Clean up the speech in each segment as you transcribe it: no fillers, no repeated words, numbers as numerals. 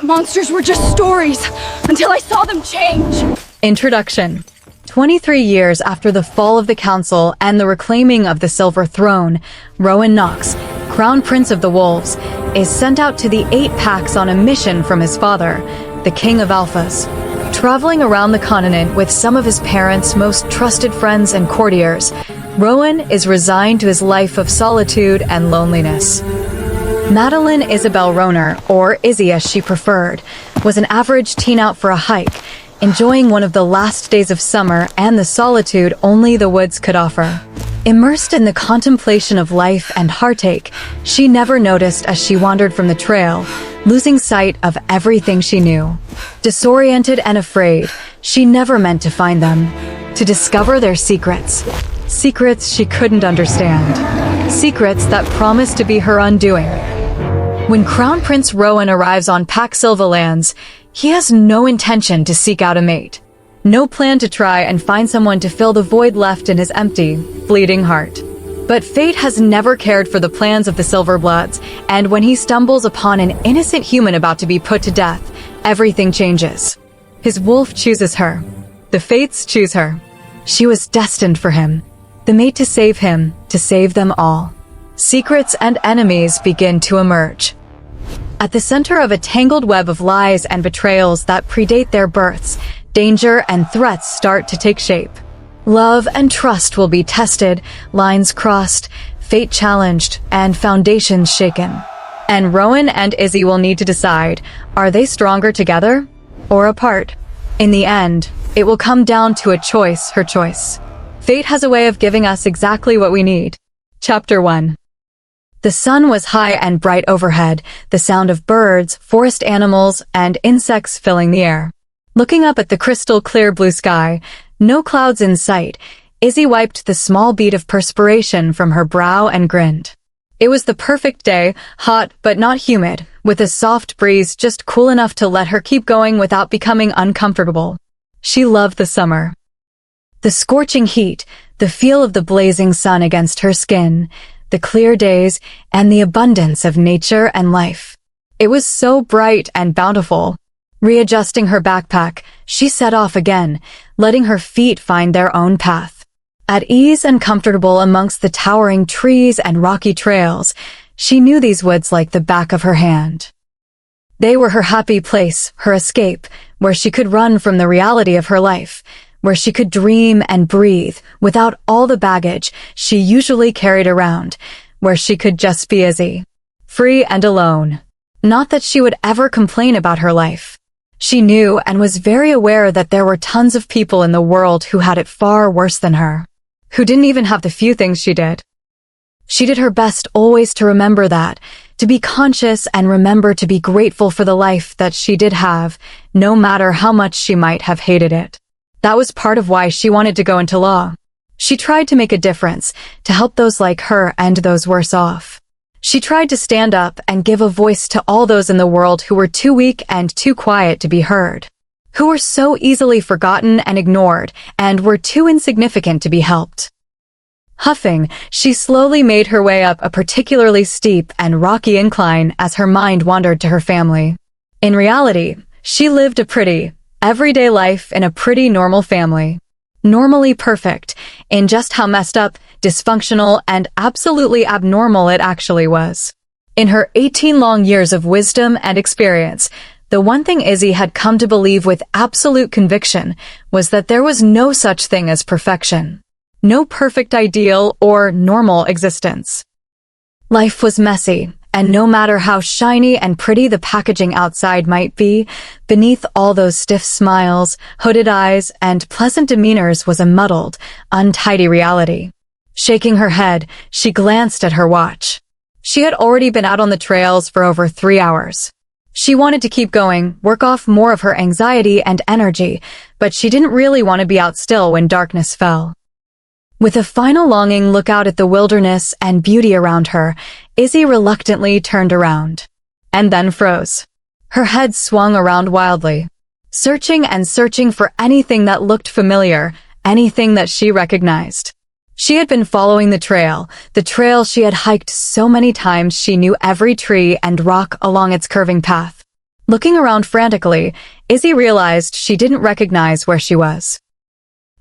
thought monsters were just stories until I saw them change. Introduction. 23 years after the fall of the Council and the reclaiming of the Silver Throne, Rowan Knox, Crown Prince of the Wolves, is sent out to the 8 Packs on a mission from his father, the King of Alphas. Traveling around the continent with some of his parents' most trusted friends and courtiers, Rowan is resigned to his life of solitude and loneliness. Madeline Isabel Roner, or Izzy as she preferred, was an average teen out for a hike, enjoying one of the last days of summer and the solitude only the woods could offer. Immersed in the contemplation of life and heartache, she never noticed as she wandered from the trail, losing sight of everything she knew. Disoriented and afraid, she never meant to find them, to discover their secrets. Secrets she couldn't understand. Secrets that promised to be her undoing. When Crown Prince Rowan arrives on Pax Silva lands, he has no intention to seek out a mate. No plan to try and find someone to fill the void left in his empty, bleeding heart. But fate has never cared for the plans of the Silverbloods, and when he stumbles upon an innocent human about to be put to death, everything changes. His wolf chooses her. The fates choose her. She was destined for him. The mate to save him, to save them all. Secrets and enemies begin to emerge. At the center of a tangled web of lies and betrayals that predate their births, danger and threats start to take shape. Love and trust will be tested, lines crossed, fate challenged, and foundations shaken. And Rowan and Izzy will need to decide, are they stronger together or apart? In the end, it will come down to a choice, her choice. Fate has a way of giving us exactly what we need. Chapter 1. The sun was high and bright overhead, the sound of birds, forest animals, and insects filling the air. Looking up at the crystal clear blue sky, no clouds in sight, Izzy wiped the small bead of perspiration from her brow and grinned. It was the perfect day, hot but not humid, with a soft breeze just cool enough to let her keep going without becoming uncomfortable. She loved the summer. The scorching heat, the feel of the blazing sun against her skin, the clear days, and the abundance of nature and life. It was so bright and bountiful. Readjusting her backpack, she set off again, letting her feet find their own path. At ease and comfortable amongst the towering trees and rocky trails, she knew these woods like the back of her hand. They were her happy place, her escape, where she could run from the reality of her life, where she could dream and breathe without all the baggage she usually carried around, where she could just be Izzy, free and alone. Not that she would ever complain about her life. She knew and was very aware that there were tons of people in the world who had it far worse than her, who didn't even have the few things she did. She did her best always to remember that, to be conscious and remember to be grateful for the life that she did have, no matter how much she might have hated it. That was part of why she wanted to go into law. She tried to make a difference, to help those like her and those worse off. She tried to stand up and give a voice to all those in the world who were too weak and too quiet to be heard, who were so easily forgotten and ignored, and were too insignificant to be helped. Huffing, she slowly made her way up a particularly steep and rocky incline as her mind wandered to her family. In reality, she lived a pretty, everyday life in a pretty normal family. Normally perfect, in just how messed up, dysfunctional, and absolutely abnormal it actually was. In her 18 long years of wisdom and experience, the one thing Izzy had come to believe with absolute conviction was that there was no such thing as perfection. No perfect ideal or normal existence. Life was messy, and no matter how shiny and pretty the packaging outside might be, beneath all those stiff smiles, hooded eyes, and pleasant demeanors was a muddled, untidy reality. Shaking her head, she glanced at her watch. She had already been out on the trails for over 3 hours. She wanted to keep going, work off more of her anxiety and energy, but she didn't really want to be out still when darkness fell. With a final longing look out at the wilderness and beauty around her, Izzy reluctantly turned around. And then froze. Her head swung around wildly, searching and searching for anything that looked familiar, anything that she recognized. She had been following the trail she had hiked so many times she knew every tree and rock along its curving path. Looking around frantically, Izzy realized she didn't recognize where she was.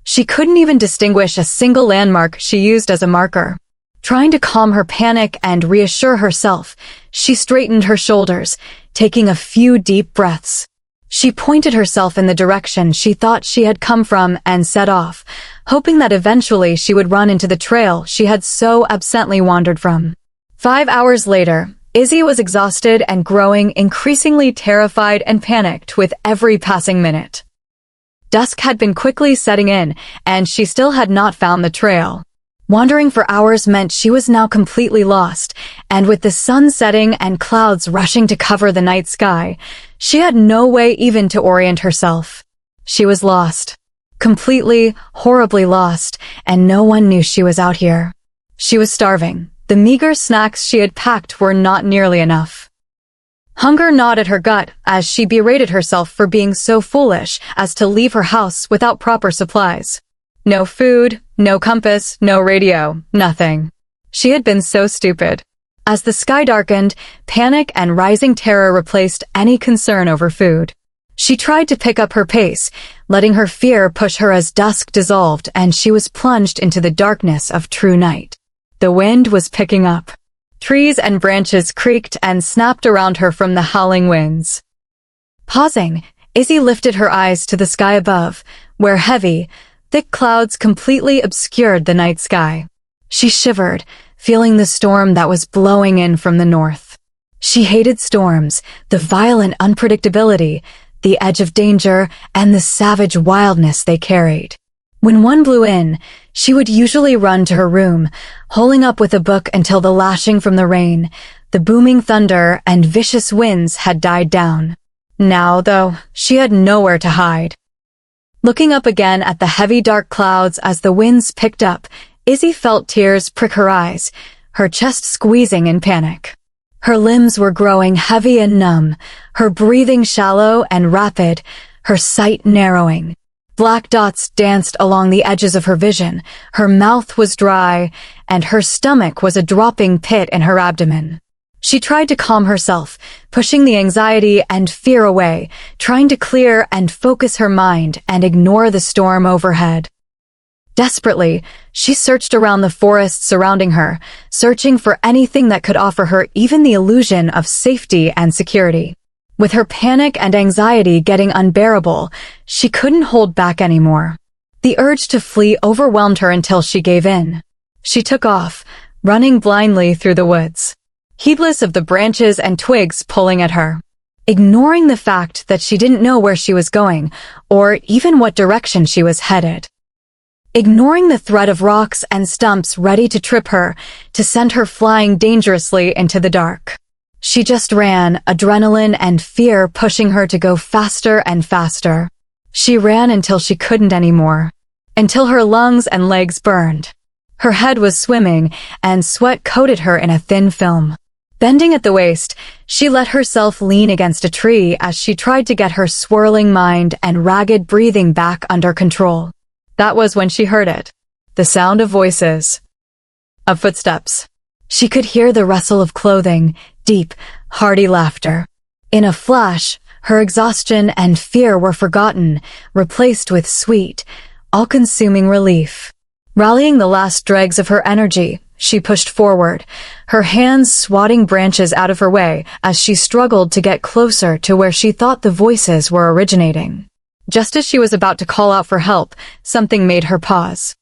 She couldn't even distinguish a single landmark she used as a marker. Trying to calm her panic and reassure herself, she straightened her shoulders, taking a few deep breaths. She pointed herself in the direction she thought she had come from and set off, hoping that eventually she would run into the trail she had so absently wandered from. 5 hours later, Izzy was exhausted and growing increasingly terrified and panicked with every passing minute. Dusk had been quickly setting in, and she still had not found the trail. Wandering for hours meant she was now completely lost, and with the sun setting and clouds rushing to cover the night sky, she had no way even to orient herself. She was lost. Completely, horribly lost, and no one knew she was out here. She was starving. The meager snacks she had packed were not nearly enough. Hunger gnawed at her gut as she berated herself for being so foolish as to leave her house without proper supplies. No food, no compass, no radio, nothing. She had been so stupid. As the sky darkened, panic and rising terror replaced any concern over food. She tried to pick up her pace, letting her fear push her as dusk dissolved and she was plunged into the darkness of true night. The wind was picking up. Trees and branches creaked and snapped around her from the howling winds. Pausing, Izzy lifted her eyes to the sky above, where heavy, thick clouds completely obscured the night sky. She shivered, feeling the storm that was blowing in from the north. She hated storms, the violent unpredictability, the edge of danger, and the savage wildness they carried. When one blew in, she would usually run to her room, holding up with a book until the lashing from the rain, the booming thunder, and vicious winds had died down. Now, though, she had nowhere to hide. Looking up again at the heavy dark clouds as the winds picked up, Izzy felt tears prick her eyes, her chest squeezing in panic. Her limbs were growing heavy and numb, her breathing shallow and rapid, her sight narrowing. Black dots danced along the edges of her vision, her mouth was dry, and her stomach was a dropping pit in her abdomen. She tried to calm herself, pushing the anxiety and fear away, trying to clear and focus her mind and ignore the storm overhead. Desperately, she searched around the forest surrounding her, searching for anything that could offer her even the illusion of safety and security. With her panic and anxiety getting unbearable, she couldn't hold back anymore. The urge to flee overwhelmed her until she gave in. She took off, running blindly through the woods, heedless of the branches and twigs pulling at her, ignoring the fact that she didn't know where she was going or even what direction she was headed. Ignoring the threat of rocks and stumps ready to trip her, to send her flying dangerously into the dark. She just ran, adrenaline and fear pushing her to go faster and faster. She ran until she couldn't anymore, until her lungs and legs burned. Her head was swimming, and sweat coated her in a thin film. Bending at the waist, she let herself lean against a tree as she tried to get her swirling mind and ragged breathing back under control. That was when she heard it. The sound of voices. Of footsteps. She could hear the rustle of clothing, deep, hearty laughter. In a flash, her exhaustion and fear were forgotten, replaced with sweet, all-consuming relief. Rallying the last dregs of her energy, she pushed forward, her hands swatting branches out of her way as she struggled to get closer to where she thought the voices were originating. Just as she was about to call out for help, something made her pause.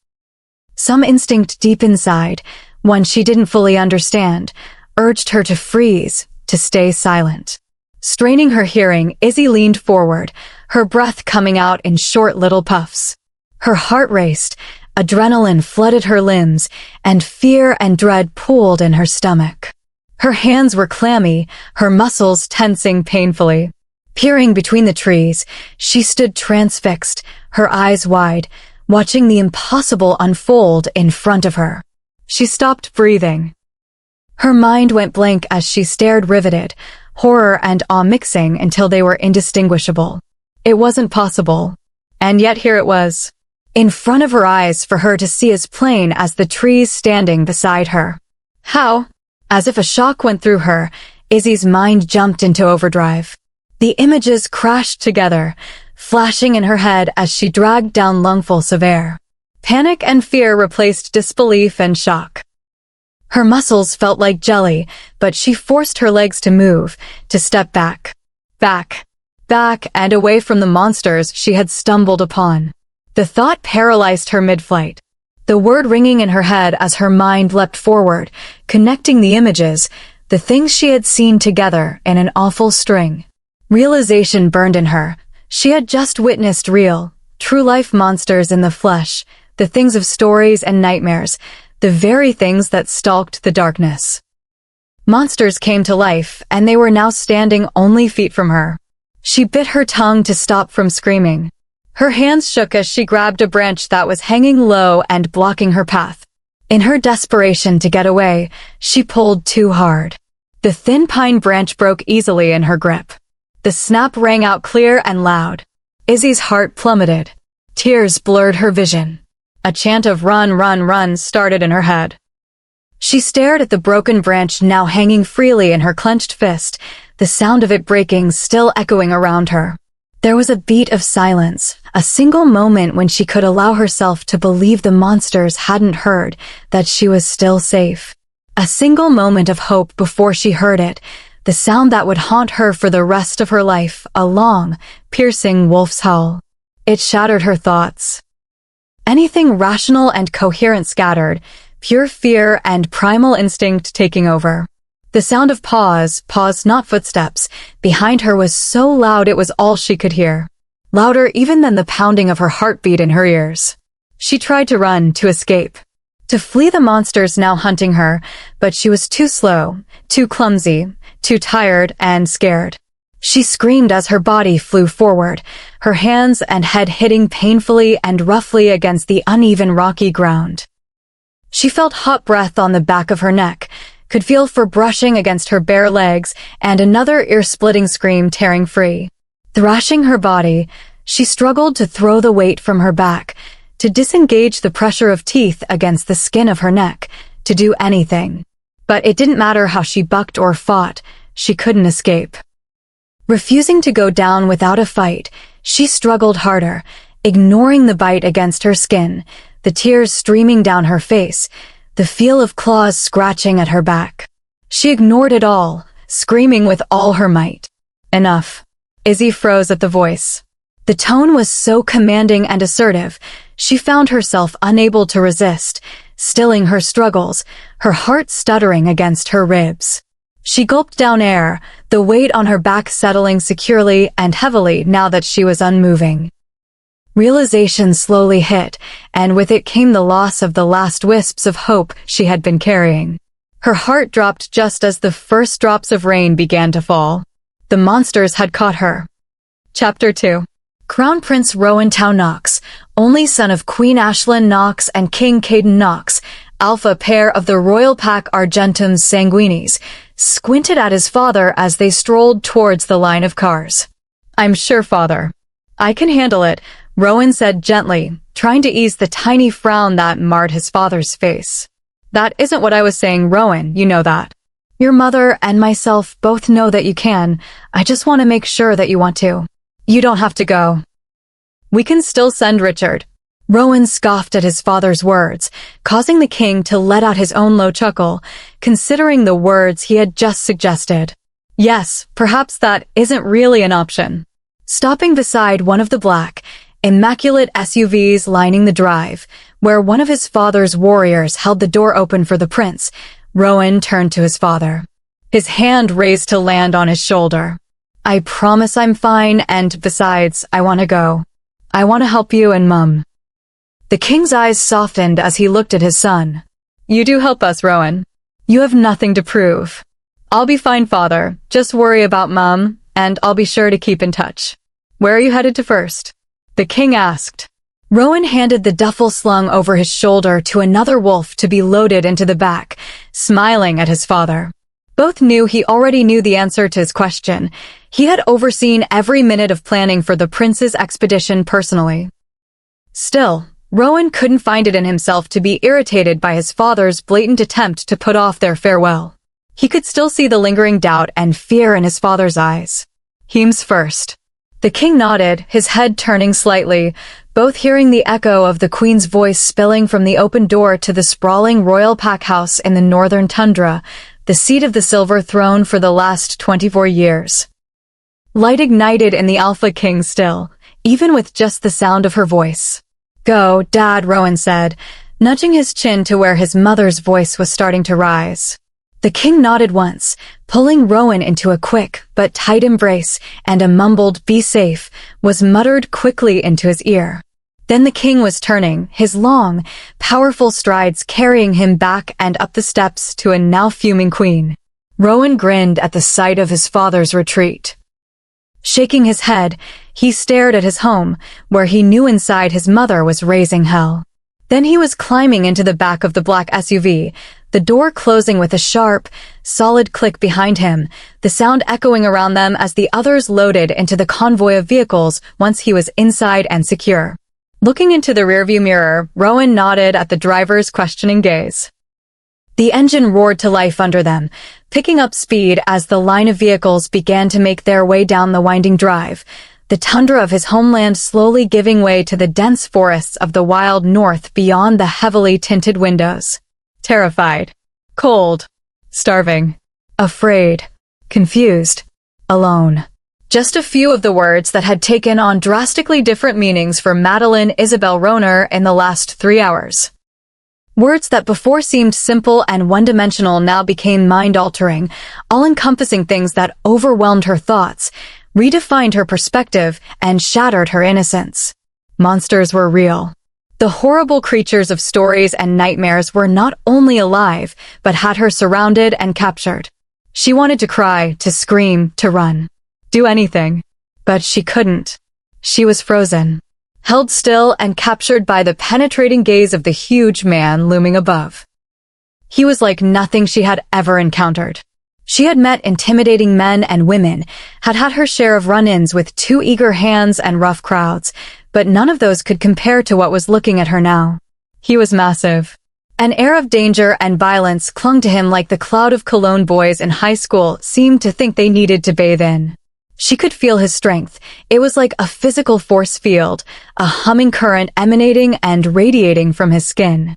Some instinct deep inside, one she didn't fully understand, urged her to freeze, to stay silent. Straining her hearing, Izzy leaned forward, her breath coming out in short little puffs. Her heart raced, adrenaline flooded her limbs, and fear and dread pooled in her stomach. Her hands were clammy, her muscles tensing painfully. Peering between the trees, she stood transfixed, her eyes wide, watching the impossible unfold in front of her. She stopped breathing. Her mind went blank as she stared riveted, horror and awe mixing until they were indistinguishable. It wasn't possible. And yet here it was, in front of her eyes for her to see as plain as the trees standing beside her. How? As if a shock went through her, Izzy's mind jumped into overdrive. The images crashed together, flashing in her head as she dragged down lungfuls of air. Panic and fear replaced disbelief and shock. Her muscles felt like jelly, but she forced her legs to move, to step back, and away from the monsters she had stumbled upon. The thought paralyzed her mid-flight, the word ringing in her head as her mind leapt forward, connecting the images, the things she had seen together in an awful string. Realization burned in her. She had just witnessed real, true-life monsters in the flesh, the things of stories and nightmares, the very things that stalked the darkness. Monsters came to life, and they were now standing only feet from her. She bit her tongue to stop from screaming. Her hands shook as she grabbed a branch that was hanging low and blocking her path. In her desperation to get away, she pulled too hard. The thin pine branch broke easily in her grip. The snap rang out clear and loud. Izzy's heart plummeted. Tears blurred her vision. A chant of "run, run, run" started in her head. She stared at the broken branch now hanging freely in her clenched fist, the sound of it breaking still echoing around her. There was a beat of silence, a single moment when she could allow herself to believe the monsters hadn't heard, that she was still safe. A single moment of hope before she heard it, the sound that would haunt her for the rest of her life, a long, piercing wolf's howl. It shattered her thoughts. Anything rational and coherent scattered, pure fear and primal instinct taking over. The sound of paws, not footsteps, behind her was so loud it was all she could hear. Louder even than the pounding of her heartbeat in her ears. She tried to run, to escape, to flee the monsters now hunting her, but she was too slow, too clumsy, too tired and scared. She screamed as her body flew forward, her hands and head hitting painfully and roughly against the uneven rocky ground. She felt hot breath on the back of her neck, could feel fur brushing against her bare legs, and another ear-splitting scream tearing free. Thrashing her body, she struggled to throw the weight from her back, to disengage the pressure of teeth against the skin of her neck, to do anything. But it didn't matter how she bucked or fought, she couldn't escape. Refusing to go down without a fight, she struggled harder, ignoring the bite against her skin, the tears streaming down her face, the feel of claws scratching at her back. She ignored it all, screaming with all her might. Enough. Izzy froze at the voice. The tone was so commanding and assertive, she found herself unable to resist, stilling her struggles, her heart stuttering against her ribs. She gulped down air, the weight on her back settling securely and heavily now that she was unmoving. Realization slowly hit, and with it came the loss of the last wisps of hope she had been carrying. Her heart dropped just as the first drops of rain began to fall. The monsters had caught her. Chapter 2. Crown Prince Rowan Knox, only son of Queen Ashlyn Knox and King Caden Knox, alpha pair of the royal pack Argentum Sanguinis, squinted at his father as they strolled towards the line of cars. "I'm sure, father. I can handle it," Rowan said gently, trying to ease the tiny frown that marred his father's face. "That isn't what I was saying, Rowan, you know that. Your mother and myself both know that you can. I just want to make sure that you want to. You don't have to go. We can still send Richard." Rowan scoffed at his father's words, causing the king to let out his own low chuckle, considering the words he had just suggested. Yes, perhaps that isn't really an option. Stopping beside one of the black, immaculate SUVs lining the drive, where one of his father's warriors held the door open for the prince, Rowan turned to his father. His hand raised to land on his shoulder. "I promise I'm fine, and besides, I want to go. I want to help you and Mum." The king's eyes softened as he looked at his son. "You do help us, Rowan. You have nothing to prove." "I'll be fine, father. Just worry about Mum, and I'll be sure to keep in touch." "Where are you headed to first?" the king asked. Rowan handed the duffel slung over his shoulder to another wolf to be loaded into the back, smiling at his father. Both knew he already knew the answer to his question. He had overseen every minute of planning for the prince's expedition personally. Still, Rowan couldn't find it in himself to be irritated by his father's blatant attempt to put off their farewell. He could still see the lingering doubt and fear in his father's eyes. Heem's first. The king nodded, his head turning slightly, both hearing the echo of the queen's voice spilling from the open door to the sprawling royal packhouse in the northern tundra, the seat of the silver throne for the last 24 years. Light ignited in the Alpha King still, even with just the sound of her voice. "Go, Dad," Rowan said, nudging his chin to where his mother's voice was starting to rise. The king nodded once, pulling Rowan into a quick but tight embrace, and a mumbled "be safe" was muttered quickly into his ear. Then the king was turning, his long, powerful strides carrying him back and up the steps to a now fuming queen. Rowan grinned at the sight of his father's retreat. Shaking his head, he stared at his home, where he knew inside his mother was raising hell. Then he was climbing into the back of the black SUV, the door closing with a sharp, solid click behind him, the sound echoing around them as the others loaded into the convoy of vehicles once he was inside and secure. Looking into the rearview mirror, Rowan nodded at the driver's questioning gaze. The engine roared to life under them, picking up speed as the line of vehicles began to make their way down the winding drive, the tundra of his homeland slowly giving way to the dense forests of the wild north beyond the heavily tinted windows. Terrified, cold, starving, afraid, confused, alone. Just a few of the words that had taken on drastically different meanings for Madeline Isabel Rohner in the last 3 hours. Words that before seemed simple and one-dimensional now became mind-altering, all-encompassing things that overwhelmed her thoughts, redefined her perspective, and shattered her innocence. Monsters were real. The horrible creatures of stories and nightmares were not only alive, but had her surrounded and captured. She wanted to cry, to scream, to run. Do anything. But she couldn't. She was frozen. Held still and captured by the penetrating gaze of the huge man looming above. He was like nothing she had ever encountered. She had met intimidating men and women, had had her share of run-ins with too eager hands and rough crowds, but none of those could compare to what was looking at her now. He was massive. An air of danger and violence clung to him like the cloud of Cologne boys in high school seemed to think they needed to bathe in. She could feel his strength. It was like a physical force field, a humming current emanating and radiating from his skin.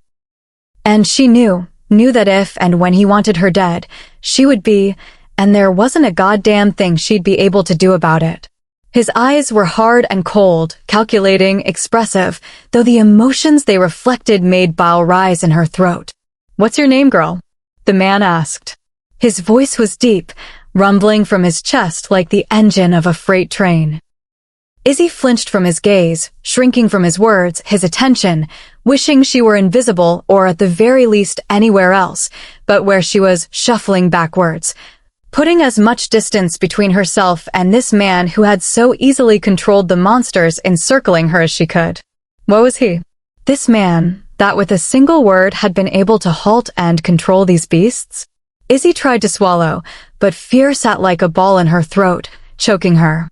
And she knew that if and when he wanted her dead, she would be, and there wasn't a goddamn thing she'd be able to do about it. His eyes were hard and cold, calculating, expressive, though the emotions they reflected made bile rise in her throat. "What's your name, girl?" the man asked. His voice was deep, rumbling from his chest like the engine of a freight train. Izzy flinched from his gaze, shrinking from his words, his attention, wishing she were invisible or at the very least anywhere else, but where she was shuffling backwards, putting as much distance between herself and this man who had so easily controlled the monsters encircling her as she could. What was he? This man, that with a single word had been able to halt and control these beasts? Izzy tried to swallow, but fear sat like a ball in her throat, choking her.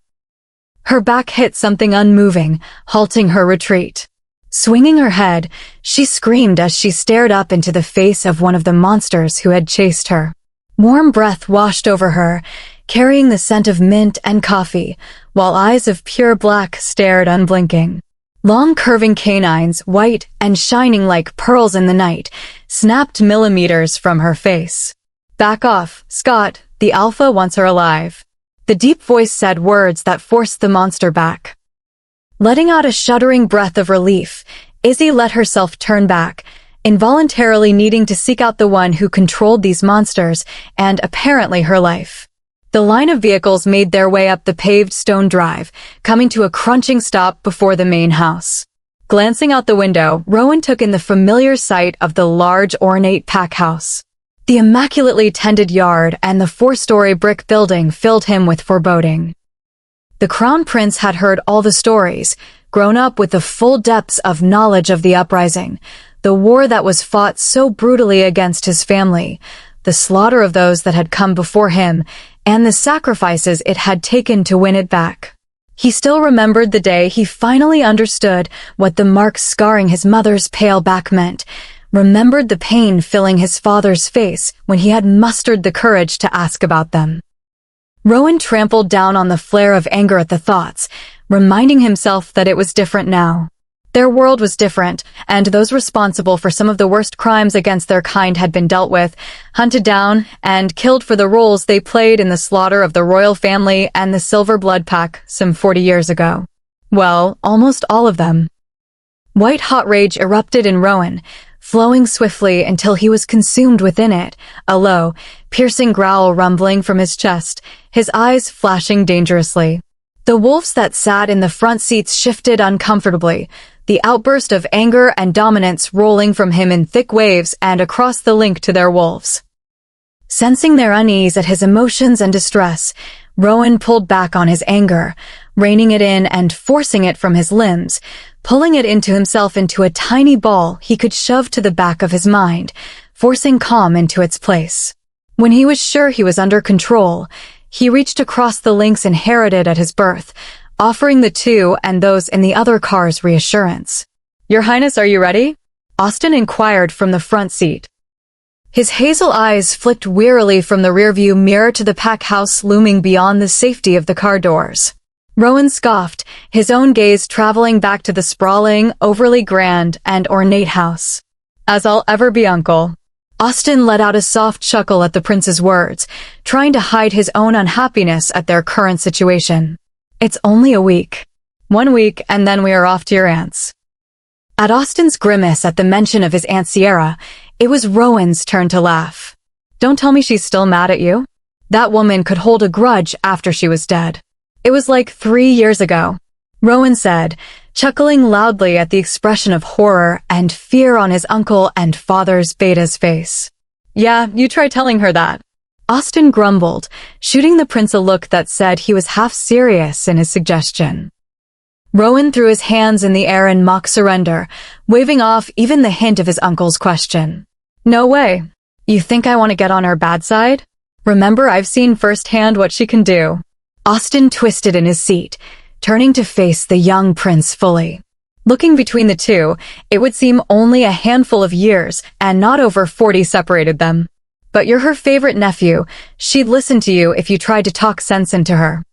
Her back hit something unmoving, halting her retreat. Swinging her head, she screamed as she stared up into the face of one of the monsters who had chased her. Warm breath washed over her, carrying the scent of mint and coffee, while eyes of pure black stared unblinking. Long curving canines, white and shining like pearls in the night, snapped millimeters from her face. "Back off, Scott, the Alpha wants her alive." The deep voice said words that forced the monster back. Letting out a shuddering breath of relief, Izzy let herself turn back, involuntarily needing to seek out the one who controlled these monsters and apparently her life. The line of vehicles made their way up the paved stone drive, coming to a crunching stop before the main house. Glancing out the window, Rowan took in the familiar sight of the large, ornate pack house. The immaculately tended yard and the 4-story brick building filled him with foreboding. The Crown Prince had heard all the stories, grown up with the full depths of knowledge of the uprising, the war that was fought so brutally against his family, the slaughter of those that had come before him, and the sacrifices it had taken to win it back. He still remembered the day he finally understood what the marks scarring his mother's pale back meant, remembered the pain filling his father's face when he had mustered the courage to ask about them. Rowan trampled down on the flare of anger at the thoughts, reminding himself that it was different now. Their world was different, and those responsible for some of the worst crimes against their kind had been dealt with, hunted down, and killed for the roles they played in the slaughter of the royal family and the Silver Blood Pack some 40 years ago. Well, almost all of them. White-hot rage erupted in Rowan, flowing swiftly until he was consumed within it, a low, piercing growl rumbling from his chest, his eyes flashing dangerously. The wolves that sat in the front seats shifted uncomfortably, the outburst of anger and dominance rolling from him in thick waves and across the link to their wolves. Sensing their unease at his emotions and distress, Rowan pulled back on his anger, reining it in and forcing it from his limbs, pulling it into himself into a tiny ball he could shove to the back of his mind, forcing calm into its place. When he was sure he was under control, he reached across the links inherited at his birth, offering the two and those in the other cars reassurance. "Your Highness, are you ready?" Austin inquired from the front seat. His hazel eyes flicked wearily from the rearview mirror to the pack house looming beyond the safety of the car doors. Rowan scoffed, his own gaze traveling back to the sprawling, overly grand, and ornate house. "As I'll ever be, Uncle." Austin let out a soft chuckle at the prince's words, trying to hide his own unhappiness at their current situation. "It's only a week. 1 week, and then we are off to your aunt's." At Austin's grimace at the mention of his Aunt Sierra, it was Rowan's turn to laugh. "Don't tell me she's still mad at you? That woman could hold a grudge after she was dead. It was like 3 years ago," Rowan said, chuckling loudly at the expression of horror and fear on his uncle and father's Beta's face. "Yeah, you try telling her that." Austin grumbled, shooting the prince a look that said he was half serious in his suggestion. Rowan threw his hands in the air in mock surrender, waving off even the hint of his uncle's question. "No way. You think I want to get on her bad side? Remember, I've seen firsthand what she can do." Austin twisted in his seat, turning to face the young prince fully. Looking between the two, it would seem only a handful of years and not over 40 separated them. "But you're her favorite nephew. She'd listen to you if you tried to talk sense into her."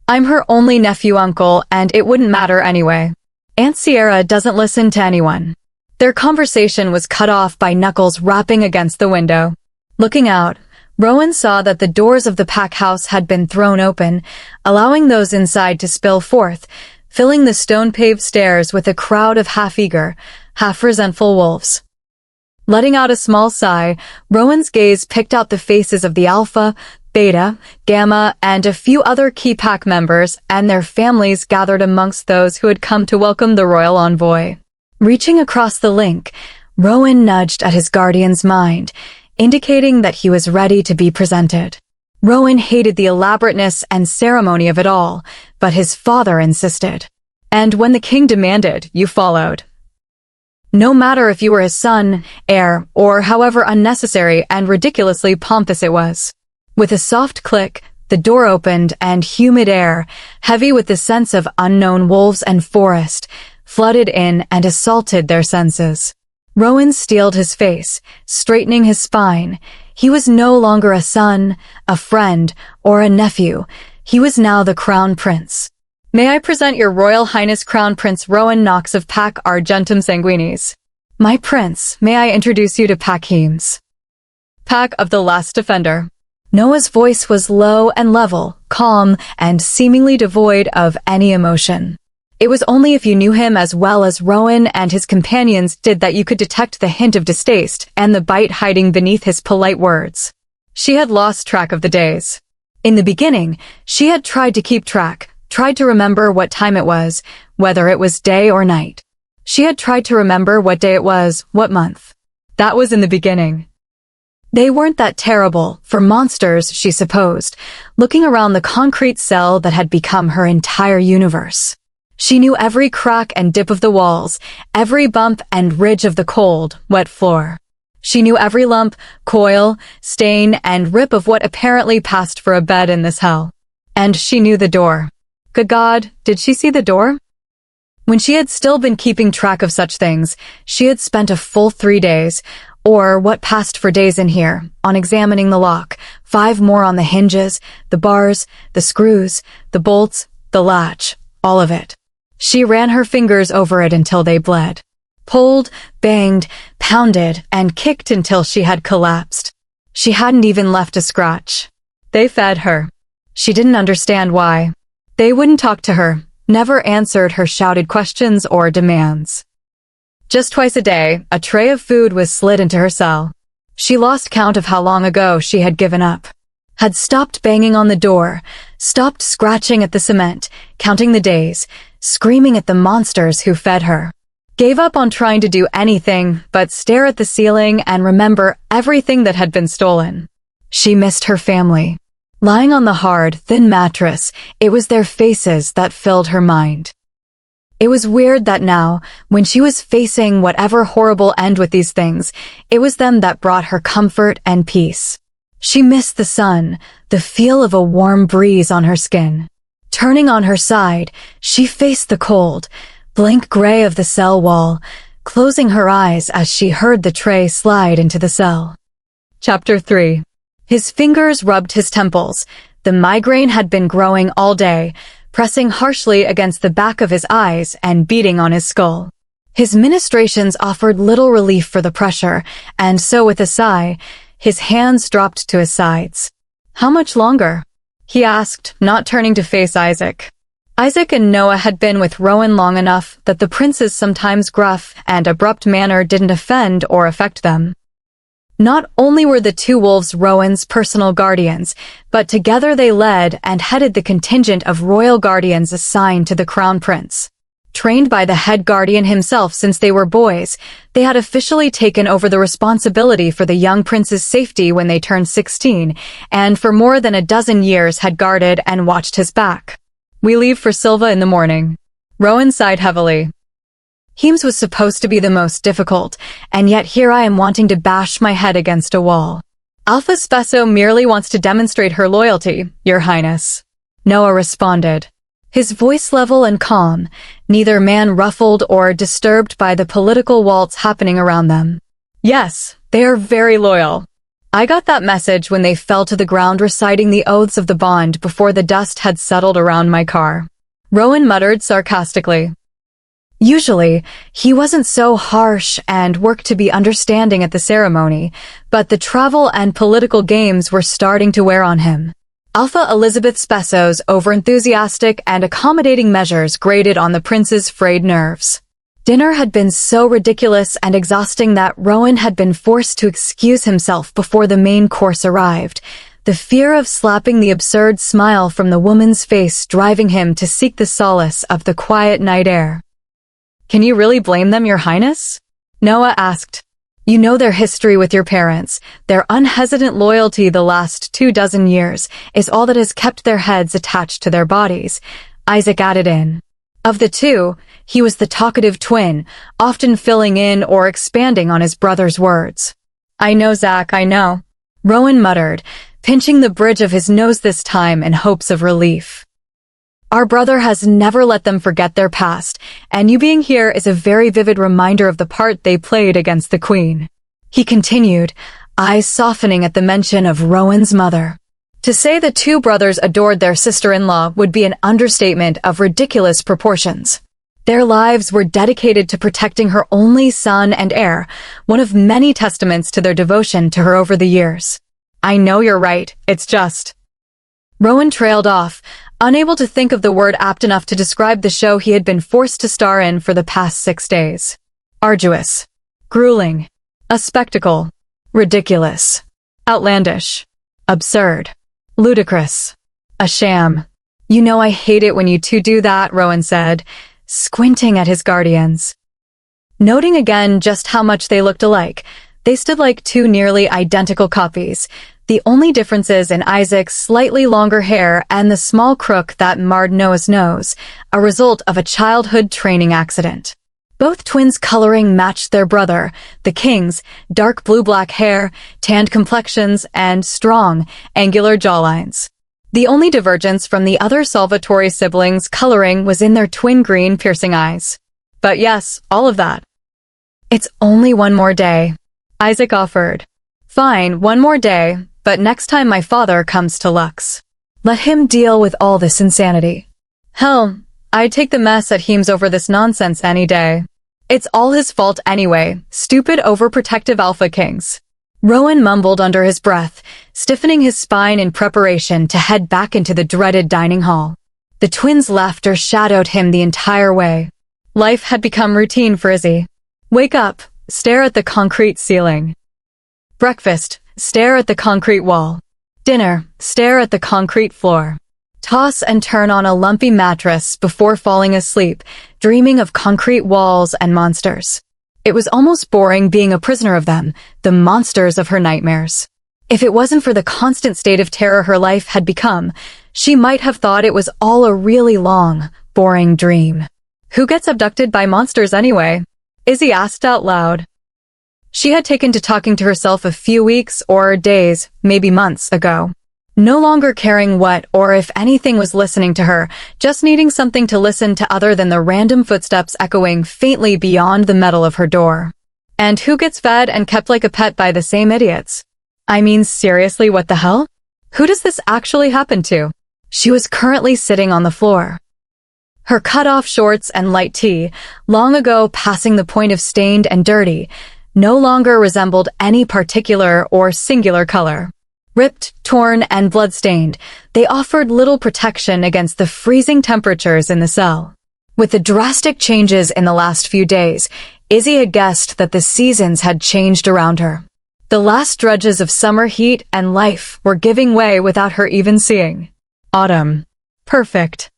"I'm her only nephew, Uncle, and it wouldn't matter anyway. Aunt Sierra doesn't listen to anyone." Their conversation was cut off by knuckles rapping against the window. Looking out, Rowan saw that the doors of the pack house had been thrown open, allowing those inside to spill forth, filling the stone-paved stairs with a crowd of half-eager, half-resentful wolves. Letting out a small sigh, Rowan's gaze picked out the faces of the Alpha, Beta, Gamma, and a few other key pack members and their families gathered amongst those who had come to welcome the royal envoy. Reaching across the link, Rowan nudged at his guardian's mind, indicating that he was ready to be presented. Rowan hated the elaborateness and ceremony of it all, but his father insisted. And when the king demanded, you followed. No matter if you were his son, heir, or however unnecessary and ridiculously pompous it was. With a soft click, the door opened and humid air, heavy with the sense of unknown wolves and forest, flooded in and assaulted their senses. Rowan steeled his face, straightening his spine. He was no longer a son, a friend, or a nephew. He was now the Crown Prince. "May I present your Royal Highness Crown Prince Rowan Knox of Pack Argentum Sanguinis. My prince, may I introduce you to Pack Heems. Pack of the Last Defender." Noah's voice was low and level, calm, and seemingly devoid of any emotion. It was only if you knew him as well as Rowan and his companions did that you could detect the hint of distaste and the bite hiding beneath his polite words. She had lost track of the days. In the beginning, she had tried to keep track, tried to remember what time it was, whether it was day or night. She had tried to remember what day it was, what month. That was in the beginning. They weren't that terrible, for monsters, she supposed, looking around the concrete cell that had become her entire universe. She knew every crack and dip of the walls, every bump and ridge of the cold, wet floor. She knew every lump, coil, stain, and rip of what apparently passed for a bed in this hell. And she knew the door. Good God, did she see the door? When she had still been keeping track of such things, she had spent a full 3 days, or what passed for days in here, on examining the lock, 5 more on the hinges, the bars, the screws, the bolts, the latch, all of it. She ran her fingers over it until they bled. Pulled, banged, pounded, and kicked until she had collapsed. She hadn't even left a scratch. They fed her. She didn't understand why. They wouldn't talk to her, never answered her shouted questions or demands. Just twice a day, a tray of food was slid into her cell. She lost count of how long ago she had given up. Had stopped banging on the door, stopped scratching at the cement, counting the days, screaming at the monsters who fed her. Gave up on trying to do anything but stare at the ceiling and remember everything that had been stolen. She missed her family. Lying on the hard, thin mattress, it was their faces that filled her mind. It was weird that now, when she was facing whatever horrible end with these things, it was them that brought her comfort and peace. She missed the sun, the feel of a warm breeze on her skin. Turning on her side, she faced the cold, blank gray of the cell wall, closing her eyes as she heard the tray slide into the cell. Chapter 3. His fingers rubbed his temples. The migraine had been growing all day, pressing harshly against the back of his eyes and beating on his skull. His ministrations offered little relief for the pressure, and so with a sigh, his hands dropped to his sides. "How much longer?" he asked, not turning to face Isaac. Isaac and Noah had been with Rowan long enough that the prince's sometimes gruff and abrupt manner didn't offend or affect them. Not only were the two wolves Rowan's personal guardians, but together they led and headed the contingent of royal guardians assigned to the crown prince. Trained by the head guardian himself since they were boys, they had officially taken over the responsibility for the young prince's safety when they turned 16, and for more than a dozen years had guarded and watched his back. "We leave for Silva in the morning." Rowan sighed heavily. Heems was supposed to be the most difficult, and yet here I am wanting to bash my head against a wall. Alpha Spesso merely wants to demonstrate her loyalty, Your Highness. Noah responded, his voice level and calm, neither man ruffled or disturbed by the political waltz happening around them. Yes, they are very loyal. I got that message when they fell to the ground reciting the oaths of the bond before the dust had settled around my car. Rowan muttered sarcastically. Usually, he wasn't so harsh and worked to be understanding at the ceremony, but the travel and political games were starting to wear on him. Alpha Elizabeth Spesso's overenthusiastic and accommodating measures grated on the prince's frayed nerves. Dinner had been so ridiculous and exhausting that Rowan had been forced to excuse himself before the main course arrived, the fear of slapping the absurd smile from the woman's face driving him to seek the solace of the quiet night air. "Can you really blame them, Your Highness?" Noah asked. "You know their history with your parents. Their unhesitant loyalty the last 24 years is all that has kept their heads attached to their bodies," Isaac added in. Of the two, he was the talkative twin, often filling in or expanding on his brother's words. "I know, Zach, I know," Rowan muttered, pinching the bridge of his nose this time in hopes of relief. "Our brother has never let them forget their past, and you being here is a very vivid reminder of the part they played against the Queen," he continued, eyes softening at the mention of Rowan's mother. To say the two brothers adored their sister-in-law would be an understatement of ridiculous proportions. Their lives were dedicated to protecting her only son and heir, one of many testaments to their devotion to her over the years. "I know you're right, it's just..." Rowan trailed off, unable to think of the word apt enough to describe the show he had been forced to star in for the past 6 days. Arduous. Grueling. A spectacle. Ridiculous. Outlandish. Absurd. Ludicrous. A sham. "You know I hate it when you two do that," Rowan said, squinting at his guardians. Noting again just how much they looked alike, they stood like two nearly identical copies, the only differences in Isaac's slightly longer hair and the small crook that marred Noah's nose, a result of a childhood training accident. Both twins' coloring matched their brother, the king's, dark blue-black hair, tanned complexions, and strong, angular jawlines. The only divergence from the other Salvatore siblings' coloring was in their twin green piercing eyes. But yes, all of that. "It's only one more day," Isaac offered. Fine, one more day, but next time my father comes to Lux, let him deal with all this insanity. Hell, I'd take the mess at Heems over this nonsense any day. It's all his fault anyway, stupid overprotective alpha kings. Rowan mumbled under his breath, stiffening his spine in preparation to head back into the dreaded dining hall. The twins' laughter shadowed him the entire way. Life had become routine for Izzy. Wake up, stare at the concrete ceiling. Breakfast, stare at the concrete wall. Dinner, stare at the concrete floor. Toss and turn on a lumpy mattress before falling asleep, dreaming of concrete walls and monsters. It was almost boring being a prisoner of them, the monsters of her nightmares. If it wasn't for the constant state of terror her life had become, she might have thought it was all a really long, boring dream. Who gets abducted by monsters anyway? Izzy asked out loud. She had taken to talking to herself a few weeks or days, maybe months ago. No longer caring what or if anything was listening to her, just needing something to listen to other than the random footsteps echoing faintly beyond the metal of her door. And who gets fed and kept like a pet by the same idiots? I mean, seriously, what the hell? Who does this actually happen to? She was currently sitting on the floor. Her cut-off shorts and light tee, long ago passing the point of stained and dirty, no longer resembled any particular or singular color. Ripped, torn, and blood-stained, they offered little protection against the freezing temperatures in the cell. With the drastic changes in the last few days, Izzy had guessed that the seasons had changed around her. The last drudges of summer heat and life were giving way without her even seeing. Autumn. Perfect.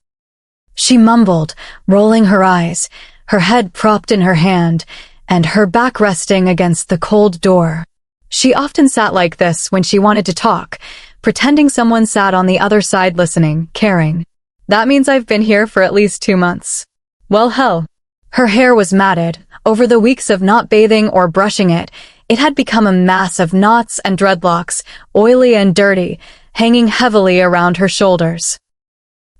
She mumbled, rolling her eyes, her head propped in her hand, and her back resting against the cold door. She often sat like this when she wanted to talk, pretending someone sat on the other side listening, caring. That means I've been here for at least 2 months. Well, hell. Her hair was matted. Over the weeks of not bathing or brushing it, it had become a mass of knots and dreadlocks, oily and dirty, hanging heavily around her shoulders.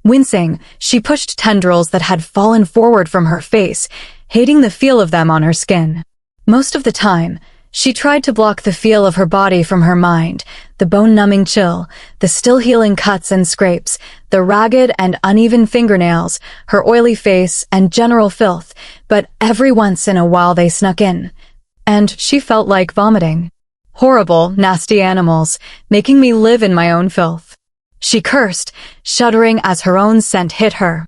Wincing, she pushed tendrils that had fallen forward from her face, hating the feel of them on her skin. Most of the time, she tried to block the feel of her body from her mind, the bone-numbing chill, the still-healing cuts and scrapes, the ragged and uneven fingernails, her oily face, and general filth, but every once in a while they snuck in, and she felt like vomiting. Horrible, nasty animals, making me live in my own filth. She cursed, shuddering as her own scent hit her.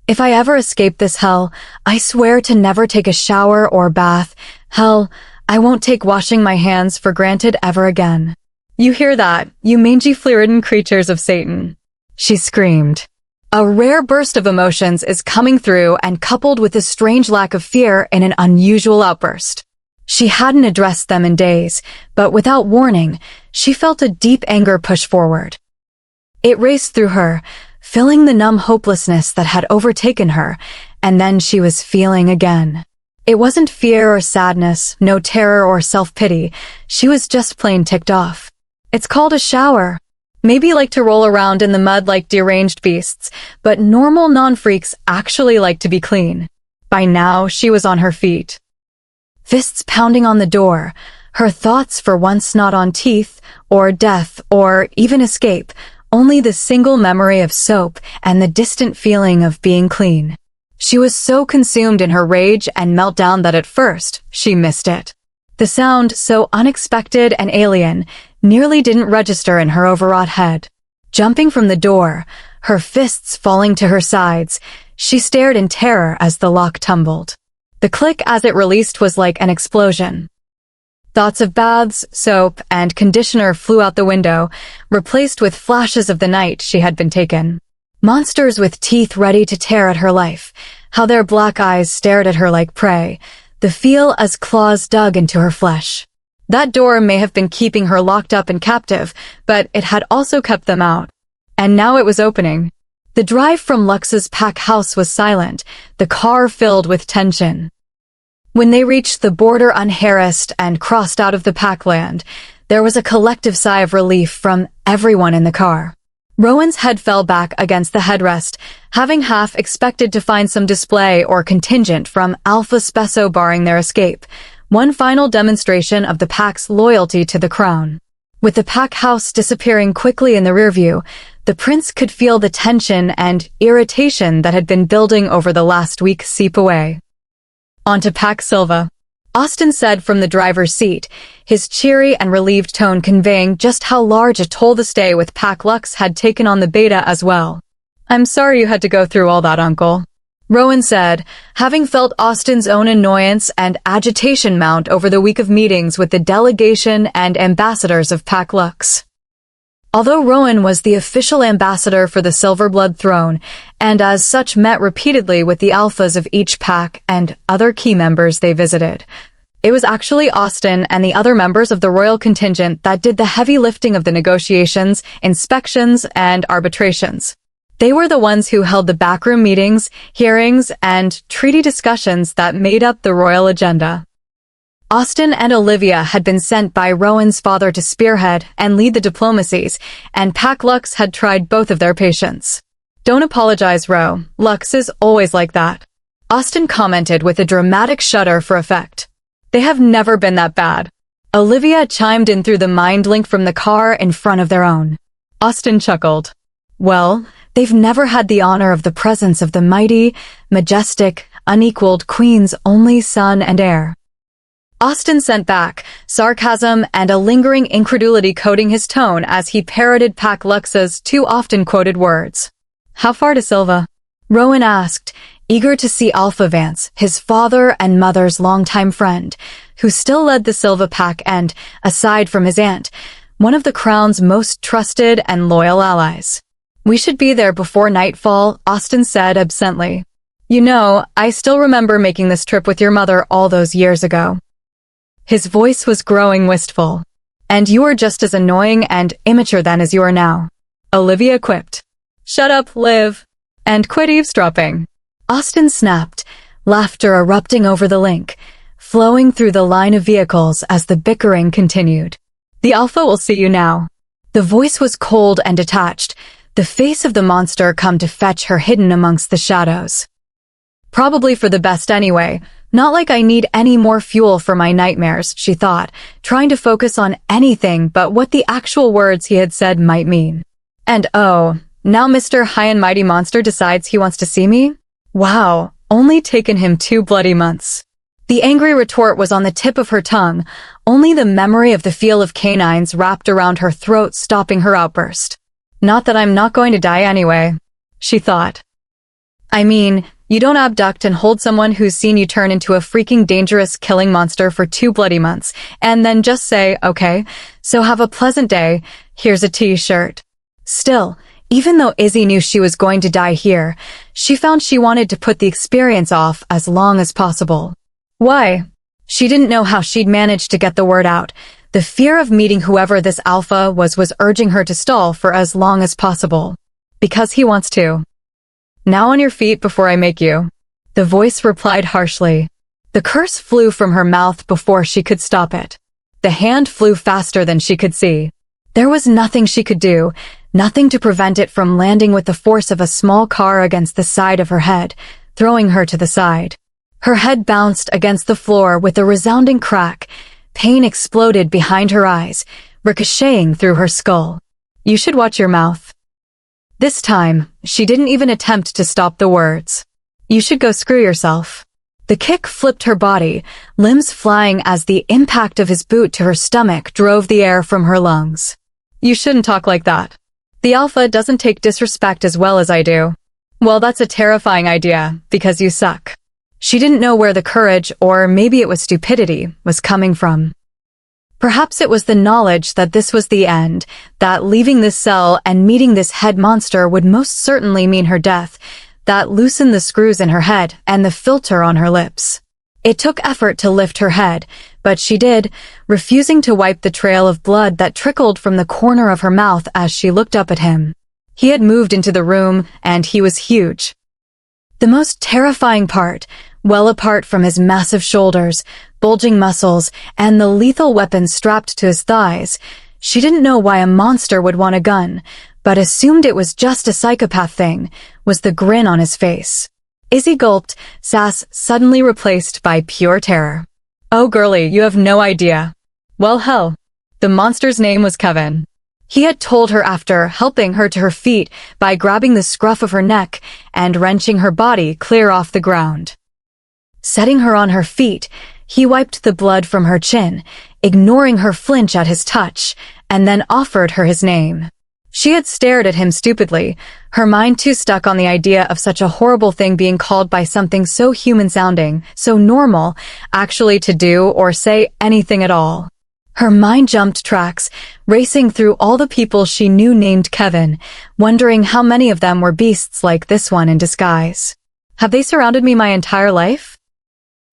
If I ever escape this hell, I swear to never take a shower or bath. Hell, I won't take washing my hands for granted ever again. You hear that, you mangy flea-ridden creatures of Satan? She screamed. A rare burst of emotions is coming through and coupled with a strange lack of fear in an unusual outburst. She hadn't addressed them in days, but without warning, she felt a deep anger push forward. It raced through her, filling the numb hopelessness that had overtaken her, and then she was feeling again. It wasn't fear or sadness, no terror or self-pity. She was just plain ticked off. It's called a shower. Maybe like to roll around in the mud like deranged beasts, but normal non-freaks actually like to be clean. By now, she was on her feet. Fists pounding on the door, her thoughts for once not on teeth, or death, or even escape, only the single memory of soap and the distant feeling of being clean. She was so consumed in her rage and meltdown that at first, she missed it. The sound, so unexpected and alien, nearly didn't register in her overwrought head. Jumping from the door, her fists falling to her sides, she stared in terror as the lock tumbled. The click as it released was like an explosion. Thoughts of baths, soap, and conditioner flew out the window, replaced with flashes of the night she had been taken. Monsters with teeth ready to tear at her life, how their black eyes stared at her like prey, the feel as claws dug into her flesh. That door may have been keeping her locked up and captive, but it had also kept them out. And now it was opening. The drive from Lux's pack house was silent, the car filled with tension. When they reached the border unharassed and crossed out of the packland, there was a collective sigh of relief from everyone in the car. Rowan's head fell back against the headrest, having half expected to find some display or contingent from Alpha Spesso barring their escape. One final demonstration of the pack's loyalty to the crown. With the pack house disappearing quickly in the rearview, the prince could feel the tension and irritation that had been building over the last week seep away. Onto Pack Silva. Austin said from the driver's seat, his cheery and relieved tone conveying just how large a toll the stay with Pack Lux had taken on the beta as well. "I'm sorry you had to go through all that, Uncle," Rowan said, having felt Austin's own annoyance and agitation mount over the week of meetings with the delegation and ambassadors of Pack Lux. Although Rowan was the official ambassador for the Silverblood throne, and as such met repeatedly with the alphas of each pack and other key members they visited, it was actually Austin and the other members of the royal contingent that did the heavy lifting of the negotiations, inspections, and arbitrations. They were the ones who held the backroom meetings, hearings, and treaty discussions that made up the royal agenda. Austin and Olivia had been sent by Rowan's father to spearhead and lead the diplomacies, and Pack Lux had tried both of their patience. "Don't apologize, Ro. Lux is always like that," Austin commented with a dramatic shudder for effect. "They have never been that bad." Olivia chimed in through the mind link from the car in front of their own. Austin chuckled. "Well, they've never had the honor of the presence of the mighty, majestic, unequaled Queen's only son and heir." Austin sent back, sarcasm and a lingering incredulity coating his tone as he parroted Pack Lux's too often quoted words. "How far to Silva?" Rowan asked, eager to see Alpha Vance, his father and mother's longtime friend, who still led the Silva pack and, aside from his aunt, one of the Crown's most trusted and loyal allies. "We should be there before nightfall," Austin said absently. "You know, I still remember making this trip with your mother all those years ago." His voice was growing wistful. "And you were just as annoying and immature then as you are now," Olivia quipped. "Shut up, Liv, and quit eavesdropping." Austin snapped, laughter erupting over the link, flowing through the line of vehicles as the bickering continued. "The Alpha will see you now." The voice was cold and detached, the face of the monster come to fetch her hidden amongst the shadows. "Probably for the best anyway. Not like I need any more fuel for my nightmares," she thought, trying to focus on anything but what the actual words he had said might mean. "And oh, now Mr. High and Mighty Monster decides he wants to see me? Wow, only taken him 2 bloody months." The angry retort was on the tip of her tongue, only the memory of the feel of canines wrapped around her throat stopping her outburst. "Not that I'm not going to die anyway," she thought. "I mean, you don't abduct and hold someone who's seen you turn into a freaking dangerous killing monster for 2 bloody months, and then just say, okay, so have a pleasant day, here's a t-shirt." Still, even though Izzy knew she was going to die here, she found she wanted to put the experience off as long as possible. Why? She didn't know how she'd manage to get the word out. The fear of meeting whoever this alpha was urging her to stall for as long as possible. Because he wants to. "Now on your feet before I make you," the voice replied harshly. The curse flew from her mouth before she could stop it. The hand flew faster than she could see. There was nothing she could do, nothing to prevent it from landing with the force of a small car against the side of her head, throwing her to the side. Her head bounced against the floor with a resounding crack. Pain exploded behind her eyes, ricocheting through her skull. "You should watch your mouth." This time, she didn't even attempt to stop the words. "You should go screw yourself." The kick flipped her body, limbs flying as the impact of his boot to her stomach drove the air from her lungs. "You shouldn't talk like that. The Alpha doesn't take disrespect as well as I do." "Well, that's a terrifying idea, because you suck." She didn't know where the courage, or maybe it was stupidity, was coming from. Perhaps it was the knowledge that this was the end, that leaving this cell and meeting this head monster would most certainly mean her death, that loosened the screws in her head and the filter on her lips. It took effort to lift her head, but she did, refusing to wipe the trail of blood that trickled from the corner of her mouth as she looked up at him. He had moved into the room, and he was huge. The most terrifying part, well apart from his massive shoulders, bulging muscles, and the lethal weapon strapped to his thighs, she didn't know why a monster would want a gun, but assumed it was just a psychopath thing, was the grin on his face. Izzy gulped, sass suddenly replaced by pure terror. Oh girlie, you have no idea. Well hell, the monster's name was Kevin. He had told her after helping her to her feet by grabbing the scruff of her neck and wrenching her body clear off the ground. Setting her on her feet, he wiped the blood from her chin, ignoring her flinch at his touch, and then offered her his name. She had stared at him stupidly, her mind too stuck on the idea of such a horrible thing being called by something so human-sounding, so normal, actually to do or say anything at all. Her mind jumped tracks, racing through all the people she knew named Kevin, wondering how many of them were beasts like this one in disguise. Have they surrounded me my entire life?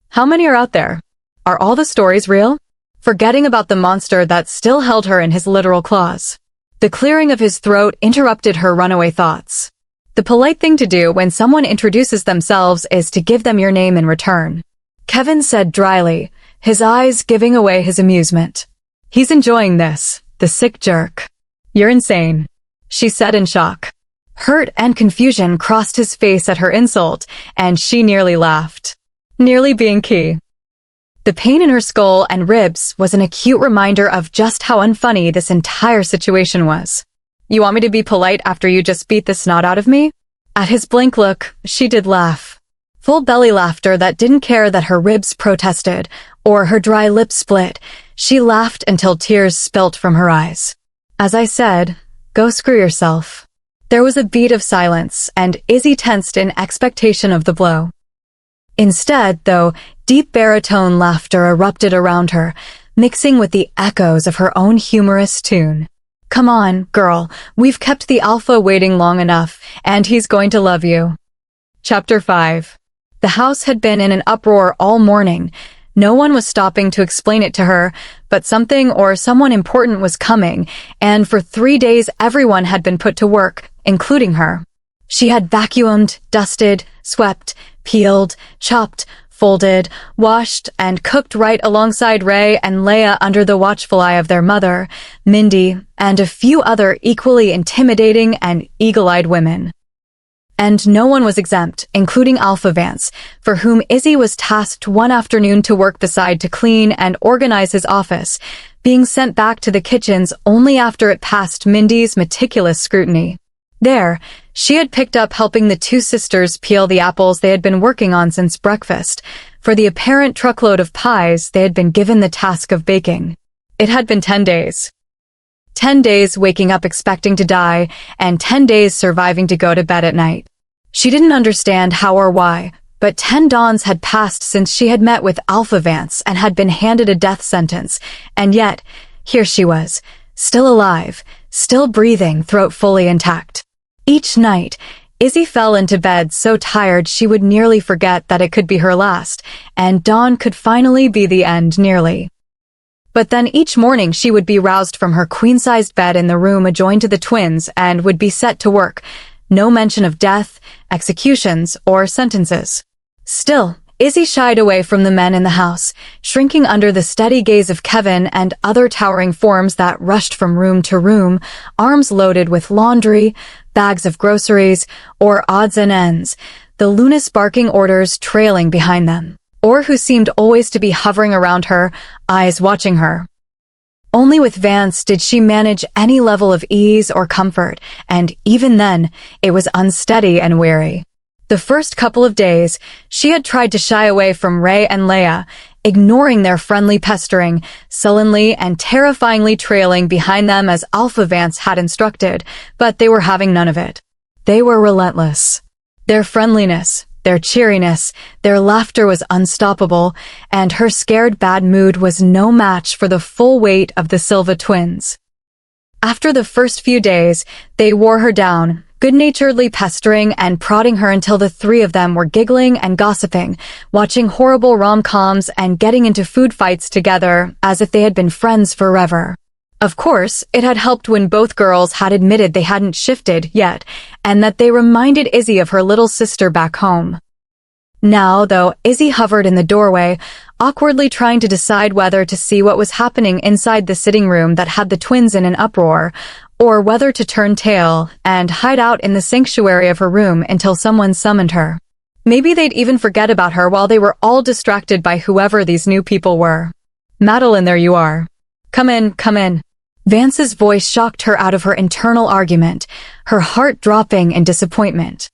How many are out there? Are all the stories real? Forgetting about the monster that still held her in his literal claws. The clearing of his throat interrupted her runaway thoughts. The polite thing to do when someone introduces themselves is to give them your name in return. Kevin said dryly, his eyes giving away his amusement. He's enjoying this, the sick jerk. You're insane, she said in shock. Hurt and confusion crossed his face at her insult, and she nearly laughed. Nearly being key. The pain in her skull and ribs was an acute reminder of just how unfunny this entire situation was. You want me to be polite after you just beat the snot out of me? At his blank look, she did laugh. Full belly laughter that didn't care that her ribs protested, or her dry lips split. She laughed until tears spilt from her eyes. As I said, go screw yourself. There was a beat of silence, and Izzy tensed in expectation of the blow. Instead, though, deep baritone laughter erupted around her, mixing with the echoes of her own humorous tune. Come on, girl, we've kept the alpha waiting long enough, and he's going to love you. Chapter 5. The house had been in an uproar all morning. No one was stopping to explain it to her, but something or someone important was coming, and for 3 days everyone had been put to work, including her. She had vacuumed, dusted, swept, peeled, chopped, folded, washed, and cooked right alongside Ray and Leia under the watchful eye of their mother, Mindy, and a few other equally intimidating and eagle-eyed women. And no one was exempt, including Alpha Vance, for whom Izzy was tasked one afternoon to work beside to clean and organize his office, being sent back to the kitchens only after it passed Mindy's meticulous scrutiny. There, she had picked up helping the two sisters peel the apples they had been working on since breakfast, for the apparent truckload of pies they had been given the task of baking. It had been 10 days. 10 days waking up expecting to die, and 10 days surviving to go to bed at night. She didn't understand how or why, but 10 dawns had passed since she had met with Alpha Vance and had been handed a death sentence, and yet, here she was, still alive, still breathing, throat fully intact. Each night, Izzy fell into bed so tired she would nearly forget that it could be her last, and dawn could finally be the end nearly. But then each morning she would be roused from her queen-sized bed in the room adjoined to the twins and would be set to work. No mention of death, executions, or sentences. Still, Izzy shied away from the men in the house, shrinking under the steady gaze of Kevin and other towering forms that rushed from room to room, arms loaded with laundry, bags of groceries, or odds and ends, the lunas barking orders trailing behind them, or who seemed always to be hovering around her, eyes watching her. Only with Vance did she manage any level of ease or comfort, and even then, it was unsteady and weary. The first couple of days, she had tried to shy away from Ray and Leia, ignoring their friendly pestering, sullenly and terrifyingly trailing behind them as Alpha Vance had instructed, but they were having none of it. They were relentless. Their friendliness, their cheeriness, their laughter was unstoppable, and her scared bad mood was no match for the full weight of the Silva twins. After the first few days, they wore her down, good-naturedly pestering and prodding her until the three of them were giggling and gossiping, watching horrible rom-coms and getting into food fights together as if they had been friends forever. Of course, it had helped when both girls had admitted they hadn't shifted yet, and that they reminded Izzy of her little sister back home. Now, though, Izzy hovered in the doorway, awkwardly trying to decide whether to see what was happening inside the sitting room that had the twins in an uproar, or whether to turn tail and hide out in the sanctuary of her room until someone summoned her. Maybe they'd even forget about her while they were all distracted by whoever these new people were. Madeline, there you are. Come in, come in. Vance's voice shocked her out of her internal argument, her heart dropping in disappointment.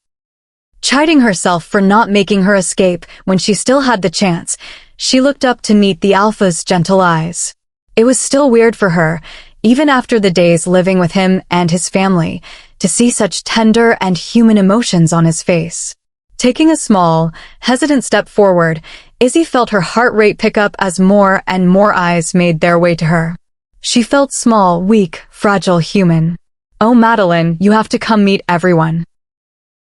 Chiding herself for not making her escape when she still had the chance, she looked up to meet the Alpha's gentle eyes. It was still weird for her, even after the days living with him and his family, to see such tender and human emotions on his face. Taking a small, hesitant step forward, Izzy felt her heart rate pick up as more and more eyes made their way to her. She felt small, weak, fragile human. "Oh, Madeline, you have to come meet everyone,"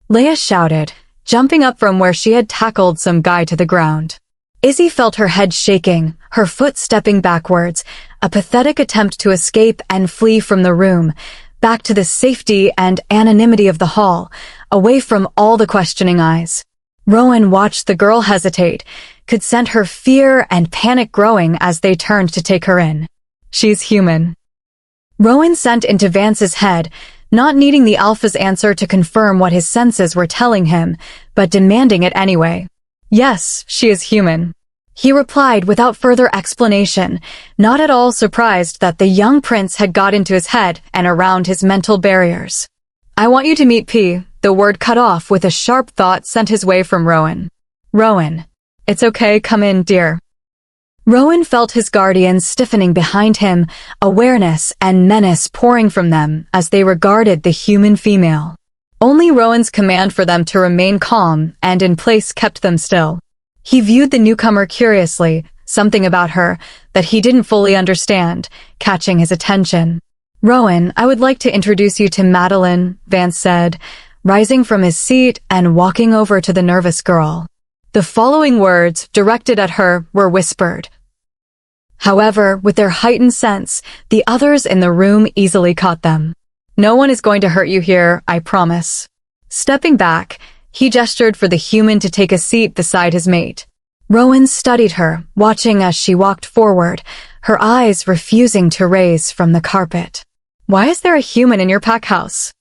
Leia shouted, jumping up from where she had tackled some guy to the ground. Izzy felt her head shaking, her foot stepping backwards, a pathetic attempt to escape and flee from the room, back to the safety and anonymity of the hall, away from all the questioning eyes. Rowan watched the girl hesitate, could sense her fear and panic growing as they turned to take her in. "She's human," Rowan sent into Vance's head, not needing the Alpha's answer to confirm what his senses were telling him, but demanding it anyway. "Yes, she is human," he replied without further explanation, not at all surprised that the young prince had got into his head and around his mental barriers. "I want you to meet P," the word cut off with a sharp thought sent his way from Rowan. "Rowan. It's okay, come in, dear." Rowan felt his guardians stiffening behind him, awareness and menace pouring from them as they regarded the human female. Only Rowan's command for them to remain calm and in place kept them still. He viewed the newcomer curiously, something about her that he didn't fully understand, catching his attention. "Rowan, I would like to introduce you to Madeline," Vance said, rising from his seat and walking over to the nervous girl. The following words, directed at her, were whispered. However, with their heightened sense, the others in the room easily caught them. "No one is going to hurt you here, I promise." Stepping back, he gestured for the human to take a seat beside his mate. Rowan studied her, watching as she walked forward, her eyes refusing to raise from the carpet. "Why is there a human in your pack house?"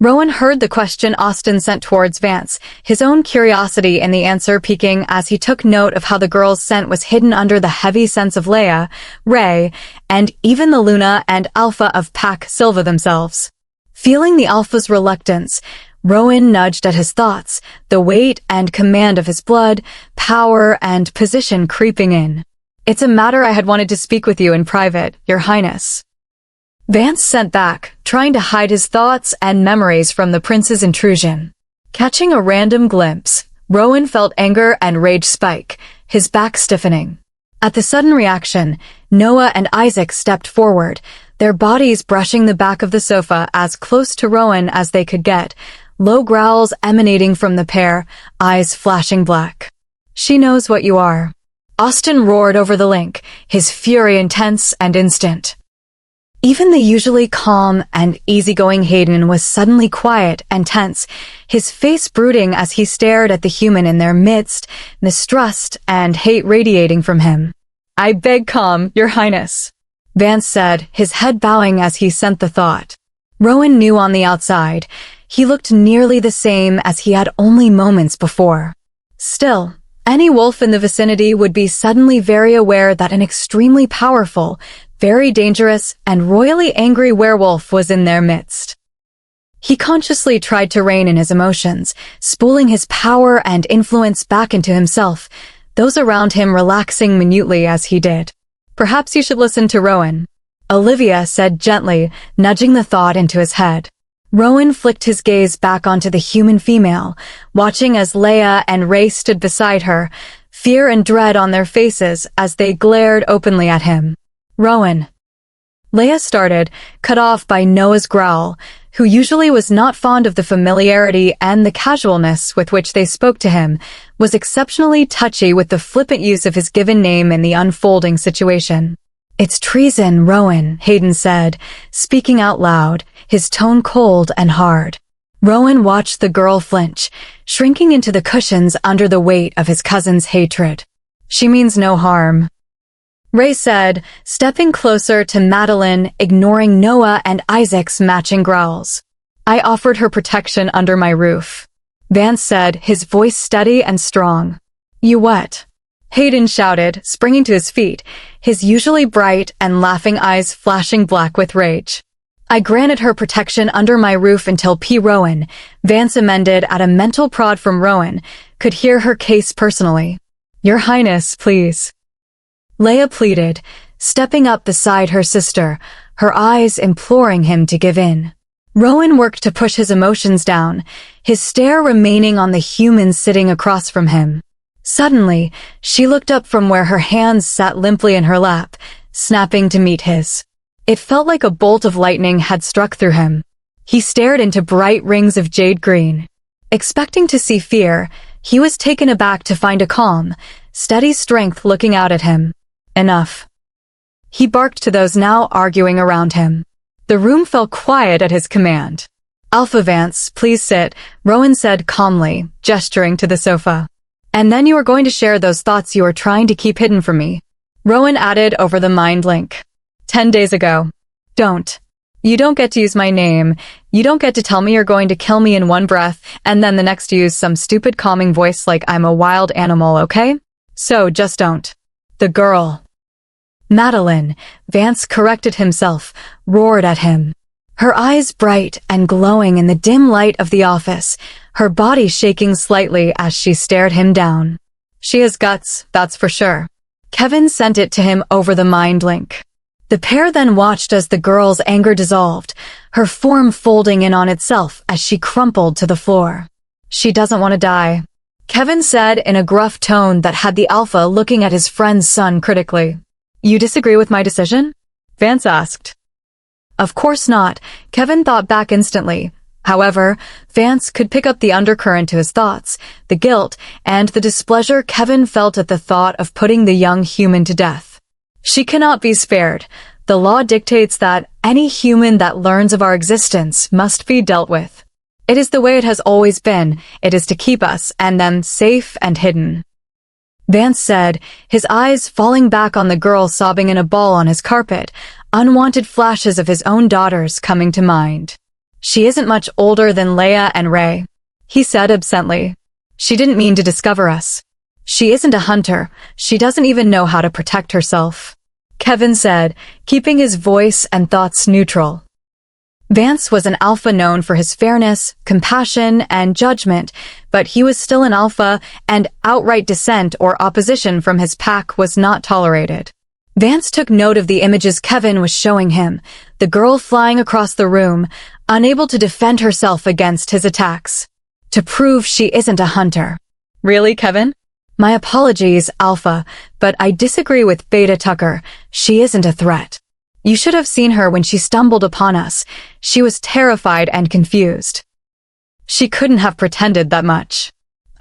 Rowan heard the question Austin sent towards Vance, his own curiosity in the answer piquing as he took note of how the girl's scent was hidden under the heavy scents of Leia, Rey, and even the Luna and Alpha of Pack Silva themselves. Feeling the Alpha's reluctance, Rowan nudged at his thoughts, the weight and command of his blood, power and position creeping in. "It's a matter I had wanted to speak with you in private, Your Highness." Vance sent back, trying to hide his thoughts and memories from the prince's intrusion. Catching a random glimpse, Rowan felt anger and rage spike, his back stiffening. At the sudden reaction, Noah and Isaac stepped forward, their bodies brushing the back of the sofa as close to Rowan as they could get, low growls emanating from the pair, eyes flashing black. "She knows what you are." Austin roared over the link, his fury intense and instant. Even the usually calm and easygoing Hayden was suddenly quiet and tense, his face brooding as he stared at the human in their midst, mistrust and hate radiating from him. "I beg calm, Your Highness," Vance said, his head bowing as he sent the thought. Rowan knew on the outside, he looked nearly the same as he had only moments before. Still, any wolf in the vicinity would be suddenly very aware that an extremely powerful, very dangerous and royally angry werewolf was in their midst. He consciously tried to rein in his emotions, spooling his power and influence back into himself, those around him relaxing minutely as he did. "Perhaps you should listen to Rowan," Olivia said gently, nudging the thought into his head. Rowan flicked his gaze back onto the human female, watching as Leia and Rey stood beside her, fear and dread on their faces as they glared openly at him. "Rowan," Leia started, cut off by Noah's growl, who usually was not fond of the familiarity and the casualness with which they spoke to him, was exceptionally touchy with the flippant use of his given name in the unfolding situation. "It's treason, Rowan," Hayden said, speaking out loud, his tone cold and hard. Rowan watched the girl flinch, shrinking into the cushions under the weight of his cousin's hatred. "She means no harm," Rey said, stepping closer to Madeline, ignoring Noah and Isaac's matching growls. "I offered her protection under my roof." Vance said, his voice steady and strong. You what? Hayden shouted, springing to his feet, his usually bright and laughing eyes flashing black with rage. I granted her protection under my roof until P. Rowan, Vance amended at a mental prod from Rowan, could hear her case personally. Your Highness, please. Leia pleaded, stepping up beside her sister, her eyes imploring him to give in. Rowan worked to push his emotions down, his stare remaining on the human sitting across from him. Suddenly, she looked up from where her hands sat limply in her lap, snapping to meet his. It felt like a bolt of lightning had struck through him. He stared into bright rings of jade green. Expecting to see fear, he was taken aback to find a calm, steady strength looking out at him. Enough. He barked to those now arguing around him. The room fell quiet at his command. Alpha Vance, please sit, Rowan said calmly, gesturing to the sofa. And then you are going to share those thoughts you are trying to keep hidden from me. Rowan added over the mind link. 10 days ago. Don't. You don't get to use my name. You don't get to tell me you're going to kill me in one breath and then the next use some stupid calming voice like I'm a wild animal, okay? So just don't. The girl. Madeline, Vance corrected himself, roared at him. Her eyes bright and glowing in the dim light of the office, her body shaking slightly as she stared him down. She has guts, that's for sure. Kevin sent it to him over the mind link. The pair then watched as the girl's anger dissolved, her form folding in on itself as she crumpled to the floor. She doesn't want to die, Kevin said in a gruff tone that had the alpha looking at his friend's son critically. You disagree with my decision? Vance asked. Of course not, Kevin thought back instantly. However, Vance could pick up the undercurrent to his thoughts, the guilt, and the displeasure Kevin felt at the thought of putting the young human to death. She cannot be spared. The law dictates that any human that learns of our existence must be dealt with. It is the way it has always been. It is to keep us and them safe and hidden. Vance said, his eyes falling back on the girl sobbing in a ball on his carpet, unwanted flashes of his own daughters coming to mind. She isn't much older than Leia and Rey, he said absently. She didn't mean to discover us. She isn't a hunter. She doesn't even know how to protect herself, Kevin said, keeping his voice and thoughts neutral. Vance was an alpha known for his fairness, compassion, and judgment, but he was still an alpha, and outright dissent or opposition from his pack was not tolerated. Vance took note of the images Kevin was showing him, the girl flying across the room, unable to defend herself against his attacks. To prove she isn't a hunter. Really, Kevin? My apologies, Alpha, but I disagree with Beta Tucker. She isn't a threat. You should have seen her when she stumbled upon us. She was terrified and confused. She couldn't have pretended that much.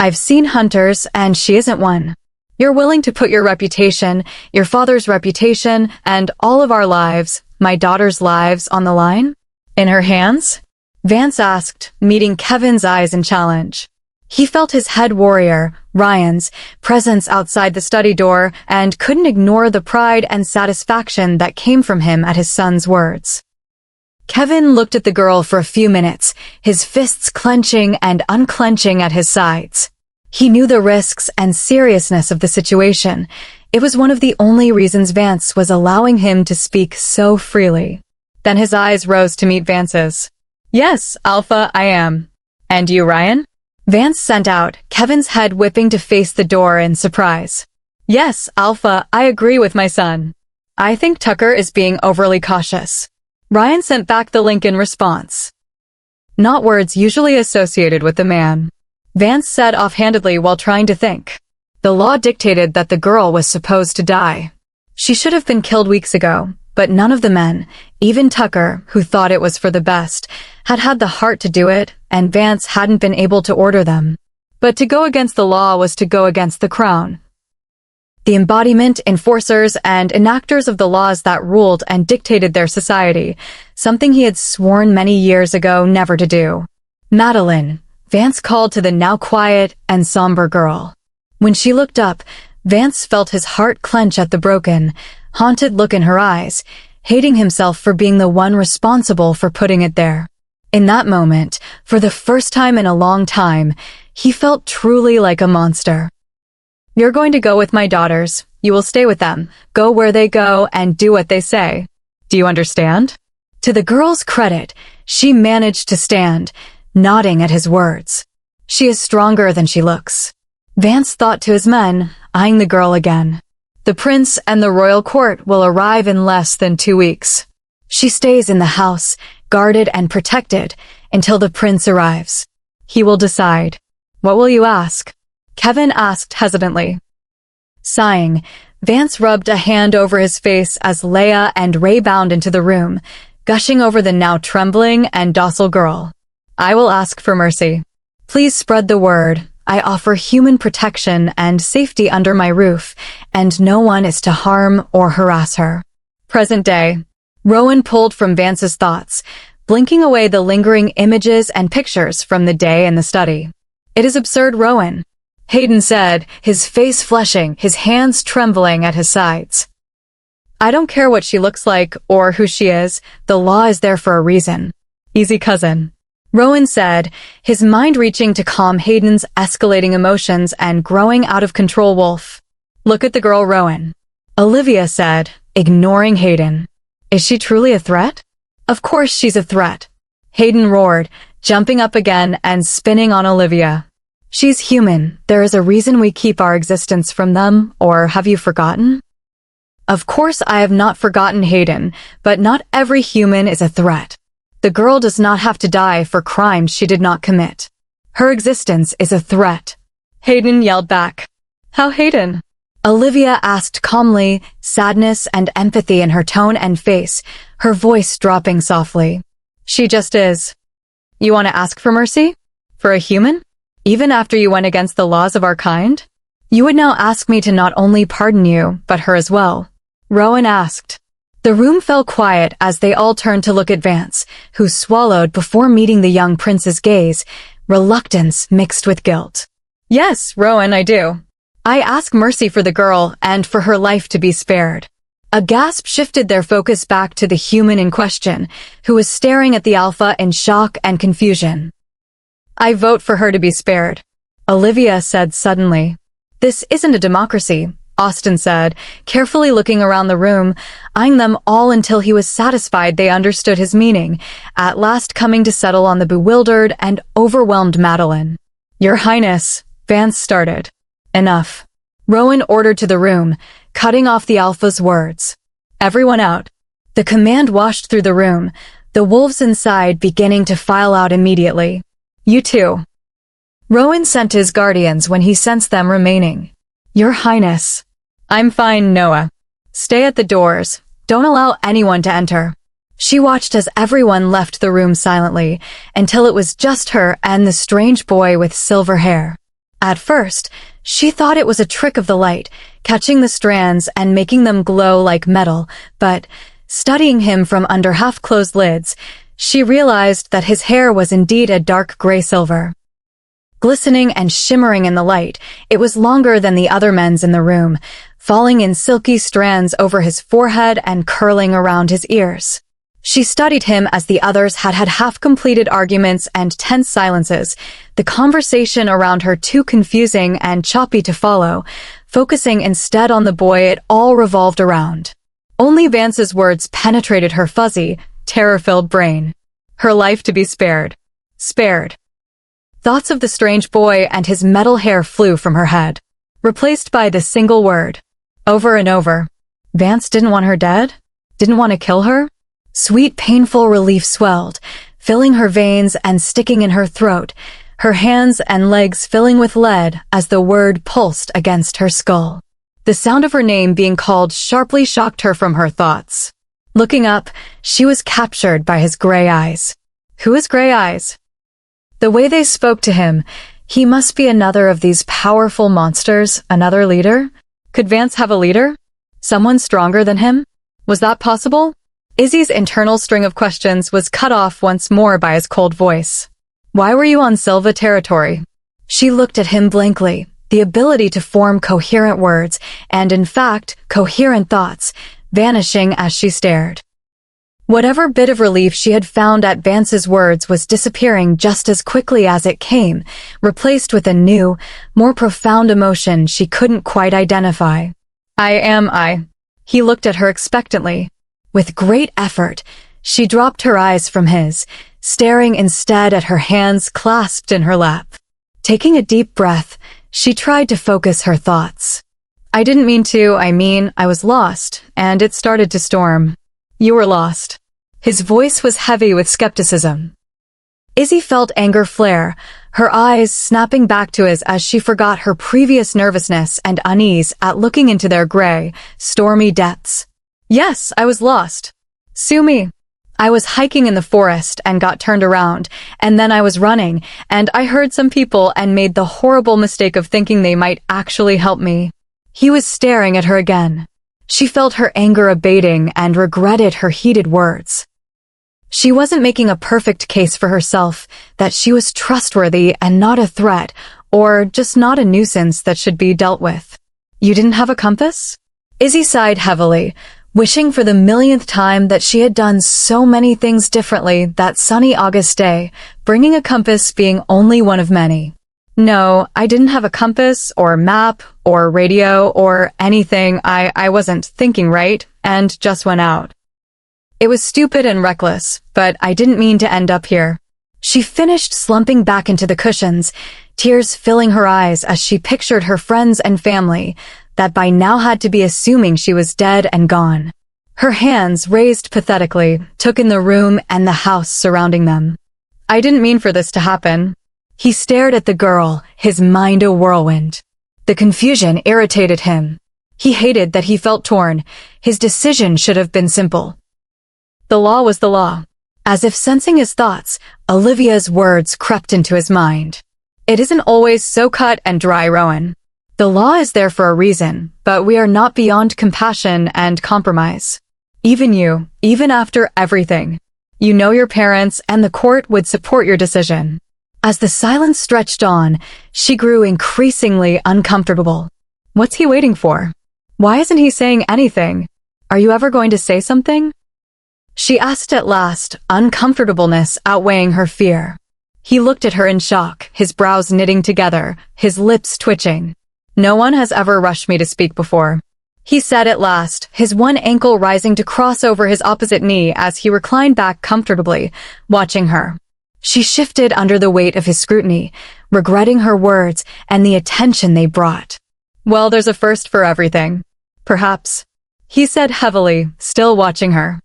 I've seen hunters, and she isn't one. You're willing to put your reputation, your father's reputation, and all of our lives, my daughter's lives, on the line? In her hands? Vance asked, meeting Kevin's eyes in challenge. He felt his head warrior, Ryan's, presence outside the study door and couldn't ignore the pride and satisfaction that came from him at his son's words. Kevin looked at the girl for a few minutes, his fists clenching and unclenching at his sides. He knew the risks and seriousness of the situation. It was one of the only reasons Vance was allowing him to speak so freely. Then his eyes rose to meet Vance's. Yes, Alpha, I am. And you, Ryan? Vance sent out, Kevin's head whipping to face the door in surprise. Yes, Alpha, I agree with my son. I think Tucker is being overly cautious. Ryan sent back the link in response. Not words usually associated with the man. Vance said offhandedly while trying to think. The law dictated that the girl was supposed to die. She should have been killed weeks ago, but none of the men, even Tucker, who thought it was for the best, had the heart to do it, and Vance hadn't been able to order them. But to go against the law was to go against the crown. The embodiment, enforcers, and enactors of the laws that ruled and dictated their society, something he had sworn many years ago never to do. Madeline, Vance called to the now quiet and somber girl. When she looked up, Vance felt his heart clench at the broken, haunted look in her eyes, hating himself for being the one responsible for putting it there. In that moment, for the first time in a long time, he felt truly like a monster. "You're going to go with my daughters. You will stay with them, go where they go, and do what they say. Do you understand?" To the girl's credit, she managed to stand, nodding at his words. "She is stronger than she looks." Vance thought to his men, eyeing the girl again. "The prince and the royal court will arrive in less than 2 weeks. She stays in the house, guarded and protected, until the prince arrives. He will decide." "What will you ask?" Kevin asked hesitantly. Sighing, Vance rubbed a hand over his face as Leia and Ray bounded into the room, gushing over the now trembling and docile girl. "I will ask for mercy. Please spread the word. I offer human protection and safety under my roof, and no one is to harm or harass her." Present day. Rowan pulled from Vance's thoughts, blinking away the lingering images and pictures from the day in the study. "It is absurd, Rowan," Hayden said, his face flushing, his hands trembling at his sides. "I don't care what she looks like or who she is, the law is there for a reason. Easy, cousin," Rowan said, his mind reaching to calm Hayden's escalating emotions and growing out of control wolf. "Look at the girl, Rowan," Olivia said, ignoring Hayden. "Is she truly a threat?" "Of course she's a threat," Hayden roared, jumping up again and spinning on Olivia. "She's human. There is a reason we keep our existence from them, or have you forgotten?" "Of course I have not forgotten, Hayden, but not every human is a threat. The girl does not have to die for crimes she did not commit. Her existence is a threat," Hayden yelled back. "How, Hayden?" Olivia asked calmly, sadness and empathy in her tone and face, her voice dropping softly. "She just is." "You want to ask for mercy? For a human? Even after you went against the laws of our kind? You would now ask me to not only pardon you, but her as well?" Rowan asked. The room fell quiet as they all turned to look at Vance, who swallowed before meeting the young prince's gaze, reluctance mixed with guilt. "Yes, Rowan, I do. I ask mercy for the girl and for her life to be spared." A gasp shifted their focus back to the human in question, who was staring at the alpha in shock and confusion. "I vote for her to be spared," Olivia said suddenly. "This isn't a democracy," Austin said, carefully looking around the room, eyeing them all until he was satisfied they understood his meaning, at last coming to settle on the bewildered and overwhelmed Madeline. "Your Highness," Vance started. "Enough," Rowan ordered to the room, cutting off the alpha's words. "Everyone out." The command washed through the room, the wolves inside beginning to file out immediately. "You too." Rowan sent his guardians when he sensed them remaining. "Your Highness." "I'm fine, Noah. Stay at the doors. Don't allow anyone to enter." She watched as everyone left the room silently, until it was just her and the strange boy with silver hair. At first, she thought it was a trick of the light, catching the strands and making them glow like metal, but, studying him from under half-closed lids, she realized that his hair was indeed a dark gray silver. Glistening and shimmering in the light, it was longer than the other men's in the room, falling in silky strands over his forehead and curling around his ears. She studied him as the others had half-completed arguments and tense silences, the conversation around her too confusing and choppy to follow, focusing instead on the boy it all revolved around. Only Vance's words penetrated her fuzzy, terror-filled brain. Her life to be spared. Spared. Thoughts of the strange boy and his metal hair flew from her head, replaced by the single word. Over and over. Vance didn't want her dead? Didn't want to kill her? Sweet, painful relief swelled, filling her veins and sticking in her throat, her hands and legs filling with lead as the word pulsed against her skull. The sound of her name being called sharply shocked her from her thoughts. Looking up, she was captured by his gray eyes. Who is Gray Eyes? The way they spoke to him, he must be another of these powerful monsters, another leader? Could Vance have a leader? Someone stronger than him? Was that possible? Izzy's internal string of questions was cut off once more by his cold voice. Why were you on Silva territory? She looked at him blankly, the ability to form coherent words, and in fact, coherent thoughts, vanishing as she stared. Whatever bit of relief she had found at Vance's words was disappearing just as quickly as it came, replaced with a new, more profound emotion she couldn't quite identify. I. He looked at her expectantly. With great effort, she dropped her eyes from his, staring instead at her hands clasped in her lap. Taking a deep breath, she tried to focus her thoughts. I didn't mean to, I was lost, and it started to storm. You were lost. His voice was heavy with skepticism. Izzy felt anger flare, her eyes snapping back to his as she forgot her previous nervousness and unease at looking into their gray, stormy depths. Yes, I was lost. Sue me. I was hiking in the forest and got turned around, and then I was running, and I heard some people and made the horrible mistake of thinking they might actually help me. He was staring at her again. She felt her anger abating and regretted her heated words. She wasn't making a perfect case for herself, that she was trustworthy and not a threat, or just not a nuisance that should be dealt with. You didn't have a compass? Izzy sighed heavily, wishing for the millionth time that she had done so many things differently that sunny August day, bringing a compass being only one of many. No, I didn't have a compass, or map, or radio, or anything. I wasn't thinking right, and just went out. It was stupid and reckless, but I didn't mean to end up here. She finished slumping back into the cushions, tears filling her eyes as she pictured her friends and family, that by now had to be assuming she was dead and gone. Her hands, raised pathetically, took in the room and the house surrounding them. I didn't mean for this to happen. He stared at the girl, his mind a whirlwind. The confusion irritated him. He hated that he felt torn. His decision should have been simple. The law was the law. As if sensing his thoughts, Olivia's words crept into his mind. It isn't always so cut and dry, Rowan. The law is there for a reason, but we are not beyond compassion and compromise. Even after everything. You know your parents and the court would support your decision. As the silence stretched on, she grew increasingly uncomfortable. What's he waiting for? Why isn't he saying anything? Are you ever going to say something? She asked at last, uncomfortableness outweighing her fear. He looked at her in shock, his brows knitting together, his lips twitching. No one has ever rushed me to speak before. He said at last, his one ankle rising to cross over his opposite knee as he reclined back comfortably, watching her. She shifted under the weight of his scrutiny, regretting her words and the attention they brought. Well, there's a first for everything. Perhaps. He said heavily, still watching her.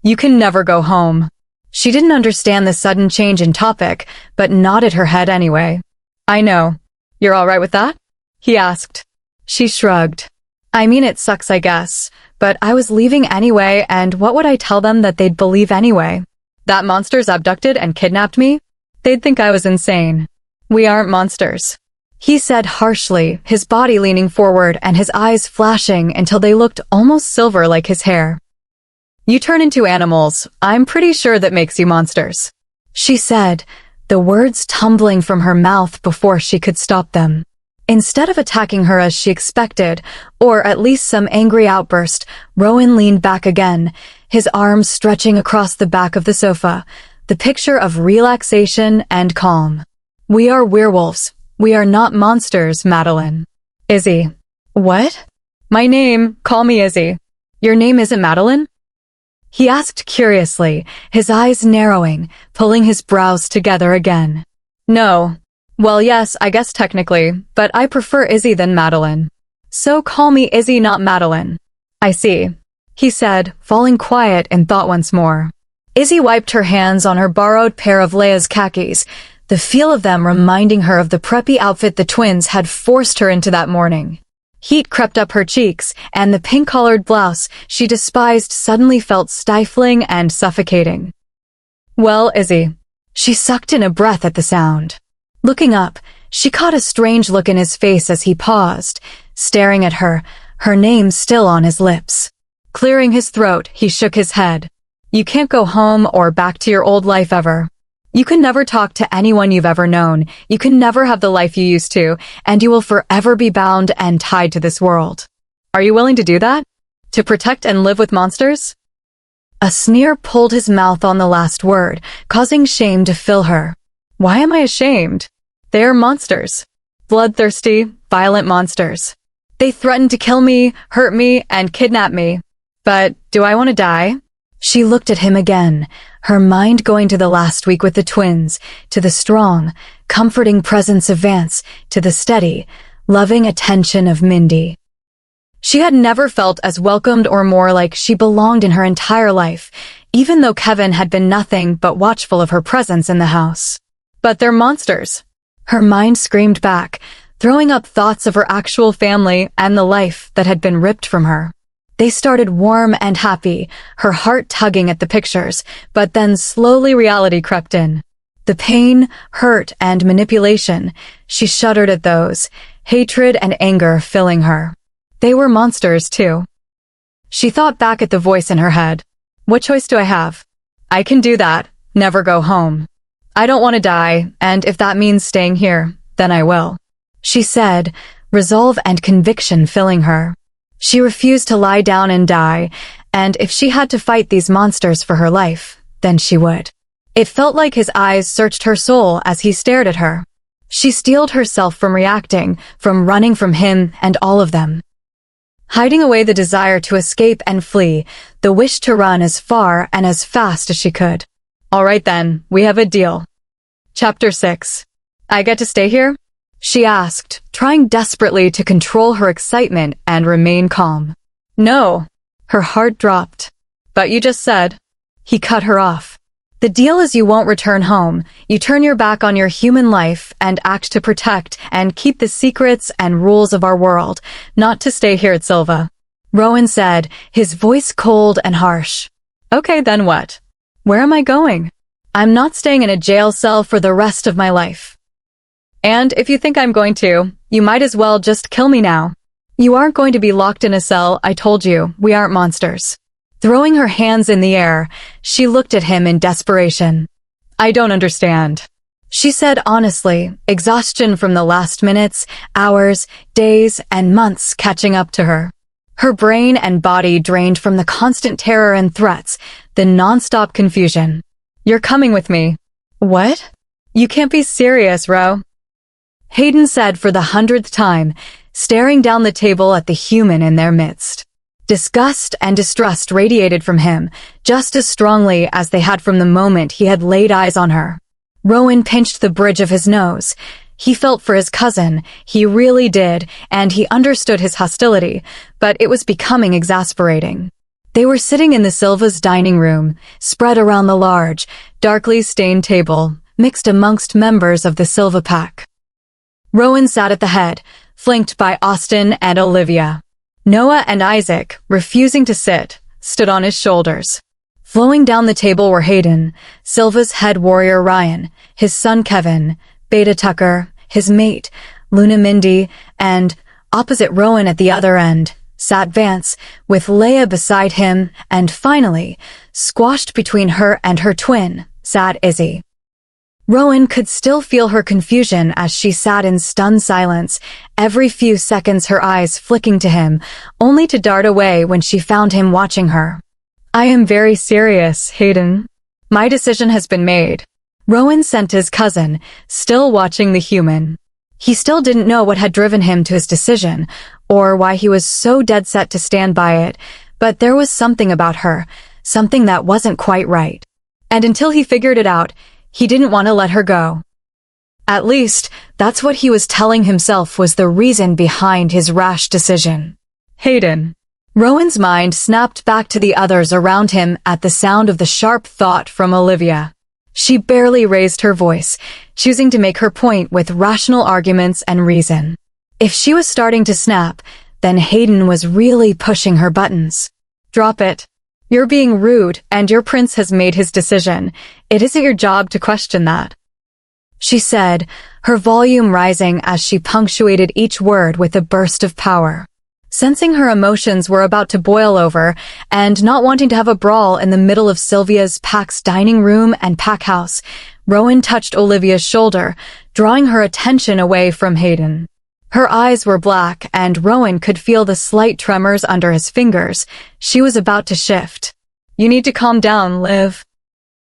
You can never go home. She didn't understand the sudden change in topic, but nodded her head anyway. I know. You're all right with that? He asked. She shrugged. I mean, it sucks, I guess, but I was leaving anyway, and what would I tell them that they'd believe anyway? That monsters abducted and kidnapped me? They'd think I was insane. We aren't monsters. He said harshly, his body leaning forward and his eyes flashing until they looked almost silver like his hair. You turn into animals. I'm pretty sure that makes you monsters. She said, the words tumbling from her mouth before she could stop them. Instead of attacking her as she expected, or at least some angry outburst, Rowan leaned back again, his arms stretching across the back of the sofa, the picture of relaxation and calm. We are werewolves. We are not monsters, Madeline. Izzy. What? My name, call me Izzy. Your name isn't Madeline? He asked curiously, his eyes narrowing, pulling his brows together again. No. Well, yes, I guess technically, but I prefer Izzy than Madeline. So call me Izzy, not Madeline. I see, he said, falling quiet in thought once more. Izzy wiped her hands on her borrowed pair of Leia's khakis, the feel of them reminding her of the preppy outfit the twins had forced her into that morning. Heat crept up her cheeks, and the pink-collared blouse she despised suddenly felt stifling and suffocating. Well, Izzy. She sucked in a breath at the sound. Looking up, she caught a strange look in his face as he paused, staring at her, her name still on his lips. Clearing his throat, he shook his head. You can't go home or back to your old life ever. You can never talk to anyone you've ever known, you can never have the life you used to, and you will forever be bound and tied to this world. Are you willing to do that? To protect and live with monsters? A sneer pulled his mouth on the last word, causing shame to fill her. Why am I ashamed? They are monsters. Bloodthirsty, violent monsters. They threaten to kill me, hurt me, and kidnap me. But do I want to die? She looked at him again, her mind going to the last week with the twins, to the strong, comforting presence of Vance, to the steady, loving attention of Mindy. She had never felt as welcomed or more like she belonged in her entire life, even though Kevin had been nothing but watchful of her presence in the house. But they're monsters. Her mind screamed back, throwing up thoughts of her actual family and the life that had been ripped from her. They started warm and happy, her heart tugging at the pictures, but then slowly reality crept in. The pain, hurt, and manipulation, she shuddered at those, hatred and anger filling her. They were monsters, too. She thought back at the voice in her head. What choice do I have? I can do that, never go home. I don't want to die, and if that means staying here, then I will. She said, resolve and conviction filling her. She refused to lie down and die, and if she had to fight these monsters for her life, then she would. It felt like his eyes searched her soul as he stared at her. She steeled herself from reacting, from running from him and all of them. Hiding away the desire to escape and flee, the wish to run as far and as fast as she could. All right then, we have a deal. Chapter 6. I get to stay here? She asked, trying desperately to control her excitement and remain calm. No. Her heart dropped. But you just said. He cut her off. The deal is you won't return home. You turn your back on your human life and act to protect and keep the secrets and rules of our world, not to stay here at Silva. Rowan said, his voice cold and harsh. Okay, then what? Where am I going? I'm not staying in a jail cell for the rest of my life. And if you think I'm going to, you might as well just kill me now. You aren't going to be locked in a cell, I told you. We aren't monsters. Throwing her hands in the air, she looked at him in desperation. I don't understand. She said honestly, exhaustion from the last minutes, hours, days, and months catching up to her. Her brain and body drained from the constant terror and threats, the non-stop confusion. You're coming with me. What? You can't be serious, Ro. Hayden said for the 100th time, staring down the table at the human in their midst. Disgust and distrust radiated from him, just as strongly as they had from the moment he had laid eyes on her. Rowan pinched the bridge of his nose. He felt for his cousin, he really did, and he understood his hostility, but it was becoming exasperating. They were sitting in the Silva's dining room, spread around the large, darkly stained table, mixed amongst members of the Silva pack. Rowan sat at the head, flanked by Austin and Olivia. Noah and Isaac, refusing to sit, stood on his shoulders. Flowing down the table were Hayden, Silva's head warrior Ryan, his son Kevin, Beta Tucker, his mate, Luna Mindy, and, opposite Rowan at the other end, sat Vance, with Leia beside him, and finally, squashed between her and her twin, sat Izzy. Rowan could still feel her confusion as she sat in stunned silence, every few seconds her eyes flicking to him, only to dart away when she found him watching her. I am very serious, Hayden. My decision has been made. Rowan sent his cousin, still watching the human. He still didn't know what had driven him to his decision, or why he was so dead set to stand by it, but there was something about her, something that wasn't quite right. And until he figured it out, he didn't want to let her go. At least, that's what he was telling himself was the reason behind his rash decision. Hayden. Rowan's mind snapped back to the others around him at the sound of the sharp thought from Olivia. She barely raised her voice, choosing to make her point with rational arguments and reason. If she was starting to snap, then Hayden was really pushing her buttons. Drop it. You're being rude, and your prince has made his decision. It isn't your job to question that. She said, her volume rising as she punctuated each word with a burst of power. Sensing her emotions were about to boil over, and not wanting to have a brawl in the middle of Sylvia's pack's dining room and pack house, Rowan touched Olivia's shoulder, drawing her attention away from Hayden. Her eyes were black, and Rowan could feel the slight tremors under his fingers. She was about to shift. You need to calm down, Liv.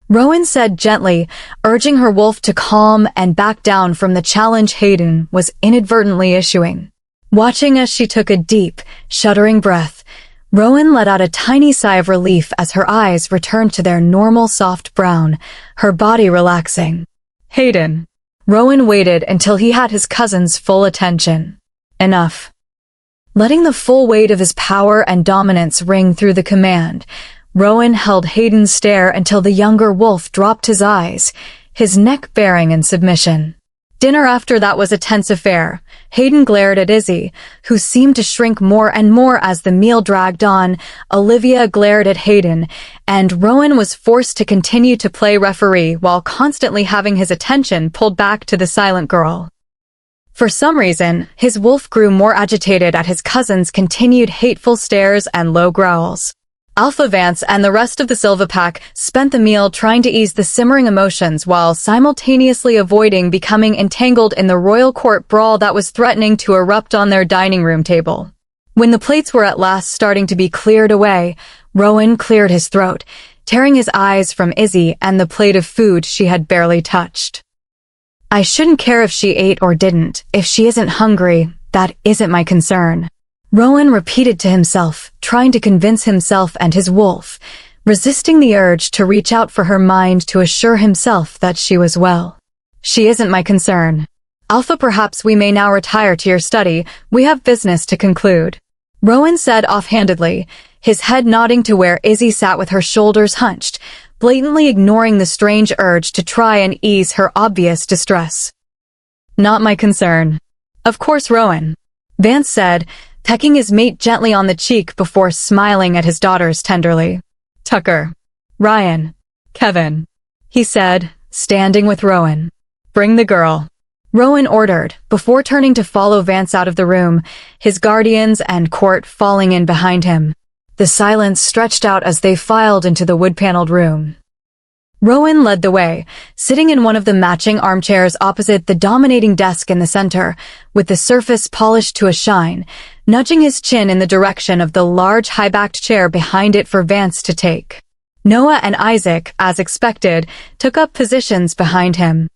Rowan said gently, urging her wolf to calm and back down from the challenge Hayden was inadvertently issuing. Watching as she took a deep, shuddering breath, Rowan let out a tiny sigh of relief as her eyes returned to their normal soft brown, her body relaxing. Hayden. Rowan waited until he had his cousin's full attention. Enough. Letting the full weight of his power and dominance ring through the command, Rowan held Hayden's stare until the younger wolf dropped his eyes, his neck baring in submission. Dinner after that was a tense affair. Hayden glared at Izzy, who seemed to shrink more and more as the meal dragged on. Olivia glared at Hayden, and Rowan was forced to continue to play referee while constantly having his attention pulled back to the silent girl. For some reason, his wolf grew more agitated at his cousin's continued hateful stares and low growls. Alpha Vance and the rest of the Silva pack spent the meal trying to ease the simmering emotions while simultaneously avoiding becoming entangled in the royal court brawl that was threatening to erupt on their dining room table. When the plates were at last starting to be cleared away, Rowan cleared his throat, tearing his eyes from Izzy and the plate of food she had barely touched. I shouldn't care if she ate or didn't. If she isn't hungry, that isn't my concern. Rowan repeated to himself, trying to convince himself and his wolf, resisting the urge to reach out for her mind to assure himself that she was well. She isn't my concern. Alpha, perhaps we may now retire to your study. We have business to conclude. Rowan said offhandedly, his head nodding to where Izzy sat with her shoulders hunched, blatantly ignoring the strange urge to try and ease her obvious distress. Not my concern. Of course, Rowan. Vance said, pecking his mate gently on the cheek before smiling at his daughters tenderly. Tucker. Ryan. Kevin. He said, standing with Rowan. Bring the girl. Rowan ordered, before turning to follow Vance out of the room, his guardians and court falling in behind him. The silence stretched out as they filed into the wood-paneled room. Rowan led the way, sitting in one of the matching armchairs opposite the dominating desk in the center, with the surface polished to a shine, nudging his chin in the direction of the large high-backed chair behind it for Vance to take. Noah and Isaac, as expected, took up positions behind him.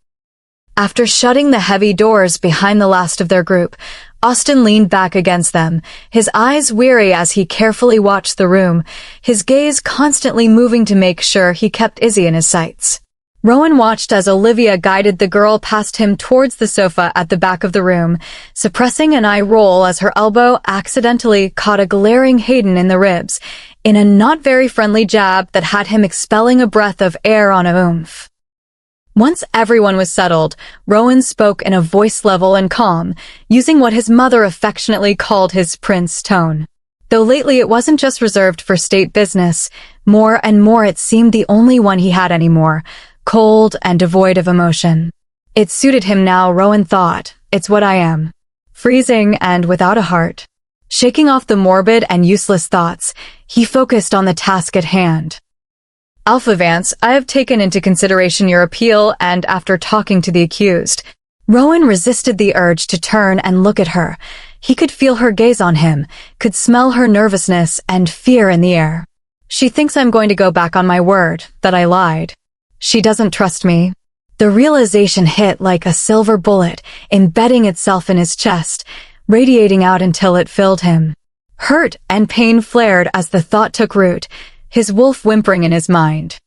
After shutting the heavy doors behind the last of their group, Austin leaned back against them, his eyes weary as he carefully watched the room, his gaze constantly moving to make sure he kept Izzy in his sights. Rowan watched as Olivia guided the girl past him towards the sofa at the back of the room, suppressing an eye roll as her elbow accidentally caught a glaring Hayden in the ribs, in a not very friendly jab that had him expelling a breath of air on a oomph. Once everyone was settled, Rowan spoke in a voice level and calm, using what his mother affectionately called his prince tone. Though lately it wasn't just reserved for state business, more and more it seemed the only one he had anymore, cold and devoid of emotion. It suited him now, Rowan thought. It's what I am. Freezing and without a heart. Shaking off the morbid and useless thoughts, he focused on the task at hand. Alpha Vance, I have taken into consideration your appeal, and after talking to the accused, Rowan resisted the urge to turn and look at her. He could feel her gaze on him, could smell her nervousness and fear in the air. She thinks I'm going to go back on my word, that I lied. She doesn't trust me. The realization hit like a silver bullet, embedding itself in his chest, radiating out until it filled him. Hurt and pain flared as the thought took root, his wolf whimpering in his mind.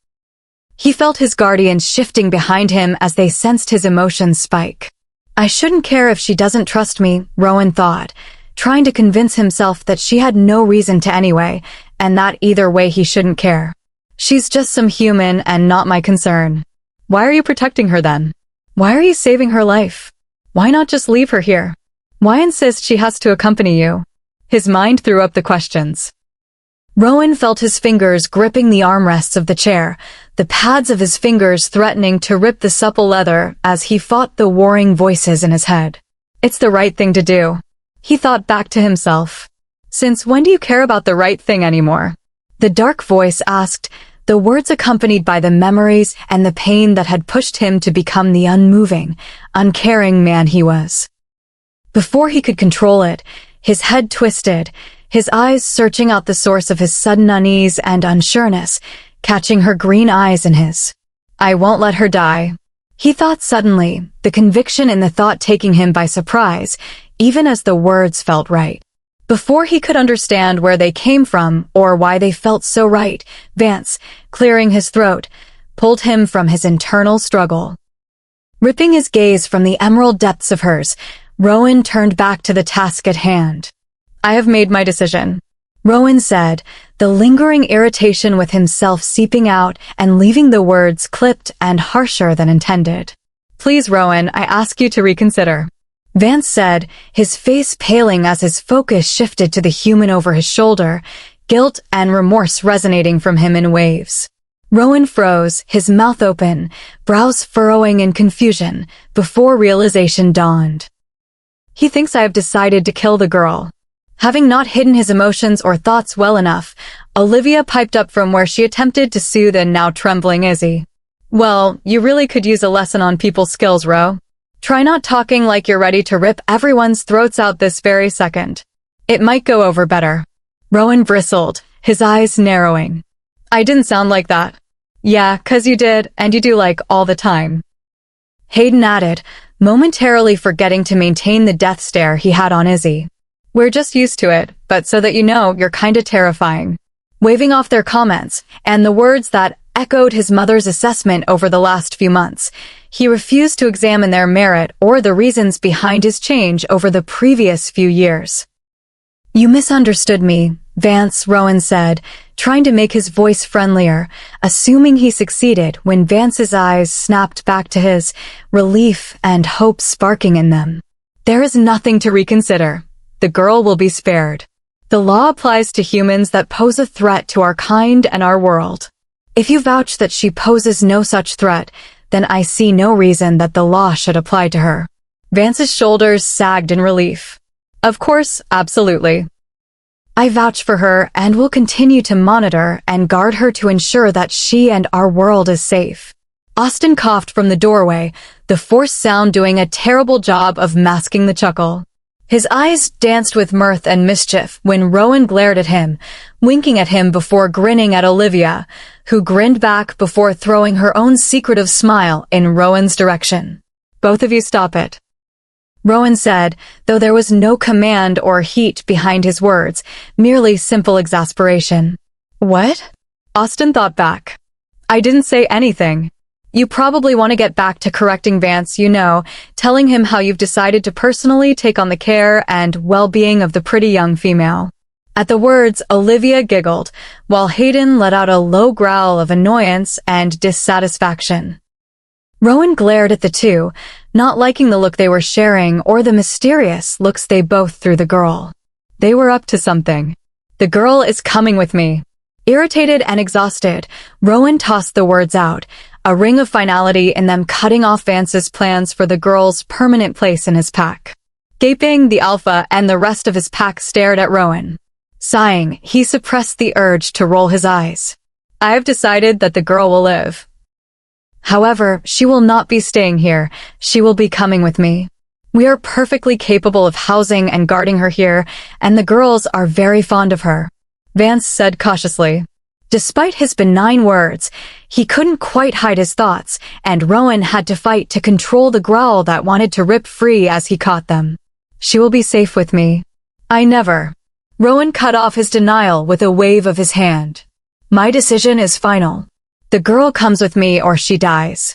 He felt his guardians shifting behind him as they sensed his emotions spike. I shouldn't care if she doesn't trust me, Rowan thought, trying to convince himself that she had no reason to anyway, and that either way he shouldn't care. She's just some human and not my concern. Why are you protecting her then? Why are you saving her life? Why not just leave her here? Why insist she has to accompany you? His mind threw up the questions. Rowan felt his fingers gripping the armrests of the chair, the pads of his fingers threatening to rip the supple leather as he fought the warring voices in his head. It's the right thing to do. He thought back to himself. Since when do you care about the right thing anymore? The dark voice asked, the words accompanied by the memories and the pain that had pushed him to become the unmoving, uncaring man he was. Before he could control it, his head twisted, his eyes searching out the source of his sudden unease and unsureness, catching her green eyes in his. I won't let her die, he thought suddenly, the conviction in the thought taking him by surprise, even as the words felt right. Before he could understand where they came from or why they felt so right, Vance, clearing his throat, pulled him from his internal struggle. Ripping his gaze from the emerald depths of hers, Rowan turned back to the task at hand. I have made my decision, Rowan said, the lingering irritation with himself seeping out and leaving the words clipped and harsher than intended. Please, Rowan, I ask you to reconsider, Vance said, his face paling as his focus shifted to the human over his shoulder, guilt and remorse resonating from him in waves. Rowan froze, his mouth open, brows furrowing in confusion, before realization dawned. He thinks I have decided to kill the girl. Having not hidden his emotions or thoughts well enough, Olivia piped up from where she attempted to soothe a now trembling Izzy. Well, you really could use a lesson on people's skills, Ro. Try not talking like you're ready to rip everyone's throats out this very second. It might go over better. Rowan bristled, his eyes narrowing. I didn't sound like that. Yeah, 'cause you did, and you do like all the time. Hayden added, momentarily forgetting to maintain the death stare he had on Izzy. We're just used to it, but so that you know, you're kinda terrifying. Waving off their comments, and the words that echoed his mother's assessment over the last few months, he refused to examine their merit or the reasons behind his change over the previous few years. You misunderstood me, Vance, Rowan said, trying to make his voice friendlier, assuming he succeeded when Vance's eyes snapped back to his, relief and hope sparking in them. There is nothing to reconsider. The girl will be spared. The law applies to humans that pose a threat to our kind and our world. If you vouch that she poses no such threat, then I see no reason that the law should apply to her. Vance's shoulders sagged in relief. Of course, absolutely. I vouch for her and will continue to monitor and guard her to ensure that she and our world is safe. Austin coughed from the doorway, the forced sound doing a terrible job of masking the chuckle. His eyes danced with mirth and mischief when Rowan glared at him, winking at him before grinning at Olivia, who grinned back before throwing her own secretive smile in Rowan's direction. Both of you stop it, Rowan said, though there was no command or heat behind his words, merely simple exasperation. What? Austin thought back. I didn't say anything. You probably want to get back to correcting Vance, you know, telling him how you've decided to personally take on the care and well-being of the pretty young female. At the words, Olivia giggled, while Hayden let out a low growl of annoyance and dissatisfaction. Rowan glared at the two, not liking the look they were sharing or the mysterious looks they both threw the girl. They were up to something. The girl is coming with me. Irritated and exhausted, Rowan tossed the words out, a ring of finality in them cutting off Vance's plans for the girl's permanent place in his pack. Gaping, the alpha and the rest of his pack stared at Rowan. Sighing, he suppressed the urge to roll his eyes. I have decided that the girl will live. However, she will not be staying here. She will be coming with me. We are perfectly capable of housing and guarding her here, and the girls are very fond of her, Vance said cautiously. Despite his benign words, he couldn't quite hide his thoughts, and Rowan had to fight to control the growl that wanted to rip free as he caught them. She will be safe with me. I never. Rowan cut off his denial with a wave of his hand. My decision is final. The girl comes with me or she dies.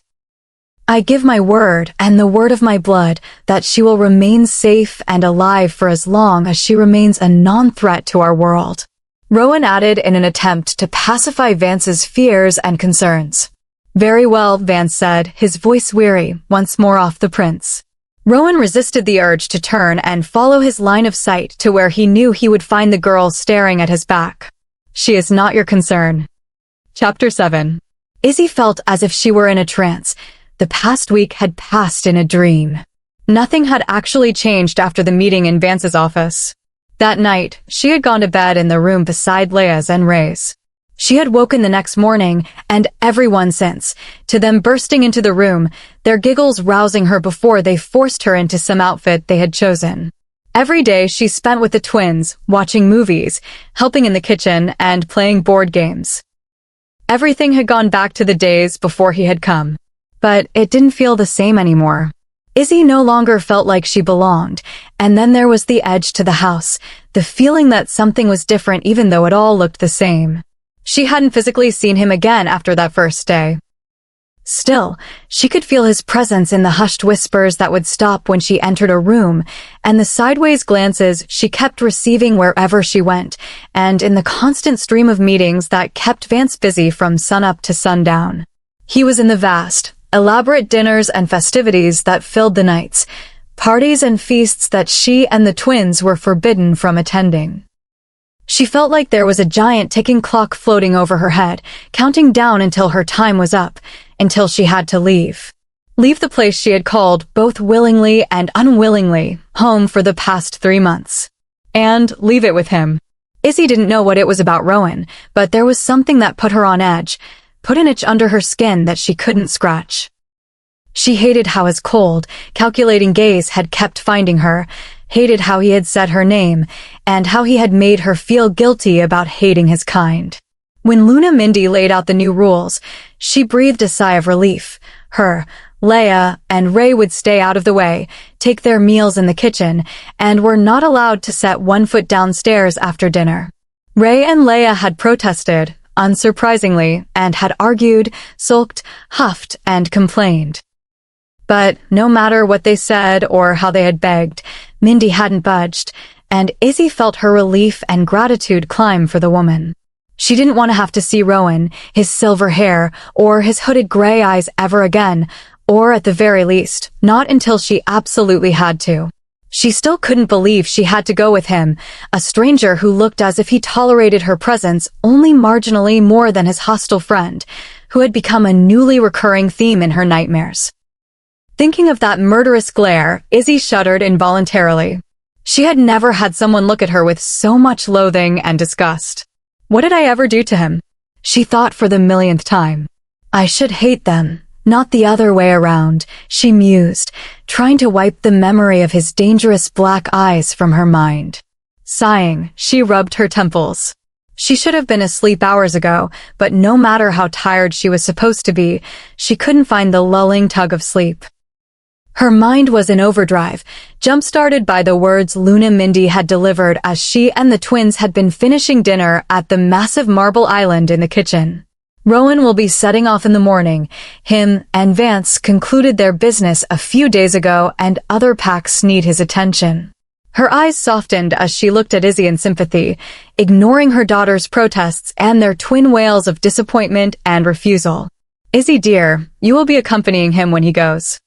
I give my word and the word of my blood that she will remain safe and alive for as long as she remains a non-threat to our world, Rowan added in an attempt to pacify Vance's fears and concerns. Very well, Vance said, his voice weary, once more off the prince. Rowan resisted the urge to turn and follow his line of sight to where he knew he would find the girl staring at his back. She is not your concern. Chapter 7. Izzy felt as if she were in a trance. The past week had passed in a dream. Nothing had actually changed after the meeting in Vance's office. That night, she had gone to bed in the room beside Leia's and Ray's. She had woken the next morning, and everyone since, to them bursting into the room, their giggles rousing her before they forced her into some outfit they had chosen. Every day she spent with the twins, watching movies, helping in the kitchen, and playing board games. Everything had gone back to the days before he had come. But it didn't feel the same anymore. Izzy no longer felt like she belonged, and then there was the edge to the house, the feeling that something was different even though it all looked the same. She hadn't physically seen him again after that first day. Still, she could feel his presence in the hushed whispers that would stop when she entered a room, and the sideways glances she kept receiving wherever she went, and in the constant stream of meetings that kept Vance busy from sunup to sundown. He was in the vast, elaborate dinners and festivities that filled the nights, parties and feasts that she and the twins were forbidden from attending. She felt like there was a giant ticking clock floating over her head, counting down until her time was up, until she had to leave. Leave the place she had called, both willingly and unwillingly, home for the past 3 months. And leave it with him. Izzy didn't know what it was about Rowan, but there was something that put her on edge, put an itch under her skin that she couldn't scratch. She hated how his cold, calculating gaze had kept finding her, hated how he had said her name, and how he had made her feel guilty about hating his kind. When Luna Mindy laid out the new rules, she breathed a sigh of relief. Her, Leia, and Ray would stay out of the way, take their meals in the kitchen, and were not allowed to set one foot downstairs after dinner. Ray and Leia had protested, unsurprisingly, and had argued, sulked, huffed, and complained. But no matter what they said or how they had begged, Mindy hadn't budged, and Izzy felt her relief and gratitude climb for the woman. She didn't want to have to see Rowan, his silver hair, or his hooded gray eyes ever again, or at the very least, not until she absolutely had to. She still couldn't believe she had to go with him, a stranger who looked as if he tolerated her presence only marginally more than his hostile friend, who had become a newly recurring theme in her nightmares. Thinking of that murderous glare, Izzy shuddered involuntarily. She had never had someone look at her with so much loathing and disgust. What did I ever do to him? She thought for the millionth time. I should hate them, not the other way around, she mused, trying to wipe the memory of his dangerous black eyes from her mind. Sighing, she rubbed her temples. She should have been asleep hours ago, but no matter how tired she was supposed to be, she couldn't find the lulling tug of sleep. Her mind was in overdrive, jump-started by the words Luna Mindy had delivered as she and the twins had been finishing dinner at the massive marble island in the kitchen. Rowan will be setting off in the morning. Him and Vance concluded their business a few days ago and other packs need his attention. Her eyes softened as she looked at Izzy in sympathy, ignoring her daughter's protests and their twin wails of disappointment and refusal. Izzy dear, you will be accompanying him when he goes.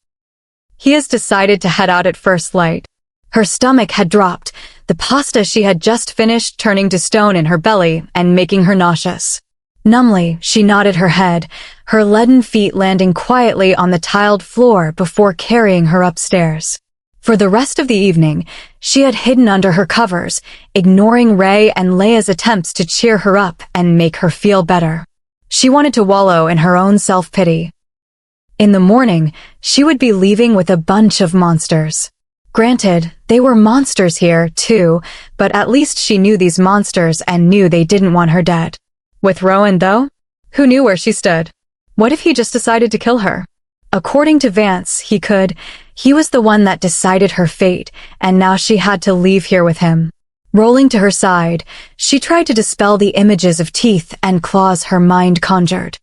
He has decided to head out at first light. Her stomach had dropped, the pasta she had just finished turning to stone in her belly and making her nauseous. Numbly, she nodded her head, her leaden feet landing quietly on the tiled floor before carrying her upstairs. For the rest of the evening, she had hidden under her covers, ignoring Ray and Leia's attempts to cheer her up and make her feel better. She wanted to wallow in her own self-pity. In the morning, she would be leaving with a bunch of monsters. Granted, they were monsters here, too, but at least she knew these monsters and knew they didn't want her dead. With Rowan, though? Who knew where she stood? What if he just decided to kill her? According to Vance, he could. He was the one that decided her fate, and now she had to leave here with him. Rolling to her side, she tried to dispel the images of teeth and claws her mind conjured.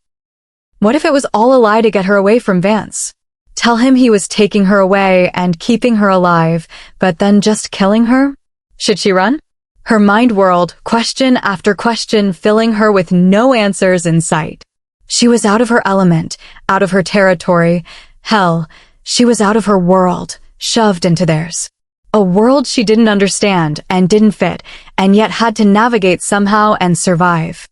What if it was all a lie to get her away from Vance? Tell him he was taking her away and keeping her alive, but then just killing her? Should she run? Her mind whirled, question after question filling her with no answers in sight. She was out of her element, out of her territory. Hell, she was out of her world, shoved into theirs. A world she didn't understand and didn't fit, and yet had to navigate somehow and survive.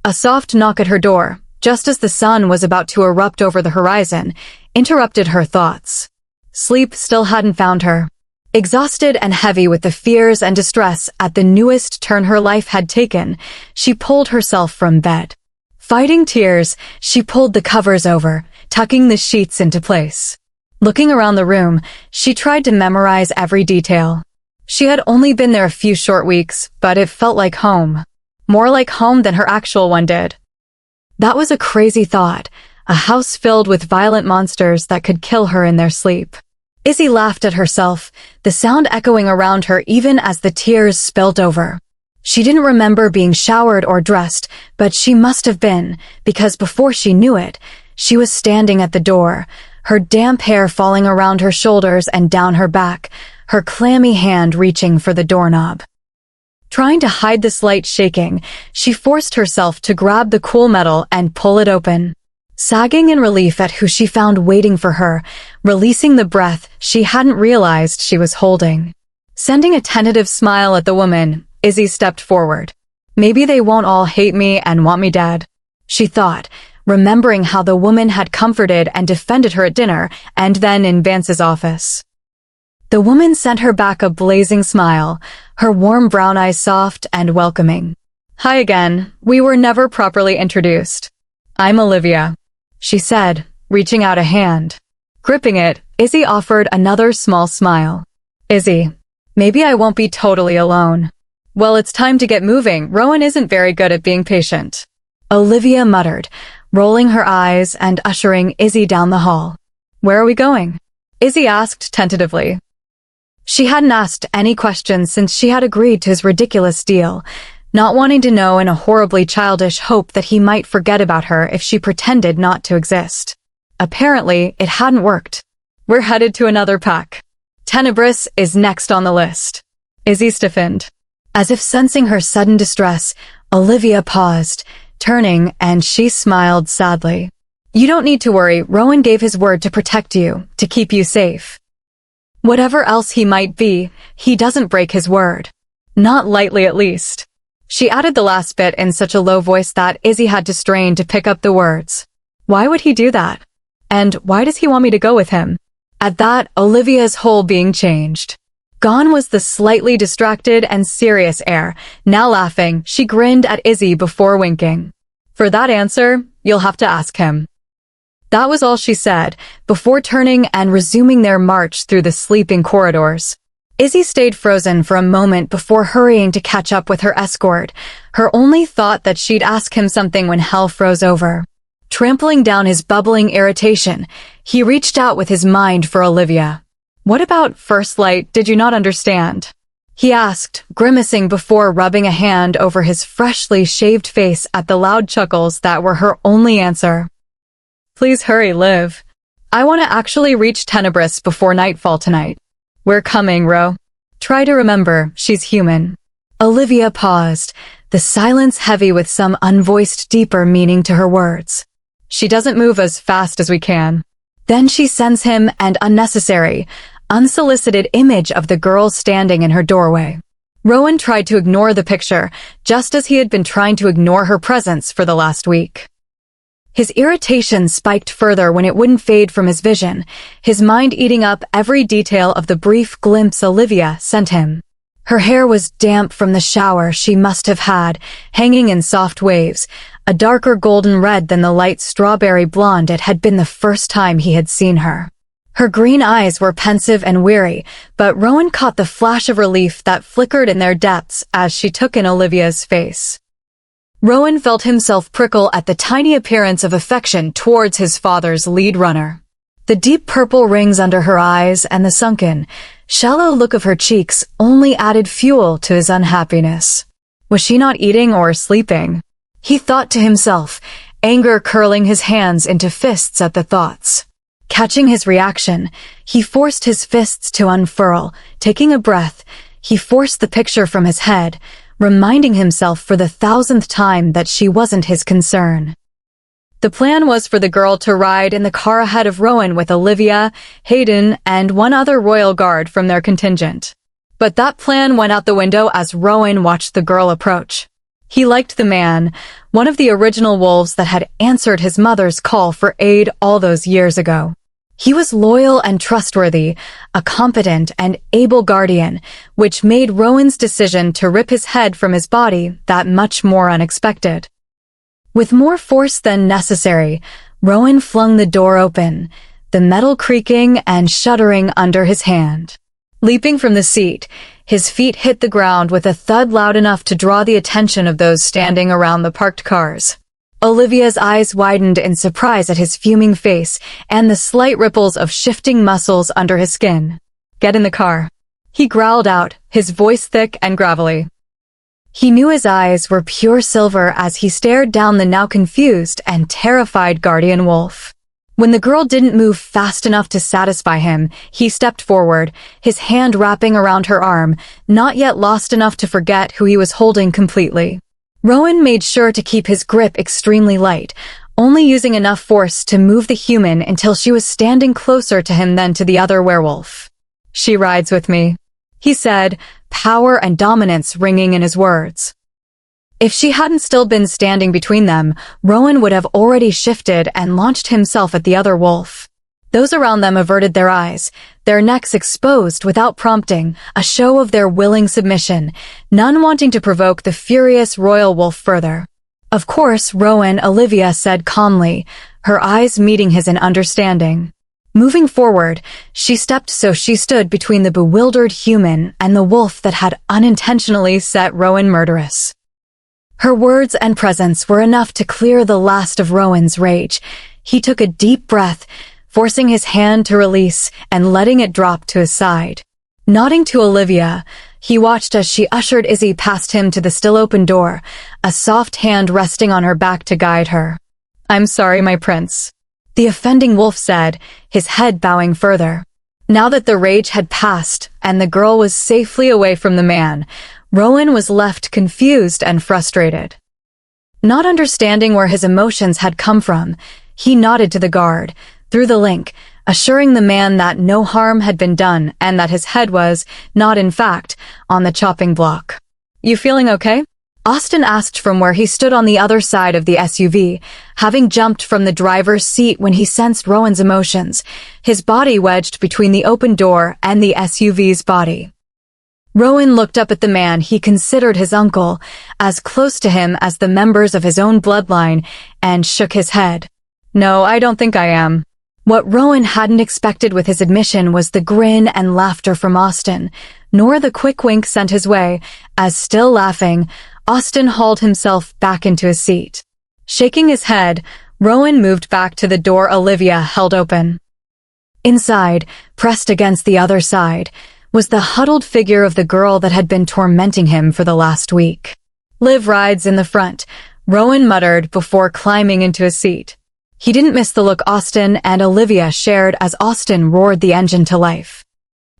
A soft knock at her door, just as the sun was about to erupt over the horizon, interrupted her thoughts. Sleep still hadn't found her. Exhausted and heavy with the fears and distress at the newest turn her life had taken, she pulled herself from bed. Fighting tears, she pulled the covers over, tucking the sheets into place. Looking around the room, she tried to memorize every detail. She had only been there a few short weeks, but it felt like home. More like home than her actual one did. That was a crazy thought, a house filled with violent monsters that could kill her in their sleep. Izzy laughed at herself, the sound echoing around her even as the tears spilled over. She didn't remember being showered or dressed, but she must have been, because before she knew it, she was standing at the door, her damp hair falling around her shoulders and down her back, her clammy hand reaching for the doorknob. Trying to hide the slight shaking, she forced herself to grab the cool metal and pull it open. Sagging in relief at who she found waiting for her, releasing the breath she hadn't realized she was holding. Sending a tentative smile at the woman, Izzy stepped forward. Maybe they won't all hate me and want me dead, she thought, remembering how the woman had comforted and defended her at dinner and then in Vance's office. The woman sent her back a blazing smile, her warm brown eyes soft and welcoming. Hi again, we were never properly introduced. I'm Olivia, she said, reaching out a hand. Gripping it, Izzy offered another small smile. Izzy, maybe I won't be totally alone. Well, it's time to get moving. Rowan isn't very good at being patient, Olivia muttered, rolling her eyes and ushering Izzy down the hall. Where are we going? Izzy asked tentatively. She hadn't asked any questions since she had agreed to his ridiculous deal, not wanting to know in a horribly childish hope that he might forget about her if she pretended not to exist. Apparently, it hadn't worked. We're headed to another pack. Tenebris is next on the list. Izzy stiffened. As if sensing her sudden distress, Olivia paused, turning, and she smiled sadly. You don't need to worry. Rowan gave his word to protect you, to keep you safe. Whatever else he might be, he doesn't break his word. Not lightly, at least. She added the last bit in such a low voice that Izzy had to strain to pick up the words. Why would he do that? And why does he want me to go with him? At that, Olivia's whole being changed. Gone was the slightly distracted and serious air. Now laughing, she grinned at Izzy before winking. For that answer, you'll have to ask him. That was all she said, before turning and resuming their march through the sleeping corridors. Izzy stayed frozen for a moment before hurrying to catch up with her escort, her only thought that she'd ask him something when hell froze over. Trampling down his bubbling irritation, he reached out with his mind for Olivia. What about first light did you not understand? He asked, grimacing before rubbing a hand over his freshly shaved face at the loud chuckles that were her only answer. Please hurry, Liv. I want to actually reach Tenebris before nightfall tonight. We're coming, Ro. Try to remember, she's human. Olivia paused, the silence heavy with some unvoiced deeper meaning to her words. She doesn't move as fast as we can. Then she sends him an unnecessary, unsolicited image of the girl standing in her doorway. Rowan tried to ignore the picture, just as he had been trying to ignore her presence for the last week. His irritation spiked further when it wouldn't fade from his vision, his mind eating up every detail of the brief glimpse Olivia sent him. Her hair was damp from the shower she must have had, hanging in soft waves, a darker golden red than the light strawberry blonde it had been the first time he had seen her. Her green eyes were pensive and weary, but Rowan caught the flash of relief that flickered in their depths as she took in Olivia's face. Rowan felt himself prickle at the tiny appearance of affection towards his father's lead runner. The deep purple rings under her eyes and the sunken, shallow look of her cheeks only added fuel to his unhappiness. Was she not eating or sleeping? He thought to himself, anger curling his hands into fists at the thoughts. Catching his reaction, he forced his fists to unfurl. Taking a breath, he forced the picture from his head, reminding himself for the 1,000th time that she wasn't his concern. The plan was for the girl to ride in the car ahead of Rowan with Olivia, Hayden, and one other royal guard from their contingent. But that plan went out the window as Rowan watched the girl approach. He liked the man, one of the original wolves that had answered his mother's call for aid all those years ago. He was loyal and trustworthy, a competent and able guardian, which made Rowan's decision to rip his head from his body that much more unexpected. With more force than necessary, Rowan flung the door open, the metal creaking and shuddering under his hand. Leaping from the seat, His feet hit the ground with a thud loud enough to draw the attention of those standing around the parked cars. Olivia's eyes widened in surprise at his fuming face and the slight ripples of shifting muscles under his skin. "Get in the car," he growled out, his voice thick and gravelly. He knew his eyes were pure silver as he stared down the now confused and terrified guardian wolf. When the girl didn't move fast enough to satisfy him, he stepped forward, his hand wrapping around her arm, not yet lost enough to forget who he was holding completely. Rowan made sure to keep his grip extremely light, only using enough force to move the human until she was standing closer to him than to the other werewolf. "She rides with me," he said, power and dominance ringing in his words. If she hadn't still been standing between them, Rowan would have already shifted and launched himself at the other wolf. Those around them averted their eyes, their necks exposed without prompting, a show of their willing submission, none wanting to provoke the furious royal wolf further. "Of course, Rowan," Olivia said calmly, her eyes meeting his in understanding. Moving forward, she stepped so she stood between the bewildered human and the wolf that had unintentionally set Rowan murderous. Her words and presence were enough to clear the last of Rowan's rage. He took a deep breath, forcing his hand to release and letting it drop to his side. Nodding to Olivia, he watched as she ushered Izzy past him to the still open door, a soft hand resting on her back to guide her. "I'm sorry, my prince," the offending wolf said, his head bowing further. Now that the rage had passed and the girl was safely away from the man, Rowan was left confused and frustrated. Not understanding where his emotions had come from, he nodded to the guard, through the link, assuring the man that no harm had been done and that his head was, not in fact, on the chopping block. "You feeling okay?" Austin asked from where he stood on the other side of the SUV, having jumped from the driver's seat when he sensed Rowan's emotions, his body wedged between the open door and the SUV's body. Rowan looked up at the man he considered his uncle, as close to him as the members of his own bloodline, and shook his head. "No, I don't think I am." What Rowan hadn't expected with his admission was the grin and laughter from Austin, nor the quick wink sent his way, as still laughing, Austin hauled himself back into his seat. Shaking his head, Rowan moved back to the door Olivia held open. Inside, pressed against the other side, was the huddled figure of the girl that had been tormenting him for the last week. "Liv rides in the front," Rowan muttered before climbing into a seat. He didn't miss the look Austin and Olivia shared as Austin roared the engine to life.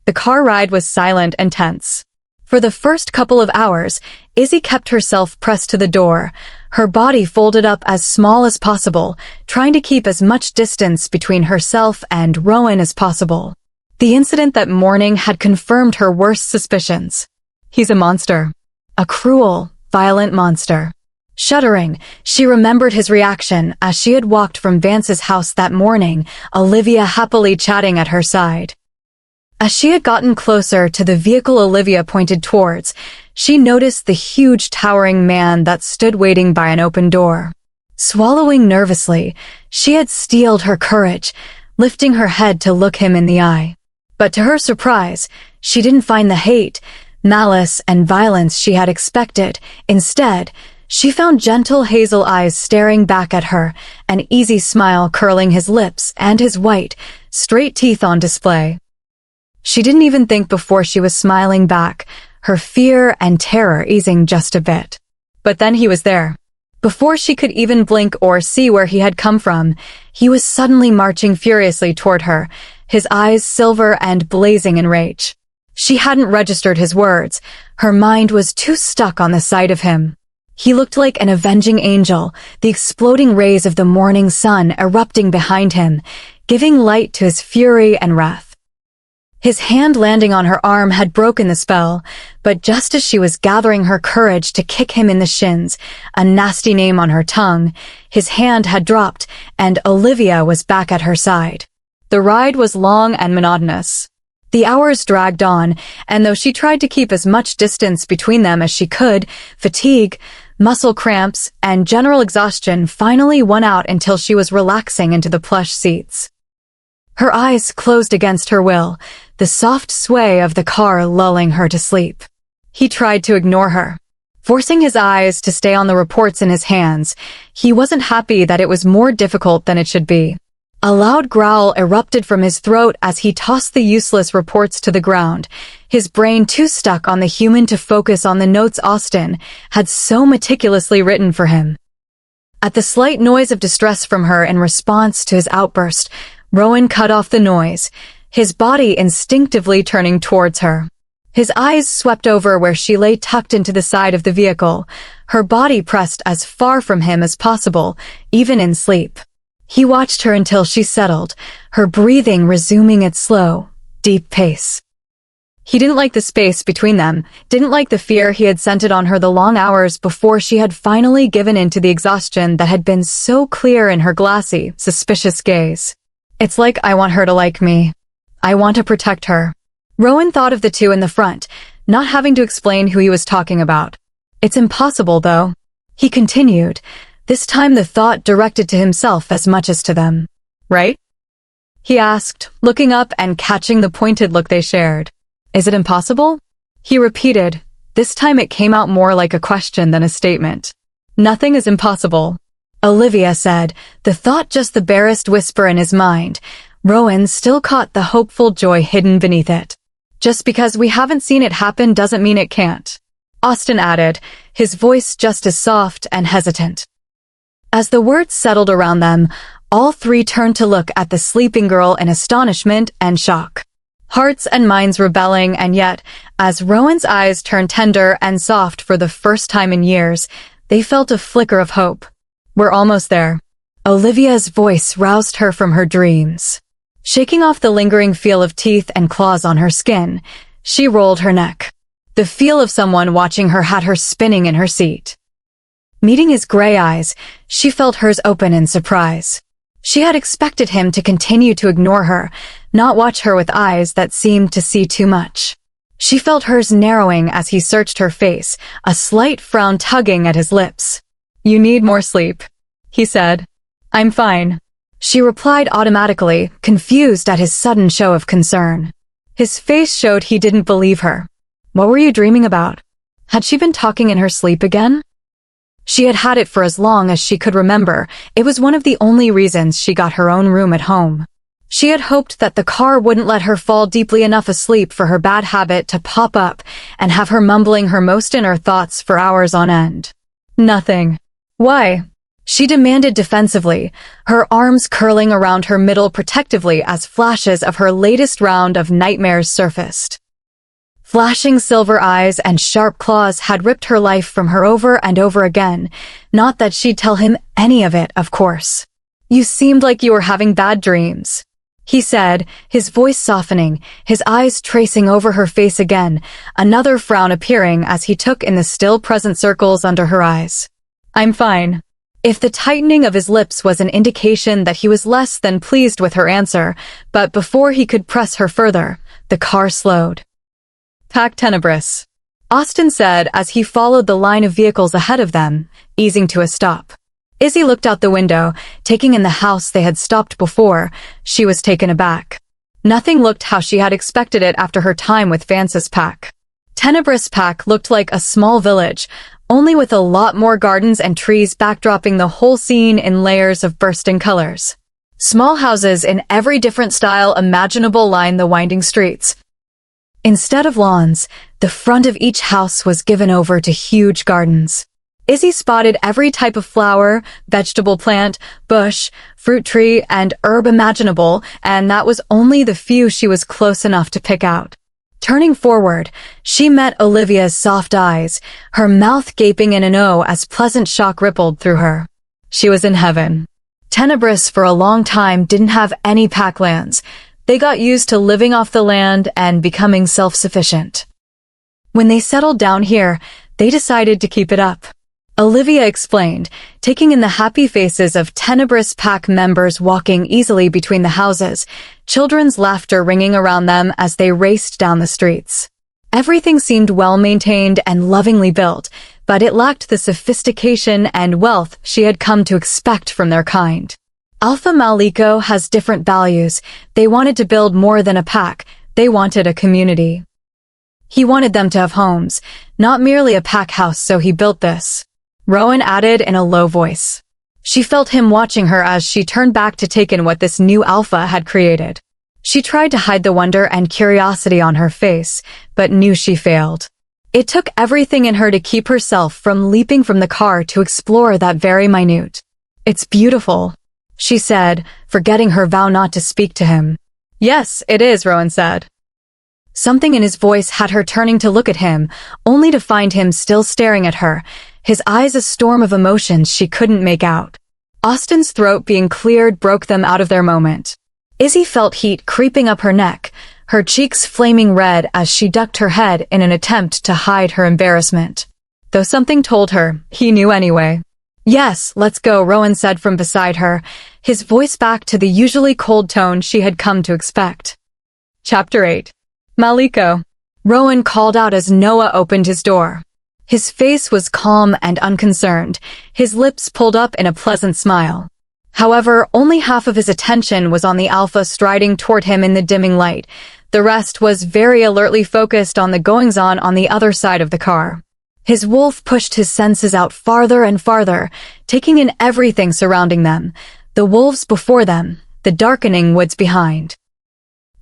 The car ride was silent and tense. For the first couple of hours, Izzy kept herself pressed to the door, her body folded up as small as possible, trying to keep as much distance between herself and Rowan as possible. The incident that morning had confirmed her worst suspicions. He's a monster. A cruel, violent monster. Shuddering, she remembered his reaction as she had walked from Vance's house that morning, Olivia happily chatting at her side. As she had gotten closer to the vehicle Olivia pointed towards, she noticed the huge towering man that stood waiting by an open door. Swallowing nervously, she had steeled her courage, lifting her head to look him in the eye. But to her surprise, she didn't find the hate, malice, and violence she had expected. Instead, she found gentle hazel eyes staring back at her, an easy smile curling his lips and his white, straight teeth on display. She didn't even think before she was smiling back, her fear and terror easing just a bit. But then he was there. Before she could even blink or see where he had come from, he was suddenly marching furiously toward her, his eyes silver and blazing in rage. She hadn't registered his words. Her mind was too stuck on the sight of him. He looked like an avenging angel, the exploding rays of the morning sun erupting behind him, giving light to his fury and wrath. His hand landing on her arm had broken the spell, but just as she was gathering her courage to kick him in the shins, a nasty name on her tongue, his hand had dropped, and Olivia was back at her side. The ride was long and monotonous. The hours dragged on, and though she tried to keep as much distance between them as she could, fatigue, muscle cramps, and general exhaustion finally won out until she was relaxing into the plush seats. Her eyes closed against her will, the soft sway of the car lulling her to sleep. He tried to ignore her. Forcing his eyes to stay on the reports in his hands, he wasn't happy that it was more difficult than it should be. A loud growl erupted from his throat as he tossed the useless reports to the ground, his brain too stuck on the human to focus on the notes Austin had so meticulously written for him. At the slight noise of distress from her in response to his outburst, Rowan cut off the noise, his body instinctively turning towards her. His eyes swept over where she lay tucked into the side of the vehicle, her body pressed as far from him as possible, even in sleep. He watched her until she settled, her breathing resuming its slow, deep pace. He didn't like the space between them, didn't like the fear he had scented on her the long hours before she had finally given in to the exhaustion that had been so clear in her glassy, suspicious gaze. It's like I want her to like me. I want to protect her. Rowan thought of the two in the front, not having to explain who he was talking about. It's impossible, though. He continued, this time the thought directed to himself as much as to them. Right? He asked, looking up and catching the pointed look they shared. Is it impossible? He repeated. This time it came out more like a question than a statement. Nothing is impossible. Olivia said, the thought just the barest whisper in his mind. Rowan still caught the hopeful joy hidden beneath it. Just because we haven't seen it happen doesn't mean it can't. Austin added, his voice just as soft and hesitant. As the words settled around them, all three turned to look at the sleeping girl in astonishment and shock. Hearts and minds rebelling, and yet, as Rowan's eyes turned tender and soft for the first time in years, they felt a flicker of hope. We're almost there. Olivia's voice roused her from her dreams. Shaking off the lingering feel of teeth and claws on her skin, she rolled her neck. The feel of someone watching her had her spinning in her seat. Meeting his gray eyes, she felt hers open in surprise. She had expected him to continue to ignore her, not watch her with eyes that seemed to see too much. She felt hers narrowing as he searched her face, a slight frown tugging at his lips. You need more sleep, he said. I'm fine. She replied automatically, confused at his sudden show of concern. His face showed he didn't believe her. What were you dreaming about? Had she been talking in her sleep again? She had had it for as long as she could remember. It was one of the only reasons she got her own room at home. She had hoped that the car wouldn't let her fall deeply enough asleep for her bad habit to pop up and have her mumbling her most inner thoughts for hours on end. Nothing. Why? She demanded defensively, her arms curling around her middle protectively as flashes of her latest round of nightmares surfaced. Flashing silver eyes and sharp claws had ripped her life from her over and over again, not that she'd tell him any of it, of course. You seemed like you were having bad dreams, he said, his voice softening, his eyes tracing over her face again, another frown appearing as he took in the still present circles under her eyes. I'm fine. If the tightening of his lips was an indication that he was less than pleased with her answer, but before he could press her further, the car slowed. Pack Tenebris, Austin said as he followed the line of vehicles ahead of them, easing to a stop. Izzy looked out the window, taking in the house they had stopped before. She was taken aback. Nothing looked how she had expected it after her time with Vance's pack. Tenebris Pack looked like a small village, only with a lot more gardens and trees backdropping the whole scene in layers of bursting colors. Small houses in every different style imaginable lined the winding streets. Instead of lawns, the front of each house was given over to huge gardens. Izzy spotted every type of flower, vegetable plant, bush, fruit tree, and herb imaginable, and that was only the few she was close enough to pick out. Turning forward, she met Olivia's soft eyes, her mouth gaping in an O as pleasant shock rippled through her. She was in heaven. Tenebris for a long time didn't have any packlands. They got used to living off the land and becoming self-sufficient. When they settled down here, they decided to keep it up. Olivia explained, taking in the happy faces of Tenebris Pack members walking easily between the houses, children's laughter ringing around them as they raced down the streets. Everything seemed well-maintained and lovingly built, but it lacked the sophistication and wealth she had come to expect from their kind. Alpha Maliko has different values. They wanted to build more than a pack. They wanted a community. He wanted them to have homes, not merely a pack house, so he built this. Rowan added in a low voice. She felt him watching her as she turned back to take in what this new alpha had created. She tried to hide the wonder and curiosity on her face, but knew she failed. It took everything in her to keep herself from leaping from the car to explore that very minute. "It's beautiful," she said, forgetting her vow not to speak to him. "Yes, it is," Rowan said. Something in his voice had her turning to look at him, only to find him still staring at her, his eyes a storm of emotions she couldn't make out. Austen's throat being cleared broke them out of their moment. Izzy felt heat creeping up her neck, her cheeks flaming red as she ducked her head in an attempt to hide her embarrassment. Though something told her, he knew anyway. "Yes, let's go," Rowan said from beside her, his voice back to the usually cold tone she had come to expect. Chapter 8. "Maliko," Rowan called out as Noah opened his door. His face was calm and unconcerned, his lips pulled up in a pleasant smile. However, only half of his attention was on the alpha striding toward him in the dimming light. The rest was very alertly focused on the goings-on on the other side of the car. His wolf pushed his senses out farther and farther, taking in everything surrounding them, the wolves before them, the darkening woods behind.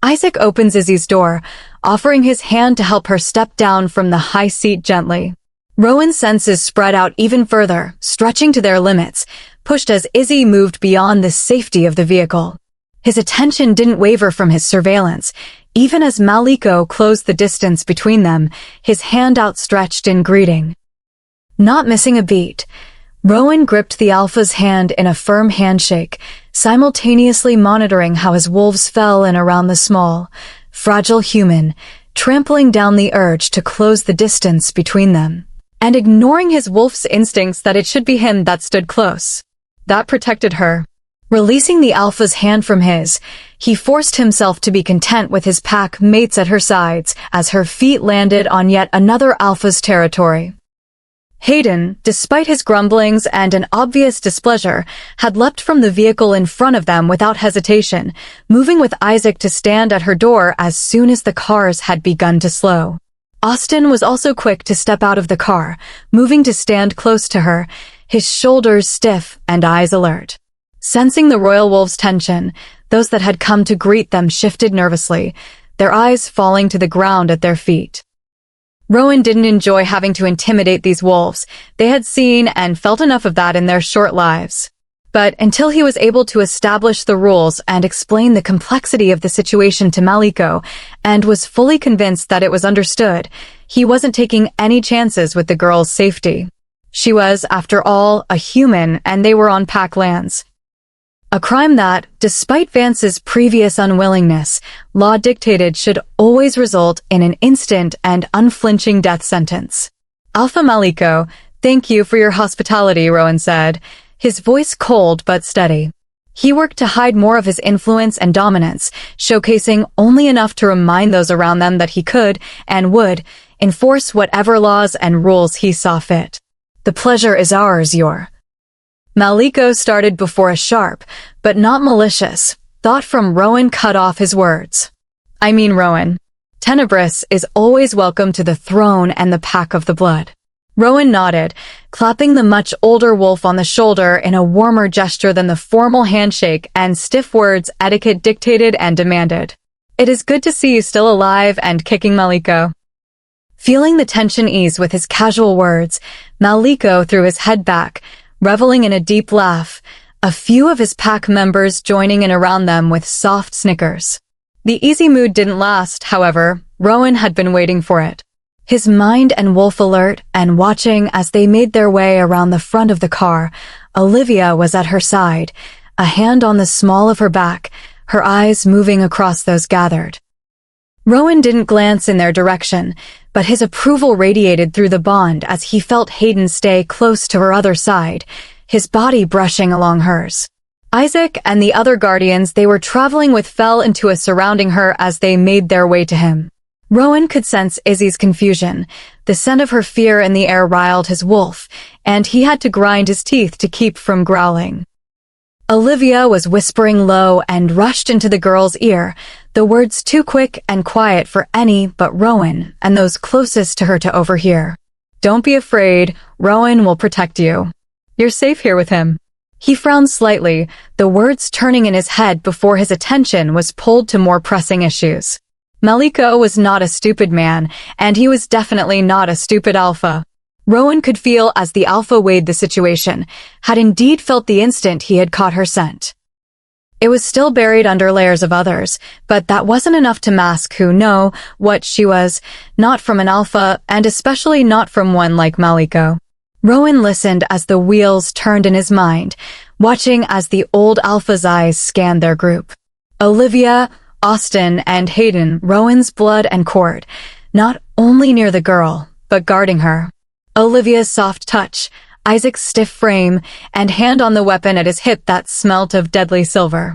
Isaac opens Izzy's door, offering his hand to help her step down from the high seat gently. Rowan's senses spread out even further, stretching to their limits, pushed as Izzy moved beyond the safety of the vehicle. His attention didn't waver from his surveillance, even as Maliko closed the distance between them, his hand outstretched in greeting. Not missing a beat, Rowan gripped the alpha's hand in a firm handshake, simultaneously monitoring how his wolves fell in around the small, fragile human, trampling down the urge to close the distance between them, and ignoring his wolf's instincts that it should be him that stood close. That protected her. Releasing the alpha's hand from his, he forced himself to be content with his pack mates at her sides as her feet landed on yet another alpha's territory. Hayden, despite his grumblings and an obvious displeasure, had leapt from the vehicle in front of them without hesitation, moving with Isaac to stand at her door as soon as the cars had begun to slow. Austen was also quick to step out of the car, moving to stand close to her, his shoulders stiff and eyes alert. Sensing the royal wolves' tension, those that had come to greet them shifted nervously, their eyes falling to the ground at their feet. Rowan didn't enjoy having to intimidate these wolves. They had seen and felt enough of that in their short lives. But until he was able to establish the rules and explain the complexity of the situation to Maliko, and was fully convinced that it was understood, he wasn't taking any chances with the girl's safety. She was, after all, a human, and they were on pack lands. A crime that, despite Vance's previous unwillingness, law dictated should always result in an instant and unflinching death sentence. "Alpha Maliko, thank you for your hospitality," Rowan said, his voice cold but steady. He worked to hide more of his influence and dominance, showcasing only enough to remind those around them that he could, and would, enforce whatever laws and rules he saw fit. "The pleasure is ours, your." Maliko started before a sharp, but not malicious, thought from Rowan cut off his words. "I mean Rowan. Tenebris is always welcome to the throne and the pack of the blood." Rowan nodded, clapping the much older wolf on the shoulder in a warmer gesture than the formal handshake and stiff words etiquette dictated and demanded. "It is good to see you still alive and kicking, Maliko." Feeling the tension ease with his casual words, Maliko threw his head back, reveling in a deep laugh, a few of his pack members joining in around them with soft snickers. The easy mood didn't last, however. Rowan had been waiting for it. His mind and wolf alert and watching as they made their way around the front of the car, Olivia was at her side, a hand on the small of her back, her eyes moving across those gathered. Rowan didn't glance in their direction, but his approval radiated through the bond as he felt Hayden stay close to her other side, his body brushing along hers. Isaac and the other guardians they were traveling with fell into a surrounding her as they made their way to him. Rowan could sense Izzy's confusion. The scent of her fear in the air riled his wolf, and he had to grind his teeth to keep from growling. Olivia was whispering low and rushed into the girl's ear, the words too quick and quiet for any but Rowan and those closest to her to overhear. "Don't be afraid, Rowan will protect you. You're safe here with him." He frowned slightly, the words turning in his head before his attention was pulled to more pressing issues. Maliko was not a stupid man, and he was definitely not a stupid alpha. Rowan could feel as the alpha weighed the situation, had indeed felt the instant he had caught her scent. It was still buried under layers of others, but that wasn't enough to mask who know what she was, not from an alpha, and especially not from one like Maliko. Rowan listened as the wheels turned in his mind, watching as the old alpha's eyes scanned their group. Olivia, Austin, and Hayden, Rowan's blood and cord, not only near the girl, but guarding her. Olivia's soft touch, Isaac's stiff frame, and hand on the weapon at his hip that smelt of deadly silver.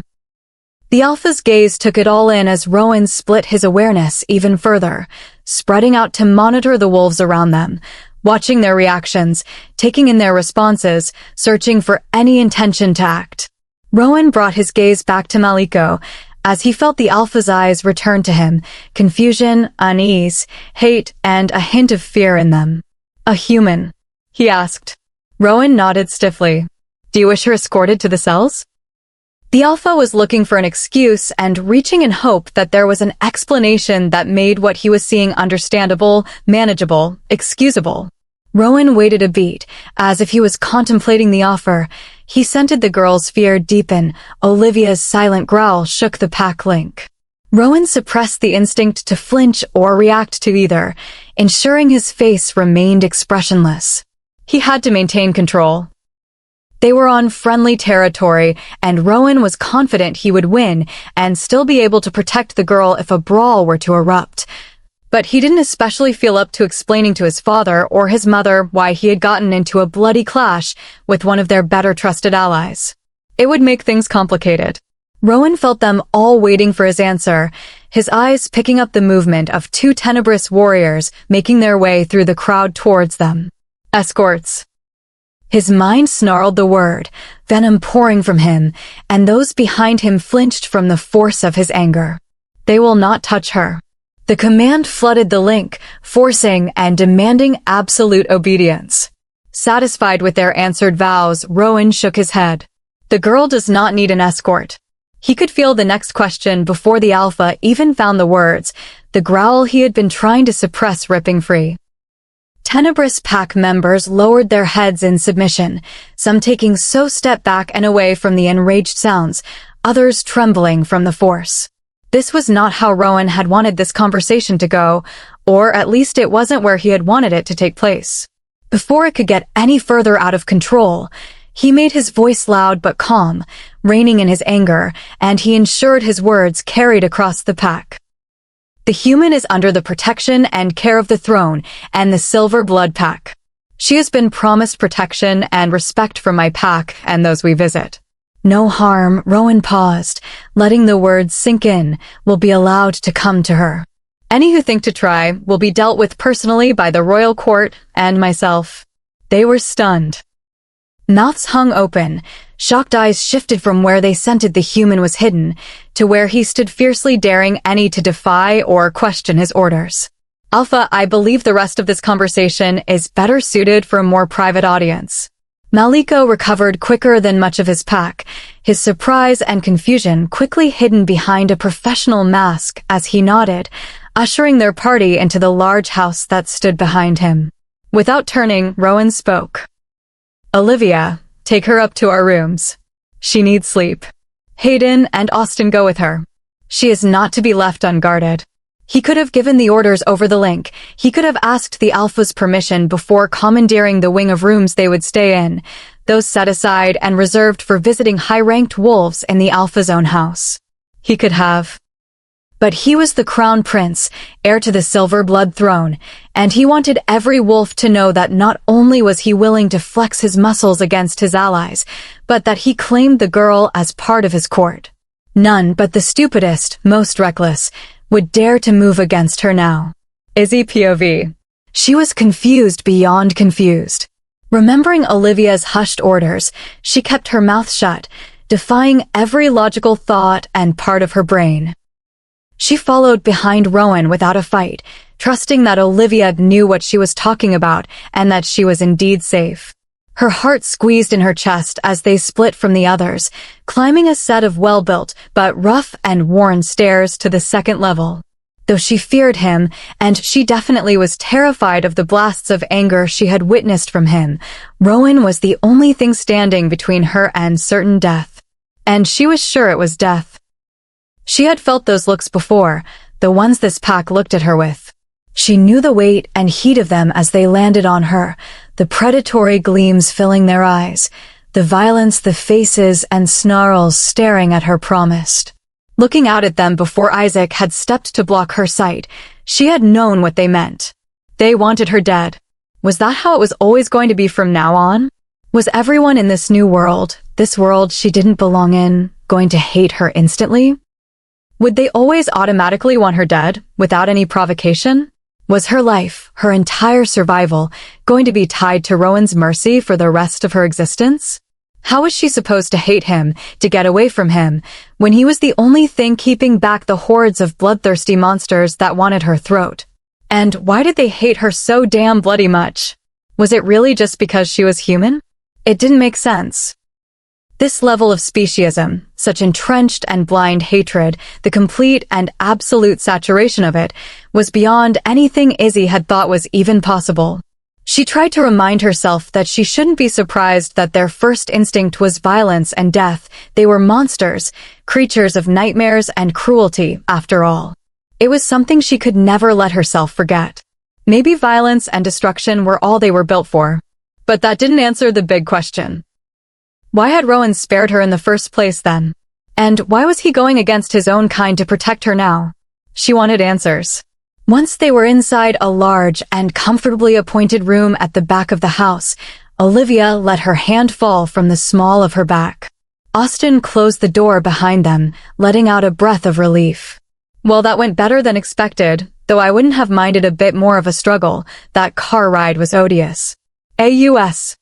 The alpha's gaze took it all in as Rowan split his awareness even further, spreading out to monitor the wolves around them, watching their reactions, taking in their responses, searching for any intention to act. Rowan brought his gaze back to Maliko, as he felt the alpha's eyes return to him, confusion, unease, hate, and a hint of fear in them. "A human?" he asked. Rowan nodded stiffly. "Do you wish her escorted to the cells?" The alpha was looking for an excuse and reaching in hope that there was an explanation that made what he was seeing understandable, manageable, excusable. Rowan waited a beat, as if he was contemplating the offer. He scented the girl's fear deepen. Olivia's silent growl shook the pack link. Rowan suppressed the instinct to flinch or react to either, ensuring his face remained expressionless. He had to maintain control. They were on friendly territory, and Rowan was confident he would win and still be able to protect the girl if a brawl were to erupt. But he didn't especially feel up to explaining to his father or his mother why he had gotten into a bloody clash with one of their better trusted allies. It would make things complicated. Rowan felt them all waiting for his answer, his eyes picking up the movement of two tenebrous warriors making their way through the crowd towards them. Escorts. His mind snarled the word, venom pouring from him, and those behind him flinched from the force of his anger. They will not touch her. The command flooded the link, forcing and demanding absolute obedience. Satisfied with their answered vows, Rowan shook his head. The girl does not need an escort. He could feel the next question before the alpha even found the words, the growl he had been trying to suppress ripping free. Tenebrous pack members lowered their heads in submission, some taking so step back and away from the enraged sounds, others trembling from the force. This was not how Rowan had wanted this conversation to go, or at least it wasn't where he had wanted it to take place. Before it could get any further out of control, he made his voice loud but calm, reining in his anger, and he ensured his words carried across the pack. The human is under the protection and care of the throne and the Silver Blood Pack. She has been promised protection and respect from my pack and those we visit. No harm, Rowan paused, letting the words sink in, will be allowed to come to her. Any who think to try will be dealt with personally by the royal court and myself. They were stunned. Mouths hung open, shocked eyes shifted from where they scented the human was hidden to where he stood fiercely daring any to defy or question his orders. Alpha, I believe the rest of this conversation is better suited for a more private audience. Maliko recovered quicker than much of his pack, his surprise and confusion quickly hidden behind a professional mask as he nodded, ushering their party into the large house that stood behind him. Without turning, Rowan spoke. Olivia, take her up to our rooms. She needs sleep. Hayden and Austin go with her. She is not to be left unguarded. He could have given the orders over the link. He could have asked the Alpha's permission before commandeering the wing of rooms they would stay in, those set aside and reserved for visiting high-ranked wolves in the Alpha's own house. He could have. But he was the crown prince, heir to the Silver Blood throne, and he wanted every wolf to know that not only was he willing to flex his muscles against his allies, but that he claimed the girl as part of his court. None but the stupidest, most reckless, would dare to move against her now. Izzy POV. She was confused beyond confused. Remembering Olivia's hushed orders, she kept her mouth shut, defying every logical thought and part of her brain. She followed behind Rowan without a fight, trusting that Olivia knew what she was talking about and that she was indeed safe. Her heart squeezed in her chest as they split from the others, climbing a set of well-built but rough and worn stairs to the second level. Though she feared him, and she definitely was terrified of the blasts of anger she had witnessed from him, Rowan was the only thing standing between her and certain death. And she was sure it was death. She had felt those looks before, the ones this pack looked at her with. She knew the weight and heat of them as they landed on her, the predatory gleams filling their eyes, the violence the faces and snarls staring at her promised. Looking out at them before Isaac had stepped to block her sight, she had known what they meant. They wanted her dead. Was that how it was always going to be from now on? Was everyone in this new world, this world she didn't belong in, going to hate her instantly? Would they always automatically want her dead, without any provocation? Was her life, her entire survival, going to be tied to Rowan's mercy for the rest of her existence? How was she supposed to hate him, to get away from him, when he was the only thing keeping back the hordes of bloodthirsty monsters that wanted her throat? And why did they hate her so damn bloody much? Was it really just because she was human? It didn't make sense. This level of speciesism, such entrenched and blind hatred, the complete and absolute saturation of it, was beyond anything Izzy had thought was even possible. She tried to remind herself that she shouldn't be surprised that their first instinct was violence and death. They were monsters, creatures of nightmares and cruelty, after all. It was something she could never let herself forget. Maybe violence and destruction were all they were built for. But that didn't answer the big question. Why had Rowan spared her in the first place then? And why was he going against his own kind to protect her now? She wanted answers. Once they were inside a large and comfortably appointed room at the back of the house, Olivia let her hand fall from the small of her back. Austin closed the door behind them, letting out a breath of relief. Well, that went better than expected, though I wouldn't have minded a bit more of a struggle. That car ride was odious. AUS.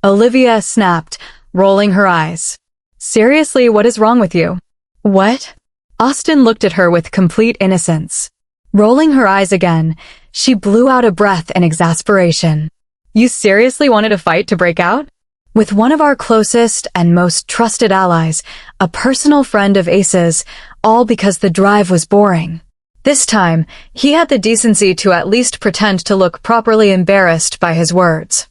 Olivia snapped, rolling her eyes. Seriously, what is wrong with you? What? Austin looked at her with complete innocence. Rolling her eyes again, she blew out a breath in exasperation. You seriously wanted a fight to break out? With one of our closest and most trusted allies, a personal friend of Ace's, all because the drive was boring. This time, he had the decency to at least pretend to look properly embarrassed by his words.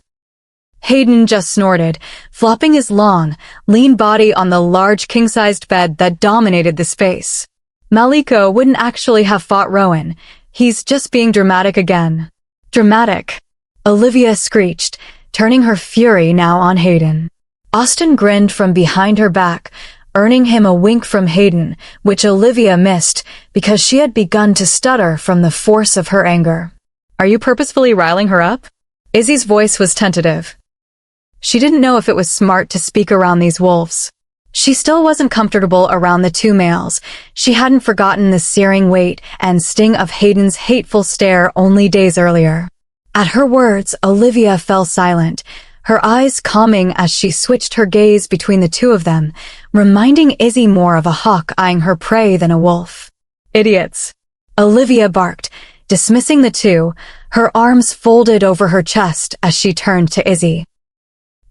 Hayden just snorted, flopping his long, lean body on the large king-sized bed that dominated the space. Maliko wouldn't actually have fought Rowan. He's just being dramatic again. Dramatic. Olivia screeched, turning her fury now on Hayden. Austin grinned from behind her back, earning him a wink from Hayden, which Olivia missed because she had begun to stutter from the force of her anger. Are you purposefully riling her up? Izzy's voice was tentative. She didn't know if it was smart to speak around these wolves. She still wasn't comfortable around the two males. She hadn't forgotten the searing weight and sting of Hayden's hateful stare only days earlier. At her words, Olivia fell silent, her eyes calming as she switched her gaze between the two of them, reminding Izzy more of a hawk eyeing her prey than a wolf. Idiots. Olivia barked, dismissing the two, her arms folded over her chest as she turned to Izzy.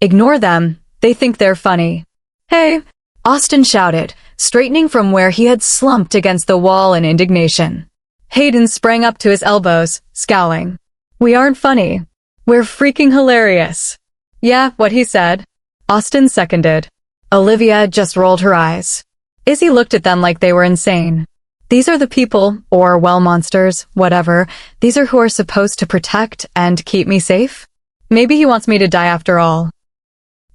Ignore them, they think they're funny. Hey, Austin shouted, straightening from where he had slumped against the wall in indignation. Hayden sprang up to his elbows, scowling. We aren't funny. We're freaking hilarious. Yeah, what he said. Austin seconded. Olivia just rolled her eyes. Izzy looked at them like they were insane. These are the people, or well monsters, whatever, these are who are supposed to protect and keep me safe? Maybe he wants me to die after all.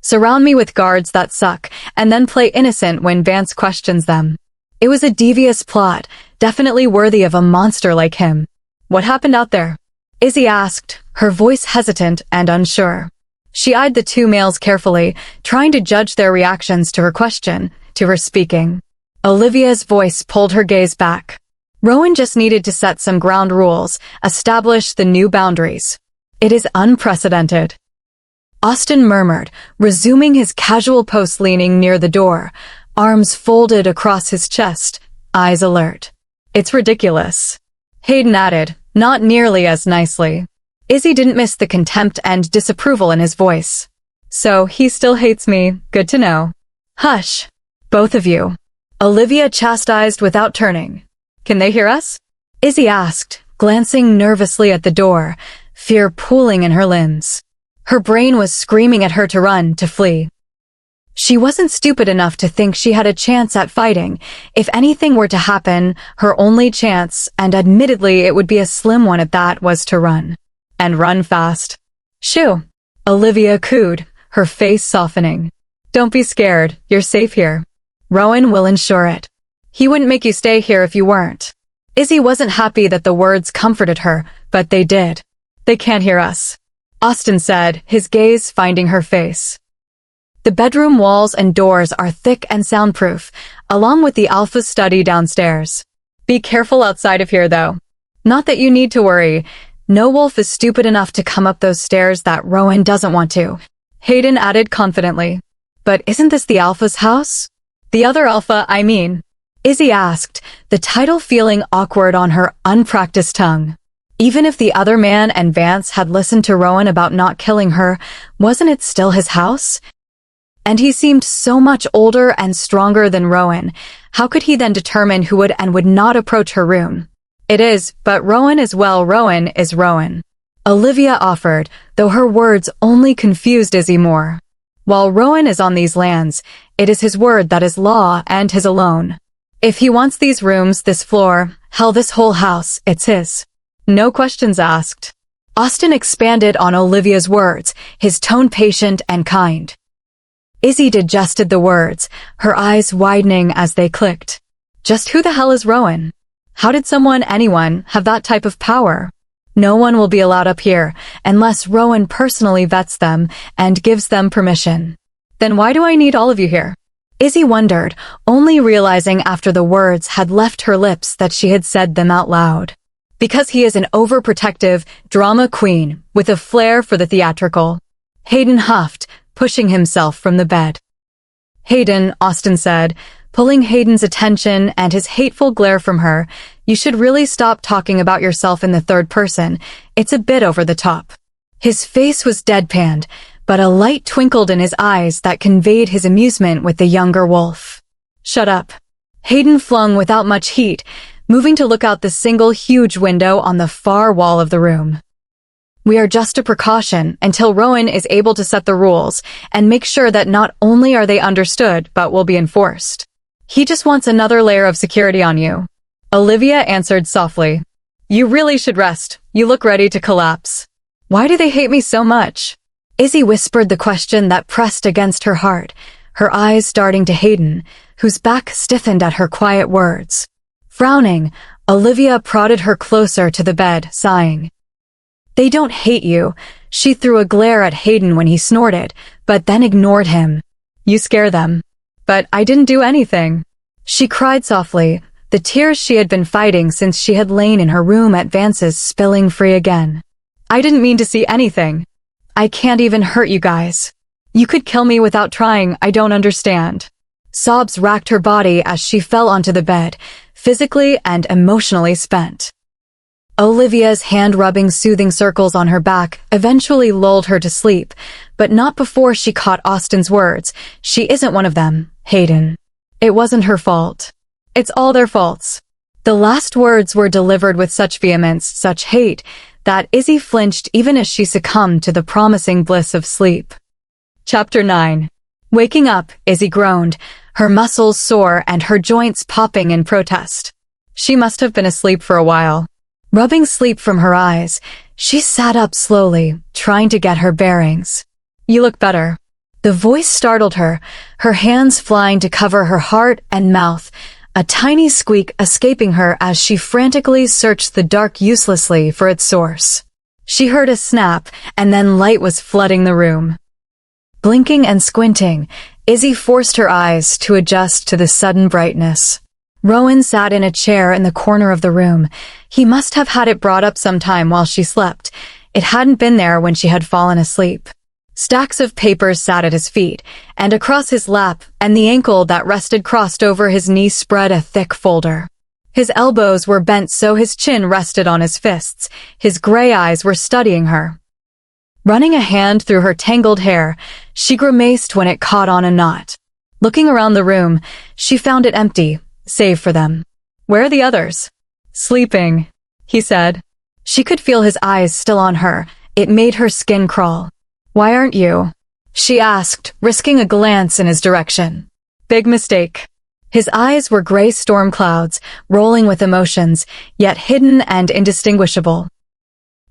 Surround me with guards that suck, and then play innocent when Vance questions them. It was a devious plot, definitely worthy of a monster like him. What happened out there? Izzy asked, her voice hesitant and unsure. She eyed the two males carefully, trying to judge their reactions to her question, to her speaking. Olivia's voice pulled her gaze back. Rowan just needed to set some ground rules, establish the new boundaries. It is unprecedented. Austin murmured, resuming his casual post leaning near the door, arms folded across his chest, eyes alert. It's ridiculous. Hayden added, not nearly as nicely. Izzy didn't miss the contempt and disapproval in his voice. So he still hates me, good to know. Hush. Both of you. Olivia chastised without turning. Can they hear us? Izzy asked, glancing nervously at the door, fear pooling in her limbs. Her brain was screaming at her to run, to flee. She wasn't stupid enough to think she had a chance at fighting. If anything were to happen, her only chance, and admittedly it would be a slim one at that, was to run. And run fast. Shoo! Olivia cooed, her face softening. Don't be scared, you're safe here. Rowan will ensure it. He wouldn't make you stay here if you weren't. Izzy wasn't happy that the words comforted her, but they did. They can't hear us. Austin said, his gaze finding her face. The bedroom walls and doors are thick and soundproof, along with the alpha study downstairs. Be careful outside of here, though. Not that you need to worry. No wolf is stupid enough to come up those stairs that Rowan doesn't want to. Hayden added confidently. But isn't this the alpha's house? The other alpha, I mean. Izzy asked, the title feeling awkward on her unpracticed tongue. Even if the other man and Vance had listened to Rowan about not killing her, wasn't it still his house? And he seemed so much older and stronger than Rowan. How could he then determine who would and would not approach her room? It is, but Rowan is Rowan is Rowan. Olivia offered, though her words only confused Izzy more. While Rowan is on these lands, it is his word that is law and his alone. If he wants these rooms, this floor, hell, this whole house, it's his. No questions asked. Austin expanded on Olivia's words, his tone patient and kind. Izzy digested the words, her eyes widening as they clicked. Just who the hell is Rowan? How did anyone, have that type of power? No one will be allowed up here, unless Rowan personally vets them and gives them permission. Then why do I need all of you here? Izzy wondered, only realizing after the words had left her lips that she had said them out loud. Because he is an overprotective drama queen with a flair for the theatrical. Hayden huffed, pushing himself from the bed. Hayden, Austin said, pulling Hayden's attention and his hateful glare from her, you should really stop talking about yourself in the third person. It's a bit over the top. His face was deadpanned, but a light twinkled in his eyes that conveyed his amusement with the younger wolf. Shut up. Hayden flung without much heat, moving to look out the single huge window on the far wall of the room. We are just a precaution until Rowan is able to set the rules and make sure that not only are they understood but will be enforced. He just wants another layer of security on you. Olivia answered softly. You really should rest. You look ready to collapse. Why do they hate me so much? Izzy whispered the question that pressed against her heart, her eyes darting to Hayden, whose back stiffened at her quiet words. Frowning, Olivia prodded her closer to the bed, sighing. They don't hate you. She threw a glare at Hayden when he snorted, but then ignored him. You scare them. But I didn't do anything. She cried softly, the tears she had been fighting since she had lain in her room at Vance's spilling free again. I didn't mean to see anything. I can't even hurt you guys. You could kill me without trying, I don't understand. Sobs racked her body as she fell onto the bed, physically and emotionally spent. Olivia's hand rubbing soothing circles on her back eventually lulled her to sleep, but not before she caught Austin's words. She isn't one of them, Hayden. It wasn't her fault. It's all their faults. The last words were delivered with such vehemence, such hate, that Izzy flinched even as she succumbed to the promising bliss of sleep. Chapter 9. Waking up, Izzy groaned, her muscles sore and her joints popping in protest. She must have been asleep for a while. Rubbing sleep from her eyes, she sat up slowly, trying to get her bearings. You look better. The voice startled her, her hands flying to cover her heart and mouth, a tiny squeak escaping her as she frantically searched the dark uselessly for its source. She heard a snap, and then light was flooding the room. Blinking and squinting, Izzy forced her eyes to adjust to the sudden brightness. Rowan sat in a chair in the corner of the room. He must have had it brought up sometime while she slept. It hadn't been there when she had fallen asleep. Stacks of papers sat at his feet, and across his lap and the ankle that rested crossed over his knee spread a thick folder. His elbows were bent so his chin rested on his fists. His gray eyes were studying her. Running a hand through her tangled hair, she grimaced when it caught on a knot. Looking around the room, she found it empty, save for them. Where are the others? Sleeping, he said. She could feel his eyes still on her. It made her skin crawl. Why aren't you? She asked, risking a glance in his direction. Big mistake. His eyes were gray storm clouds, rolling with emotions, yet hidden and indistinguishable.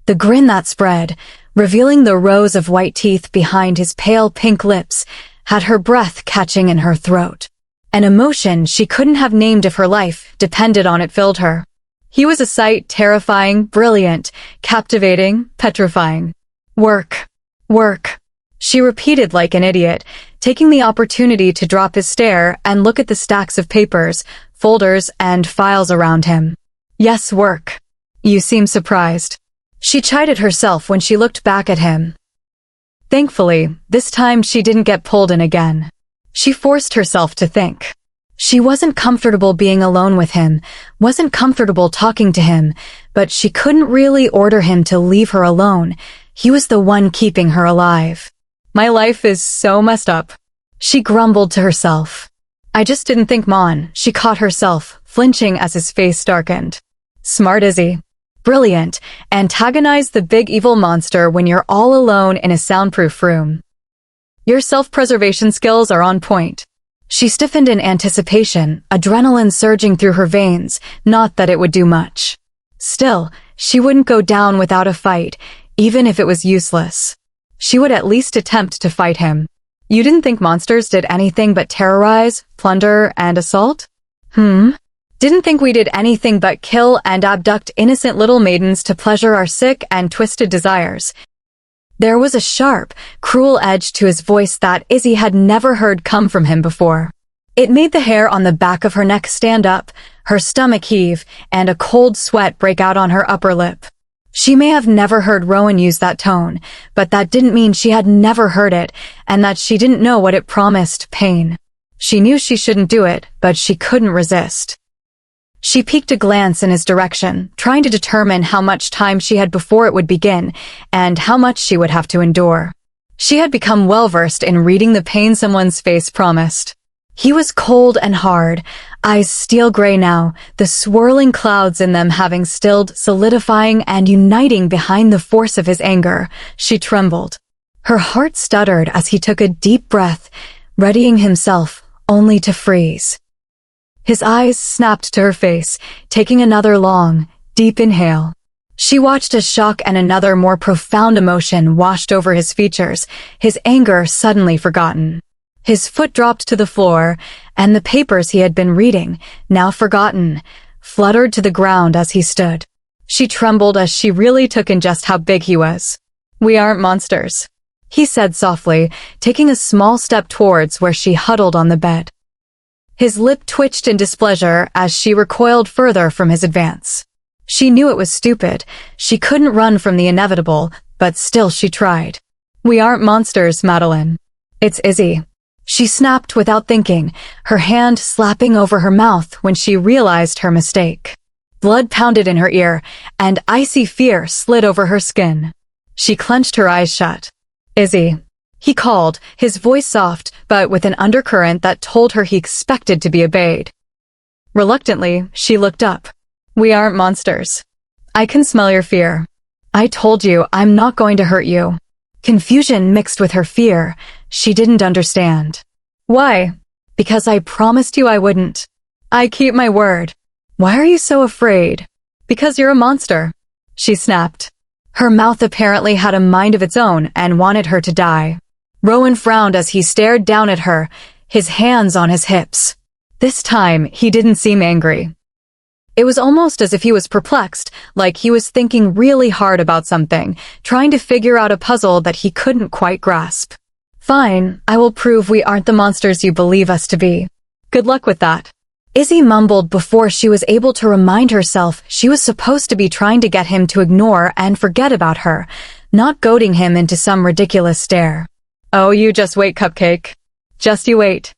The grin that spread, revealing the rows of white teeth behind his pale pink lips, had her breath catching in her throat. An emotion she couldn't have named if her life depended on it filled her. He was a sight terrifying, brilliant, captivating, petrifying. Work. Work. She repeated like an idiot, taking the opportunity to drop his stare and look at the stacks of papers, folders, and files around him. Yes, work. You seem surprised. She chided herself when she looked back at him. Thankfully, this time she didn't get pulled in again. She forced herself to think. She wasn't comfortable being alone with him, wasn't comfortable talking to him, but she couldn't really order him to leave her alone. He was the one keeping her alive. My life is so messed up. She grumbled to herself. I just didn't think Mon. She caught herself, flinching as his face darkened. Smart Izzy. Brilliant. Antagonize the big evil monster when you're all alone in a soundproof room. Your self-preservation skills are on point. She stiffened in anticipation, adrenaline surging through her veins, not that it would do much. Still, she wouldn't go down without a fight, even if it was useless. She would at least attempt to fight him. You didn't think monsters did anything but terrorize, plunder, and assault? Didn't think we did anything but kill and abduct innocent little maidens to pleasure our sick and twisted desires. There was a sharp, cruel edge to his voice that Izzy had never heard come from him before. It made the hair on the back of her neck stand up, her stomach heave, and a cold sweat break out on her upper lip. She may have never heard Rowan use that tone, but that didn't mean she had never heard it, and that she didn't know what it promised, pain. She knew she shouldn't do it, but she couldn't resist. She peeked a glance in his direction, trying to determine how much time she had before it would begin, and how much she would have to endure. She had become well-versed in reading the pain someone's face promised. He was cold and hard, eyes steel gray now, the swirling clouds in them having stilled, solidifying and uniting behind the force of his anger. She trembled. Her heart stuttered as he took a deep breath, readying himself only to freeze. His eyes snapped to her face, taking another long, deep inhale. She watched as shock and another more profound emotion washed over his features, his anger suddenly forgotten. His foot dropped to the floor, and the papers he had been reading, now forgotten, fluttered to the ground as he stood. She trembled as she really took in just how big he was. We aren't monsters, he said softly, taking a small step towards where she huddled on the bed. His lip twitched in displeasure as she recoiled further from his advance. She knew it was stupid. She couldn't run from the inevitable, but still she tried. We aren't monsters, Madeline. It's Izzy. She snapped without thinking, her hand slapping over her mouth when she realized her mistake. Blood pounded in her ear, and icy fear slid over her skin. She clenched her eyes shut. Izzy, he called, his voice soft, but with an undercurrent that told her he expected to be obeyed. Reluctantly, she looked up. We aren't monsters. I can smell your fear. I told you I'm not going to hurt you. Confusion mixed with her fear. She didn't understand. Why? Because I promised you I wouldn't. I keep my word. Why are you so afraid? Because you're a monster, she snapped. Her mouth apparently had a mind of its own and wanted her to die. Rowan frowned as he stared down at her, his hands on his hips. This time, he didn't seem angry. It was almost as if he was perplexed, like he was thinking really hard about something, trying to figure out a puzzle that he couldn't quite grasp. Fine, I will prove we aren't the monsters you believe us to be. Good luck with that. Izzy mumbled before she was able to remind herself she was supposed to be trying to get him to ignore and forget about her, not goading him into some ridiculous stare. Oh, you just wait, Cupcake. Just you wait.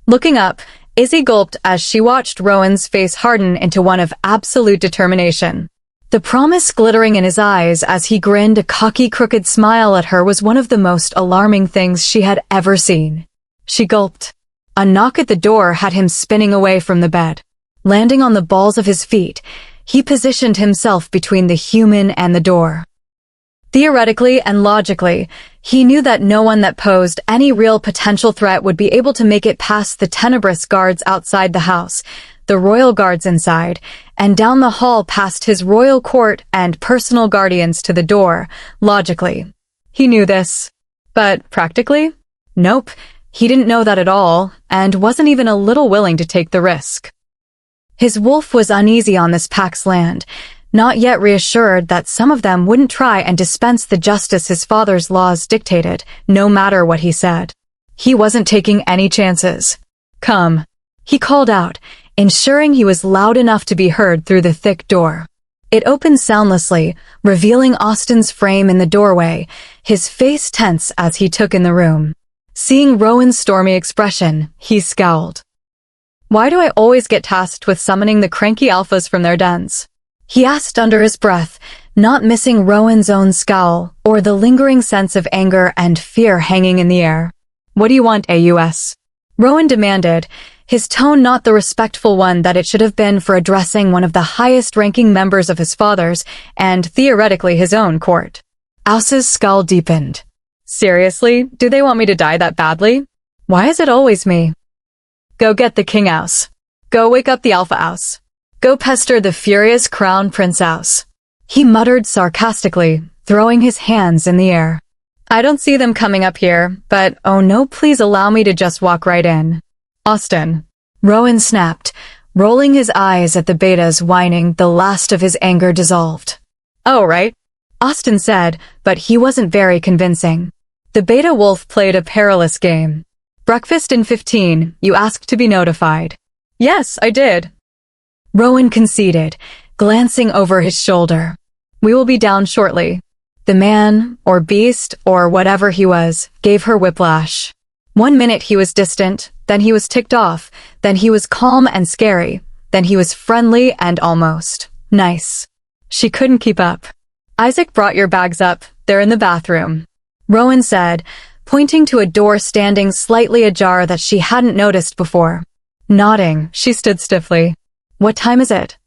Looking up, Izzy gulped as she watched Rowan's face harden into one of absolute determination. The promise glittering in his eyes as he grinned a cocky, crooked smile at her was one of the most alarming things she had ever seen. She gulped. A knock at the door had him spinning away from the bed. Landing on the balls of his feet, he positioned himself between the human and the door. Theoretically and logically, he knew that no one that posed any real potential threat would be able to make it past the tenebrous guards outside the house, the royal guards inside, and down the hall past his royal court and personal guardians to the door, logically. He knew this. But practically? Nope, he didn't know that at all, and wasn't even a little willing to take the risk. His wolf was uneasy on this pack's land, not yet reassured that some of them wouldn't try and dispense the justice his father's laws dictated, no matter what he said. He wasn't taking any chances. Come, he called out, ensuring he was loud enough to be heard through the thick door. It opened soundlessly, revealing Austin's frame in the doorway, his face tense as he took in the room. Seeing Rowan's stormy expression, he scowled. Why do I always get tasked with summoning the cranky alphas from their dens? He asked under his breath, not missing Rowan's own scowl or the lingering sense of anger and fear hanging in the air. What do you want, AUS? Rowan demanded, his tone not the respectful one that it should have been for addressing one of the highest-ranking members of his father's and, theoretically, his own court. Aus's scowl deepened. Seriously, do they want me to die that badly? Why is it always me? Go get the King Aus. Go wake up the Alpha Aus. Go pester the furious Crown Prince Aus. He muttered sarcastically, throwing his hands in the air. I don't see them coming up here, but oh no, please allow me to just walk right in. Austin. Rowan snapped, rolling his eyes at the betas whining the last of his anger dissolved. Oh, right. Austin said, but he wasn't very convincing. The beta wolf played a perilous game. Breakfast in 15, you asked to be notified. Yes, I did. Rowan conceded, glancing over his shoulder. We will be down shortly. The man, or beast, or whatever he was, gave her whiplash. 1 minute he was distant, then he was ticked off, then he was calm and scary, then he was friendly and almost nice. She couldn't keep up. Isaac brought your bags up, they're in the bathroom. Rowan said, pointing to a door standing slightly ajar that she hadn't noticed before. Nodding, she stood stiffly. What time is it?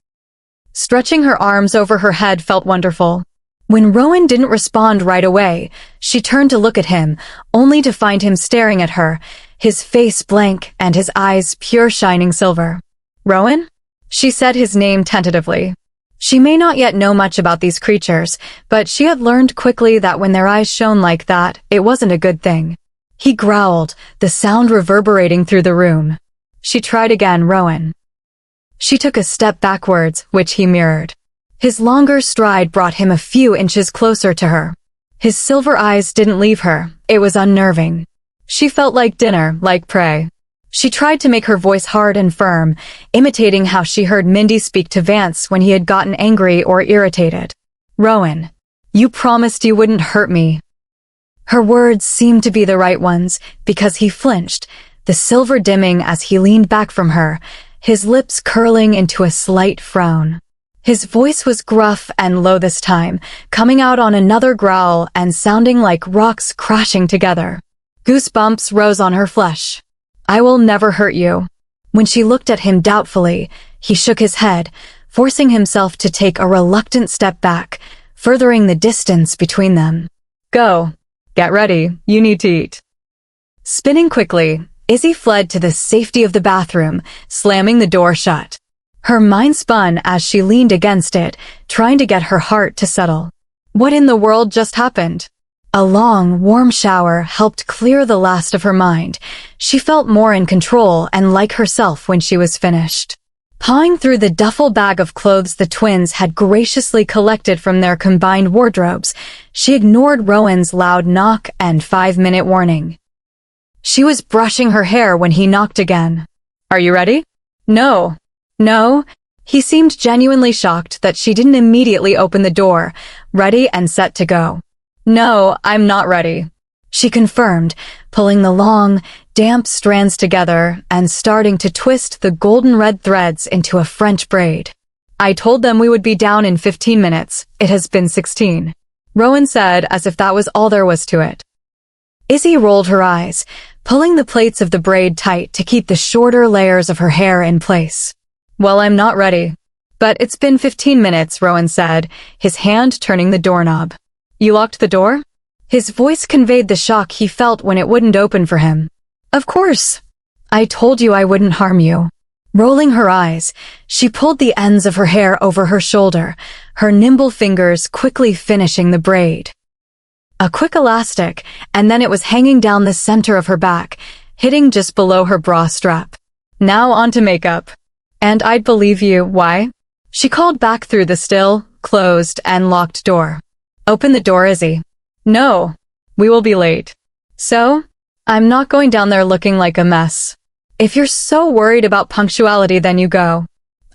Stretching her arms over her head felt wonderful. When Rowan didn't respond right away, she turned to look at him, only to find him staring at her, his face blank and his eyes pure shining silver. Rowan? She said his name tentatively. She may not yet know much about these creatures, but she had learned quickly that when their eyes shone like that, it wasn't a good thing. He growled, the sound reverberating through the room. She tried again, Rowan. She took a step backwards, which he mirrored. His longer stride brought him a few inches closer to her. His silver eyes didn't leave her. It was unnerving. She felt like dinner, like prey. She tried to make her voice hard and firm, imitating how she heard Mindy speak to Vance when he had gotten angry or irritated. Rowan, you promised you wouldn't hurt me. Her words seemed to be the right ones, because he flinched, the silver dimming as he leaned back from her, his lips curling into a slight frown. His voice was gruff and low this time, coming out on another growl and sounding like rocks crashing together. Goosebumps rose on her flesh. I will never hurt you. When she looked at him doubtfully, he shook his head, forcing himself to take a reluctant step back, furthering the distance between them. Go. Get ready. You need to eat. Spinning quickly, Izzy fled to the safety of the bathroom, slamming the door shut. Her mind spun as she leaned against it, trying to get her heart to settle. What in the world just happened? A long, warm shower helped clear the last of her mind. She felt more in control and like herself when she was finished. Pawing through the duffel bag of clothes the twins had graciously collected from their combined wardrobes, she ignored Rowan's loud knock and 5-minute warning. She was brushing her hair when he knocked again. Are you ready? No. No. He seemed genuinely shocked that she didn't immediately open the door, ready and set to go. No, I'm not ready. She confirmed, pulling the long, damp strands together and starting to twist the golden red threads into a French braid. I told them we would be down in 15 minutes. It has been 16. Rowan said, as if that was all there was to it. Izzy rolled her eyes, pulling the plaits of the braid tight to keep the shorter layers of her hair in place. Well, I'm not ready. But it's been 15 minutes, Rowan said, his hand turning the doorknob. You locked the door? His voice conveyed the shock he felt when it wouldn't open for him. Of course. I told you I wouldn't harm you. Rolling her eyes, she pulled the ends of her hair over her shoulder, her nimble fingers quickly finishing the braid. A quick elastic, and then it was hanging down the center of her back, hitting just below her bra strap. Now on to makeup. And I'd believe you, why? She called back through the still, closed, and locked door. Open the door, Izzy. No. We will be late. So? I'm not going down there looking like a mess. If you're so worried about punctuality, then you go.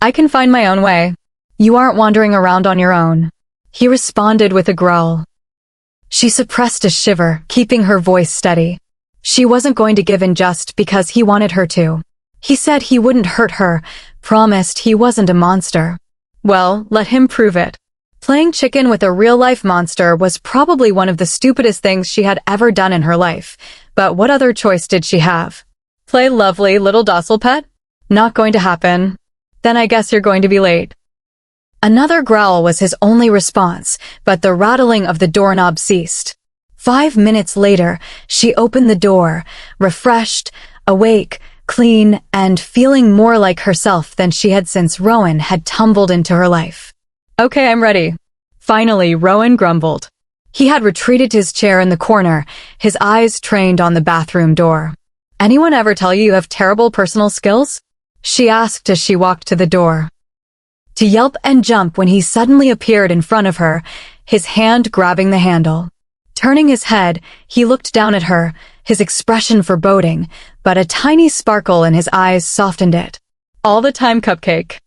I can find my own way. You aren't wandering around on your own. He responded with a growl. She suppressed a shiver, keeping her voice steady. She wasn't going to give in just because he wanted her to. He said he wouldn't hurt her, promised he wasn't a monster. Well, let him prove it. Playing chicken with a real-life monster was probably one of the stupidest things she had ever done in her life, but what other choice did she have? Play lovely little docile pet? Not going to happen. Then I guess you're going to be late. Another growl was his only response, but the rattling of the doorknob ceased. 5 minutes later, she opened the door, refreshed, awake, clean, and feeling more like herself than she had since Rowan had tumbled into her life. Okay, I'm ready. Finally, Rowan grumbled. He had retreated to his chair in the corner, his eyes trained on the bathroom door. Anyone ever tell you have terrible personal skills? She asked as she walked to the door. To yelp and jump when he suddenly appeared in front of her, his hand grabbing the handle. Turning his head, he looked down at her, his expression foreboding, but a tiny sparkle in his eyes softened it. All the time, cupcake.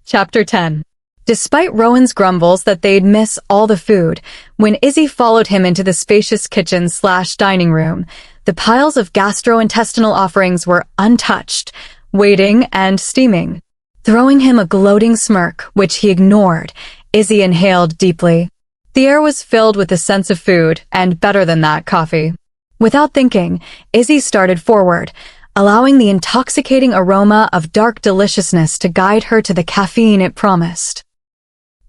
Chapter 10. Despite Rowan's grumbles that they'd miss all the food, when Izzy followed him into the spacious kitchen/dining room, the piles of gastrointestinal offerings were untouched, waiting and steaming. Throwing him a gloating smirk, which he ignored, Izzy inhaled deeply. The air was filled with the sense of food, and better than that, coffee. Without thinking, Izzy started forward, allowing the intoxicating aroma of dark deliciousness to guide her to the caffeine it promised.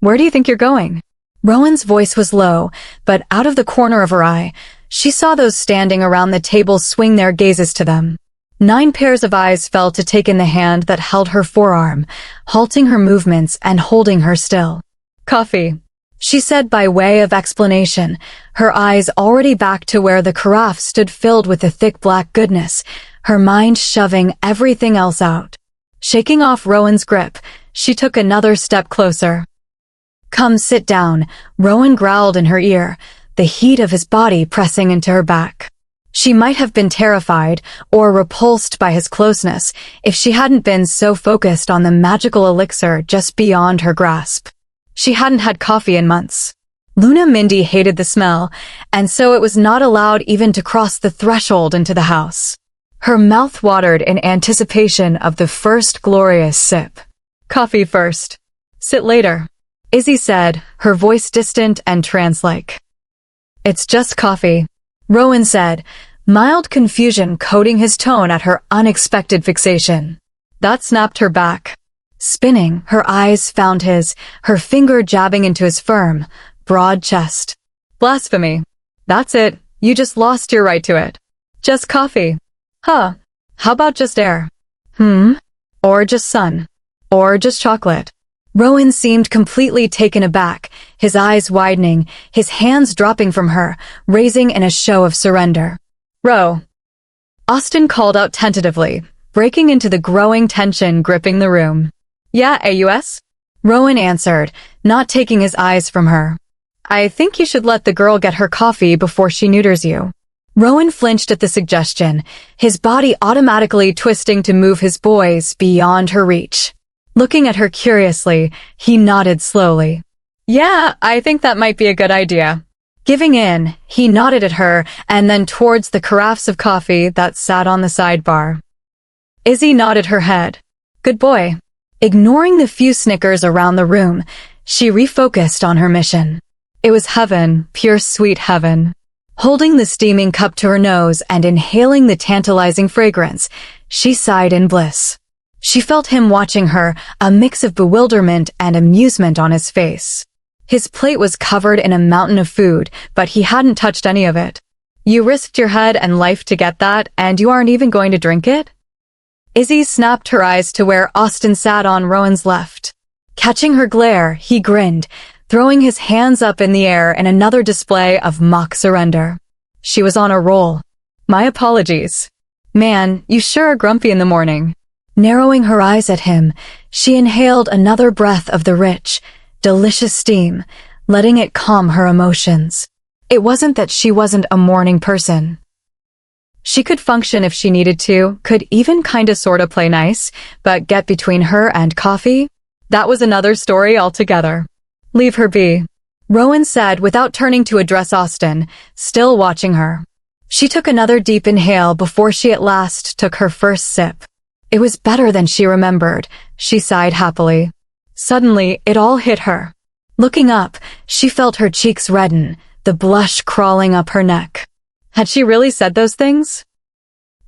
Where do you think you're going? Rowan's voice was low, but out of the corner of her eye, she saw those standing around the table swing their gazes to them. 9 pairs of eyes fell to take in the hand that held her forearm, halting her movements and holding her still. Coffee, she said by way of explanation, her eyes already back to where the carafe stood filled with the thick black goodness, her mind shoving everything else out. Shaking off Rowan's grip, she took another step closer. Come sit down, Rowan growled in her ear, the heat of his body pressing into her back. She might have been terrified or repulsed by his closeness if she hadn't been so focused on the magical elixir just beyond her grasp. She hadn't had coffee in months. Luna Mindy hated the smell, and so it was not allowed even to cross the threshold into the house. Her mouth watered in anticipation of the first glorious sip. Coffee first. Sit later, Izzy said, her voice distant and trance-like. It's just coffee, Rowan said, mild confusion coating his tone at her unexpected fixation. That snapped her back. Spinning, her eyes found his, her finger jabbing into his firm, broad chest. Blasphemy. That's it, you just lost your right to it. Just coffee. Huh. How about just air? Or just sun? Or just chocolate? Rowan seemed completely taken aback, his eyes widening, his hands dropping from her, raising in a show of surrender. Ro. Austin called out tentatively, breaking into the growing tension gripping the room. Yeah, AUS? Rowan answered, not taking his eyes from her. I think you should let the girl get her coffee before she neuters you. Rowan flinched at the suggestion, his body automatically twisting to move his boys beyond her reach. Looking at her curiously, he nodded slowly. Yeah, I think that might be a good idea. Giving in, he nodded at her and then towards the carafes of coffee that sat on the sidebar. Izzy nodded her head. Good boy. Ignoring the few snickers around the room, she refocused on her mission. It was heaven, pure sweet heaven. Holding the steaming cup to her nose and inhaling the tantalizing fragrance, she sighed in bliss. She felt him watching her, a mix of bewilderment and amusement on his face. His plate was covered in a mountain of food, but he hadn't touched any of it. You risked your head and life to get that, and you aren't even going to drink it? Izzy snapped her eyes to where Austin sat on Rowan's left. Catching her glare, he grinned, throwing his hands up in the air in another display of mock surrender. She was on a roll. My apologies. Man, you sure are grumpy in the morning. Narrowing her eyes at him, she inhaled another breath of the rich, delicious steam, letting it calm her emotions. It wasn't that she wasn't a morning person. She could function if she needed to, could even kinda sorta play nice, but get between her and coffee? That was another story altogether. Leave her be, Rowan said without turning to address Austin, still watching her. She took another deep inhale before she at last took her first sip. It was better than she remembered, she sighed happily. Suddenly, it all hit her. Looking up, she felt her cheeks redden, the blush crawling up her neck. Had she really said those things?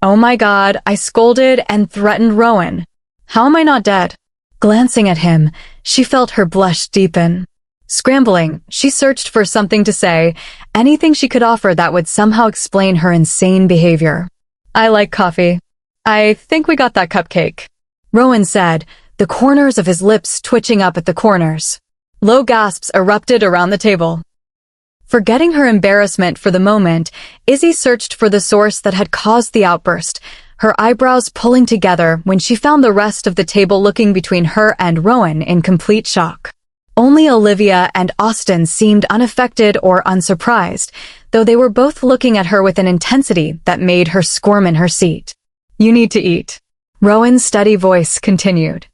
Oh my God, I scolded and threatened Rowan. How am I not dead? Glancing at him, she felt her blush deepen. Scrambling, she searched for something to say, anything she could offer that would somehow explain her insane behavior. I like coffee. I think we got that cupcake, Rowan said, the corners of his lips twitching up at the corners. Low gasps erupted around the table. Forgetting her embarrassment for the moment, Izzy searched for the source that had caused the outburst, her eyebrows pulling together when she found the rest of the table looking between her and Rowan in complete shock. Only Olivia and Austin seemed unaffected or unsurprised, though they were both looking at her with an intensity that made her squirm in her seat. You need to eat, Rowan's steady voice continued.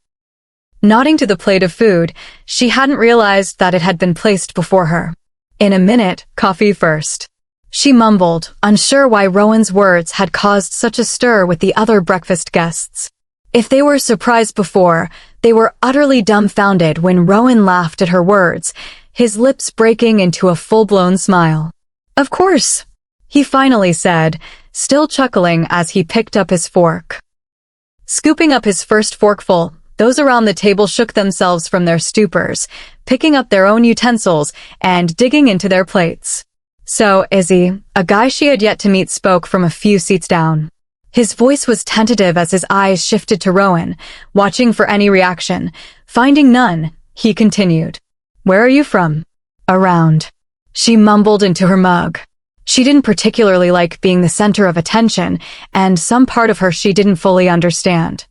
Nodding to the plate of food, she hadn't realized that it had been placed before her. In a minute, coffee first. She mumbled, unsure why Rowan's words had caused such a stir with the other breakfast guests. If they were surprised before, they were utterly dumbfounded when Rowan laughed at her words, his lips breaking into a full-blown smile. Of course, he finally said, still chuckling as he picked up his fork. Scooping up his first forkful, those around the table shook themselves from their stupors, picking up their own utensils and digging into their plates. So, Izzy, a guy she had yet to meet, spoke from a few seats down. His voice was tentative as his eyes shifted to Rowan, watching for any reaction. Finding none, he continued. Where are you from? Around. She mumbled into her mug. She didn't particularly like being the center of attention, and some part of her she didn't fully understand.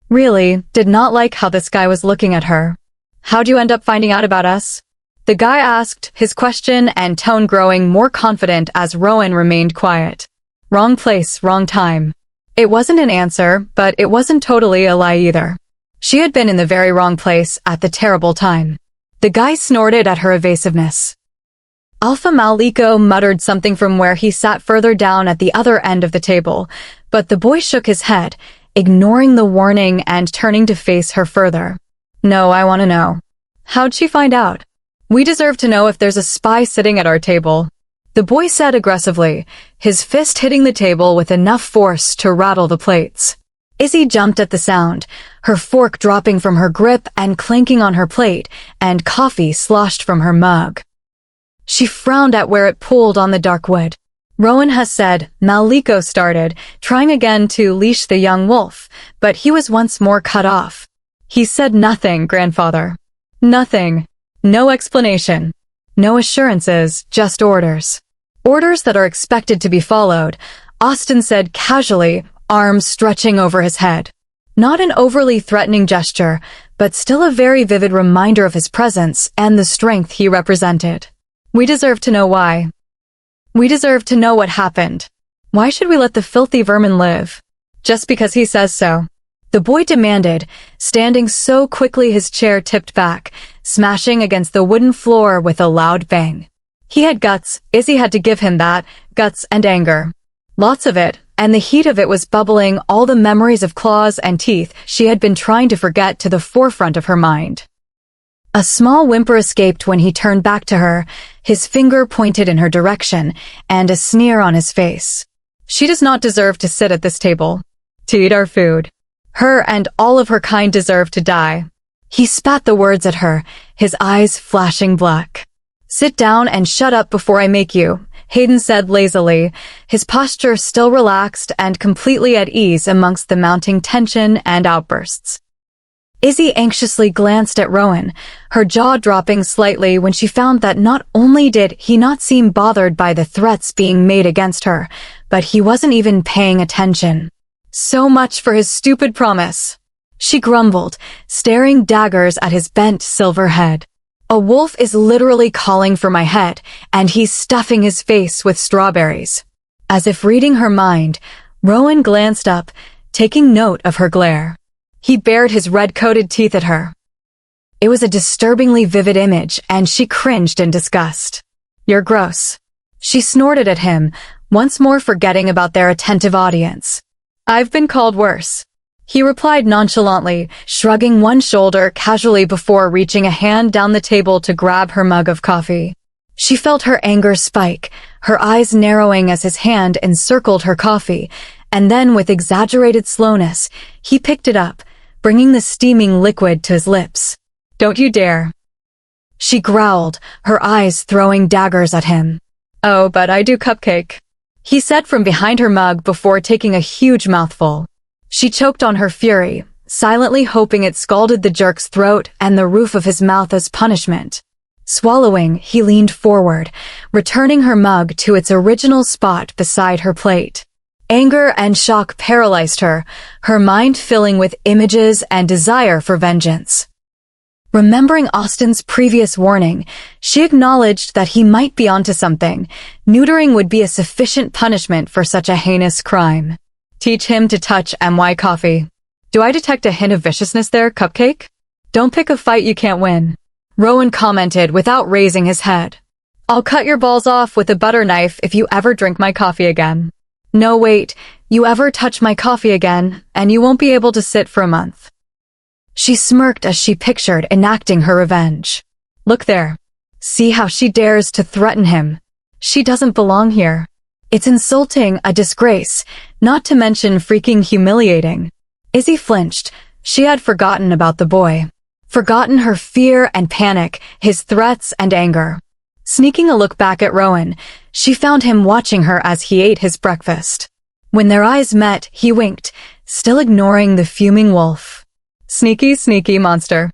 Really, did not like how this guy was looking at her. How'd you end up finding out about us? The guy asked, his question and tone growing more confident as Rowan remained quiet. Wrong place, wrong time. It wasn't an answer, but it wasn't totally a lie either. She had been in the very wrong place at the terrible time. The guy snorted at her evasiveness. Alpha Maliko muttered something from where he sat further down at the other end of the table, but the boy shook his head, ignoring the warning and turning to face her further. No, I want to know. How'd she find out? We deserve to know if there's a spy sitting at our table, the boy said aggressively, his fist hitting the table with enough force to rattle the plates. Izzy jumped at the sound, her fork dropping from her grip and clanking on her plate, and coffee sloshed from her mug. She frowned at where it pooled on the dark wood. Rowan has said, Maliko started, trying again to leash the young wolf, but he was once more cut off. He said nothing, grandfather. Nothing. No explanation. No assurances, just orders. Orders that are expected to be followed, Austin said casually, arms stretching over his head. Not an overly threatening gesture, but still a very vivid reminder of his presence and the strength he represented. We deserve to know why. We deserve to know what happened. Why should we let the filthy vermin live? Just because he says so. The boy demanded, standing so quickly his chair tipped back, smashing against the wooden floor with a loud bang. He had guts, Izzy had to give him that, guts and anger. Lots of it, and the heat of it was bubbling all the memories of claws and teeth she had been trying to forget to the forefront of her mind. A small whimper escaped when he turned back to her, his finger pointed in her direction, and a sneer on his face. She does not deserve to sit at this table, to eat our food. Her and all of her kind deserve to die. He spat the words at her, his eyes flashing black. Sit down and shut up before I make you, Hayden said lazily, his posture still relaxed and completely at ease amongst the mounting tension and outbursts. Izzy anxiously glanced at Rowan, her jaw dropping slightly when she found that not only did he not seem bothered by the threats being made against her, but he wasn't even paying attention. So much for his stupid promise. She grumbled, staring daggers at his bent silver head. A wolf is literally calling for my head, and he's stuffing his face with strawberries. As if reading her mind, Rowan glanced up, taking note of her glare. He bared his red-coated teeth at her. It was a disturbingly vivid image, and she cringed in disgust. You're gross. She snorted at him, once more forgetting about their attentive audience. I've been called worse. He replied nonchalantly, shrugging one shoulder casually before reaching a hand down the table to grab her mug of coffee. She felt her anger spike, her eyes narrowing as his hand encircled her coffee, and then with exaggerated slowness, he picked it up, bringing the steaming liquid to his lips. Don't you dare. She growled, her eyes throwing daggers at him. Oh, but I do cupcake, he said from behind her mug before taking a huge mouthful. She choked on her fury, silently hoping it scalded the jerk's throat and the roof of his mouth as punishment. Swallowing, he leaned forward, returning her mug to its original spot beside her plate. Anger and shock paralyzed her, her mind filling with images and desire for vengeance. Remembering Austin's previous warning, she acknowledged that he might be onto something. Neutering would be a sufficient punishment for such a heinous crime. Teach him to touch my coffee. Do I detect a hint of viciousness there, Cupcake? Don't pick a fight you can't win, Rowan commented without raising his head. I'll cut your balls off with a butter knife if you ever drink my coffee again. No, wait, you ever touch my coffee again, and you won't be able to sit for a month. She smirked as she pictured enacting her revenge. Look there. See how she dares to threaten him. She doesn't belong here. It's insulting, a disgrace, not to mention freaking humiliating. Izzy flinched. She had forgotten about the boy. Forgotten her fear and panic, his threats and anger. Sneaking a look back at Rowan, she found him watching her as he ate his breakfast. When their eyes met, he winked, still ignoring the fuming wolf. Sneaky, sneaky monster.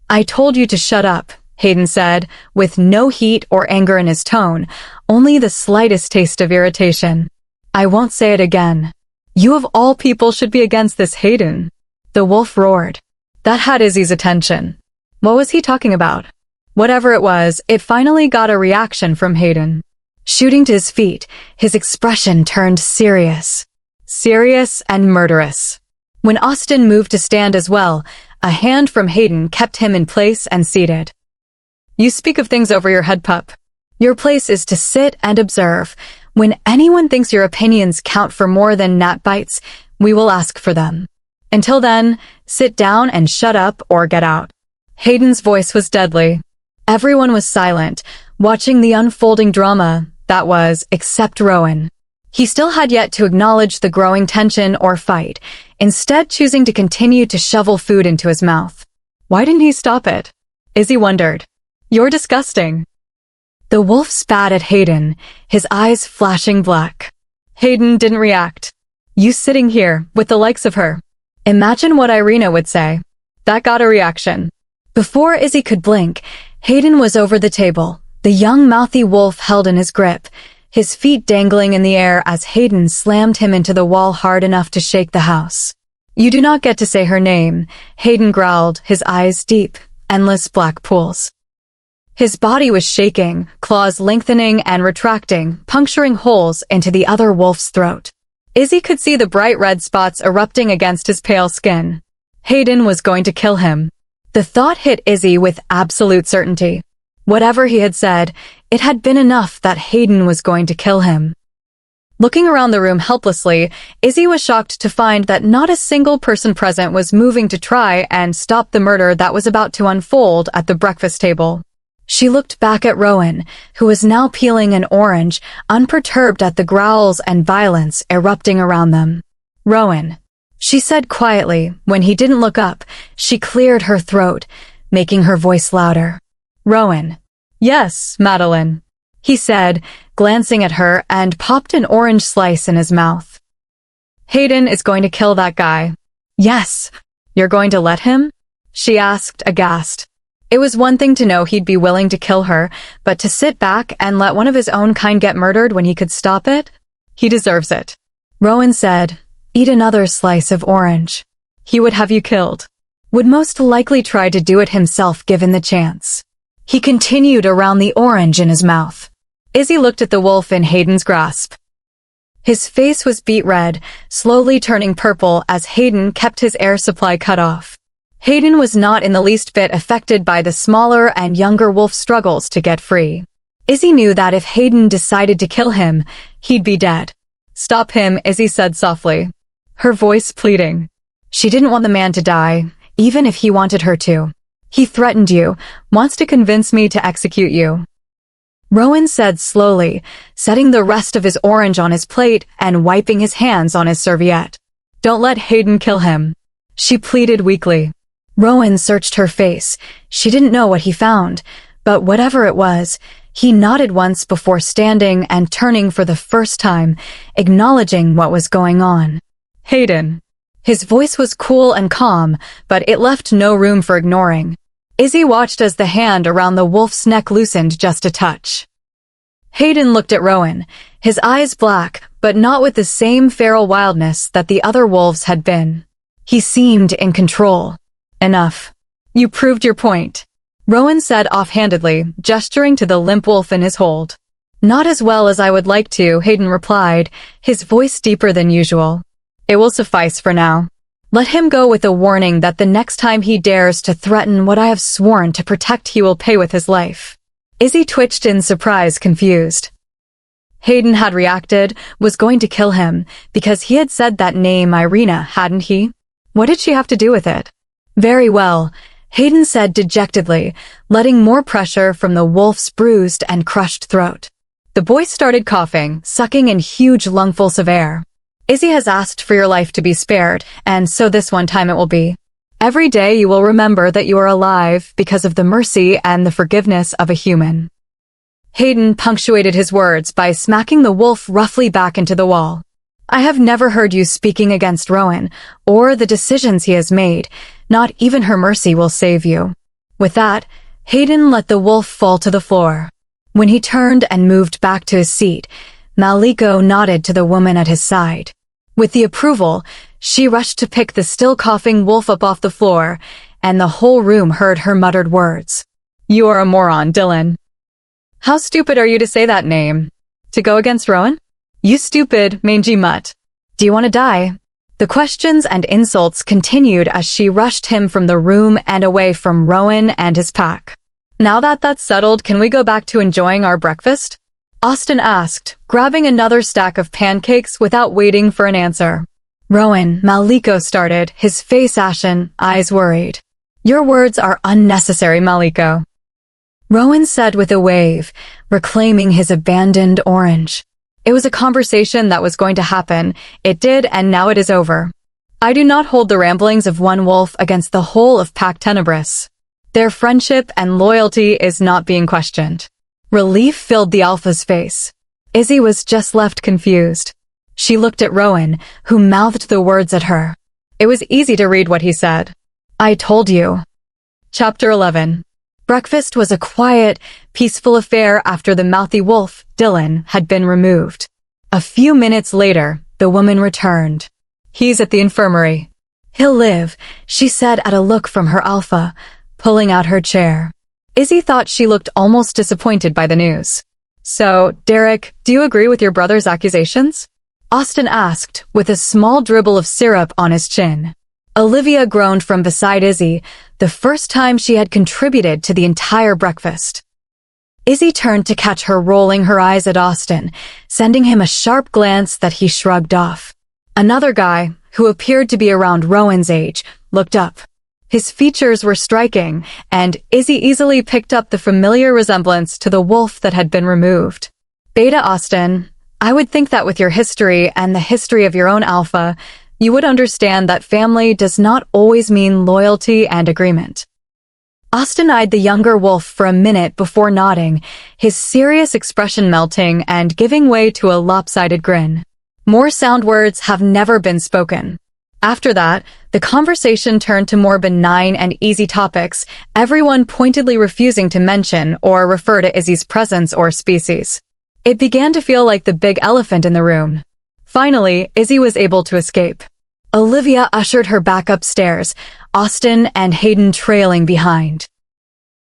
I told you to shut up, Hayden said, with no heat or anger in his tone, only the slightest taste of irritation. I won't say it again. You of all people should be against this, Hayden. The wolf roared. That had Izzy's attention. What was he talking about? Whatever it was, it finally got a reaction from Hayden. Shooting to his feet, his expression turned serious. Serious and murderous. When Austin moved to stand as well, a hand from Hayden kept him in place and seated. You speak of things over your head, pup. Your place is to sit and observe. When anyone thinks your opinions count for more than gnat bites, we will ask for them. Until then, sit down and shut up or get out. Hayden's voice was deadly. Everyone was silent, watching the unfolding drama, that was, except Rowan. He still had yet to acknowledge the growing tension or fight, instead choosing to continue to shovel food into his mouth. Why didn't he stop it? Izzy wondered. You're disgusting. The wolf spat at Hayden, his eyes flashing black. Hayden didn't react. You sitting here, with the likes of her. Imagine what Irina would say. That got a reaction. Before Izzy could blink, Hayden was over the table, the young mouthy wolf held in his grip, his feet dangling in the air as Hayden slammed him into the wall hard enough to shake the house. You do not get to say her name, Hayden growled, his eyes deep, endless black pools. His body was shaking, claws lengthening and retracting, puncturing holes into the other wolf's throat. Izzy could see the bright red spots erupting against his pale skin. Hayden was going to kill him. The thought hit Izzy with absolute certainty. Whatever he had said, It had been enough that Hayden was going to kill him. Looking around the room helplessly, Izzy was shocked to find that not a single person present was moving to try and stop the murder that was about to unfold at the breakfast table. She looked back at Rowan, who was now peeling an orange, unperturbed at the growls and violence erupting around them. "Rowan," she said quietly. When he didn't look up, she cleared her throat, making her voice louder. "Rowan." "Yes, Madeline," he said, glancing at her, and popped an orange slice in his mouth. "Hayden is going to kill that guy." "Yes." "You're going to let him?" she asked, aghast. It was one thing to know he'd be willing to kill her, but to sit back and let one of his own kind get murdered when he could stop it? "He deserves it." Rowan said, "Eat another slice of orange. He would have you killed. Would most likely try to do it himself given the chance." He continued around the orange in his mouth. Izzy looked at the wolf in Hayden's grasp. His face was beet red, slowly turning purple as Hayden kept his air supply cut off. Hayden was not in the least bit affected by the smaller and younger wolf's struggles to get free. Izzy knew that if Hayden decided to kill him, he'd be dead. "Stop him," Izzy said softly, her voice pleading. She didn't want the man to die, even if he wanted her to. "He threatened you, wants to convince me to execute you," Rowan said slowly, setting the rest of his orange on his plate and wiping his hands on his serviette. "Don't let Hayden kill him," she pleaded weakly. Rowan searched her face. She didn't know what he found, but whatever it was, he nodded once before standing and turning for the first time, acknowledging what was going on. "Hayden." His voice was cool and calm, but it left no room for ignoring. Izzy watched as the hand around the wolf's neck loosened just a touch. Hayden looked at Rowan, his eyes black, but not with the same feral wildness that the other wolves had been. He seemed in control. "Enough. You proved your point," Rowan said offhandedly, gesturing to the limp wolf in his hold. "Not as well as I would like to," Hayden replied, his voice deeper than usual. "It will suffice for now. Let him go with a warning that the next time he dares to threaten what I have sworn to protect, he will pay with his life." Izzy twitched in surprise, confused. Hayden had reacted, was going to kill him, because he had said that name Irina, hadn't he? What did she have to do with it? "Very well," Hayden said dejectedly, letting more pressure from the wolf's bruised and crushed throat. The boy started coughing, sucking in huge lungfuls of air. "Izzy has asked for your life to be spared, and so this one time it will be. Every day you will remember that you are alive because of the mercy and the forgiveness of a human." Hayden punctuated his words by smacking the wolf roughly back into the wall. "I have never heard you speaking against Rowan, or the decisions he has made. Not even her mercy will save you." With that, Hayden let the wolf fall to the floor. When he turned and moved back to his seat, Maliko nodded to the woman at his side. With the approval, she rushed to pick the still coughing wolf up off the floor, and the whole room heard her muttered words. "You are a moron, Dylan. How stupid are you to say that name? To go against Rowan? You stupid, mangy mutt. Do you want to die?" The questions and insults continued as she rushed him from the room and away from Rowan and his pack. "Now that that's settled, can we go back to enjoying our breakfast?" Austin asked, grabbing another stack of pancakes without waiting for an answer. "Rowan," Maliko started, his face ashen, eyes worried. "Your words are unnecessary, Maliko," Rowan said with a wave, reclaiming his abandoned orange. It was a conversation that was going to happen. It did, and now it is over. I do not hold the ramblings of one wolf against the whole of Pack Tenebris. Their friendship and loyalty is not being questioned. Relief filled the Alpha's face. Izzy was just left confused. She looked at Rowan, who mouthed the words at her. It was easy to read what he said. "I told you." Chapter 11. Breakfast was a quiet, peaceful affair after the mouthy wolf, Dylan, had been removed. A few minutes later, the woman returned. "He's at the infirmary." "He'll live," she said at a look from her Alpha, pulling out her chair. Izzy thought she looked almost disappointed by the news. "So, Derek, do you agree with your brother's accusations?" Austin asked, with a small dribble of syrup on his chin. Olivia groaned from beside Izzy, the first time she had contributed to the entire breakfast. Izzy turned to catch her rolling her eyes at Austin, sending him a sharp glance that he shrugged off. Another guy, who appeared to be around Rowan's age, looked up. His features were striking, and Izzy easily picked up the familiar resemblance to the wolf that had been removed. Beta Austin, I would think that with your history and the history of your own alpha, you would understand that family does not always mean loyalty and agreement. Austin eyed the younger wolf for a minute before nodding, his serious expression melting and giving way to a lopsided grin. More sound words have never been spoken. After that, the conversation turned to more benign and easy topics, everyone pointedly refusing to mention or refer to Izzy's presence or species. It began to feel like the big elephant in the room. Finally, Izzy was able to escape. Olivia ushered her back upstairs, Austin and Hayden trailing behind.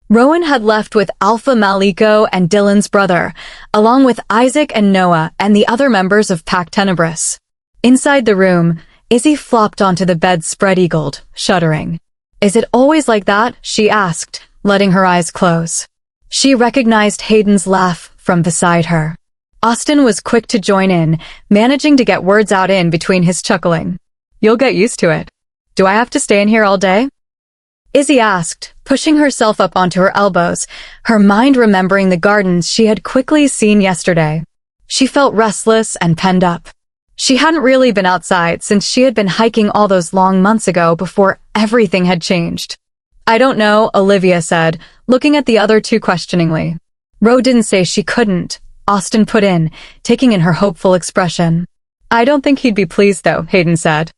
Rowan had left with Alpha Maliko and Dylan's brother, along with Isaac and Noah and the other members of Pac Tenebris. Inside the room, Izzy flopped onto the bed spread-eagled, shuddering. "Is it always like that?" she asked, letting her eyes close. She recognized Hayden's laugh from beside her. Austin was quick to join in, managing to get words out in between his chuckling. "You'll get used to it. Do I have to stay in here all day?" Izzy asked, pushing herself up onto her elbows, her mind remembering the gardens she had quickly seen yesterday. She felt restless and penned up. She hadn't really been outside since she had been hiking all those long months ago before everything had changed. "I don't know," Olivia said, looking at the other two questioningly. "Ro didn't say she couldn't," Austin put in, taking in her hopeful expression. "I don't think he'd be pleased though," Hayden said.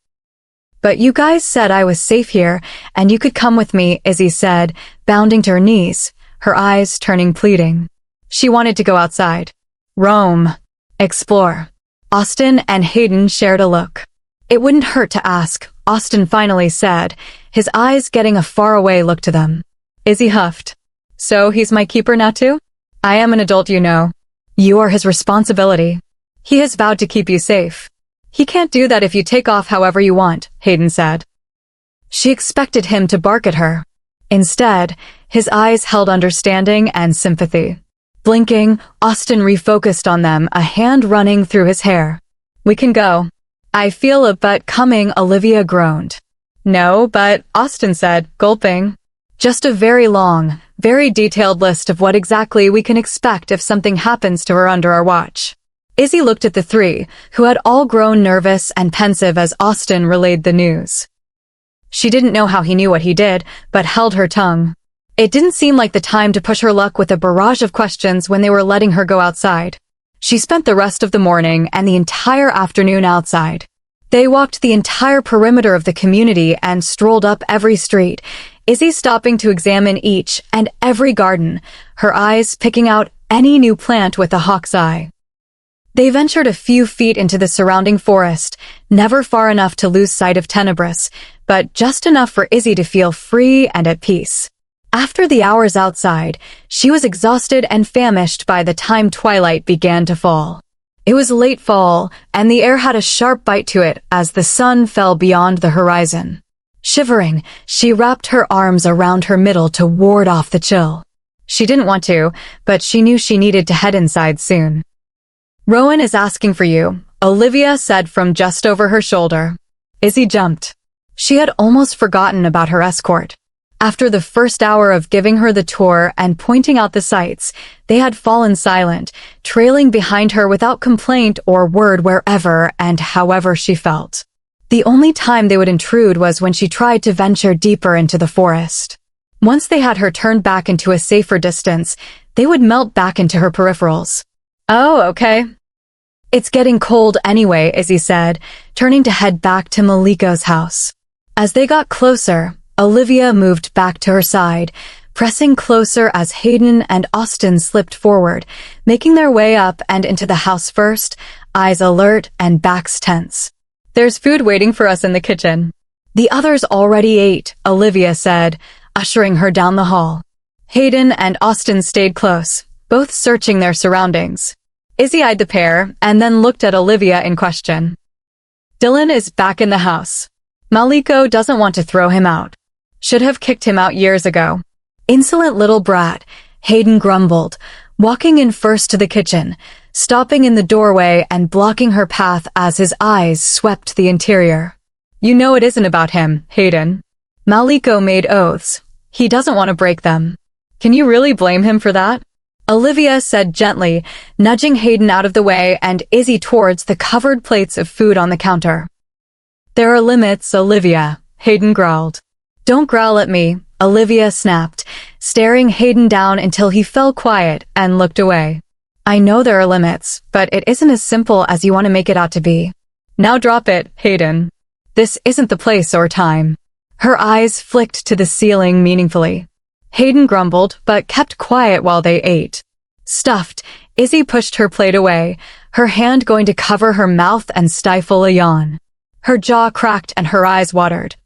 "But you guys said I was safe here, and you could come with me," Izzy said, bounding to her knees, her eyes turning pleading. She wanted to go outside. Roam. Explore. Austin and Hayden shared a look. "It wouldn't hurt to ask," Austin finally said, his eyes getting a faraway look to them. Izzy huffed. "So he's my keeper now too? I am an adult, you know. You are his responsibility. He has vowed to keep you safe. He can't do that if you take off however you want," Hayden said. She expected him to bark at her. Instead, his eyes held understanding and sympathy. Blinking, Austin refocused on them, a hand running through his hair. "We can go." "I feel a but coming," Olivia groaned. "No, but," Austin said, gulping. "Just a very long, very detailed list of what exactly we can expect if something happens to her under our watch." Izzy looked at the three, who had all grown nervous and pensive as Austin relayed the news. She didn't know how he knew what he did, but held her tongue. It didn't seem like the time to push her luck with a barrage of questions when they were letting her go outside. She spent the rest of the morning and the entire afternoon outside. They walked the entire perimeter of the community and strolled up every street, Izzy stopping to examine each and every garden, her eyes picking out any new plant with a hawk's eye. They ventured a few feet into the surrounding forest, never far enough to lose sight of Tenebris, but just enough for Izzy to feel free and at peace. After the hours outside, she was exhausted and famished by the time twilight began to fall. It was late fall, and the air had a sharp bite to it as the sun fell beyond the horizon. Shivering, she wrapped her arms around her middle to ward off the chill. She didn't want to, but she knew she needed to head inside soon. "Rowan is asking for you," Olivia said from just over her shoulder. Izzy jumped. She had almost forgotten about her escort. After the first hour of giving her the tour and pointing out the sights, they had fallen silent, trailing behind her without complaint or word wherever and however she felt. The only time they would intrude was when she tried to venture deeper into the forest. Once they had her turned back into a safer distance, they would melt back into her peripherals. "Oh, okay." "It's getting cold anyway," Izzy said, turning to head back to Maliko's house. As they got closer, Olivia moved back to her side, pressing closer as Hayden and Austin slipped forward, making their way up and into the house first, eyes alert and backs tense. "There's food waiting for us in the kitchen." "The others already ate," Olivia said, ushering her down the hall. Hayden and Austin stayed close, both searching their surroundings. Izzy eyed the pair and then looked at Olivia in question. "Dylan is back in the house. Maliko doesn't want to throw him out. Should have kicked him out years ago." "Insolent little brat," Hayden grumbled, walking in first to the kitchen, stopping in the doorway and blocking her path as his eyes swept the interior. You know it isn't about him, Hayden. Maliko made oaths. He doesn't want to break them. Can you really blame him for that? Olivia said gently, nudging Hayden out of the way and Izzy towards the covered plates of food on the counter. There are limits, Olivia, Hayden growled. Don't growl at me, Olivia snapped, staring Hayden down until he fell quiet and looked away. I know there are limits, but it isn't as simple as you want to make it out to be. Now drop it, Hayden. This isn't the place or time. Her eyes flicked to the ceiling meaningfully. Hayden grumbled, but kept quiet while they ate. Stuffed, Izzy pushed her plate away, her hand going to cover her mouth and stifle a yawn. Her jaw cracked and her eyes watered.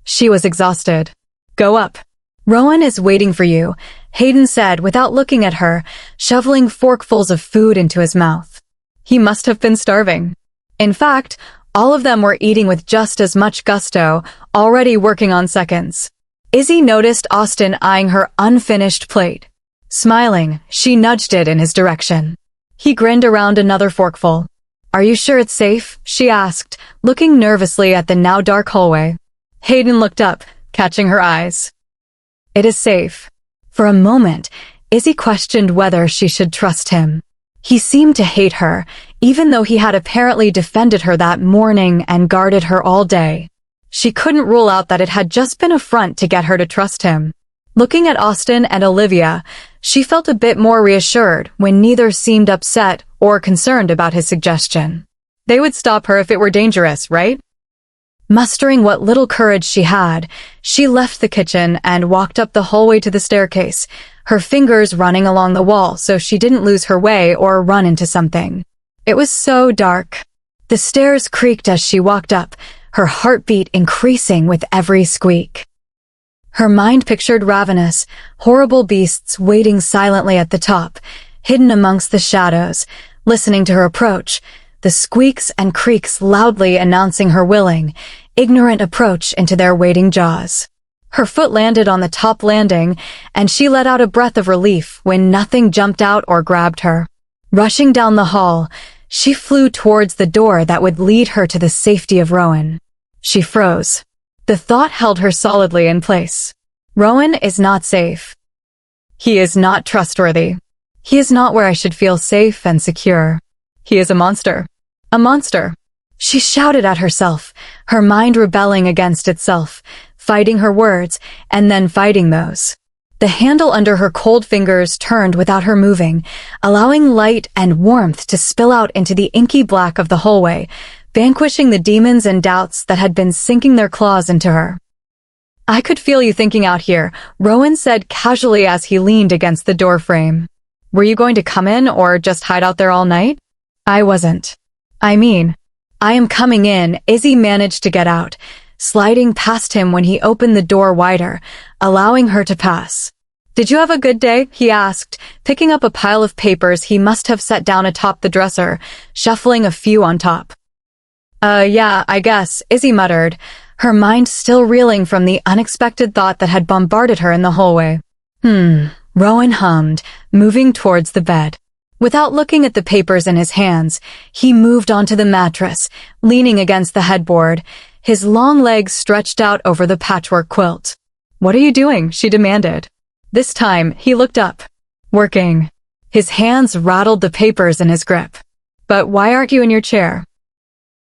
She was exhausted. Go up. Rowan is waiting for you, Hayden said without looking at her, shoveling forkfuls of food into his mouth. He must have been starving. In fact, all of them were eating with just as much gusto, already working on seconds. Izzy noticed Austin eyeing her unfinished plate. Smiling, she nudged it in his direction. He grinned around another forkful. Are you sure it's safe? She asked, looking nervously at the now dark hallway. Hayden looked up, catching her eyes. It is safe. For a moment, Izzy questioned whether she should trust him. He seemed to hate her, even though he had apparently defended her that morning and guarded her all day. She couldn't rule out that it had just been a front to get her to trust him. Looking at Austin and Olivia, she felt a bit more reassured when neither seemed upset or concerned about his suggestion. They would stop her if it were dangerous, right? Mustering what little courage she had, she left the kitchen and walked up the hallway to the staircase, her fingers running along the wall so she didn't lose her way or run into something. It was so dark. The stairs creaked as she walked up, her heartbeat increasing with every squeak. Her mind pictured ravenous, horrible beasts waiting silently at the top, hidden amongst the shadows, listening to her approach, the squeaks and creaks loudly announcing her willing, ignorant approach into their waiting jaws. Her foot landed on the top landing, and she let out a breath of relief when nothing jumped out or grabbed her. Rushing down the hall, she flew towards the door that would lead her to the safety of Rowan. She froze. The thought held her solidly in place. Rowan is not safe. He is not trustworthy. He is not where I should feel safe and secure. He is a monster. A monster. She shouted at herself, her mind rebelling against itself, fighting her words, and then fighting those. The handle under her cold fingers turned without her moving, allowing light and warmth to spill out into the inky black of the hallway, vanquishing the demons and doubts that had been sinking their claws into her. I could feel you thinking out here, Rowan said casually as he leaned against the door frame. Were you going to come in or just hide out there all night? I wasn't. I am coming in, Izzy managed to get out, sliding past him when he opened the door wider, allowing her to pass. Did you have a good day? He asked, picking up a pile of papers he must have set down atop the dresser, shuffling a few on top. Yeah, I guess, Izzy muttered, her mind still reeling from the unexpected thought that had bombarded her in the hallway. Rowan hummed, moving towards the bed. Without looking at the papers in his hands, he moved onto the mattress, leaning against the headboard, his long legs stretched out over the patchwork quilt. What are you doing? She demanded. This time, he looked up. Working. His hands rattled the papers in his grip. But why aren't you in your chair?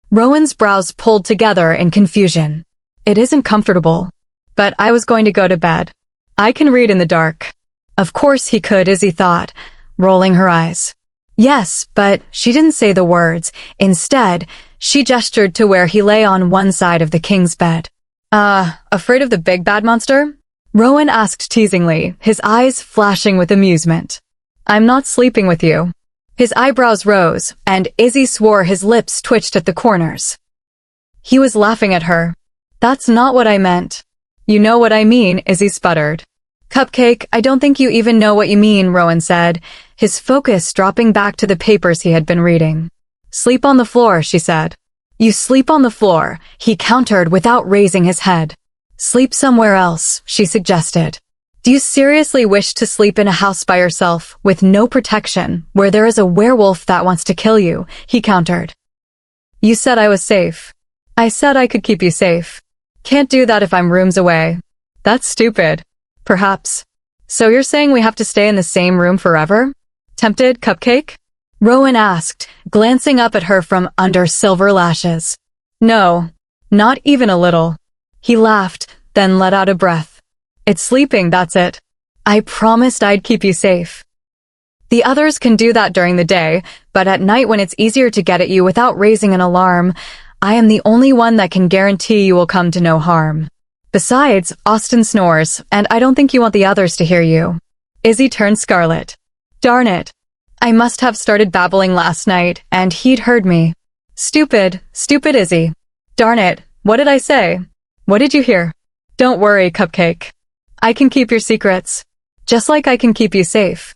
Rowan's brows pulled together in confusion. It isn't comfortable. But I was going to go to bed. I can read in the dark. Of course he could, Izzy thought, rolling her eyes. Yes, but she didn't say the words. Instead, she gestured to where he lay on one side of the king's bed. Afraid of the big bad monster? Rowan asked teasingly, his eyes flashing with amusement. I'm not sleeping with you. His eyebrows rose, and Izzy swore his lips twitched at the corners. He was laughing at her. That's not what I meant. You know what I mean, Izzy sputtered. Cupcake, I don't think you even know what you mean, Rowan said, his focus dropping back to the papers he had been reading. Sleep on the floor, she said. You sleep on the floor, he countered without raising his head. Sleep somewhere else, she suggested. Do you seriously wish to sleep in a house by yourself, with no protection, where there is a werewolf that wants to kill you? He countered. You said I was safe. I said I could keep you safe. Can't do that if I'm rooms away. That's stupid. Perhaps. So you're saying we have to stay in the same room forever? Tempted, Cupcake? Rowan asked, glancing up at her from under silver lashes. No, not even a little. He laughed, then let out a breath. It's sleeping, that's it. I promised I'd keep you safe. The others can do that during the day, but at night when it's easier to get at you without raising an alarm, I am the only one that can guarantee you will come to no harm. Besides, Austin snores, and I don't think you want the others to hear you. Izzy turned scarlet. Darn it. I must have started babbling last night, and he'd heard me. Stupid Izzy. Darn it, what did I say? What did you hear? Don't worry, Cupcake. I can keep your secrets, just like I can keep you safe.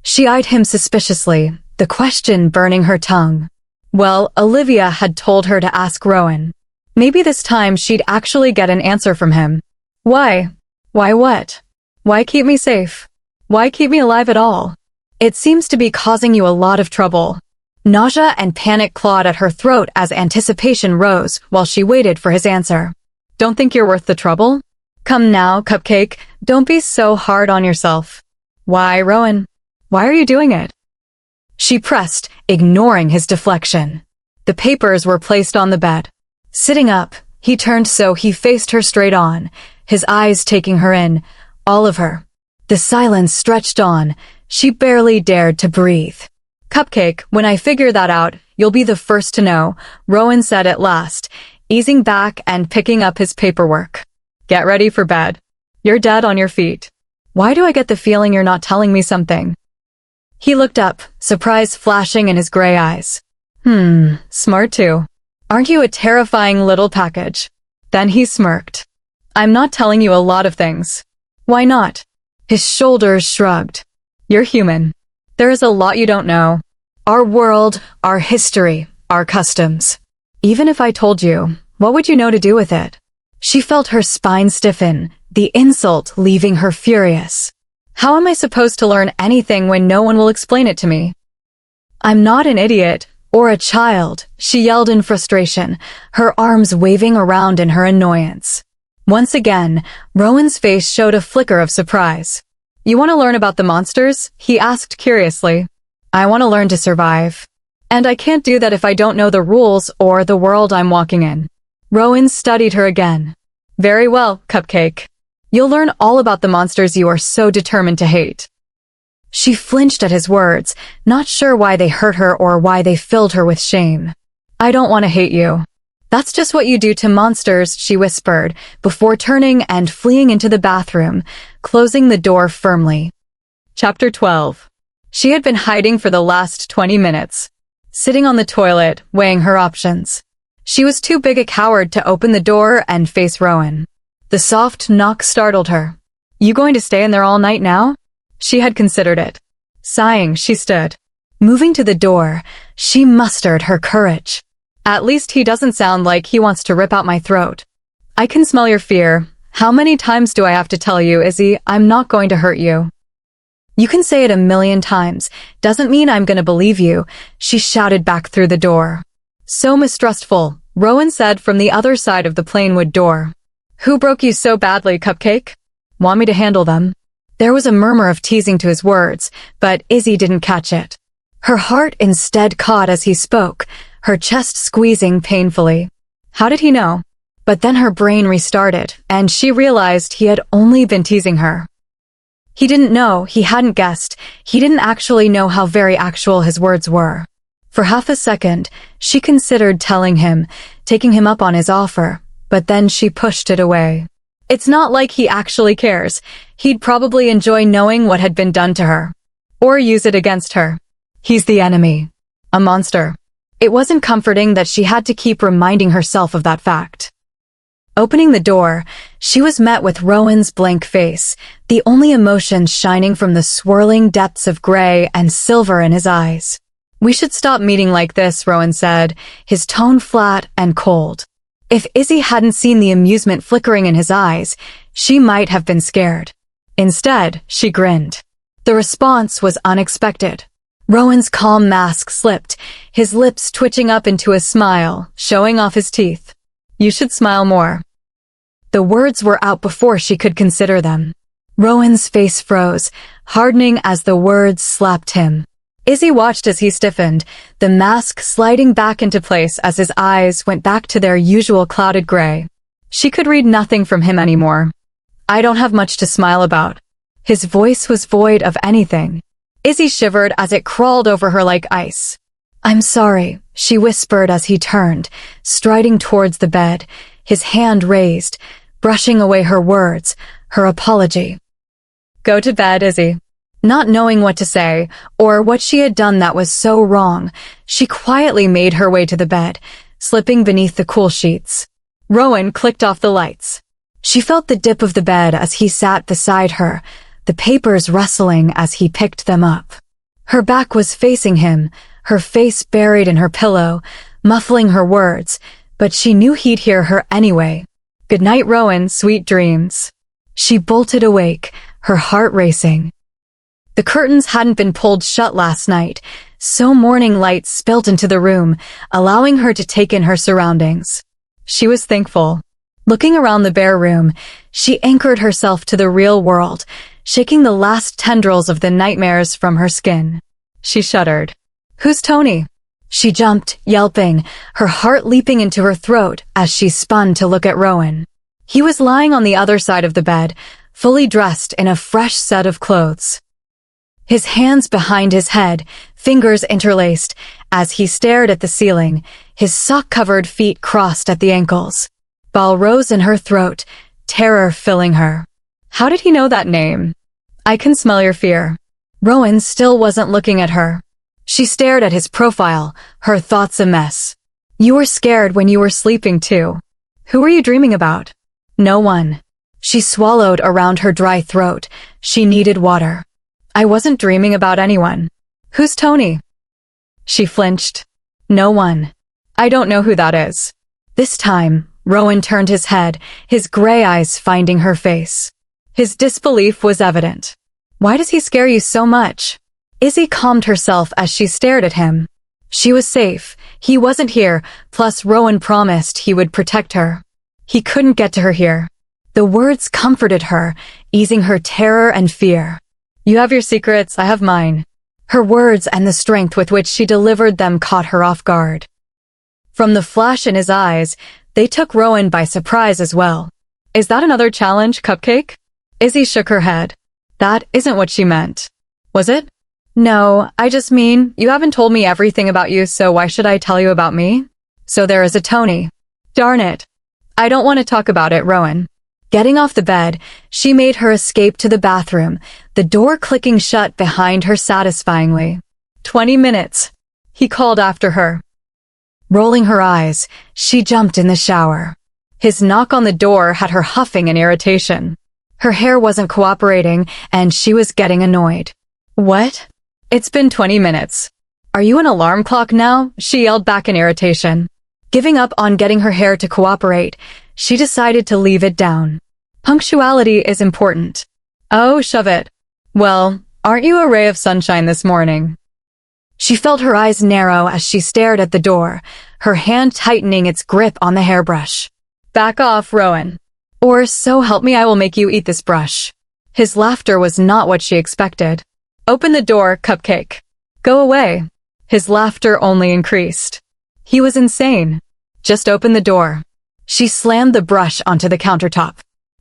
She eyed him suspiciously, the question burning her tongue. Well, Olivia had told her to ask Rowan. Maybe this time she'd actually get an answer from him. Why? Why what? Why keep me safe? Why keep me alive at all? It seems to be causing you a lot of trouble. Nausea and panic clawed at her throat as anticipation rose while she waited for his answer. Don't think you're worth the trouble? Come now, Cupcake, don't be so hard on yourself. Why, Rowan? Why are you doing it? She pressed, ignoring his deflection. The papers were placed on the bed. Sitting up, he turned so he faced her straight on, his eyes taking her in, all of her. The silence stretched on. She barely dared to breathe. Cupcake, when I figure that out, you'll be the first to know, Rowan said at last, easing back and picking up his paperwork. Get ready for bed. You're dead on your feet. Why do I get the feeling you're not telling me something? He looked up, surprise flashing in his gray eyes. Smart too. Aren't you a terrifying little package? Then he smirked. I'm not telling you a lot of things. Why not? His shoulders shrugged. You're human. There is a lot you don't know. Our world, our history, our customs. Even if I told you, what would you know to do with it? She felt her spine stiffen, the insult leaving her furious. How am I supposed to learn anything when no one will explain it to me? I'm not an idiot, or a child, she yelled in frustration, her arms waving around in her annoyance. Once again, Rowan's face showed a flicker of surprise. You want to learn about the monsters? He asked curiously. I want to learn to survive. And I can't do that if I don't know the rules or the world I'm walking in. Rowan studied her again. Very well, Cupcake. You'll learn all about the monsters you are so determined to hate. She flinched at his words, not sure why they hurt her or why they filled her with shame. I don't want to hate you. That's just what you do to monsters, she whispered, before turning and fleeing into the bathroom, closing the door firmly. Chapter 12. She had been hiding for the last 20 minutes, sitting on the toilet, weighing her options. She was too big a coward to open the door and face Rowan. The soft knock startled her. You going to stay in there all night now? She had considered it. Sighing, she stood. Moving to the door, she mustered her courage. At least he doesn't sound like he wants to rip out my throat. I can smell your fear. How many times do I have to tell you, Izzy, I'm not going to hurt you? You can say it 1,000,000 times. Doesn't mean I'm going to believe you, she shouted back through the door. So mistrustful, Rowan said from the other side of the plain wood door. Who broke you so badly, Cupcake? Want me to handle them? There was a murmur of teasing to his words, but Izzy didn't catch it. Her heart instead caught as he spoke, her chest squeezing painfully. How did he know? But then her brain restarted, and she realized he had only been teasing her. He didn't know, he hadn't guessed, he didn't actually know how very actual his words were. For half a second, she considered telling him, taking him up on his offer, but then she pushed it away. It's not like he actually cares. He'd probably enjoy knowing what had been done to her. Or use it against her. He's the enemy. A monster. It wasn't comforting that she had to keep reminding herself of that fact. Opening the door, she was met with Rowan's blank face, the only emotion shining from the swirling depths of gray and silver in his eyes. We should stop meeting like this, Rowan said, his tone flat and cold. If Izzy hadn't seen the amusement flickering in his eyes, she might have been scared. Instead, she grinned. The response was unexpected. Rowan's calm mask slipped, his lips twitching up into a smile, showing off his teeth. You should smile more. The words were out before she could consider them. Rowan's face froze, hardening as the words slapped him. Izzy watched as he stiffened, the mask sliding back into place as his eyes went back to their usual clouded gray. She could read nothing from him anymore. I don't have much to smile about. His voice was void of anything. Izzy shivered as it crawled over her like ice. I'm sorry, she whispered as he turned, striding towards the bed, his hand raised, brushing away her words, her apology. Go to bed, Izzy. Not knowing what to say, or what she had done that was so wrong, she quietly made her way to the bed, slipping beneath the cool sheets. Rowan clicked off the lights. She felt the dip of the bed as he sat beside her, the papers rustling as he picked them up. Her back was facing him, her face buried in her pillow, muffling her words, but she knew he'd hear her anyway. Good night, Rowan, sweet dreams. She bolted awake, her heart racing. The curtains hadn't been pulled shut last night, so morning light spilled into the room, allowing her to take in her surroundings. She was thankful. Looking around the bare room, she anchored herself to the real world, shaking the last tendrils of the nightmares from her skin. She shuddered. Who's Tony? She jumped, yelping, her heart leaping into her throat as she spun to look at Rowan. He was lying on the other side of the bed, fully dressed in a fresh set of clothes. His hands behind his head, fingers interlaced, as he stared at the ceiling, his sock-covered feet crossed at the ankles. Ball rose in her throat, terror filling her. How did he know that name? I can smell your fear. Rowan still wasn't looking at her. She stared at his profile, her thoughts a mess. You were scared when you were sleeping too. Who were you dreaming about? No one. She swallowed around her dry throat. She needed water. I wasn't dreaming about anyone. Who's Tony? She flinched. No one. I don't know who that is. This time, Rowan turned his head, his gray eyes finding her face. His disbelief was evident. Why does he scare you so much? Izzy calmed herself as she stared at him. She was safe. He wasn't here, plus Rowan promised he would protect her. He couldn't get to her here. The words comforted her, easing her terror and fear. You have your secrets, I have mine. Her words and the strength with which she delivered them caught her off guard. From the flash in his eyes, they took Rowan by surprise as well. Is that another challenge, Cupcake? Izzy shook her head. That isn't what she meant. Was it? No, I just mean, you haven't told me everything about you, so why should I tell you about me? So there is a Tony. Darn it. I don't want to talk about it, Rowan. Getting off the bed, she made her escape to the bathroom, the door clicking shut behind her satisfyingly. 20 minutes. He called after her. Rolling her eyes, she jumped in the shower. His knock on the door had her huffing in irritation. Her hair wasn't cooperating, and she was getting annoyed. What? It's been 20 minutes. Are you an alarm clock now? She yelled back in irritation. Giving up on getting her hair to cooperate, she decided to leave it down. Punctuality is important. Oh, shove it. Well, aren't you a ray of sunshine this morning? She felt her eyes narrow as she stared at the door, her hand tightening its grip on the hairbrush. Back off, Rowan. Or so help me I will make you eat this brush. His laughter was not what she expected. Open the door, Cupcake. Go away. His laughter only increased. He was insane. Just open the door. She slammed the brush onto the countertop.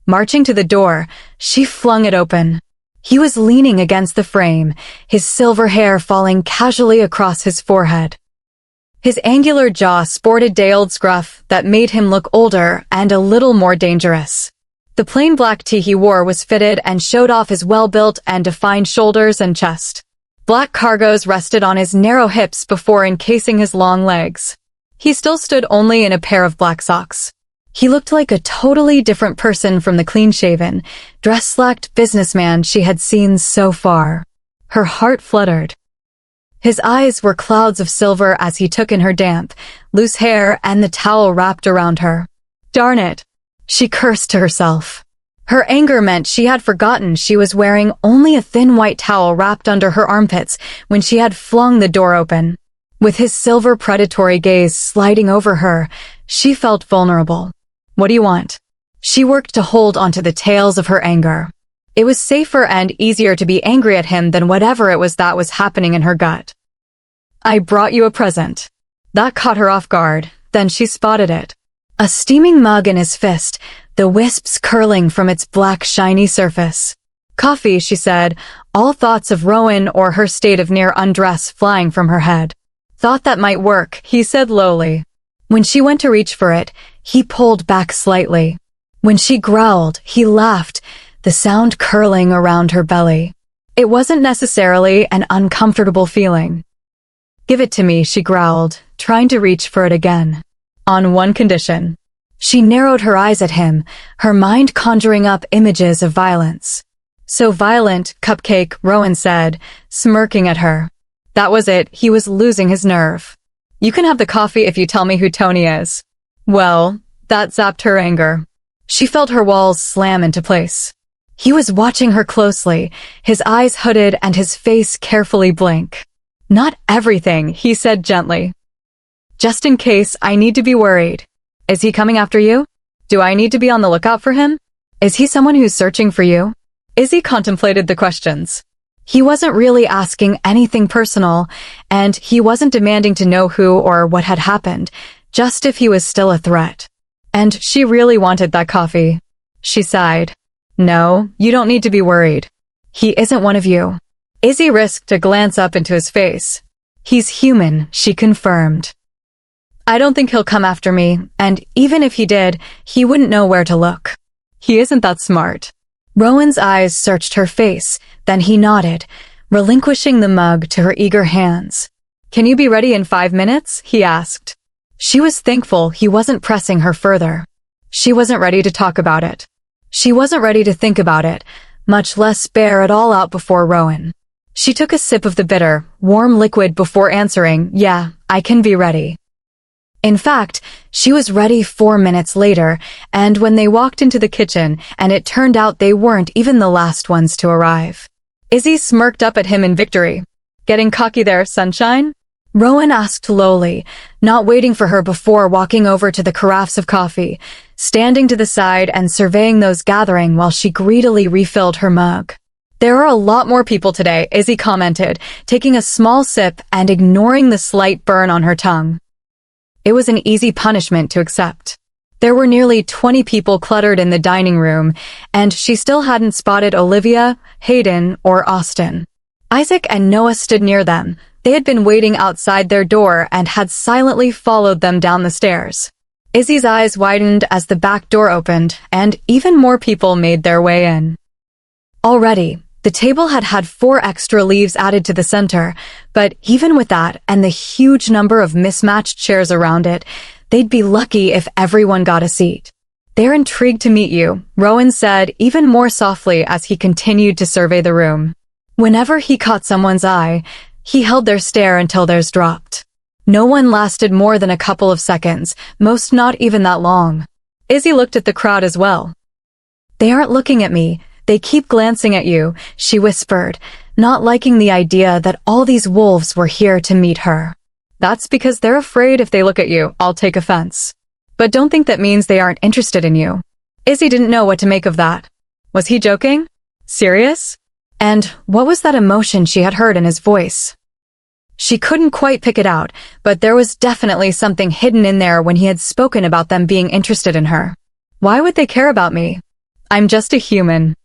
Marching to the door, she flung it open. He was leaning against the frame, his silver hair falling casually across his forehead. His angular jaw sported day-old scruff that made him look older and a little more dangerous. The plain black tee he wore was fitted and showed off his well-built and defined shoulders and chest. Black cargos rested on his narrow hips before encasing his long legs. He still stood only in a pair of black socks. He looked like a totally different person from the clean-shaven, dress-slacked businessman she had seen so far. Her heart fluttered. His eyes were clouds of silver as he took in her damp, loose hair and the towel wrapped around her. Darn it! She cursed to herself. Her anger meant she had forgotten she was wearing only a thin white towel wrapped under her armpits when she had flung the door open. With his silver predatory gaze sliding over her, she felt vulnerable. "What do you want?" She worked to hold onto the tails of her anger. It was safer and easier to be angry at him than whatever it was that was happening in her gut. "I brought you a present." That caught her off guard. Then she spotted it. A steaming mug in his fist, the wisps curling from its black, shiny surface. "Coffee," she said, all thoughts of Rowan or her state of near undress flying from her head. "Thought that might work," he said lowly. When she went to reach for it, he pulled back slightly. When she growled, he laughed, the sound curling around her belly. It wasn't necessarily an uncomfortable feeling. "Give it to me," she growled, trying to reach for it again. "On one condition." She narrowed her eyes at him, her mind conjuring up images of violence. "So violent, Cupcake," Rowan said, smirking at her. That was it, he was losing his nerve. "You can have the coffee if you tell me who Tony is." Well, that zapped her anger. She felt her walls slam into place. He was watching her closely, his eyes hooded and his face carefully blank. "Not everything," he said gently. "Just in case, I need to be worried. Is he coming after you? Do I need to be on the lookout for him? Is he someone who's searching for you?" Izzy contemplated the questions. He wasn't really asking anything personal, and he wasn't demanding to know who or what had happened, just if he was still a threat. And she really wanted that coffee. She sighed. "No, you don't need to be worried. He isn't one of you." Izzy risked a glance up into his face. "He's human," she confirmed. "I don't think he'll come after me, and even if he did, he wouldn't know where to look. He isn't that smart." Rowan's eyes searched her face, then he nodded, relinquishing the mug to her eager hands. "Can you be ready in 5 minutes?" he asked. She was thankful he wasn't pressing her further. She wasn't ready to talk about it. She wasn't ready to think about it, much less bear it all out before Rowan. She took a sip of the bitter, warm liquid before answering, "Yeah, I can be ready." In fact, she was ready 4 minutes later, and when they walked into the kitchen, and it turned out they weren't even the last ones to arrive. Izzy smirked up at him in victory. "Getting cocky there, sunshine?" Rowan asked lowly, not waiting for her before walking over to the carafes of coffee, standing to the side and surveying those gathering while she greedily refilled her mug. "There are a lot more people today," Izzy commented, taking a small sip and ignoring the slight burn on her tongue. It was an easy punishment to accept. There were nearly 20 people cluttered in the dining room, and she still hadn't spotted Olivia, Hayden, or Austin. Isaac and Noah stood near them. They had been waiting outside their door and had silently followed them down the stairs. Izzy's eyes widened as the back door opened, and even more people made their way in. Already, the table had had 4 extra leaves added to the center, but even with that and the huge number of mismatched chairs around it, they'd be lucky if everyone got a seat. "They're intrigued to meet you," Rowan said even more softly as he continued to survey the room. Whenever he caught someone's eye, he held their stare until theirs dropped. No one lasted more than a couple of seconds, most not even that long. Izzy looked at the crowd as well. "They aren't looking at me. They keep glancing at you," she whispered, not liking the idea that all these wolves were here to meet her. "That's because they're afraid if they look at you, I'll take offense. But don't think that means they aren't interested in you." Izzy didn't know what to make of that. Was he joking? Serious? And what was that emotion she had heard in his voice? She couldn't quite pick it out, but there was definitely something hidden in there when he had spoken about them being interested in her. "Why would they care about me? I'm just a human."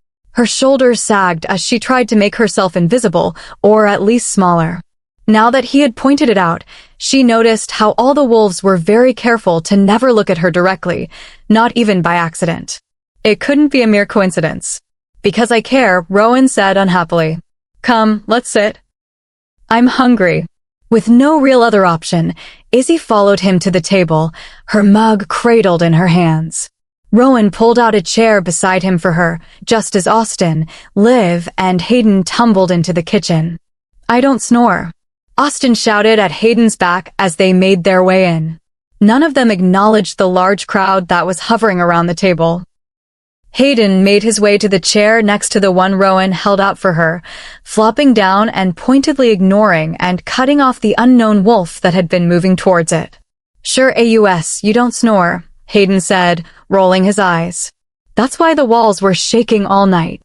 Her shoulders sagged as she tried to make herself invisible, or at least smaller. Now that he had pointed it out, she noticed how all the wolves were very careful to never look at her directly, not even by accident. It couldn't be a mere coincidence. "Because I care," Rowan said unhappily. "Come, let's sit." "I'm hungry." With no real other option, Izzy followed him to the table, her mug cradled in her hands. Rowan pulled out a chair beside him for her, just as Austin, Liv, and Hayden tumbled into the kitchen. "I don't snore," Austin shouted at Hayden's back as they made their way in. None of them acknowledged the large crowd that was hovering around the table. Hayden made his way to the chair next to the one Rowan held out for her, flopping down and pointedly ignoring and cutting off the unknown wolf that had been moving towards it. "Sure, AUS, you don't snore," Hayden said, rolling his eyes. "That's why the walls were shaking all night."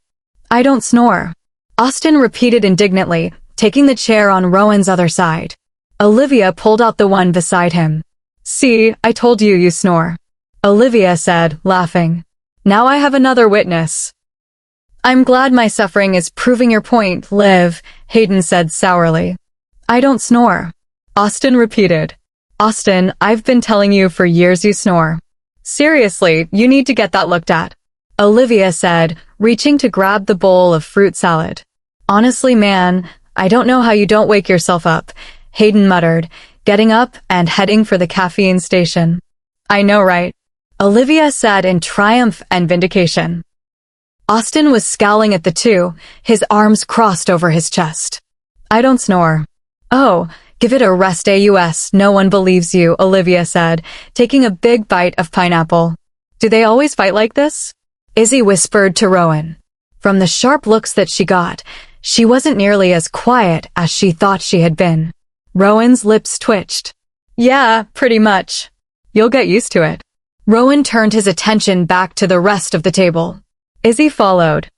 "I don't snore," Austin repeated indignantly, taking the chair on Rowan's other side. Olivia pulled out the one beside him. "See, I told you you snore," Olivia said, laughing. "Now I have another witness." "I'm glad my suffering is proving your point, Liv," Hayden said sourly. "I don't snore," Austin repeated. "Austin, I've been telling you for years you snore. Seriously, you need to get that looked at," Olivia said, reaching to grab the bowl of fruit salad. "Honestly, man, I don't know how you don't wake yourself up," Hayden muttered, getting up and heading for the caffeine station. "I know, right?" Olivia said in triumph and vindication. Austin was scowling at the two, his arms crossed over his chest. "I don't snore." "Oh, give it a rest, AUS, no one believes you," Olivia said, taking a big bite of pineapple. "Do they always fight like this?" Izzy whispered to Rowan. From the sharp looks that she got, she wasn't nearly as quiet as she thought she had been. Rowan's lips twitched. "Yeah, pretty much. You'll get used to it." Rowan turned his attention back to the rest of the table. Izzy followed.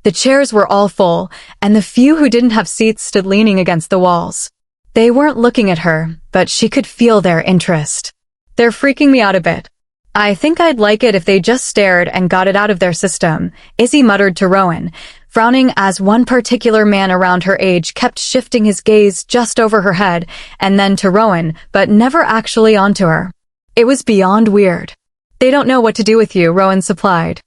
The chairs were all full, and the few who didn't have seats stood leaning against the walls. They weren't looking at her, but she could feel their interest. "They're freaking me out a bit. I think I'd like it if they just stared and got it out of their system," Izzy muttered to Rowan, frowning as one particular man around her age kept shifting his gaze just over her head and then to Rowan, but never actually onto her. It was beyond weird. "They don't know what to do with you," Rowan supplied.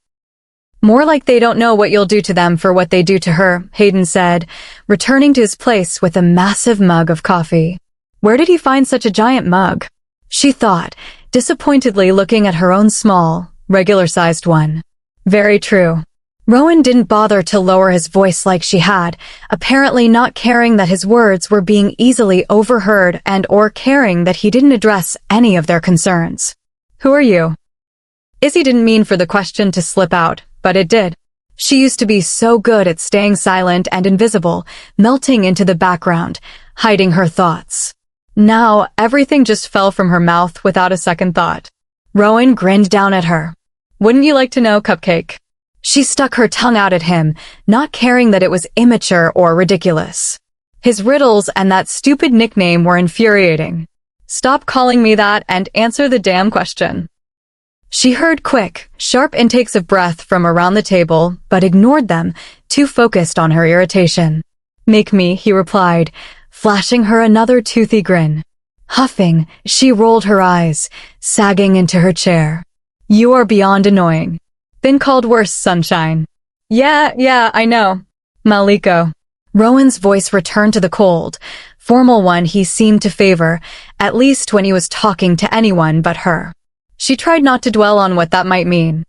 "More like they don't know what you'll do to them for what they do to her," Hayden said, returning to his place with a massive mug of coffee. Where did he find such a giant mug? She thought, disappointedly looking at her own small, regular-sized one. Very true. Rowan didn't bother to lower his voice like she had, apparently not caring that his words were being easily overheard and or caring that he didn't address any of their concerns. "Who are you?" Izzy didn't mean for the question to slip out, but it did. She used to be so good at staying silent and invisible, melting into the background, hiding her thoughts. Now, everything just fell from her mouth without a second thought. Rowan grinned down at her. "Wouldn't you like to know, Cupcake?" She stuck her tongue out at him, not caring that it was immature or ridiculous. His riddles and that stupid nickname were infuriating. "Stop calling me that and answer the damn question." She heard quick, sharp intakes of breath from around the table, but ignored them, too focused on her irritation. "Make me," he replied, flashing her another toothy grin. Huffing, she rolled her eyes, sagging into her chair. "You are beyond annoying. Been called worse, sunshine." Yeah, I know. Maliko." Rowan's voice returned to the cold, formal one he seemed to favor, at least when he was talking to anyone but her. She tried not to dwell on what that might mean.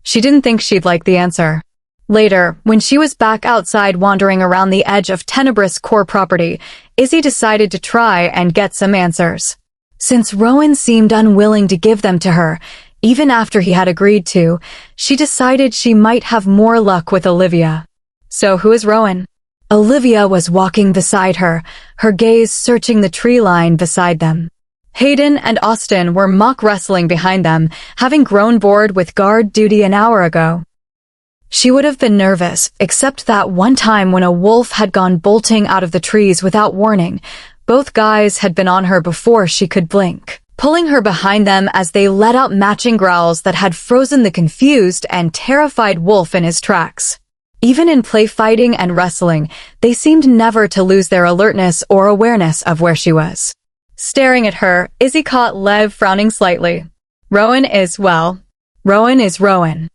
She didn't think she'd like the answer. Later, when she was back outside wandering around the edge of Tenebrous Core property, Izzy decided to try and get some answers. Since Rowan seemed unwilling to give them to her, even after he had agreed to, she decided she might have more luck with Olivia. "So who is Rowan?" Olivia was walking beside her, her gaze searching the tree line beside them. Hayden and Austin were mock wrestling behind them, having grown bored with guard duty an hour ago. She would have been nervous, except that one time when a wolf had gone bolting out of the trees without warning. Both guys had been on her before she could blink, pulling her behind them as they let out matching growls that had frozen the confused and terrified wolf in his tracks. Even in play fighting and wrestling, they seemed never to lose their alertness or awareness of where she was. Staring at her, Izzy caught Lev frowning slightly. Rowan is Rowan.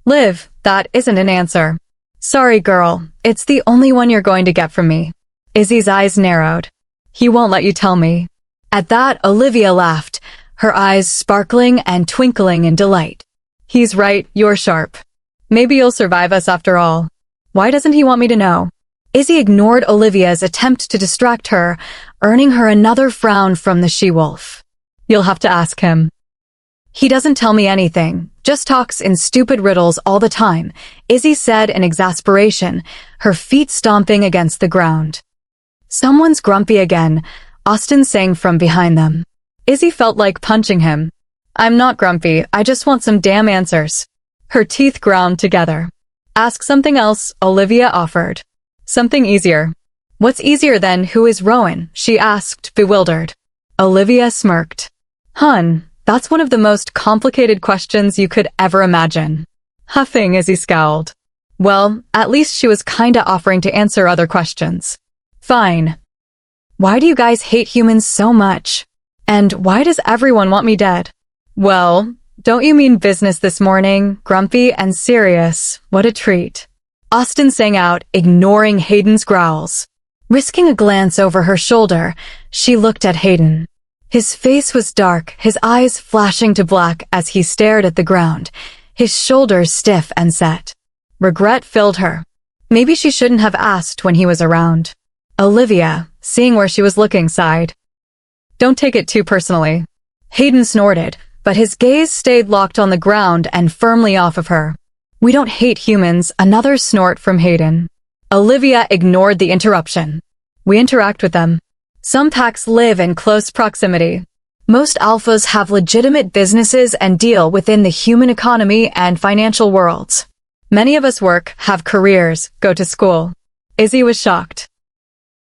"Liv, that isn't an answer." "Sorry, girl, it's the only one you're going to get from me." Izzy's eyes narrowed. "He won't let you tell me." At that, Olivia laughed, her eyes sparkling and twinkling in delight. "He's right, you're sharp. Maybe you'll survive us after all." "Why doesn't he want me to know?" Izzy ignored Olivia's attempt to distract her, earning her another frown from the she-wolf. "You'll have to ask him." He doesn't tell me anything, just talks in stupid riddles all the time, Izzy said in exasperation, her feet stomping against the ground. Someone's grumpy again, Austin sang from behind them. Izzy felt like punching him. I'm not grumpy, I just want some damn answers. Her teeth ground together. Ask something else, Olivia offered. Something easier. What's easier than who is Rowan? She asked, bewildered. Olivia smirked. Hun, that's one of the most complicated questions you could ever imagine. Huffing as he scowled. Well, at least she was kinda offering to answer other questions. Fine. Why do you guys hate humans so much? And why does everyone want me dead? Well, don't you mean business this morning? Grumpy and serious. What a treat. Austin sang out, ignoring Hayden's growls. Risking a glance over her shoulder, she looked at Hayden. His face was dark, his eyes flashing to black as he stared at the ground, his shoulders stiff and set. Regret filled her. Maybe she shouldn't have asked when he was around. Olivia, seeing where she was looking, sighed. Don't take it too personally. Hayden snorted, but his gaze stayed locked on the ground and firmly off of her. We don't hate humans, another snort from Hayden. Olivia ignored the interruption. We interact with them. Some packs live in close proximity. Most alphas have legitimate businesses and deal within the human economy and financial worlds. Many of us work, have careers, go to school. Izzy was shocked.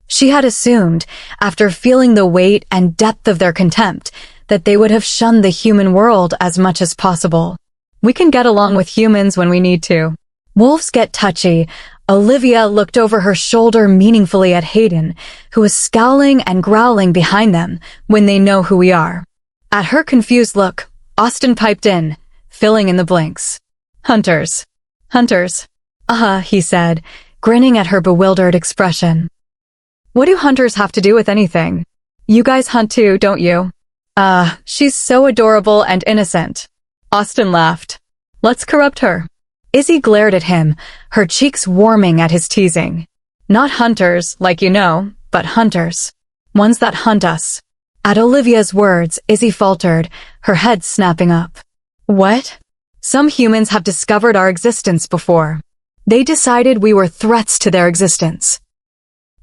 She had assumed, after feeling the weight and depth of their contempt, that they would have shunned the human world as much as possible. We can get along with humans when we need to. Wolves get touchy. Olivia looked over her shoulder meaningfully at Hayden, who was scowling and growling behind them when they know who we are. At her confused look, Austin piped in, filling in the blanks. Hunters. Hunters. He said, grinning at her bewildered expression. What do hunters have to do with anything? You guys hunt too, don't you? She's so adorable and innocent. Austin laughed. Let's corrupt her. Izzy glared at him, her cheeks warming at his teasing. Not hunters, like you know, but hunters. Ones that hunt us. At Olivia's words, Izzy faltered, her head snapping up. What? Some humans have discovered our existence before. They decided we were threats to their existence.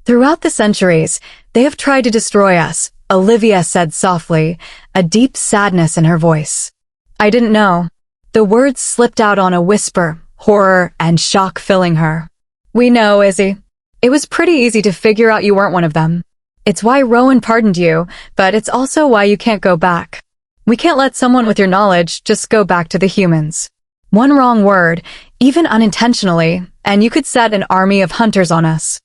Throughout the centuries, they have tried to destroy us, Olivia said softly, a deep sadness in her voice. I didn't know. The words slipped out on a whisper, horror and shock filling her. We know, Izzy. It was pretty easy to figure out you weren't one of them. It's why Rowan pardoned you, but it's also why you can't go back. We can't let someone with your knowledge just go back to the humans. One wrong word, even unintentionally, and you could set an army of hunters on us.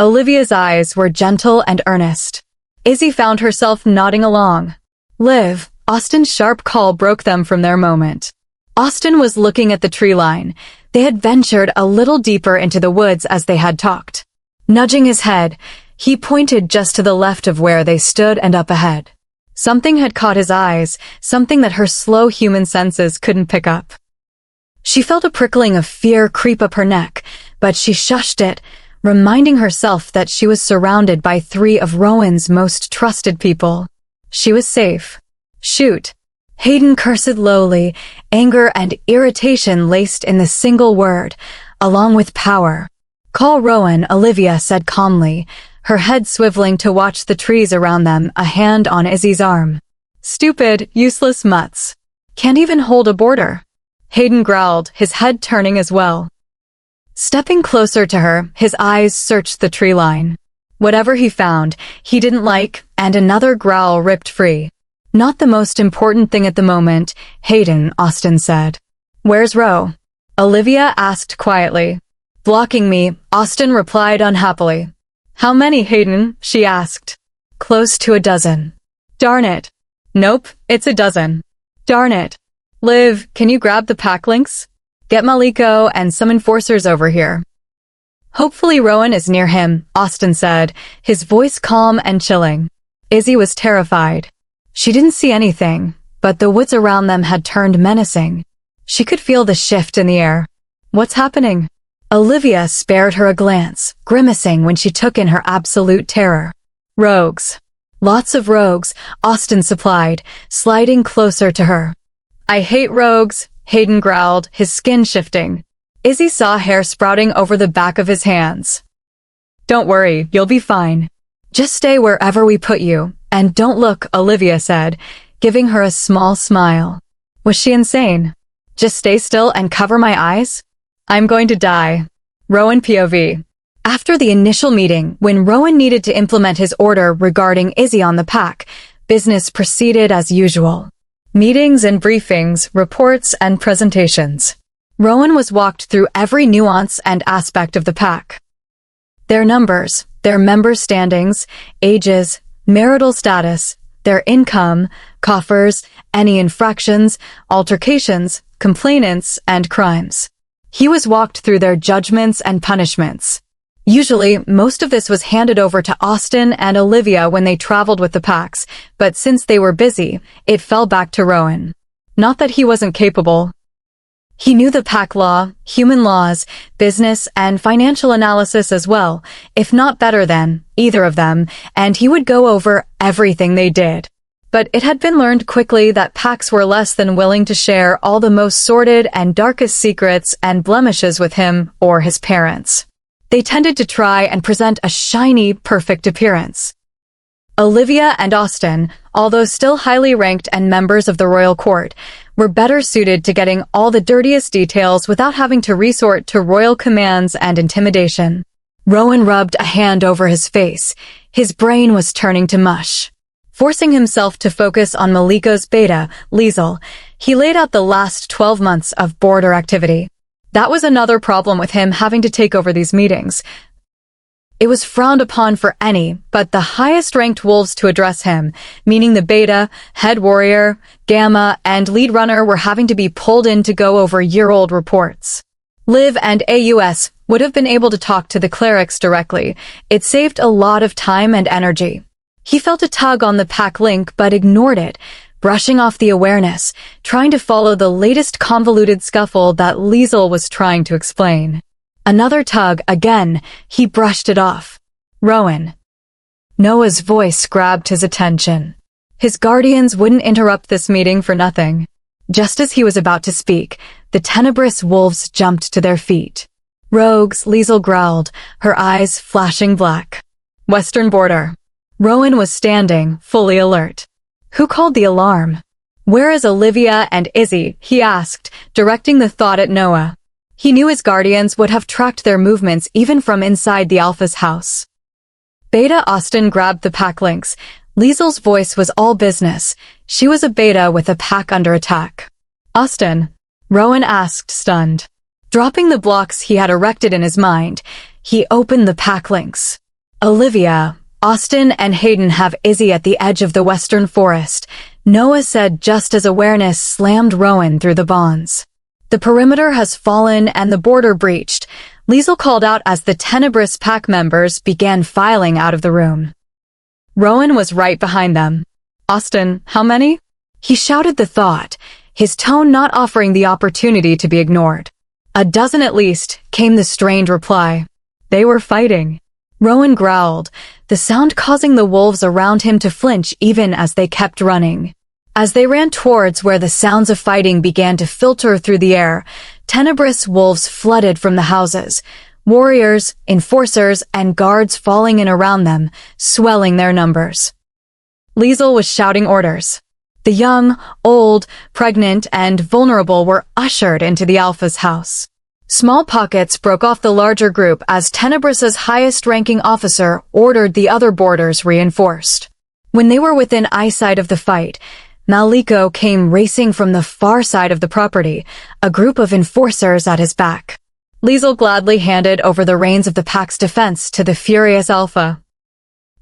Olivia's eyes were gentle and earnest. Izzy found herself nodding along. Liv, Austin's sharp call broke them from their moment. Austin was looking at the tree line. They had ventured a little deeper into the woods as they had talked. Nudging his head, he pointed just to the left of where they stood and up ahead. Something had caught his eyes, something that her slow human senses couldn't pick up. She felt a prickling of fear creep up her neck, but she shushed it, reminding herself that she was surrounded by 3 of Rowan's most trusted people. She was safe. Shoot. Hayden cursed lowly, anger and irritation laced in the single word, along with power. Call Rowan, Olivia said calmly, her head swiveling to watch the trees around them, a hand on Izzy's arm. Stupid, useless mutts. Can't even hold a border. Hayden growled, his head turning as well. Stepping closer to her, his eyes searched the tree line. Whatever he found, he didn't like, and another growl ripped free. Not the most important thing at the moment, Hayden, Austin said. Where's Ro? Olivia asked quietly. Blocking me, Austin replied unhappily. How many, Hayden? She asked. Close to a dozen. Darn it. Nope, it's a dozen. Darn it. Liv, can you grab the pack links? Get Maliko and some enforcers over here. Hopefully Rowan is near him, Austin said, his voice calm and chilling. Izzy was terrified. She didn't see anything, but the woods around them had turned menacing. She could feel the shift in the air. What's happening? Olivia spared her a glance, grimacing when she took in her absolute terror. Rogues. Lots of rogues, Austin supplied, sliding closer to her. I hate rogues, Hayden growled, his skin shifting. Izzy saw hair sprouting over the back of his hands. Don't worry, you'll be fine. Just stay wherever we put you, and don't look, Olivia said, giving her a small smile. Was she insane? Just stay still and cover my eyes? I'm going to die. Rowan POV. After the initial meeting, when Rowan needed to implement his order regarding Izzy on the pack, business proceeded as usual. Meetings and briefings, reports and presentations. Rowan was walked through every nuance and aspect of the pack. Their numbers, their member standings, ages, marital status, their income, coffers, any infractions, altercations, complainants, and crimes. He was walked through their judgments and punishments. Usually, most of this was handed over to Austin and Olivia when they traveled with the packs, but since they were busy, it fell back to Rowan. Not that he wasn't capable. He knew the pack law, human laws, business, and financial analysis as well, if not better than either of them, and he would go over everything they did. But it had been learned quickly that packs were less than willing to share all the most sordid and darkest secrets and blemishes with him or his parents. They tended to try and present a shiny, perfect appearance. Olivia and Austin, although still highly ranked and members of the royal court, were better suited to getting all the dirtiest details without having to resort to royal commands and intimidation. Rowan rubbed a hand over his face. His brain was turning to mush. Forcing himself to focus on Maliko's beta, Liesl, he laid out the last 12 months of border activity. That was another problem with him having to take over these meetings. It was frowned upon for any but the highest-ranked wolves to address him, meaning the beta, head warrior, gamma, and lead runner were having to be pulled in to go over year-old reports. Liv and AUS would have been able to talk to the clerics directly. It saved a lot of time and energy. He felt a tug on the pack link but ignored it, brushing off the awareness, trying to follow the latest convoluted scuffle that Liesl was trying to explain. Another tug, again, he brushed it off. Rowan. Noah's voice grabbed his attention. His guardians wouldn't interrupt this meeting for nothing. Just as he was about to speak, the tenebrous wolves jumped to their feet. Rogues, Liesl growled, her eyes flashing black. Western border. Rowan was standing, fully alert. Who called the alarm? Where is Olivia and Izzy? He asked, directing the thought at Noah. He knew his guardians would have tracked their movements even from inside the Alpha's house. Beta Austin grabbed the pack links. Liesl's voice was all business. She was a beta with a pack under attack. Austin? Rowan asked, stunned. Dropping the blocks he had erected in his mind, he opened the pack links. Olivia, Austin and Hayden have Izzy at the edge of the western forest, Noah said just as awareness slammed Rowan through the bonds. The perimeter has fallen and the border breached, Liesl called out as the tenebrous pack members began filing out of the room. Rowan was right behind them. Austin, how many? He shouted the thought, his tone not offering the opportunity to be ignored. A dozen at least, came the strained reply. They were fighting. Rowan growled, the sound causing the wolves around him to flinch even as they kept running. As they ran towards where the sounds of fighting began to filter through the air, tenebrous wolves flooded from the houses, warriors, enforcers, and guards falling in around them, swelling their numbers. Liesl was shouting orders. The young, old, pregnant, and vulnerable were ushered into the Alpha's house. Small pockets broke off the larger group as Tenebris's highest-ranking officer ordered the other borders reinforced. When they were within eyesight of the fight, Maliko came racing from the far side of the property, a group of enforcers at his back. Liesl gladly handed over the reins of the pack's defense to the furious Alpha.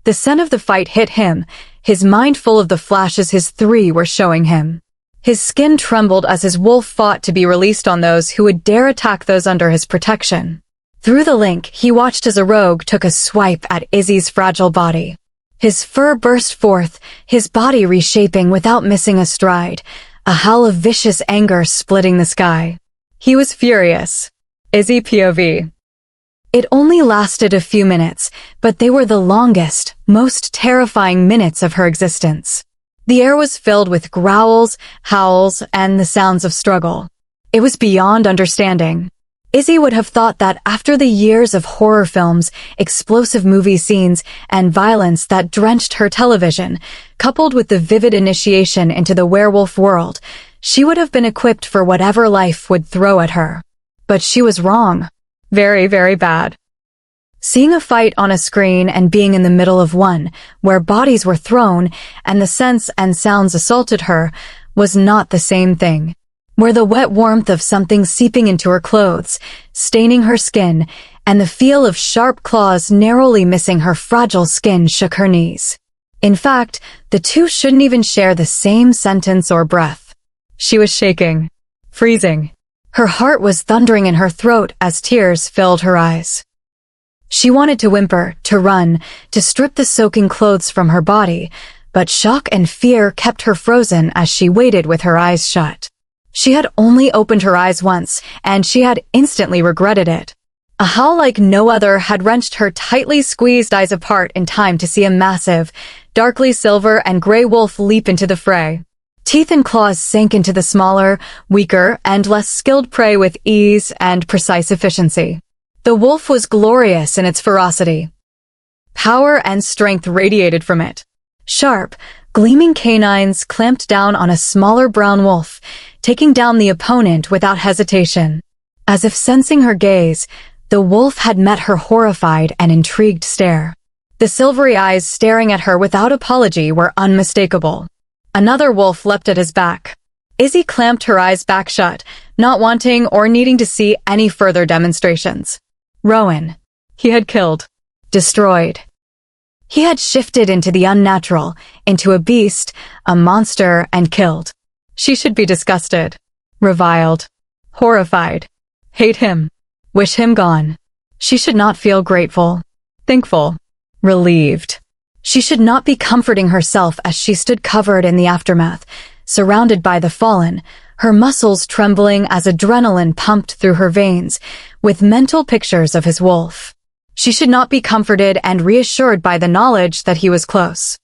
The scent of the fight hit him, his mind full of the flashes his three were showing him. His skin trembled as his wolf fought to be released on those who would dare attack those under his protection. Through the link, he watched as a rogue took a swipe at Izzy's fragile body. His fur burst forth, his body reshaping without missing a stride, a howl of vicious anger splitting the sky. He was furious. Izzy POV. It only lasted a few minutes, but they were the longest, most terrifying minutes of her existence. The air was filled with growls, howls, and the sounds of struggle. It was beyond understanding. Izzy would have thought that after the years of horror films, explosive movie scenes, and violence that drenched her television, coupled with the vivid initiation into the werewolf world, she would have been equipped for whatever life would throw at her. But she was wrong. Very, very bad. Seeing a fight on a screen and being in the middle of one, where bodies were thrown and the scents and sounds assaulted her, was not the same thing. Where the wet warmth of something seeping into her clothes, staining her skin, and the feel of sharp claws narrowly missing her fragile skin shook her knees. In fact, the two shouldn't even share the same sentence or breath. She was shaking, freezing. Her heart was thundering in her throat as tears filled her eyes. She wanted to whimper, to run, to strip the soaking clothes from her body, but shock and fear kept her frozen as she waited with her eyes shut. She had only opened her eyes once, and she had instantly regretted it. A howl like no other had wrenched her tightly squeezed eyes apart in time to see a massive, darkly silver and gray wolf leap into the fray. Teeth and claws sank into the smaller, weaker, and less skilled prey with ease and precise efficiency. The wolf was glorious in its ferocity. Power and strength radiated from it. Sharp, gleaming canines clamped down on a smaller brown wolf, taking down the opponent without hesitation. As if sensing her gaze, the wolf had met her horrified and intrigued stare. The silvery eyes staring at her without apology were unmistakable. Another wolf leapt at his back. Izzy clamped her eyes back shut, not wanting or needing to see any further demonstrations. Rowan. He had killed. Destroyed. He had shifted into the unnatural, into a beast, a monster, and killed. She should be disgusted, reviled, horrified, hate him, wish him gone. She should not feel grateful, thankful, relieved. She should not be comforting herself as she stood covered in the aftermath, surrounded by the fallen, her muscles trembling as adrenaline pumped through her veins, with mental pictures of his wolf. She should not be comforted and reassured by the knowledge that he was close.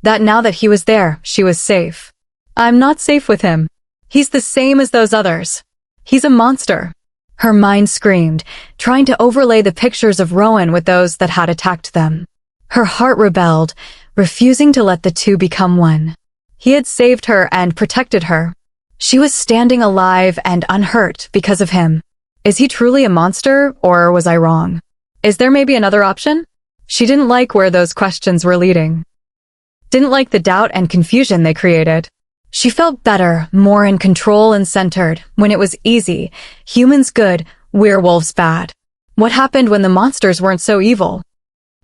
That now that he was there, she was safe. I'm not safe with him. He's the same as those others. He's a monster. Her mind screamed, trying to overlay the pictures of Rowan with those that had attacked them. Her heart rebelled, refusing to let the two become one. He had saved her and protected her. She was standing alive and unhurt because of him. Is he truly a monster, or was I wrong? Is there maybe another option? She didn't like where those questions were leading. Didn't like the doubt and confusion they created. She felt better, more in control and centered, when it was easy. Humans good, werewolves bad. What happened when the monsters weren't so evil?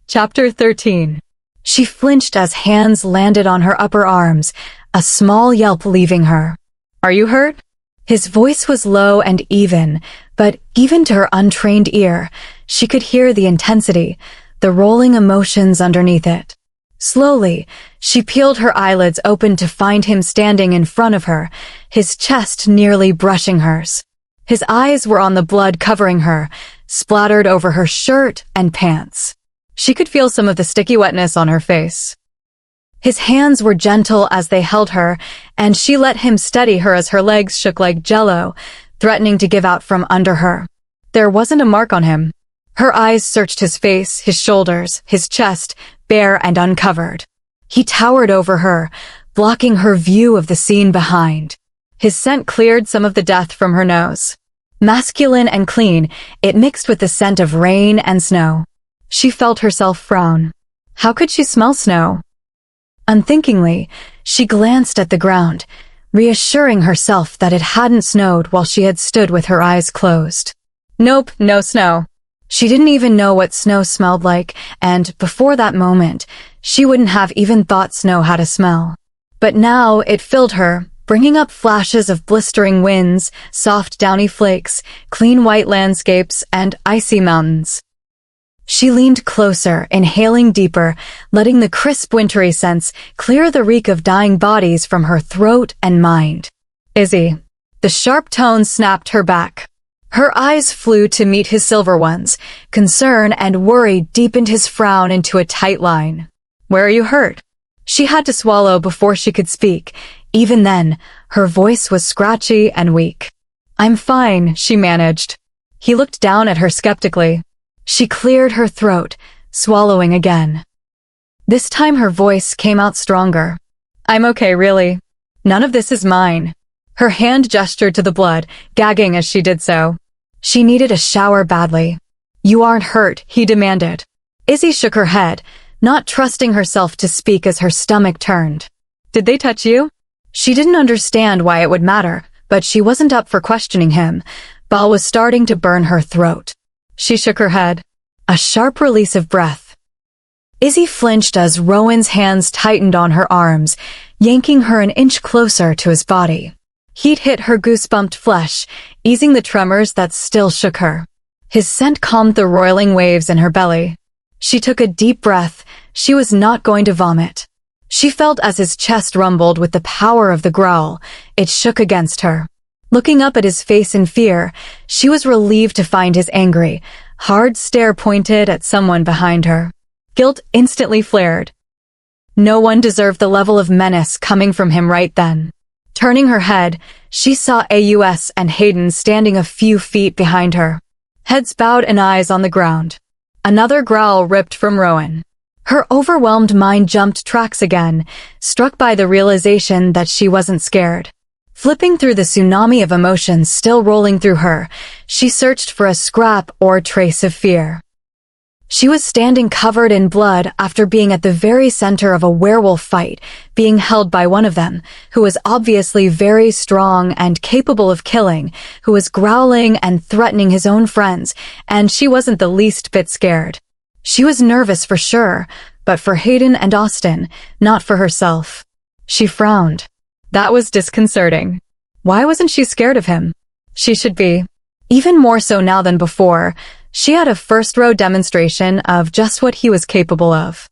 Chapter 13. She flinched as hands landed on her upper arms, a small yelp leaving her. Are you hurt? His voice was low and even, but even to her untrained ear, she could hear the intensity, the rolling emotions underneath it. Slowly, she peeled her eyelids open to find him standing in front of her, his chest nearly brushing hers. His eyes were on the blood covering her, splattered over her shirt and pants. She could feel some of the sticky wetness on her face. His hands were gentle as they held her, and she let him steady her as her legs shook like jello, threatening to give out from under her. There wasn't a mark on him. Her eyes searched his face, his shoulders, his chest, bare and uncovered. He towered over her, blocking her view of the scene behind. His scent cleared some of the death from her nose. Masculine and clean, it mixed with the scent of rain and snow. She felt herself frown. How could she smell snow? Unthinkingly, she glanced at the ground, reassuring herself that it hadn't snowed while she had stood with her eyes closed. Nope, no snow. She didn't even know what snow smelled like, and before that moment, she wouldn't have even thought snow had a smell. But now it filled her, bringing up flashes of blistering winds, soft downy flakes, clean white landscapes, and icy mountains. She leaned closer, inhaling deeper, letting the crisp wintry scents clear the reek of dying bodies from her throat and mind. Izzy. The sharp tones snapped her back. Her eyes flew to meet his silver ones. Concern and worry deepened his frown into a tight line. Where are you hurt? She had to swallow before she could speak. Even then, her voice was scratchy and weak. "I'm fine," she managed. He looked down at her skeptically. She cleared her throat, swallowing again. This time her voice came out stronger. "I'm okay, really. None of this is mine." Her hand gestured to the blood, gagging as she did so. She needed a shower badly. "You aren't hurt," he demanded. Izzy shook her head, not trusting herself to speak as her stomach turned. "Did they touch you?" She didn't understand why it would matter, but she wasn't up for questioning him. Bile was starting to burn her throat. She shook her head. A sharp release of breath. Izzy flinched as Rowan's hands tightened on her arms, yanking her an inch closer to his body. Heat hit her goosebumped flesh, easing the tremors that still shook her. His scent calmed the roiling waves in her belly. She took a deep breath. She was not going to vomit. She felt as his chest rumbled with the power of the growl. It shook against her. Looking up at his face in fear, she was relieved to find his angry, hard stare pointed at someone behind her. Guilt instantly flared. No one deserved the level of menace coming from him right then. Turning her head, she saw Aus and Hayden standing a few feet behind her. Heads bowed and eyes on the ground. Another growl ripped from Rowan. Her overwhelmed mind jumped tracks again, struck by the realization that she wasn't scared. Flipping through the tsunami of emotions still rolling through her, she searched for a scrap or trace of fear. She was standing covered in blood after being at the very center of a werewolf fight, being held by one of them, who was obviously very strong and capable of killing, who was growling and threatening his own friends, and she wasn't the least bit scared. She was nervous for sure, but for Hayden and Austin, not for herself. She frowned. That was disconcerting. Why wasn't she scared of him? She should be. Even more so now than before. She had a first-row demonstration of just what he was capable of.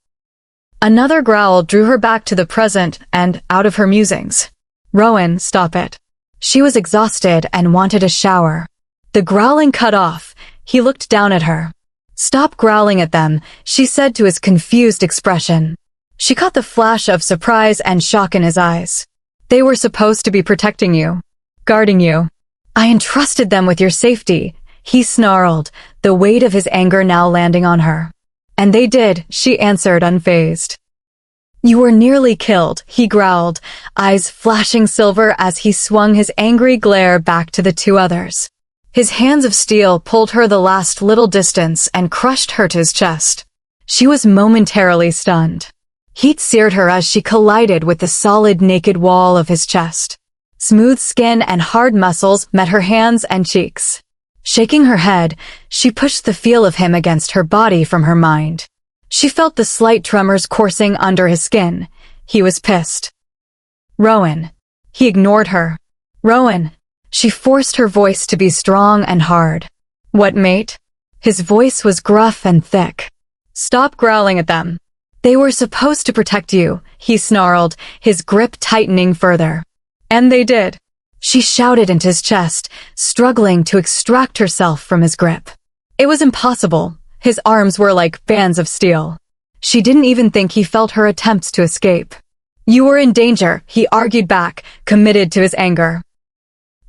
Another growl drew her back to the present and out of her musings. "Rowan, stop it." She was exhausted and wanted a shower. The growling cut off. He looked down at her. "Stop growling at them," she said to his confused expression. She caught the flash of surprise and shock in his eyes. "They were supposed to be protecting you, guarding you. I entrusted them with your safety," he snarled, the weight of his anger now landing on her. "And they did," she answered unfazed. "You were nearly killed," he growled, eyes flashing silver as he swung his angry glare back to the two others. His hands of steel pulled her the last little distance and crushed her to his chest. She was momentarily stunned. Heat seared her as she collided with the solid naked wall of his chest. Smooth skin and hard muscles met her hands and cheeks. Shaking her head, she pushed the feel of him against her body from her mind. She felt the slight tremors coursing under his skin. He was pissed. "Rowan." He ignored her. "Rowan." She forced her voice to be strong and hard. "What, mate?" His voice was gruff and thick. "Stop growling at them. They were supposed to protect you," he snarled, his grip tightening further. "And they did." She shouted into his chest, struggling to extract herself from his grip. It was impossible. His arms were like bands of steel. She didn't even think he felt her attempts to escape. "You were in danger," he argued back, committed to his anger.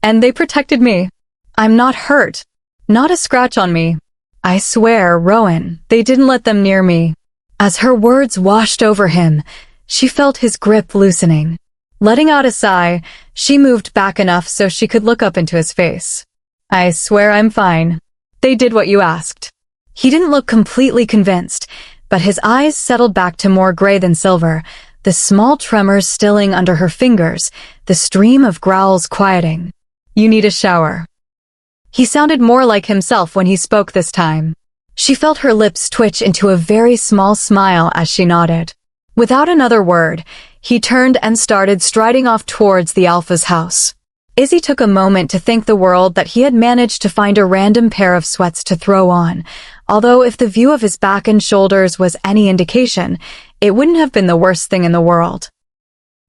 "And they protected me. I'm not hurt. Not a scratch on me. I swear, Rowan, they didn't let them near me." As her words washed over him, she felt his grip loosening. Letting out a sigh, she moved back enough so she could look up into his face. "I swear I'm fine. They did what you asked." He didn't look completely convinced, but his eyes settled back to more gray than silver, the small tremors stilling under her fingers, the stream of growls quieting. "You need a shower." He sounded more like himself when he spoke this time. She felt her lips twitch into a very small smile as she nodded. Without another word, he turned and started striding off towards the Alpha's house. Izzy took a moment to thank the world that he had managed to find a random pair of sweats to throw on, although if the view of his back and shoulders was any indication, it wouldn't have been the worst thing in the world.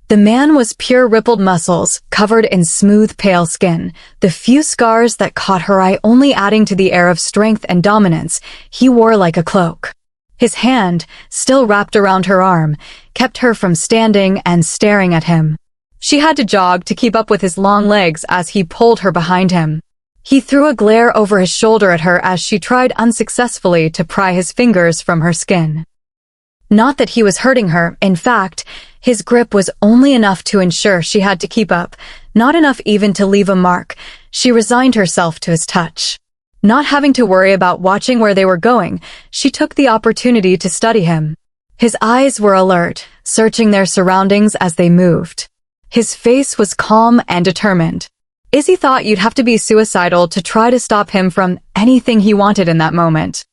The man was pure rippled muscles, covered in smooth pale skin, the few scars that caught her eye only adding to the air of strength and dominance he wore like a cloak. His hand, still wrapped around her arm, kept her from standing and staring at him. She had to jog to keep up with his long legs as he pulled her behind him. He threw a glare over his shoulder at her as she tried unsuccessfully to pry his fingers from her skin. Not that he was hurting her, in fact, his grip was only enough to ensure she had to keep up, not enough even to leave a mark. She resigned herself to his touch. Not having to worry about watching where they were going, she took the opportunity to study him. His eyes were alert, searching their surroundings as they moved. His face was calm and determined. Izzy thought you'd have to be suicidal to try to stop him from anything he wanted in that moment.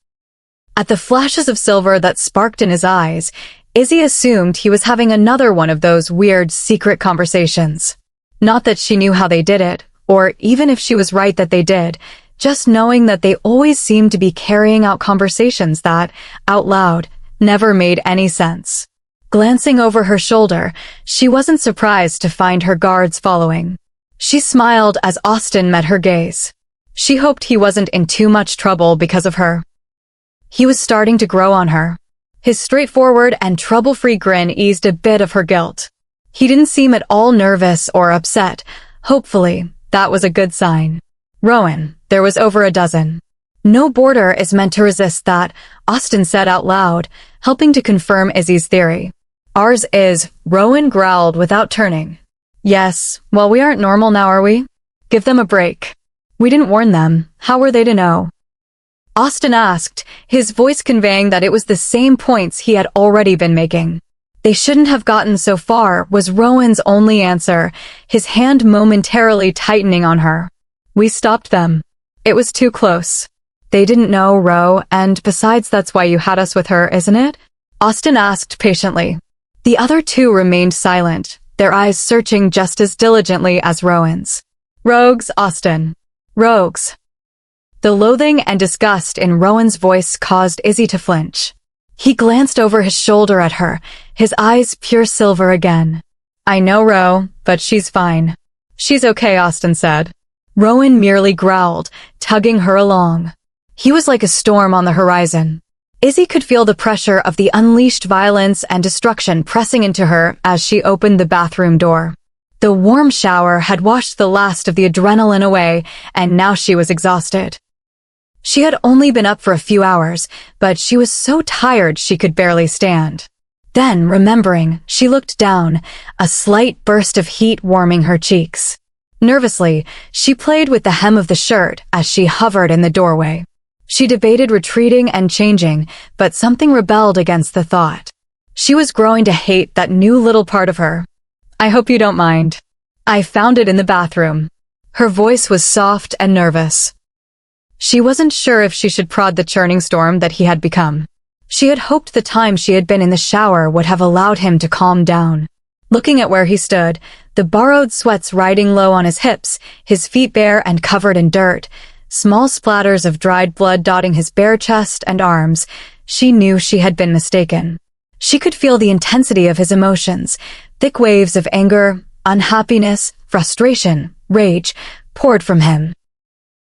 At the flashes of silver that sparked in his eyes, Izzy assumed he was having another one of those weird secret conversations. Not that she knew how they did it, or even if she was right that they did, just knowing that they always seemed to be carrying out conversations that, out loud, never made any sense. Glancing over her shoulder, she wasn't surprised to find her guards following. She smiled as Austin met her gaze. She hoped he wasn't in too much trouble because of her. He was starting to grow on her. His straightforward and trouble-free grin eased a bit of her guilt. He didn't seem at all nervous or upset. Hopefully, that was a good sign. Rowan, there was over a dozen. No border is meant to resist that, Austin said out loud, helping to confirm Izzy's theory. Ours is, Rowan growled without turning. Yes, well, we aren't normal now, are we? Give them a break. We didn't warn them. How were they to know? Austin asked, his voice conveying that it was the same points he had already been making. They shouldn't have gotten so far, was Rowan's only answer, his hand momentarily tightening on her. We stopped them. It was too close. They didn't know, Ro, and besides that's why you had us with her, isn't it? Austin asked patiently. The other two remained silent, their eyes searching just as diligently as Rowan's. Rogues, Austin. Rogues. The loathing and disgust in Rowan's voice caused Izzy to flinch. He glanced over his shoulder at her, his eyes pure silver again. I know, Ro, but she's fine. She's okay, Austin said. Rowan merely growled, tugging her along. He was like a storm on the horizon. Izzy could feel the pressure of the unleashed violence and destruction pressing into her as she opened the bathroom door. The warm shower had washed the last of the adrenaline away, and now she was exhausted. She had only been up for a few hours, but she was so tired she could barely stand. Then, remembering, she looked down, a slight burst of heat warming her cheeks. Nervously, she played with the hem of the shirt as she hovered in the doorway. She debated retreating and changing, but something rebelled against the thought. She was growing to hate that new little part of her. I hope you don't mind. I found it in the bathroom. Her voice was soft and nervous. She wasn't sure if she should prod the churning storm that he had become. She had hoped the time she had been in the shower would have allowed him to calm down. Looking at where he stood, the borrowed sweats riding low on his hips, his feet bare and covered in dirt, small splatters of dried blood dotting his bare chest and arms, she knew she had been mistaken. She could feel the intensity of his emotions, thick waves of anger, unhappiness, frustration, rage, poured from him.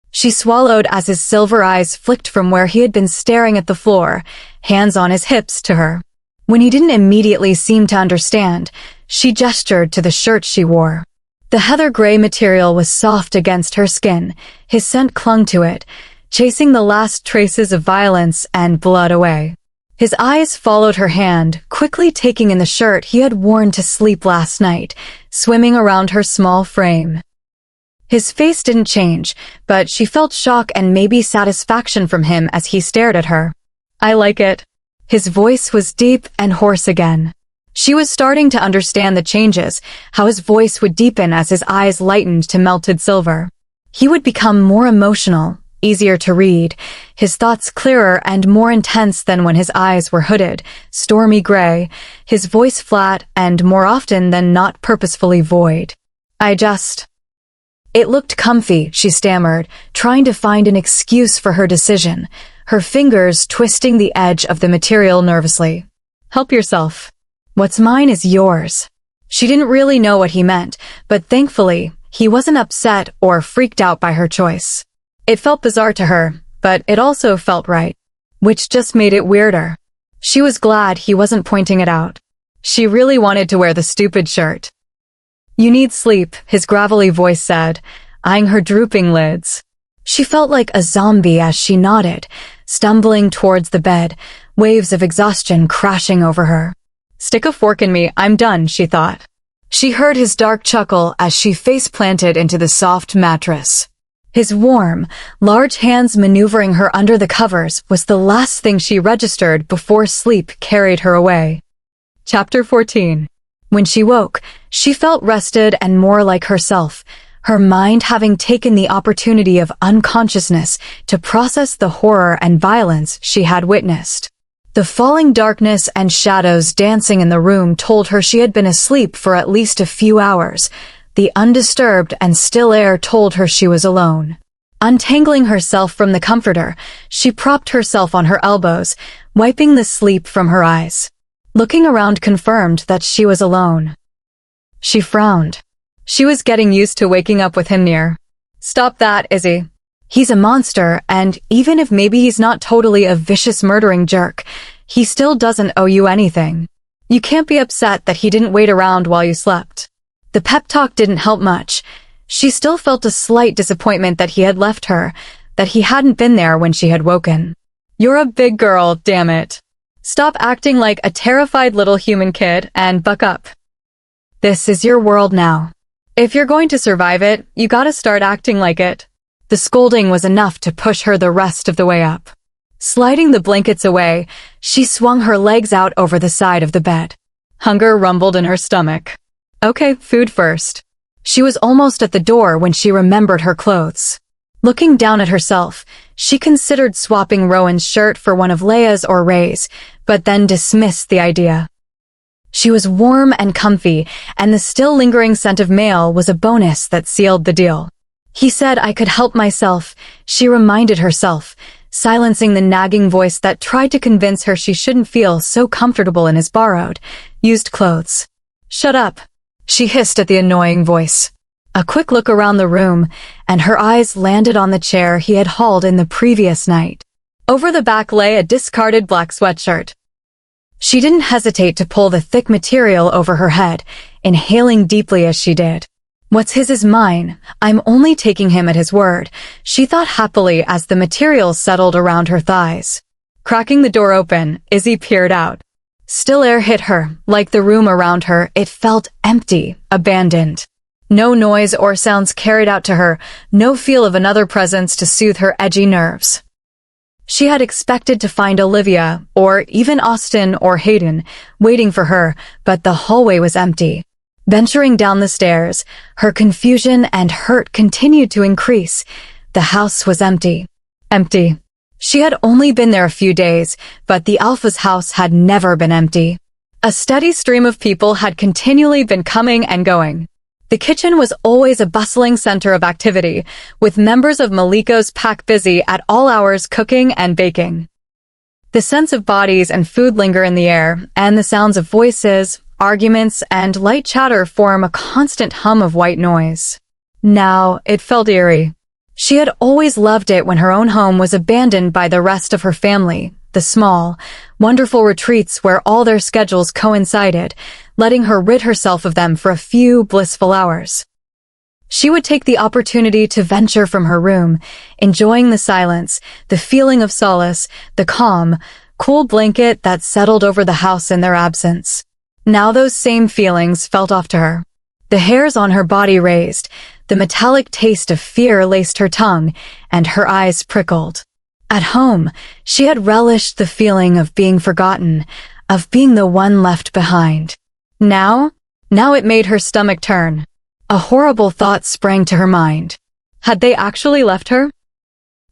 She swallowed as his silver eyes flicked from where he had been staring at the floor, hands on his hips, to her. When he didn't immediately seem to understand, she gestured to the shirt she wore. The heather gray material was soft against her skin, his scent clung to it, chasing the last traces of violence and blood away. His eyes followed her hand, quickly taking in the shirt he had worn to sleep last night, swimming around her small frame. His face didn't change, but she felt shock and maybe satisfaction from him as he stared at her. I like it. His voice was deep and hoarse again. She was starting to understand the changes, how his voice would deepen as his eyes lightened to melted silver. He would become more emotional, easier to read, his thoughts clearer and more intense than when his eyes were hooded, stormy gray, his voice flat and more often than not purposefully void. It looked comfy, she stammered, trying to find an excuse for her decision, her fingers twisting the edge of the material nervously. Help yourself. What's mine is yours. She didn't really know what he meant, but thankfully, he wasn't upset or freaked out by her choice. It felt bizarre to her, but it also felt right, which just made it weirder. She was glad he wasn't pointing it out. She really wanted to wear the stupid shirt. "You need sleep," his gravelly voice said, eyeing her drooping lids. She felt like a zombie as she nodded, stumbling towards the bed, waves of exhaustion crashing over her. "Stick a fork in me, I'm done," she thought. She heard his dark chuckle as she face-planted into the soft mattress. His warm, large hands maneuvering her under the covers was the last thing she registered before sleep carried her away. Chapter 14. When she woke, she felt rested and more like herself, her mind having taken the opportunity of unconsciousness to process the horror and violence she had witnessed. The falling darkness and shadows dancing in the room told her she had been asleep for at least a few hours. The undisturbed and still air told her she was alone. Untangling herself from the comforter, she propped herself on her elbows, wiping the sleep from her eyes. Looking around confirmed that she was alone. She frowned. She was getting used to waking up with him near. "Stop that, Izzy. He's a monster, and even if maybe he's not totally a vicious murdering jerk, he still doesn't owe you anything. You can't be upset that he didn't wait around while you slept." The pep talk didn't help much. She still felt a slight disappointment that he had left her, that he hadn't been there when she had woken. "You're a big girl, damn it. Stop acting like a terrified little human kid and buck up. This is your world now. If you're going to survive it, you gotta start acting like it." The scolding was enough to push her the rest of the way up. Sliding the blankets away, she swung her legs out over the side of the bed. Hunger rumbled in her stomach. Okay, food first. She was almost at the door when she remembered her clothes. Looking down at herself, she considered swapping Rowan's shirt for one of Leia's or Ray's, but then dismissed the idea. She was warm and comfy, and the still lingering scent of mail was a bonus that sealed the deal. "He said I could help myself," she reminded herself, silencing the nagging voice that tried to convince her she shouldn't feel so comfortable in his borrowed, used clothes. "Shut up," she hissed at the annoying voice. A quick look around the room, and her eyes landed on the chair he had hauled in the previous night. Over the back lay a discarded black sweatshirt. She didn't hesitate to pull the thick material over her head, inhaling deeply as she did. "What's his is mine. I'm only taking him at his word," she thought happily as the material settled around her thighs. Cracking the door open, Izzy peered out. Still air hit her. Like the room around her, it felt empty, abandoned. No noise or sounds carried out to her, no feel of another presence to soothe her edgy nerves. She had expected to find Olivia, or even Austin or Hayden, waiting for her, but the hallway was empty. Venturing down the stairs, her confusion and hurt continued to increase. The house was empty. Empty. She had only been there a few days, but the Alpha's house had never been empty. A steady stream of people had continually been coming and going. The kitchen was always a bustling center of activity, with members of Maliko's pack busy at all hours cooking and baking. The scents of bodies and food linger in the air, and the sounds of voices, arguments, and light chatter form a constant hum of white noise. Now, it felt eerie. She had always loved it when her own home was abandoned by the rest of her family, the small, wonderful retreats where all their schedules coincided, letting her rid herself of them for a few blissful hours. She would take the opportunity to venture from her room, enjoying the silence, the feeling of solace, the calm, cool blanket that settled over the house in their absence. Now those same feelings felt off to her. The hairs on her body raised, the metallic taste of fear laced her tongue, and her eyes prickled. At home, she had relished the feeling of being forgotten, of being the one left behind. Now it made her stomach turn. A horrible thought sprang to her mind. Had they actually left her?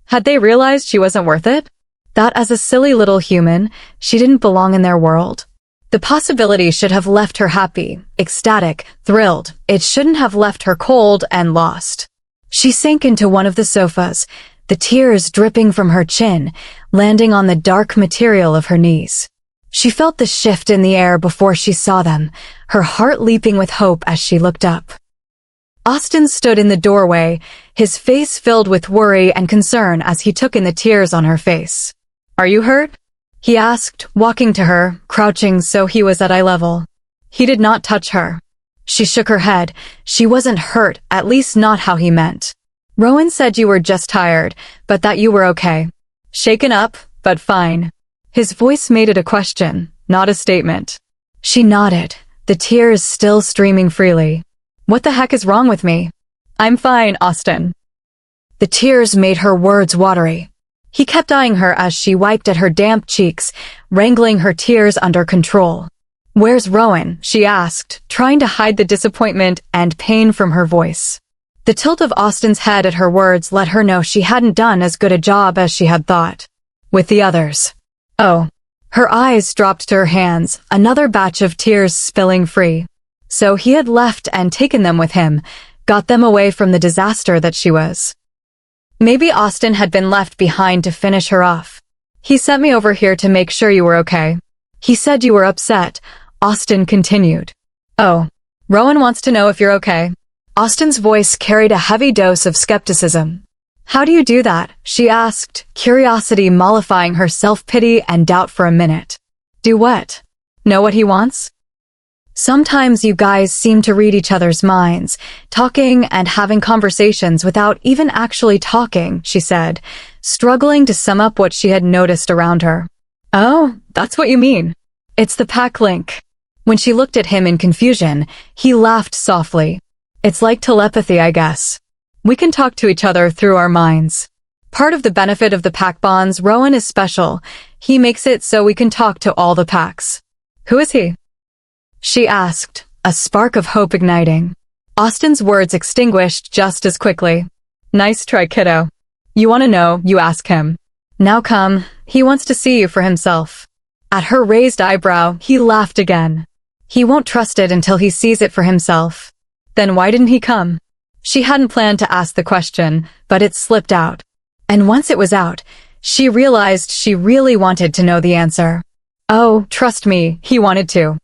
Had they realized she wasn't worth it? That as a silly little human, she didn't belong in their world? The possibility should have left her happy, ecstatic, thrilled. It shouldn't have left her cold and lost. She sank into one of the sofas, the tears dripping from her chin, landing on the dark material of her knees. She felt the shift in the air before she saw them, her heart leaping with hope as she looked up. Austin stood in the doorway, his face filled with worry and concern as he took in the tears on her face. "Are you hurt?" He asked, walking to her, crouching so he was at eye level. He did not touch her. She shook her head. She wasn't hurt, at least not how he meant. Rowan said you were just tired, but that you were okay. Shaken up, but fine. His voice made it a question, not a statement. She nodded, the tears still streaming freely. What the heck is wrong with me? I'm fine, Austin. The tears made her words watery. He kept eyeing her as she wiped at her damp cheeks, wrangling her tears under control. Where's Rowan? She asked, trying to hide the disappointment and pain from her voice. The tilt of Austin's head at her words let her know she hadn't done as good a job as she had thought. With the others. Oh. Her eyes dropped to her hands, another batch of tears spilling free. So he had left and taken them with him, got them away from the disaster that she was. Maybe Austin had been left behind to finish her off. He sent me over here to make sure you were okay. He said you were upset. Austin continued. Oh. Rowan wants to know if you're okay. Austin's voice carried a heavy dose of skepticism. How do you do that? She asked, curiosity mollifying her self-pity and doubt for a minute. Do what? Know what he wants? Sometimes you guys seem to read each other's minds, talking and having conversations without even actually talking, she said, struggling to sum up what she had noticed around her. Oh, that's what you mean. It's the pack link. When she looked at him in confusion, he laughed softly. It's like telepathy, I guess. We can talk to each other through our minds. Part of the benefit of the pack bonds, Rowan is special. He makes it so we can talk to all the packs. Who is he? She asked, a spark of hope igniting. Austin's words extinguished just as quickly. Nice try, kiddo. You want to know, you ask him. Now come, he wants to see you for himself. At her raised eyebrow, he laughed again. He won't trust it until he sees it for himself. Then why didn't he come? She hadn't planned to ask the question, but it slipped out. And once it was out, she realized she really wanted to know the answer. Oh, trust me, he wanted to.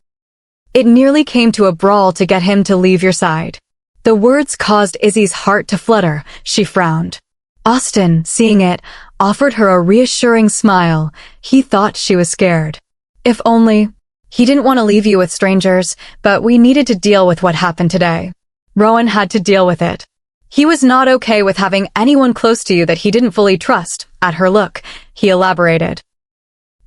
It nearly came to a brawl to get him to leave your side. The words caused Izzy's heart to flutter. She frowned. Austin, seeing it, offered her a reassuring smile. He thought she was scared. If only. He didn't want to leave you with strangers, but we needed to deal with what happened today. Rowan had to deal with it. He was not okay with having anyone close to you that he didn't fully trust. At her look, he elaborated.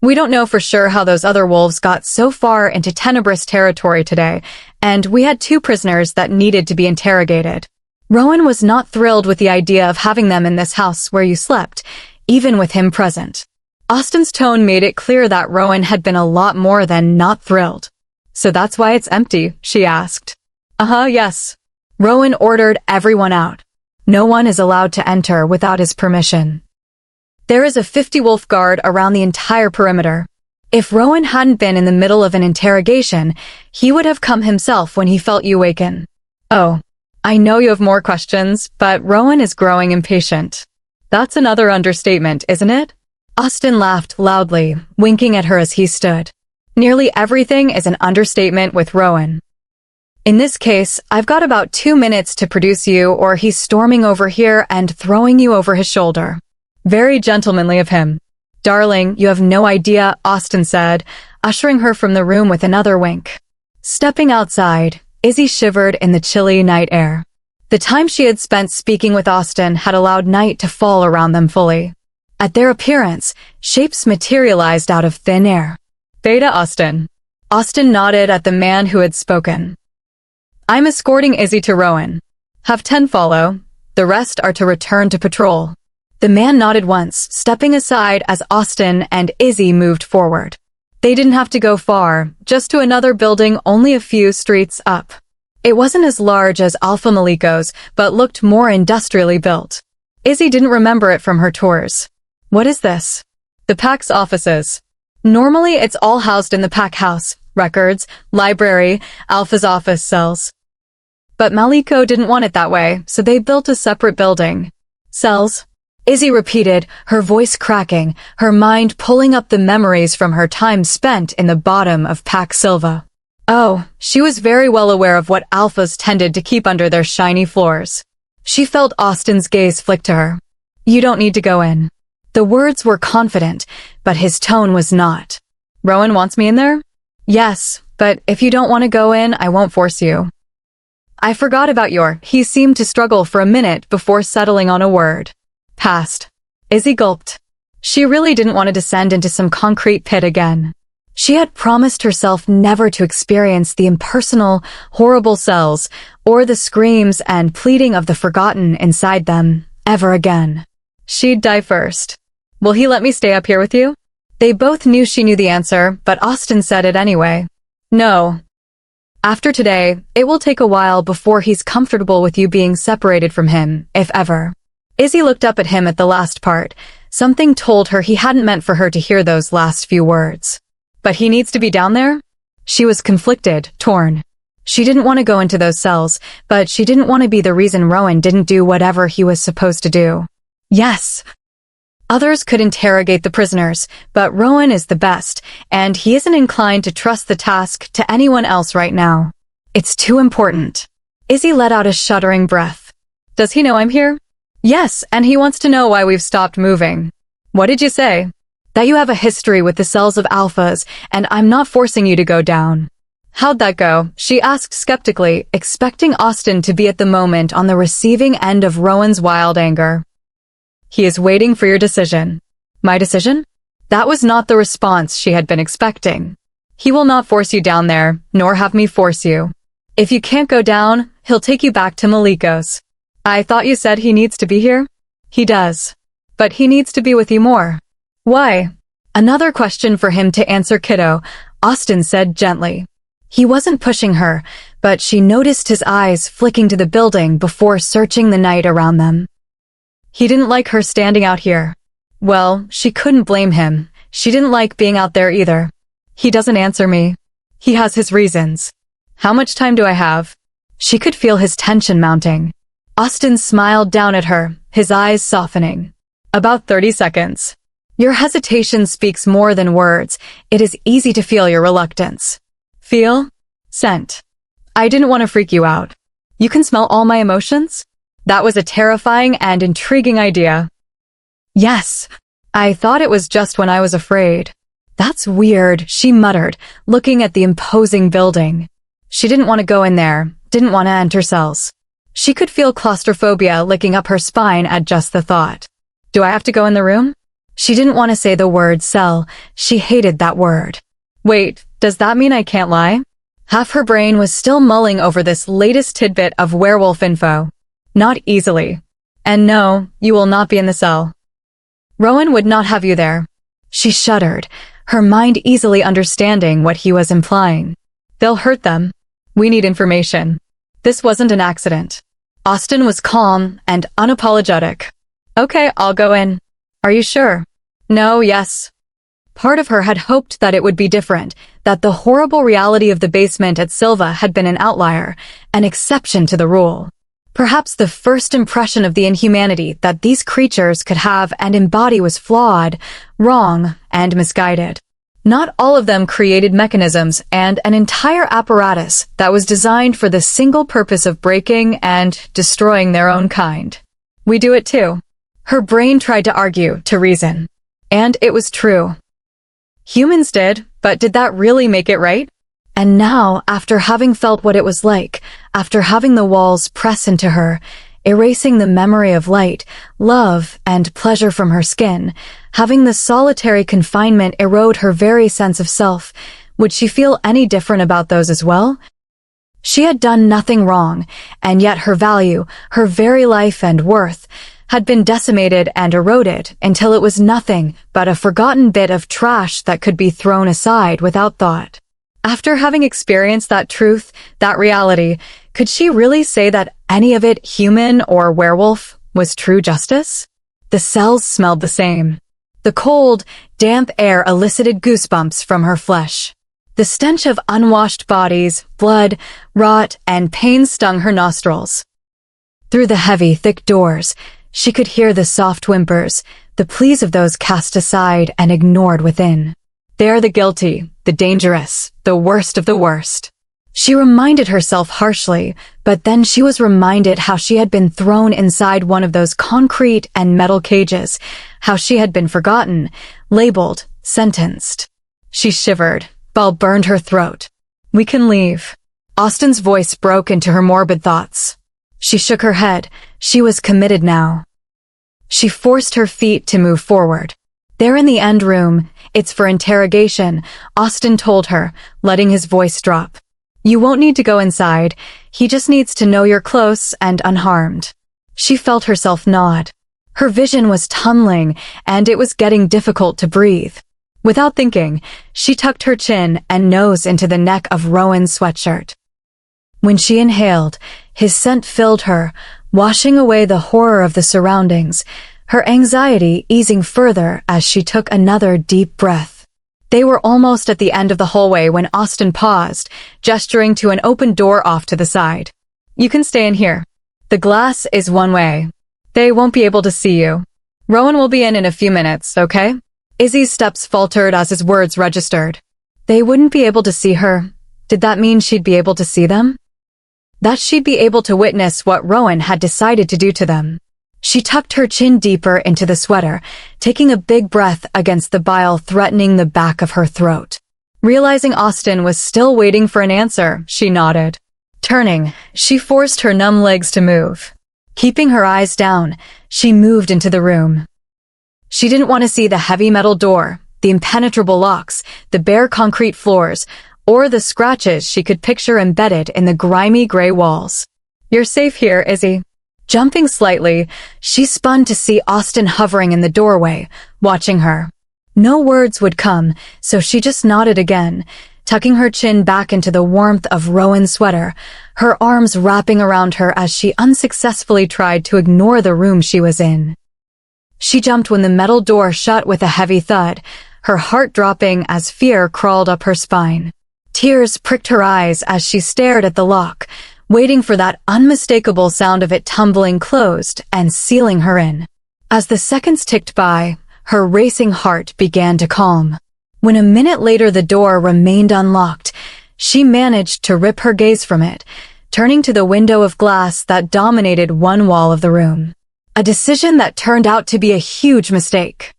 We don't know for sure how those other wolves got so far into tenebrous territory today, and we had 2 prisoners that needed to be interrogated. Rowan was not thrilled with the idea of having them in this house where you slept, even with him present. Austin's tone made it clear that Rowan had been a lot more than not thrilled. So that's why it's empty, she asked. Yes. Rowan ordered everyone out. No one is allowed to enter without his permission. There is a 50-wolf guard around the entire perimeter. If Rowan hadn't been in the middle of an interrogation, he would have come himself when he felt you waken. Oh, I know you have more questions, but Rowan is growing impatient. That's another understatement, isn't it? Austin laughed loudly, winking at her as he stood. Nearly everything is an understatement with Rowan. In this case, I've got about 2 minutes to produce you, or he's storming over here and throwing you over his shoulder. Very gentlemanly of him. Darling, you have no idea, Austin said, ushering her from the room with another wink. Stepping outside, Izzy shivered in the chilly night air. The time she had spent speaking with Austin had allowed night to fall around them fully. At their appearance, shapes materialized out of thin air. Beta Austin. Austin nodded at the man who had spoken. I'm escorting Izzy to Rowan. Have 10 follow. The rest are to return to patrol. The man nodded once, stepping aside as Austin and Izzy moved forward. They didn't have to go far, just to another building only a few streets up. It wasn't as large as Alpha Maliko's, but looked more industrially built. Izzy didn't remember it from her tours. What is this? The pack's offices. Normally it's all housed in the pack house, records, library, Alpha's office cells. But Maliko didn't want it that way, so they built a separate building. Cells. Izzy repeated, her voice cracking, her mind pulling up the memories from her time spent in the bottom of Pack Silva. Oh, she was very well aware of what alphas tended to keep under their shiny floors. She felt Austin's gaze flick to her. You don't need to go in. The words were confident, but his tone was not. Rowan wants me in there? Yes, but if you don't want to go in, I won't force you. I forgot about He seemed to struggle for a minute before settling on a word. Passed. Izzy gulped. She really didn't want to descend into some concrete pit again. She had promised herself never to experience the impersonal, horrible cells, or the screams and pleading of the forgotten inside them, ever again. She'd die first. Will he let me stay up here with you? They both knew she knew the answer, but Austin said it anyway. No. After today, it will take a while before he's comfortable with you being separated from him, if ever. Izzy looked up at him at the last part. Something told her he hadn't meant for her to hear those last few words. But he needs to be down there? She was conflicted, torn. She didn't want to go into those cells, but she didn't want to be the reason Rowan didn't do whatever he was supposed to do. Yes. Others could interrogate the prisoners, but Rowan is the best, and he isn't inclined to trust the task to anyone else right now. It's too important. Izzy let out a shuddering breath. Does he know I'm here? Yes, and he wants to know why we've stopped moving. What did you say? That you have a history with the cells of alphas, and I'm not forcing you to go down. How'd that go? She asked skeptically, expecting Austin to be at the moment on the receiving end of Rowan's wild anger. He is waiting for your decision. My decision? That was not the response she had been expecting. He will not force you down there, nor have me force you. If you can't go down, he'll take you back to Malikos. I thought you said he needs to be here? He does. But he needs to be with you more. Why? Another question for him to answer, kiddo, Austin said gently. He wasn't pushing her, but she noticed his eyes flicking to the building before searching the night around them. He didn't like her standing out here. Well, she couldn't blame him. She didn't like being out there either. He doesn't answer me. He has his reasons. How much time do I have? She could feel his tension mounting. Austin smiled down at her, his eyes softening. About 30 seconds. Your hesitation speaks more than words. It is easy to feel your reluctance. Feel? Scent. I didn't want to freak you out. You can smell all my emotions? That was a terrifying and intriguing idea. Yes. I thought it was just when I was afraid. That's weird, she muttered, looking at the imposing building. She didn't want to go in there, didn't want to enter cells. She could feel claustrophobia licking up her spine at just the thought. Do I have to go in the room? She didn't want to say the word cell. She hated that word. Wait, does that mean I can't lie? Half her brain was still mulling over this latest tidbit of werewolf info. Not easily. And no, you will not be in the cell. Rowan would not have you there. She shuddered, her mind easily understanding what he was implying. They'll hurt them. We need information. This wasn't an accident. Austin was calm and unapologetic. Okay, I'll go in. Are you sure? No, yes. Part of her had hoped that it would be different, that the horrible reality of the basement at Silva had been an outlier, an exception to the rule. Perhaps the first impression of the inhumanity that these creatures could have and embody was flawed, wrong, and misguided. Not all of them created mechanisms and an entire apparatus that was designed for the single purpose of breaking and destroying their own kind. We do it too. Her brain tried to argue, to reason. And it was true. Humans did, but did that really make it right? And now, after having felt what it was like, after having the walls press into her, erasing the memory of light, love, and pleasure from her skin, having the solitary confinement erode her very sense of self, would she feel any different about those as well? She had done nothing wrong, and yet her value, her very life and worth, had been decimated and eroded until it was nothing but a forgotten bit of trash that could be thrown aside without thought. After having experienced that truth, that reality, could she really say that any of it, human or werewolf, was true justice? The cells smelled the same. The cold, damp air elicited goosebumps from her flesh. The stench of unwashed bodies, blood, rot, and pain stung her nostrils. Through the heavy, thick doors, she could hear the soft whimpers, the pleas of those cast aside and ignored within. They are the guilty, the dangerous, the worst of the worst. She reminded herself harshly, but then she was reminded how she had been thrown inside one of those concrete and metal cages, how she had been forgotten, labeled, Sentenced. She shivered, while burned her throat. We can leave. Austen's voice broke into her morbid thoughts. She shook her head. She was committed now. She forced her feet to move forward. There in the end room, it's for interrogation, Austen told her, letting his voice drop. You won't need to go inside. He just needs to know you're close and unharmed. She felt herself nod. Her vision was tunnelling, and it was getting difficult to breathe. Without thinking, she tucked her chin and nose into the neck of Rowan's sweatshirt. When she inhaled, his scent filled her, washing away the horror of the surroundings, her anxiety easing further as she took another deep breath. They were almost at the end of the hallway when Austen paused, gesturing to an open door off to the side. You can stay in here. The glass is one way. They won't be able to see you. Rowan will be in a few minutes, okay? Izzy's steps faltered as his words registered. They wouldn't be able to see her. Did that mean she'd be able to see them? That she'd be able to witness what Rowan had decided to do to them. She tucked her chin deeper into the sweater, taking a big breath against the bile threatening the back of her throat. Realizing Austen was still waiting for an answer, she nodded. Turning, she forced her numb legs to move. Keeping her eyes down, she moved into the room. She didn't want to see the heavy metal door, the impenetrable locks, the bare concrete floors, or the scratches she could picture embedded in the grimy gray walls. You're safe here, Izzy. Jumping slightly, she spun to see Austen hovering in the doorway, watching her. No words would come, so she just nodded again, tucking her chin back into the warmth of Rowan's sweater, her arms wrapping around her as she unsuccessfully tried to ignore the room she was in. She jumped when the metal door shut with a heavy thud, her heart dropping as fear crawled up her spine. Tears pricked her eyes as she stared at the lock, waiting for that unmistakable sound of it tumbling closed and sealing her in. As the seconds ticked by, her racing heart began to calm. When a minute later the door remained unlocked, she managed to rip her gaze from it, turning to the window of glass that dominated one wall of the room. A decision that turned out to be a huge mistake.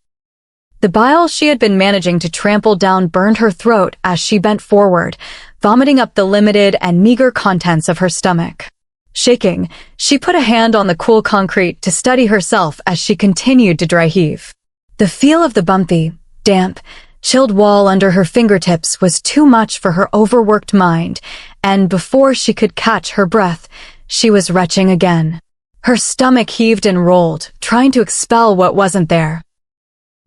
The bile she had been managing to trample down burned her throat as she bent forward, vomiting up the limited and meager contents of her stomach. Shaking, she put a hand on the cool concrete to steady herself as she continued to dry heave. The feel of the bumpy, damp, chilled wall under her fingertips was too much for her overworked mind, and before she could catch her breath, she was retching again. Her stomach heaved and rolled, trying to expel what wasn't there.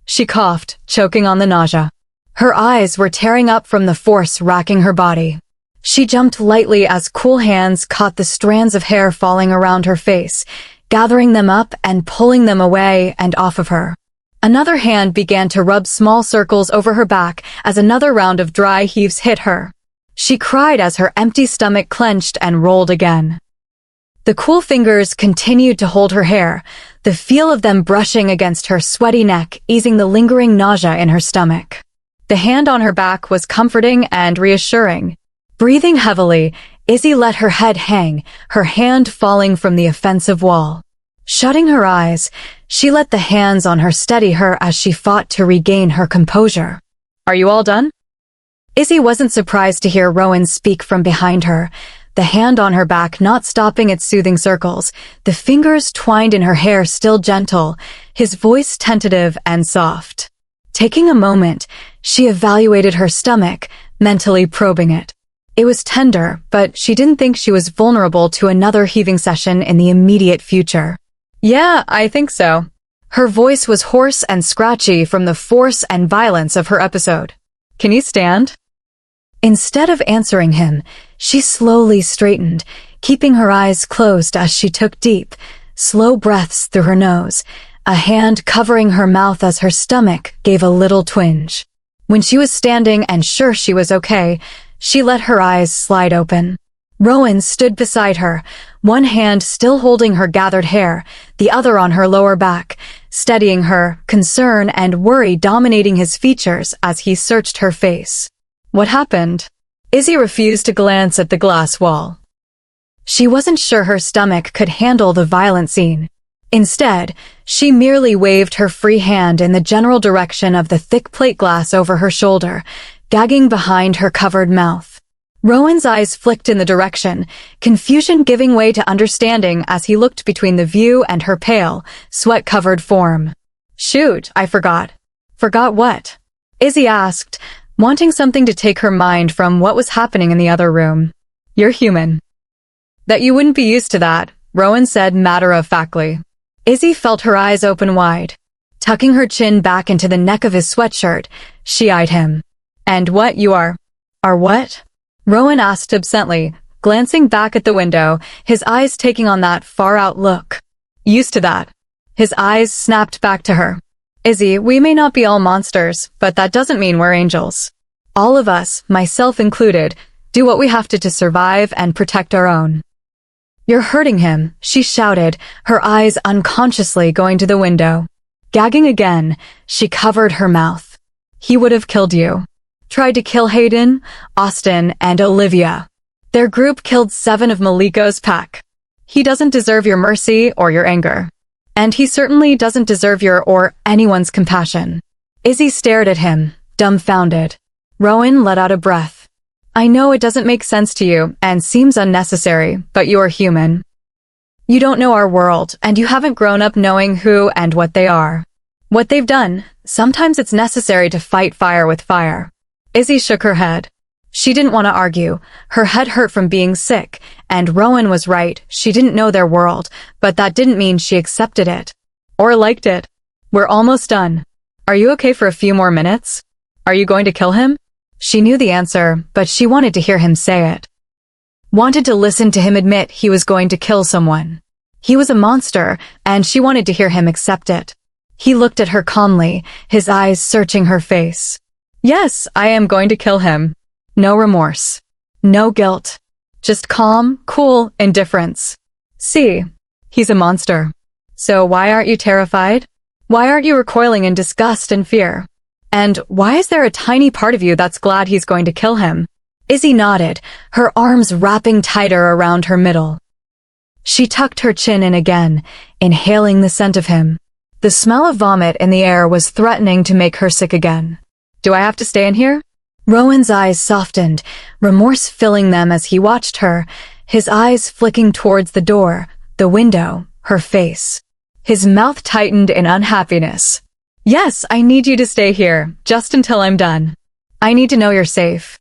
She coughed, choking on the nausea. Her eyes were tearing up from the force racking her body. She jumped lightly as cool hands caught the strands of hair falling around her face, gathering them up and pulling them away and off of her. Another hand began to rub small circles over her back as another round of dry heaves hit her. She cried as her empty stomach clenched and rolled again. The cool fingers continued to hold her hair, the feel of them brushing against her sweaty neck easing the lingering nausea in her stomach. The hand on her back was comforting and reassuring. Breathing heavily, Izzy let her head hang, her hand falling from the offensive wall. Shutting her eyes, she let the hands on her steady her as she fought to regain her composure. Are you all done? Izzy wasn't surprised to hear Rowan speak from behind her, the hand on her back not stopping its soothing circles, the fingers twined in her hair still gentle, his voice tentative and soft. Taking a moment, she evaluated her stomach, mentally probing it. It was tender, but she didn't think she was vulnerable to another heaving session in the immediate future. Yeah, I think so. Her voice was hoarse and scratchy from the force and violence of her episode. Can you stand? Instead of answering him, she slowly straightened, keeping her eyes closed as she took deep, slow breaths through her nose, a hand covering her mouth as her stomach gave a little twinge. When she was standing and sure she was okay, she let her eyes slide open. Rowan stood beside her, one hand still holding her gathered hair, the other on her lower back, steadying her, concern and worry dominating his features as he searched her face. What happened? Izzy refused to glance at the glass wall. She wasn't sure her stomach could handle the violent scene. Instead, She merely waved her free hand in the general direction of the thick plate glass over her shoulder, gagging behind her covered mouth. Rowan's eyes flicked in the direction, confusion giving way to understanding as he looked between the view and her pale, sweat-covered form. "Shoot, I forgot." "Forgot what?" Izzy asked, wanting something to take her mind from what was happening in the other room. "You're human." "That you wouldn't be used to that," Rowan said matter-of-factly. Izzy felt her eyes open wide. Tucking her chin back into the neck of his sweatshirt, she eyed him. "And what you are?" "Are what?" Rowan asked absently, glancing back at the window, his eyes taking on that far-out look. "Used to that." His eyes snapped back to her. "Izzy, we may not be all monsters, but that doesn't mean we're angels. All of us, myself included, do what we have to survive and protect our own." "You're hurting him," she shouted, her eyes unconsciously going to the window. Gagging again, she covered her mouth. "He would have killed you. Tried to kill Hayden, Austin, and Olivia. Their group killed 7 of Maliko's pack. He doesn't deserve your mercy or your anger. And he certainly doesn't deserve your or anyone's compassion." Izzy stared at him, dumbfounded. Rowan let out a breath. "I know it doesn't make sense to you and seems unnecessary, but you're human. You don't know our world, and you haven't grown up knowing who and what they are. What they've done, sometimes it's necessary to fight fire with fire." Izzy shook her head. She didn't want to argue. Her head hurt from being sick, and Rowan was right, she didn't know their world, but that didn't mean she accepted it. Or liked it. "We're almost done. Are you okay for a few more minutes? Are you going to kill him?" She knew the answer, but she wanted to hear him say it. Wanted to listen to him admit he was going to kill someone. He was a monster, and she wanted to hear him accept it. He looked at her calmly, his eyes searching her face. "Yes, I am going to kill him. No remorse. No guilt. Just calm, cool indifference. See, he's a monster. So why aren't you terrified? Why aren't you recoiling in disgust and fear? And why is there a tiny part of you that's glad he's going to kill him?" Izzy nodded, her arms wrapping tighter around her middle. She tucked her chin in again, inhaling the scent of him. The smell of vomit in the air was threatening to make her sick again. "Do I have to stay in here?" Rowan's eyes softened, remorse filling them as he watched her, his eyes flicking towards the door, the window, her face. His mouth tightened in unhappiness. "Yes, I need you to stay here, just until I'm done. I need to know you're safe."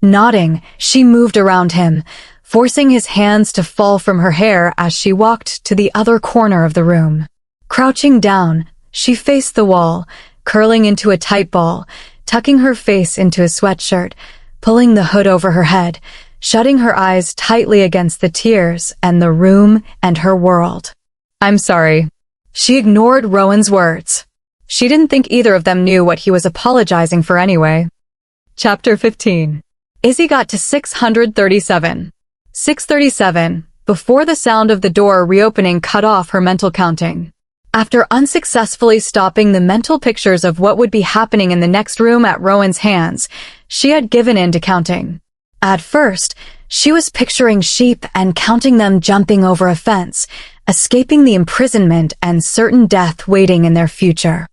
Nodding, she moved around him, forcing his hands to fall from her hair as she walked to the other corner of the room. Crouching down, she faced the wall, curling into a tight ball, tucking her face into a sweatshirt, pulling the hood over her head, shutting her eyes tightly against the tears and the room and her world. "I'm sorry." She ignored Rowan's words. She didn't think either of them knew what he was apologizing for anyway. Chapter 15. Izzy got to 637. 637, before the sound of the door reopening cut off her mental counting. After unsuccessfully stopping the mental pictures of what would be happening in the next room at Rowan's hands, she had given in to counting. At first, she was picturing sheep and counting them jumping over a fence, escaping the imprisonment and certain death waiting in their future.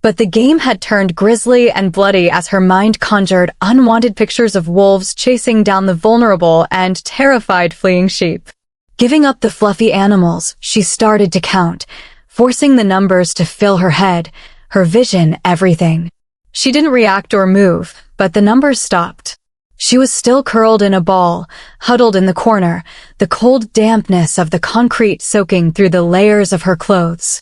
But the game had turned grisly and bloody as her mind conjured unwanted pictures of wolves chasing down the vulnerable and terrified fleeing sheep. Giving up the fluffy animals, she started to count, forcing the numbers to fill her head, her vision everything. She didn't react or move, but the numbers stopped. She was still curled in a ball, huddled in the corner, the cold dampness of the concrete soaking through the layers of her clothes.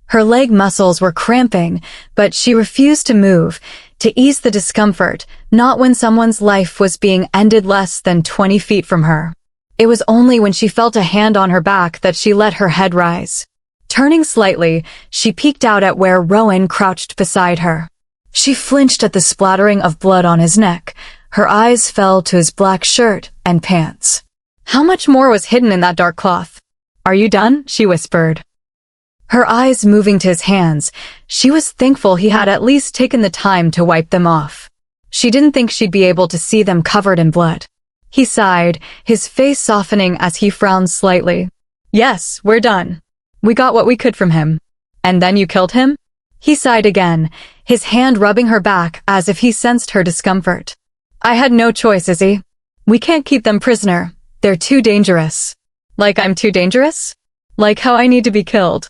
Her leg muscles were cramping, but she refused to move, to ease the discomfort, not when someone's life was being ended less than 20 feet from her. It was only when she felt a hand on her back that she let her head rise. Turning slightly, she peeked out at where Rowan crouched beside her. She flinched at the splattering of blood on his neck. Her eyes fell to his black shirt and pants. How much more was hidden in that dark cloth? "Are you done?" she whispered. Her eyes moving to his hands, she was thankful he had at least taken the time to wipe them off. She didn't think she'd be able to see them covered in blood. He sighed, his face softening as he frowned slightly. "Yes, we're done." We got what we could from him. And then you killed him? He sighed again, his hand rubbing her back as if he sensed her discomfort. I had no choice, Izzy. We can't keep them prisoner. They're too dangerous. Like I'm too dangerous? Like how I need to be killed.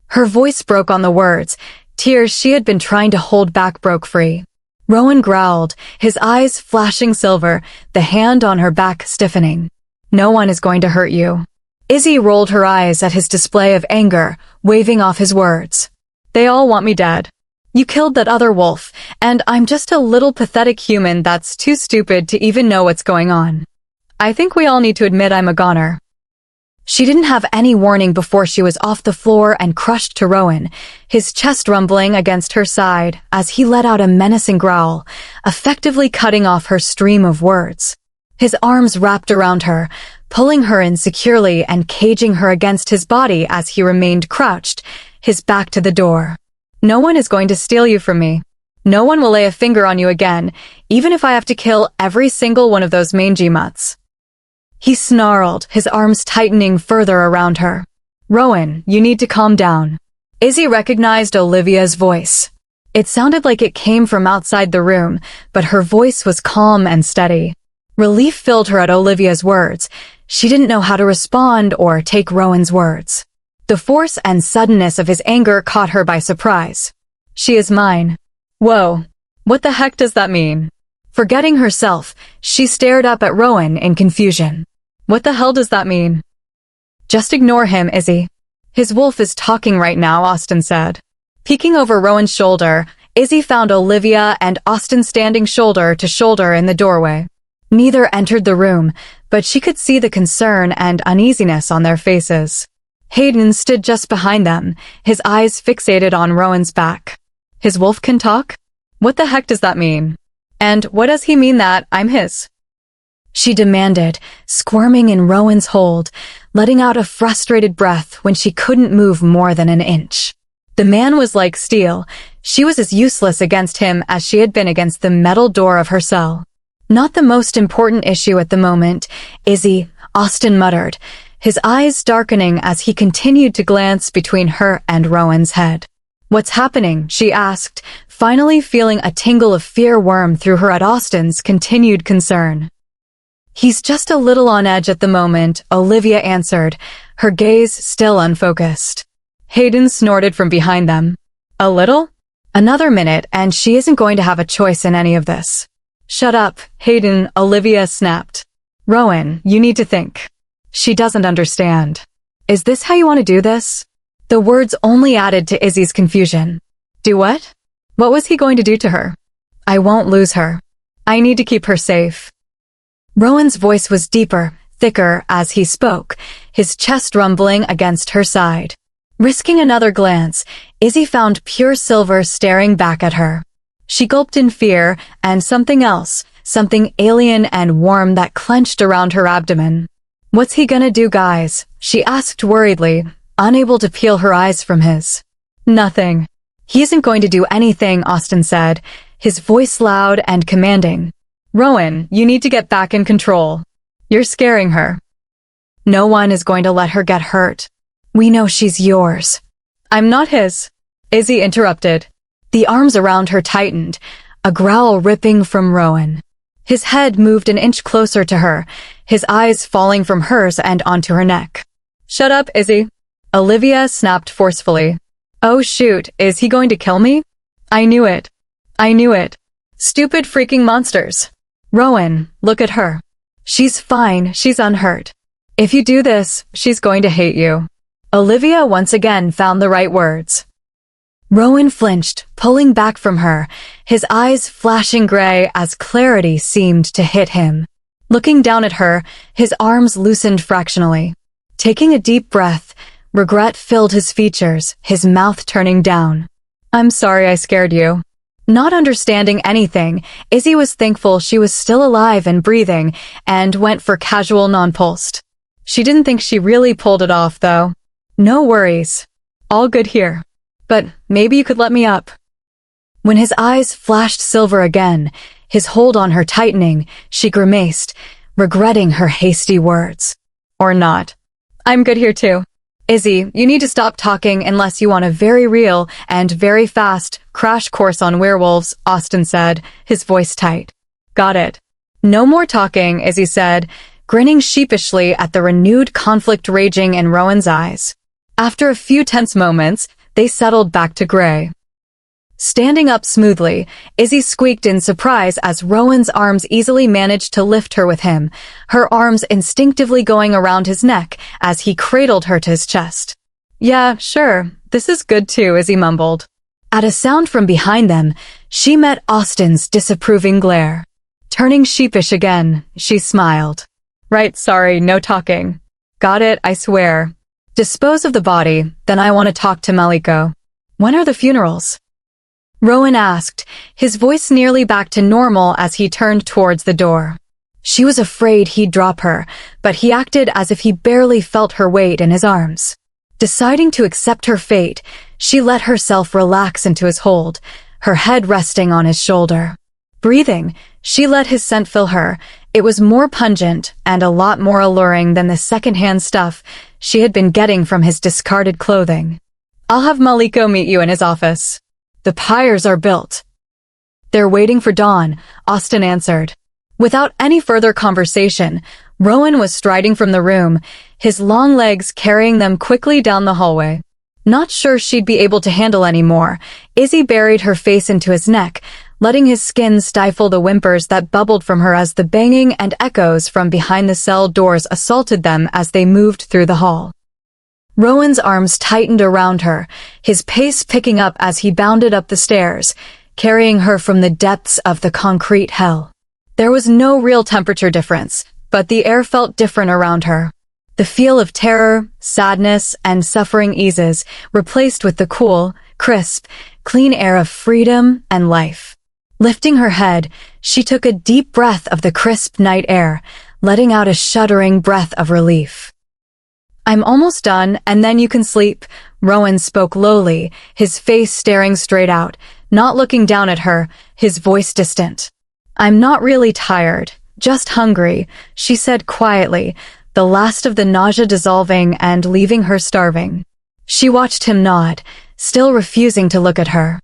Her voice broke on the words. Tears she had been trying to hold back broke free. Rowan growled, his eyes flashing silver, the hand on her back stiffening. No one is going to hurt you. Izzy rolled her eyes at his display of anger, waving off his words. They all want me dead. You killed that other wolf, and I'm just a little pathetic human that's too stupid to even know what's going on. I think we all need to admit I'm a goner. She didn't have any warning before she was off the floor and crushed to Rowan, his chest rumbling against her side as he let out a menacing growl, effectively cutting off her stream of words. His arms wrapped around her, pulling her in securely and caging her against his body as he remained crouched, his back to the door. No one is going to steal you from me. No one will lay a finger on you again, even if I have to kill every single one of those mangy mutts. He snarled, his arms tightening further around her. Rowan, you need to calm down. Izzy recognized Olivia's voice. It sounded like it came from outside the room, but her voice was calm and steady. Relief filled her at Olivia's words. She didn't know how to respond or take Rowan's words. The force and suddenness of his anger caught her by surprise. She is mine. Whoa, what the heck does that mean? Forgetting herself, she stared up at Rowan in confusion. What the hell does that mean? Just ignore him, Izzy. His wolf is talking right now, Austin said. Peeking over Rowan's shoulder, Izzy found Olivia and Austin standing shoulder to shoulder in the doorway. Neither entered the room, but she could see the concern and uneasiness on their faces. Hayden stood just behind them, his eyes fixated on Rowan's back. His wolf can talk? What the heck does that mean? And what does he mean that I'm his? She demanded, squirming in Rowan's hold, letting out a frustrated breath when she couldn't move more than an inch. The man was like steel. She was as useless against him as she had been against the metal door of her cell. Not the most important issue at the moment, Izzy, Austin muttered, his eyes darkening as he continued to glance between her and Rowan's head. What's happening? She asked, finally feeling a tingle of fear worm through her at Austin's continued concern. He's just a little on edge at the moment, Olivia answered, her gaze still unfocused. Hayden snorted from behind them. A little? Another minute, and she isn't going to have a choice in any of this. Shut up, Hayden, Olivia snapped. Rowan, you need to think. She doesn't understand. Is this how you want to do this? The words only added to Izzy's confusion. Do what? What was he going to do to her? I won't lose her. I need to keep her safe. Rowan's voice was deeper, thicker as he spoke, his chest rumbling against her side. Risking another glance, Izzy found pure silver staring back at her. She gulped in fear, and something else, something alien and warm that clenched around her abdomen. What's he gonna do, guys? She asked worriedly, unable to peel her eyes from his. Nothing. He isn't going to do anything, Austin said, his voice loud and commanding. Rowan, you need to get back in control. You're scaring her. No one is going to let her get hurt. We know she's yours. I'm not his. Izzy interrupted. The arms around her tightened, a growl ripping from Rowan. His head moved an inch closer to her, his eyes falling from hers and onto her neck. Shut up, Izzy. Olivia snapped forcefully. Oh shoot, is he going to kill me? I knew it. I knew it. Stupid freaking monsters. Rowan, look at her. She's fine, she's unhurt. If you do this, she's going to hate you. Olivia once again found the right words. Rowan flinched, pulling back from her, his eyes flashing gray as clarity seemed to hit him. Looking down at her, his arms loosened fractionally. Taking a deep breath, regret filled his features, his mouth turning down. I'm sorry I scared you. Not understanding anything, Izzy was thankful she was still alive and breathing, and went for casual non-pulsed. She didn't think she really pulled it off, though. No worries. All good here. But maybe you could let me up. When his eyes flashed silver again, his hold on her tightening, she grimaced, regretting her hasty words. Or not. I'm good here too. Izzy, you need to stop talking unless you want a very real and very fast crash course on werewolves, Austin said, his voice tight. Got it. No more talking, Izzy said, grinning sheepishly at the renewed conflict raging in Rowan's eyes. After a few tense moments, they settled back to gray. Standing up smoothly, Izzy squeaked in surprise as Rowan's arms easily managed to lift her with him, her arms instinctively going around his neck as he cradled her to his chest. Yeah, sure, this is good too, Izzy mumbled. At a sound from behind them, she met Austin's disapproving glare. Turning sheepish again, she smiled. Right, sorry, no talking. Got it, I swear. Dispose of the body, then I want to talk to Maliko. When are the funerals? Rowan asked, his voice nearly back to normal as he turned towards the door. She was afraid he'd drop her, but he acted as if he barely felt her weight in his arms. Deciding to accept her fate, she let herself relax into his hold, her head resting on his shoulder. Breathing, she let his scent fill her. It was more pungent and a lot more alluring than the secondhand stuff she had been getting from his discarded clothing. I'll have Maliko meet you in his office. The pyres are built. They're waiting for dawn, Austin answered. Without any further conversation, Rowan was striding from the room, his long legs carrying them quickly down the hallway. Not sure she'd be able to handle any more, Izzy buried her face into his neck, letting his skin stifle the whimpers that bubbled from her as the banging and echoes from behind the cell doors assaulted them as they moved through the hall. Rowan's arms tightened around her, his pace picking up as he bounded up the stairs, carrying her from the depths of the concrete hell. There was no real temperature difference, but the air felt different around her. The feel of terror, sadness, and suffering eases, replaced with the cool, crisp, clean air of freedom and life. Lifting her head, she took a deep breath of the crisp night air, letting out a shuddering breath of relief. I'm almost done, and then you can sleep, Rowan spoke lowly, his face staring straight out, not looking down at her, his voice distant. I'm not really tired, just hungry, she said quietly, the last of the nausea dissolving and leaving her starving. She watched him nod, still refusing to look at her.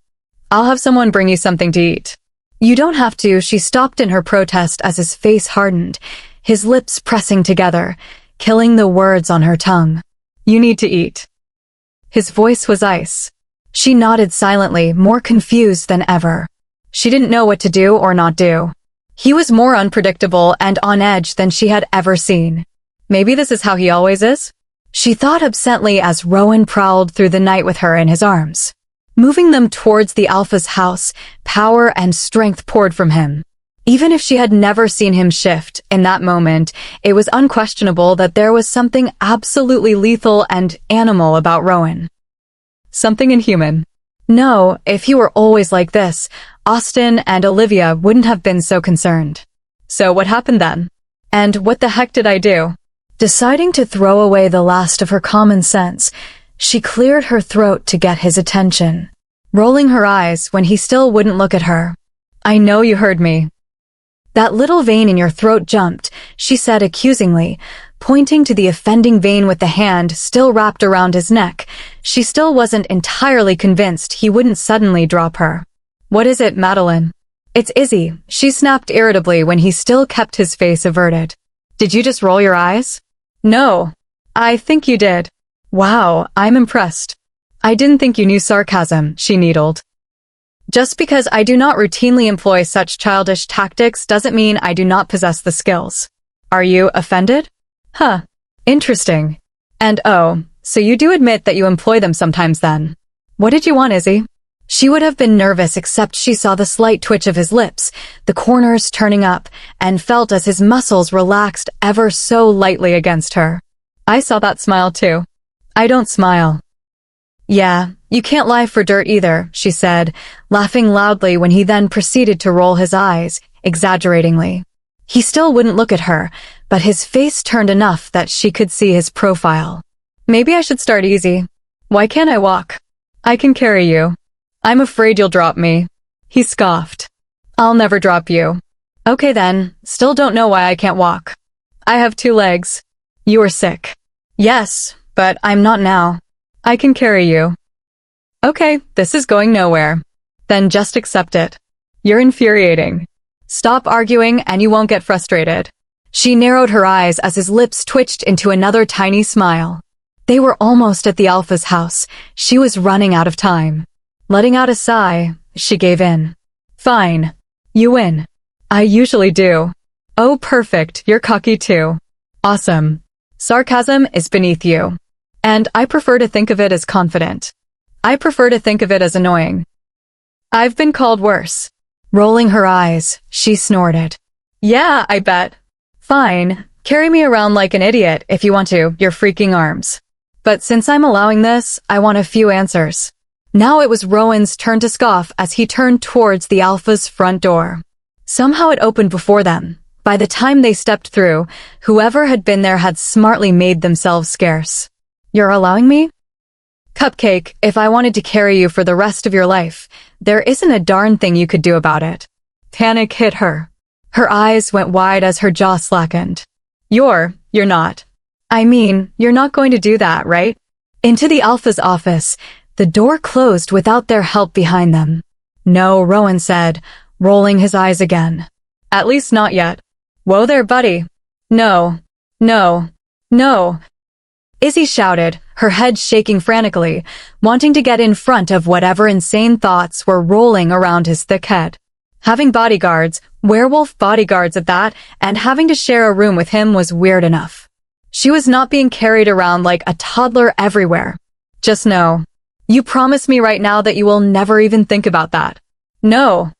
I'll have someone bring you something to eat. You don't have to, she stopped in her protest as his face hardened, his lips pressing together, killing the words on her tongue. You need to eat. His voice was ice. She nodded silently, more confused than ever. She didn't know what to do or not do. He was more unpredictable and on edge than she had ever seen. Maybe this is how he always is? She thought absently as Rowan prowled through the night with her in his arms. Moving them towards the Alpha's house, power and strength poured from him. Even if she had never seen him shift, in that moment, it was unquestionable that there was something absolutely lethal and animal about Rowan. Something inhuman. No, if he were always like this, Austin and Olivia wouldn't have been so concerned. So what happened then? And what the heck did I do? Deciding to throw away the last of her common sense, she cleared her throat to get his attention, rolling her eyes when he still wouldn't look at her. I know you heard me. That little vein in your throat jumped, she said accusingly, pointing to the offending vein with the hand still wrapped around his neck. She still wasn't entirely convinced he wouldn't suddenly drop her. What is it, Madeline? It's Izzy, she snapped irritably when he still kept his face averted. Did you just roll your eyes? No. I think you did. Wow, I'm impressed. I didn't think you knew sarcasm, she needled. Just because I do not routinely employ such childish tactics doesn't mean I do not possess the skills. Are you offended? Huh. Interesting. And oh, so you do admit that you employ them sometimes then. What did you want, Izzy? She would have been nervous except she saw the slight twitch of his lips, the corners turning up, and felt as his muscles relaxed ever so lightly against her. I saw that smile too. I don't smile. Yeah, you can't lie for dirt either, she said, laughing loudly when he then proceeded to roll his eyes, exaggeratingly. He still wouldn't look at her, but his face turned enough that she could see his profile. Maybe I should start easy. Why can't I walk? I can carry you. I'm afraid you'll drop me. He scoffed. I'll never drop you. Okay then, still don't know why I can't walk. I have 2 legs. You are sick. Yes, but I'm not now. I can carry you. Okay, this is going nowhere. Then just accept it. You're infuriating. Stop arguing and you won't get frustrated. She narrowed her eyes as his lips twitched into another tiny smile. They were almost at the Alpha's house. She was running out of time. Letting out a sigh, she gave in. Fine. You win. I usually do. Oh, perfect. You're cocky too. Awesome. Sarcasm is beneath you. And I prefer to think of it as confident. I prefer to think of it as annoying. I've been called worse. Rolling her eyes, she snorted. Yeah, I bet. Fine. Carry me around like an idiot if you want to, your freaking arms. But since I'm allowing this, I want a few answers. Now it was Rowan's turn to scoff as he turned towards the Alpha's front door. Somehow it opened before them. By the time they stepped through, whoever had been there had smartly made themselves scarce. You're allowing me? Cupcake, if I wanted to carry you for the rest of your life, there isn't a darn thing you could do about it. Panic hit her. Her eyes went wide as her jaw slackened. You're not. I mean, you're not going to do that, right? Into the Alpha's office, the door closed without their help behind them. No, Rowan said, rolling his eyes again. At least not yet. Whoa there, buddy. No. Izzy shouted, her head shaking frantically, wanting to get in front of whatever insane thoughts were rolling around his thick head. Having bodyguards, werewolf bodyguards at that, and having to share a room with him was weird enough. She was not being carried around like a toddler everywhere. Just know. You promise me right now that you will never even think about that. No.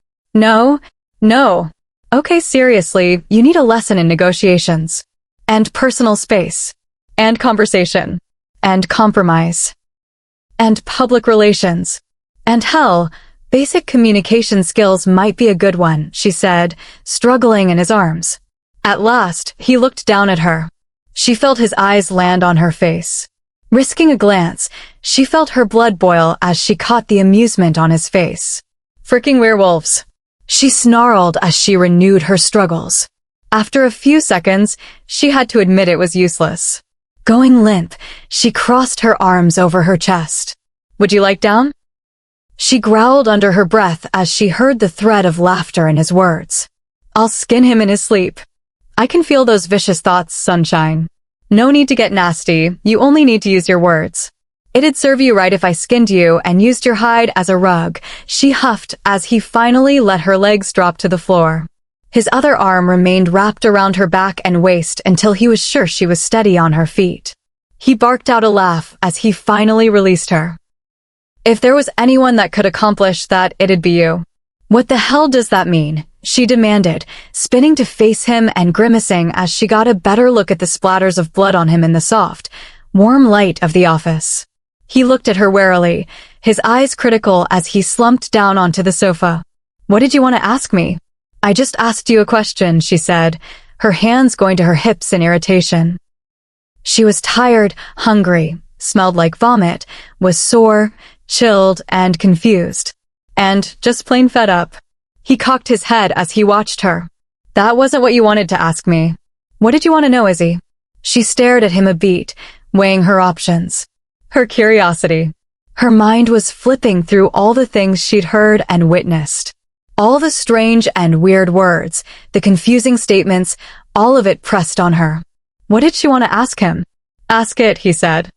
Okay, seriously, you need a lesson in negotiations. And personal space. And conversation. And compromise. And public relations. And hell, basic communication skills might be a good one, she said, struggling in his arms. At last, he looked down at her. She felt his eyes land on her face. Risking a glance, she felt her blood boil as she caught the amusement on his face. Fricking werewolves. She snarled as she renewed her struggles. After a few seconds, she had to admit it was useless. Going limp, she crossed her arms over her chest. Would you like down? She growled under her breath as she heard the thread of laughter in his words. I'll skin him in his sleep. I can feel those vicious thoughts, sunshine. No need to get nasty, you only need to use your words. It'd serve you right if I skinned you and used your hide as a rug, she huffed as he finally let her legs drop to the floor. His other arm remained wrapped around her back and waist until he was sure she was steady on her feet. He barked out a laugh as he finally released her. If there was anyone that could accomplish that, it'd be you. What the hell does that mean? She demanded, spinning to face him and grimacing as she got a better look at the splatters of blood on him in the soft, warm light of the office. He looked at her warily, his eyes critical as he slumped down onto the sofa. What did you want to ask me? I just asked you a question, she said, her hands going to her hips in irritation. She was tired, hungry, smelled like vomit, was sore, chilled, and confused. And just plain fed up. He cocked his head as he watched her. That wasn't what you wanted to ask me. What did you want to know, Izzy? She stared at him a beat, weighing her options. Her curiosity. Her mind was flipping through all the things she'd heard and witnessed. All the strange and weird words, the confusing statements, all of it pressed on her. What did she want to ask him? Ask it, he said.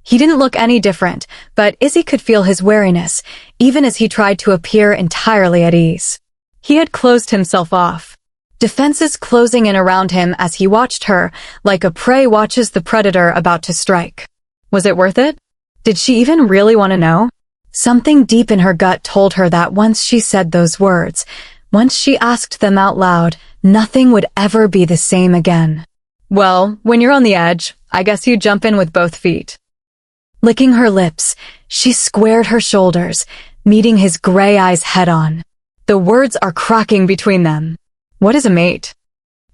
He didn't look any different, but Izzy could feel his wariness, even as he tried to appear entirely at ease. He had closed himself off. Defenses closing in around him as he watched her, like a prey watches the predator about to strike. Was it worth it? Did she even really want to know? Something deep in her gut told her that once she said those words, once she asked them out loud, nothing would ever be the same again. Well, when you're on the edge, I guess you jump in with both feet. Licking her lips, she squared her shoulders, meeting his gray eyes head-on. The words are cracking between them. What is a mate?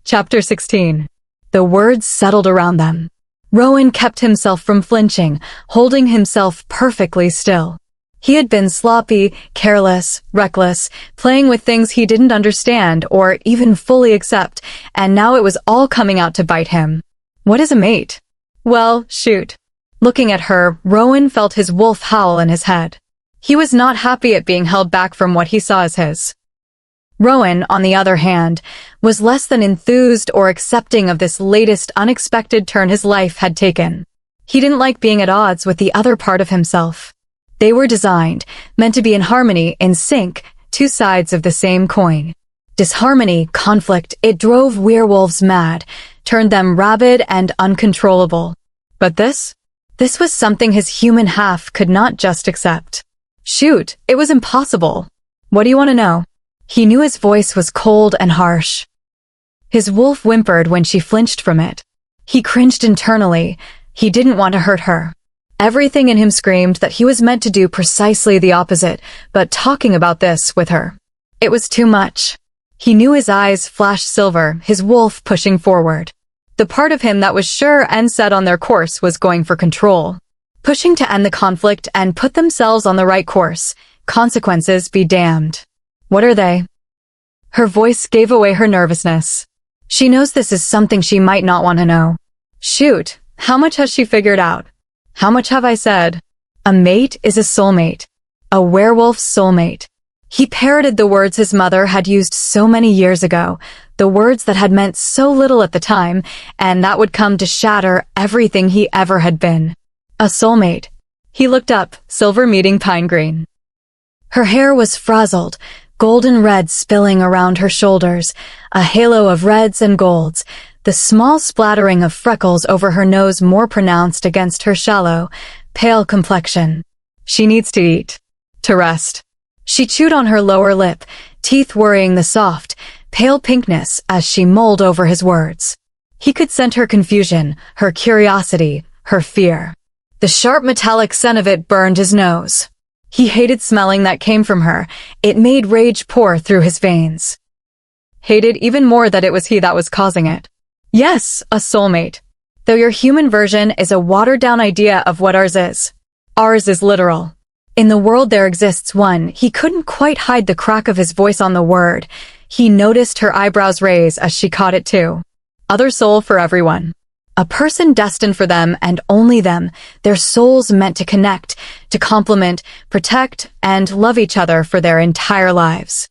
Chapter 16. The words settled around them. Rowan kept himself from flinching, holding himself perfectly still. He had been sloppy, careless, reckless, playing with things he didn't understand or even fully accept, and now it was all coming out to bite him. What is a mate? Well, shoot. Looking at her, Rowan felt his wolf howl in his head. He was not happy at being held back from what he saw as his. Rowan, on the other hand, was less than enthused or accepting of this latest unexpected turn his life had taken. He didn't like being at odds with the other part of himself. They were designed, meant to be in harmony, in sync, two sides of the same coin. Disharmony, conflict, it drove werewolves mad, turned them rabid and uncontrollable. But this was something his human half could not just accept. Shoot, it was impossible. What do you want to know? He knew his voice was cold and harsh. His wolf whimpered when she flinched from it. He cringed internally. He didn't want to hurt her. Everything in him screamed that he was meant to do precisely the opposite, but talking about this with her, it was too much. He knew his eyes flashed silver, his wolf pushing forward. The part of him that was sure and set on their course was going for control. Pushing to end the conflict and put themselves on the right course. Consequences be damned. What are they? Her voice gave away her nervousness. She knows this is something she might not want to know. Shoot, how much has she figured out? How much have I said? A mate is a soulmate. A werewolf's soulmate. He parroted the words his mother had used so many years ago, the words that had meant so little at the time, and that would come to shatter everything he ever had been. A soulmate. He looked up, silver meeting pine green. Her hair was frazzled, golden red spilling around her shoulders, a halo of reds and golds, the small splattering of freckles over her nose more pronounced against her shallow, pale complexion. She needs to eat. To rest. She chewed on her lower lip, teeth worrying the soft, pale pinkness as she mulled over his words. He could scent her confusion, her curiosity, her fear. The sharp metallic scent of it burned his nose. He hated smelling that came from her. It made rage pour through his veins. Hated even more that it was he that was causing it. Yes, a soulmate. Though your human version is a watered-down idea of what ours is. Ours is literal. In the world there exists one. He couldn't quite hide the crack of his voice on the word. He noticed her eyebrows raise as she caught it too. Other soul for everyone. A person destined for them and only them, their souls meant to connect, to complement, protect, and love each other for their entire lives.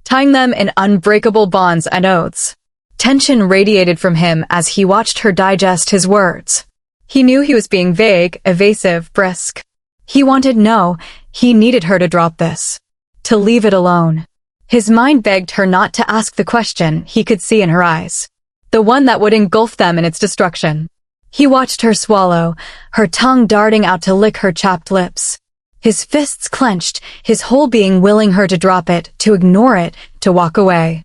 Tying them in unbreakable bonds and oaths. Tension radiated from him as he watched her digest his words. He knew he was being vague, evasive, brisk. He wanted no, he needed her to drop this. To leave it alone. His mind begged her not to ask the question he could see in her eyes. The one that would engulf them in its destruction. He watched her swallow, her tongue darting out to lick her chapped lips. His fists clenched, his whole being willing her to drop it, to ignore it, to walk away.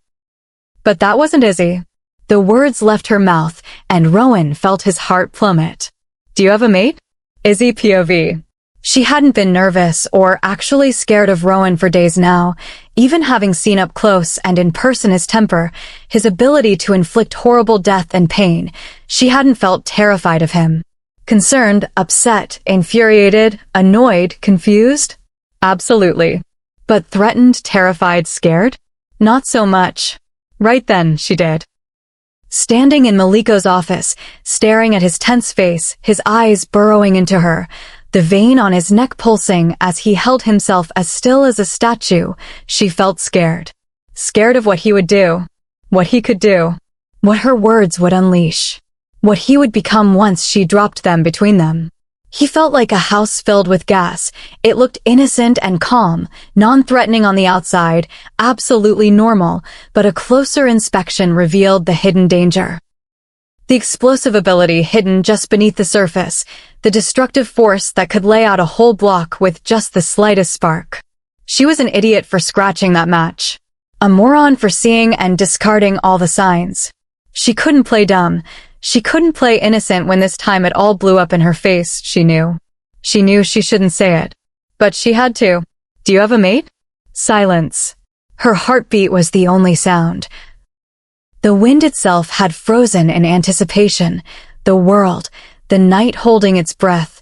But that wasn't Izzy. The words left her mouth, and Rowan felt his heart plummet. Do you have a mate? Izzy POV. She hadn't been nervous or actually scared of Rowan for days now, even having seen up close and in person his temper, his ability to inflict horrible death and pain. She hadn't felt terrified of him. Concerned, upset, infuriated, annoyed, confused? Absolutely. But threatened, terrified, scared? Not so much. Right then, she did. Standing in Maliko's office, staring at his tense face, his eyes burrowing into her, the vein on his neck pulsing as he held himself as still as a statue, she felt scared. Scared of what he would do. What he could do. What her words would unleash. What he would become once she dropped them between them. He felt like a house filled with gas. It looked innocent and calm, non-threatening on the outside, absolutely normal, but a closer inspection revealed the hidden danger. The explosive ability hidden just beneath the surface, the destructive force that could lay out a whole block with just the slightest spark. She was an idiot for scratching that match. A moron for seeing and discarding all the signs. She couldn't play dumb. She couldn't play innocent when this time it all blew up in her face, she knew. She knew she shouldn't say it. But she had to. Do you have a mate? Silence. Her heartbeat was the only sound. The wind itself had frozen in anticipation, the world, the night holding its breath,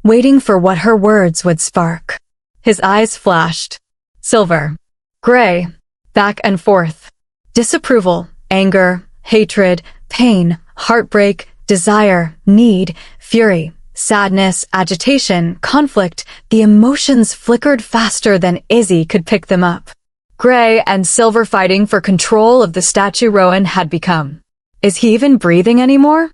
waiting for what her words would spark. His eyes flashed. Silver. Gray. Back and forth. Disapproval, anger, hatred, pain, heartbreak, desire, need, fury, Sadness, agitation, conflict, the emotions flickered faster than Izzy could pick them up. Gray and Silver fighting for control of the statue Rowan had become. Is he even breathing anymore?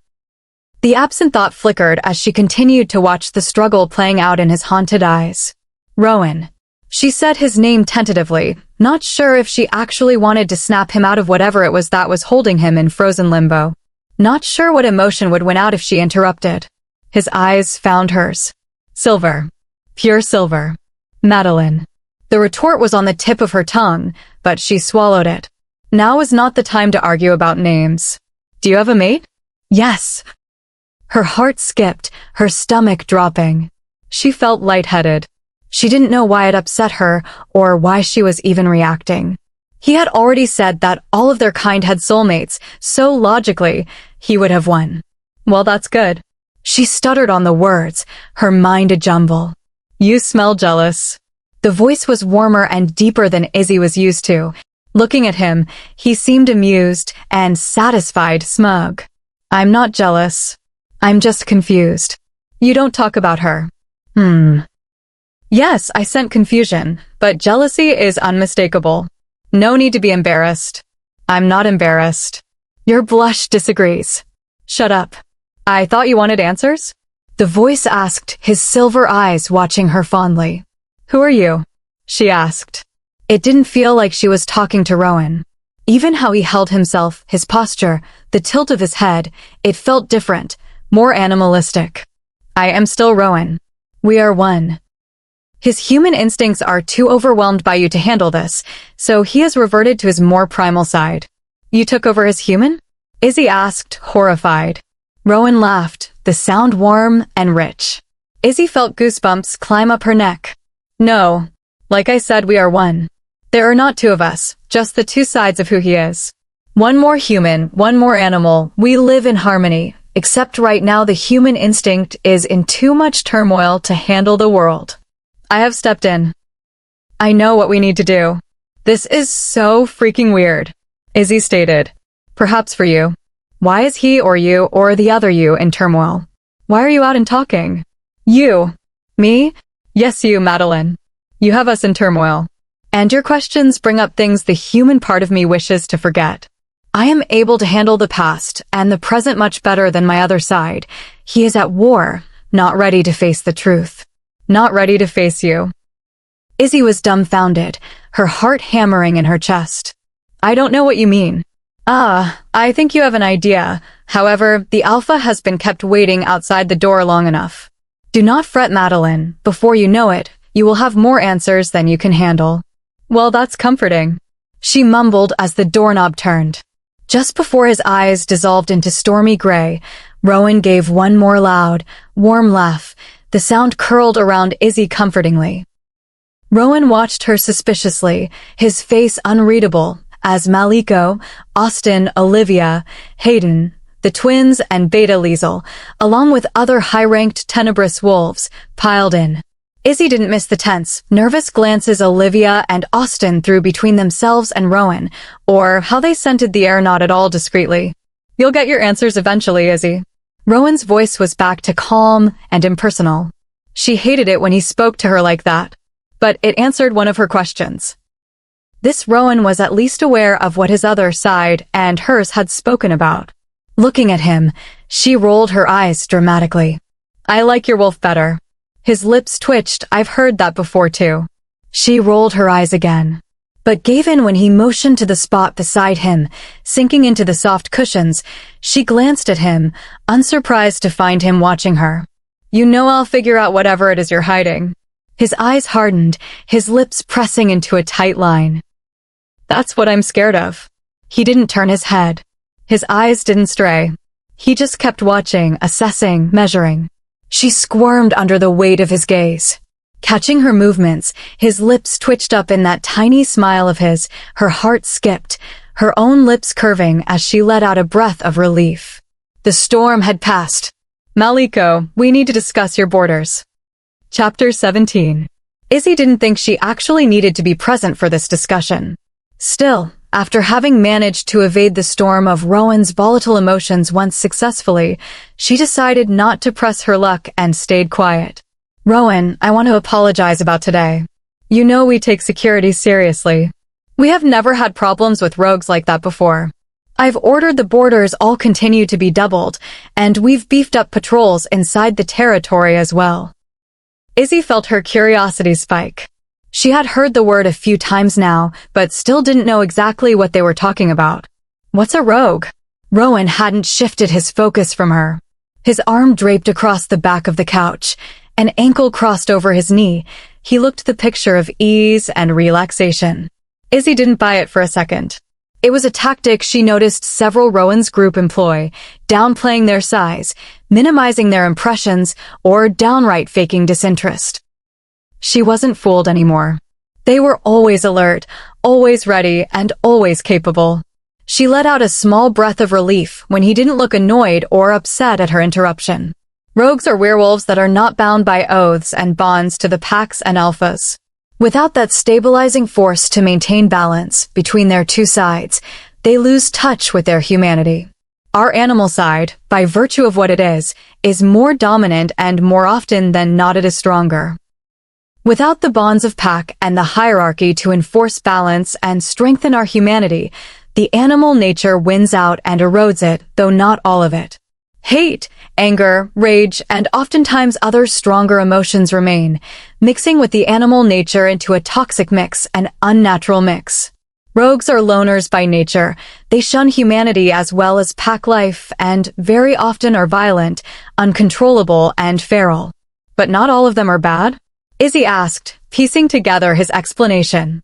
The absent thought flickered as she continued to watch the struggle playing out in his haunted eyes. Rowan. She said his name tentatively, not sure if she actually wanted to snap him out of whatever it was that was holding him in frozen limbo. Not sure what emotion would win out if she interrupted. His eyes found hers. Silver. Pure silver. Madeline. The retort was on the tip of her tongue, but she swallowed it. Now is not the time to argue about names. Do you have a mate? Yes. Her heart skipped, her stomach dropping. She felt lightheaded. She didn't know why it upset her or why she was even reacting. He had already said that all of their kind had soulmates, so logically, he would have won. Well, that's good. She stuttered on the words, her mind a jumble. You smell jealous. The voice was warmer and deeper than Izzy was used to. Looking at him, he seemed amused and satisfied, smug. I'm not jealous. I'm just confused. You don't talk about her. Yes, I sent confusion, but jealousy is unmistakable. No need to be embarrassed. I'm not embarrassed. Your blush disagrees. Shut up. I thought you wanted answers? The voice asked, his silver eyes watching her fondly. Who are you? She asked. It didn't feel like she was talking to Rowan. Even how he held himself, his posture, the tilt of his head, it felt different, more animalistic. I am still Rowan. We are one. His human instincts are too overwhelmed by you to handle this, so he has reverted to his more primal side. You took over his human? Izzy asked, horrified. Rowan laughed, the sound warm and rich. Izzy felt goosebumps climb up her neck. No. Like I said, we are one. There are not two of us, just the two sides of who he is. One more human, one more animal, we live in harmony, except right now the human instinct is in too much turmoil to handle the world. I have stepped in. I know what we need to do. This is so freaking weird, Izzy stated. Perhaps for you. Why is he or you or the other you in turmoil? Why are you out and talking? You. Me? Yes, you, Madeline. You have us in turmoil. And your questions bring up things the human part of me wishes to forget. I am able to handle the past and the present much better than my other side. He is at war, not ready to face the truth. Not ready to face you. Izzy was dumbfounded, her heart hammering in her chest. I don't know what you mean. I think you have an idea. However, the Alpha has been kept waiting outside the door long enough. Do not fret, Madeline. Before you know it, you will have more answers than you can handle. Well, that's comforting. She mumbled as the doorknob turned. Just before his eyes dissolved into stormy gray, Rowan gave one more loud, warm laugh. The sound curled around Izzy comfortingly. Rowan watched her suspiciously, his face unreadable, as Maliko, Austin, Olivia, Hayden, the twins, and Beta Liesel, along with other high-ranked tenebrous wolves, piled in. Izzy didn't miss the tense, nervous glances Olivia and Austin threw between themselves and Rowan, or how they scented the air not at all discreetly. You'll get your answers eventually, Izzy. Rowan's voice was back to calm and impersonal. She hated it when he spoke to her like that, but it answered one of her questions. This Rowan was at least aware of what his other side and hers had spoken about. Looking at him, she rolled her eyes dramatically. I like your wolf better. His lips twitched. I've heard that before too. She rolled her eyes again, but gave in when he motioned to the spot beside him, sinking into the soft cushions. She glanced at him, unsurprised to find him watching her. You know I'll figure out whatever it is you're hiding. His eyes hardened, his lips pressing into a tight line. That's what I'm scared of. He didn't turn his head. His eyes didn't stray. He just kept watching, assessing, measuring. She squirmed under the weight of his gaze. Catching her movements, his lips twitched up in that tiny smile of his, her heart skipped, her own lips curving as she let out a breath of relief. The storm had passed. Maliko, we need to discuss your borders. Chapter 17. Izzy didn't think she actually needed to be present for this discussion. Still, After having managed to evade the storm of Rowan's volatile emotions once successfully, she decided not to press her luck and stayed quiet. Rowan, I want to apologize about today. You know we take security seriously. We have never had problems with rogues like that before. I've ordered the borders all continue to be doubled, and we've beefed up patrols inside the territory as well. Izzy felt her curiosity spike. She had heard the word a few times now, but still didn't know exactly what they were talking about. What's a rogue? Rowan hadn't shifted his focus from her. His arm draped across the back of the couch, an ankle crossed over his knee. He looked the picture of ease and relaxation. Izzy didn't buy it for a second. It was a tactic she noticed several Rowan's group employ, downplaying their size, minimizing their impressions, or downright faking disinterest. She wasn't fooled anymore. They were always alert, always ready, and always capable. She let out a small breath of relief when he didn't look annoyed or upset at her interruption. Rogues are werewolves that are not bound by oaths and bonds to the packs and alphas. Without that stabilizing force to maintain balance between their two sides, they lose touch with their humanity. Our animal side, by virtue of what it is more dominant and more often than not it is stronger. Without the bonds of pack and the hierarchy to enforce balance and strengthen our humanity, the animal nature wins out and erodes it, though not all of it. Hate, anger, rage, and oftentimes other stronger emotions remain, mixing with the animal nature into a toxic mix, an unnatural mix. Rogues are loners by nature. They shun humanity as well as pack life and very often are violent, uncontrollable, and feral. But not all of them are bad? Izzy asked, piecing together his explanation.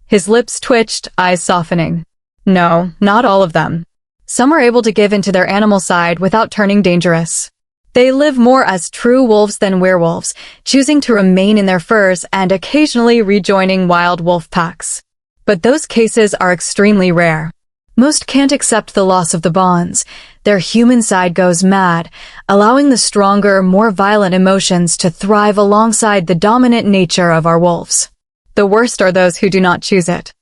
His lips twitched, eyes softening. No, not all of them. Some are able to give into their animal side without turning dangerous. They live more as true wolves than werewolves, choosing to remain in their furs and occasionally rejoining wild wolf packs. But those cases are extremely rare. Most can't accept the loss of the bonds. Their human side goes mad, allowing the stronger, more violent emotions to thrive alongside the dominant nature of our wolves. The worst are those who do not choose it.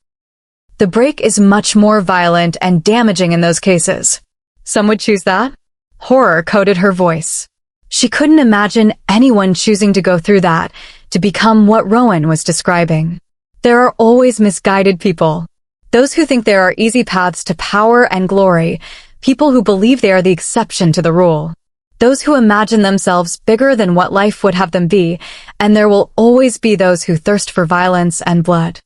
The break is much more violent and damaging in those cases. Some would choose that? Horror coated her voice. She couldn't imagine anyone choosing to go through that, to become what Rowan was describing. There are always misguided people. Those who think there are easy paths to power and glory, people who believe they are the exception to the rule. Those who imagine themselves bigger than what life would have them be, and there will always be those who thirst for violence and blood.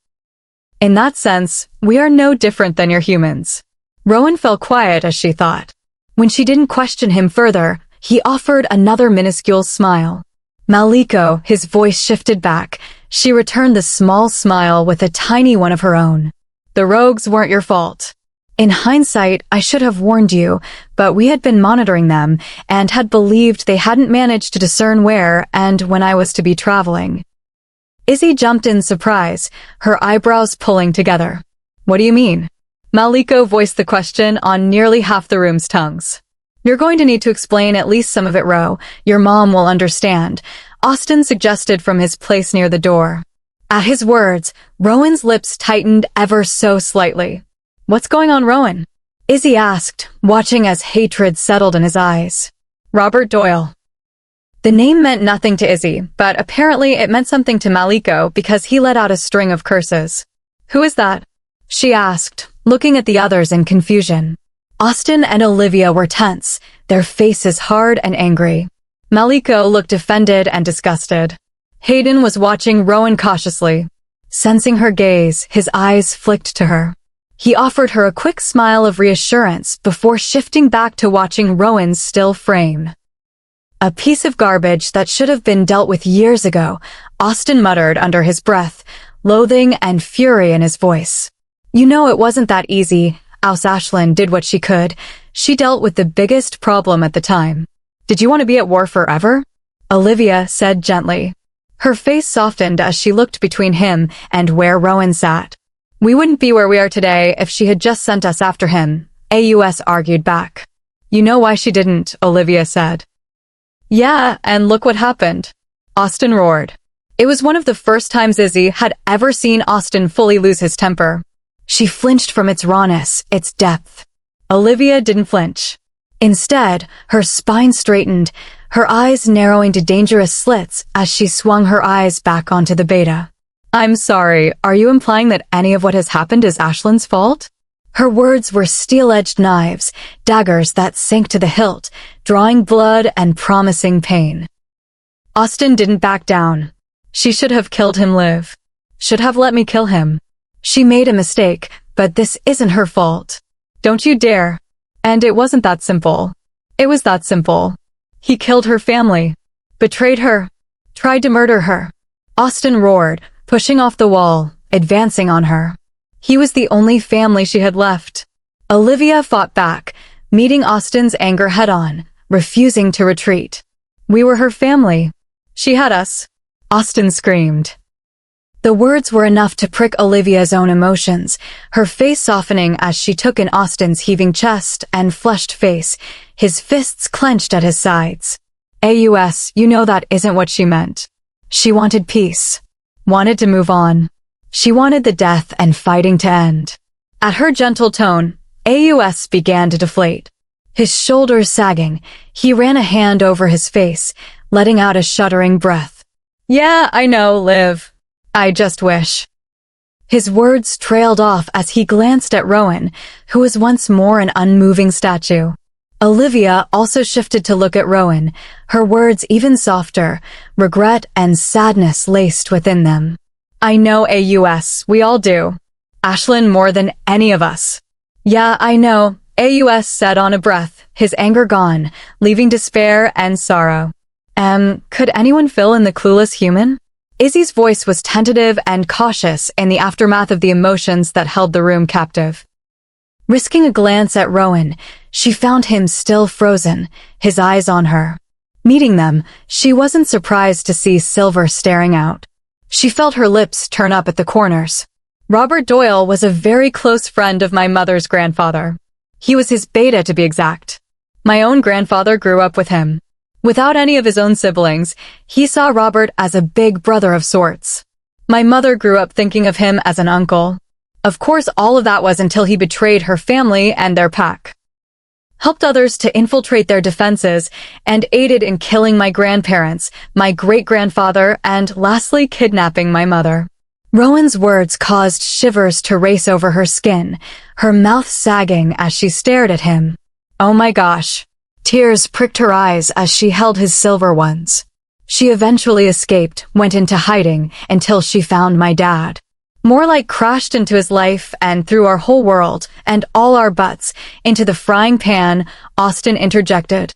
In that sense, we are no different than your humans. Rowan fell quiet as she thought. When she didn't question him further, he offered another minuscule smile. Maliko, his voice shifted back. She returned the small smile with a tiny one of her own. The rogues weren't your fault. In hindsight, I should have warned you, but we had been monitoring them and had believed they hadn't managed to discern where and when I was to be traveling. Izzy jumped in surprise, her eyebrows pulling together. What do you mean? Maliko voiced the question on nearly half the room's tongues. You're going to need to explain at least some of it, Ro. Your mom will understand, Austin suggested from his place near the door. At his words, Rowan's lips tightened ever so slightly. What's going on, Rowan? Izzy asked, watching as hatred settled in his eyes. Robert Doyle. The name meant nothing to Izzy, but apparently it meant something to Maliko because he let out a string of curses. Who is that? She asked, looking at the others in confusion. Austin and Olivia were tense, their faces hard and angry. Maliko looked offended and disgusted. Hayden was watching Rowan cautiously. Sensing her gaze, his eyes flicked to her. He offered her a quick smile of reassurance before shifting back to watching Rowan's still frame. A piece of garbage that should have been dealt with years ago, Austin muttered under his breath, loathing and fury in his voice. You know it wasn't that easy. Aus Ashlyn did what she could. She dealt with the biggest problem at the time. Did you want to be at war forever? Olivia said gently. Her face softened as she looked between him and where Rowan sat. We wouldn't be where we are today if she had just sent us after him, Aus argued back. You know why she didn't, Olivia said. Yeah, and look what happened. Austin roared. It was one of the first times Izzy had ever seen Austin fully lose his temper. She flinched from its rawness, its depth. Olivia didn't flinch. Instead, her spine straightened, her eyes narrowing to dangerous slits as she swung her eyes back onto the beta. "I'm sorry, are you implying that any of what has happened is Ashlyn's fault?" Her words were steel-edged knives, daggers that sank to the hilt, drawing blood and promising pain. Austin didn't back down. She should have killed him, Liv. Should have let me kill him. She made a mistake, but this isn't her fault. Don't you dare. And it wasn't that simple. It was that simple. He killed her family. Betrayed her. Tried to murder her. Austin roared, pushing off the wall, advancing on her. He was the only family she had left. Olivia fought back, meeting Austin's anger head-on, refusing to retreat. We were her family. She had us. Austin screamed. The words were enough to prick Olivia's own emotions, her face softening as she took in Austin's heaving chest and flushed face, his fists clenched at his sides. "Aus, you know that isn't what she meant. She wanted peace. Wanted to move on. She wanted the death and fighting to end." At her gentle tone, Aus began to deflate. His shoulders sagging, he ran a hand over his face, letting out a shuddering breath. "Yeah, I know, Liv. I just wish." His words trailed off as he glanced at Rowan, who was once more an unmoving statue. Olivia also shifted to look at Rowan, her words even softer, regret and sadness laced within them. "I know, Aus, we all do. Ashlyn more than any of us." "Yeah, I know," Aus said on a breath, his anger gone, leaving despair and sorrow. Could anyone fill in the clueless human?" Izzy's voice was tentative and cautious in the aftermath of the emotions that held the room captive. Risking a glance at Rowan, she found him still frozen, his eyes on her. Meeting them, she wasn't surprised to see Silver staring out. She felt her lips turn up at the corners. Robert Doyle was a very close friend of my mother's grandfather. He was his beta, to be exact. My own grandfather grew up with him. Without any of his own siblings, he saw Robert as a big brother of sorts. My mother grew up thinking of him as an uncle. Of course, all of that was until he betrayed her family and their pack. Helped others to infiltrate their defenses, and aided in killing my grandparents, my great-grandfather, and lastly kidnapping my mother. Rowan's words caused shivers to race over her skin, her mouth sagging as she stared at him. Oh my gosh. Tears pricked her eyes as she held his silver ones. She eventually escaped, went into hiding, until she found my dad. More like crashed into his life and threw our whole world, and all our butts, into the frying pan, Austin interjected.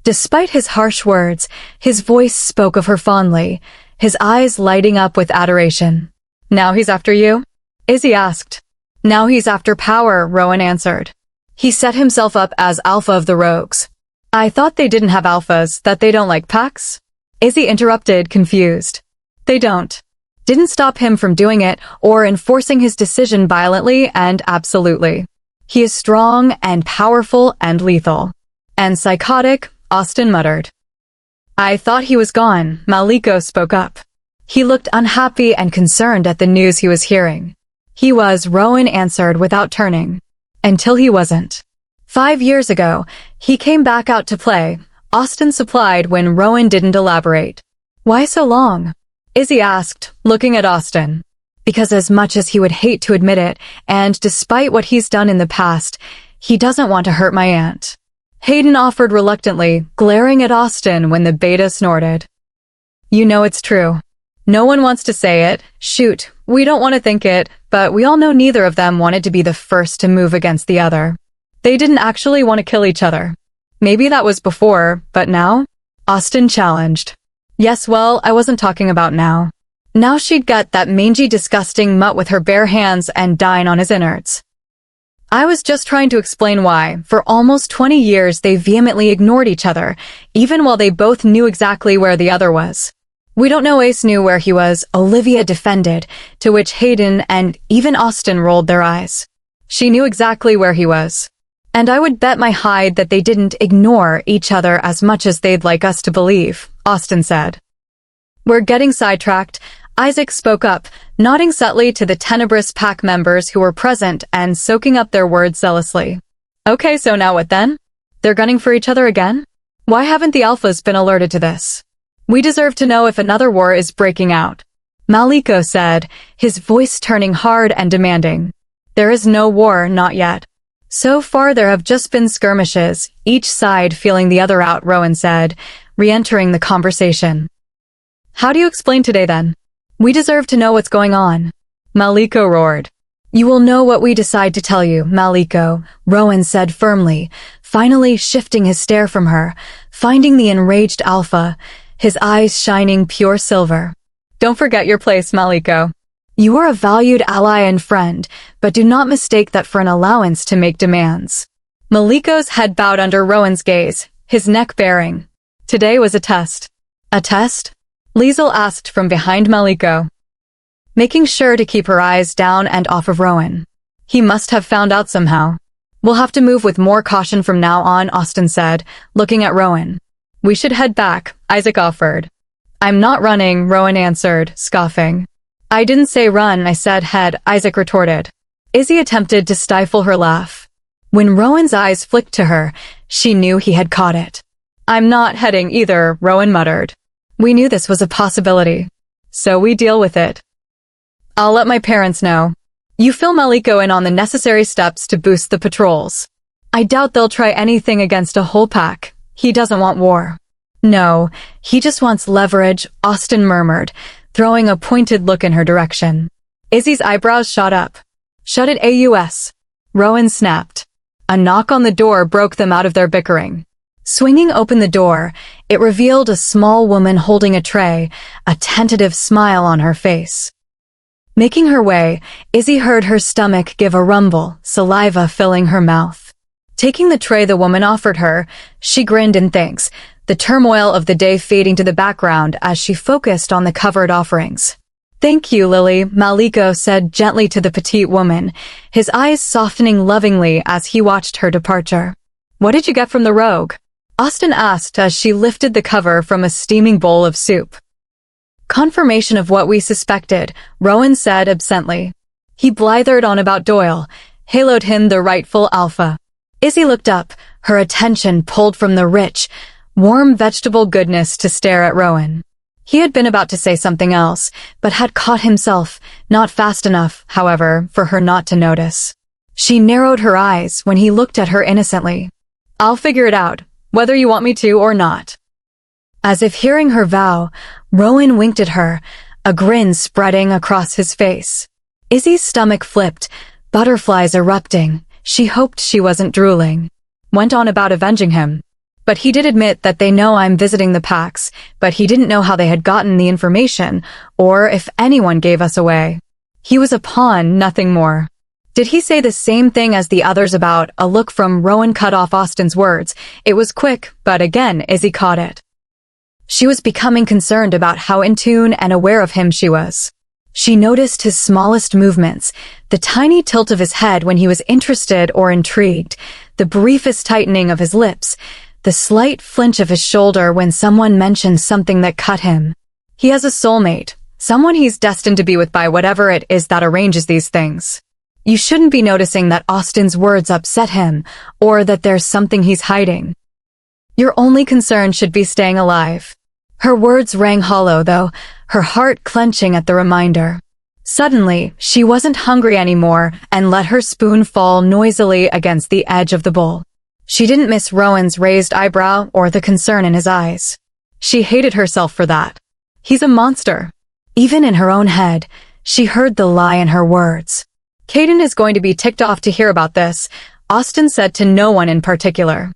Despite his harsh words, his voice spoke of her fondly, his eyes lighting up with adoration. "Now he's after you?" Izzy asked. "Now he's after power," Rowan answered. He set himself up as alpha of the rogues. "I thought they didn't have alphas, that they don't like packs?" Izzy interrupted, confused. "They don't. Didn't stop him from doing it or enforcing his decision violently and absolutely. He is strong and powerful and lethal. And psychotic," Austin muttered. "I thought he was gone," Maliko spoke up. He looked unhappy and concerned at the news he was hearing. "He was," Rowan answered without turning. "Until he wasn't. 5 years ago, he came back out to play," Austin supplied when Rowan didn't elaborate. "Why so long?" Izzy asked, looking at Austin. "Because as much as he would hate to admit it, and despite what he's done in the past, he doesn't want to hurt my aunt." Hayden offered reluctantly, glaring at Austin when the beta snorted. "You know it's true. No one wants to say it. Shoot, we don't want to think it, but we all know neither of them wanted to be the first to move against the other. They didn't actually want to kill each other. Maybe that was before, but now?" Austin challenged. "Yes, well, I wasn't talking about now. Now she'd gut that mangy, disgusting mutt with her bare hands and dine on his innards. I was just trying to explain why, for almost 20 years, they vehemently ignored each other, even while they both knew exactly where the other was. We don't know Ace knew where he was," Olivia defended, to which Hayden and even Austin rolled their eyes. "She knew exactly where he was. And I would bet my hide that they didn't ignore each other as much as they'd like us to believe," Austin said. "We're getting sidetracked. Isaac spoke up, nodding subtly to the tenebrous pack members who were present and soaking up their words zealously. Okay, so now what then? They're gunning for each other again? Why haven't the alphas been alerted to this? We deserve to know if another war is breaking out. Maliko said, his voice turning hard and demanding. There is no war, not yet. So far there have just been skirmishes, each side feeling the other out, Rowan said, re-entering the conversation. How do you explain today then? We deserve to know what's going on. Maliko roared. You will know what we decide to tell you, Maliko, Rowan said firmly, finally shifting his stare from her, finding the enraged alpha, his eyes shining pure silver. Don't forget your place, Maliko. You are a valued ally and friend, but do not mistake that for an allowance to make demands. Maliko's head bowed under Rowan's gaze, his neck baring. Today was a test. A test? Liesl asked from behind Maliko, making sure to keep her eyes down and off of Rowan. He must have found out somehow. We'll have to move with more caution from now on, Austin said, looking at Rowan. We should head back, Isaac offered. I'm not running, Rowan answered, scoffing. I didn't say run, I said head, Isaac retorted. Izzy attempted to stifle her laugh. When Rowan's eyes flicked to her, she knew he had caught it. I'm not heading either, Rowan muttered. We knew this was a possibility. So we deal with it. I'll let my parents know. You fill Maliko in on the necessary steps to boost the patrols. I doubt they'll try anything against a whole pack. He doesn't want war. No, he just wants leverage, Austin murmured, throwing a pointed look in her direction. Izzy's eyebrows shot up. Shut it, AUS. Rowan snapped. A knock on the door broke them out of their bickering. Swinging open the door, it revealed a small woman holding a tray, a tentative smile on her face. Making her way, Izzy heard her stomach give a rumble, saliva filling her mouth. Taking the tray the woman offered her, she grinned in thanks, the turmoil of the day fading to the background as she focused on the covered offerings. Thank you, Lily, Maliko said gently to the petite woman, his eyes softening lovingly as he watched her departure. What did you get from the rogue? Austin asked as she lifted the cover from a steaming bowl of soup. Confirmation of what we suspected, Rowan said absently. He blithered on about Doyle, haloed him the rightful alpha. Izzy looked up, her attention pulled from the rich, warm vegetable goodness to stare at Rowan. He had been about to say something else, but had caught himself, not fast enough, however, for her not to notice. She narrowed her eyes when he looked at her innocently. I'll figure it out, whether you want me to or not. As if hearing her vow, Rowan winked at her, a grin spreading across his face. Izzy's stomach flipped, butterflies erupting. She hoped she wasn't drooling. Went on about avenging him. But he did admit that they know I'm visiting the packs, but he didn't know how they had gotten the information, or if anyone gave us away. He was a pawn, nothing more. Did he say the same thing as the others about a look from Rowan cut off Austin's words? It was quick, but again, Izzy caught it. She was becoming concerned about how in tune and aware of him she was. She noticed his smallest movements, the tiny tilt of his head when he was interested or intrigued, the briefest tightening of his lips, the slight flinch of his shoulder when someone mentioned something that cut him. He has a soulmate, someone he's destined to be with by whatever it is that arranges these things. You shouldn't be noticing that Austin's words upset him, or that there's something he's hiding. Your only concern should be staying alive. Her words rang hollow, though, her heart clenching at the reminder. Suddenly, she wasn't hungry anymore and let her spoon fall noisily against the edge of the bowl. She didn't miss Rowan's raised eyebrow or the concern in his eyes. She hated herself for that. He's a monster. Even in her own head, she heard the lie in her words. Caden is going to be ticked off to hear about this, Austin said to no one in particular.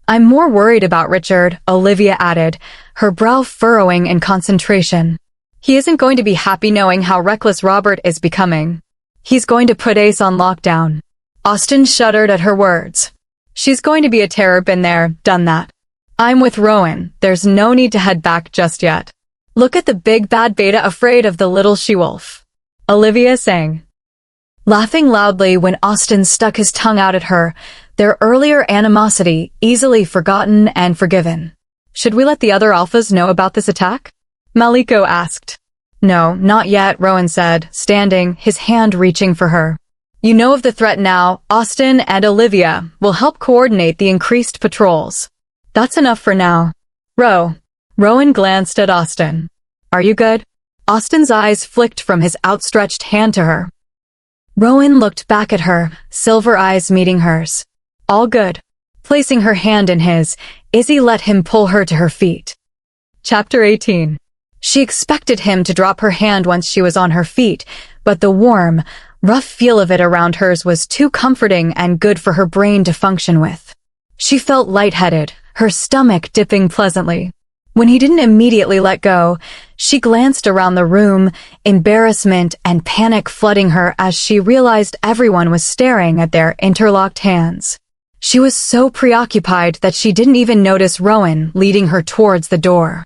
I'm more worried about Richard, Olivia added, her brow furrowing in concentration. He isn't going to be happy knowing how reckless Robert is becoming. He's going to put Ace on lockdown. Austin shuddered at her words. She's going to be a terror, been there, done that. I'm with Rowan, there's no need to head back just yet. Look at the big bad beta afraid of the little she-wolf. Olivia sang. Laughing loudly when Austin stuck his tongue out at her, their earlier animosity easily forgotten and forgiven. Should we let the other alphas know about this attack? Maliko asked. No, not yet, Rowan said, standing, his hand reaching for her. You know of the threat now. Austin and Olivia will help coordinate the increased patrols. That's enough for now. Rowan glanced at Austin. Are you good? Austin's eyes flicked from his outstretched hand to her. Rowan looked back at her, silver eyes meeting hers. All good. Placing her hand in his, Izzy let him pull her to her feet. Chapter 18. She expected him to drop her hand once she was on her feet, but the warm, rough feel of it around hers was too comforting and good for her brain to function with. She felt lightheaded, her stomach dipping pleasantly. When he didn't immediately let go, she glanced around the room, embarrassment and panic flooding her as she realized everyone was staring at their interlocked hands. She was so preoccupied that she didn't even notice Rowan leading her towards the door.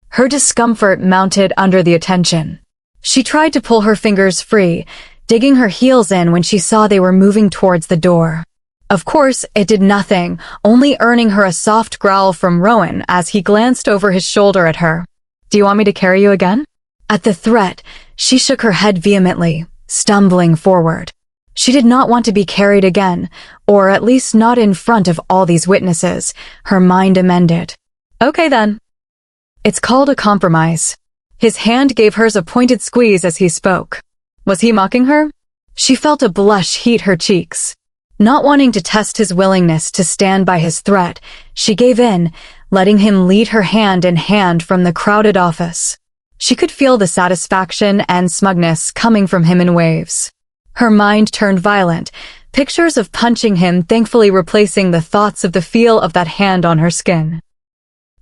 Her discomfort mounted under the attention. She tried to pull her fingers free, digging her heels in when she saw they were moving towards the door. Of course, it did nothing, only earning her a soft growl from Rowan as he glanced over his shoulder at her. Do you want me to carry you again? At the threat, she shook her head vehemently, stumbling forward. She did not want to be carried again, or at least not in front of all these witnesses, her mind amended. Okay then. It's called a compromise. His hand gave hers a pointed squeeze as he spoke. Was he mocking her? She felt a blush heat her cheeks. Not wanting to test his willingness to stand by his threat, she gave in, letting him lead her hand in hand from the crowded office. She could feel the satisfaction and smugness coming from him in waves. Her mind turned violent, pictures of punching him thankfully replacing the thoughts of the feel of that hand on her skin.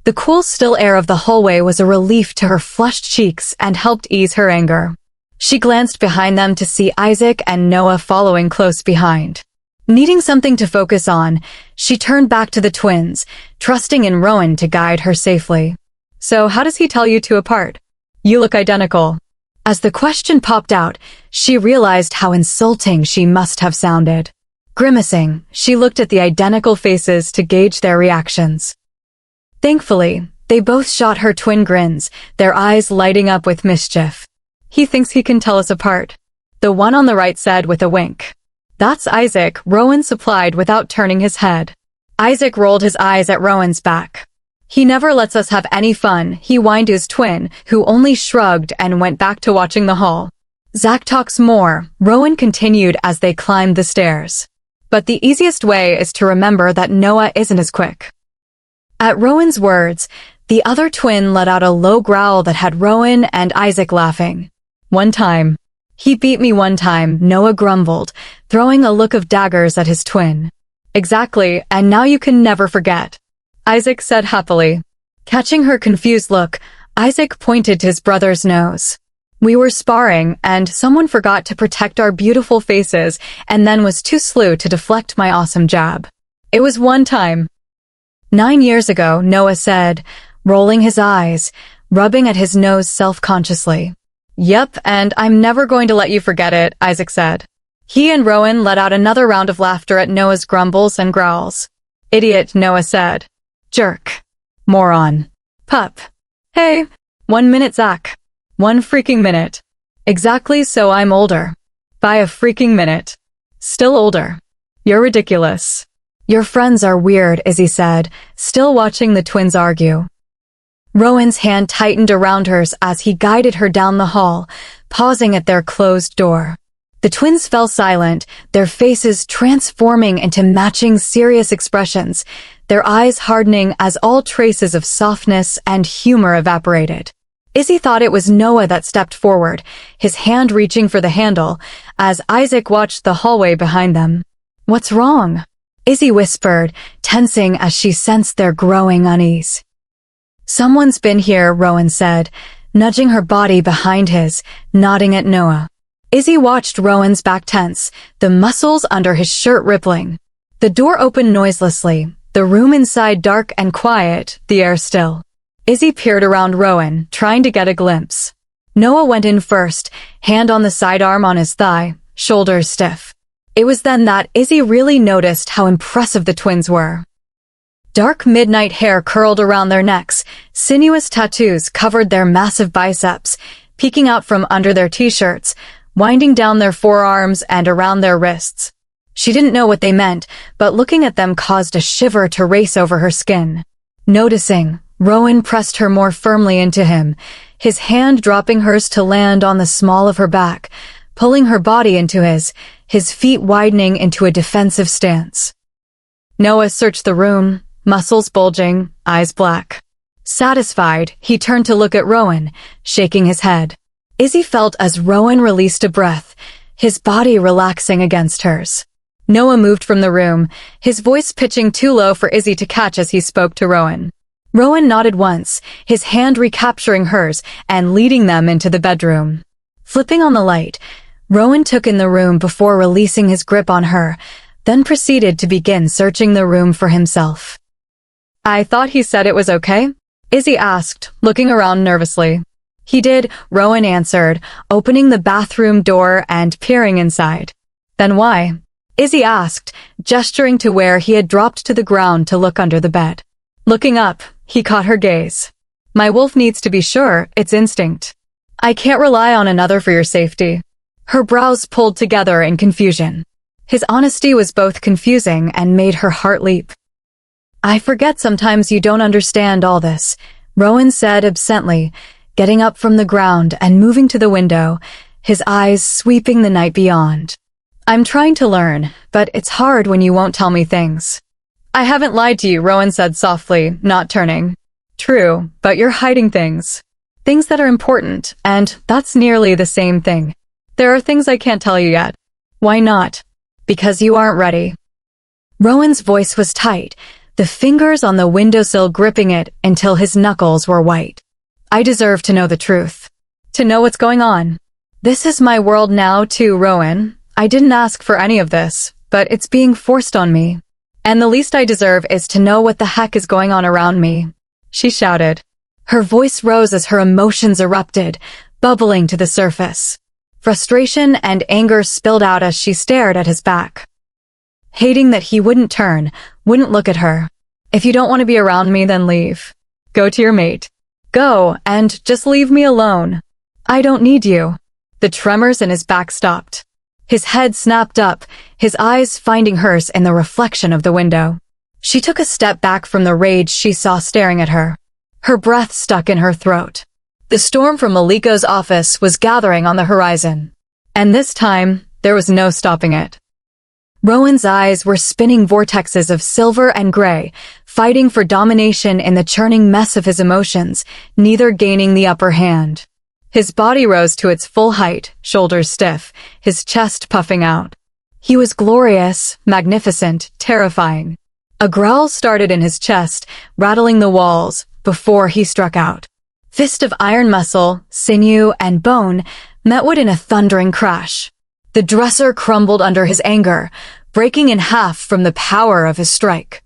The cool, still air of the hallway was a relief to her flushed cheeks and helped ease her anger. She glanced behind them to see Isaac and Noah following close behind. Needing something to focus on, she turned back to the twins, trusting in Rowan to guide her safely. So how does he tell you two apart? You look identical. As the question popped out, she realized how insulting she must have sounded. Grimacing, she looked at the identical faces to gauge their reactions. Thankfully, they both shot her twin grins, their eyes lighting up with mischief. He thinks he can tell us apart. The one on the right said with a wink. That's Isaac, Rowan supplied without turning his head. Isaac rolled his eyes at Rowan's back. He never lets us have any fun, he whined his twin, who only shrugged and went back to watching the hall. Zach talks more, Rowan continued as they climbed the stairs. But the easiest way is to remember that Noah isn't as quick. At Rowan's words, the other twin let out a low growl that had Rowan and Isaac laughing. One time. He beat me one time, Noah grumbled, throwing a look of daggers at his twin. Exactly, and now you can never forget. Isaac said happily. Catching her confused look, Isaac pointed to his brother's nose. We were sparring, and someone forgot to protect our beautiful faces and then was too slow to deflect my awesome jab. It was one time. 9 years ago, Noah said, rolling his eyes, rubbing at his nose self-consciously. Yep, and I'm never going to let you forget it, Isaac said. He and Rowan let out another round of laughter at Noah's grumbles and growls. Idiot, Noah said. Jerk. Moron. Pup. Hey, 1 minute, Zach. 1 freaking minute. Exactly, so I'm older. By a freaking minute. Still older. You're ridiculous. Your friends are weird, Izzy said, still watching the twins argue. Rowan's hand tightened around hers as he guided her down the hall, pausing at their closed door. The twins fell silent, their faces transforming into matching serious expressions, their eyes hardening as all traces of softness and humor evaporated. Izzy thought it was Noah that stepped forward, his hand reaching for the handle, as Isaac watched the hallway behind them. What's wrong? Izzy whispered, tensing as she sensed their growing unease. Someone's been here, Rowan said, nudging her body behind his, nodding at Noah. Izzy watched Rowan's back tense, the muscles under his shirt rippling. The door opened noiselessly, the room inside dark and quiet, the air still. Izzy peered around Rowan, trying to get a glimpse. Noah went in first, hand on the sidearm on his thigh, shoulders stiff. It was then that Izzy really noticed how impressive the twins were. Dark midnight hair curled around their necks, sinuous tattoos covered their massive biceps, peeking out from under their t-shirts, winding down their forearms and around their wrists. She didn't know what they meant, but looking at them caused a shiver to race over her skin. Noticing, Rowan pressed her more firmly into him, his hand dropping hers to land on the small of her back, pulling her body into his feet widening into a defensive stance. Noah searched the room, muscles bulging, eyes black. Satisfied, he turned to look at Rowan, shaking his head. Izzy felt as Rowan released a breath, his body relaxing against hers. Noah moved from the room, his voice pitching too low for Izzy to catch as he spoke to Rowan. Rowan nodded once, his hand recapturing hers and leading them into the bedroom. Flipping on the light, Rowan took in the room before releasing his grip on her, then proceeded to begin searching the room for himself. "I thought he said it was okay?" Izzy asked, looking around nervously. "He did," Rowan answered, opening the bathroom door and peering inside. "Then why?" Izzy asked, gesturing to where he had dropped to the ground to look under the bed. Looking up, he caught her gaze. "My wolf needs to be sure, it's instinct. I can't rely on another for your safety." Her brows pulled together in confusion. His honesty was both confusing and made her heart leap. "I forget sometimes you don't understand all this," Rowan said absently, getting up from the ground and moving to the window, his eyes sweeping the night beyond. "I'm trying to learn, but it's hard when you won't tell me things." "I haven't lied to you," Rowan said softly, not turning. "True, but you're hiding things. Things that are important, and that's nearly the same thing. There are things I can't tell you yet." "Why not?" "Because you aren't ready." Rowan's voice was tight, the fingers on the windowsill gripping it until his knuckles were white. "I deserve to know the truth. To know what's going on. This is my world now too, Rowan. I didn't ask for any of this, but it's being forced on me. And the least I deserve is to know what the heck is going on around me," she shouted. Her voice rose as her emotions erupted, bubbling to the surface. Frustration and anger spilled out as she stared at his back. Hating that he wouldn't turn, wouldn't look at her. "If you don't want to be around me, then leave. Go to your mate. Go, and just leave me alone. I don't need you." The tremors in his back stopped. His head snapped up, his eyes finding hers in the reflection of the window. She took a step back from the rage she saw staring at her. Her breath stuck in her throat. The storm from Malika's office was gathering on the horizon. And this time, there was no stopping it. Rowan's eyes were spinning vortexes of silver and gray, fighting for domination in the churning mess of his emotions, neither gaining the upper hand. His body rose to its full height, shoulders stiff, his chest puffing out. He was glorious, magnificent, terrifying. A growl started in his chest, rattling the walls, before he struck out. Fist of iron muscle, sinew, and bone met wood in a thundering crash. The dresser crumbled under his anger, breaking in half from the power of his strike.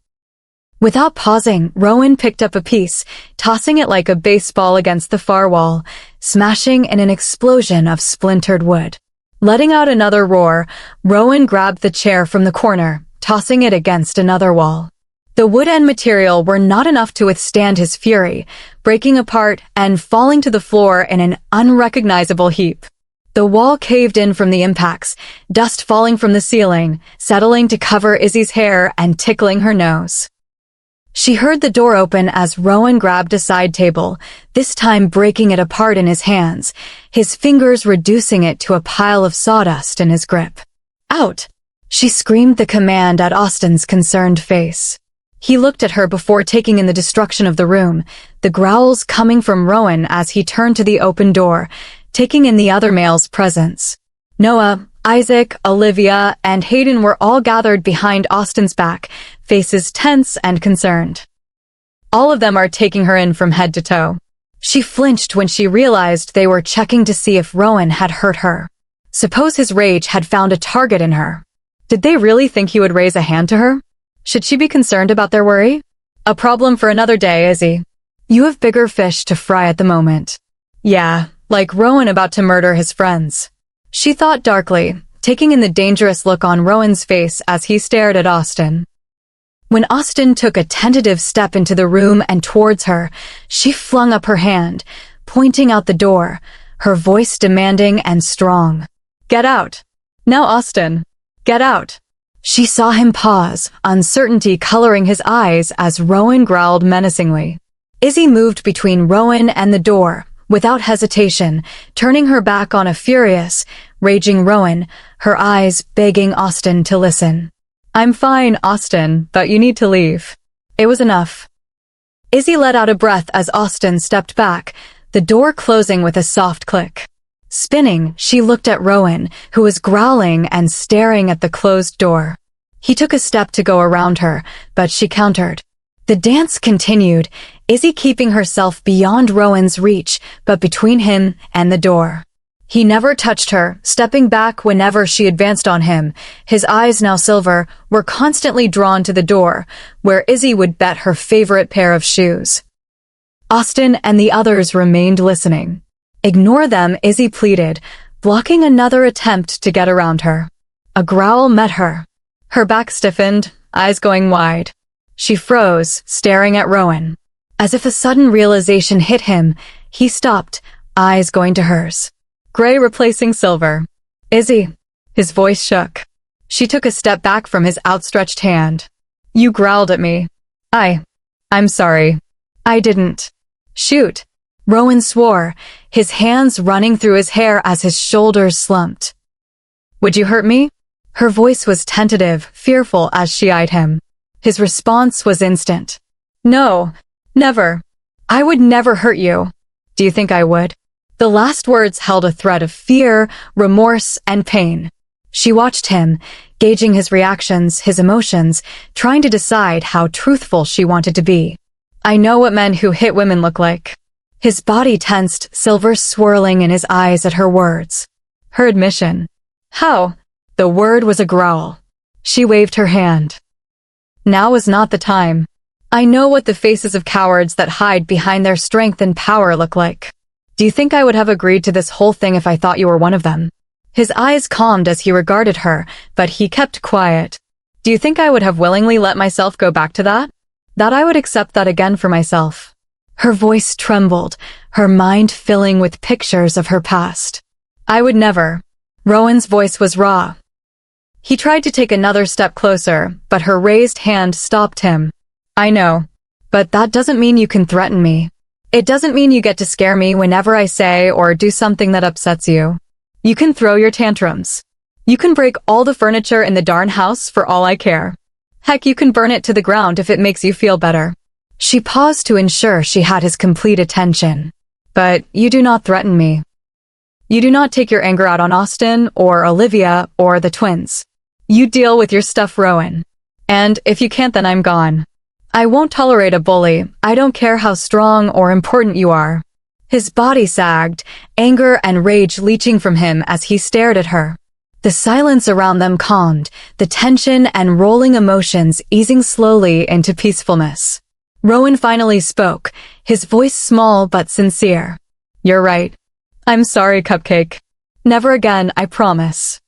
Without pausing, Rowan picked up a piece, tossing it like a baseball against the far wall, smashing in an explosion of splintered wood. Letting out another roar, Rowan grabbed the chair from the corner, tossing it against another wall. The wood and material were not enough to withstand his fury, breaking apart and falling to the floor in an unrecognizable heap. The wall caved in from the impacts, dust falling from the ceiling, settling to cover Izzy's hair and tickling her nose. She heard the door open as Rowan grabbed a side table, this time breaking it apart in his hands, his fingers reducing it to a pile of sawdust in his grip. "Out!" She screamed the command at Austin's concerned face. He looked at her before taking in the destruction of the room, the growls coming from Rowan as he turned to the open door, taking in the other males' presence. Noah, Isaac, Olivia, and Hayden were all gathered behind Austin's back, faces tense and concerned. All of them are taking her in from head to toe. She flinched when she realized they were checking to see if Rowan had hurt her. Suppose his rage had found a target in her. Did they really think he would raise a hand to her? Should she be concerned about their worry? A problem for another day, Izzy. You have bigger fish to fry at the moment. Yeah, like Rowan about to murder his friends. She thought darkly, taking in the dangerous look on Rowan's face as he stared at Austin. When Austin took a tentative step into the room and towards her, she flung up her hand, pointing out the door, her voice demanding and strong. "Get out. Now, Austin. Get out." She saw him pause, uncertainty coloring his eyes as Rowan growled menacingly. Izzy moved between Rowan and the door, without hesitation, turning her back on a furious, raging Rowan, her eyes begging Austin to listen. "I'm fine, Austin, but you need to leave." It was enough. Izzy let out a breath as Austin stepped back, the door closing with a soft click. Spinning, she looked at Rowan, who was growling and staring at the closed door. He took a step to go around her, but she countered. The dance continued, Izzy keeping herself beyond Rowan's reach, but between him and the door. He never touched her, stepping back whenever she advanced on him. His eyes, now silver, were constantly drawn to the door, where Izzy would bet her favorite pair of shoes. Austin and the others remained listening. "Ignore them," Izzy pleaded, blocking another attempt to get around her. A growl met her. Her back stiffened, eyes going wide. She froze, staring at Rowan. As if a sudden realization hit him, he stopped, eyes going to hers. Gray replacing silver. "Izzy." His voice shook. She took a step back from his outstretched hand. "You growled at me. I'm sorry. I didn't." "Shoot." Rowan swore, his hands running through his hair as his shoulders slumped. "Would you hurt me?" Her voice was tentative, fearful as she eyed him. His response was instant. "No, never. I would never hurt you." "Do you think I would?" The last words held a thread of fear, remorse, and pain. She watched him, gauging his reactions, his emotions, trying to decide how truthful she wanted to be. "I know what men who hit women look like." His body tensed, silver swirling in his eyes at her words. Her admission. "How?" The word was a growl. She waved her hand. "Now is not the time. I know what the faces of cowards that hide behind their strength and power look like. Do you think I would have agreed to this whole thing if I thought you were one of them?" His eyes calmed as he regarded her, but he kept quiet. "Do you think I would have willingly let myself go back to that? That I would accept that again for myself?" Her voice trembled, her mind filling with pictures of her past. "I would never." Rowan's voice was raw. He tried to take another step closer, but her raised hand stopped him. "I know, but that doesn't mean you can threaten me. It doesn't mean you get to scare me whenever I say or do something that upsets you. You can throw your tantrums. You can break all the furniture in the darn house for all I care. Heck, you can burn it to the ground if it makes you feel better." She paused to ensure she had his complete attention. "But you do not threaten me. You do not take your anger out on Austin or Olivia or the twins. You deal with your stuff, Rowan. And if you can't, then I'm gone. I won't tolerate a bully. I don't care how strong or important you are." His body sagged, anger and rage leaching from him as he stared at her. The silence around them calmed, the tension and rolling emotions easing slowly into peacefulness. Rowan finally spoke, his voice small but sincere. "You're right. I'm sorry, Cupcake. Never again, I promise."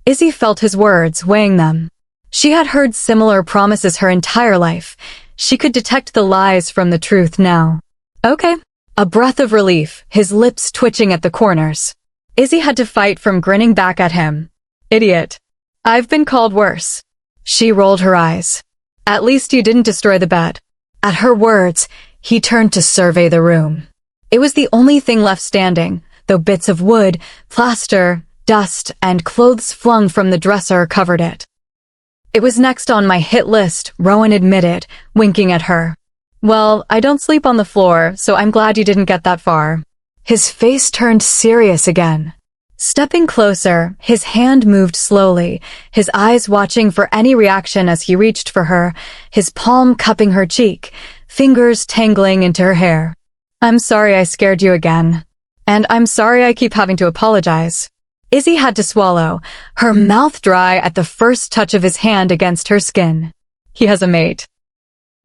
Izzy felt his words, weighing them. She had heard similar promises her entire life. She could detect the lies from the truth now. "Okay." A breath of relief, his lips twitching at the corners. Izzy had to fight from grinning back at him. "Idiot. I've been called worse." She rolled her eyes. "At least you didn't destroy the bed." At her words, he turned to survey the room. It was the only thing left standing, though bits of wood, plaster, dust, and clothes flung from the dresser covered it. "It was next on my hit list," Rowan admitted, winking at her. "Well, I don't sleep on the floor, so I'm glad you didn't get that far." His face turned serious again. Stepping closer, his hand moved slowly, his eyes watching for any reaction as he reached for her, his palm cupping her cheek, fingers tangling into her hair. "I'm sorry I scared you again. And I'm sorry I keep having to apologize." Izzy had to swallow, her mouth dry at the first touch of his hand against her skin. "He has a mate."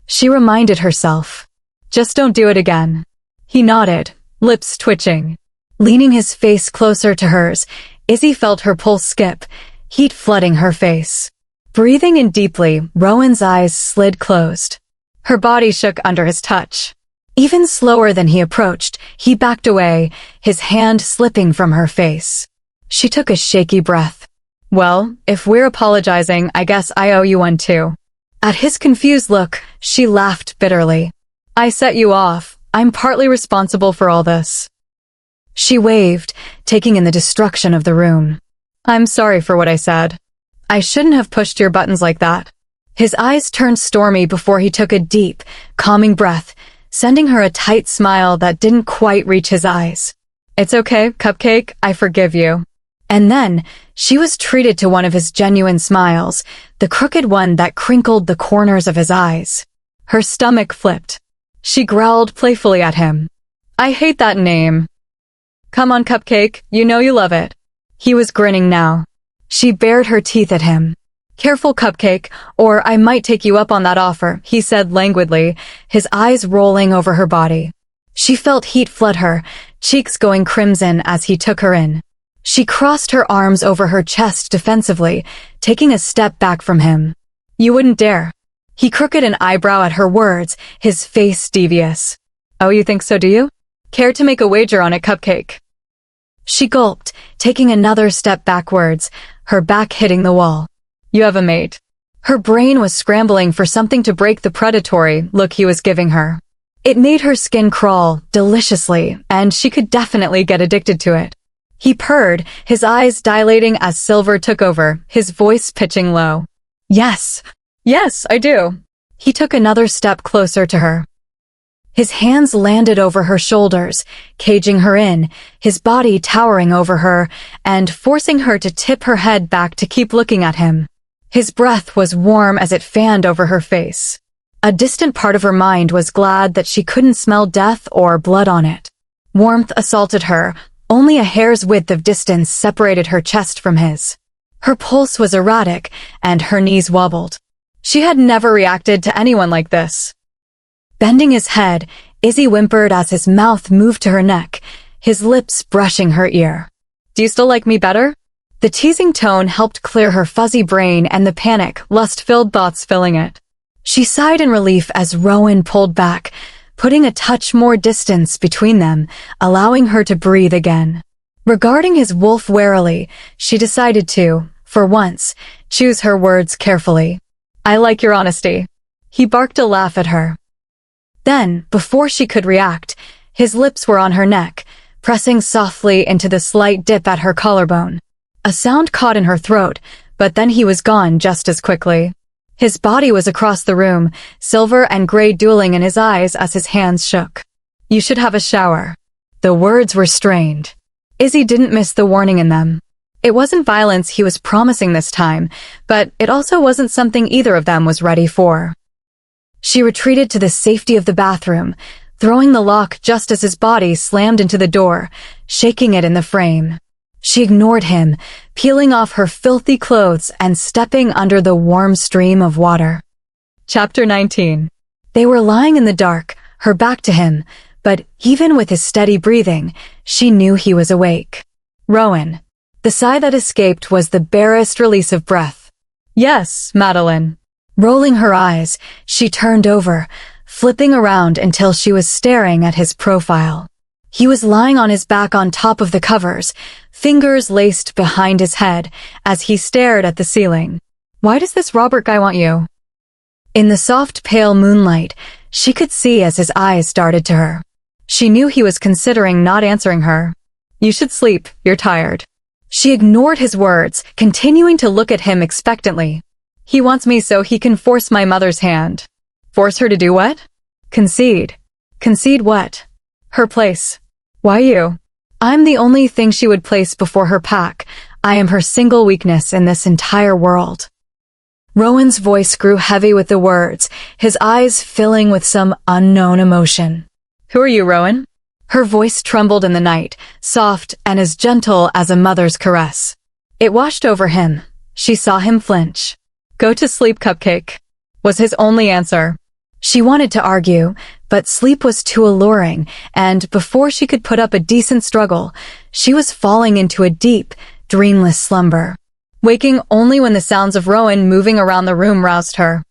She reminded herself. "Just don't do it again." He nodded, lips twitching. Leaning his face closer to hers, Izzy felt her pulse skip, heat flooding her face. Breathing in deeply, Rowan's eyes slid closed. Her body shook under his touch. Even slower than he approached, he backed away, his hand slipping from her face. She took a shaky breath. Well, if we're apologizing, I guess I owe you one too. At his confused look, she laughed bitterly. I set you off. I'm partly responsible for all this. She waved, taking in the destruction of the room. I'm sorry for what I said. I shouldn't have pushed your buttons like that. His eyes turned stormy before he took a deep, calming breath, sending her a tight smile that didn't quite reach his eyes. It's okay, Cupcake, I forgive you. And then, she was treated to one of his genuine smiles, the crooked one that crinkled the corners of his eyes. Her stomach flipped. She growled playfully at him. I hate that name. Come on, Cupcake, you know you love it. He was grinning now. She bared her teeth at him. Careful, Cupcake, or I might take you up on that offer, he said languidly, his eyes rolling over her body. She felt heat flood her, cheeks going crimson as he took her in. She crossed her arms over her chest defensively, taking a step back from him. You wouldn't dare. He crooked an eyebrow at her words, his face devious. Oh, you think so, do you? Care to make a wager on it, Cupcake? She gulped, taking another step backwards, her back hitting the wall. You have a mate. Her brain was scrambling for something to break the predatory look he was giving her. It made her skin crawl deliciously, and she could definitely get addicted to it. He purred, his eyes dilating as Silver took over, his voice pitching low. Yes, I do. He took another step closer to her. His hands landed over her shoulders, caging her in, his body towering over her, and forcing her to tip her head back to keep looking at him. His breath was warm as it fanned over her face. A distant part of her mind was glad that she couldn't smell death or blood on it. Warmth assaulted her, only a hair's width of distance separated her chest from his. Her pulse was erratic, and her knees wobbled. She had never reacted to anyone like this. Bending his head, Izzy whimpered as his mouth moved to her neck, his lips brushing her ear. Do you still like me better? The teasing tone helped clear her fuzzy brain and the panic, lust-filled thoughts filling it. She sighed in relief as Rowan pulled back, putting a touch more distance between them, allowing her to breathe again. Regarding his wolf warily, she decided to, for once, choose her words carefully. I like your honesty. He barked a laugh at her. Then, before she could react, his lips were on her neck, pressing softly into the slight dip at her collarbone. A sound caught in her throat, but then he was gone just as quickly. His body was across the room, silver and gray dueling in his eyes as his hands shook. You should have a shower. The words were strained. Izzy didn't miss the warning in them. It wasn't violence he was promising this time, but it also wasn't something either of them was ready for. She retreated to the safety of the bathroom, throwing the lock just as his body slammed into the door, shaking it in the frame. She ignored him, peeling off her filthy clothes and stepping under the warm stream of water. Chapter 19. They were lying in the dark, her back to him, but even with his steady breathing, she knew he was awake. Rowan. The sigh that escaped was the barest release of breath. Yes, Madeline. Rolling her eyes, she turned over, flipping around until she was staring at his profile. He was lying on his back on top of the covers, fingers laced behind his head, as he stared at the ceiling. Why does this Robert guy want you? In the soft pale moonlight, she could see as his eyes darted to her. She knew he was considering not answering her. You should sleep, you're tired. She ignored his words, continuing to look at him expectantly. He wants me so he can force my mother's hand. Force her to do what? Concede. Concede what? Her place. Why you? I'm the only thing she would place before her pack. I am her single weakness in this entire world. Rowan's voice grew heavy with the words, his eyes filling with some unknown emotion. Who are you, Rowan? Her voice trembled in the night, soft and as gentle as a mother's caress. It washed over him. She saw him flinch. Go to sleep, Cupcake, was his only answer. She wanted to argue, but sleep was too alluring, and before she could put up a decent struggle, she was falling into a deep, dreamless slumber, waking only when the sounds of Rowan moving around the room roused her.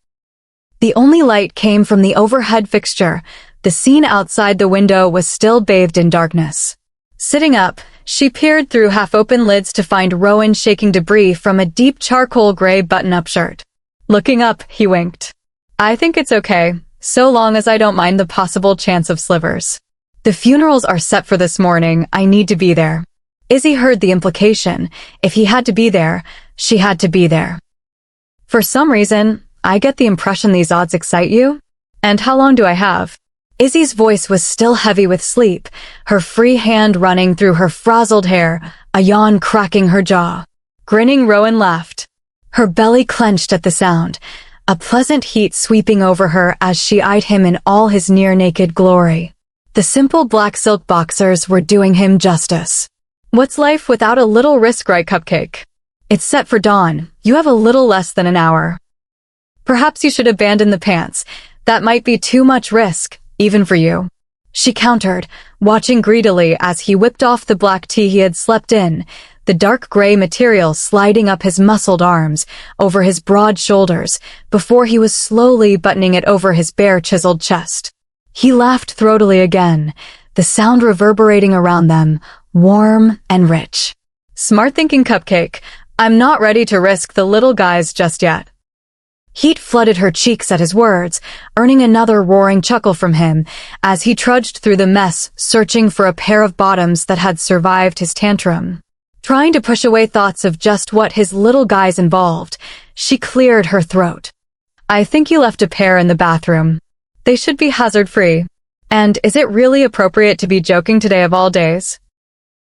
The only light came from the overhead fixture, The scene outside the window was still bathed in darkness. Sitting up, she peered through half-open lids to find Rowan shaking debris from a deep charcoal gray button-up shirt. Looking up, he winked. I think it's okay, so long as I don't mind the possible chance of slivers. The funerals are set for this morning. I need to be there. Izzy heard the implication. If he had to be there, she had to be there. For some reason, I get the impression these odds excite you. And how long do I have? Izzy's voice was still heavy with sleep, her free hand running through her frazzled hair, a yawn cracking her jaw. Grinning, Rowan laughed. Her belly clenched at the sound, a pleasant heat sweeping over her as she eyed him in all his near-naked glory. The simple black silk boxers were doing him justice. What's life without a little risk, right, Cupcake? It's set for dawn. You have a little less than an hour. Perhaps you should abandon the pants. That might be too much risk, even for you. She countered, watching greedily as he whipped off the black tee he had slept in, the dark gray material sliding up his muscled arms, over his broad shoulders, before he was slowly buttoning it over his bare chiseled chest. He laughed throatily again, the sound reverberating around them, warm and rich. Smart thinking, Cupcake. I'm not ready to risk the little guys just yet. Heat flooded her cheeks at his words, earning another roaring chuckle from him as he trudged through the mess, searching for a pair of bottoms that had survived his tantrum. Trying to push away thoughts of just what his little guys involved, she cleared her throat. I think you left a pair in the bathroom. They should be hazard-free. And is it really appropriate to be joking today of all days?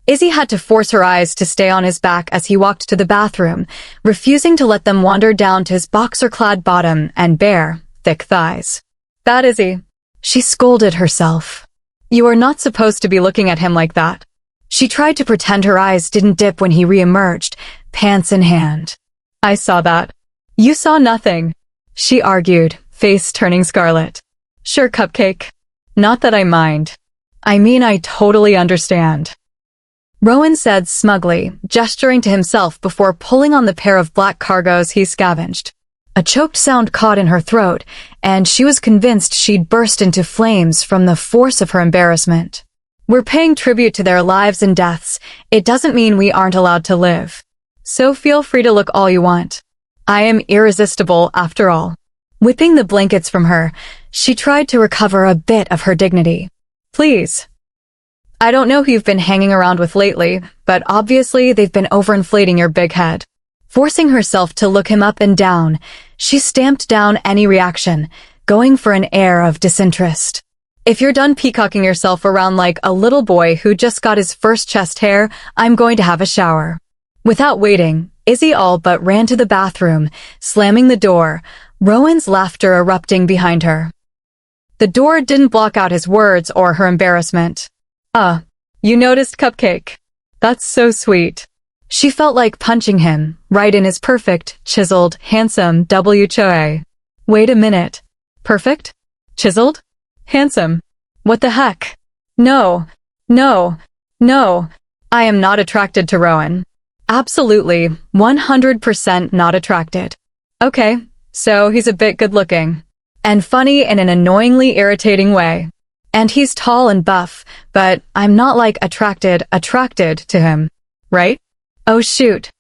Izzy had to force her eyes to stay on his back as he walked to the bathroom, refusing to let them wander down to his boxer-clad bottom and bare, thick thighs. Bad Izzy. She scolded herself. You are not supposed to be looking at him like that. She tried to pretend her eyes didn't dip when he re-emerged, pants in hand. I saw that. You saw nothing, she argued, face turning scarlet. Sure, Cupcake. Not that I mind. I mean, I totally understand. Rowan said smugly, gesturing to himself before pulling on the pair of black cargos he scavenged. A choked sound caught in her throat, and she was convinced she'd burst into flames from the force of her embarrassment. We're paying tribute to their lives and deaths. It doesn't mean we aren't allowed to live. So feel free to look all you want. I am irresistible, after all. Whipping the blankets from her, she tried to recover a bit of her dignity. Please. I don't know who you've been hanging around with lately, but obviously they've been overinflating your big head. Forcing herself to look him up and down, she stamped down any reaction, going for an air of disinterest. If you're done peacocking yourself around like a little boy who just got his first chest hair, I'm going to have a shower. Without waiting, Izzy all but ran to the bathroom, slamming the door, Rowan's laughter erupting behind her. The door didn't block out his words or her embarrassment. You noticed, Cupcake? That's so sweet. She felt like punching him, right in his perfect, chiseled, handsome WHOA. Wait a minute. Perfect? Chiseled? Handsome? What the heck? No. I am not attracted to Rowan. Absolutely, 100% not attracted. Okay, so he's a bit good-looking. And funny in an annoyingly irritating way. And he's tall and buff, but I'm not like attracted to him. Right? Oh shoot.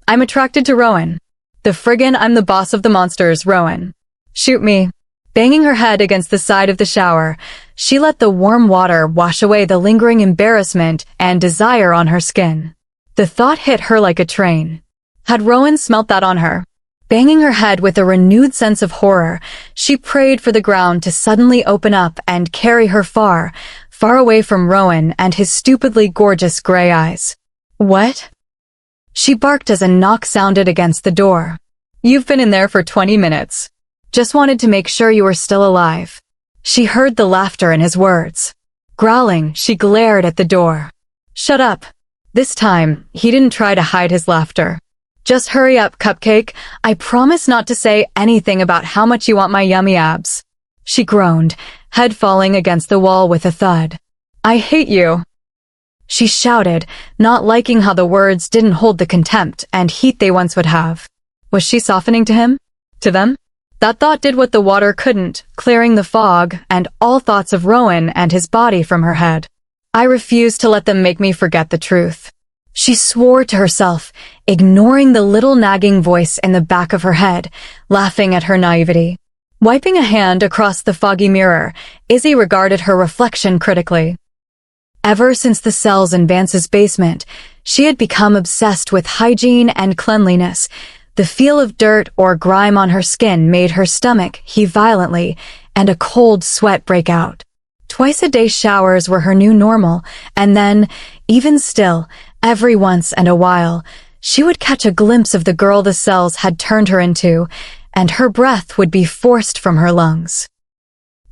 I'm attracted to Rowan. The friggin' I'm the boss of the monsters, Rowan. Shoot me. Banging her head against the side of the shower, she let the warm water wash away the lingering embarrassment and desire on her skin. The thought hit her like a train. Had Rowan smelt that on her? Banging her head with a renewed sense of horror, she prayed for the ground to suddenly open up and carry her far, far away from Rowan and his stupidly gorgeous gray eyes. What? She barked as a knock sounded against the door. You've been in there for 20 minutes. Just wanted to make sure you were still alive. She heard the laughter in his words. Growling, she glared at the door. Shut up. This time, he didn't try to hide his laughter. Just hurry up, Cupcake. I promise not to say anything about how much you want my yummy abs. She groaned, head falling against the wall with a thud. I hate you. She shouted, not liking how the words didn't hold the contempt and heat they once would have. Was she softening to him? To them? That thought did what the water couldn't, clearing the fog and all thoughts of Rowan and his body from her head. I refused to let them make me forget the truth. She swore to herself, ignoring the little nagging voice in the back of her head, laughing at her naivety. Wiping a hand across the foggy mirror, Izzy regarded her reflection critically. Ever since the cells in Vance's basement, she had become obsessed with hygiene and cleanliness. The feel of dirt or grime on her skin made her stomach heave violently, and a cold sweat break out. Twice-a-day showers were her new normal, and then, even still, every once and a while, she would catch a glimpse of the girl the cells had turned her into, and her breath would be forced from her lungs.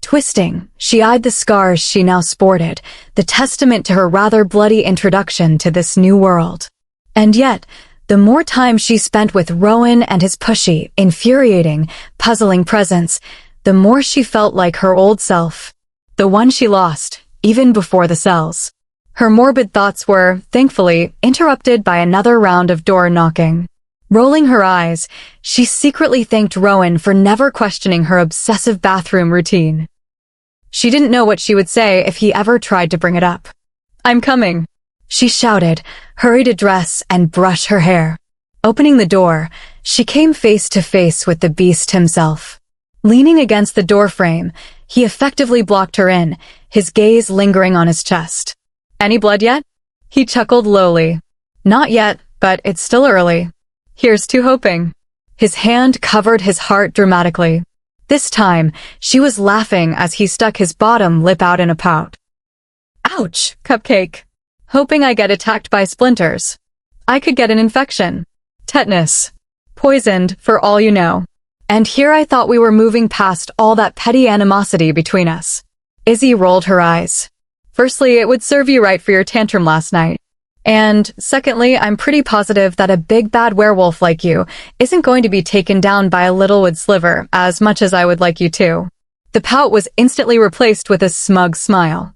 Twisting, she eyed the scars she now sported, the testament to her rather bloody introduction to this new world. And yet, the more time she spent with Rowan and his pushy, infuriating, puzzling presence, the more she felt like her old self. The one she lost, even before the cells. Her morbid thoughts were, thankfully, interrupted by another round of door knocking. Rolling her eyes, she secretly thanked Rowan for never questioning her obsessive bathroom routine. She didn't know what she would say if he ever tried to bring it up. "I'm coming," she shouted, hurried to dress and brush her hair. Opening the door, she came face to face with the beast himself. Leaning against the doorframe, he effectively blocked her in, his gaze lingering on his chest. "Any blood yet?" He chuckled lowly. "Not yet, but it's still early. Here's to hoping." His hand covered his heart dramatically. This time, she was laughing as he stuck his bottom lip out in a pout. "Ouch, Cupcake. Hoping I get attacked by splinters. I could get an infection. Tetanus. Poisoned, for all you know. And here I thought we were moving past all that petty animosity between us." Izzy rolled her eyes. "Firstly, it would serve you right for your tantrum last night. And secondly, I'm pretty positive that a big bad werewolf like you isn't going to be taken down by a little wood sliver as much as I would like you to." The pout was instantly replaced with a smug smile.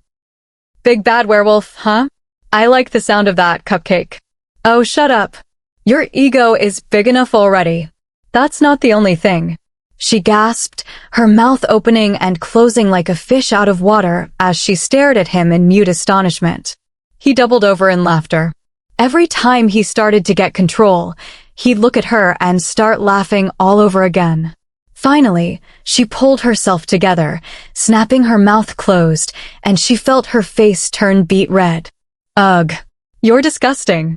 "Big bad werewolf, huh? I like the sound of that, Cupcake." "Oh, shut up. Your ego is big enough already. That's not the only thing." She gasped, her mouth opening and closing like a fish out of water as she stared at him in mute astonishment. He doubled over in laughter. Every time he started to get control, he'd look at her and start laughing all over again. Finally, she pulled herself together, snapping her mouth closed, and she felt her face turn beet red. "Ugh, you're disgusting."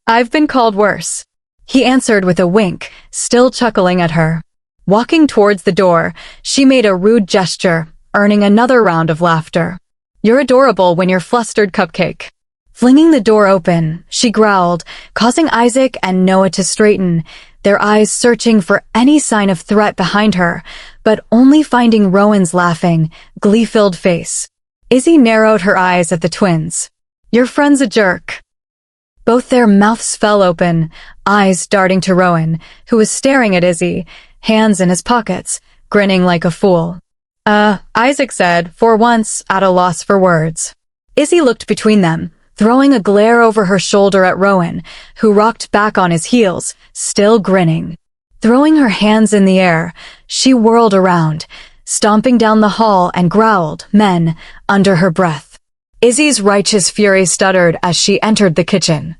"I've been called worse," he answered with a wink, still chuckling at her. Walking towards the door, she made a rude gesture, earning another round of laughter. "You're adorable when you're flustered, Cupcake." Flinging the door open, she growled, causing Isaac and Noah to straighten, their eyes searching for any sign of threat behind her, but only finding Rowan's laughing, glee-filled face. Izzy narrowed her eyes at the twins. "Your friend's a jerk." Both their mouths fell open, eyes darting to Rowan, who was staring at Izzy, hands in his pockets, grinning like a fool. Isaac said, for once at a loss for words. Izzy looked between them, throwing a glare over her shoulder at Rowan, who rocked back on his heels, still grinning. Throwing her hands in the air, she whirled around, stomping down the hall and growled, "Men," under her breath. Izzy's righteous fury stuttered as she entered the kitchen.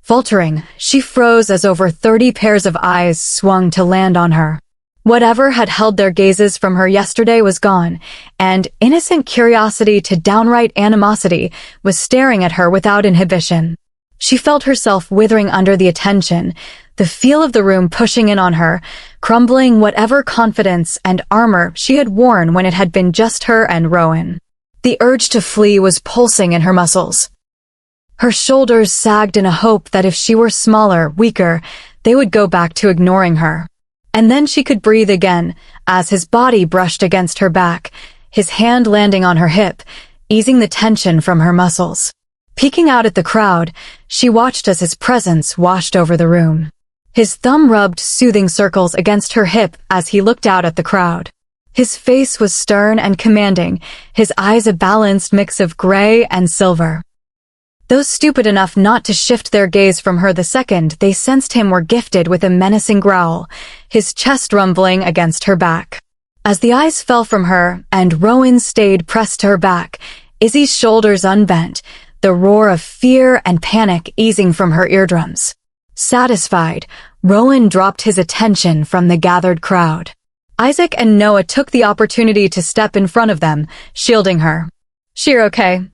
Faltering, she froze as over 30 pairs of eyes swung to land on her. Whatever had held their gazes from her yesterday was gone, and innocent curiosity to downright animosity was staring at her without inhibition. She felt herself withering under the attention, the feel of the room pushing in on her, crumbling whatever confidence and armor she had worn when it had been just her and Rowan. The urge to flee was pulsing in her muscles. Her shoulders sagged in a hope that if she were smaller, weaker, they would go back to ignoring her. And then she could breathe again, as his body brushed against her back, his hand landing on her hip, easing the tension from her muscles. Peeking out at the crowd, she watched as his presence washed over the room. His thumb rubbed soothing circles against her hip as he looked out at the crowd. His face was stern and commanding, his eyes a balanced mix of gray and silver. Those stupid enough not to shift their gaze from her the second they sensed him were gifted with a menacing growl, his chest rumbling against her back. As the eyes fell from her and Rowan stayed pressed to her back, Izzy's shoulders unbent, the roar of fear and panic easing from her eardrums. Satisfied, Rowan dropped his attention from the gathered crowd. Isaac and Noah took the opportunity to step in front of them, shielding her. "She're okay,"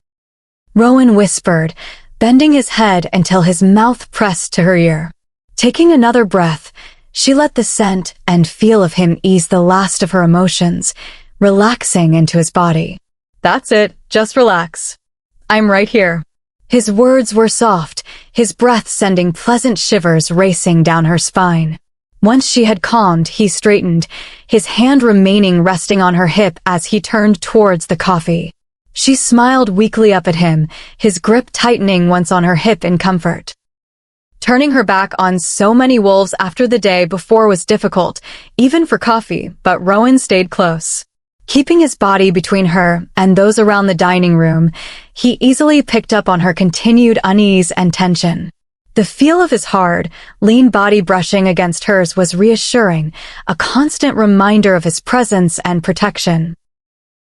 Rowan whispered, bending his head until his mouth pressed to her ear. Taking another breath, she let the scent and feel of him ease the last of her emotions, relaxing into his body. "That's it, just relax. I'm right here." His words were soft, his breath sending pleasant shivers racing down her spine. Once she had calmed, he straightened, his hand remaining resting on her hip as he turned towards the coffee. She smiled weakly up at him, his grip tightening once on her hip in comfort. Turning her back on so many wolves after the day before was difficult, even for coffee, but Rowan stayed close. Keeping his body between her and those around the dining room, he easily picked up on her continued unease and tension. The feel of his hard, lean body brushing against hers was reassuring, a constant reminder of his presence and protection.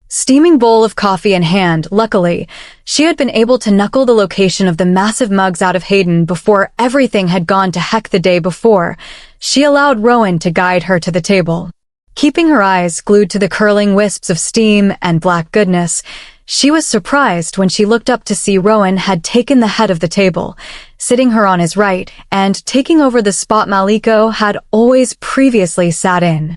Steaming bowl of coffee in hand, luckily, she had been able to knuckle the location of the massive mugs out of Hayden before everything had gone to heck the day before. She allowed Rowan to guide her to the table. Keeping her eyes glued to the curling wisps of steam and black goodness, she was surprised when she looked up to see Rowan had taken the head of the table, sitting her on his right and taking over the spot Maliko had always previously sat in.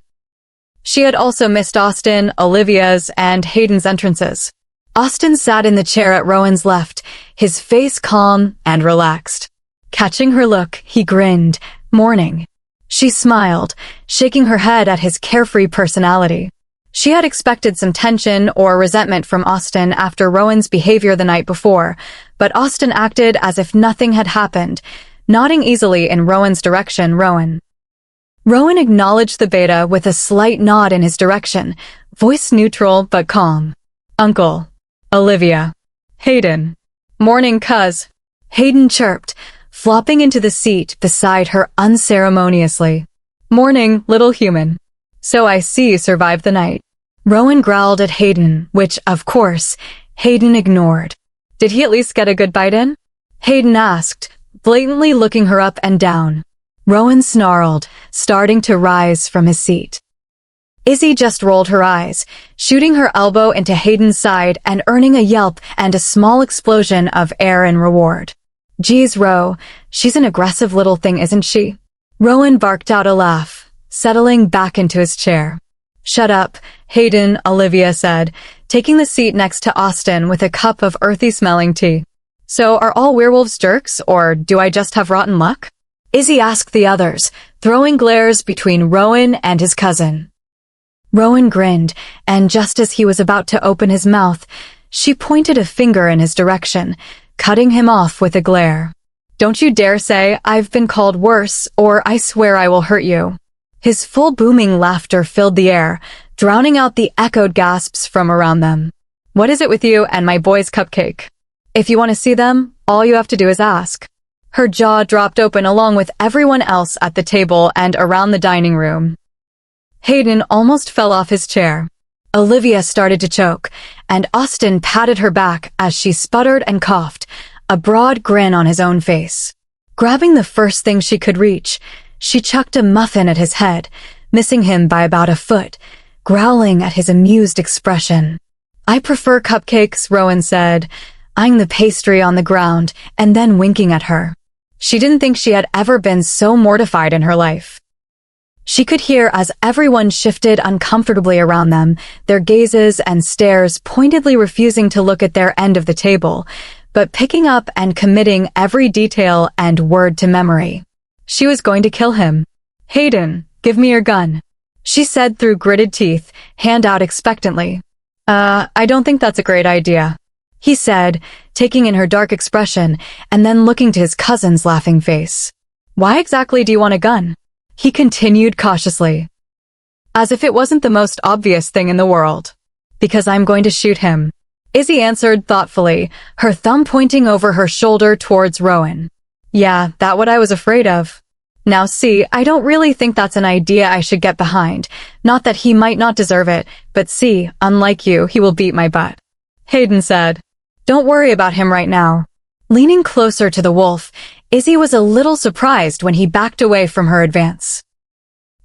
She had also missed Austin, Olivia's, and Hayden's entrances. Austin sat in the chair at Rowan's left, his face calm and relaxed. Catching her look, he grinned, "Morning." She smiled, shaking her head at his carefree personality. She had expected some tension or resentment from Austin after Rowan's behavior the night before, but Austin acted as if nothing had happened, nodding easily in Rowan's direction. Rowan acknowledged the beta with a slight nod in his direction, voice neutral but calm. "Uncle. Olivia. Hayden." "Morning, cuz." Hayden chirped, flopping into the seat beside her unceremoniously. "Morning, little human. So I see you survived the night." Rowan growled at Hayden, which, of course, Hayden ignored. "Did he at least get a good bite in?" Hayden asked, blatantly looking her up and down. Rowan snarled, starting to rise from his seat. Izzy just rolled her eyes, shooting her elbow into Hayden's side and earning a yelp and a small explosion of air in reward. "Geez, Ro, she's an aggressive little thing, isn't she?" Rowan barked out a laugh, settling back into his chair. "Shut up, Hayden," Olivia said, taking the seat next to Austin with a cup of earthy-smelling tea. "So are all werewolves jerks, or do I just have rotten luck?" Izzy asked the others, throwing glares between Rowan and his cousin. Rowan grinned, and just as he was about to open his mouth, she pointed a finger in his direction, cutting him off with a glare. "Don't you dare say I've been called worse, or I swear I will hurt you." His full booming laughter filled the air, drowning out the echoed gasps from around them. "What is it with you and my boy's cupcake? If you want to see them, all you have to do is ask." Her jaw dropped open along with everyone else at the table and around the dining room. Hayden almost fell off his chair. Olivia started to choke, and Austin patted her back as she sputtered and coughed, a broad grin on his own face. Grabbing the first thing she could reach, she chucked a muffin at his head, missing him by about a foot, growling at his amused expression. "I prefer cupcakes," Rowan said, eyeing the pastry on the ground and then winking at her. She didn't think she had ever been so mortified in her life. She could hear as everyone shifted uncomfortably around them, their gazes and stares pointedly refusing to look at their end of the table, but picking up and committing every detail and word to memory. She was going to kill him. "Hayden, give me your gun," she said through gritted teeth, hand out expectantly. I don't think that's a great idea," he said, taking in her dark expression and then looking to his cousin's laughing face. "Why exactly do you want a gun?" he continued cautiously. "As if it wasn't the most obvious thing in the world." "Because I'm going to shoot him." Izzy answered thoughtfully, her thumb pointing over her shoulder towards Rowan. Yeah, that what I was afraid of. Now see, I don't really think that's an idea I should get behind. Not that he might not deserve it, but see, unlike you, he will beat my butt. Hayden said. Don't worry about him right now. Leaning closer to the wolf, Izzy was a little surprised when he backed away from her advance.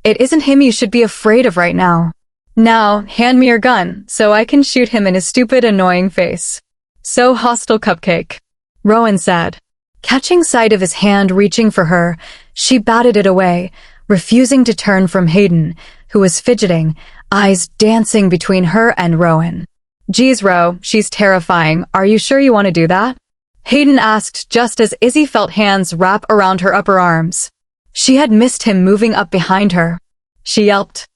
It isn't him you should be afraid of right now. Now, hand me your gun, so I can shoot him in his stupid, annoying face. So hostile, Cupcake, Rowan said. Catching sight of his hand reaching for her, she batted it away, refusing to turn from Hayden, who was fidgeting, eyes dancing between her and Rowan. Geez, Ro, she's terrifying. Are you sure you want to do that? Hayden asked just as Izzy felt hands wrap around her upper arms. She had missed him moving up behind her. She yelped.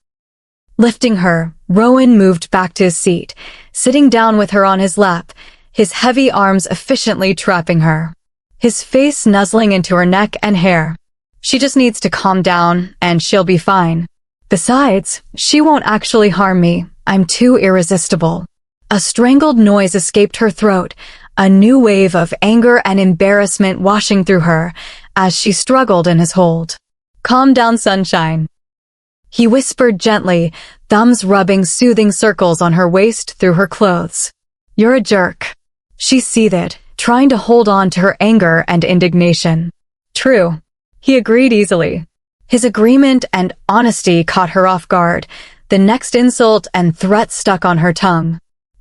Lifting her, Rowan moved back to his seat, sitting down with her on his lap, his heavy arms efficiently trapping her. His face nuzzling into her neck and hair. She just needs to calm down, and she'll be fine. Besides, she won't actually harm me. I'm too irresistible. A strangled noise escaped her throat, a new wave of anger and embarrassment washing through her as she struggled in his hold. Calm down, sunshine. He whispered gently, thumbs rubbing soothing circles on her waist through her clothes. You're a jerk. She seethed, trying to hold on to her anger and indignation. True. He agreed easily. His agreement and honesty caught her off guard, the next insult and threat stuck on her tongue.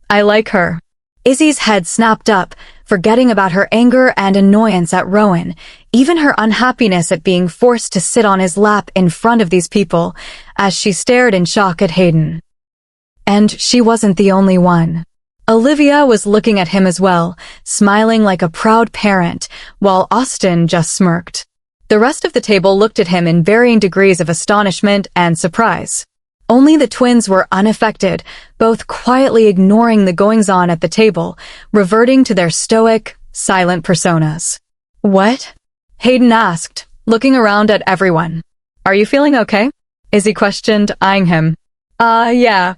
I like her. Izzy's head snapped up, forgetting about her anger and annoyance at Rowan, even her unhappiness at being forced to sit on his lap in front of these people, as she stared in shock at Hayden. And she wasn't the only one. Olivia was looking at him as well, smiling like a proud parent, while Austin just smirked. The rest of the table looked at him in varying degrees of astonishment and surprise. Only the twins were unaffected, both quietly ignoring the goings-on at the table, reverting to their stoic, silent personas. What? Hayden asked, looking around at everyone. Are you feeling okay? Izzy questioned, eyeing him. Yeah.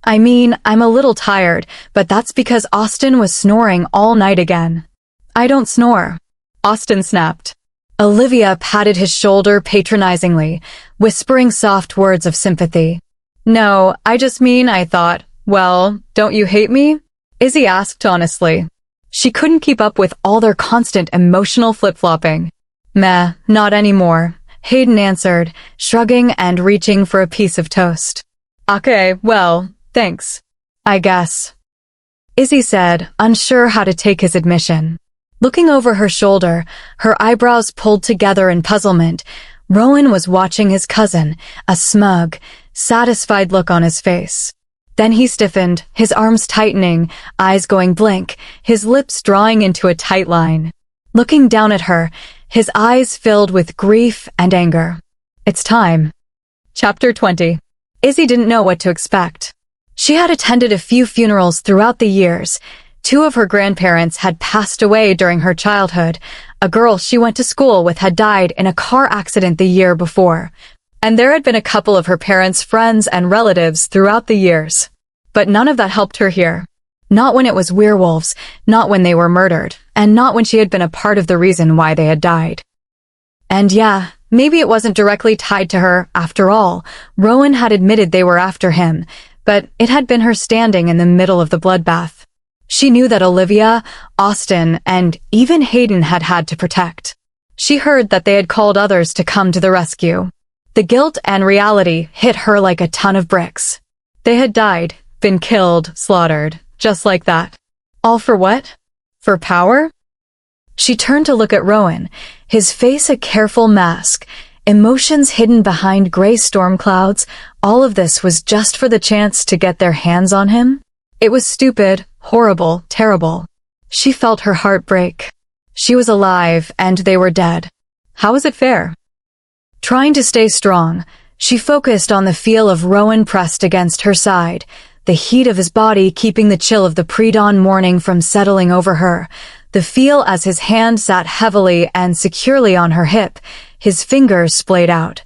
I mean, I'm a little tired, but that's because Austin was snoring all night again. I don't snore. Austin snapped. Olivia patted his shoulder patronizingly, whispering soft words of sympathy. No, I just mean I thought, well, don't you hate me? Izzy asked honestly. She couldn't keep up with all their constant emotional flip-flopping. Meh, not anymore, Hayden answered, shrugging and reaching for a piece of toast. Okay, well, thanks. I guess. Izzy said, unsure how to take his admission. Looking over her shoulder, her eyebrows pulled together in puzzlement, Rowan was watching his cousin, a smug, satisfied look on his face. Then he stiffened, his arms tightening, eyes going blank, his lips drawing into a tight line. Looking down at her, his eyes filled with grief and anger. It's time. Chapter 20. Izzy didn't know what to expect. She had attended a few funerals throughout the years. 2 of her grandparents had passed away during her childhood. A girl she went to school with had died in a car accident the year before. And there had been a couple of her parents' friends and relatives throughout the years. But none of that helped her here. Not when it was werewolves, not when they were murdered, and not when she had been a part of the reason why they had died. And yeah, maybe it wasn't directly tied to her, after all. Rowan had admitted they were after him, but it had been her standing in the middle of the bloodbath. She knew that Olivia, Austin, and even Hayden had had to protect. She heard that they had called others to come to the rescue. The guilt and reality hit her like a ton of bricks. They had died, been killed, slaughtered, just like that. All for what? For power? She turned to look at Rowan, his face a careful mask, emotions hidden behind gray storm clouds. All of this was just for the chance to get their hands on him? It was stupid, horrible, terrible. She felt her heart break. She was alive, and they were dead. How was it fair? Trying to stay strong, she focused on the feel of Rowan pressed against her side, the heat of his body keeping the chill of the pre-dawn morning from settling over her, the feel as his hand sat heavily and securely on her hip, his fingers splayed out,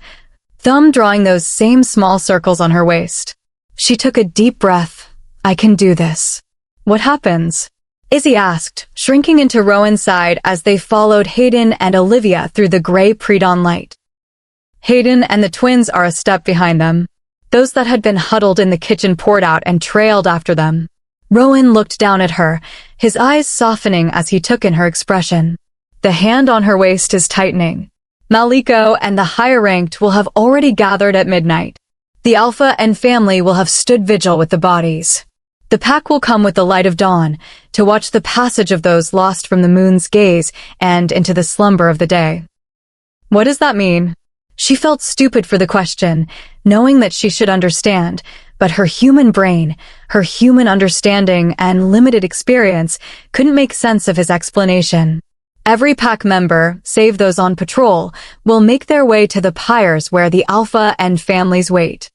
thumb drawing those same small circles on her waist. She took a deep breath. I can do this. What happens? Izzy asked, shrinking into Rowan's side as they followed Hayden and Olivia through the gray pre-dawn light. Hayden and the twins are a step behind them. Those that had been huddled in the kitchen poured out and trailed after them. Rowan looked down at her, his eyes softening as he took in her expression. The hand on her waist is tightening. Maliko and the higher-ranked will have already gathered at midnight. The Alpha and family will have stood vigil with the bodies. The pack will come with the light of dawn to watch the passage of those lost from the moon's gaze and into the slumber of the day. What does that mean? She felt stupid for the question, knowing that she should understand, but her human brain, her human understanding and limited experience couldn't make sense of his explanation. Every pack member, save those on patrol, will make their way to the pyres where the Alpha and families wait.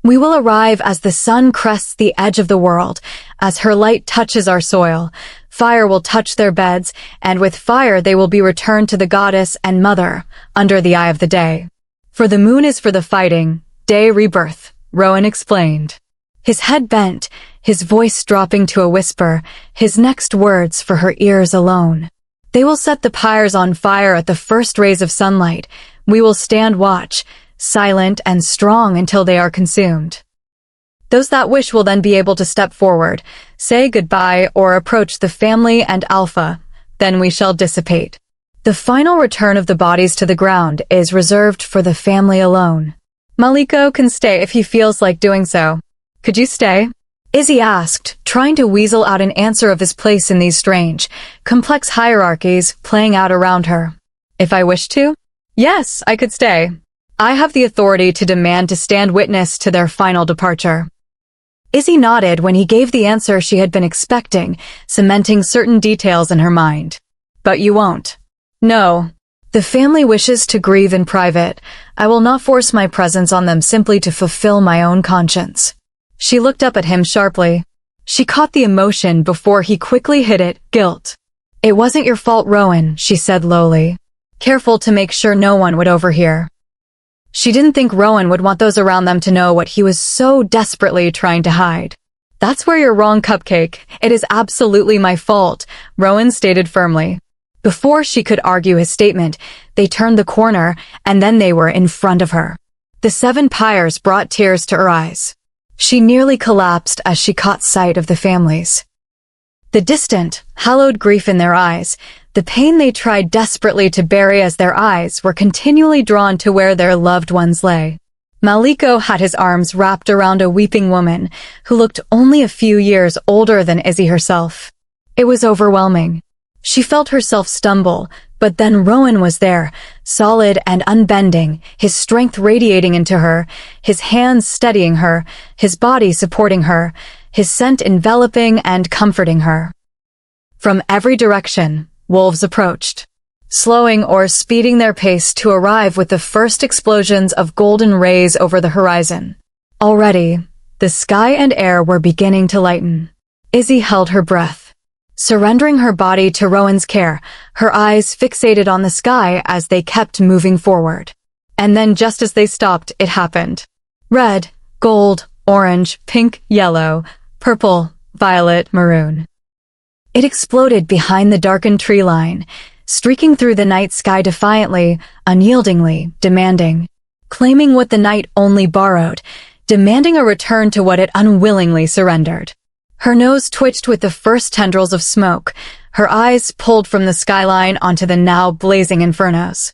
We will arrive as the sun crests the edge of the world, as her light touches our soil. Fire will touch their beds, and with fire they will be returned to the goddess and mother, under the eye of the day. For the moon is for the fighting, day rebirth, Rowan explained. His head bent, his voice dropping to a whisper, his next words for her ears alone. They will set the pyres on fire at the first rays of sunlight. We will stand watch, silent and strong until they are consumed. Those that wish will then be able to step forward, say goodbye or approach the family and Alpha. Then we shall dissipate. The final return of the bodies to the ground is reserved for the family alone. Maliko can stay if he feels like doing so. Could you stay? Izzy asked, trying to weasel out an answer of his place in these strange, complex hierarchies playing out around her. If I wished to? Yes, I could stay. I have the authority to demand to stand witness to their final departure. Izzy nodded when he gave the answer she had been expecting, cementing certain details in her mind. But you won't. No. The family wishes to grieve in private. I will not force my presence on them simply to fulfill my own conscience. She looked up at him sharply. She caught the emotion before he quickly hit it, guilt. It wasn't your fault, Rowan, she said lowly, careful to make sure no one would overhear. She didn't think Rowan would want those around them to know what he was so desperately trying to hide. That's where you're wrong, Cupcake. It is absolutely my fault, Rowan stated firmly. Before she could argue his statement, they turned the corner, and then they were in front of her. The 7 pyres brought tears to her eyes. She nearly collapsed as she caught sight of the families. The distant, hallowed grief in their eyes, the pain they tried desperately to bury as their eyes were continually drawn to where their loved ones lay. Maliko had his arms wrapped around a weeping woman who looked only a few years older than Izzy herself. It was overwhelming. She felt herself stumble, but then Rowan was there, solid and unbending, his strength radiating into her, his hands steadying her, his body supporting her, his scent enveloping and comforting her. From every direction, wolves approached, slowing or speeding their pace to arrive with the first explosions of golden rays over the horizon. Already, the sky and air were beginning to lighten. Izzy held her breath, surrendering her body to Rowan's care, her eyes fixated on the sky as they kept moving forward. And then just as they stopped, it happened. Red, gold, orange, pink, yellow, purple, violet, maroon. It exploded behind the darkened tree line, streaking through the night sky defiantly, unyieldingly, demanding, claiming what the night only borrowed, demanding a return to what it unwillingly surrendered. Her nose twitched with the first tendrils of smoke, her eyes pulled from the skyline onto the now blazing infernos.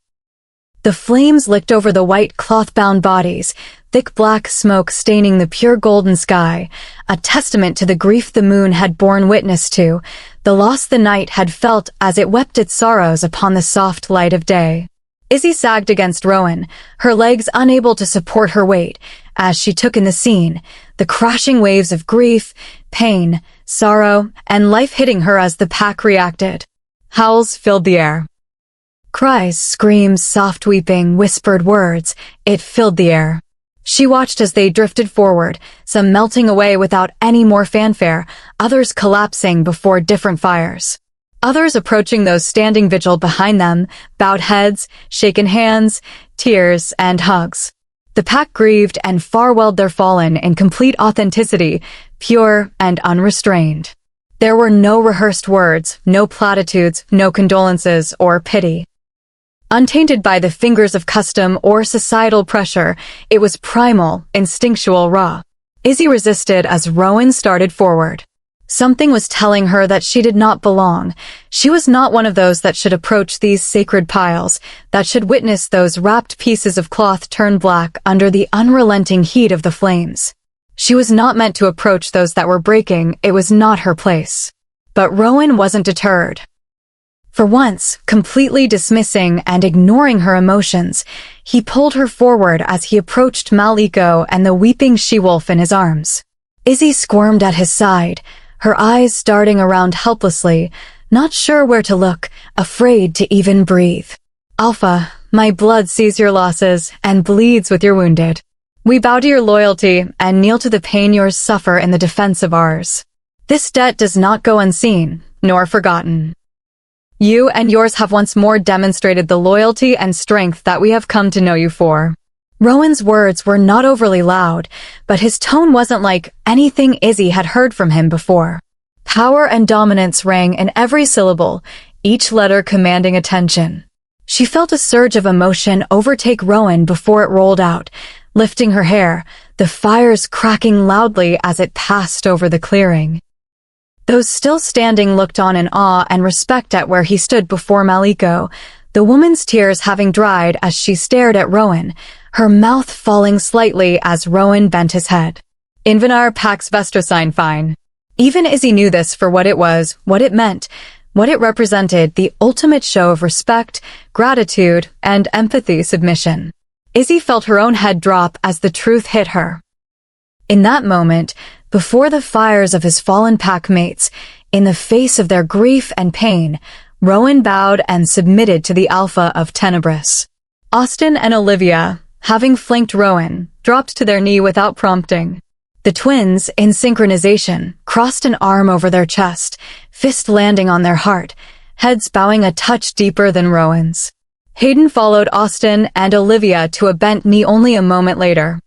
The flames licked over the white cloth-bound bodies, thick black smoke staining the pure golden sky, a testament to the grief the moon had borne witness to, the loss the night had felt as it wept its sorrows upon the soft light of day. Izzy sagged against Rowan, her legs unable to support her weight, as she took in the scene, the crashing waves of grief, pain, sorrow, and life hitting her as the pack reacted. Howls filled the air. Cries, screams, soft weeping, whispered words, it filled the air. She watched as they drifted forward, some melting away without any more fanfare, others collapsing before different fires. Others approaching those standing vigil behind them, bowed heads, shaken hands, tears, and hugs. The pack grieved and farewelled their fallen in complete authenticity, pure and unrestrained. There were no rehearsed words, no platitudes, no condolences or pity. Untainted by the fingers of custom or societal pressure, it was primal, instinctual, raw. Izzy resisted as Rowan started forward. Something was telling her that she did not belong. She was not one of those that should approach these sacred piles, that should witness those wrapped pieces of cloth turn black under the unrelenting heat of the flames. She was not meant to approach those that were breaking. It was not her place. But Rowan wasn't deterred. For once, completely dismissing and ignoring her emotions, he pulled her forward as he approached Maliko and the weeping she-wolf in his arms. Izzy squirmed at his side, her eyes darting around helplessly, not sure where to look, afraid to even breathe. Alpha, my blood sees your losses and bleeds with your wounded. We bow to your loyalty and kneel to the pain yours suffer in the defense of ours. This debt does not go unseen, nor forgotten. You and yours have once more demonstrated the loyalty and strength that we have come to know you for. Rowan's words were not overly loud, but his tone wasn't like anything Izzy had heard from him before. Power and dominance rang in every syllable, each letter commanding attention. She felt a surge of emotion overtake Rowan before it rolled out, lifting her hair, the fires cracking loudly as it passed over the clearing. Those still standing looked on in awe and respect at where he stood before Maliko, the woman's tears having dried as she stared at Rowan, her mouth falling slightly as Rowan bent his head. Invenar pax vestrosine fine. Even Izzy knew this for what it was, what it meant, what it represented, the ultimate show of respect, gratitude, and empathy submission. Izzy felt her own head drop as the truth hit her. In that moment, before the fires of his fallen pack mates, in the face of their grief and pain, Rowan bowed and submitted to the Alpha of Tenebris. Austin and Olivia, having flanked Rowan, dropped to their knee without prompting. The twins, in synchronization, crossed an arm over their chest, fist landing on their heart, heads bowing a touch deeper than Rowan's. Hayden followed Austin and Olivia to a bent knee only a moment later.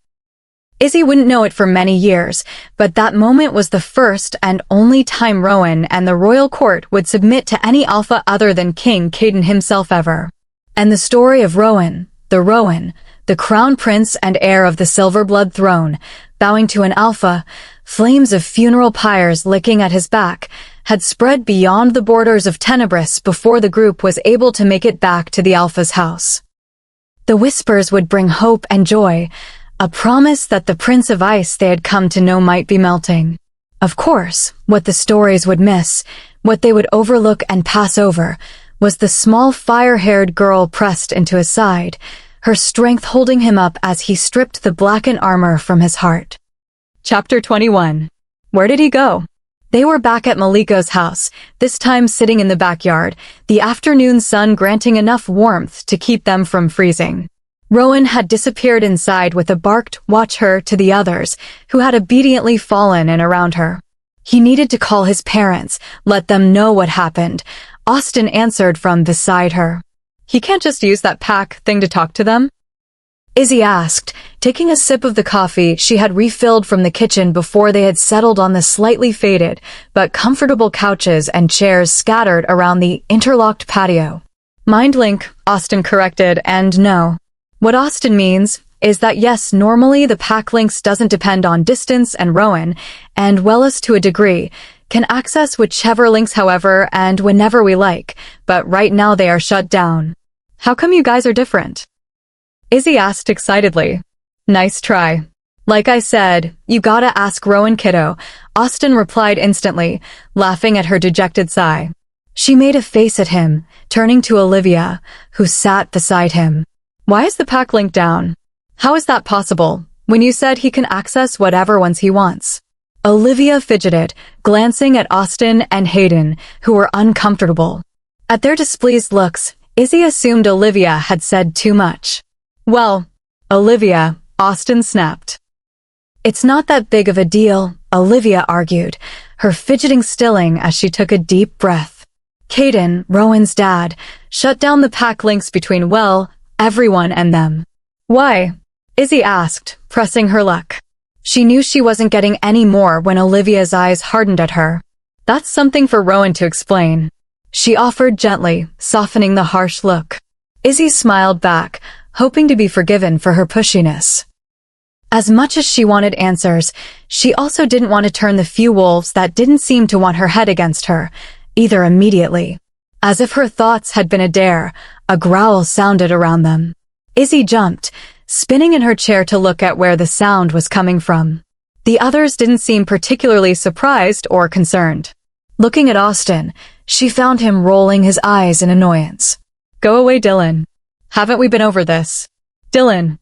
Izzy wouldn't know it for many years, but that moment was the first and only time Rowan and the royal court would submit to any alpha other than King Caden himself ever. And the story of Rowan, the crown prince and heir of the Silverblood throne, bowing to an alpha, flames of funeral pyres licking at his back, had spread beyond the borders of Tenebris before the group was able to make it back to the alpha's house. The whispers would bring hope and joy, a promise that the Prince of Ice they had come to know might be melting. Of course, what the stories would miss, what they would overlook and pass over, was the small fire-haired girl pressed into his side, her strength holding him up as he stripped the blackened armor from his heart. Chapter 21. Where did he go? They were back at Maliko's house, this time sitting in the backyard, the afternoon sun granting enough warmth to keep them from freezing. Rowan had disappeared inside with a barked "watch her" to the others, who had obediently fallen in around her. He needed to call his parents, let them know what happened. Austin answered from beside her. He can't just use that pack thing to talk to them? Izzy asked, taking a sip of the coffee she had refilled from the kitchen before they had settled on the slightly faded but comfortable couches and chairs scattered around the interlocked patio. Mind link, Austin corrected, and no. What Austin means is that yes, normally the pack links doesn't depend on distance, and Rowan, and Wellis to a degree, can access whichever links however and whenever we like, but right now they are shut down. How come you guys are different? Izzy asked excitedly. Nice try. Like I said, you gotta ask Rowan, kiddo, Austin replied instantly, laughing at her dejected sigh. She made a face at him, turning to Olivia, who sat beside him. Why is the pack link down? How is that possible, when you said he can access whatever ones he wants? Olivia fidgeted, glancing at Austin and Hayden, who were uncomfortable. At their displeased looks, Izzy assumed Olivia had said too much. Well, Olivia, Austin snapped. It's not that big of a deal, Olivia argued, her fidgeting stilling as she took a deep breath. Caden, Rowan's dad, shut down the pack links between, well, everyone and them. Why? Izzy asked, pressing her luck. She knew she wasn't getting any more when Olivia's eyes hardened at her. That's something for Rowan to explain. She offered gently, softening the harsh look. Izzy smiled back, hoping to be forgiven for her pushiness. As much as she wanted answers, she also didn't want to turn the few wolves that didn't seem to want her head against her, either immediately. As if her thoughts had been a dare, a growl sounded around them. Izzy jumped, spinning in her chair to look at where the sound was coming from. The others didn't seem particularly surprised or concerned. Looking at Austin, she found him rolling his eyes in annoyance. Go away, Dylan. Haven't we been over this? Dylan.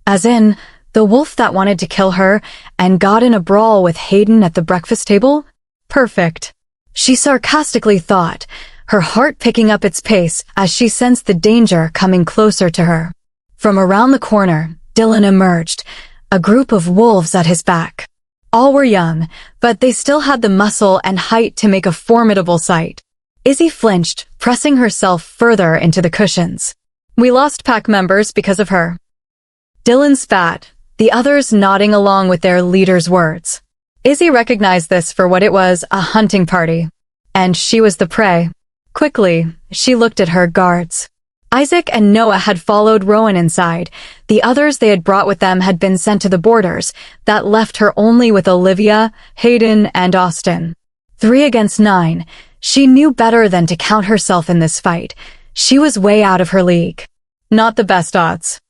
As in, the wolf that wanted to kill her and got in a brawl with Hayden at the breakfast table? Perfect. She sarcastically thought, her heart picking up its pace as she sensed the danger coming closer to her. From around the corner, Dylan emerged, a group of wolves at his back. All were young, but they still had the muscle and height to make a formidable sight. Izzy flinched, pressing herself further into the cushions. We lost pack members because of her. Dylan spat, the others nodding along with their leader's words. Izzy recognized this for what it was, a hunting party. And she was the prey. Quickly, she looked at her guards. Isaac and Noah had followed Rowan inside. The others they had brought with them had been sent to the borders. That left her only with Olivia, Hayden, and Austin. 3 against 9. She knew better than to count herself in this fight. She was way out of her league. Not the best odds.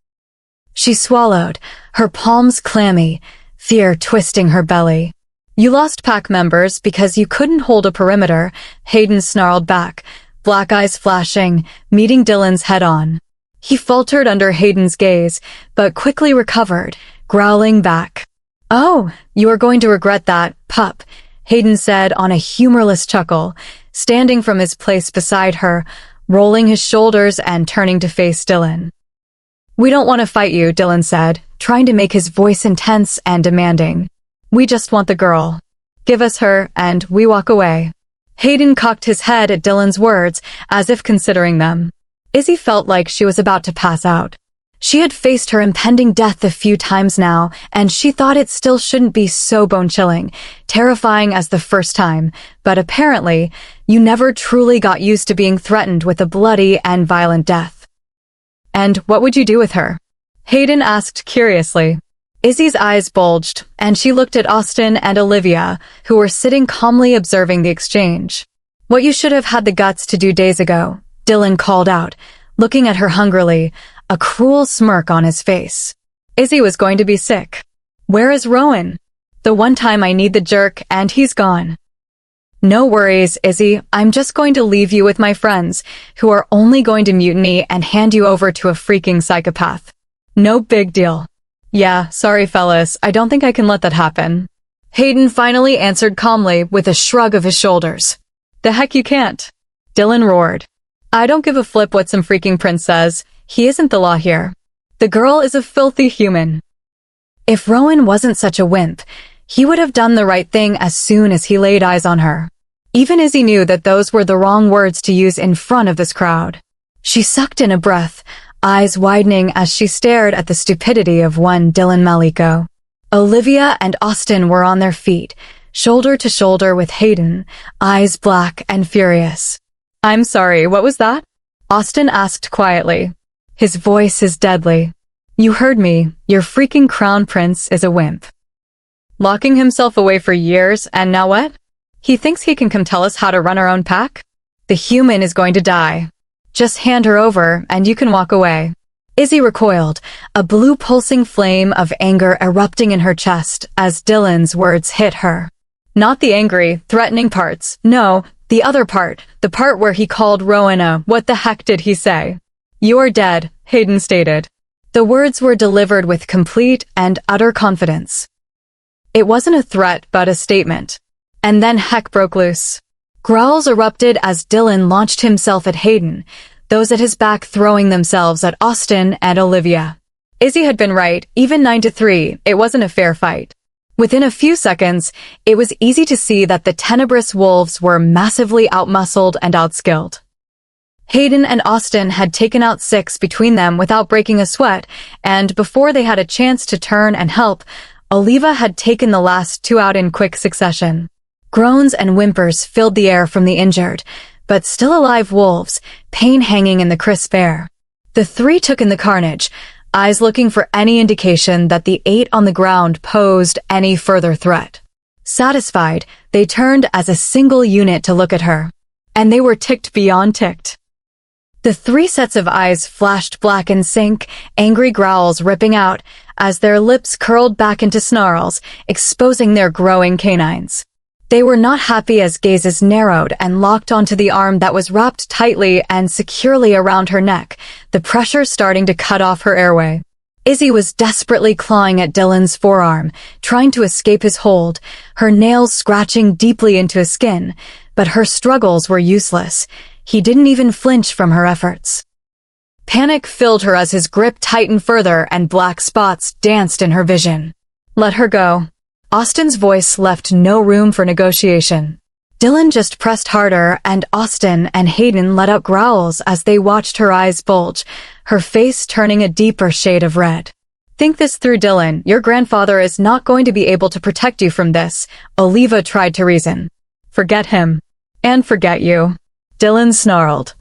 She swallowed, her palms clammy, fear twisting her belly. You lost pack members because you couldn't hold a perimeter, Hayden snarled back, black eyes flashing, meeting Dylan's head-on. He faltered under Hayden's gaze, but quickly recovered, growling back. Oh, you are going to regret that, pup, Hayden said on a humorless chuckle, standing from his place beside her, rolling his shoulders and turning to face Dylan. We don't want to fight you, Dylan said, trying to make his voice intense and demanding. We just want the girl. Give us her, and we walk away. Hayden cocked his head at Dylan's words, as if considering them. Izzy felt like she was about to pass out. She had faced her impending death a few times now, and she thought it still shouldn't be so bone-chilling, terrifying as the first time, but apparently, you never truly got used to being threatened with a bloody and violent death. And what would you do with her? Hayden asked curiously. Izzy's eyes bulged, and she looked at Austin and Olivia, who were sitting calmly observing the exchange. What you should have had the guts to do days ago, Dylan called out, looking at her hungrily, a cruel smirk on his face. Izzy was going to be sick. Where is Rowan? The one time I need the jerk, and he's gone. No worries, Izzy, I'm just going to leave you with my friends, who are only going to mutiny and hand you over to a freaking psychopath. No big deal. Yeah, sorry fellas, I don't think I can let that happen. Hayden finally answered calmly with a shrug of his shoulders. The heck you can't. Dylan roared. I don't give a flip what some freaking prince says. He isn't the law here. The girl is a filthy human. If Rowan wasn't such a wimp, he would have done the right thing as soon as he laid eyes on her. Even Izzy knew that those were the wrong words to use in front of this crowd. She sucked in a breath, eyes widening as she stared at the stupidity of one Dylan Maliko. Olivia and Austin were on their feet, shoulder to shoulder with Hayden, eyes black and furious. I'm sorry, what was that? Austin asked quietly. His voice is deadly. You heard me, your freaking crown prince is a wimp. Locking himself away for years, and now what? He thinks he can come tell us how to run our own pack? The human is going to die. Just hand her over, and you can walk away. Izzy recoiled, a blue pulsing flame of anger erupting in her chest as Dylan's words hit her. Not the angry, threatening parts, no, the other part, the part where he called Rowan a, what the heck did he say? You're dead, Hayden stated. The words were delivered with complete and utter confidence. It wasn't a threat, but a statement. And then heck broke loose. Growls erupted as Dylan launched himself at Hayden, those at his back throwing themselves at Austin and Olivia. Izzy had been right, even 9-3, it wasn't a fair fight. Within a few seconds, it was easy to see that the tenebrous wolves were massively outmuscled and outskilled. Hayden and Austin had taken out 6 between them without breaking a sweat, and before they had a chance to turn and help, Olivia had taken the last 2 out in quick succession. Groans and whimpers filled the air from the injured, but still alive wolves, pain hanging in the crisp air. The three took in the carnage, eyes looking for any indication that the 8 on the ground posed any further threat. Satisfied, they turned as a single unit to look at her. And they were ticked beyond ticked. The 3 sets of eyes flashed black in sync, angry growls ripping out as their lips curled back into snarls, exposing their growing canines. They were not happy as gazes narrowed and locked onto the arm that was wrapped tightly and securely around her neck, the pressure starting to cut off her airway. Izzy was desperately clawing at Dylan's forearm, trying to escape his hold, her nails scratching deeply into his skin, but her struggles were useless. He didn't even flinch from her efforts. Panic filled her as his grip tightened further and black spots danced in her vision. Let her go. Austin's voice left no room for negotiation. Dylan just pressed harder, and Austin and Hayden let out growls as they watched her eyes bulge, her face turning a deeper shade of red. Think this through, Dylan. Your grandfather is not going to be able to protect you from this, Oliva tried to reason. Forget him. And forget you. Dylan snarled.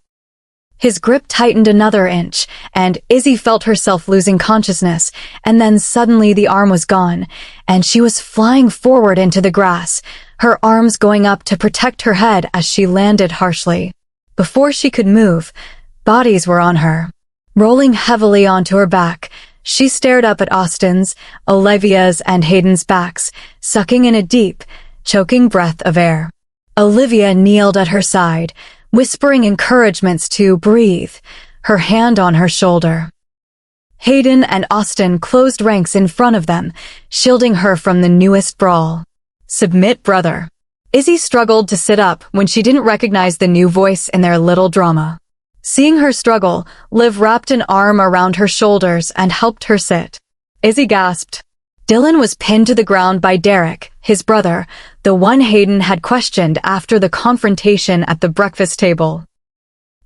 His grip tightened another inch, and Izzy felt herself losing consciousness, and then suddenly the arm was gone, and she was flying forward into the grass, her arms going up to protect her head as she landed harshly. Before she could move, bodies were on her. Rolling heavily onto her back, she stared up at Austin's, Olivia's, and Hayden's backs, sucking in a deep, choking breath of air. Olivia kneeled at her side, whispering encouragements to breathe, her hand on her shoulder. Hayden and Austin closed ranks in front of them, shielding her from the newest brawl. Submit, brother. Izzy struggled to sit up when she didn't recognize the new voice in their little drama. Seeing her struggle, Liv wrapped an arm around her shoulders and helped her sit. Izzy gasped. Dylan was pinned to the ground by Derek, his brother, the one Hayden had questioned after the confrontation at the breakfast table.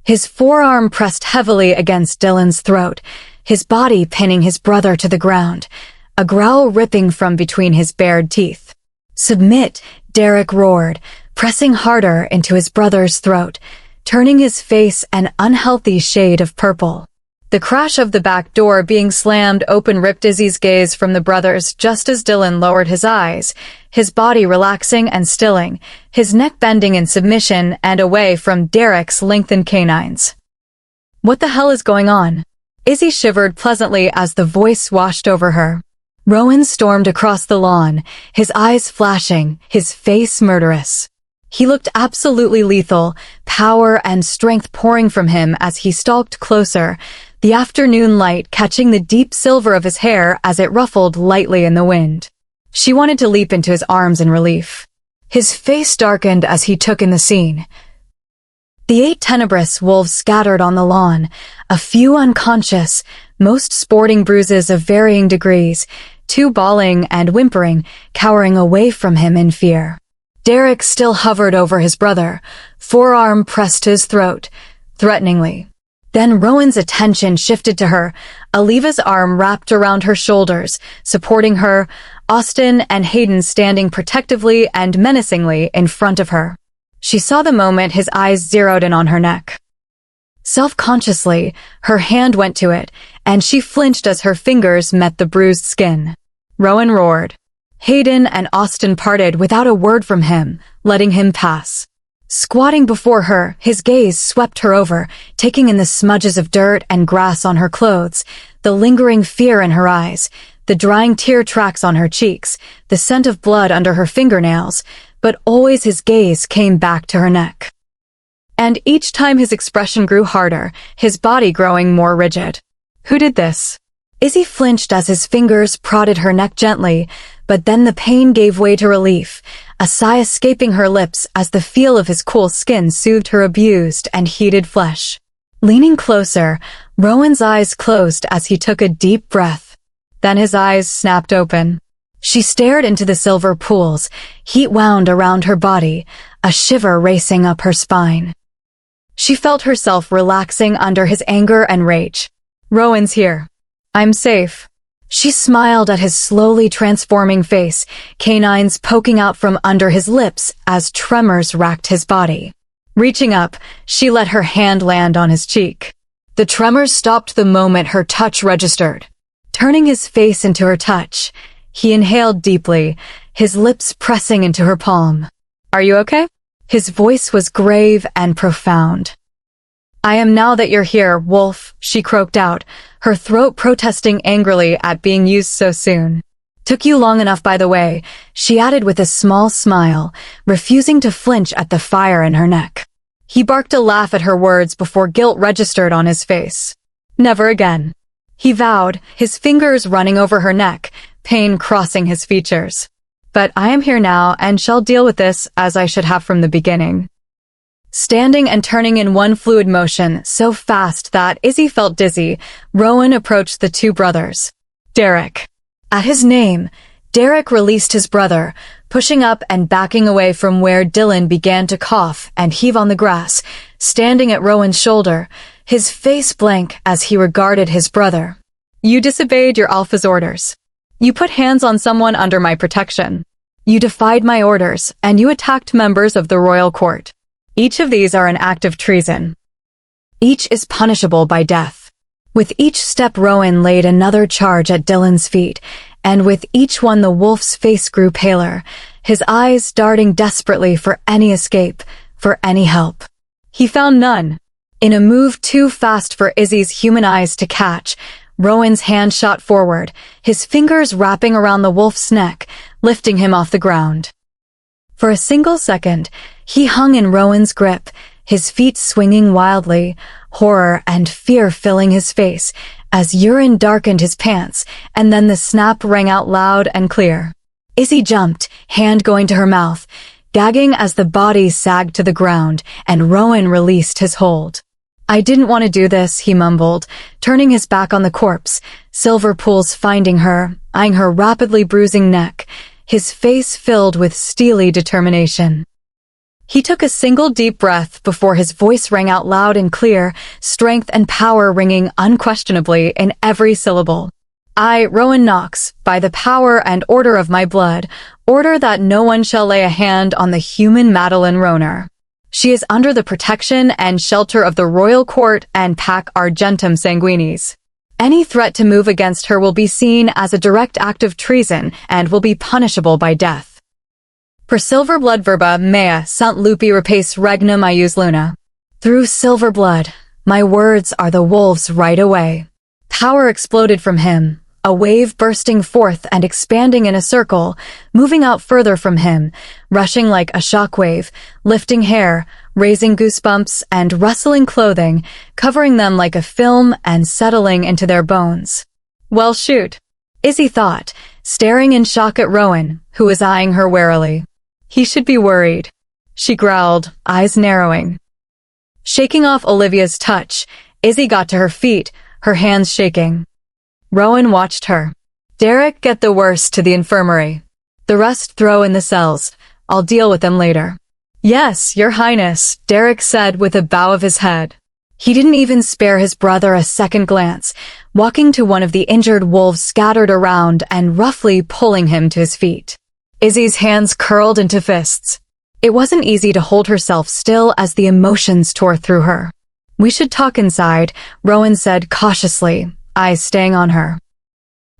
His forearm pressed heavily against Dylan's throat, his body pinning his brother to the ground, a growl ripping from between his bared teeth. Submit, Derek roared, pressing harder into his brother's throat, turning his face an unhealthy shade of purple. The crash of the back door being slammed open ripped Izzy's gaze from the brothers just as Dylan lowered his eyes, his body relaxing and stilling, his neck bending in submission and away from Derek's lengthened canines. What the hell is going on? Izzy shivered pleasantly as the voice washed over her. Rowan stormed across the lawn, his eyes flashing, his face murderous. He looked absolutely lethal, power and strength pouring from him as he stalked closer, the afternoon light catching the deep silver of his hair as it ruffled lightly in the wind. She wanted to leap into his arms in relief. His face darkened as he took in the scene. The 8 tenebrous wolves scattered on the lawn, a few unconscious, most sporting bruises of varying degrees, 2 bawling and whimpering, cowering away from him in fear. Derek still hovered over his brother, forearm pressed to his throat, threateningly. Then Rowan's attention shifted to her, Oliva's arm wrapped around her shoulders, supporting her, Austin and Hayden standing protectively and menacingly in front of her. She saw the moment his eyes zeroed in on her neck. Self-consciously, her hand went to it, and she flinched as her fingers met the bruised skin. Rowan roared. Hayden and Austin parted without a word from him, letting him pass. Squatting before her, his gaze swept her over, taking in the smudges of dirt and grass on her clothes, the lingering fear in her eyes, the drying tear tracks on her cheeks, the scent of blood under her fingernails, but always his gaze came back to her neck. And each time his expression grew harder, his body growing more rigid. Who did this? Izzy flinched as his fingers prodded her neck gently, but then the pain gave way to relief, a sigh escaping her lips as the feel of his cool skin soothed her abused and heated flesh. Leaning closer, Rowan's eyes closed as he took a deep breath. Then his eyes snapped open. She stared into the silver pools, heat wound around her body, a shiver racing up her spine. She felt herself relaxing under his anger and rage. Rowan's here. I'm safe. She smiled at his slowly transforming face, canines poking out from under his lips as tremors racked his body. Reaching up, she let her hand land on his cheek. The tremors stopped the moment her touch registered. Turning his face into her touch, he inhaled deeply, his lips pressing into her palm. "Are you okay?" His voice was grave and profound. "I am now that you're here, Wolf," she croaked out, her throat protesting angrily at being used so soon. "Took you long enough, by the way," she added with a small smile, refusing to flinch at the fire in her neck. He barked a laugh at her words before guilt registered on his face. "Never again," he vowed, his fingers running over her neck, pain crossing his features. "But I am here now and shall deal with this as I should have from the beginning." Standing and turning in one fluid motion, so fast that Izzy felt dizzy, Rowan approached the two brothers. Derek. At his name, Derek released his brother, pushing up and backing away from where Dylan began to cough and heave on the grass, standing at Rowan's shoulder, his face blank as he regarded his brother. "You disobeyed your alpha's orders. You put hands on someone under my protection. You defied my orders, and you attacked members of the royal court. Each of these are an act of treason. Each is punishable by death." With each step, Rowan laid another charge at Dylan's feet, and with each one the wolf's face grew paler, his eyes darting desperately for any escape, for any help. He found none. In a move too fast for Izzy's human eyes to catch, Rowan's hand shot forward, his fingers wrapping around the wolf's neck, lifting him off the ground. For a single second, he hung in Rowan's grip, his feet swinging wildly, horror and fear filling his face, as urine darkened his pants, and then the snap rang out loud and clear. Izzy jumped, hand going to her mouth, gagging as the body sagged to the ground, and Rowan released his hold. "I didn't want to do this," he mumbled, turning his back on the corpse, silver pools finding her, eyeing her rapidly bruising neck, his face filled with steely determination. He took a single deep breath before his voice rang out loud and clear, strength and power ringing unquestionably in every syllable. "I, Rowan Knox, by the power and order of my blood, order that no one shall lay a hand on the human Madeline Roner. She is under the protection and shelter of the royal court and Pac Argentum Sanguinis. Any threat to move against her will be seen as a direct act of treason and will be punishable by death. Per silver blood verba mea sant lupi rapace regna maius luna." Through silver blood, my words are the wolves right away. Power exploded from him, a wave bursting forth and expanding in a circle, moving out further from him, rushing like a shockwave, lifting hair, raising goosebumps and rustling clothing, covering them like a film and settling into their bones. "Well, shoot," Izzy thought, staring in shock at Rowan, who was eyeing her warily. "He should be worried," she growled, eyes narrowing. Shaking off Olivia's touch, Izzy got to her feet, her hands shaking. Rowan watched her. "Derek, get the worst to the infirmary. The rest throw in the cells. I'll deal with them later." "Yes, Your Highness," Derek said with a bow of his head. He didn't even spare his brother a second glance, walking to one of the injured wolves scattered around and roughly pulling him to his feet. Izzy's hands curled into fists. It wasn't easy to hold herself still as the emotions tore through her. "We should talk inside," Rowan said cautiously, eyes staying on her.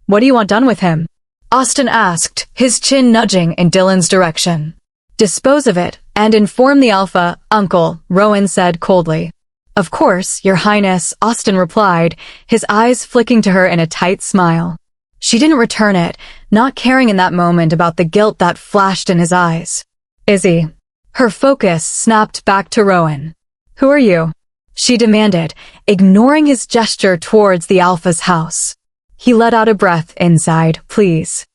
"What do you want done with him?" Austin asked, his chin nudging in Dylan's direction. "Dispose of it, and inform the Alpha, Uncle," Rowan said coldly. "Of course, Your Highness," Austin replied, his eyes flicking to her in a tight smile. She didn't return it, not caring in that moment about the guilt that flashed in his eyes. "Izzy." Her focus snapped back to Rowan. "Who are you?" she demanded, ignoring his gesture towards the Alpha's house. He let out a breath inside, "Please."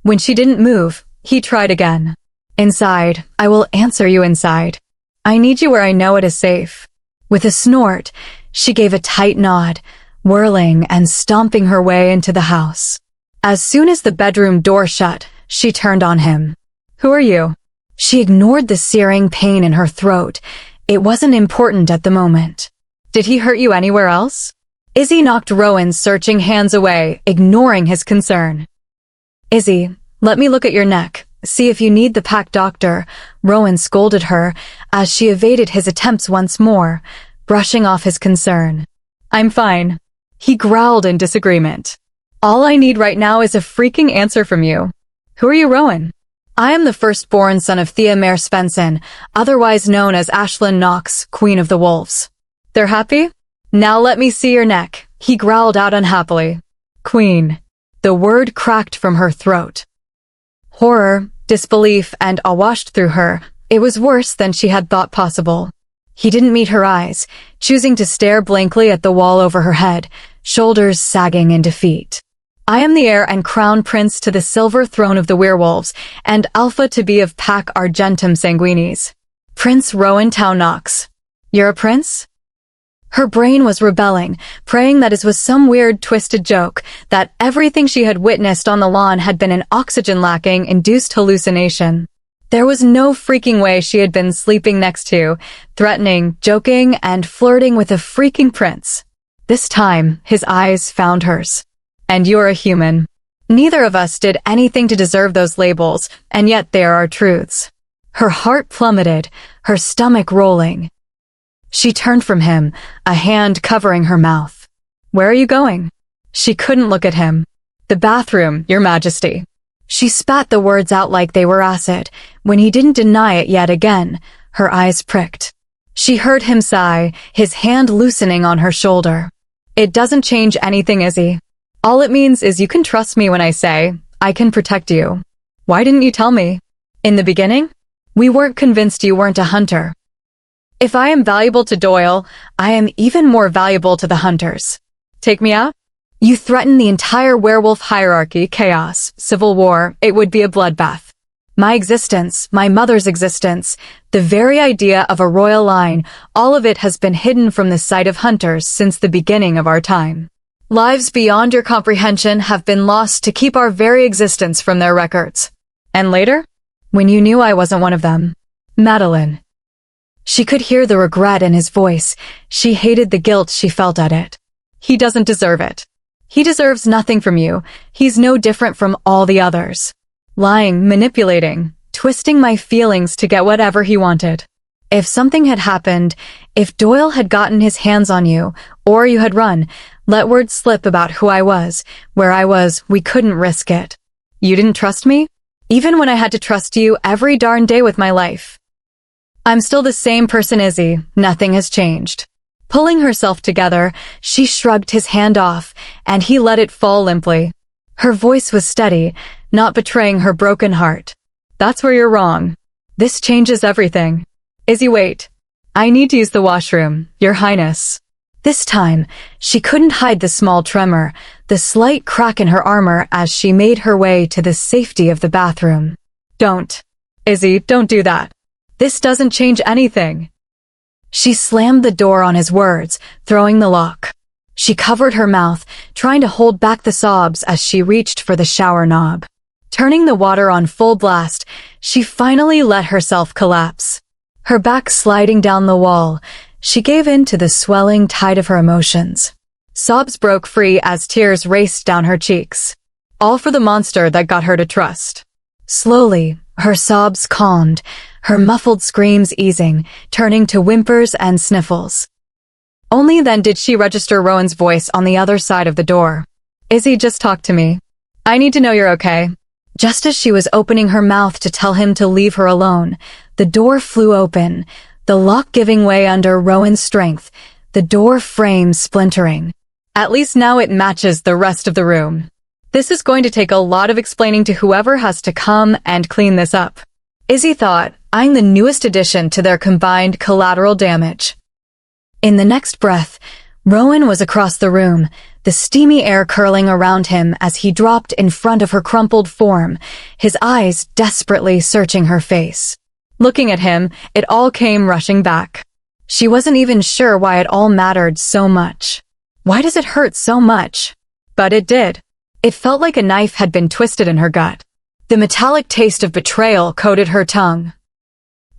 When she didn't move, he tried again. "Inside, I will answer you inside. I need you where I know it is safe." With a snort, she gave a tight nod, whirling and stomping her way into the house. As soon as the bedroom door shut, she turned on him. "Who are you?" She ignored the searing pain in her throat. It wasn't important at the moment. "Did he hurt you anywhere else?" Izzy knocked Rowan's searching hands away, ignoring his concern. "Izzy, let me look at your neck. See if you need the pack doctor," Rowan scolded her as she evaded his attempts once more, brushing off his concern. "I'm fine," he growled in disagreement. "All I need right now is a freaking answer from you. Who are you, Rowan?" "I am the firstborn son of Thea Mare Svensson, otherwise known as Ashlyn Knox, Queen of the Wolves." "They're happy? Now let me see your neck," he growled out unhappily. "Queen." The word cracked from her throat. Horror, disbelief, and awe washed through her. It was worse than she had thought possible. He didn't meet her eyes, choosing to stare blankly at the wall over her head, shoulders sagging in defeat. "I am the heir and crown prince to the silver throne of the werewolves, and alpha to be of Pack Argentum Sanguinis. Prince Rowan Knox." "You're a prince?" Her brain was rebelling, praying that it was some weird, twisted joke, that everything she had witnessed on the lawn had been an oxygen-lacking, induced hallucination. There was no freaking way she had been sleeping next to, threatening, joking, and flirting with a freaking prince. This time, his eyes found hers. "And you're a human. Neither of us did anything to deserve those labels, and yet there are truths." Her heart plummeted, her stomach rolling. She turned from him, a hand covering her mouth. "Where are you going?" She couldn't look at him. "The bathroom, Your Majesty." She spat the words out like they were acid. When he didn't deny it yet again, her eyes pricked. She heard him sigh, his hand loosening on her shoulder. "It doesn't change anything, Izzy. All it means is you can trust me when I say, I can protect you. Why didn't you tell me? In the beginning? We weren't convinced you weren't a hunter. If I am valuable to Doyle, I am even more valuable to the hunters. Take me out? You threaten the entire werewolf hierarchy, chaos, civil war. It would be a bloodbath. My existence, my mother's existence, the very idea of a royal line, all of it has been hidden from the sight of hunters since the beginning of our time. Lives beyond your comprehension have been lost to keep our very existence from their records. And later? When you knew I wasn't one of them. Madeline." She could hear the regret in his voice. She hated the guilt she felt at it. "He doesn't deserve it. He deserves nothing from you. He's no different from all the others. Lying, manipulating, twisting my feelings to get whatever he wanted. If something had happened, if Doyle had gotten his hands on you, or you had run, let word slip about who I was, where I was, we couldn't risk it. You didn't trust me? Even when I had to trust you every darn day with my life. I'm still the same person, Izzy. Nothing has changed." Pulling herself together, she shrugged his hand off, and he let it fall limply. Her voice was steady, not betraying her broken heart. "That's where you're wrong. This changes everything. Izzy, wait. I need to use the washroom, Your Highness." This time, she couldn't hide the small tremor, the slight crack in her armor as she made her way to the safety of the bathroom. "Don't. Izzy, don't do that. This doesn't change anything." She slammed the door on his words, throwing the lock. She covered her mouth, trying to hold back the sobs as she reached for the shower knob. Turning the water on full blast, she finally let herself collapse. Her back sliding down the wall, she gave in to the swelling tide of her emotions. Sobs broke free as tears raced down her cheeks. All for the monster that got her to trust. Slowly, her sobs calmed, her muffled screams easing, turning to whimpers and sniffles. Only then did she register Rowan's voice on the other side of the door. "Izzy, just talk to me. I need to know you're okay." Just as she was opening her mouth to tell him to leave her alone, the door flew open, the lock giving way under Rowan's strength, the door frame splintering. At least now it matches the rest of the room. This is going to take a lot of explaining to whoever has to come and clean this up, Izzy thought, eyeing the newest addition to their combined collateral damage. In the next breath, Rowan was across the room, the steamy air curling around him as he dropped in front of her crumpled form, his eyes desperately searching her face. Looking at him, it all came rushing back. She wasn't even sure why it all mattered so much. Why does it hurt so much? But it did. It felt like a knife had been twisted in her gut. The metallic taste of betrayal coated her tongue.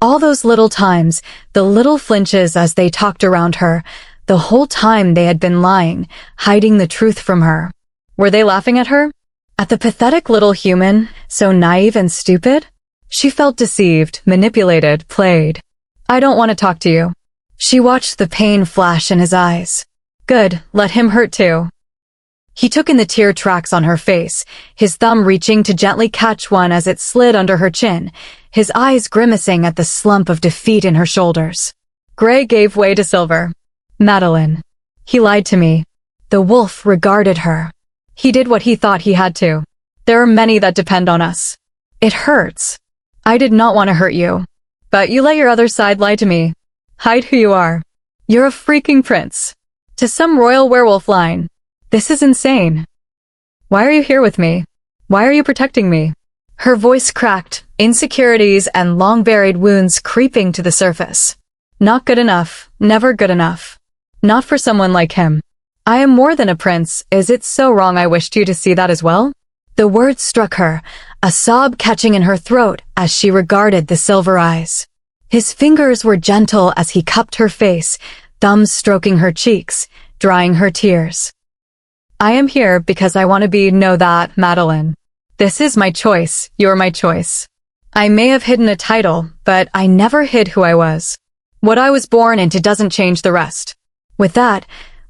All those little times, the little flinches as they talked around her, The whole time they had been lying, hiding the truth from her. Were they laughing at her? At the pathetic little human, so naive and stupid? She felt deceived, manipulated, played. I don't want to talk to you. She watched the pain flash in his eyes. Good, let him hurt too. He took in the tear tracks on her face, his thumb reaching to gently catch one as it slid under her chin, his eyes grimacing at the slump of defeat in her shoulders. Gray gave way to silver. Madeline. He lied to me. The wolf regarded her. He did what he thought he had to. There are many that depend on us. It hurts. I did not want to hurt you. But you let your other side lie to me. Hide who you are. You're a freaking prince. To some royal werewolf line. This is insane. Why are you here with me? Why are you protecting me? Her voice cracked, insecurities and long-buried wounds creeping to the surface. Not good enough, never good enough. Not for someone like him. I am more than a prince. Is it so wrong I wished you to see that as well? The words struck her, a sob catching in her throat as she regarded the silver eyes. His fingers were gentle as he cupped her face, thumbs stroking her cheeks, drying her tears. I am here because I want to know that, Madeline. This is my choice. You're my choice. I may have hidden a title, but I never hid who I was. What I was born into doesn't change the rest. With that,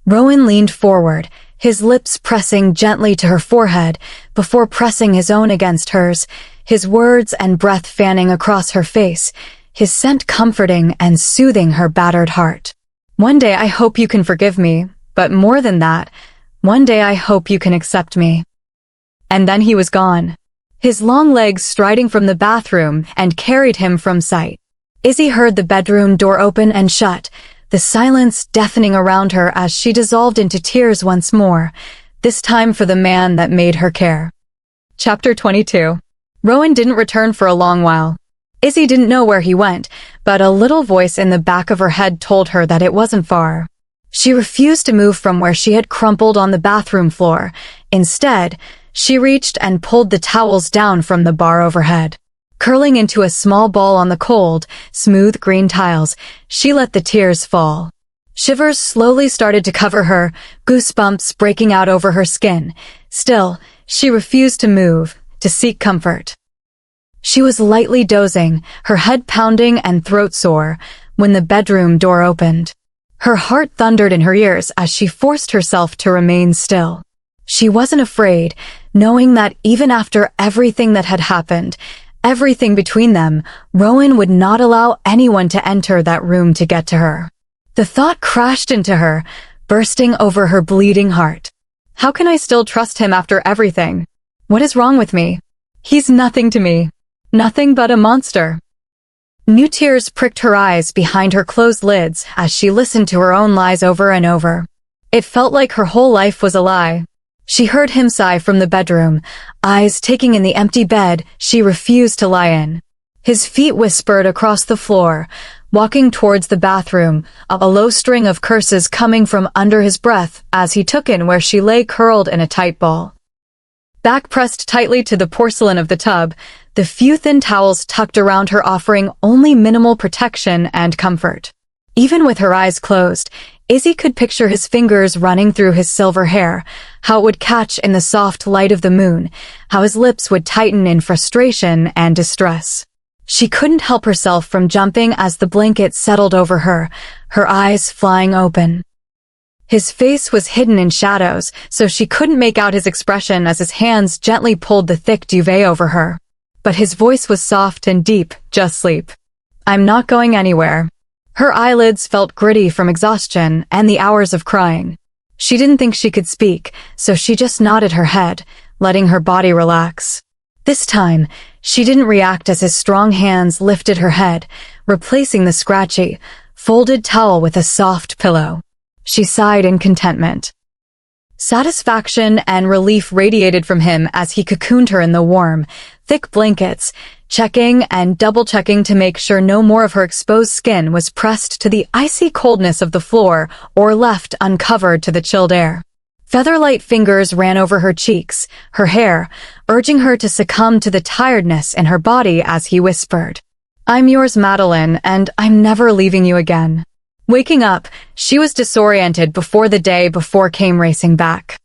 Rowan leaned forward, his lips pressing gently to her forehead before pressing his own against hers, his words and breath fanning across her face, his scent comforting and soothing her battered heart. One day I hope you can forgive me, but more than that, one day I hope you can accept me. And then he was gone, his long legs striding from the bathroom and carried him from sight. Izzy heard the bedroom door open and shut, the silence deafening around her as she dissolved into tears once more, this time for the man that made her care. Chapter 22. Rowan didn't return for a long while. Izzy didn't know where he went, but a little voice in the back of her head told her that it wasn't far. She refused to move from where she had crumpled on the bathroom floor. Instead, she reached and pulled the towels down from the bar overhead. Curling into a small ball on the cold, smooth green tiles, she let the tears fall. Shivers slowly started to cover her, goosebumps breaking out over her skin. Still, she refused to move, to seek comfort. She was lightly dozing, her head pounding and throat sore, when the bedroom door opened. Her heart thundered in her ears as she forced herself to remain still. She wasn't afraid, knowing that even after everything that had happened, everything between them, Rowan would not allow anyone to enter that room to get to her. The thought crashed into her, bursting over her bleeding heart. How can I still trust him after everything? What is wrong with me? He's nothing to me. Nothing but a monster. New tears pricked her eyes behind her closed lids as she listened to her own lies over and over. It felt like her whole life was a lie. She heard him sigh from the bedroom, eyes taking in the empty bed she refused to lie in. His feet whispered across the floor, walking towards the bathroom, a low string of curses coming from under his breath as he took in where she lay curled in a tight ball. Back pressed tightly to the porcelain of the tub, the few thin towels tucked around her offering only minimal protection and comfort. Even with her eyes closed, Izzy could picture his fingers running through his silver hair, how it would catch in the soft light of the moon, how his lips would tighten in frustration and distress. She couldn't help herself from jumping as the blanket settled over her, her eyes flying open. His face was hidden in shadows, so she couldn't make out his expression as his hands gently pulled the thick duvet over her. But his voice was soft and deep, just sleep. I'm not going anywhere. Her eyelids felt gritty from exhaustion and the hours of crying. She didn't think she could speak, so she just nodded her head, letting her body relax. This time, she didn't react as his strong hands lifted her head, replacing the scratchy, folded towel with a soft pillow. She sighed in contentment. Satisfaction and relief radiated from him as he cocooned her in the warm, thick blankets, checking and double-checking to make sure no more of her exposed skin was pressed to the icy coldness of the floor or left uncovered to the chilled air. Featherlight fingers ran over her cheeks, her hair, urging her to succumb to the tiredness in her body as he whispered, I'm yours, Madeline, and I'm never leaving you again. Waking up, she was disoriented before the day before came racing back.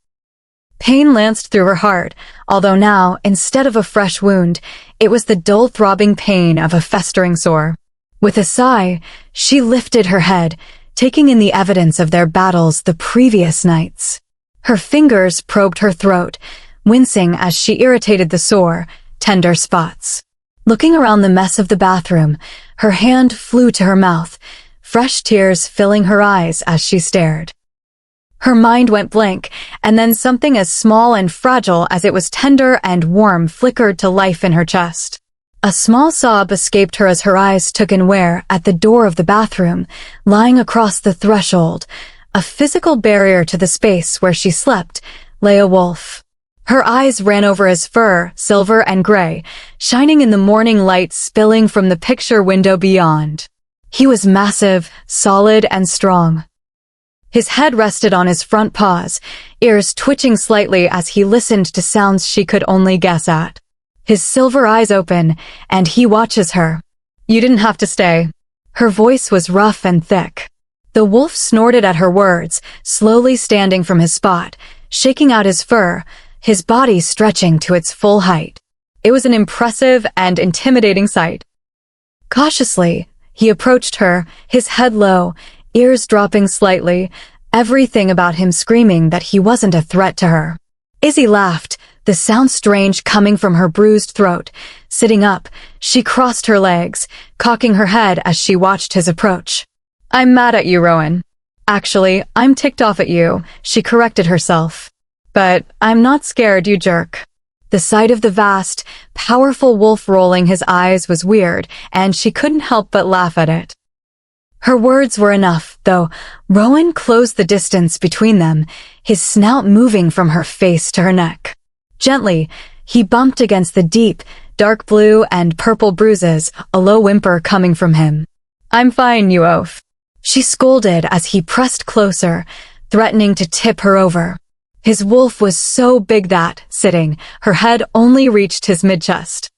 Pain lanced through her heart, although now, instead of a fresh wound, it was the dull throbbing pain of a festering sore. With a sigh, she lifted her head, taking in the evidence of their battles the previous nights. Her fingers probed her throat, wincing as she irritated the sore, tender spots. Looking around the mess of the bathroom, her hand flew to her mouth, fresh tears filling her eyes as she stared. Her mind went blank, and then something as small and fragile as it was tender and warm flickered to life in her chest. A small sob escaped her as her eyes took in where, at the door of the bathroom, lying across the threshold, a physical barrier to the space where she slept, lay a wolf. Her eyes ran over his fur, silver and gray, shining in the morning light spilling from the picture window beyond. He was massive, solid, and strong. His head rested on his front paws, ears twitching slightly as he listened to sounds she could only guess at. His silver eyes open, and he watches her. "You didn't have to stay." Her voice was rough and thick. The wolf snorted at her words, slowly standing from his spot, shaking out his fur, his body stretching to its full height. It was an impressive and intimidating sight. Cautiously, he approached her, his head low, ears dropping slightly, everything about him screaming that he wasn't a threat to her. Izzy laughed, the sound strange coming from her bruised throat. Sitting up, she crossed her legs, cocking her head as she watched his approach. "I'm mad at you, Rowan. Actually, I'm ticked off at you," she corrected herself. "But I'm not scared, you jerk." The sight of the vast, powerful wolf rolling his eyes was weird, and she couldn't help but laugh at it. Her words were enough, though. Rowan closed the distance between them, his snout moving from her face to her neck. Gently, he bumped against the deep, dark blue and purple bruises, a low whimper coming from him. "I'm fine, you oaf," she scolded as he pressed closer, threatening to tip her over. His wolf was so big that, sitting, her head only reached his mid-chest.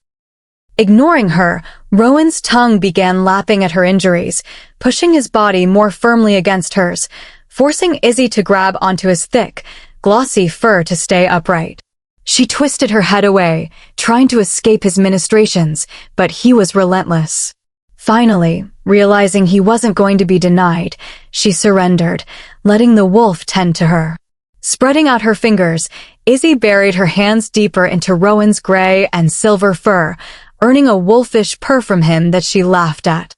Ignoring her, Rowan's tongue began lapping at her injuries, pushing his body more firmly against hers, forcing Izzy to grab onto his thick, glossy fur to stay upright. She twisted her head away, trying to escape his ministrations, but he was relentless. Finally, realizing he wasn't going to be denied, she surrendered, letting the wolf tend to her. Spreading out her fingers, Izzy buried her hands deeper into Rowan's gray and silver fur, earning a wolfish purr from him that she laughed at.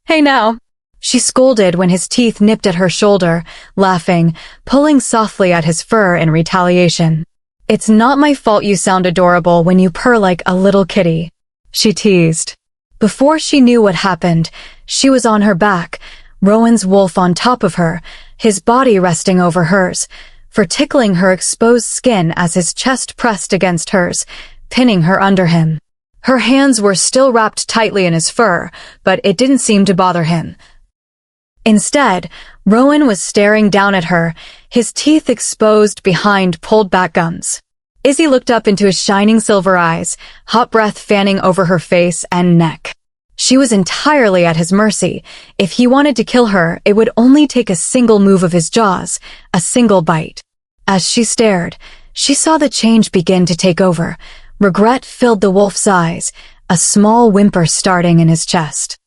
"Hey now," she scolded when his teeth nipped at her shoulder, laughing, pulling softly at his fur in retaliation. "It's not my fault you sound adorable when you purr like a little kitty," she teased. Before she knew what happened, she was on her back, Rowan's wolf on top of her, his body resting over hers, for tickling her exposed skin as his chest pressed against hers, pinning her under him. Her hands were still wrapped tightly in his fur, but it didn't seem to bother him. Instead, Rowan was staring down at her, his teeth exposed behind pulled-back gums. Izzy looked up into his shining silver eyes, hot breath fanning over her face and neck. She was entirely at his mercy. If he wanted to kill her, it would only take a single move of his jaws, a single bite. As she stared, she saw the change begin to take over. Regret filled the wolf's eyes, a small whimper starting in his chest.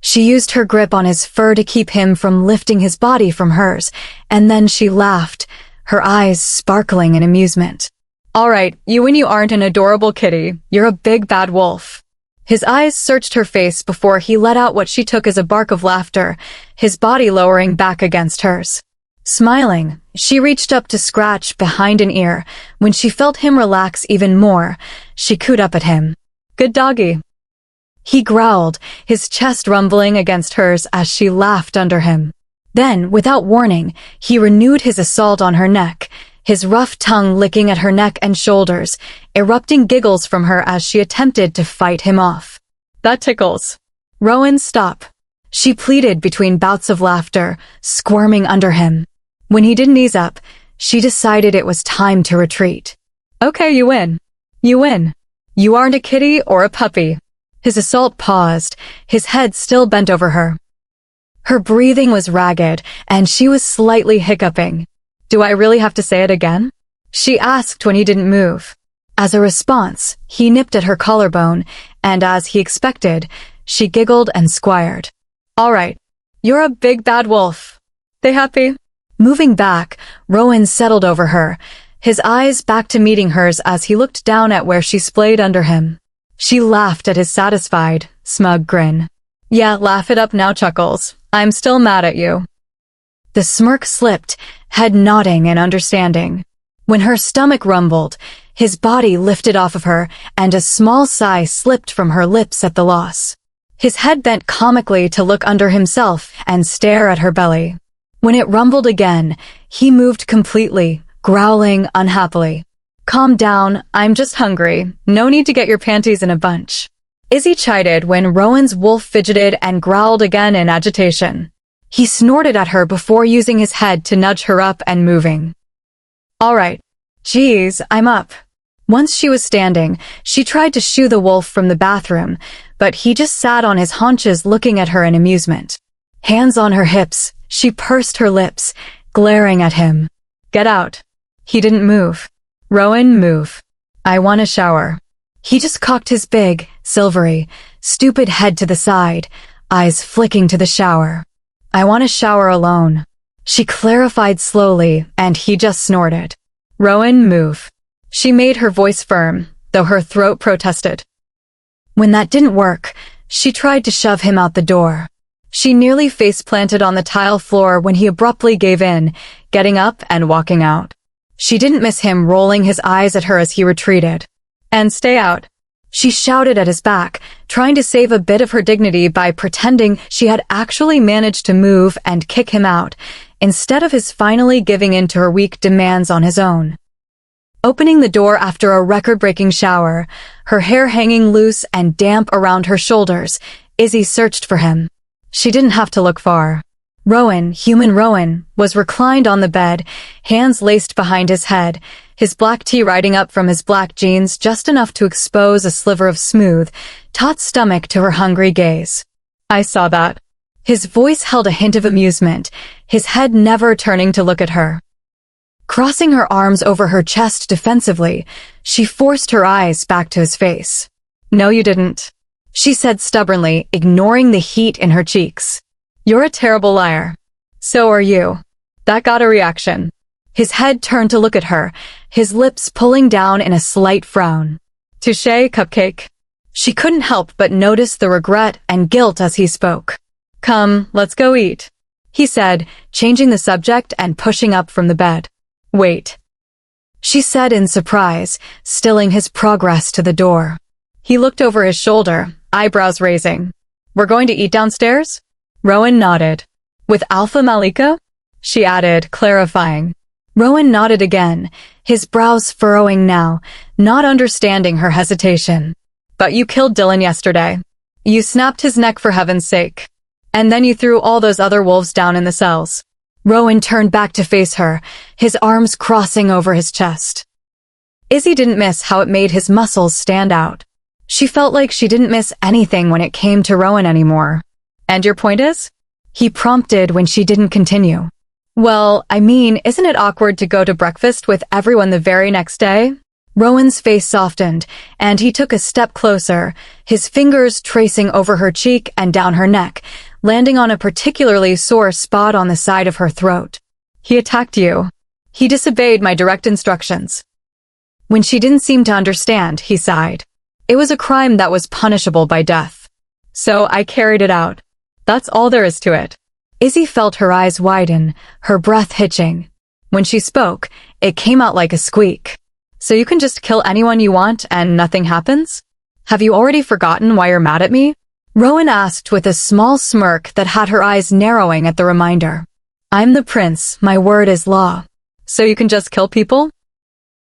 She used her grip on his fur to keep him from lifting his body from hers, and then she laughed, her eyes sparkling in amusement. "All right, you when you aren't an adorable kitty, you're a big bad wolf." His eyes searched her face before he let out what she took as a bark of laughter, his body lowering back against hers. Smiling, she reached up to scratch behind an ear. When she felt him relax even more, she cooed up at him. "Good doggy." He growled, his chest rumbling against hers as she laughed under him. Then, without warning, he renewed his assault on her neck, his rough tongue licking at her neck and shoulders, erupting giggles from her as she attempted to fight him off. "That tickles." "Rowan, stop," she pleaded between bouts of laughter, squirming under him. When he didn't ease up, she decided it was time to retreat. "Okay, you win. You win. You aren't a kitty or a puppy." His assault paused, his head still bent over her. Her breathing was ragged, and she was slightly hiccuping. "Do I really have to say it again?" she asked when he didn't move. As a response, he nipped at her collarbone, and as he expected, she giggled and squired. "All right, you're a big bad wolf. They happy?" Moving back, Rowan settled over her, his eyes back to meeting hers as he looked down at where she splayed under him. She laughed at his satisfied, smug grin. "Yeah, laugh it up now, Chuckles. I'm still mad at you." The smirk slipped, head nodding in understanding. When her stomach rumbled, his body lifted off of her, and a small sigh slipped from her lips at the loss. His head bent comically to look under himself and stare at her belly. When it rumbled again, he moved completely, growling unhappily. "Calm down, I'm just hungry. No need to get your panties in a bunch." Izzy chided when Rowan's wolf fidgeted and growled again in agitation. He snorted at her before using his head to nudge her up and moving. "All right. Geez, I'm up." Once she was standing, she tried to shoo the wolf from the bathroom, but he just sat on his haunches looking at her in amusement. Hands on her hips, she pursed her lips, glaring at him. "Get out." He didn't move. "Rowan, move. I want a shower." He just cocked his big, silvery, stupid head to the side, eyes flicking to the shower. "I want a shower alone." She clarified slowly, and he just snorted. "Rowan, move." She made her voice firm, though her throat protested. When that didn't work, she tried to shove him out the door. She nearly face-planted on the tile floor when he abruptly gave in, getting up and walking out. She didn't miss him rolling his eyes at her as he retreated. "And stay out." She shouted at his back, trying to save a bit of her dignity by pretending she had actually managed to move and kick him out, instead of his finally giving in to her weak demands on his own. Opening the door after a record-breaking shower, her hair hanging loose and damp around her shoulders, Izzy searched for him. She didn't have to look far. Rowan, human Rowan, was reclined on the bed, hands laced behind his head, his black tee riding up from his black jeans just enough to expose a sliver of smooth, taut stomach to her hungry gaze. "I saw that." His voice held a hint of amusement, his head never turning to look at her. Crossing her arms over her chest defensively, she forced her eyes back to his face. "No, you didn't," she said stubbornly, ignoring the heat in her cheeks. "You're a terrible liar." "So are you." That got a reaction. His head turned to look at her, his lips pulling down in a slight frown. "Touché, cupcake." She couldn't help but notice the regret and guilt as he spoke. "Come, let's go eat," he said, changing the subject and pushing up from the bed. "Wait," she said in surprise, stilling his progress to the door. He looked over his shoulder, eyebrows raising. "We're going to eat downstairs?" Rowan nodded. "With Alpha Malika?" she added, clarifying. Rowan nodded again, his brows furrowing now, not understanding her hesitation. "But you killed Dylan yesterday. You snapped his neck for heaven's sake. And then you threw all those other wolves down in the cells." Rowan turned back to face her, his arms crossing over his chest. Izzy didn't miss how it made his muscles stand out. She felt like she didn't miss anything when it came to Rowan anymore. "And your point is?" he prompted when she didn't continue. "Well, I mean, isn't it awkward to go to breakfast with everyone the very next day?" Rowan's face softened, and he took a step closer, his fingers tracing over her cheek and down her neck, landing on a particularly sore spot on the side of her throat. "He attacked you. He disobeyed my direct instructions." When she didn't seem to understand, he sighed. "It was a crime that was punishable by death. So I carried it out. That's all there is to it." Izzy felt her eyes widen, her breath hitching. When she spoke, it came out like a squeak. "So you can just kill anyone you want and nothing happens? Have you already forgotten why you're mad at me?" Rowan asked with a small smirk that had her eyes narrowing at the reminder. "I'm the prince, my word is law. So you can just kill people?"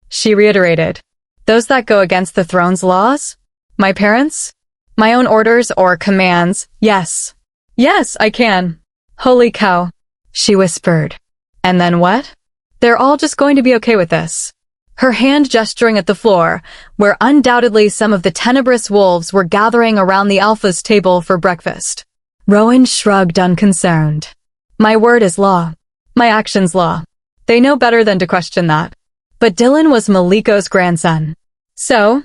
She reiterated. "Those that go against the throne's laws? My parents? My own orders or commands? Yes. Yes, I can." "Holy cow," she whispered. "And then what?" "They're all just going to be okay with this." Her hand gesturing at the floor, where undoubtedly some of the tenebrous wolves were gathering around the Alpha's table for breakfast. Rowan shrugged unconcerned. My word is law. My action's law. They know better than to question that. But Dylan was Maliko's grandson. So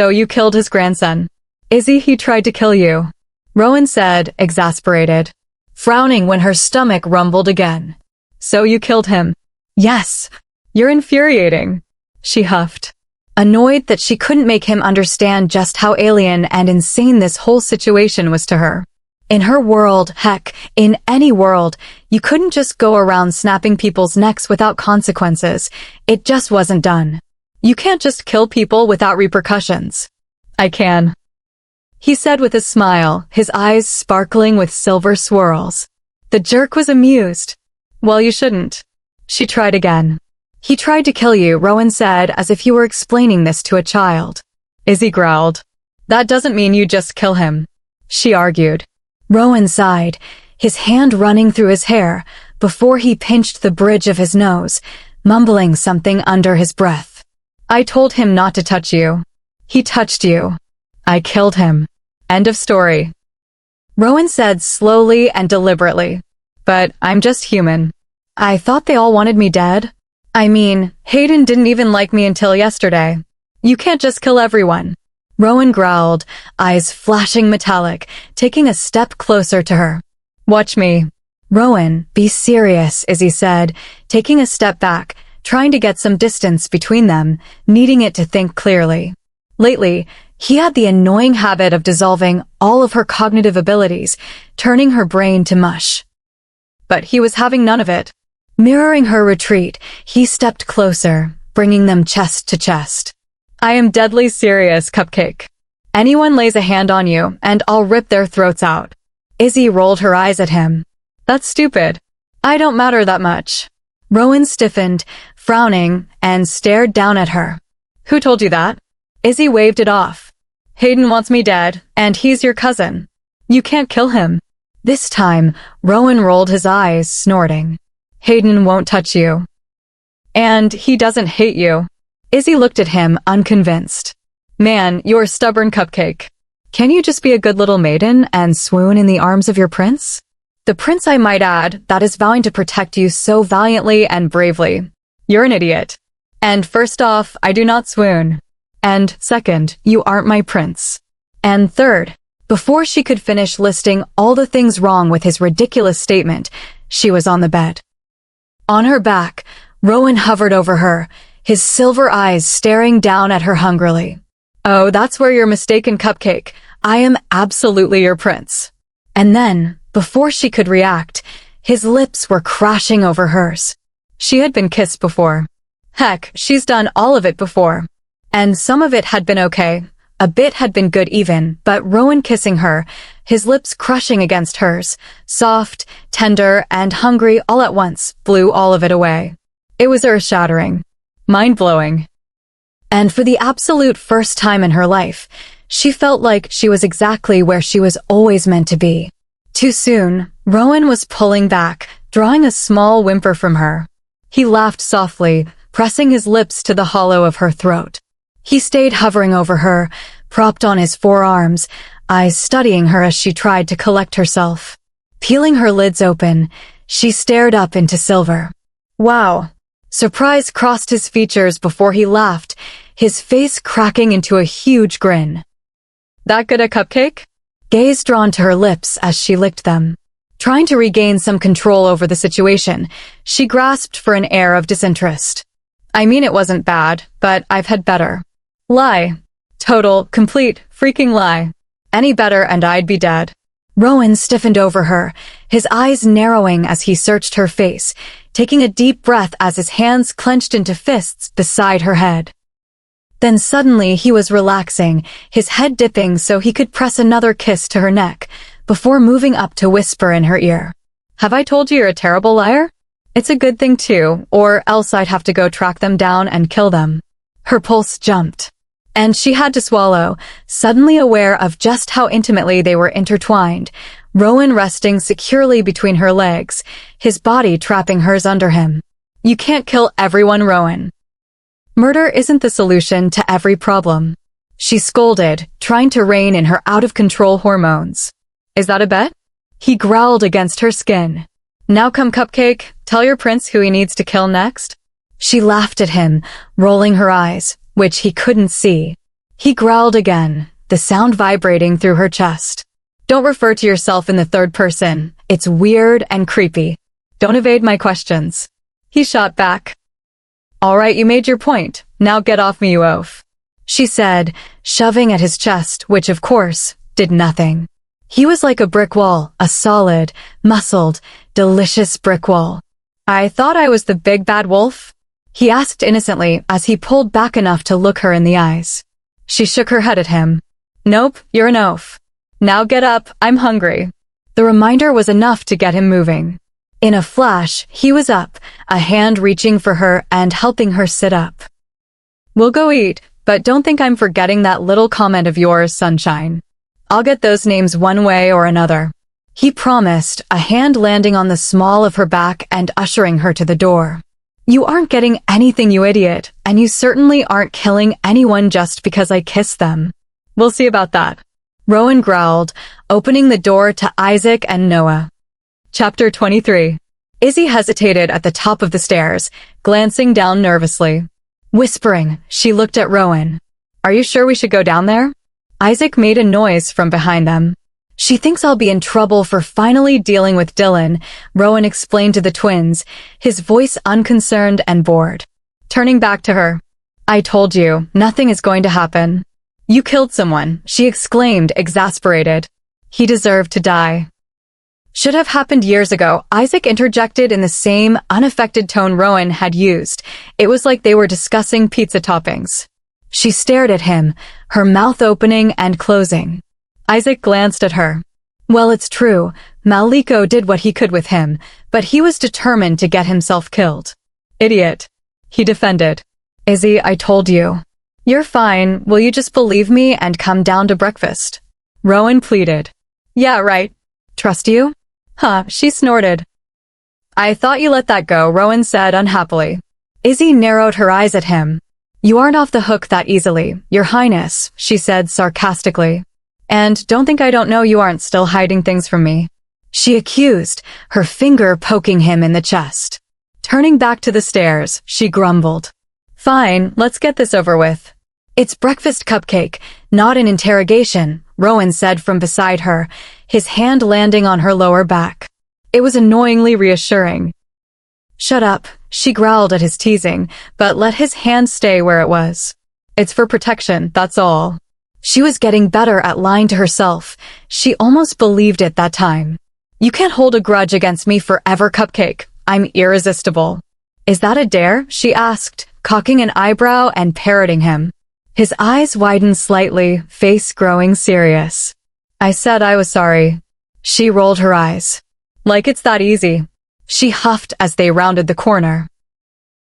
you killed his grandson. Izzy, he tried to kill you. Rowan said, exasperated, frowning when her stomach rumbled again. So you killed him. Yes. You're infuriating. She huffed, annoyed that she couldn't make him understand just how alien and insane this whole situation was to her. In her world, heck, in any world, you couldn't just go around snapping people's necks without consequences. It just wasn't done. You can't just kill people without repercussions. I can, he said with a smile, his eyes sparkling with silver swirls. The jerk was amused. Well, you shouldn't. She tried again. He tried to kill you, Rowan said, as if you were explaining this to a child. Izzy growled. That doesn't mean you just kill him, she argued. Rowan sighed, his hand running through his hair, before he pinched the bridge of his nose, mumbling something under his breath. I told him not to touch you. He touched you. I killed him. End of story. Rowan said slowly and deliberately. But I'm just human. I thought they all wanted me dead. I mean, Hayden didn't even like me until yesterday. You can't just kill everyone. Rowan growled, eyes flashing metallic, taking a step closer to her. Watch me. Rowan, be serious, Izzy said, taking a step back, trying to get some distance between them, needing it to think clearly. Lately, he had the annoying habit of dissolving all of her cognitive abilities, turning her brain to mush. But he was having none of it. Mirroring her retreat, he stepped closer, bringing them chest to chest. I am deadly serious, Cupcake. Anyone lays a hand on you, and I'll rip their throats out. Izzy rolled her eyes at him. That's stupid. I don't matter that much. Rowan stiffened, frowning, and stared down at her. Who told you that? Izzy waved it off. Hayden wants me dead, and he's your cousin. You can't kill him. This time, Rowan rolled his eyes, snorting. Hayden won't touch you. And he doesn't hate you. Izzy looked at him, unconvinced. Man, you're stubborn, Cupcake. Can you just be a good little maiden and swoon in the arms of your prince? The prince, I might add, that is vowing to protect you so valiantly and bravely. You're an idiot. And first off, I do not swoon. And second, you aren't my prince. And third, before she could finish listing all the things wrong with his ridiculous statement, she was on the bed. On her back, Rowan hovered over her, his silver eyes staring down at her hungrily. Oh, that's where you're mistaken, Cupcake. I am absolutely your prince. And then, before she could react, his lips were crashing over hers. She had been kissed before. Heck, she's done all of it before. And some of it had been okay. A bit had been good even, but Rowan kissing her, his lips crushing against hers, soft, tender, and hungry all at once, blew all of it away. It was earth-shattering. Mind-blowing. And for the absolute first time in her life, she felt like she was exactly where she was always meant to be. Too soon, Rowan was pulling back, drawing a small whimper from her. He laughed softly, pressing his lips to the hollow of her throat. He stayed hovering over her, propped on his forearms, eyes studying her as she tried to collect herself. Peeling her lids open, she stared up into silver. Wow. Surprise crossed his features before he laughed, his face cracking into a huge grin. That good a cupcake? Gaze drawn to her lips as she licked them. Trying to regain some control over the situation, she grasped for an air of disinterest. I mean, it wasn't bad, but I've had better. Lie. Total, complete, freaking lie. Any better and I'd be dead. Rowan stiffened over her, his eyes narrowing as he searched her face, taking a deep breath as his hands clenched into fists beside her head. Then suddenly he was relaxing, his head dipping so he could press another kiss to her neck, before moving up to whisper in her ear. Have I told you you're a terrible liar? It's a good thing too, or else I'd have to go track them down and kill them. Her pulse jumped. And she had to swallow, suddenly aware of just how intimately they were intertwined, Rowan resting securely between her legs, his body trapping hers under him. You can't kill everyone, Rowan. Murder isn't the solution to every problem. She scolded, trying to rein in her out-of-control hormones. Is that a bet? He growled against her skin. Now come, Cupcake, tell your prince who he needs to kill next. She laughed at him, rolling her eyes, which he couldn't see. He growled again, the sound vibrating through her chest. Don't refer to yourself in the third person. It's weird and creepy. Don't evade my questions. He shot back. All right, you made your point. Now get off me, you oaf. She said, shoving at his chest, which of course, did nothing. He was like a brick wall, a solid, muscled, delicious brick wall. I thought I was the big bad wolf? He asked innocently as he pulled back enough to look her in the eyes. She shook her head at him. Nope, you're an oaf. Now get up, I'm hungry. The reminder was enough to get him moving. In a flash, he was up, a hand reaching for her and helping her sit up. We'll go eat, but don't think I'm forgetting that little comment of yours, Sunshine. I'll get those names one way or another. He promised, a hand landing on the small of her back and ushering her to the door. You aren't getting anything, you idiot, and you certainly aren't killing anyone just because I kissed them. We'll see about that. Rowan growled, opening the door to Isaac and Noah. Chapter 23. Izzy hesitated at the top of the stairs, glancing down nervously. Whispering, she looked at Rowan. Are you sure we should go down there? Isaac made a noise from behind them. She thinks I'll be in trouble for finally dealing with Dylan, Rowan explained to the twins, his voice unconcerned and bored. Turning back to her. I told you, nothing is going to happen. You killed someone, she exclaimed, exasperated. He deserved to die. Should have happened years ago, Isaac interjected in the same unaffected tone Rowan had used. It was like they were discussing pizza toppings. She stared at him, her mouth opening and closing. Isaac glanced at her. Well, it's true, Maliko did what he could with him, but he was determined to get himself killed. Idiot. He defended. Izzy, I told you. You're fine, will you just believe me and come down to breakfast? Rowan pleaded. Yeah, right. Trust you? Huh, she snorted. I thought you let that go, Rowan said unhappily. Izzy narrowed her eyes at him. You aren't off the hook that easily, Your Highness, she said sarcastically. And don't think I don't know you aren't still hiding things from me. She accused, her finger poking him in the chest. Turning back to the stairs, she grumbled. Fine, let's get this over with. It's breakfast, Cupcake, not an interrogation, Rowan said from beside her, his hand landing on her lower back. It was annoyingly reassuring. Shut up, she growled at his teasing, but let his hand stay where it was. It's for protection, that's all. She was getting better at lying to herself. She almost believed it that time. You can't hold a grudge against me forever, Cupcake. I'm irresistible. Is that a dare? She asked, cocking an eyebrow and parroting him. His eyes widened slightly, face growing serious. I said I was sorry. She rolled her eyes. Like it's that easy. She huffed as they rounded the corner.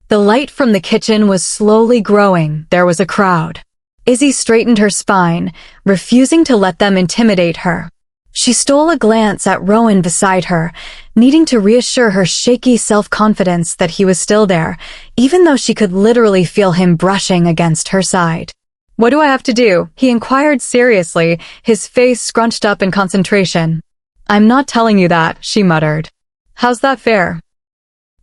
The light from the kitchen was slowly growing. There was a crowd. Izzy straightened her spine, refusing to let them intimidate her. She stole a glance at Rowan beside her, needing to reassure her shaky self-confidence that he was still there, even though she could literally feel him brushing against her side. What do I have to do? He inquired seriously, his face scrunched up in concentration. I'm not telling you that, she muttered. How's that fair?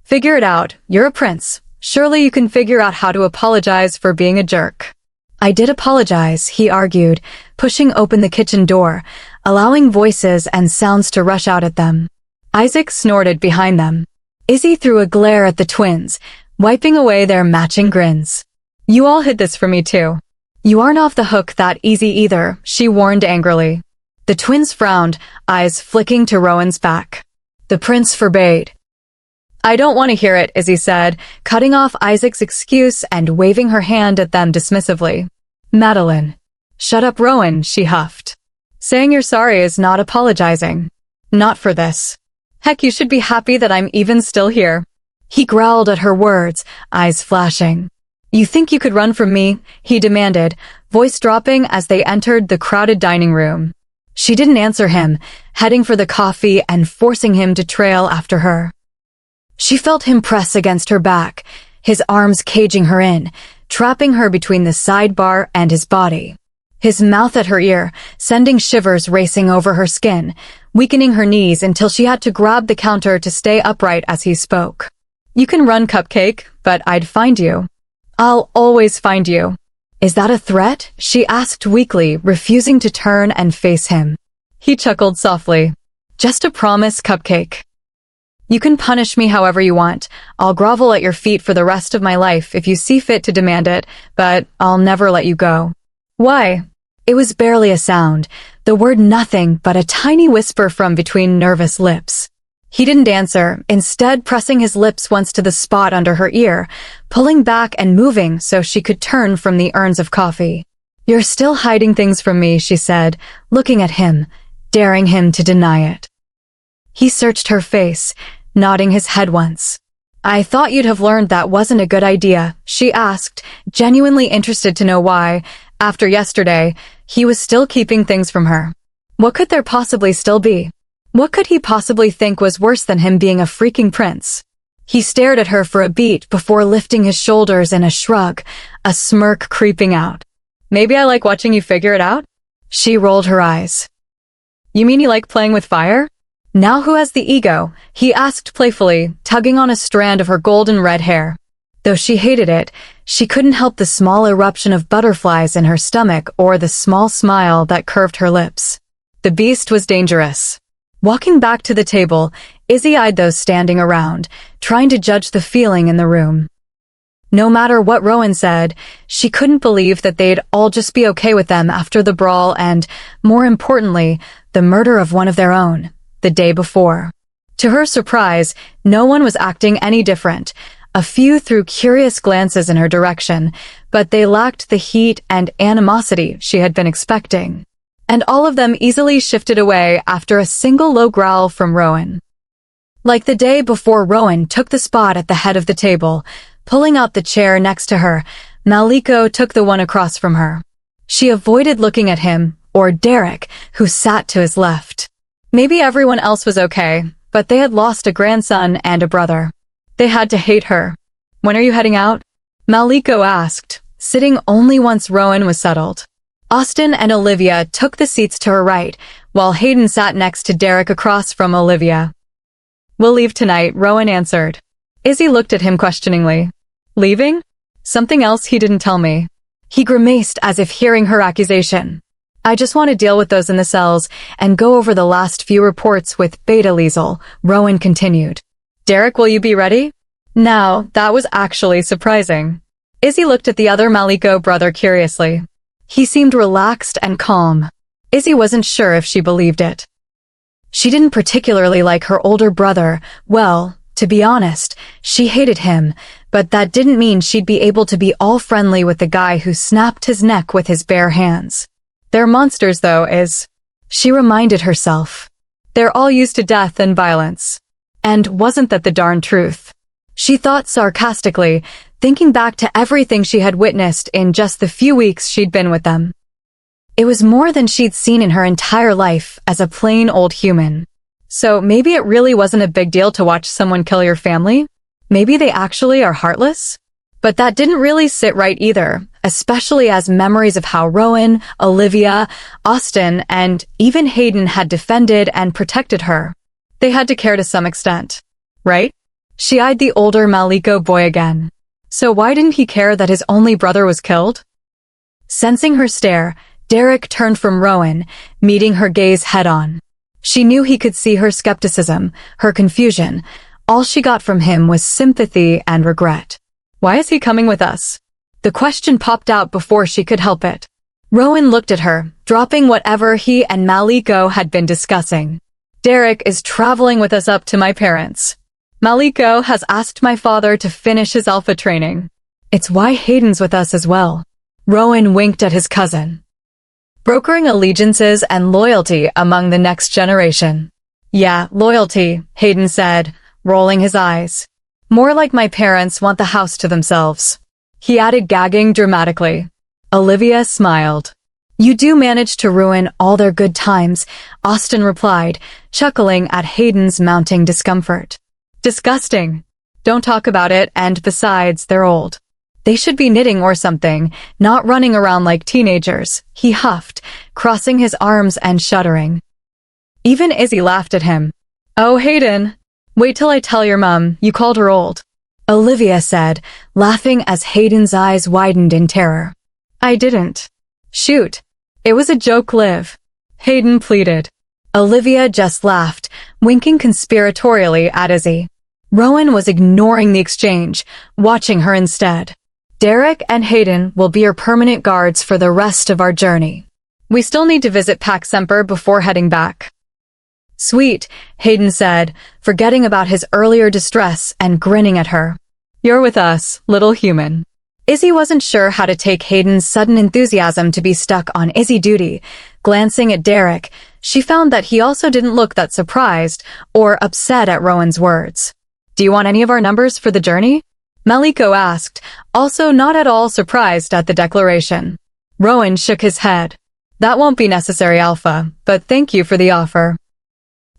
Figure it out. You're a prince. Surely you can figure out how to apologize for being a jerk. I did apologize, he argued, pushing open the kitchen door, allowing voices and sounds to rush out at them. Isaac snorted behind them. Izzy threw a glare at the twins, wiping away their matching grins. You all hid this for me too. You aren't off the hook that easy either, she warned angrily. The twins frowned, eyes flicking to Rowan's back. The prince forbade. I don't want to hear it, Izzy said, cutting off Isaac's excuse and waving her hand at them dismissively. Madeline. Shut up, Rowan, she huffed. Saying you're sorry is not apologizing. Not for this. Heck, you should be happy that I'm even still here. He growled at her words, eyes flashing. You think you could run from me? He demanded, voice dropping as they entered the crowded dining room. She didn't answer him, heading for the coffee and forcing him to trail after her. She felt him press against her back, his arms caging her in, trapping her between the sidebar and his body. his mouth at her ear, sending shivers racing over her skin, weakening her knees until she had to grab the counter to stay upright as he spoke. "You can run, Cupcake, but I'd find you. I'll always find you." "Is that a threat?" she asked weakly, refusing to turn and face him. He chuckled softly. "Just a promise, Cupcake. You can punish me however you want. I'll grovel at your feet for the rest of my life if you see fit to demand it, but I'll never let you go." "Why?" It was barely a sound, the word nothing but a tiny whisper from between nervous lips. He didn't answer, instead pressing his lips once to the spot under her ear, pulling back and moving so she could turn from the urns of coffee. "You're still hiding things from me," she said, looking at him, daring him to deny it. He searched her face, nodding his head once. "I thought you'd have learned that wasn't a good idea," she asked, genuinely interested to know why, after yesterday, he was still keeping things from her. What could there possibly still be? What could he possibly think was worse than him being a freaking prince? He stared at her for a beat before lifting his shoulders in a shrug, a smirk creeping out. "Maybe I like watching you figure it out?" She rolled her eyes. "You mean you like playing with fire?" "Now who has the ego?" he asked playfully, tugging on a strand of her golden red hair. Though she hated it, she couldn't help the small eruption of butterflies in her stomach or the small smile that curved her lips. The beast was dangerous. Walking back to the table, Izzy eyed those standing around, trying to judge the feeling in the room. No matter what Rowan said, she couldn't believe that they'd all just be okay with them after the brawl and, more importantly, the murder of one of their own, the day before. To her surprise, no one was acting any different. A few threw curious glances in her direction, but they lacked the heat and animosity she had been expecting. And all of them easily shifted away after a single low growl from Rowan. Like the day before, Rowan took the spot at the head of the table. Pulling out the chair next to her, Maliko took the one across from her. She avoided looking at him, or Derek, who sat to his left. Maybe everyone else was okay, but they had lost a grandson and a brother. They had to hate her. "When are you heading out?" Maliko asked, sitting only once Rowan was settled. Austin and Olivia took the seats to her right, while Hayden sat next to Derek across from Olivia. "We'll leave tonight," Rowan answered. Izzy looked at him questioningly. "Leaving? Something else he didn't tell me." He grimaced as if hearing her accusation. "I just want to deal with those in the cells and go over the last few reports with Beta Liesel," Rowan continued. "Derek, will you be ready?" Now, that was actually surprising. Izzy looked at the other Maliko brother curiously. He seemed relaxed and calm. Izzy wasn't sure if she believed it. She didn't particularly like her older brother. Well, to be honest, she hated him, but that didn't mean she'd be able to be all friendly with the guy who snapped his neck with his bare hands. "They're monsters, though, she reminded herself. "They're all used to death and violence." And wasn't that the darn truth? She thought sarcastically, thinking back to everything she had witnessed in just the few weeks she'd been with them. It was more than she'd seen in her entire life as a plain old human. So maybe it really wasn't a big deal to watch someone kill your family? Maybe they actually are heartless? But that didn't really sit right either, especially as memories of how Rowan, Olivia, Austin, and even Hayden had defended and protected her. They had to care to some extent, right? She eyed the older Maliko boy again. So why didn't he care that his only brother was killed? Sensing her stare, Derek turned from Rowan, meeting her gaze head-on. She knew he could see her skepticism, her confusion. All she got from him was sympathy and regret. Why is he coming with us? The question popped out before she could help it. Rowan looked at her, dropping whatever he and Maliko had been discussing. "Derek is traveling with us up to my parents. Maliko has asked my father to finish his alpha training. It's why Hayden's with us as well." Rowan winked at his cousin. "Brokering allegiances and loyalty among the next generation." "Yeah, loyalty," Hayden said, rolling his eyes. "More like my parents want the house to themselves." He added, gagging dramatically. Olivia smiled. "You do manage to ruin all their good times," Austin replied, chuckling at Hayden's mounting discomfort. "Disgusting. Don't talk about it, and besides, they're old." They should be knitting or something, not running around like teenagers, he huffed, crossing his arms and shuddering. Even Izzy laughed at him. Oh, Hayden. Wait till I tell your mum you called her old, Olivia said, laughing as Hayden's eyes widened in terror. I didn't. Shoot. It was a joke, Liv. Hayden pleaded. Olivia just laughed, winking conspiratorially at Izzy. Rowan was ignoring the exchange, watching her instead. Derek and Hayden will be your permanent guards for the rest of our journey. We still need to visit Pax Semper before heading back. Sweet, Hayden said, forgetting about his earlier distress and grinning at her. You're with us, little human. Izzy wasn't sure how to take Hayden's sudden enthusiasm to be stuck on Izzy duty. Glancing at Derek, she found that he also didn't look that surprised or upset at Rowan's words. Do you want any of our numbers for the journey? Maliko asked, also not at all surprised at the declaration. Rowan shook his head. That won't be necessary, Alpha, but thank you for the offer.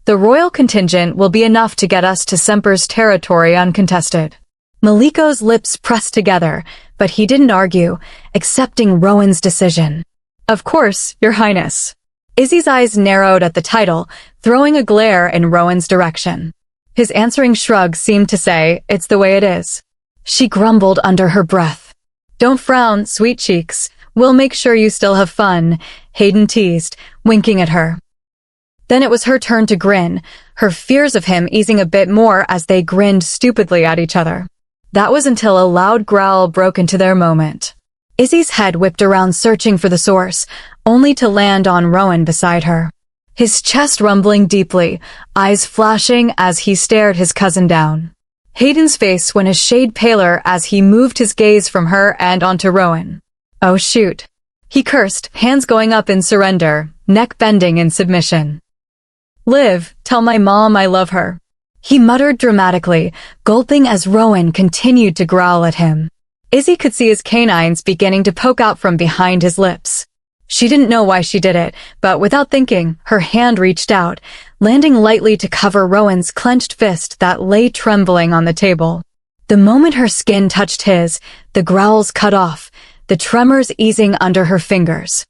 The royal contingent will be enough to get us to Semper's territory uncontested. Maliko's lips pressed together, but he didn't argue, accepting Rowan's decision. Of course, Your Highness. Izzy's eyes narrowed at the title, throwing a glare in Rowan's direction. His answering shrug seemed to say, it's the way it is. She grumbled under her breath. Don't frown, sweet cheeks. We'll make sure you still have fun, Hayden teased, winking at her. Then it was her turn to grin, her fears of him easing a bit more as they grinned stupidly at each other. That was until a loud growl broke into their moment. Izzy's head whipped around searching for the source, only to land on Rowan beside her. His chest rumbling deeply, eyes flashing as he stared his cousin down. Hayden's face went a shade paler as he moved his gaze from her and onto Rowan. Oh shoot. He cursed, hands going up in surrender, neck bending in submission. Liv, tell my mom I love her. He muttered dramatically, gulping as Rowan continued to growl at him. Izzy could see his canines beginning to poke out from behind his lips. She didn't know why she did it, but without thinking, her hand reached out, landing lightly to cover Rowan's clenched fist that lay trembling on the table. The moment her skin touched his, the growls cut off, the tremors easing under her fingers.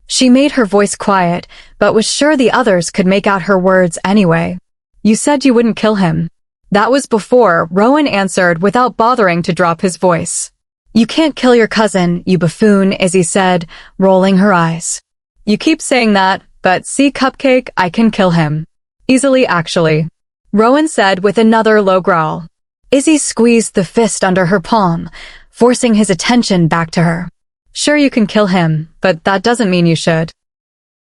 She made her voice quiet, but was sure the others could make out her words anyway. You said you wouldn't kill him. That was before Rowan answered without bothering to drop his voice. You can't kill your cousin, you buffoon, Izzy said, rolling her eyes. You keep saying that, but see Cupcake, I can kill him. Easily, actually. Rowan said with another low growl. Izzy squeezed the fist under her palm, forcing his attention back to her. Sure you can kill him, but that doesn't mean you should.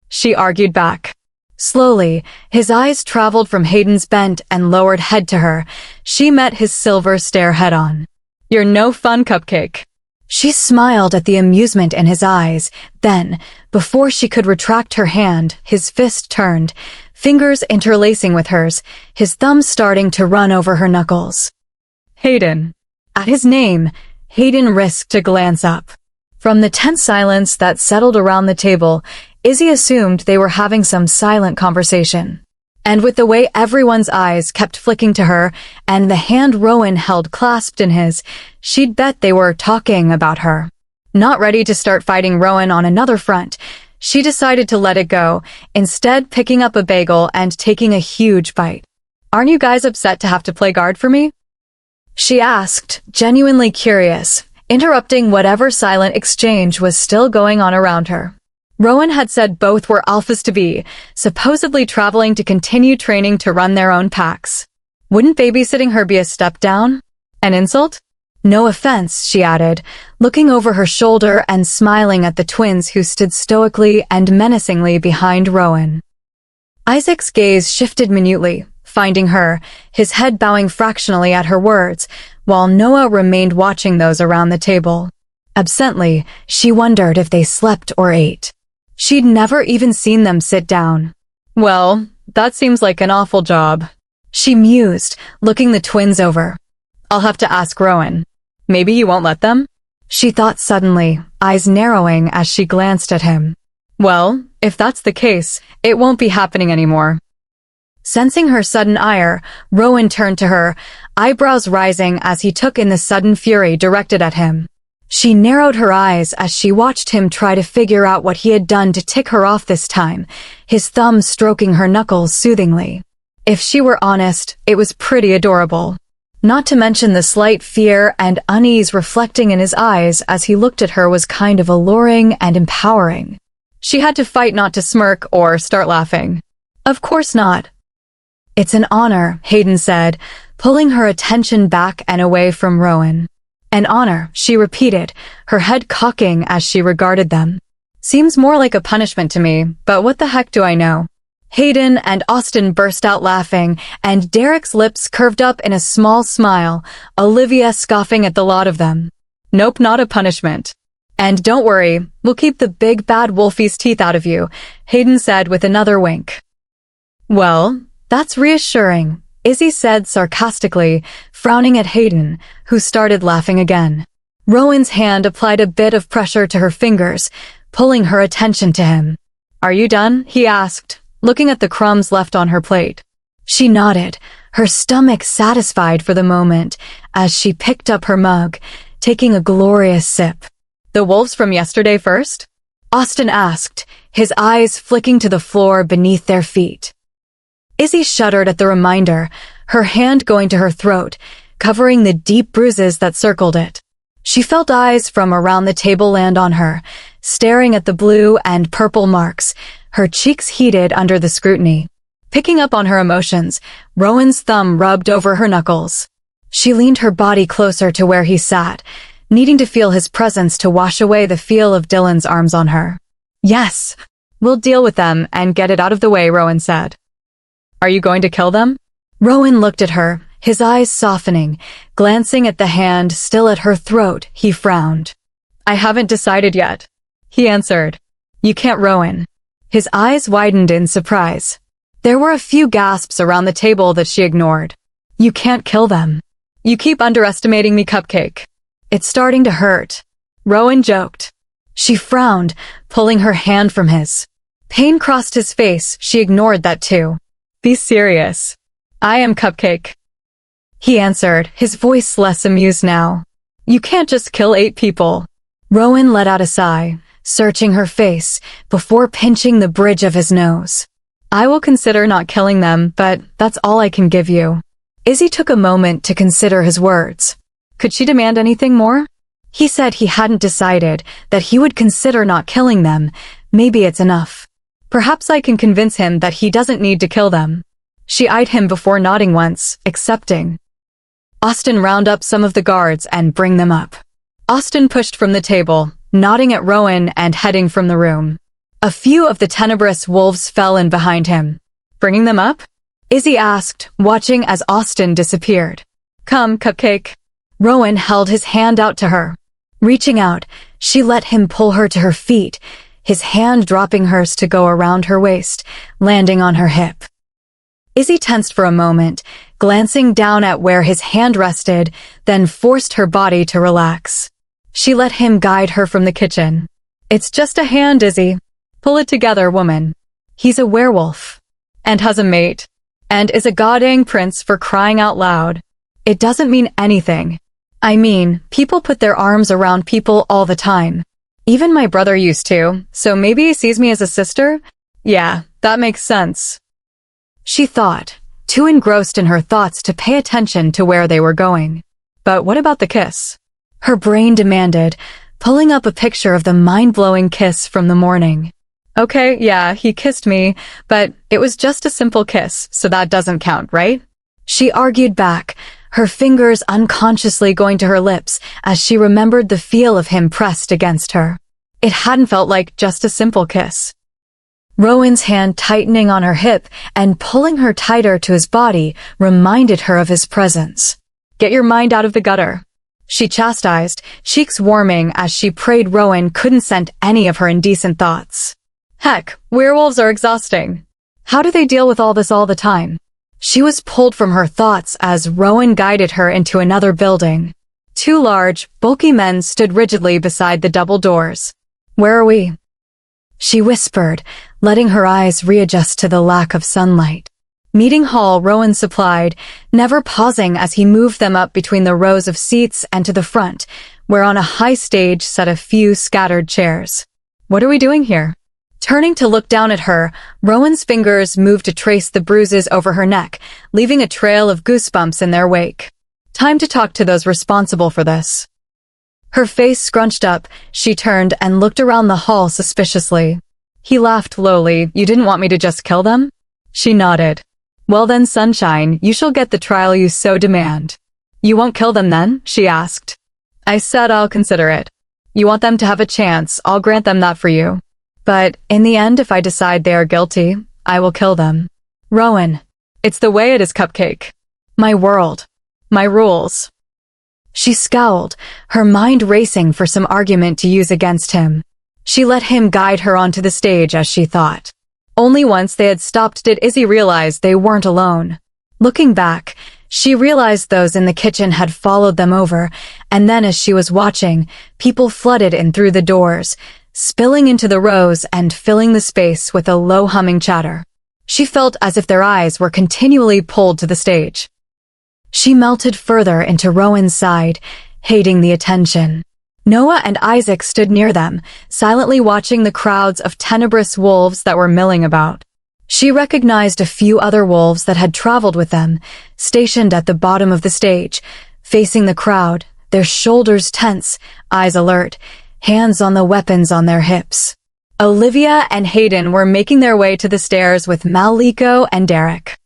She argued back. Slowly, his eyes traveled from Hayden's bent and lowered head to her. She met his silver stare head-on. You're no fun, Cupcake. She smiled at the amusement in his eyes. Then, before she could retract her hand, his fist turned, fingers interlacing with hers, his thumbs starting to run over her knuckles. Hayden. At his name, Hayden risked a glance up. From the tense silence that settled around the table, Izzy assumed they were having some silent conversation. And with the way everyone's eyes kept flicking to her and the hand Rowan held clasped in his, she'd bet they were talking about her. Not ready to start fighting Rowan on another front, she decided to let it go, instead picking up a bagel and taking a huge bite. Aren't you guys upset to have to play guard for me? She asked, genuinely curious, interrupting whatever silent exchange was still going on around her. Rowan had said both were alphas to be, supposedly traveling to continue training to run their own packs. Wouldn't babysitting her be a step down? An insult? No offense, she added, looking over her shoulder and smiling at the twins who stood stoically and menacingly behind Rowan. Isaac's gaze shifted minutely, finding her, his head bowing fractionally at her words, while Noah remained watching those around the table. Absently, she wondered if they slept or ate. She'd never even seen them sit down. Well, that seems like an awful job. She mused, looking the twins over. I'll have to ask Rowan. Maybe you won't let them? She thought suddenly, eyes narrowing as she glanced at him. Well, if that's the case, it won't be happening anymore. Sensing her sudden ire, Rowan turned to her, eyebrows rising as he took in the sudden fury directed at him. She narrowed her eyes as she watched him try to figure out what he had done to tick her off this time, his thumb stroking her knuckles soothingly. If she were honest, it was pretty adorable. Not to mention the slight fear and unease reflecting in his eyes as he looked at her was kind of alluring and empowering. She had to fight not to smirk or start laughing. Of course not. It's an honor, Hayden said, pulling her attention back and away from Rowan. An honor, she repeated, her head cocking as she regarded them. Seems more like a punishment to me, but what the heck do I know? Hayden and Austin burst out laughing, and Derek's lips curved up in a small smile, Olivia scoffing at the lot of them. Nope, not a punishment. And don't worry, we'll keep the big bad Wolfie's teeth out of you, Hayden said with another wink. Well, that's reassuring, Izzy said sarcastically, frowning at Hayden, who started laughing again. Rowan's hand applied a bit of pressure to her fingers, pulling her attention to him. Are you done? He asked, looking at the crumbs left on her plate. She nodded, her stomach satisfied for the moment, as she picked up her mug, taking a glorious sip. The wolves from yesterday first? Austin asked, his eyes flicking to the floor beneath their feet. Izzy shuddered at the reminder, her hand going to her throat, covering the deep bruises that circled it. She felt eyes from around the table land on her, staring at the blue and purple marks, her cheeks heated under the scrutiny. Picking up on her emotions, Rowan's thumb rubbed over her knuckles. She leaned her body closer to where he sat, needing to feel his presence to wash away the feel of Dylan's arms on her. Yes, we'll deal with them and get it out of the way, Rowan said. Are you going to kill them? Rowan looked at her, his eyes softening, glancing at the hand still at her throat, he frowned. I haven't decided yet, he answered. You can't, Rowan. His eyes widened in surprise. There were a few gasps around the table that she ignored. You can't kill them. You keep underestimating me, Cupcake. It's starting to hurt. Rowan joked. She frowned, pulling her hand from his. Pain crossed his face, she ignored that too. Be serious. I am Cupcake. He answered, his voice less amused now. You can't just kill 8 people. Rowan let out a sigh, searching her face, before pinching the bridge of his nose. I will consider not killing them, but that's all I can give you. Izzy took a moment to consider his words. Could she demand anything more? He said he hadn't decided, that he would consider not killing them. Maybe it's enough. Perhaps I can convince him that he doesn't need to kill them. She eyed him before nodding once, accepting. Austin, round up some of the guards and bring them up. Austin pushed from the table, nodding at Rowan and heading from the room. A few of the tenebrous wolves fell in behind him. Bringing them up? Izzy asked, watching as Austin disappeared. Come, Cupcake. Rowan held his hand out to her. Reaching out, she let him pull her to her feet, his hand dropping hers to go around her waist, landing on her hip. Izzy tensed for a moment, glancing down at where his hand rested, then forced her body to relax. She let him guide her from the kitchen. It's just a hand, Izzy. Pull it together, woman. He's a werewolf. And has a mate. And is a goddamn prince, for crying out loud. It doesn't mean anything. I mean, people put their arms around people all the time. Even my brother used to, so maybe he sees me as a sister? Yeah, that makes sense. She thought, too engrossed in her thoughts to pay attention to where they were going. But what about the kiss? Her brain demanded, pulling up a picture of the mind-blowing kiss from the morning. Okay, yeah, he kissed me, but it was just a simple kiss, so that doesn't count, right? She argued back, her fingers unconsciously going to her lips as she remembered the feel of him pressed against her. It hadn't felt like just a simple kiss. Rowan's hand tightening on her hip and pulling her tighter to his body reminded her of his presence. Get your mind out of the gutter. She chastised, cheeks warming as she prayed Rowan couldn't send any of her indecent thoughts. Heck, werewolves are exhausting. How do they deal with all this all the time? She was pulled from her thoughts as Rowan guided her into another building. 2 large, bulky men stood rigidly beside the double doors. Where are we? She whispered, letting her eyes readjust to the lack of sunlight. Meeting hall Rowan supplied, never pausing as he moved them up between the rows of seats and to the front, where on a high stage sat a few scattered chairs. What are we doing here? Turning to look down at her, Rowan's fingers moved to trace the bruises over her neck, leaving a trail of goosebumps in their wake. Time to talk to those responsible for this. Her face scrunched up, she turned and looked around the hall suspiciously. He laughed lowly. You didn't want me to just kill them? She nodded. Well then, sunshine, you shall get the trial you so demand. You won't kill them then? She asked. I said I'll consider it. You want them to have a chance, I'll grant them that for you. But in the end, if I decide they are guilty, I will kill them. Rowan, it's the way it is, Cupcake. My world. My rules. She scowled, her mind racing for some argument to use against him. She let him guide her onto the stage as she thought. Only once they had stopped did Izzy realize they weren't alone. Looking back, she realized those in the kitchen had followed them over, and then as she was watching, people flooded in through the doors, spilling into the rows and filling the space with a low humming chatter. She felt as if their eyes were continually pulled to the stage. She melted further into Rowan's side, hating the attention. Noah and Isaac stood near them, silently watching the crowds of tenebrous wolves that were milling about. She recognized a few other wolves that had traveled with them, stationed at the bottom of the stage, facing the crowd, their shoulders tense, eyes alert, hands on the weapons on their hips. Olivia and Hayden were making their way to the stairs with Maliko and Derek.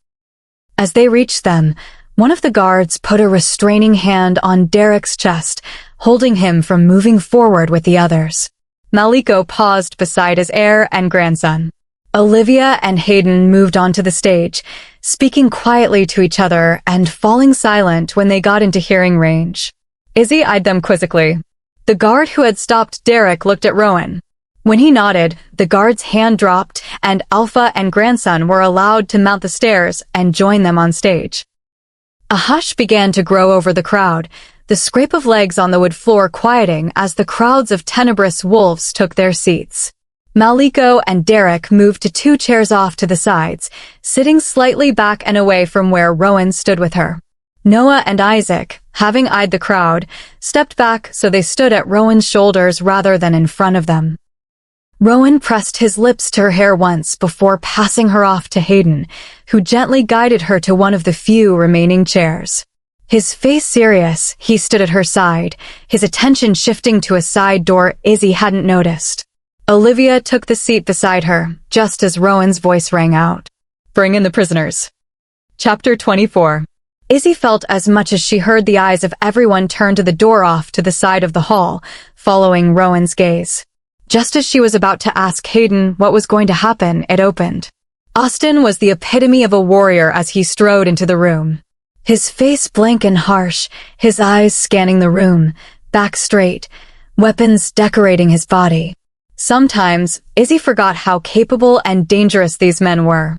As they reached them, one of the guards put a restraining hand on Derek's chest, holding him from moving forward with the others. Maliko paused beside his heir and grandson. Olivia and Hayden moved onto the stage, speaking quietly to each other and falling silent when they got into hearing range. Izzy eyed them quizzically. The guard who had stopped Derek looked at Rowan. When he nodded, the guard's hand dropped and Alpha and grandson were allowed to mount the stairs and join them on stage. A hush began to grow over the crowd, the scrape of legs on the wood floor quieting as the crowds of tenebrous wolves took their seats. Maliko and Derek moved to 2 chairs off to the sides, sitting slightly back and away from where Rowan stood with her. Noah and Isaac, having eyed the crowd, stepped back so they stood at Rowan's shoulders rather than in front of them. Rowan pressed his lips to her hair once before passing her off to Hayden, who gently guided her to one of the few remaining chairs. His face serious, he stood at her side, his attention shifting to a side door Izzy hadn't noticed. Olivia took the seat beside her, just as Rowan's voice rang out. Bring in the prisoners. Chapter 24. Izzy felt as much as she heard the eyes of everyone turn to the door off to the side of the hall, following Rowan's gaze. Just as she was about to ask Hayden what was going to happen, it opened. Austin was the epitome of a warrior as he strode into the room. His face blank and harsh, his eyes scanning the room, back straight, weapons decorating his body. Sometimes, Izzy forgot how capable and dangerous these men were.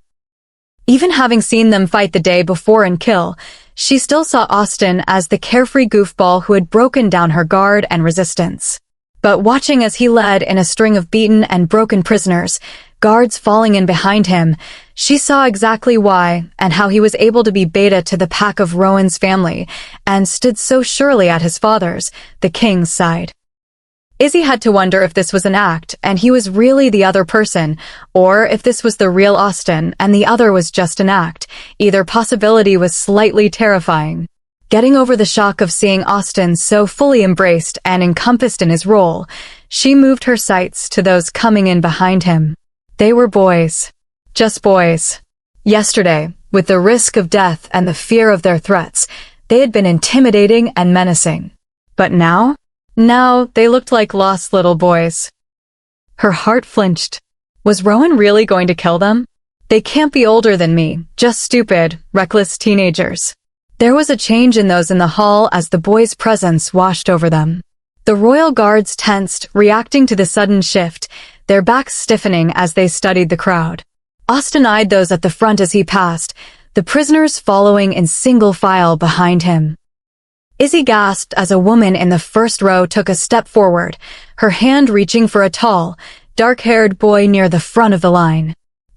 Even having seen them fight the day before and kill, she still saw Austin as the carefree goofball who had broken down her guard and resistance. But watching as he led in a string of beaten and broken prisoners, guards falling in behind him, she saw exactly why and how he was able to be beta to the pack of Rowan's family and stood so surely at his father's, the king's, side. Izzy had to wonder if this was an act and he was really the other person, or if this was the real Austin and the other was just an act. Either possibility was slightly terrifying. Getting over the shock of seeing Austin so fully embraced and encompassed in his role, she moved her sights to those coming in behind him. They were boys. Just boys. Yesterday, with the risk of death and the fear of their threats, they had been intimidating and menacing. But now? Now, they looked like lost little boys. Her heart flinched. Was Rowan really going to kill them? They can't be older than me, just stupid, reckless teenagers. There was a change in those in the hall as the boys' presence washed over them. The royal guards tensed, reacting to the sudden shift, their backs stiffening as they studied the crowd. Austin eyed those at the front as he passed, the prisoners following in single file behind him. Izzy gasped as a woman in the first row took a step forward, her hand reaching for a tall, dark-haired boy near the front of the line.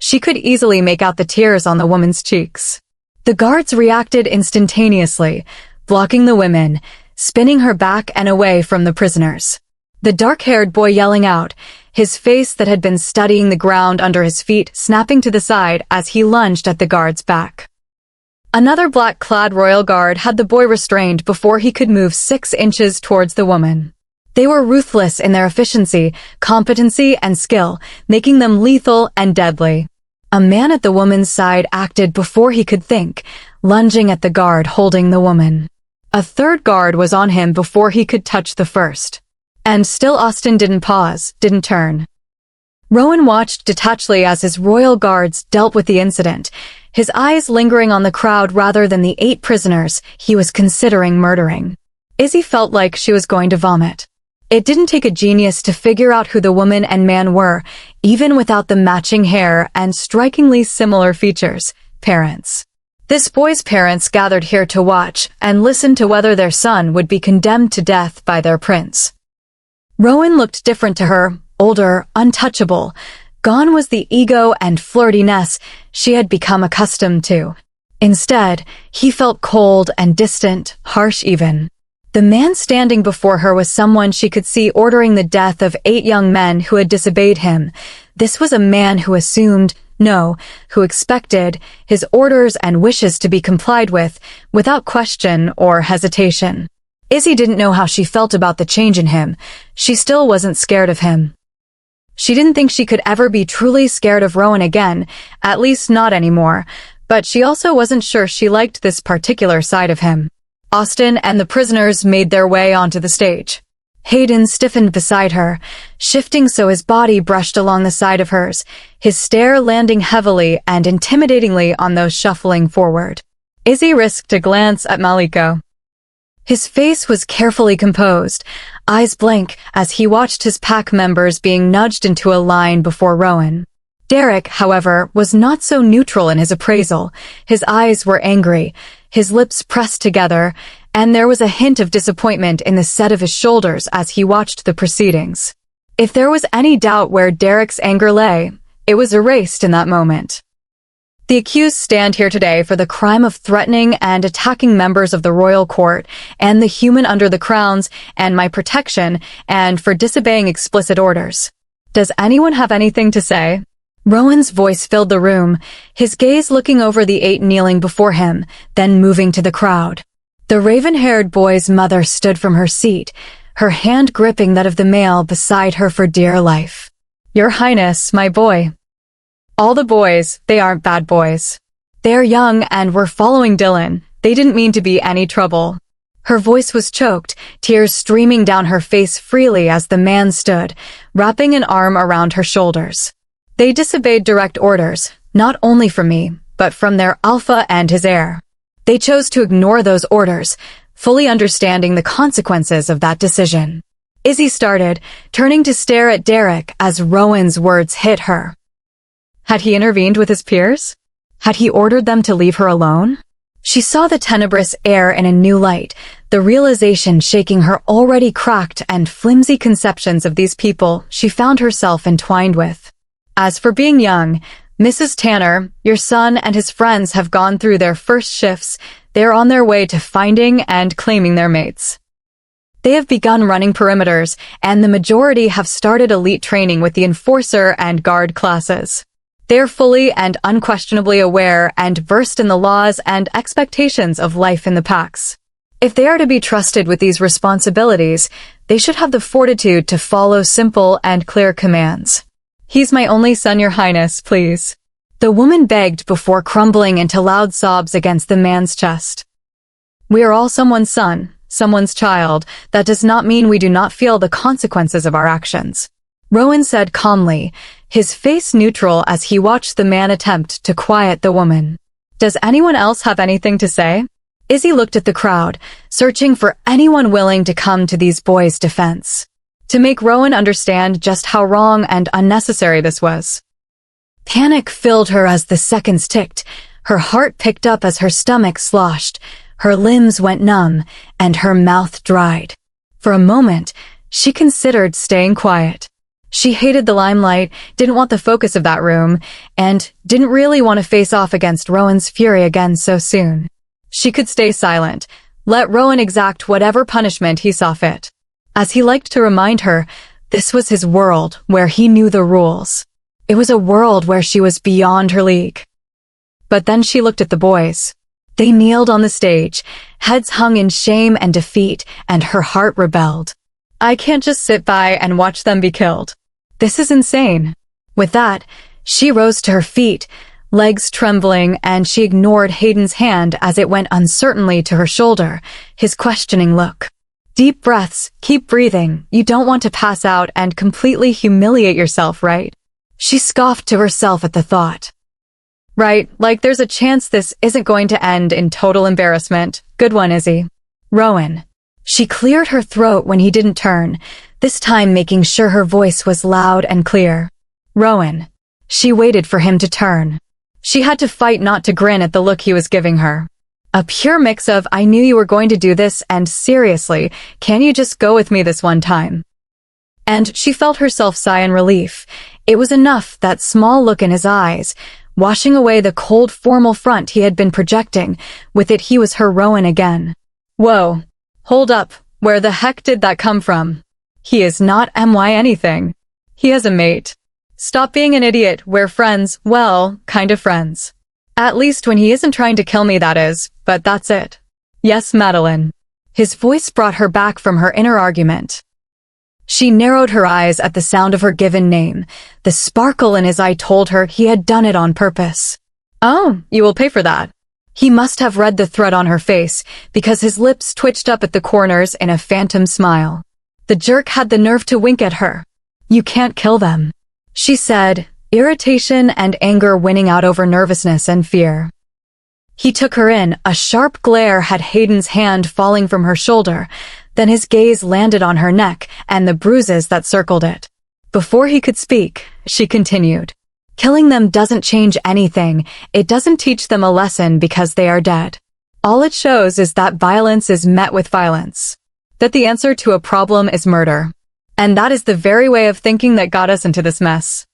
She could easily make out the tears on the woman's cheeks. The guards reacted instantaneously, blocking the women, spinning her back and away from the prisoners. The dark-haired boy yelling out, his face that had been studying the ground under his feet snapping to the side as he lunged at the guard's back. Another black-clad royal guard had the boy restrained before he could move 6 inches towards the woman. They were ruthless in their efficiency, competency, and skill, making them lethal and deadly. A man at the woman's side acted before he could think, lunging at the guard holding the woman. A third guard was on him before he could touch the first. And still Austin didn't pause, didn't turn. Rowan watched detachedly as his royal guards dealt with the incident, his eyes lingering on the crowd rather than the 8 prisoners he was considering murdering. Izzy felt like she was going to vomit. It didn't take a genius to figure out who the woman and man were, even without the matching hair and strikingly similar features: parents. This boy's parents gathered here to watch and listen to whether their son would be condemned to death by their prince. Rowan looked different to her, older, untouchable. Gone was the ego and flirtiness she had become accustomed to. Instead, he felt cold and distant, harsh even. The man standing before her was someone she could see ordering the death of 8 young men who had disobeyed him. This was a man who assumed, no, who expected, his orders and wishes to be complied with, without question or hesitation. Izzy didn't know how she felt about the change in him. She still wasn't scared of him. She didn't think she could ever be truly scared of Rowan again, at least not anymore, but she also wasn't sure she liked this particular side of him. Austin and the prisoners made their way onto the stage. Hayden stiffened beside her, shifting so his body brushed along the side of hers, his stare landing heavily and intimidatingly on those shuffling forward. Izzy risked a glance at Maliko. His face was carefully composed, eyes blank as he watched his pack members being nudged into a line before Rowan. Derek, however, was not so neutral in his appraisal. His eyes were angry, his lips pressed together, and there was a hint of disappointment in the set of his shoulders as he watched the proceedings. If there was any doubt where Derek's anger lay, it was erased in that moment. The accused stand here today for the crime of threatening and attacking members of the royal court and the human under the crowns and my protection, and for disobeying explicit orders. Does anyone have anything to say? Rowan's voice filled the room, his gaze looking over the 8 kneeling before him, then moving to the crowd. The raven-haired boy's mother stood from her seat, her hand gripping that of the male beside her for dear life. Your Highness, my boy. All the boys, they aren't bad boys. They're young and we're following Dylan. They didn't mean to be any trouble. Her voice was choked, tears streaming down her face freely as the man stood, wrapping an arm around her shoulders. They disobeyed direct orders, not only from me, but from their alpha and his heir. They chose to ignore those orders, fully understanding the consequences of that decision. Izzy started, turning to stare at Derek as Rowan's words hit her. Had he intervened with his peers? Had he ordered them to leave her alone? She saw the tenebrous air in a new light, the realization shaking her already cracked and flimsy conceptions of these people she found herself entwined with. As for being young, Mrs. Tanner, your son and his friends have gone through their first shifts. They are on their way to finding and claiming their mates. They have begun running perimeters, and the majority have started elite training with the enforcer and guard classes. They are fully and unquestionably aware and versed in the laws and expectations of life in the packs. If they are to be trusted with these responsibilities, they should have the fortitude to follow simple and clear commands. He's my only son, Your Highness, please. The woman begged before crumbling into loud sobs against the man's chest. We are all someone's son, someone's child. That does not mean we do not feel the consequences of our actions. Rowan said calmly, his face neutral as he watched the man attempt to quiet the woman. Does anyone else have anything to say? Izzy looked at the crowd, searching for anyone willing to come to these boys' defense, to make Rowan understand just how wrong and unnecessary this was. Panic filled her as the seconds ticked. Her heart picked up as her stomach sloshed, her limbs went numb, and her mouth dried. For a moment, she considered staying quiet. She hated the limelight, didn't want the focus of that room, and didn't really want to face off against Rowan's fury again so soon. She could stay silent, let Rowan exact whatever punishment he saw fit. As he liked to remind her, this was his world, where he knew the rules. It was a world where she was beyond her league. But then she looked at the boys. They kneeled on the stage, heads hung in shame and defeat, and her heart rebelled. I can't just sit by and watch them be killed. This is insane. With that, she rose to her feet, legs trembling, and she ignored Hayden's hand as it went uncertainly to her shoulder, his questioning look. Deep breaths, keep breathing. You don't want to pass out and completely humiliate yourself, right? She scoffed to herself at the thought. Right, like there's a chance this isn't going to end in total embarrassment. Good one, Izzy. Rowan. She cleared her throat when he didn't turn, this time making sure her voice was loud and clear. Rowan. She waited for him to turn. She had to fight not to grin at the look he was giving her. A pure mix of, I knew you were going to do this, and seriously, can you just go with me this one time? And she felt herself sigh in relief. It was enough, that small look in his eyes, washing away the cold formal front he had been projecting. With it he was her Rowan again. Whoa. Hold up, where the heck did that come from? He is not MY anything. He has a mate. Stop being an idiot, we're friends, well, kind of friends. At least when he isn't trying to kill me, that is, but that's it. Yes, Madeline. His voice brought her back from her inner argument. She narrowed her eyes at the sound of her given name. The sparkle in his eye told her he had done it on purpose. Oh, you will pay for that. He must have read the threat on her face, because his lips twitched up at the corners in a phantom smile. The jerk had the nerve to wink at her. You can't kill them, she said, irritation and anger winning out over nervousness and fear. He took her in. A sharp glare had Hayden's hand falling from her shoulder, then his gaze landed on her neck and the bruises that circled it. Before he could speak, she continued. Killing them doesn't change anything. It doesn't teach them a lesson because they are dead. All it shows is that violence is met with violence. That the answer to a problem is murder. And that is the very way of thinking that got us into this mess.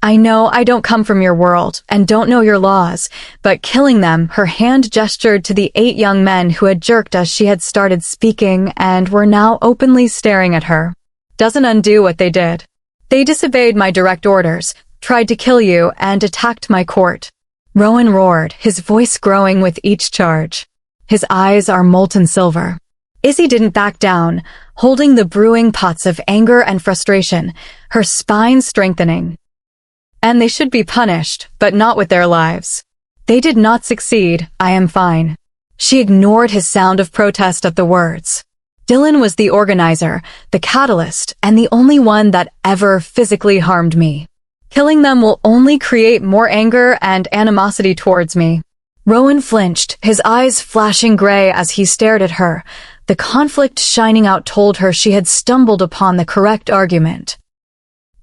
I know I don't come from your world and don't know your laws, but killing them, her hand gestured to the 8 young men who had jerked as she had started speaking and were now openly staring at her, doesn't undo what they did. They disobeyed my direct orders, tried to kill you, and attacked my court. Rowan roared, his voice growing with each charge. His eyes are molten silver. Izzy didn't back down, holding the brewing pots of anger and frustration, her spine strengthening. And they should be punished, but not with their lives. They did not succeed, I am fine. She ignored his sound of protest at the words. Dylan was the organizer, the catalyst, and the only one that ever physically harmed me. Killing them will only create more anger and animosity towards me. Rowan flinched, his eyes flashing gray as he stared at her. The conflict shining out told her she had stumbled upon the correct argument.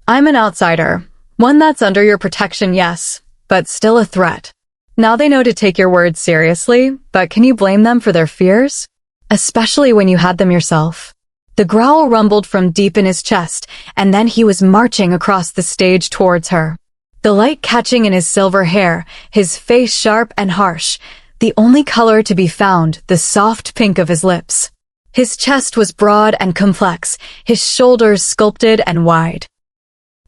I'm an outsider. One that's under your protection, yes, but still a threat. Now they know to take your words seriously, but can you blame them for their fears? Especially when you had them yourself. The growl rumbled from deep in his chest, and then he was marching across the stage towards her. The light catching in his silver hair, his face sharp and harsh, the only color to be found, the soft pink of his lips. His chest was broad and complex, his shoulders sculpted and wide.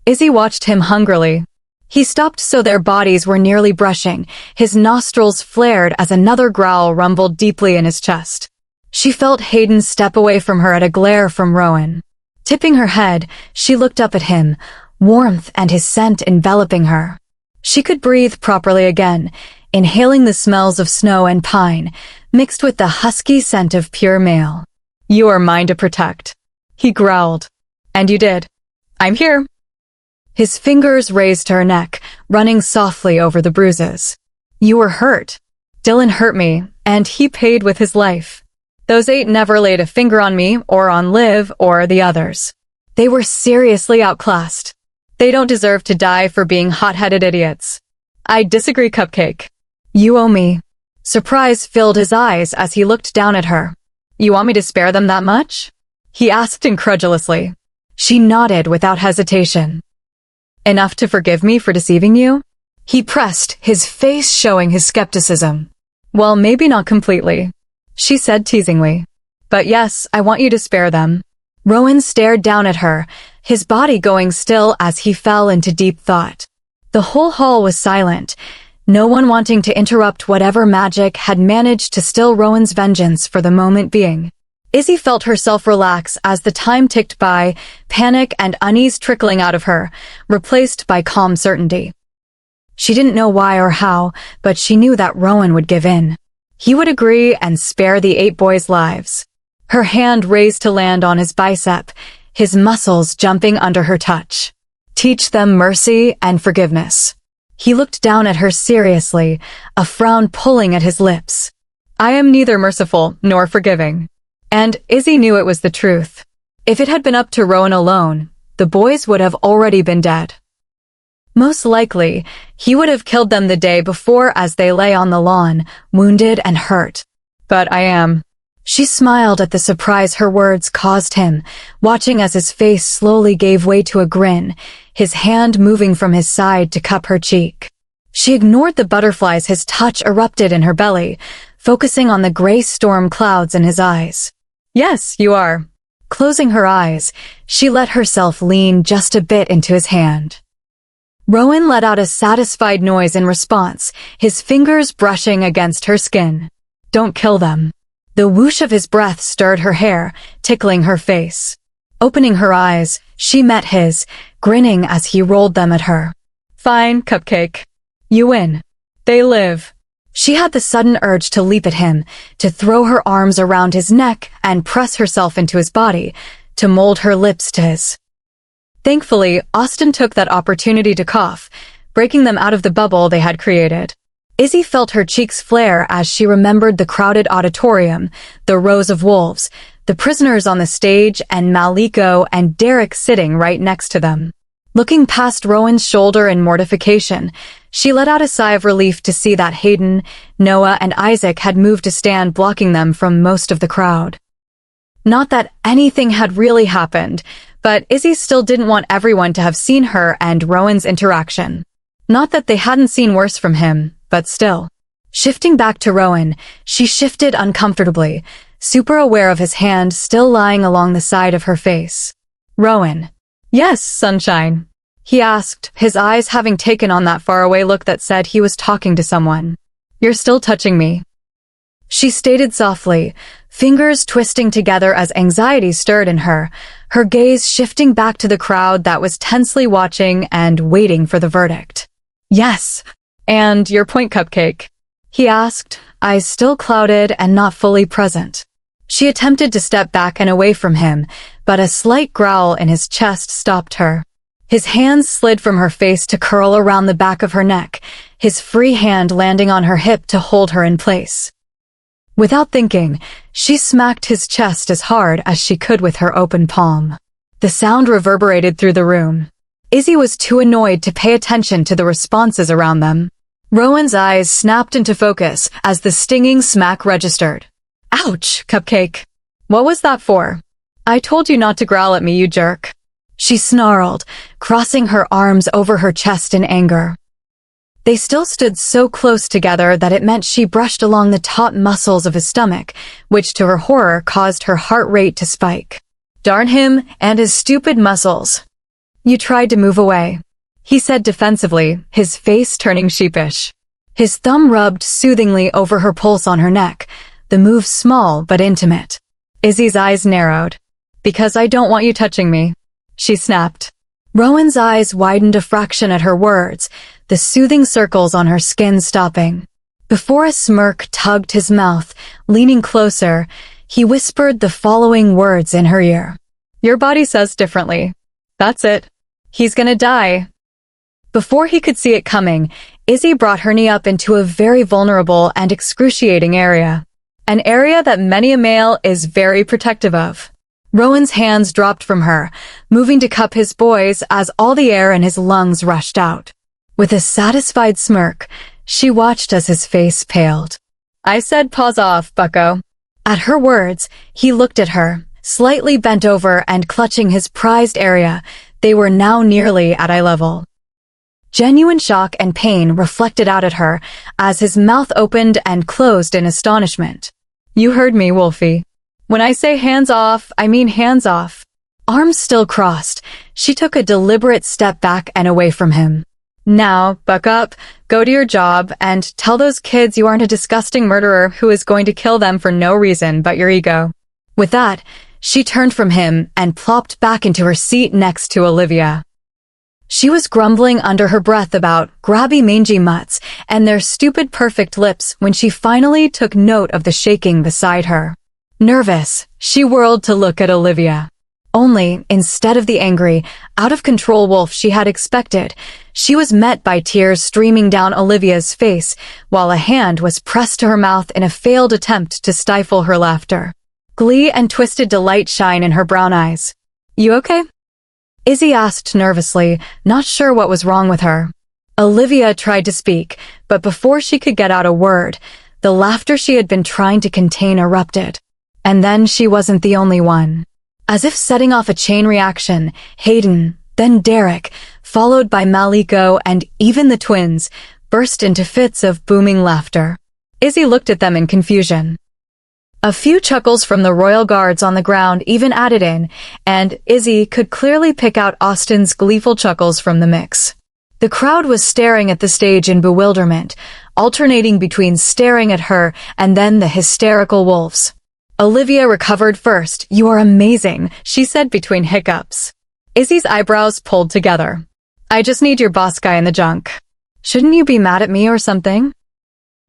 Izzy watched him hungrily. He stopped so their bodies were nearly brushing, his nostrils flared as another growl rumbled deeply in his chest. She felt Hayden step away from her at a glare from Rowan. Tipping her head, she looked up at him, warmth and his scent enveloping her. She could breathe properly again, inhaling the smells of snow and pine, mixed with the husky scent of pure male. You are mine to protect, he growled. And you did. I'm here. His fingers raised to her neck, running softly over the bruises. You were hurt. Dylan hurt me, and he paid with his life. Those 8 never laid a finger on me, or on Liv, or the others. They were seriously outclassed. They don't deserve to die for being hot-headed idiots. I disagree, Cupcake. You owe me. Surprise filled his eyes as he looked down at her. You want me to spare them that much? He asked incredulously. She nodded without hesitation. Enough to forgive me for deceiving you? He pressed, his face showing his skepticism. Well, maybe not completely, she said teasingly. But yes, I want you to spare them. Rowan stared down at her, his body going still as he fell into deep thought. The whole hall was silent, no one wanting to interrupt whatever magic had managed to still Rowan's vengeance for the moment being. Izzy felt herself relax as the time ticked by, panic and unease trickling out of her, replaced by calm certainty. She didn't know why or how, but she knew that Rowan would give in. He would agree and spare the 8 boys' lives. Her hand raised to land on his bicep, his muscles jumping under her touch. Teach them mercy and forgiveness. He looked down at her seriously, a frown pulling at his lips. I am neither merciful nor forgiving. And Izzy knew it was the truth. If it had been up to Rowan alone, the boys would have already been dead. Most likely, he would have killed them the day before as they lay on the lawn, wounded and hurt. But I am. She smiled at the surprise her words caused him, watching as his face slowly gave way to a grin, his hand moving from his side to cup her cheek. She ignored the butterflies his touch erupted in her belly, focusing on the gray storm clouds in his eyes. Yes, you are. Closing her eyes, she let herself lean just a bit into his hand. Rowan let out a satisfied noise in response, his fingers brushing against her skin. Don't kill them. The whoosh of his breath stirred her hair, tickling her face. Opening her eyes, she met his, grinning as he rolled them at her. Fine, Cupcake. You win. They live. She had the sudden urge to leap at him, to throw her arms around his neck and press herself into his body, to mold her lips to his. Thankfully, Austin took that opportunity to cough, breaking them out of the bubble they had created. Izzy felt her cheeks flare as she remembered the crowded auditorium, the rows of wolves, the prisoners on the stage, and Maliko and Derek sitting right next to them. Looking past Rowan's shoulder in mortification, she let out a sigh of relief to see that Hayden, Noah, and Isaac had moved to stand blocking them from most of the crowd. Not that anything had really happened, but Izzy still didn't want everyone to have seen her and Rowan's interaction. Not that they hadn't seen worse from him, but still. Shifting back to Rowan, she shifted uncomfortably, super aware of his hand still lying along the side of her face. Rowan. Yes, sunshine. He asked, his eyes having taken on that faraway look that said he was talking to someone. You're still touching me. She stated softly, fingers twisting together as anxiety stirred in her, her gaze shifting back to the crowd that was tensely watching and waiting for the verdict. Yes. And your point, Cupcake? He asked, eyes still clouded and not fully present. She attempted to step back and away from him, but a slight growl in his chest stopped her. His hands slid from her face to curl around the back of her neck, his free hand landing on her hip to hold her in place. Without thinking, she smacked his chest as hard as she could with her open palm. The sound reverberated through the room. Izzy was too annoyed to pay attention to the responses around them. Rowan's eyes snapped into focus as the stinging smack registered. Ouch, Cupcake. What was that for? I told you not to growl at me, you jerk. She snarled, crossing her arms over her chest in anger. They still stood so close together that it meant she brushed along the taut muscles of his stomach, which to her horror caused her heart rate to spike. Darn him and his stupid muscles. You tried to move away, he said defensively, his face turning sheepish. His thumb rubbed soothingly over her pulse on her neck, the move small but intimate. Izzy's eyes narrowed. Because I don't want you touching me, she snapped. Rowan's eyes widened a fraction at her words, the soothing circles on her skin stopping. Before a smirk tugged his mouth, leaning closer, he whispered the following words in her ear. Your body says differently. That's it. He's gonna die. Before he could see it coming, Izzy brought her knee up into a very vulnerable and excruciating area. An area that many a male is very protective of. Rowan's hands dropped from her, moving to cup his boys as all the air in his lungs rushed out. With a satisfied smirk, she watched as his face paled. I said pause off, bucko. At her words, he looked at her, slightly bent over and clutching his prized area. They were now nearly at eye level. Genuine shock and pain reflected out at her as his mouth opened and closed in astonishment. "You heard me, Wolfie. When I say hands off, I mean hands off." Arms still crossed, she took a deliberate step back and away from him. "Now, buck up, go to your job, and tell those kids you aren't a disgusting murderer who is going to kill them for no reason but your ego." With that, she turned from him and plopped back into her seat next to Olivia. She was grumbling under her breath about grabby mangy mutts and their stupid perfect lips when she finally took note of the shaking beside her. Nervous, she whirled to look at Olivia. Only, instead of the angry, out-of-control wolf she had expected, she was met by tears streaming down Olivia's face, while a hand was pressed to her mouth in a failed attempt to stifle her laughter. Glee and twisted delight shine in her brown eyes. "You okay?" Izzy asked nervously, not sure what was wrong with her. Olivia tried to speak, but before she could get out a word, the laughter she had been trying to contain erupted. And then she wasn't the only one. As if setting off a chain reaction, Hayden, then Derek, followed by Maliko and even the twins, burst into fits of booming laughter. Izzy looked at them in confusion. A few chuckles from the royal guards on the ground even added in, and Izzy could clearly pick out Austin's gleeful chuckles from the mix. The crowd was staring at the stage in bewilderment, alternating between staring at her and then the hysterical wolves. Olivia recovered first. "You are amazing," she said between hiccups. Izzy's eyebrows pulled together. "I just need your boss guy in the junk. Shouldn't you be mad at me or something?"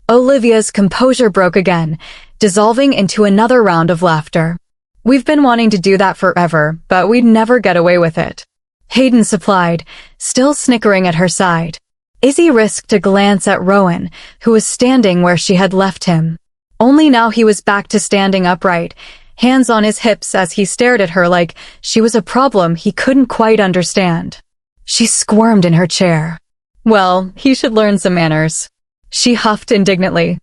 Olivia's composure broke again, dissolving into another round of laughter. "We've been wanting to do that forever, but we'd never get away with it," Hayden supplied, still snickering at her side. Izzy risked a glance at Rowan, who was standing where she had left him. Only now he was back to standing upright, hands on his hips as he stared at her like she was a problem he couldn't quite understand. She squirmed in her chair. "Well, he should learn some manners," she huffed indignantly.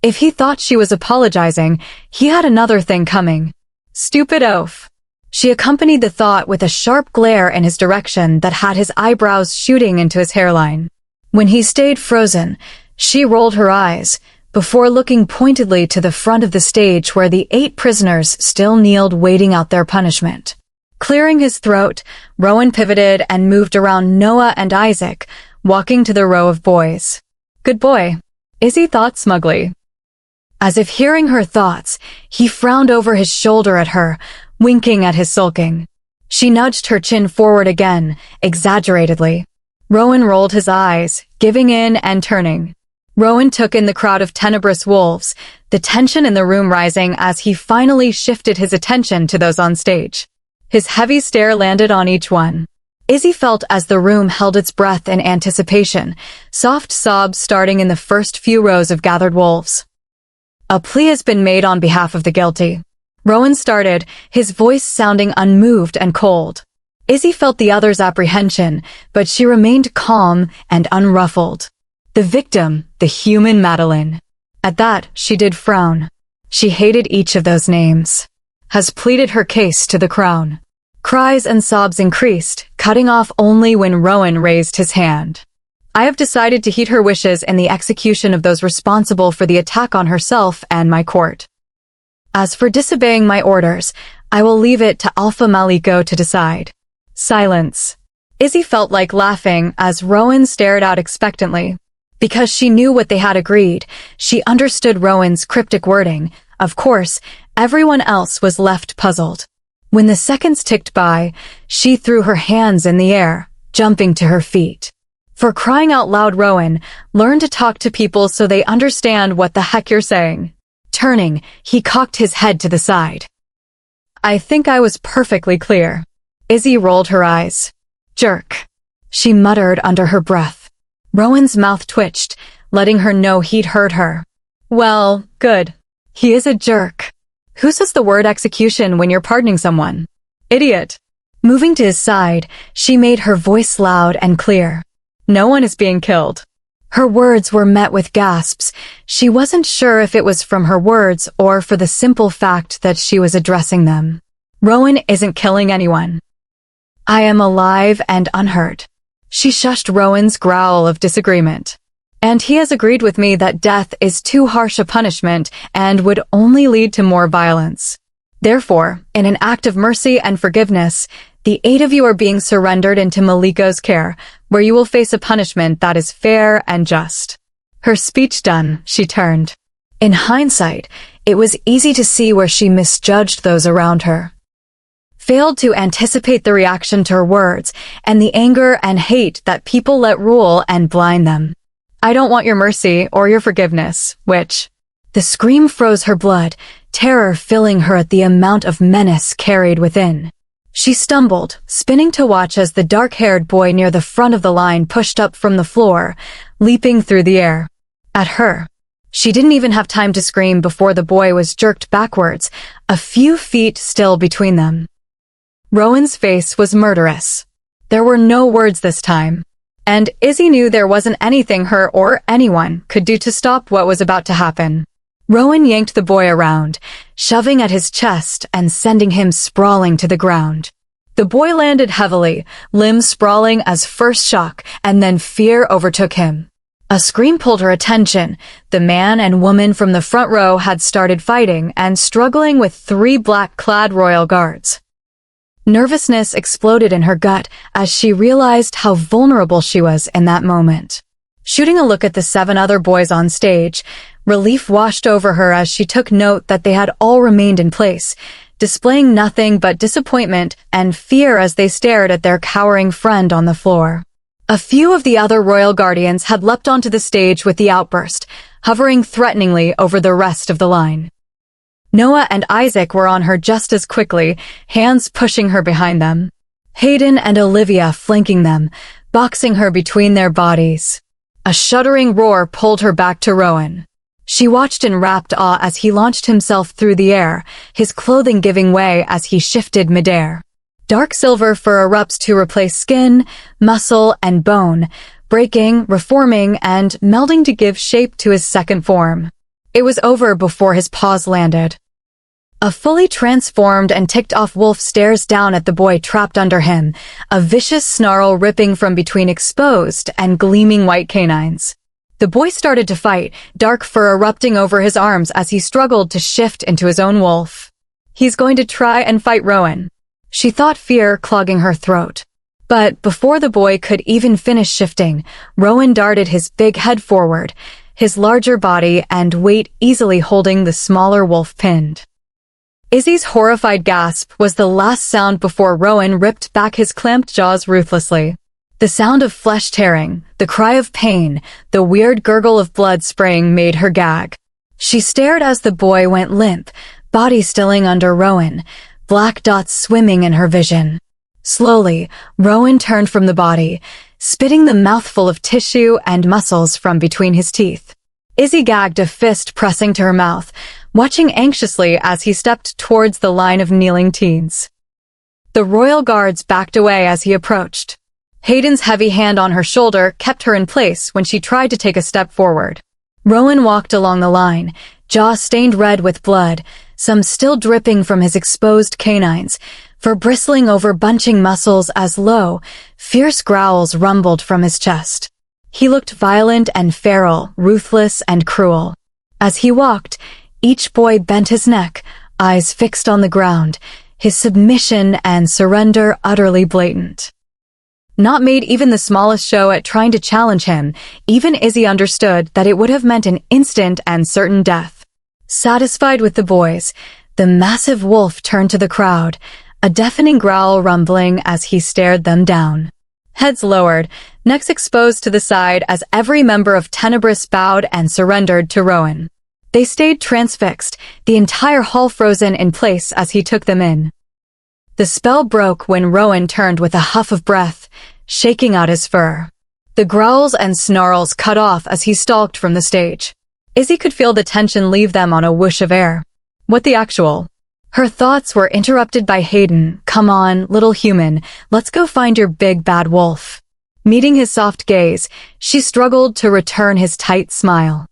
If he thought she was apologizing, he had another thing coming. "Stupid oaf." She accompanied the thought with a sharp glare in his direction that had his eyebrows shooting into his hairline. When he stayed frozen, she rolled her eyes, before looking pointedly to the front of the stage where the 8 prisoners still kneeled waiting out their punishment. Clearing his throat, Rowan pivoted and moved around Noah and Isaac, walking to the row of boys. "Good boy," Izzy thought smugly. As if hearing her thoughts, he frowned over his shoulder at her, winking at his sulking. She nudged her chin forward again, exaggeratedly. Rowan rolled his eyes, giving in and turning. Rowan took in the crowd of tenebrous wolves, the tension in the room rising as he finally shifted his attention to those on stage. His heavy stare landed on each one. Izzy felt as the room held its breath in anticipation, soft sobs starting in the first few rows of gathered wolves. "A plea has been made on behalf of the guilty," Rowan started, his voice sounding unmoved and cold. Izzy felt the other's apprehension, but she remained calm and unruffled. The victim, the human Madeline. At that, she did frown. She hated each of those names. Has pleaded her case to the crown. Cries and sobs increased, cutting off only when Rowan raised his hand. "I have decided to heed her wishes in the execution of those responsible for the attack on herself and my court. As for disobeying my orders, I will leave it to Alpha Maliko to decide." Silence. Izzy felt like laughing as Rowan stared out expectantly. Because she knew what they had agreed, she understood Rowan's cryptic wording. Of course, everyone else was left puzzled. When the seconds ticked by, she threw her hands in the air, jumping to her feet. "For crying out loud, Rowan, learn to talk to people so they understand what the heck you're saying." Turning, he cocked his head to the side. "I think I was perfectly clear." Izzy rolled her eyes. "Jerk," she muttered under her breath. Rowan's mouth twitched, letting her know he'd heard her. "Well, good. He is a jerk. Who says the word execution when you're pardoning someone? Idiot." Moving to his side, she made her voice loud and clear. "No one is being killed." Her words were met with gasps. She wasn't sure if it was from her words or for the simple fact that she was addressing them. Rowan isn't killing anyone. I am alive and unhurt. She shushed Rowan's growl of disagreement. And he has agreed with me that death is too harsh a punishment and would only lead to more violence. Therefore, in an act of mercy and forgiveness, the 8 of you are being surrendered into Maliko's care, where you will face a punishment that is fair and just. Her speech done, she turned. In hindsight, it was easy to see where she misjudged those around her. Failed to anticipate the reaction to her words and the anger and hate that people let rule and blind them. I don't want your mercy or your forgiveness, which... The scream froze her blood, terror filling her at the amount of menace carried within. She stumbled, spinning to watch as the dark-haired boy near the front of the line pushed up from the floor, leaping through the air. At her. She didn't even have time to scream before the boy was jerked backwards, a few feet still between them. Rowan's face was murderous. There were no words this time. And Izzy knew there wasn't anything her or anyone could do to stop what was about to happen. Rowan yanked the boy around, shoving at his chest and sending him sprawling to the ground. The boy landed heavily, limbs sprawling as first shock, and then fear overtook him. A scream pulled her attention. The man and woman from the front row had started fighting and struggling with 3 black-clad royal guards. Nervousness exploded in her gut as she realized how vulnerable she was in that moment. Shooting a look at the 7 other boys on stage, relief washed over her as she took note that they had all remained in place, displaying nothing but disappointment and fear as they stared at their cowering friend on the floor. A few of the other royal guardians had leapt onto the stage with the outburst, hovering threateningly over the rest of the line. Noah and Isaac were on her just as quickly, hands pushing her behind them. Hayden and Olivia flanking them, boxing her between their bodies. A shuddering roar pulled her back to Rowan. She watched in rapt awe as he launched himself through the air, his clothing giving way as he shifted midair. Dark silver fur erupts to replace skin, muscle, and bone, breaking, reforming, and melding to give shape to his second form. It was over before his paws landed. A fully transformed and ticked-off wolf stares down at the boy trapped under him, a vicious snarl ripping from between exposed and gleaming white canines. The boy started to fight, dark fur erupting over his arms as he struggled to shift into his own wolf. He's going to try and fight Rowan. She thought, fear clogging her throat. But before the boy could even finish shifting, Rowan darted his big head forward, his larger body and weight easily holding the smaller wolf pinned. Izzy's horrified gasp was the last sound before Rowan ripped back his clamped jaws ruthlessly. The sound of flesh tearing, the cry of pain, the weird gurgle of blood spraying made her gag. She stared as the boy went limp, body stilling under Rowan, black dots swimming in her vision. Slowly, Rowan turned from the body, spitting the mouthful of tissue and muscles from between his teeth. Izzy gagged, a fist pressing to her mouth, watching anxiously as he stepped towards the line of kneeling teens. The royal guards backed away as he approached. Hayden's heavy hand on her shoulder kept her in place when she tried to take a step forward. Rowan walked along the line, jaw stained red with blood, some still dripping from his exposed canines, fur bristling over bunching muscles as low, fierce growls rumbled from his chest. He looked violent and feral, ruthless and cruel. As he walked, each boy bent his neck, eyes fixed on the ground, his submission and surrender utterly blatant. Not made even the smallest show at trying to challenge him, even Izzy understood that it would have meant an instant and certain death. Satisfied with the boys, the massive wolf turned to the crowd, a deafening growl rumbling as he stared them down. Heads lowered, necks exposed to the side as every member of Tenebris bowed and surrendered to Rowan. They stayed transfixed, the entire hall frozen in place as he took them in. The spell broke when Rowan turned with a huff of breath, shaking out his fur. The growls and snarls cut off as he stalked from the stage. Izzy could feel the tension leave them on a whoosh of air. What the actual? Her thoughts were interrupted by Hayden. Come on, little human, let's go find your big bad wolf. Meeting his soft gaze, she struggled to return his tight smile.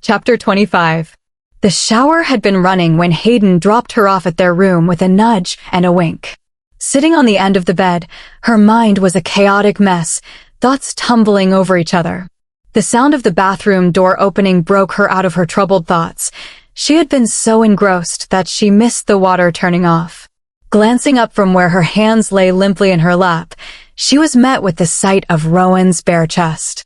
Chapter 25. The shower had been running when Hayden dropped her off at their room with a nudge and a wink. Sitting on the end of the bed, her mind was a chaotic mess, thoughts tumbling over each other. The sound of the bathroom door opening broke her out of her troubled thoughts. She had been so engrossed that she missed the water turning off. Glancing up from where her hands lay limply in her lap, she was met with the sight of Rowan's bare chest.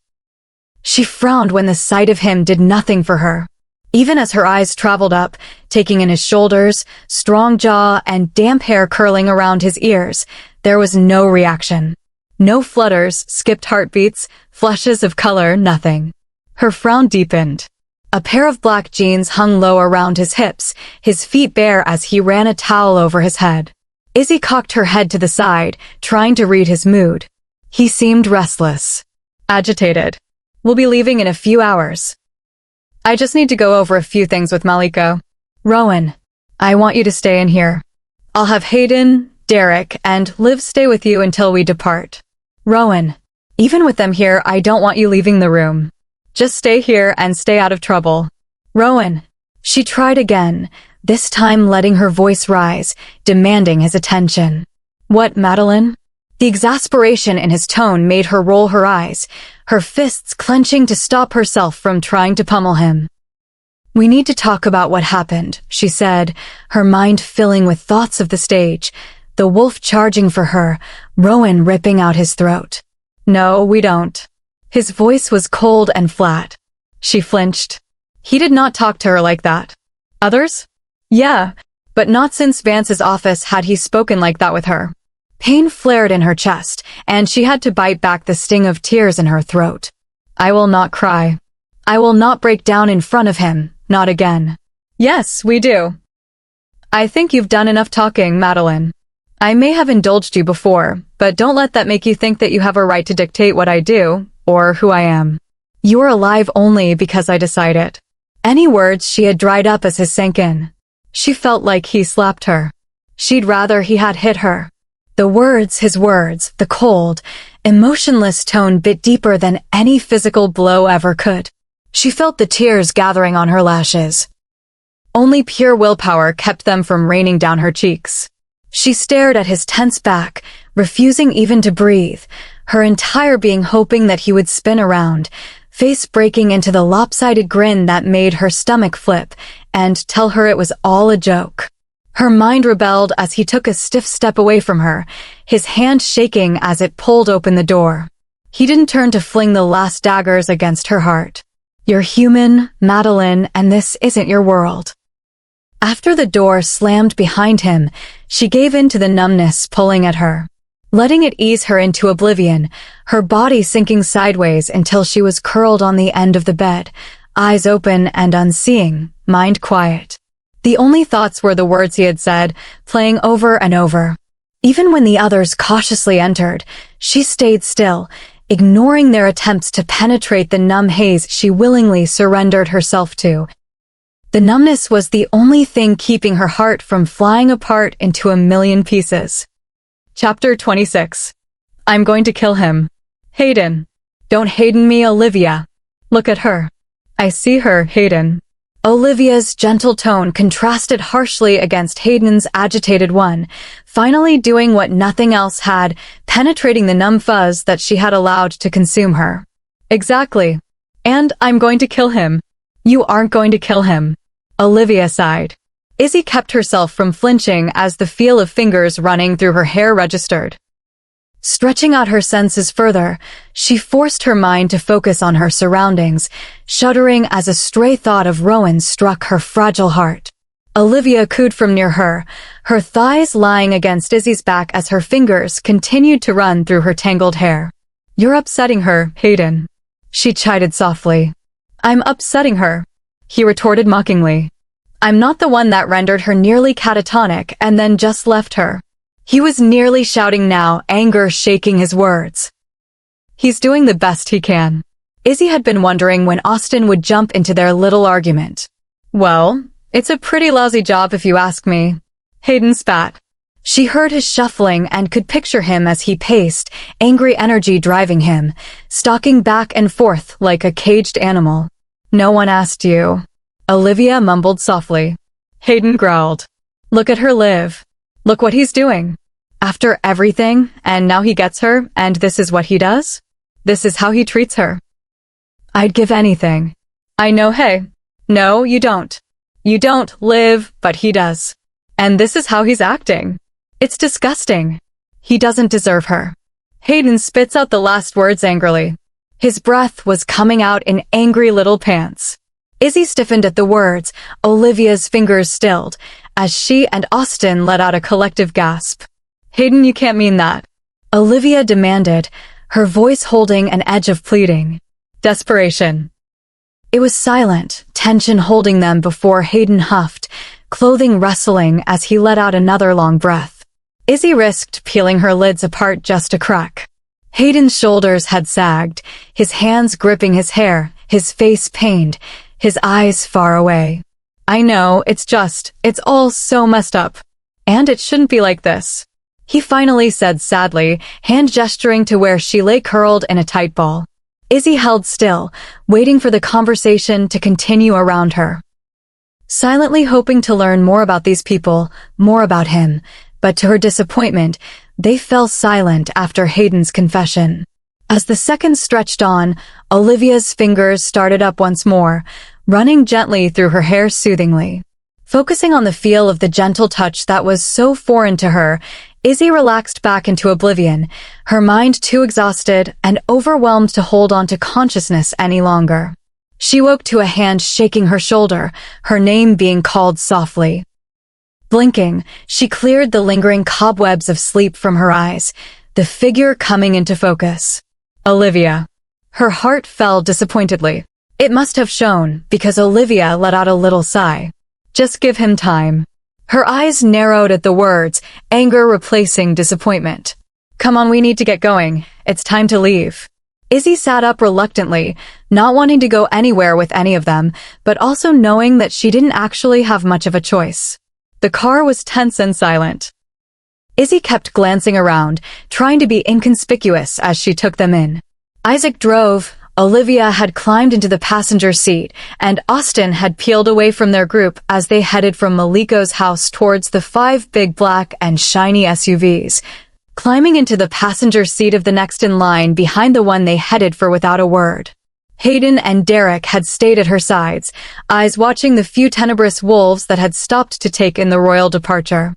She frowned when the sight of him did nothing for her. Even as her eyes traveled up, taking in his shoulders, strong jaw, and damp hair curling around his ears, there was no reaction. No flutters, skipped heartbeats, flushes of color, nothing. Her frown deepened. A pair of black jeans hung low around his hips, his feet bare as he ran a towel over his head. Izzy cocked her head to the side, trying to read his mood. He seemed restless. Agitated. We'll be leaving in a few hours. I just need to go over a few things with Maliko. Rowan, I want you to stay in here. I'll have Hayden, Derek, and Liv stay with you until we depart. Rowan, even with them here, I don't want you leaving the room. Just stay here and stay out of trouble. Rowan. She tried again, this time letting her voice rise, demanding his attention. What, Madeline? The exasperation in his tone made her roll her eyes, her fists clenching to stop herself from trying to pummel him. We need to talk about what happened, she said, her mind filling with thoughts of the stage, the wolf charging for her, Rowan ripping out his throat. No, we don't. His voice was cold and flat. She flinched. He did not talk to her like that. Others? Yeah, but not since Vance's office had he spoken like that with her. Pain flared in her chest, and she had to bite back the sting of tears in her throat. I will not cry. I will not break down in front of him, not again. Yes, we do. I think you've done enough talking, Madeline. I may have indulged you before, but don't let that make you think that you have a right to dictate what I do, or who I am. You're alive only because I decide it. Any words she had dried up as his sank in. She felt like he slapped her. She'd rather he had hit her. The words, his words, the cold, emotionless tone bit deeper than any physical blow ever could. She felt the tears gathering on her lashes. Only pure willpower kept them from raining down her cheeks. She stared at his tense back, refusing even to breathe, her entire being hoping that he would spin around, face breaking into the lopsided grin that made her stomach flip, and tell her it was all a joke. Her mind rebelled as he took a stiff step away from her, his hand shaking as it pulled open the door. He didn't turn to fling the last daggers against her heart. You're human, Madeline, and this isn't your world. After the door slammed behind him, she gave in to the numbness pulling at her, letting it ease her into oblivion, her body sinking sideways until she was curled on the end of the bed, eyes open and unseeing, mind quiet. The only thoughts were the words he had said, playing over and over. Even when the others cautiously entered, she stayed still, ignoring their attempts to penetrate the numb haze she willingly surrendered herself to. The numbness was the only thing keeping her heart from flying apart into a million pieces. Chapter 26. I'm going to kill him. Hayden. Don't Hayden me, Olivia. Look at her. I see her, Hayden. Olivia's gentle tone contrasted harshly against Hayden's agitated one, finally doing what nothing else had, penetrating the numb fuzz that she had allowed to consume her. Exactly. And I'm going to kill him. You aren't going to kill him. Olivia sighed. Izzy kept herself from flinching as the feel of fingers running through her hair registered. Stretching out her senses further, she forced her mind to focus on her surroundings, shuddering as a stray thought of Rowan struck her fragile heart. Olivia cooed from near her, her thighs lying against Izzy's back as her fingers continued to run through her tangled hair. You're upsetting her, Hayden. She chided softly. I'm upsetting her, he retorted mockingly. I'm not the one that rendered her nearly catatonic and then just left her. He was nearly shouting now, anger shaking his words. He's doing the best he can. Izzy had been wondering when Austin would jump into their little argument. Well, it's a pretty lousy job if you ask me. Hayden spat. She heard his shuffling and could picture him as he paced, angry energy driving him, stalking back and forth like a caged animal. "No one asked you," Olivia mumbled softly. Hayden growled. "Look at her live. Look what he's doing. After everything, and now he gets her, and this is what he does? This is how he treats her. I'd give anything. I know, hey. No, you don't. You don't live, but he does. And this is how he's acting. It's disgusting. He doesn't deserve her." Hayden spits out the last words angrily. His breath was coming out in angry little pants. Izzy stiffened at the words, Olivia's fingers stilled, as she and Austin let out a collective gasp. "Hayden, you can't mean that," Olivia demanded, her voice holding an edge of pleading. Desperation. It was silent, tension holding them before Hayden huffed, clothing rustling as he let out another long breath. Izzy risked peeling her lids apart just a crack. Hayden's shoulders had sagged, his hands gripping his hair, his face pained, his eyes far away. "I know, it's all so messed up. And it shouldn't be like this," he finally said sadly, hand gesturing to where she lay curled in a tight ball. Izzy held still, waiting for the conversation to continue around her. Silently hoping to learn more about these people, more about him, but to her disappointment, they fell silent after Hayden's confession. As the seconds stretched on, Olivia's fingers started up once more, running gently through her hair soothingly. Focusing on the feel of the gentle touch that was so foreign to her, Izzy relaxed back into oblivion, her mind too exhausted and overwhelmed to hold on to consciousness any longer. She woke to a hand shaking her shoulder, her name being called softly. Blinking, she cleared the lingering cobwebs of sleep from her eyes, the figure coming into focus. Olivia. Her heart fell disappointedly. It must have shown, because Olivia let out a little sigh. Just give him time. Her eyes narrowed at the words, anger replacing disappointment. "Come on, we need to get going. It's time to leave." Izzy sat up reluctantly, not wanting to go anywhere with any of them, but also knowing that she didn't actually have much of a choice. The car was tense and silent. Izzy kept glancing around, trying to be inconspicuous as she took them in. Isaac drove, Olivia had climbed into the passenger seat, and Austin had peeled away from their group as they headed from Maliko's house towards the 5 big black and shiny SUVs, climbing into the passenger seat of the next in line behind the one they headed for without a word. Hayden and Derek had stayed at her sides, eyes watching the few tenebrous wolves that had stopped to take in the royal departure.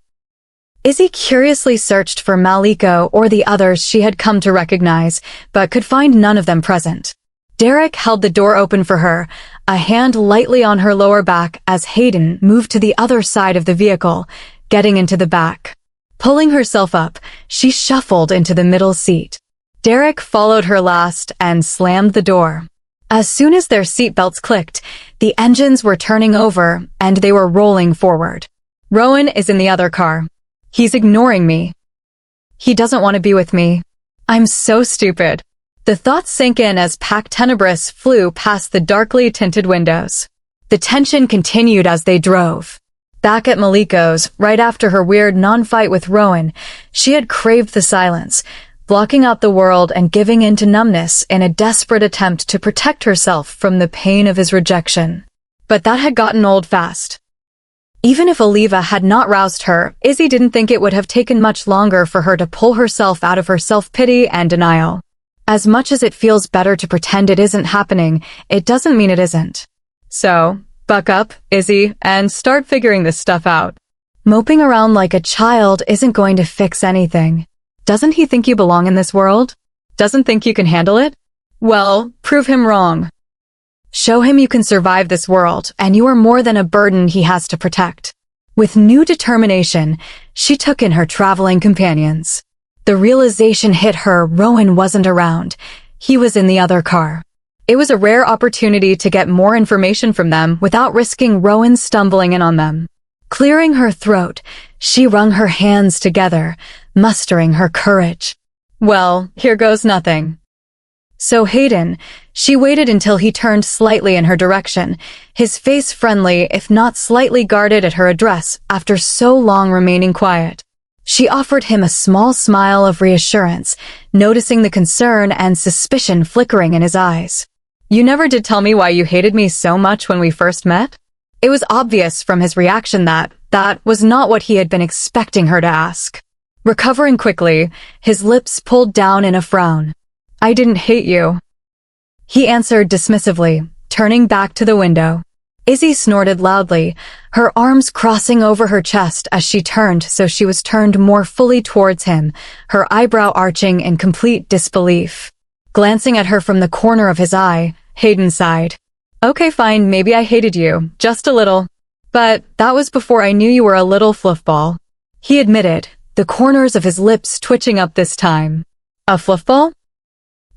Izzy curiously searched for Maliko or the others she had come to recognize, but could find none of them present. Derek held the door open for her, a hand lightly on her lower back as Hayden moved to the other side of the vehicle, getting into the back. Pulling herself up, she shuffled into the middle seat. Derek followed her last and slammed the door. As soon as their seatbelts clicked, the engines were turning over and they were rolling forward. Rowan is in the other car. He's ignoring me. He doesn't want to be with me. I'm so stupid. The thoughts sank in as Pac Tenebris flew past the darkly tinted windows. The tension continued as they drove. Back at Maliko's, right after her weird non-fight with Rowan, she had craved the silence, blocking out the world and giving in to numbness in a desperate attempt to protect herself from the pain of his rejection. But that had gotten old fast. Even if Oliva had not roused her, Izzy didn't think it would have taken much longer for her to pull herself out of her self-pity and denial. As much as it feels better to pretend it isn't happening, it doesn't mean it isn't. So, buck up, Izzy, and start figuring this stuff out. Moping around like a child isn't going to fix anything. Doesn't he think you belong in this world? Doesn't think you can handle it? Well, prove him wrong. Show him you can survive this world, and you are more than a burden he has to protect. With new determination, she took in her traveling companions. The realization hit her Rowan wasn't around. He was in the other car. It was a rare opportunity to get more information from them without risking Rowan stumbling in on them. Clearing her throat, she wrung her hands together, mustering her courage. Well, here goes nothing. So Hayden, she waited until he turned slightly in her direction, his face friendly if not slightly guarded at her address after so long remaining quiet. She offered him a small smile of reassurance, noticing the concern and suspicion flickering in his eyes. "You never did tell me why you hated me so much when we first met?" It was obvious from his reaction that was not what he had been expecting her to ask. Recovering quickly, his lips pulled down in a frown. "I didn't hate you," he answered dismissively, turning back to the window. Izzy snorted loudly, her arms crossing over her chest as she turned so she was turned more fully towards him, her eyebrow arching in complete disbelief. Glancing at her from the corner of his eye, Hayden sighed. "Okay, fine, maybe I hated you, just a little. But that was before I knew you were a little fluffball," he admitted, the corners of his lips twitching up this time. "A fluffball?"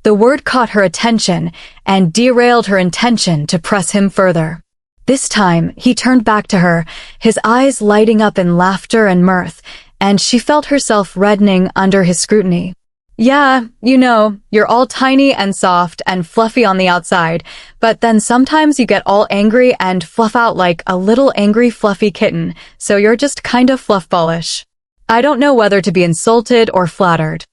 The word caught her attention and derailed her intention to press him further. This time, he turned back to her, his eyes lighting up in laughter and mirth, and she felt herself reddening under his scrutiny. "Yeah, you know, you're all tiny and soft and fluffy on the outside, but then sometimes you get all angry and fluff out like a little angry fluffy kitten, so you're just kind of fluffballish. I don't know whether to be insulted or flattered,"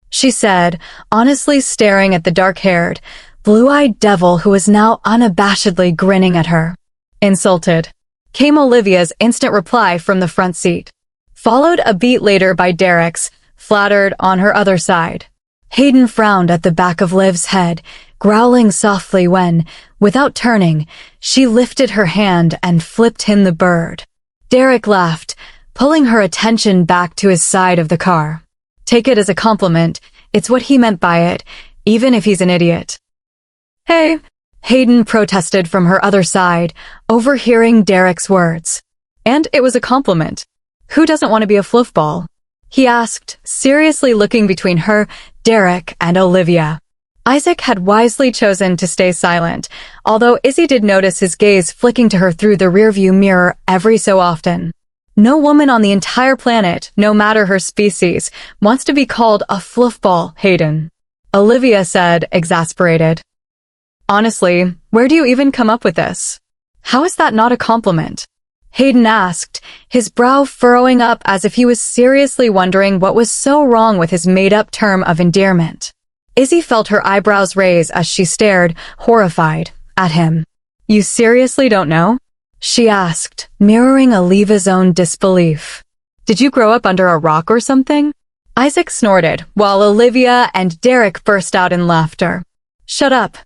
she said, honestly staring at the dark-haired, blue-eyed devil who was now unabashedly grinning at her. "Insulted," came Olivia's instant reply from the front seat, followed a beat later by Derek's, flattered on her other side. Hayden frowned at the back of Liv's head, growling softly when, without turning, she lifted her hand and flipped him the bird. Derek laughed, pulling her attention back to his side of the car. "Take it as a compliment, it's what he meant by it, even if he's an idiot." "Hey," Hayden protested from her other side, overhearing Derek's words. "And it was a compliment. Who doesn't want to be a fluffball?" he asked, seriously looking between her, Derek, and Olivia. Isaac had wisely chosen to stay silent, although Izzy did notice his gaze flicking to her through the rearview mirror every so often. No woman on the entire planet, no matter her species, wants to be called a fluffball, Hayden, Olivia said, exasperated. "Honestly, where do you even come up with this? How is that not a compliment?" Hayden asked, his brow furrowing up as if he was seriously wondering what was so wrong with his made-up term of endearment. Izzy felt her eyebrows raise as she stared, horrified, at him. "You seriously don't know?" she asked, mirroring Olivia's own disbelief. "Did you grow up under a rock or something?" Isaac snorted, while Olivia and Derek burst out in laughter. "Shut up,"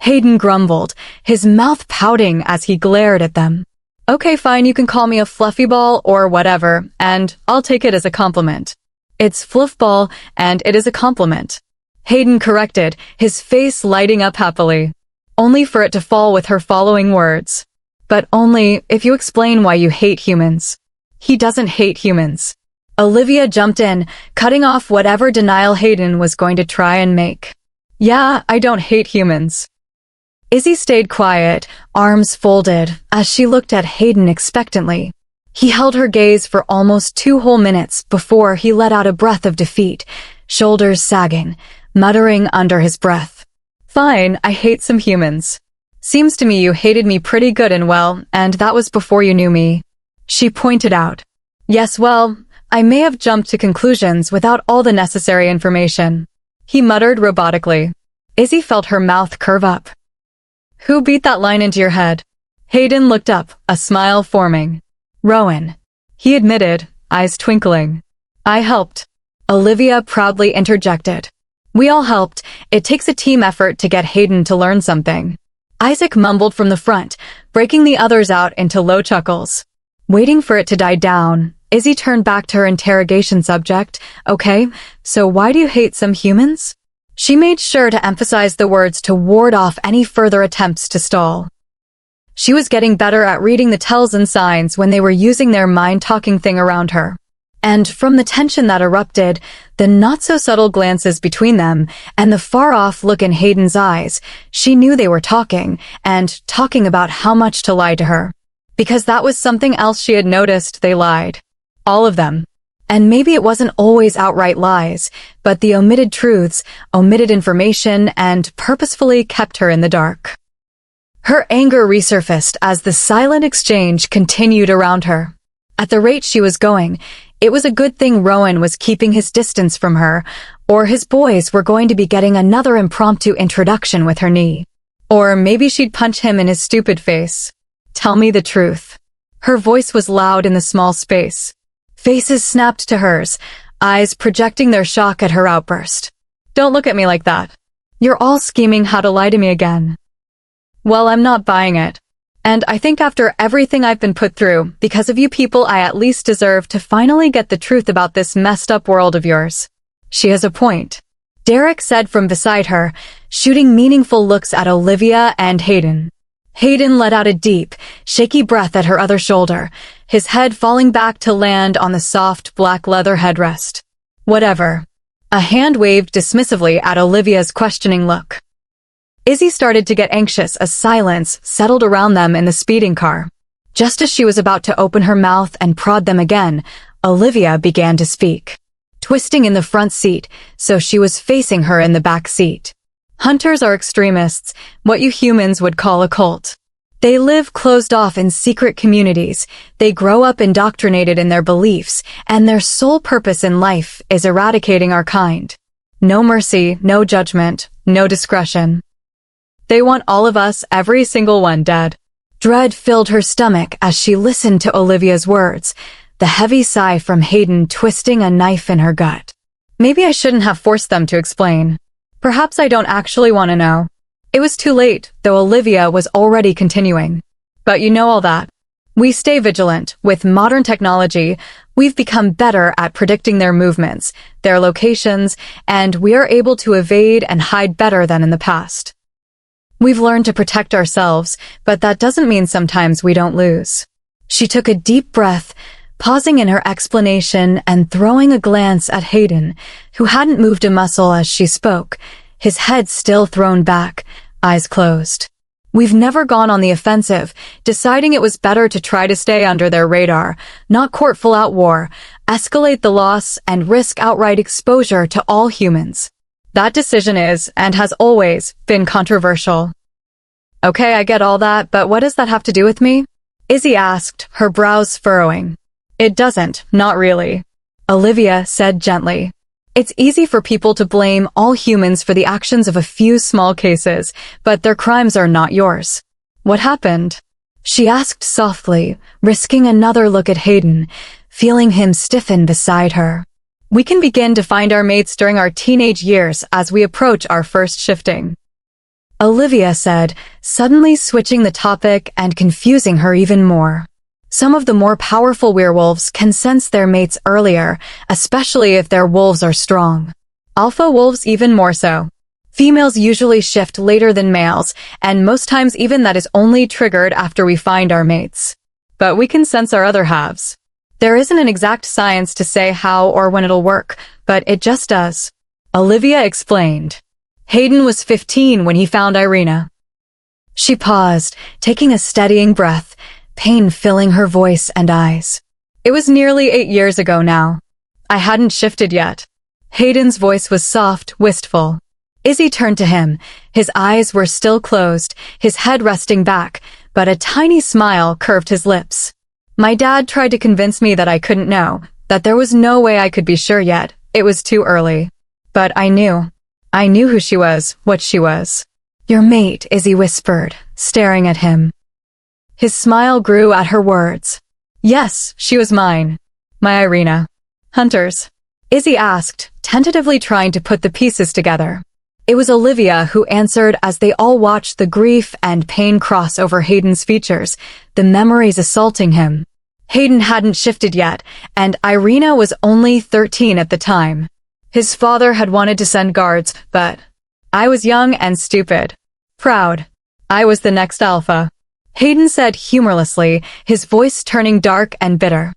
Hayden grumbled, his mouth pouting as he glared at them. "Okay, fine, you can call me a fluffy ball or whatever, and I'll take it as a compliment." "It's fluffball, and it is a compliment," Hayden corrected, his face lighting up happily, only for it to fall with her following words. "But only if you explain why you hate humans." "He doesn't hate humans." Olivia jumped in, cutting off whatever denial Hayden was going to try and make. "Yeah, I don't hate humans." Izzy stayed quiet, arms folded, as she looked at Hayden expectantly. He held her gaze for almost 2 whole minutes before he let out a breath of defeat, shoulders sagging, muttering under his breath. "Fine, I hate some humans. Seems to me you hated me pretty good and well, and that was before you knew me," she pointed out. "Yes, well, I may have jumped to conclusions without all the necessary information," he muttered robotically. Izzy felt her mouth curve up. "Who beat that line into your head?" Hayden looked up, a smile forming. "Rowan," he admitted, eyes twinkling. "I helped," Olivia proudly interjected. "We all helped. It takes a team effort to get Hayden to learn something." Isaac mumbled from the front, breaking the others out into low chuckles. Waiting for it to die down, Izzy turned back to her interrogation subject. "Okay, so why do you hate some humans?" She made sure to emphasize the words to ward off any further attempts to stall. She was getting better at reading the tells and signs when they were using their mind-talking thing around her. And from the tension that erupted, the not-so-subtle glances between them, and the far-off look in Hayden's eyes, she knew they were talking, and talking about how much to lie to her. Because that was something else she had noticed, they lied. All of them. And maybe it wasn't always outright lies, but the omitted truths, omitted information, and purposefully kept her in the dark. Her anger resurfaced as the silent exchange continued around her. At the rate she was going, It was a good thing Rowan was keeping his distance from her, or his boys were going to be getting another impromptu introduction with her knee. Or maybe she'd punch him in his stupid face. Tell me the truth. Her voice was loud in the small space. Faces snapped to hers, eyes projecting their shock at her outburst. Don't look at me like that. You're all scheming how to lie to me again. Well, I'm not buying it. And I think after everything I've been put through, because of you people, I at least deserve to finally get the truth about this messed up world of yours. She has a point. Derek said from beside her, shooting meaningful looks at Olivia and Hayden. Hayden let out a deep, shaky breath at her other shoulder, his head falling back to land on the soft black leather headrest. Whatever. A hand waved dismissively at Olivia's questioning look. Izzy started to get anxious as silence settled around them in the speeding car. Just as she was about to open her mouth and prod them again, Olivia began to speak, twisting in the front seat, so she was facing her in the back seat. Hunters are extremists, what you humans would call a cult. They live closed off in secret communities, they grow up indoctrinated in their beliefs, and their sole purpose in life is eradicating our kind. No mercy, no judgment, no discretion. They want all of us, every single one, dead. Dread filled her stomach as she listened to Olivia's words, the heavy sigh from Hayden twisting a knife in her gut. Maybe I shouldn't have forced them to explain. Perhaps I don't actually want to know. It was too late, though Olivia was already continuing. But you know all that. We stay vigilant. With modern technology, we've become better at predicting their movements, their locations, and we are able to evade and hide better than in the past. We've learned to protect ourselves, but that doesn't mean sometimes we don't lose. She took a deep breath, pausing in her explanation and throwing a glance at Hayden, who hadn't moved a muscle as she spoke, his head still thrown back, eyes closed. We've never gone on the offensive, deciding it was better to try to stay under their radar, not court full-out war, escalate the loss, and risk outright exposure to all humans. That decision is, and has always, been controversial. Okay, I get all that, but what does that have to do with me? Izzy asked, her brows furrowing. It doesn't, not really. Olivia said gently. It's easy for people to blame all humans for the actions of a few small cases, but their crimes are not yours. What happened? She asked softly, risking another look at Hayden, feeling him stiffen beside her. We can begin to find our mates during our teenage years as we approach our first shifting. Olivia said, suddenly switching the topic and confusing her even more. Some of the more powerful werewolves can sense their mates earlier, especially if their wolves are strong. Alpha wolves even more so. Females usually shift later than males, and most times even that is only triggered after we find our mates. But we can sense our other halves. There isn't an exact science to say how or when it'll work, but it just does. Olivia explained. Hayden was 15 when he found Irina. She paused, taking a steadying breath, pain filling her voice and eyes. It was nearly 8 years ago now. I hadn't shifted yet. Hayden's voice was soft, wistful. Izzy turned to him. His eyes were still closed, his head resting back, but a tiny smile curved his lips. My dad tried to convince me that I couldn't know, that there was no way I could be sure yet. It was too early. But I knew. I knew who she was, what she was. Your mate, Izzy whispered, staring at him. His smile grew at her words. Yes, she was mine. My Irina. Hunters? Izzy asked, tentatively trying to put the pieces together. It was Olivia who answered as they all watched the grief and pain cross over Hayden's features, the memories assaulting him. Hayden hadn't shifted yet, and Irina was only 13 at the time. His father had wanted to send guards, but I was young and stupid. Proud. I was the next alpha. Hayden said humorlessly, his voice turning dark and bitter.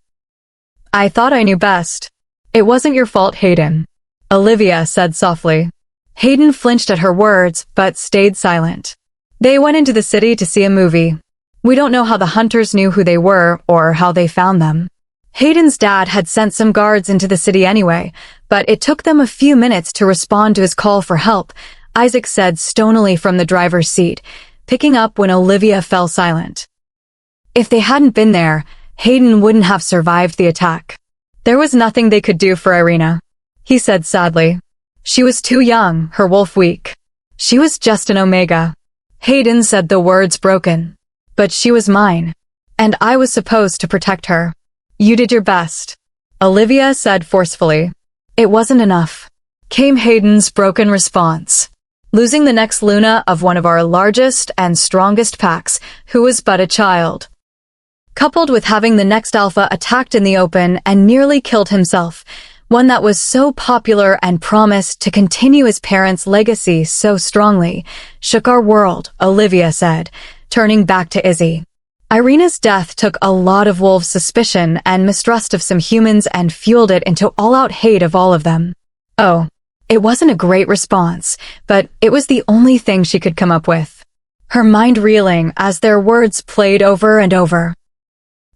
I thought I knew best. It wasn't your fault, Hayden. Olivia said softly. Hayden flinched at her words, but stayed silent. They went into the city to see a movie. We don't know how the hunters knew who they were or how they found them. Hayden's dad had sent some guards into the city anyway, but it took them a few minutes to respond to his call for help, Isaac said stonily from the driver's seat, picking up when Olivia fell silent. If they hadn't been there, Hayden wouldn't have survived the attack. There was nothing they could do for Irina, he said sadly. She was too young, her wolf weak. She was just an omega. Hayden said the words broken. But she was mine. And I was supposed to protect her. You did your best. Olivia said forcefully. It wasn't enough. Came Hayden's broken response. Losing the next Luna of one of our largest and strongest packs, who was but a child. Coupled with having the next alpha attacked in the open and nearly killed himself, one that was so popular and promised to continue his parents' legacy so strongly, shook our world, Olivia said, turning back to Izzy. Irina's death took a lot of Wolf's suspicion and mistrust of some humans and fueled it into all-out hate of all of them. Oh, it wasn't a great response, but it was the only thing she could come up with. Her mind reeling as their words played over and over.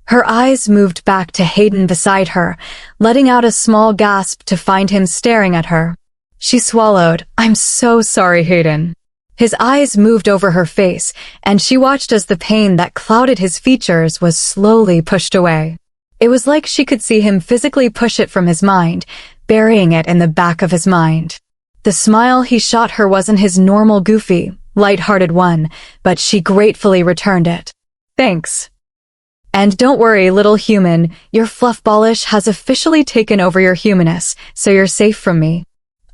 Her eyes moved back to Hayden beside her, letting out a small gasp to find him staring at her. She swallowed. I'm so sorry, Hayden. His eyes moved over her face, and she watched as the pain that clouded his features was slowly pushed away. It was like she could see him physically push it from his mind, burying it in the back of his mind. The smile he shot her wasn't his normal goofy, light-hearted one, but she gratefully returned it. Thanks. And don't worry, little human, your fluffballish has officially taken over your humanness, so you're safe from me.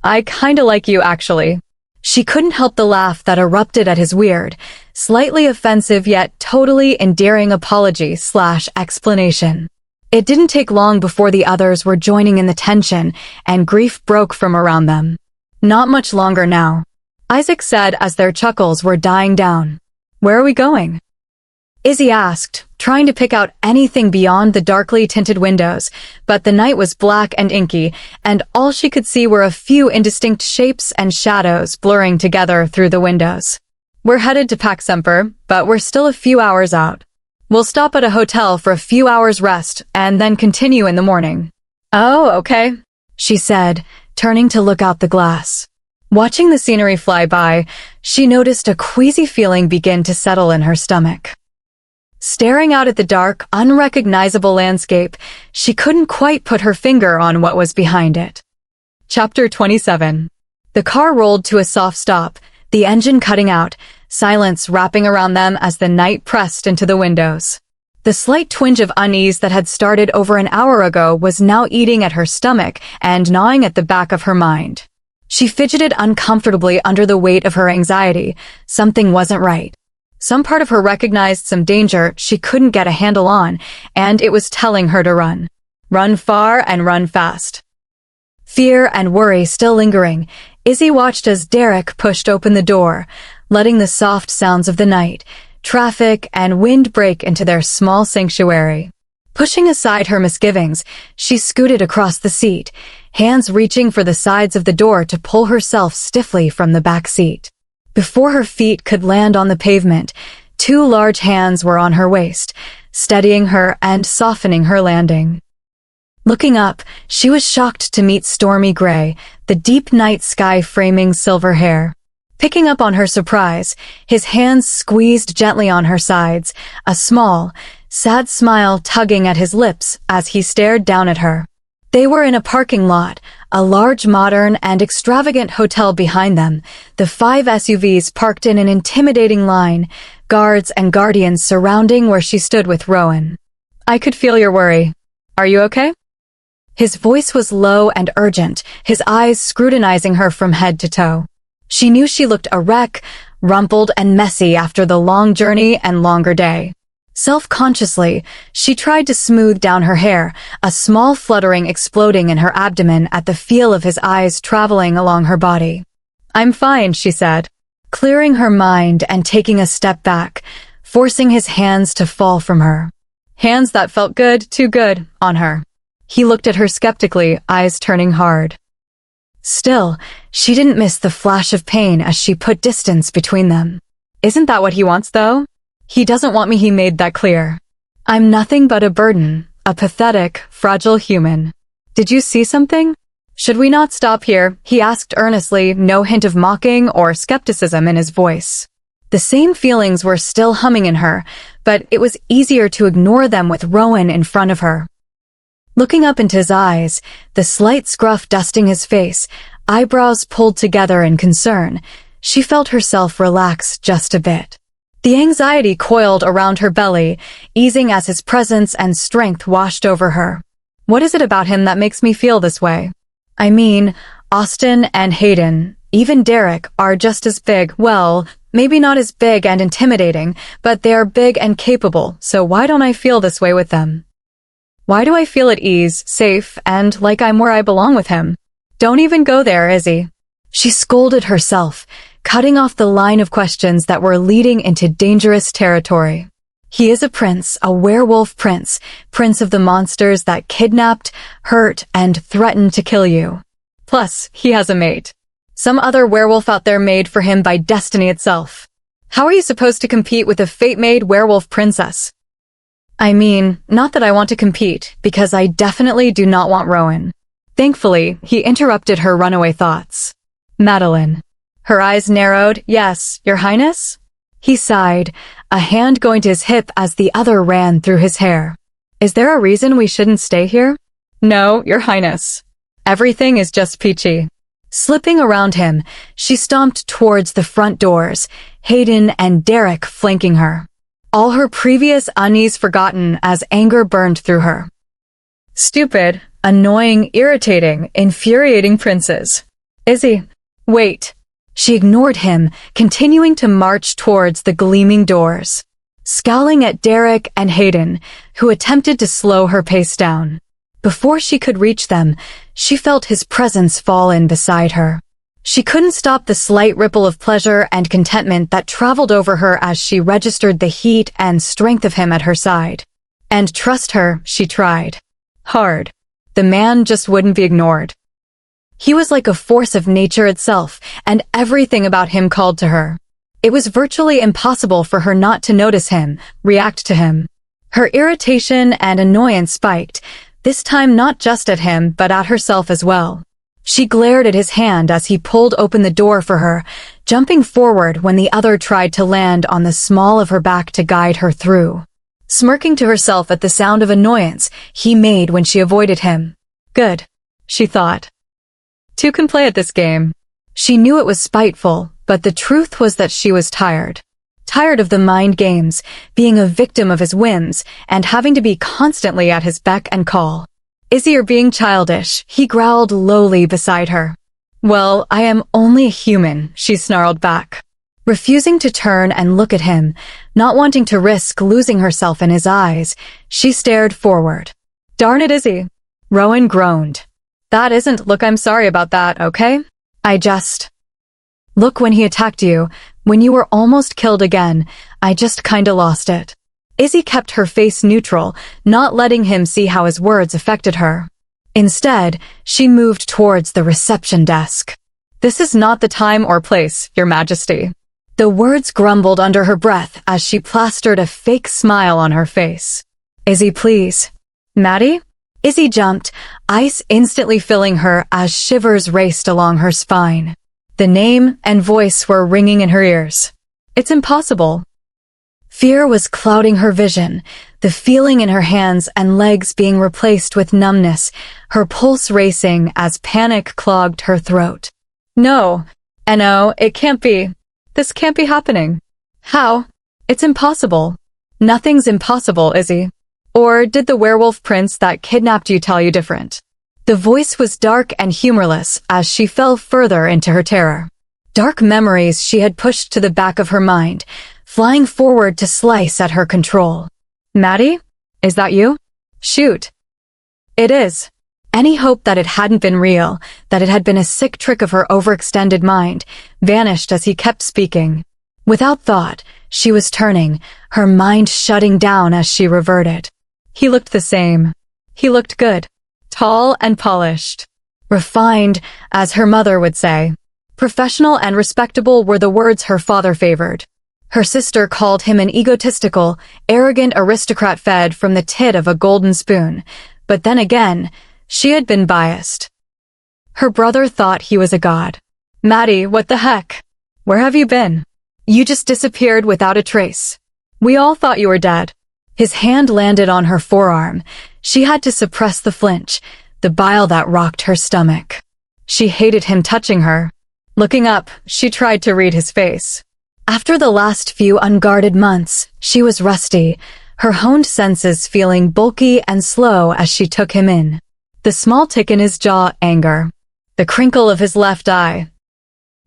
I kinda like you, actually. She couldn't help the laugh that erupted at his weird, slightly offensive yet totally endearing apology/explanation. It didn't take long before the others were joining in the tension, and grief broke from around them. Not much longer now, Isaac said as their chuckles were dying down. Where are we going? Izzy asked, trying to pick out anything beyond the darkly tinted windows, but the night was black and inky, and all she could see were a few indistinct shapes and shadows blurring together through the windows. We're headed to Pax Semper, but we're still a few hours out. We'll stop at a hotel for a few hours rest, and then continue in the morning. Oh, okay, she said, turning to look out the glass. Watching the scenery fly by, she noticed a queasy feeling begin to settle in her stomach. Staring out at the dark, unrecognizable landscape, she couldn't quite put her finger on what was behind it. Chapter 27. The car rolled to a soft stop, the engine cutting out, silence wrapping around them as the night pressed into the windows. The slight twinge of unease that had started over an hour ago was now eating at her stomach and gnawing at the back of her mind. She fidgeted uncomfortably under the weight of her anxiety. Something wasn't right. Some part of her recognized some danger she couldn't get a handle on, and it was telling her to run. Run far and run fast. Fear and worry still lingering, Izzy watched as Derek pushed open the door, letting the soft sounds of the night, traffic, and wind break into their small sanctuary. Pushing aside her misgivings, she scooted across the seat, hands reaching for the sides of the door to pull herself stiffly from the back seat. Before her feet could land on the pavement, two large hands were on her waist, steadying her and softening her landing. Looking up, she was shocked to meet Stormy Gray, the deep night sky framing silver hair. Picking up on her surprise, his hands squeezed gently on her sides, a small, sad smile tugging at his lips as he stared down at her. They were in a parking lot, a large modern and extravagant hotel behind them, the 5 SUVs parked in an intimidating line, guards and guardians surrounding where she stood with Rowan. I could feel your worry. Are you okay? His voice was low and urgent, his eyes scrutinizing her from head to toe. She knew she looked a wreck, rumpled and messy after the long journey and longer day. Self-consciously, she tried to smooth down her hair, a small fluttering exploding in her abdomen at the feel of his eyes traveling along her body. I'm fine, she said, clearing her mind and taking a step back, forcing his hands to fall from her. Hands that felt good, too good, on her. He looked at her skeptically, eyes turning hard. Still, she didn't miss the flash of pain as she put distance between them. Isn't that what he wants, though? He doesn't want me, he made that clear. I'm nothing but a burden, a pathetic, fragile human. Did you see something? Should we not stop here? He asked earnestly, no hint of mocking or skepticism in his voice. The same feelings were still humming in her, but it was easier to ignore them with Rowan in front of her. Looking up into his eyes, the slight scruff dusting his face, eyebrows pulled together in concern, she felt herself relax just a bit. The anxiety coiled around her belly, easing as his presence and strength washed over her. What is it about him that makes me feel this way? I mean, Austin and Hayden, even Derek, are just as big, well, maybe not as big and intimidating, but they are big and capable, so why don't I feel this way with them? Why do I feel at ease, safe, and like I'm where I belong with him? Don't even go there, Izzy. She scolded herself, cutting off the line of questions that were leading into dangerous territory. He is a prince, a werewolf prince, prince of the monsters that kidnapped, hurt, and threatened to kill you. Plus, he has a mate. Some other werewolf out there made for him by destiny itself. How are you supposed to compete with a fate-made werewolf princess? I mean, not that I want to compete, because I definitely do not want Rowan. Thankfully, he interrupted her runaway thoughts. Madeline. Her eyes narrowed. Yes, Your Highness? He sighed, a hand going to his hip as the other ran through his hair. Is there a reason we shouldn't stay here? No, Your Highness. Everything is just peachy. Slipping around him, she stomped towards the front doors, Hayden and Derek flanking her. All her previous unease forgotten as anger burned through her. Stupid, annoying, irritating, infuriating princes. Izzy, wait. She ignored him, continuing to march towards the gleaming doors, scowling at Derek and Hayden, who attempted to slow her pace down. Before she could reach them, she felt his presence fall in beside her. She couldn't stop the slight ripple of pleasure and contentment that traveled over her as she registered the heat and strength of him at her side. And trust her, she tried. Hard. The man just wouldn't be ignored. He was like a force of nature itself, and everything about him called to her. It was virtually impossible for her not to notice him, react to him. Her irritation and annoyance spiked, this time not just at him, but at herself as well. She glared at his hand as he pulled open the door for her, jumping forward when the other tried to land on the small of her back to guide her through. Smirking to herself at the sound of annoyance he made when she avoided him. Good, she thought. Two can play at this game. She knew it was spiteful, but the truth was that she was tired. Tired of the mind games, being a victim of his whims, and having to be constantly at his beck and call. Izzy, you're being childish, he growled lowly beside her. Well, I am only a human, she snarled back. Refusing to turn and look at him, not wanting to risk losing herself in his eyes, she stared forward. Darn it, Izzy. Rowan groaned. That isn't, look, I'm sorry about that, okay? Look, when he attacked you, when you were almost killed again, I just kinda lost it. Izzy kept her face neutral, not letting him see how his words affected her. Instead, she moved towards the reception desk. This is not the time or place, Your Majesty. The words grumbled under her breath as she plastered a fake smile on her face. Izzy, please. Maddie? Izzy jumped, ice instantly filling her as shivers raced along her spine. The name and voice were ringing in her ears. It's impossible. Fear was clouding her vision, the feeling in her hands and legs being replaced with numbness, her pulse racing as panic clogged her throat. No, it can't be. This can't be happening. How? It's impossible. Nothing's impossible, Izzy. Or did the werewolf prince that kidnapped you tell you different? The voice was dark and humorless as she fell further into her terror. Dark memories she had pushed to the back of her mind, flying forward to slice at her control. Maddie? Is that you? Shoot. It is. Any hope that it hadn't been real, that it had been a sick trick of her overextended mind, vanished as he kept speaking. Without thought, she was turning, her mind shutting down as she reverted. He looked the same. He looked good. Tall and polished. Refined, as her mother would say. Professional and respectable were the words her father favored. Her sister called him an egotistical, arrogant aristocrat fed from the tit of a golden spoon, but then again, she had been biased. Her brother thought he was a god. Maddie, what the heck? Where have you been? You just disappeared without a trace. We all thought you were dead. His hand landed on her forearm. She had to suppress the flinch, the bile that rocked her stomach. She hated him touching her. Looking up, she tried to read his face. After the last few unguarded months, she was rusty, her honed senses feeling bulky and slow as she took him in. The small tick in his jaw, anger. The crinkle of his left eye,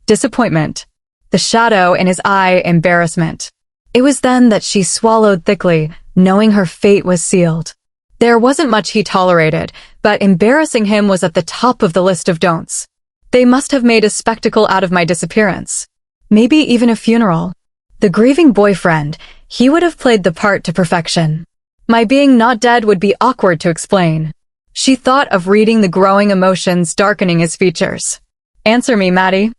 disappointment. The shadow in his eye, embarrassment. It was then that she swallowed thickly, knowing her fate was sealed. There wasn't much he tolerated, but embarrassing him was at the top of the list of don'ts. They must have made a spectacle out of my disappearance. Maybe even a funeral. The grieving boyfriend, he would have played the part to perfection. My being not dead would be awkward to explain. She thought of reading the growing emotions darkening his features. Answer me, Maddie.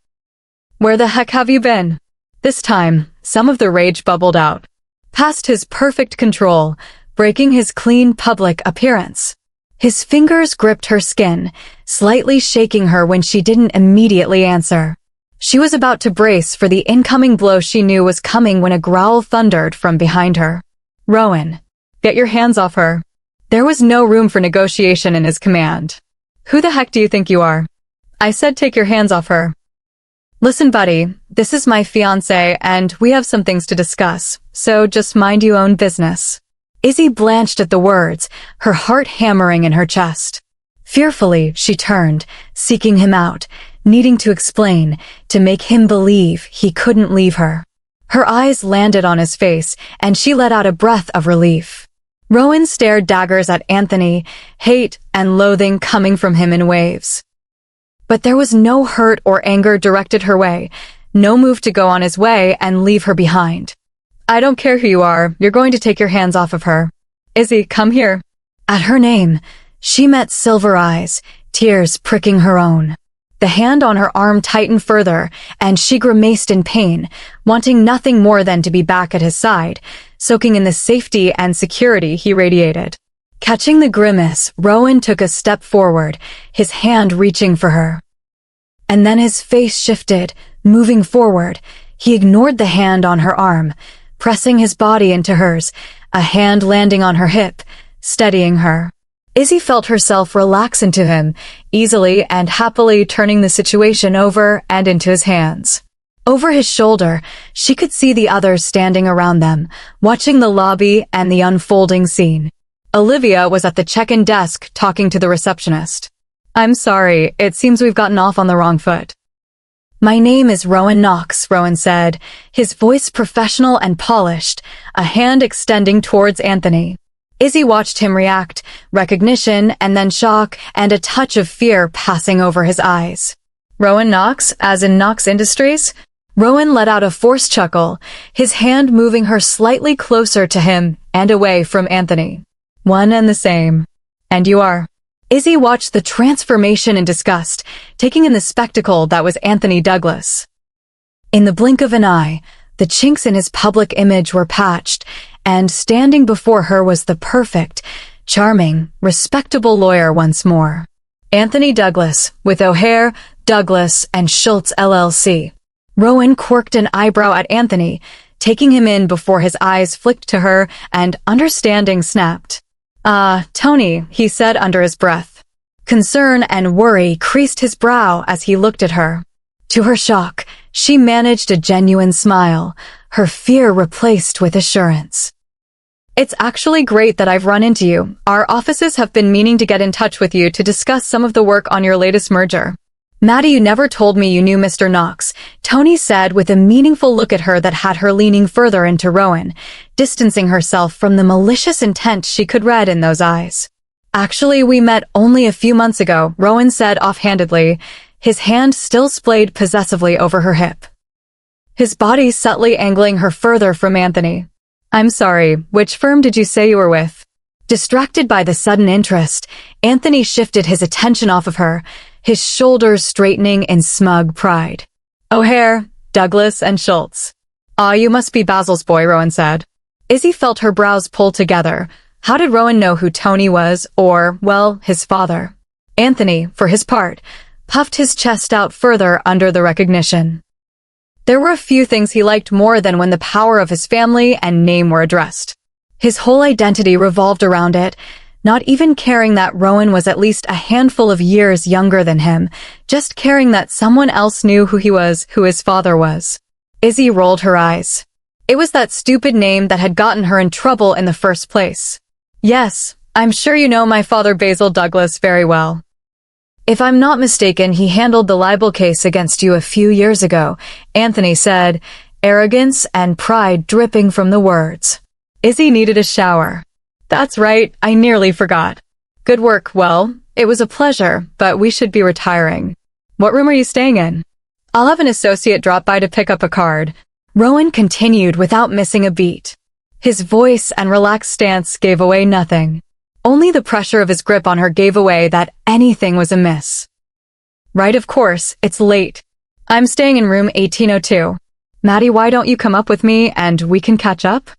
Where the heck have you been? This time, some of the rage bubbled out. Past his perfect control, breaking his clean public appearance. His fingers gripped her skin, slightly shaking her when she didn't immediately answer. She was about to brace for the incoming blow she knew was coming when a growl thundered from behind her. Rowan, get your hands off her. There was no room for negotiation in his command. Who the heck do you think you are? I said take your hands off her. Listen, buddy, this is my fiancé and we have some things to discuss, so just mind your own business. Izzy blanched at the words, her heart hammering in her chest. Fearfully, she turned, seeking him out, needing to explain, to make him believe he couldn't leave her. Her eyes landed on his face, and she let out a breath of relief. Rowan stared daggers at Anthony, hate and loathing coming from him in waves. But there was no hurt or anger directed her way, no move to go on his way and leave her behind. I don't care who you are, you're going to take your hands off of her. Izzy, come here. At her name, she met silver eyes, tears pricking her own. The hand on her arm tightened further, and she grimaced in pain, wanting nothing more than to be back at his side, soaking in the safety and security he radiated. Catching the grimace, Rowan took a step forward, his hand reaching for her. And then his face shifted, moving forward. He ignored the hand on her arm, pressing his body into hers, a hand landing on her hip, steadying her. Izzy felt herself relax into him, easily and happily turning the situation over and into his hands. Over his shoulder, she could see the others standing around them, watching the lobby and the unfolding scene. Olivia was at the check-in desk talking to the receptionist. I'm sorry, it seems we've gotten off on the wrong foot. My name is Rowan Knox, Rowan said, his voice professional and polished, a hand extending towards Anthony. Izzy watched him react, recognition and then shock and a touch of fear passing over his eyes. Rowan Knox, as in Knox Industries? Rowan let out a forced chuckle, his hand moving her slightly closer to him and away from Anthony. One and the same. And you are. Izzy watched the transformation in disgust, taking in the spectacle that was Anthony Douglas. In the blink of an eye, the chinks in his public image were patched, and standing before her was the perfect, charming, respectable lawyer once more. Anthony Douglas, with O'Hare, Douglas, and Schultz LLC. Rowan quirked an eyebrow at Anthony, taking him in before his eyes flicked to her and understanding snapped. Tony, he said under his breath. Concern and worry creased his brow as he looked at her. To her shock, she managed a genuine smile, her fear replaced with assurance. It's actually great that I've run into you. Our offices have been meaning to get in touch with you to discuss some of the work on your latest merger. Maddie, you never told me you knew Mr. Knox, Tony said with a meaningful look at her that had her leaning further into Rowan, distancing herself from the malicious intent she could read in those eyes. Actually, we met only a few months ago, Rowan said offhandedly, his hand still splayed possessively over her hip. His body subtly angling her further from Anthony. I'm sorry, which firm did you say you were with? Distracted by the sudden interest, Anthony shifted his attention off of her, his shoulders straightening in smug pride. O'Hare, Douglas, and Schultz. You must be Basil's boy, Rowan said. Izzy felt her brows pull together. How did Rowan know who Tony was, or, well, his father? Anthony, for his part, puffed his chest out further under the recognition. There were a few things he liked more than when the power of his family and name were addressed. His whole identity revolved around it, not even caring that Rowan was at least a handful of years younger than him, just caring that someone else knew who he was, who his father was. Izzy rolled her eyes. It was that stupid name that had gotten her in trouble in the first place. Yes, I'm sure you know my father Basil Douglas very well. If I'm not mistaken, he handled the libel case against you a few years ago, Anthony said, arrogance and pride dripping from the words. Izzy needed a shower. That's right, I nearly forgot. Good work, well, it was a pleasure, but we should be retiring. What room are you staying in? I'll have an associate drop by to pick up a card. Rowan continued without missing a beat. His voice and relaxed stance gave away nothing. Only the pressure of his grip on her gave away that anything was amiss. Right, of course, it's late. I'm staying in room 1802. Maddie, why don't you come up with me and we can catch up?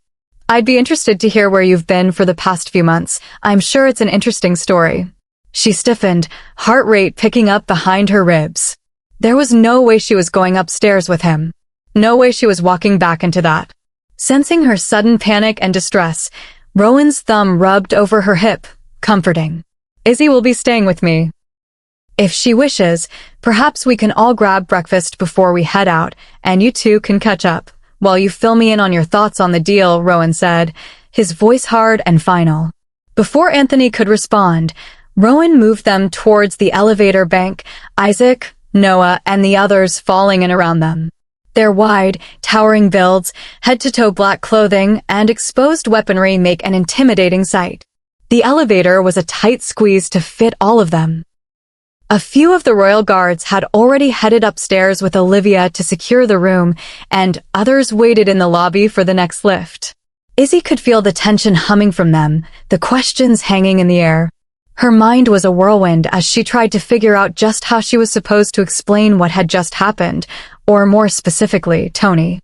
I'd be interested to hear where you've been for the past few months. I'm sure it's an interesting story. She stiffened, heart rate picking up behind her ribs. There was no way she was going upstairs with him. No way she was walking back into that. Sensing her sudden panic and distress, Rowan's thumb rubbed over her hip, comforting. Izzy will be staying with me. If she wishes, perhaps we can all grab breakfast before we head out, and you two can catch up. While you fill me in on your thoughts on the deal, Rowan said, his voice hard and final. Before Anthony could respond, Rowan moved them towards the elevator bank, Isaac, Noah, and the others falling in around them. Their wide, towering builds, head-to-toe black clothing, and exposed weaponry make an intimidating sight. The elevator was a tight squeeze to fit all of them. A few of the royal guards had already headed upstairs with Olivia to secure the room, and others waited in the lobby for the next lift. Izzy could feel the tension humming from them, the questions hanging in the air. Her mind was a whirlwind as she tried to figure out just how she was supposed to explain what had just happened, or more specifically, Tony.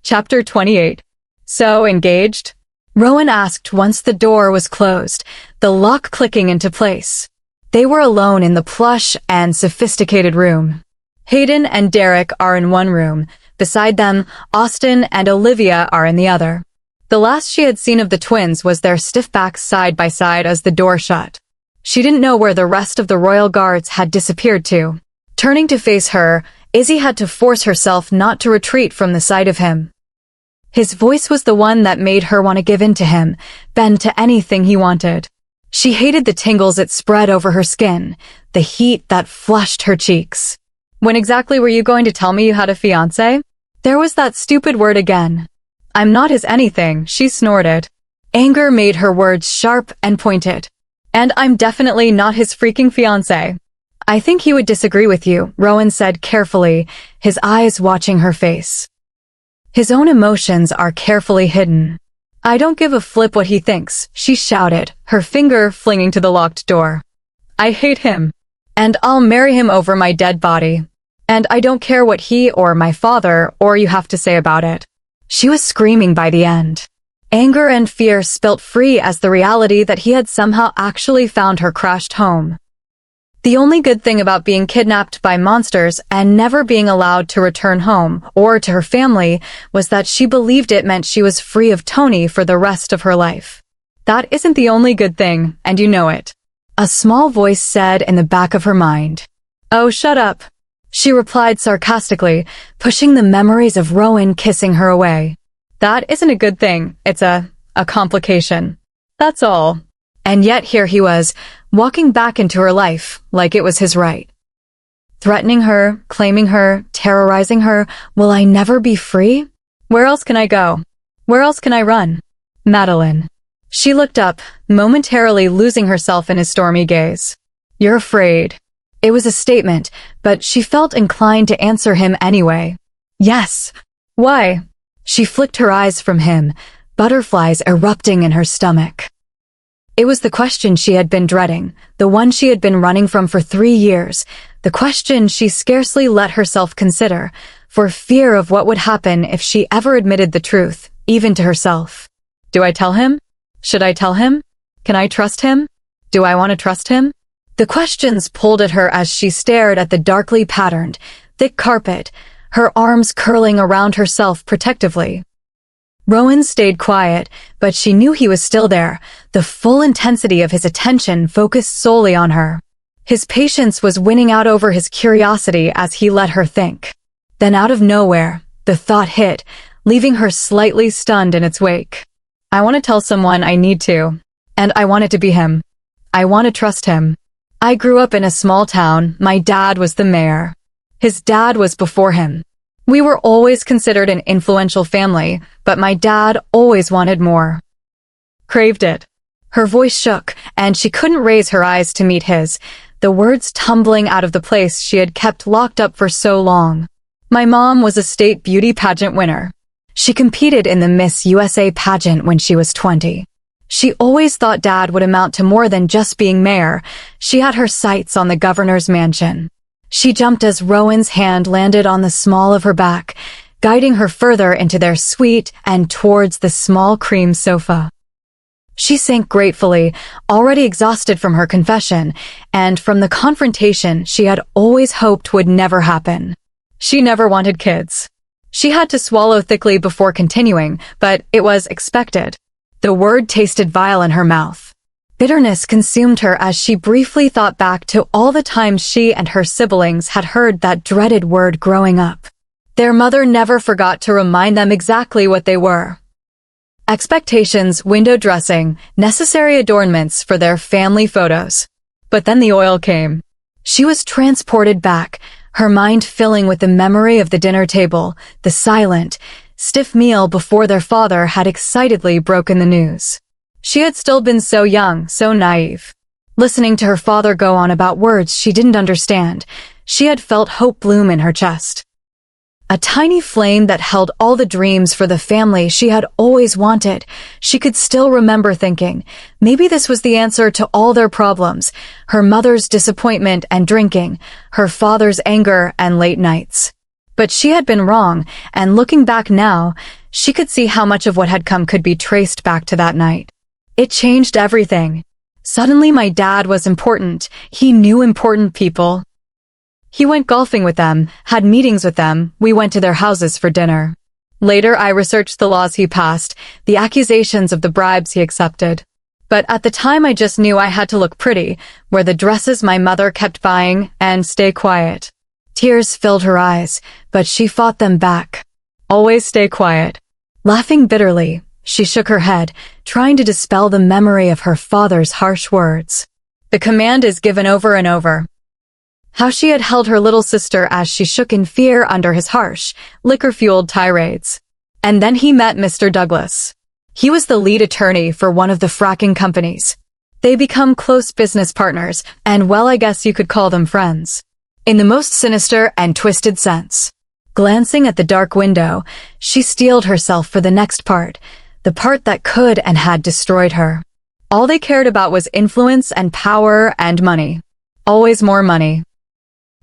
Chapter 28. So, engaged? Rowan asked once the door was closed, the lock clicking into place. They were alone in the plush and sophisticated room. Hayden and Derek are in one room. Beside them, Austin and Olivia are in the other. The last she had seen of the twins was their stiff backs side by side as the door shut. She didn't know where the rest of the royal guards had disappeared to. Turning to face her, Izzy had to force herself not to retreat from the sight of him. His voice was the one that made her want to give in to him, bend to anything he wanted. She hated the tingles it spread over her skin, the heat that flushed her cheeks. When exactly were you going to tell me you had a fiancé? There was that stupid word again. I'm not his anything, she snorted. Anger made her words sharp and pointed. And I'm definitely not his freaking fiancé. I think he would disagree with you, Rowan said carefully, his eyes watching her face. His own emotions are carefully hidden. I don't give a flip what he thinks, she shouted, her finger flinging to the locked door. I hate him. And I'll marry him over my dead body. And I don't care what he or my father or you have to say about it. She was screaming by the end. Anger and fear spilt free as the reality that he had somehow actually found her crashed home. The only good thing about being kidnapped by monsters and never being allowed to return home or to her family was that she believed it meant she was free of Tony for the rest of her life. That isn't the only good thing, and you know it. A small voice said in the back of her mind. Oh, shut up. She replied sarcastically, pushing the memories of Rowan kissing her away. That isn't a good thing, it's a complication. That's all. And yet here he was, walking back into her life like it was his right. Threatening her, claiming her, terrorizing her, will I never be free? Where else can I go? Where else can I run? Madeline. She looked up, momentarily losing herself in his stormy gaze. You're afraid. It was a statement, but she felt inclined to answer him anyway. Yes. Why? She flicked her eyes from him, butterflies erupting in her stomach. It was the question she had been dreading, the one she had been running from for 3 years, the question she scarcely let herself consider, for fear of what would happen if she ever admitted the truth, even to herself. Do I tell him? Should I tell him? Can I trust him? Do I want to trust him? The questions pulled at her as she stared at the darkly patterned, thick carpet, her arms curling around herself protectively. Rowan stayed quiet, but she knew he was still there, The full intensity of his attention focused solely on her. His patience was winning out over his curiosity as he let her think. Then out of nowhere, the thought hit, leaving her slightly stunned in its wake. I want to tell someone I need to. And I want it to be him. I want to trust him. I grew up in a small town. My dad was the mayor. His dad was before him. We were always considered an influential family, but my dad always wanted more. Craved it. Her voice shook, and she couldn't raise her eyes to meet his, the words tumbling out of the place she had kept locked up for so long. My mom was a state beauty pageant winner. She competed in the Miss USA pageant when she was 20. She always thought Dad would amount to more than just being mayor. She had her sights on the governor's mansion. She jumped as Rowan's hand landed on the small of her back, guiding her further into their suite and towards the small cream sofa. She sank gratefully, already exhausted from her confession, and from the confrontation she had always hoped would never happen. She never wanted kids. She had to swallow thickly before continuing, but it was expected. The word tasted vile in her mouth. Bitterness consumed her as she briefly thought back to all the times she and her siblings had heard that dreaded word growing up. Their mother never forgot to remind them exactly what they were. Expectations, window dressing, necessary adornments for their family photos. But then the oil came. She was transported back, her mind filling with the memory of the dinner table, the silent, stiff meal before their father had excitedly broken the news. She had still been so young, so naive. Listening to her father go on about words she didn't understand, she had felt hope bloom in her chest. A tiny flame that held all the dreams for the family she had always wanted. She could still remember thinking, maybe this was the answer to all their problems, her mother's disappointment and drinking, her father's anger and late nights. But she had been wrong, and looking back now, she could see how much of what had come could be traced back to that night. It changed everything. Suddenly my dad was important. He knew important people. He went golfing with them, had meetings with them, we went to their houses for dinner. Later I researched the laws he passed, the accusations of the bribes he accepted. But at the time I just knew I had to look pretty, wear the dresses my mother kept buying, and stay quiet. Tears filled her eyes, but she fought them back. Always stay quiet. Laughing bitterly, she shook her head, trying to dispel the memory of her father's harsh words. The command is given over and over. How she had held her little sister as she shook in fear under his harsh, liquor-fueled tirades. And then he met Mr. Douglas. He was the lead attorney for one of the fracking companies. They become close business partners, and well, I guess you could call them friends. In the most sinister and twisted sense. Glancing at the dark window, she steeled herself for the next part, the part that could and had destroyed her. All they cared about was influence and power and money. Always more money.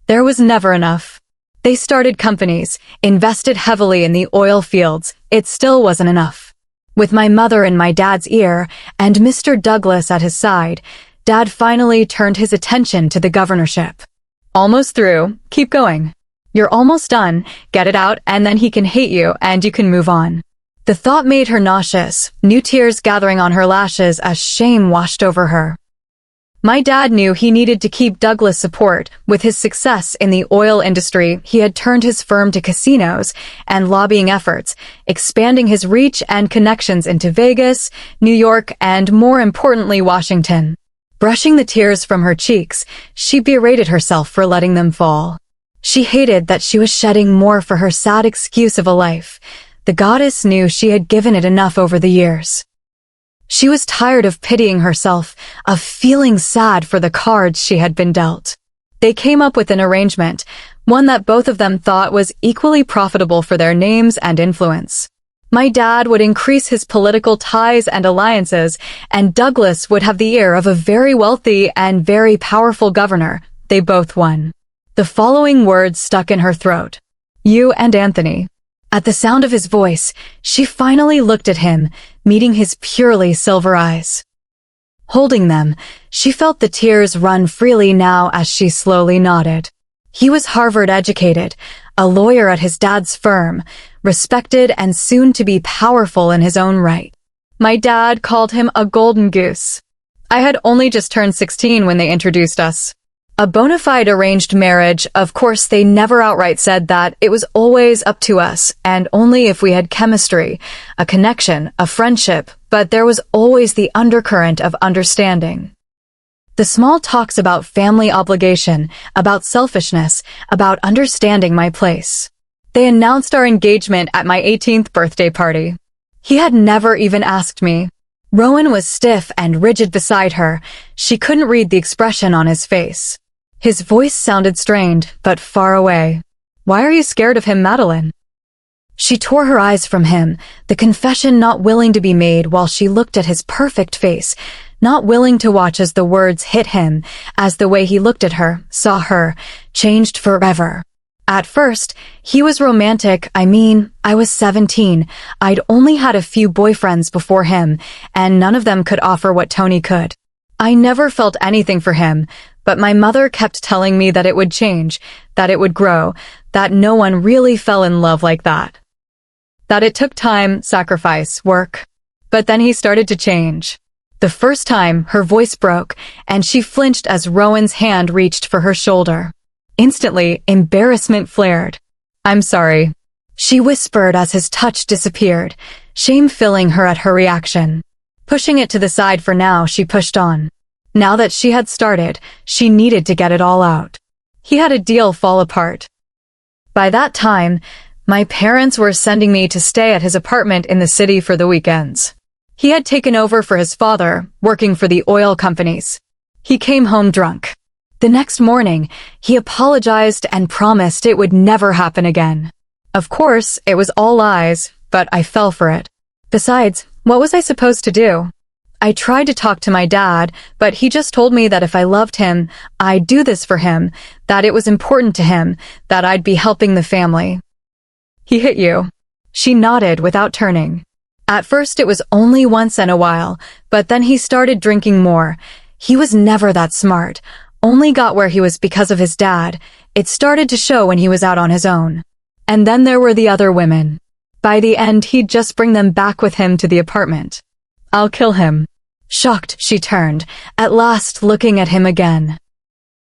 There was never enough. They started companies, invested heavily in the oil fields. It still wasn't enough. With my mother in my dad's ear and Mr. Douglas at his side, Dad finally turned his attention to the governorship. Almost through. Keep going. You're almost done. Get it out, and then he can hate you, and you can move on. The thought made her nauseous, new tears gathering on her lashes as shame washed over her. My dad knew he needed to keep Douglas' support. With his success in the oil industry, he had turned his firm to casinos and lobbying efforts, expanding his reach and connections into Vegas, New York, and more importantly, Washington. Brushing the tears from her cheeks, she berated herself for letting them fall. She hated that she was shedding more for her sad excuse of a life. The goddess knew she had given it enough over the years. She was tired of pitying herself, of feeling sad for the cards she had been dealt. They came up with an arrangement, one that both of them thought was equally profitable for their names and influence. My dad would increase his political ties and alliances, and Douglas would have the ear of a very wealthy and very powerful governor. They both won. The following words stuck in her throat. You and Anthony. At the sound of his voice, she finally looked at him, meeting his purely silver eyes. Holding them, she felt the tears run freely now as she slowly nodded. He was Harvard-educated, a lawyer at his dad's firm, respected and soon to be powerful in his own right. My dad called him a golden goose. I had only just turned 16 when they introduced us. A bona fide arranged marriage, of course they never outright said that. It was always up to us, and only if we had chemistry, a connection, a friendship, but there was always the undercurrent of understanding. The small talks about family obligation, about selfishness, about understanding my place. They announced our engagement at my 18th birthday party. He had never even asked me. Rowan was stiff and rigid beside her. She couldn't read the expression on his face. His voice sounded strained, but far away. Why are you scared of him, Madeline? She tore her eyes from him, the confession not willing to be made while she looked at his perfect face, not willing to watch as the words hit him, as the way he looked at her, saw her, changed forever. At first, he was romantic. I was 17. I'd only had a few boyfriends before him, and none of them could offer what Tony could. I never felt anything for him, but my mother kept telling me that it would change, that it would grow, that no one really fell in love like that. That it took time, sacrifice, work. But then he started to change. The first time, her voice broke, and she flinched as Rowan's hand reached for her shoulder. Instantly, embarrassment flared. I'm sorry, she whispered as his touch disappeared, shame filling her at her reaction. Pushing it to the side for now, she pushed on. Now that she had started, she needed to get it all out. He had a deal fall apart. By that time, my parents were sending me to stay at his apartment in the city for the weekends. He had taken over for his father, working for the oil companies. He came home drunk. The next morning, he apologized and promised it would never happen again. Of course, it was all lies, but I fell for it. Besides, what was I supposed to do? I tried to talk to my dad, but he just told me that if I loved him, I'd do this for him, that it was important to him, that I'd be helping the family. He hit you. She nodded without turning. At first it was only once in a while, but then he started drinking more. He was never that smart, only got where he was because of his dad. It started to show when he was out on his own. And then there were the other women. By the end, he'd just bring them back with him to the apartment. I'll kill him. Shocked, she turned, at last looking at him again.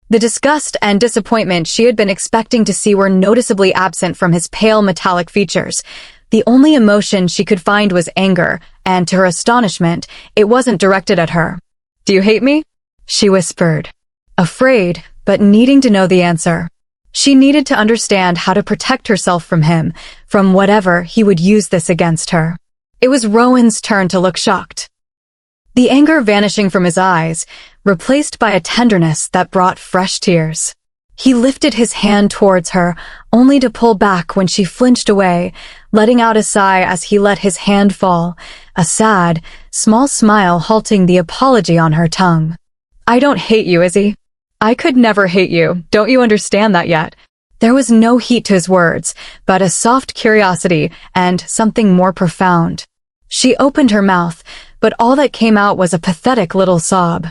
The disgust and disappointment she had been expecting to see were noticeably absent from his pale metallic features. The only emotion she could find was anger, and to her astonishment, it wasn't directed at her. Do you hate me? She whispered. Afraid, but needing to know the answer. She needed to understand how to protect herself from him, from whatever he would use this against her. It was Rowan's turn to look shocked. The anger vanishing from his eyes, replaced by a tenderness that brought fresh tears. He lifted his hand towards her, only to pull back when she flinched away, letting out a sigh as he let his hand fall, a sad, small smile halting the apology on her tongue. I don't hate you, Izzy. I could never hate you, don't you understand that yet? There was no heat to his words, but a soft curiosity and something more profound. She opened her mouth, but all that came out was a pathetic little sob.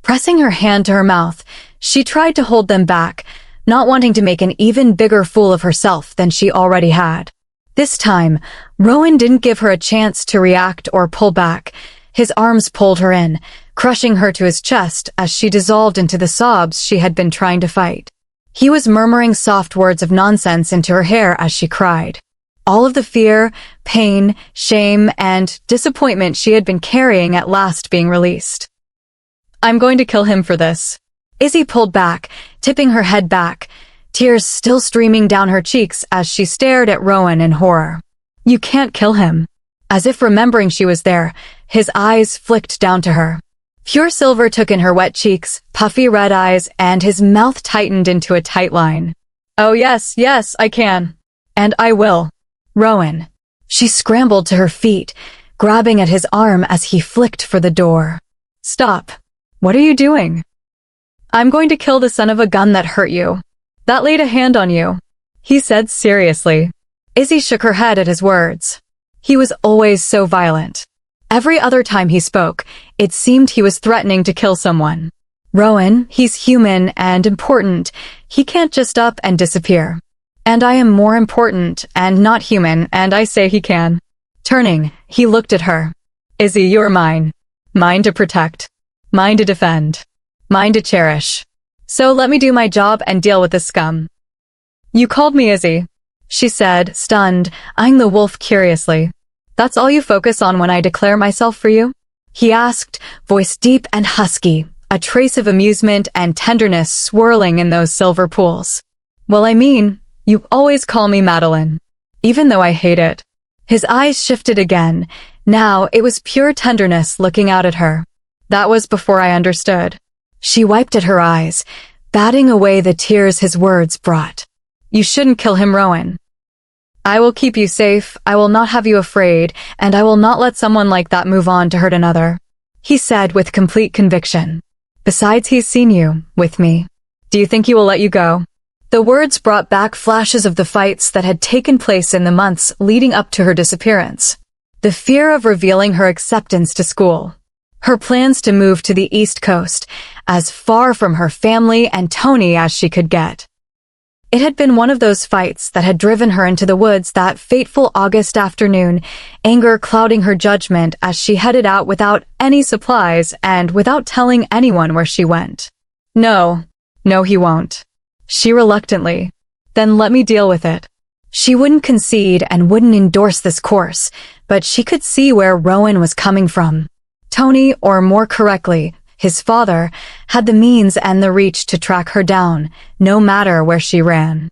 Pressing her hand to her mouth, she tried to hold them back, not wanting to make an even bigger fool of herself than she already had. This time, Rowan didn't give her a chance to react or pull back. His arms pulled her in, crushing her to his chest as she dissolved into the sobs she had been trying to fight. He was murmuring soft words of nonsense into her hair as she cried. All of the fear, pain, shame, and disappointment she had been carrying at last being released. I'm going to kill him for this. Izzy pulled back, tipping her head back, tears still streaming down her cheeks as she stared at Rowan in horror. You can't kill him. As if remembering she was there, his eyes flicked down to her. Pure silver took in her wet cheeks, puffy red eyes, and his mouth tightened into a tight line. Oh yes, I can. And I will. Rowan. She scrambled to her feet, grabbing at his arm as he flicked for the door. Stop. What are you doing? I'm going to kill the son of a gun that hurt you. That laid a hand on you. He said seriously. Izzy shook her head at his words. He was always so violent. Every other time he spoke, it seemed he was threatening to kill someone. Rowan, he's human and important. He can't just up and disappear. And I am more important and not human, and I say he can. Turning, he looked at her. Izzy, you're mine. Mine to protect. Mine to defend. Mine to cherish. So let me do my job and deal with this scum. You called me Izzy, she said, stunned, eyeing the wolf curiously. That's all you focus on when I declare myself for you? He asked, voice deep and husky, a trace of amusement and tenderness swirling in those silver pools. Well, I mean, you always call me Madeline, even though I hate it. His eyes shifted again. Now it was pure tenderness looking out at her. That was before I understood. She wiped at her eyes, batting away the tears his words brought. You shouldn't kill him, Rowan. I will keep you safe, I will not have you afraid, and I will not let someone like that move on to hurt another, he said with complete conviction. Besides, he's seen you, with me. Do you think he will let you go? The words brought back flashes of the fights that had taken place in the months leading up to her disappearance. The fear of revealing her acceptance to school. Her plans to move to the East Coast, as far from her family and Tony as she could get. It had been one of those fights that had driven her into the woods that fateful August afternoon, anger clouding her judgment as she headed out without any supplies and without telling anyone where she went. No, he won't. She reluctantly. Then let me deal with it. She wouldn't concede and wouldn't endorse this course, but she could see where Rowan was coming from. Tony, or more correctly, his father, had the means and the reach to track her down, no matter where she ran.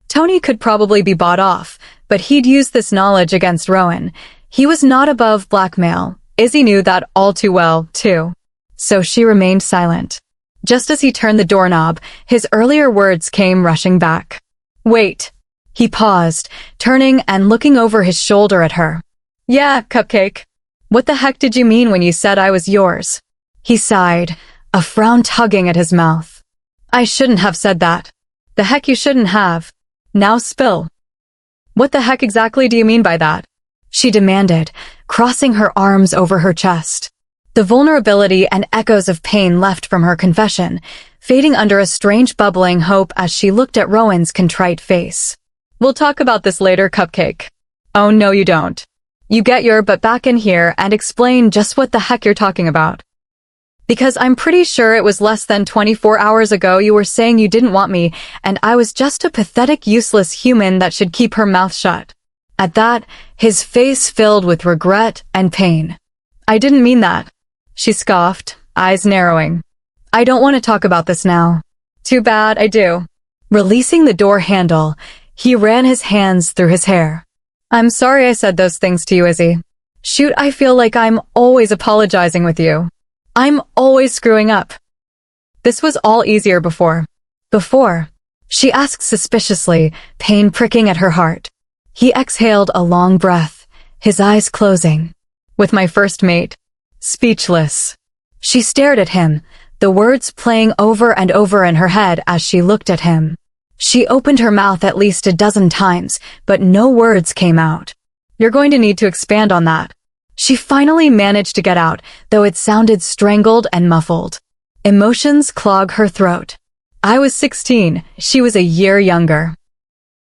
Tony could probably be bought off, but he'd use this knowledge against Rowan. He was not above blackmail. Izzy knew that all too well, too. So she remained silent. Just as he turned the doorknob, his earlier words came rushing back. Wait. He paused, turning and looking over his shoulder at her. Yeah, Cupcake. What the heck did you mean when you said I was yours? He sighed, a frown tugging at his mouth. I shouldn't have said that. The heck you shouldn't have. Now spill. What the heck exactly do you mean by that? She demanded, crossing her arms over her chest. The vulnerability and echoes of pain left from her confession, fading under a strange bubbling hope as she looked at Rowan's contrite face. We'll talk about this later, Cupcake. Oh, no, you don't. You get your butt back in here and explain just what the heck you're talking about. Because I'm pretty sure it was less than 24 hours ago you were saying you didn't want me, and I was just a pathetic, useless human that should keep her mouth shut. At that, his face filled with regret and pain. I didn't mean that. She scoffed, eyes narrowing. I don't want to talk about this now. Too bad, I do. Releasing the door handle, he ran his hands through his hair. I'm sorry I said those things to you, Izzy. Shoot, I feel like I'm always apologizing with you. I'm always screwing up. This was all easier before. Before? She asked suspiciously, pain pricking at her heart. He exhaled a long breath, his eyes closing. With my first mate. Speechless. She stared at him, the words playing over and over in her head as she looked at him. She opened her mouth at least a dozen times, but no words came out. You're going to need to expand on that. She finally managed to get out, though it sounded strangled and muffled. Emotions clog her throat. I was 16, she was a year younger.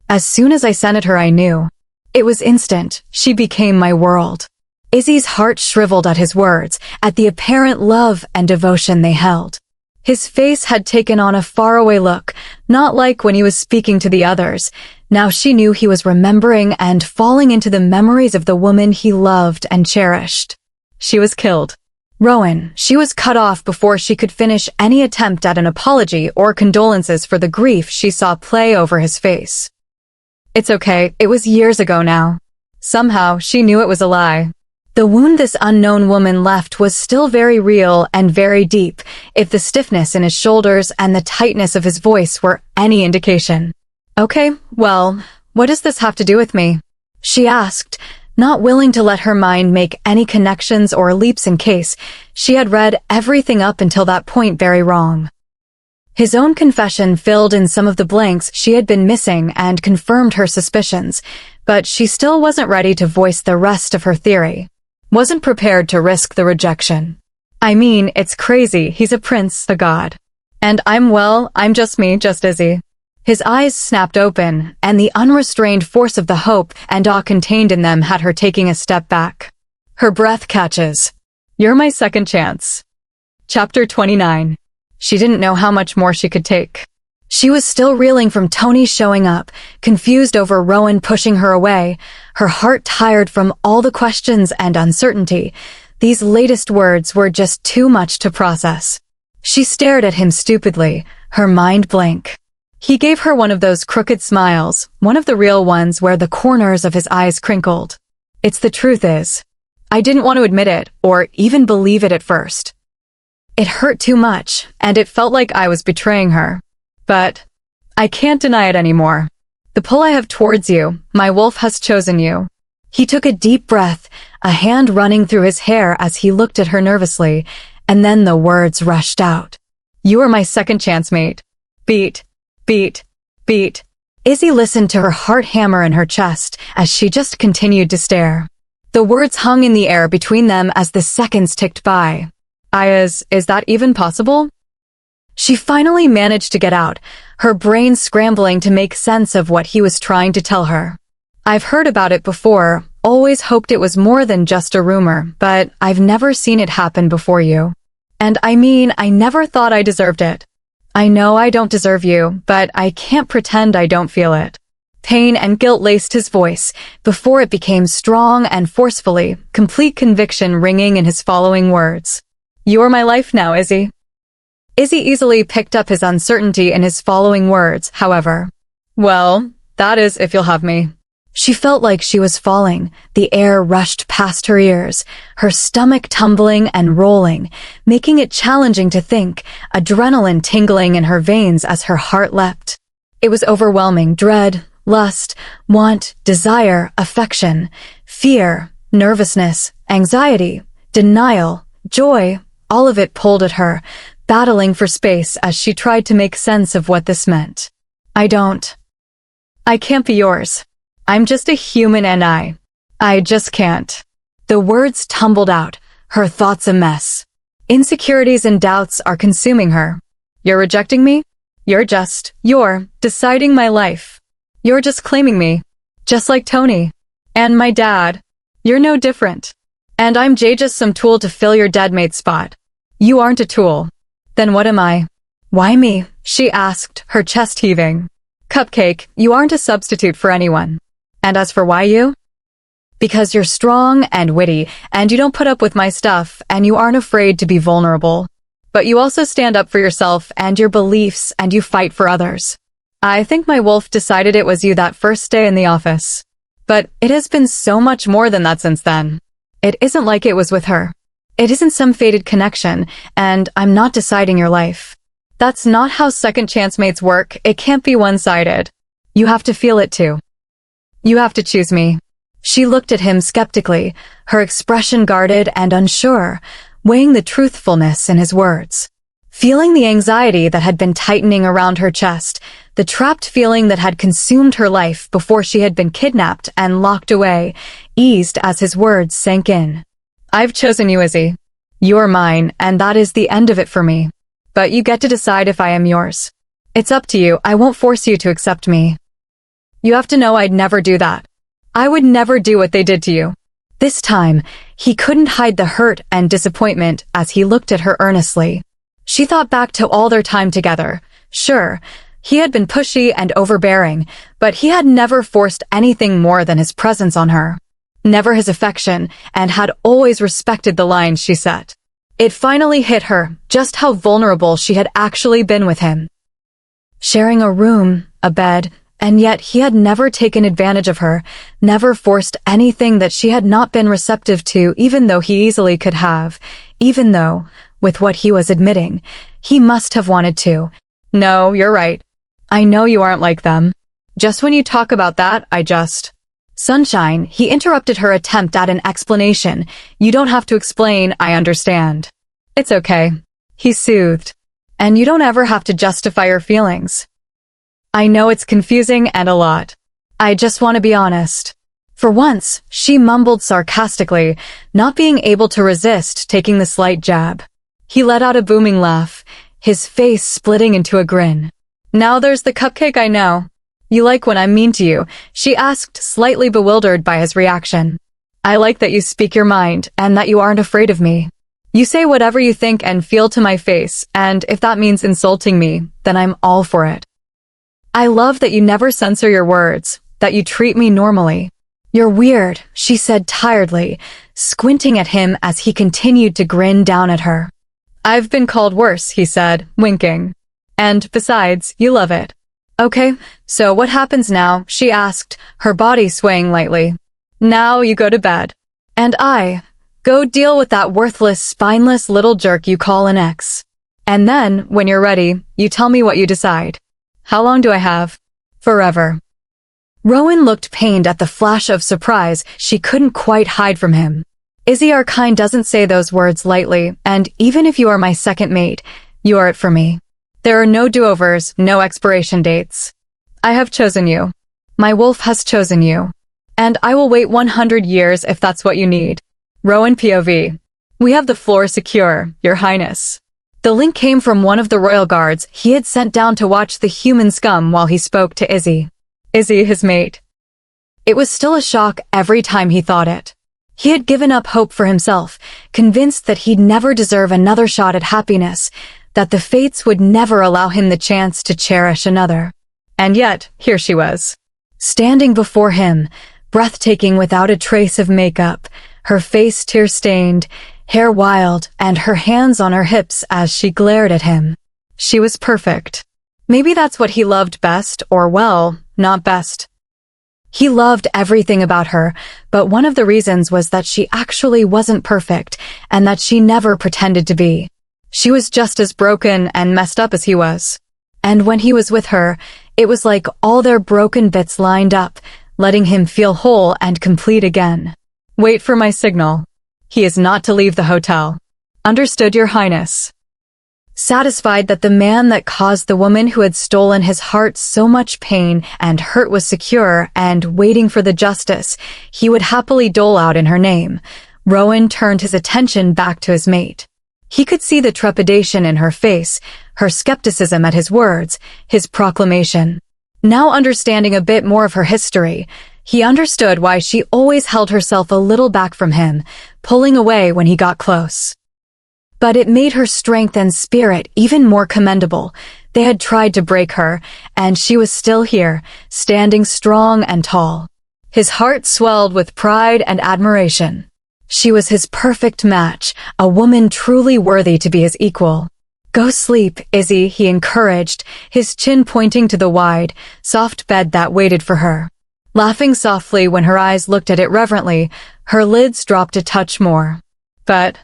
As soon as I scented her, I knew. It was instant, she became my world. Izzy's heart shriveled at his words, at the apparent love and devotion they held. His face had taken on a faraway look, not like when he was speaking to the others. Now she knew he was remembering and falling into the memories of the woman he loved and cherished. She was killed. Rowan, she was cut off before she could finish any attempt at an apology or condolences for the grief she saw play over his face. It's okay, it was years ago now. Somehow, she knew it was a lie. The wound this unknown woman left was still very real and very deep, if the stiffness in his shoulders and the tightness of his voice were any indication. Okay, well, what does this have to do with me? She asked, not willing to let her mind make any connections or leaps in case she had read everything up until that point very wrong. His own confession filled in some of the blanks she had been missing and confirmed her suspicions, but she still wasn't ready to voice the rest of her theory. Wasn't prepared to risk the rejection. I mean, it's crazy, he's a prince, a god. And I'm just me, just Izzy. His eyes snapped open, and the unrestrained force of the hope and awe contained in them had her taking a step back. Her breath catches. You're my second chance. Chapter 29. She didn't know how much more she could take. She was still reeling from Tony showing up, confused over Rowan pushing her away, her heart tired from all the questions and uncertainty. These latest words were just too much to process. She stared at him stupidly, her mind blank. He gave her one of those crooked smiles, one of the real ones where the corners of his eyes crinkled. It's the truth is, I didn't want to admit it, or even believe it at first. It hurt too much, and it felt like I was betraying her. But I can't deny it anymore. The pull I have towards you, my wolf has chosen you. He took a deep breath, a hand running through his hair as he looked at her nervously, and then the words rushed out. You are my second chance, mate. Beat, beat, beat. Izzy listened to her heart hammer in her chest as she just continued to stare. The words hung in the air between them as the seconds ticked by. Is that even possible? She finally managed to get out, her brain scrambling to make sense of what he was trying to tell her. I've heard about it before, always hoped it was more than just a rumor, but I've never seen it happen before you. And I mean, I never thought I deserved it. I know I don't deserve you, but I can't pretend I don't feel it. Pain and guilt laced his voice, before it became strong and forcefully, complete conviction ringing in his following words. You're my life now, Izzy. Izzy easily picked up his uncertainty in his following words, however. Well, that is if you'll have me. She felt like she was falling, the air rushed past her ears, her stomach tumbling and rolling, making it challenging to think, adrenaline tingling in her veins as her heart leapt. It was overwhelming, dread, lust, want, desire, affection, fear, nervousness, anxiety, denial, joy, all of it pulled at her, battling for space as she tried to make sense of what this meant. I can't be yours. I'm just a human and I just can't. The words tumbled out, her thoughts a mess. Insecurities and doubts are consuming her. You're rejecting me? You're deciding my life. You're just claiming me. Just like Tony. And my dad. You're no different. And I'm just some tool to fill your dead mate's spot. You aren't a tool. Then what am I? Why me? She asked, her chest heaving. Cupcake, you aren't a substitute for anyone. And as for why you? Because you're strong and witty, and you don't put up with my stuff, and you aren't afraid to be vulnerable. But you also stand up for yourself and your beliefs, and you fight for others. I think my wolf decided it was you that first day in the office. But it has been so much more than that since then. It isn't like it was with her. It isn't some fated connection, and I'm not deciding your life. That's not how second chance mates work. It can't be one-sided. You have to feel it too. You have to choose me. She looked at him skeptically, her expression guarded and unsure, weighing the truthfulness in his words. Feeling the anxiety that had been tightening around her chest, the trapped feeling that had consumed her life before she had been kidnapped and locked away, eased as his words sank in. I've chosen you, Izzy. You're mine, and that is the end of it for me. But you get to decide if I am yours. It's up to you. I won't force you to accept me. You have to know I'd never do that. I would never do what they did to you. This time, he couldn't hide the hurt and disappointment as he looked at her earnestly. She thought back to all their time together. Sure, he had been pushy and overbearing, but he had never forced anything more than his presence on her. Never his affection, and had always respected the lines she set. It finally hit her just how vulnerable she had actually been with him. Sharing a room, a bed, and yet he had never taken advantage of her, never forced anything that she had not been receptive to, even though he easily could have, even though, with what he was admitting, he must have wanted to. No, you're right. I know you aren't like them. Just when you talk about that, Sunshine, he interrupted her attempt at an explanation. You don't have to explain, I understand. It's okay. He soothed. And you don't ever have to justify your feelings. I know it's confusing and a lot. I just want to be honest. For once, she mumbled sarcastically, not being able to resist taking the slight jab. He let out a booming laugh, his face splitting into a grin. Now there's the cupcake I know. You like when I'm mean to you, she asked, slightly bewildered by his reaction. I like that you speak your mind and that you aren't afraid of me. You say whatever you think and feel to my face, and if that means insulting me, then I'm all for it. I love that you never censor your words, that you treat me normally. You're weird, she said tiredly, squinting at him as he continued to grin down at her. I've been called worse, he said, winking. And besides, you love it. Okay, so what happens now? She asked, her body swaying lightly. Now you go to bed. And I go deal with that worthless, spineless little jerk you call an ex. And then, when you're ready, you tell me what you decide. How long do I have? Forever. Rowan looked pained at the flash of surprise she couldn't quite hide from him. Izzy, our kind doesn't say those words lightly, and even if you are my second mate, you are it for me. There are no do-overs, no expiration dates. I have chosen you. My wolf has chosen you. And I will wait 100 years if that's what you need. Rowan POV. We have the floor secure, Your Highness. The link came from one of the royal guards he had sent down to watch the human scum while he spoke to Izzy. Izzy, his mate. It was still a shock every time he thought it. He had given up hope for himself, convinced that he'd never deserve another shot at happiness, that the fates would never allow him the chance to cherish another. And yet, here she was. Standing before him, breathtaking without a trace of makeup, her face tear-stained, hair wild, and her hands on her hips as she glared at him. She was perfect. Maybe that's what he loved best, or well, not best. He loved everything about her, but one of the reasons was that she actually wasn't perfect, and that she never pretended to be. She was just as broken and messed up as he was. And when he was with her, it was like all their broken bits lined up, letting him feel whole and complete again. Wait for my signal. He is not to leave the hotel. Understood, Your Highness. Satisfied that the man that caused the woman who had stolen his heart so much pain and hurt was secure and waiting for the justice he would happily dole out in her name, Rowan turned his attention back to his mate. He could see the trepidation in her face, her skepticism at his words, his proclamation. Now understanding a bit more of her history, he understood why she always held herself a little back from him, pulling away when he got close. But it made her strength and spirit even more commendable. They had tried to break her, and she was still here, standing strong and tall. His heart swelled with pride and admiration. She was his perfect match, a woman truly worthy to be his equal. Go sleep, Izzy, he encouraged, his chin pointing to the wide, soft bed that waited for her. Laughing softly when her eyes looked at it reverently, her lids dropped a touch more. But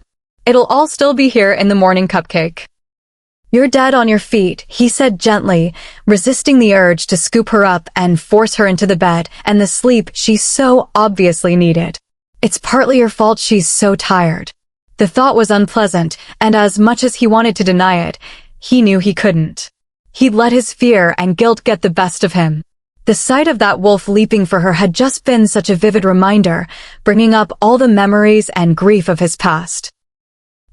it'll all still be here in the morning, cupcake. You're dead on your feet, he said gently, resisting the urge to scoop her up and force her into the bed and the sleep she so obviously needed. It's partly your fault she's so tired. The thought was unpleasant, and as much as he wanted to deny it, he knew he couldn't. He'd let his fear and guilt get the best of him. The sight of that wolf leaping for her had just been such a vivid reminder, bringing up all the memories and grief of his past.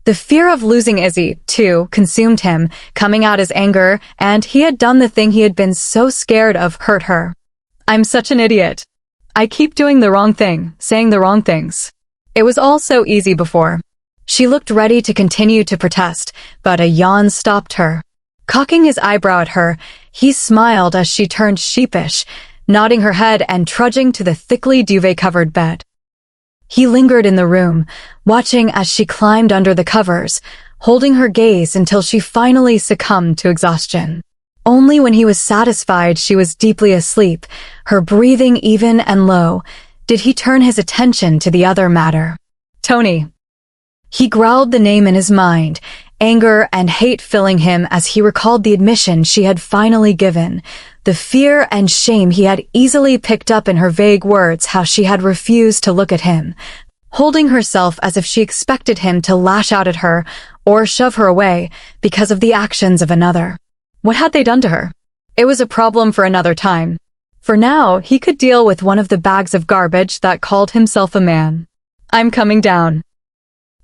The fear of losing Izzy, too, consumed him, coming out as anger, and he had done the thing he had been so scared of hurt her. I'm such an idiot. I keep doing the wrong thing, saying the wrong things. It was all so easy before. She looked ready to continue to protest, but a yawn stopped her. Cocking his eyebrow at her, he smiled as she turned sheepish, nodding her head and trudging to the thickly duvet-covered bed. He lingered in the room, watching as she climbed under the covers, holding her gaze until she finally succumbed to exhaustion. Only when he was satisfied she was deeply asleep, her breathing even and low, did he turn his attention to the other matter. Tony. He growled the name in his mind, anger and hate filling him as he recalled the admission she had finally given, the fear and shame he had easily picked up in her vague words how she had refused to look at him, holding herself as if she expected him to lash out at her or shove her away because of the actions of another. What had they done to her? It was a problem for another time. For now, he could deal with one of the bags of garbage that called himself a man. I'm coming down.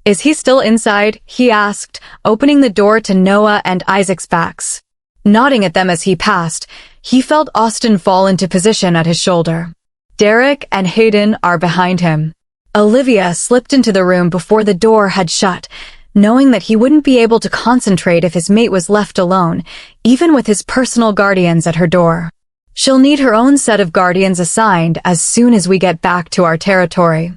Is he still inside? He asked, opening the door to Noah and Isaac's backs. Nodding at them as he passed, he felt Austin fall into position at his shoulder. Derek and Hayden are behind him. Olivia slipped into the room before the door had shut, knowing that he wouldn't be able to concentrate if his mate was left alone, even with his personal guardians at her door. She'll need her own set of guardians assigned as soon as we get back to our territory.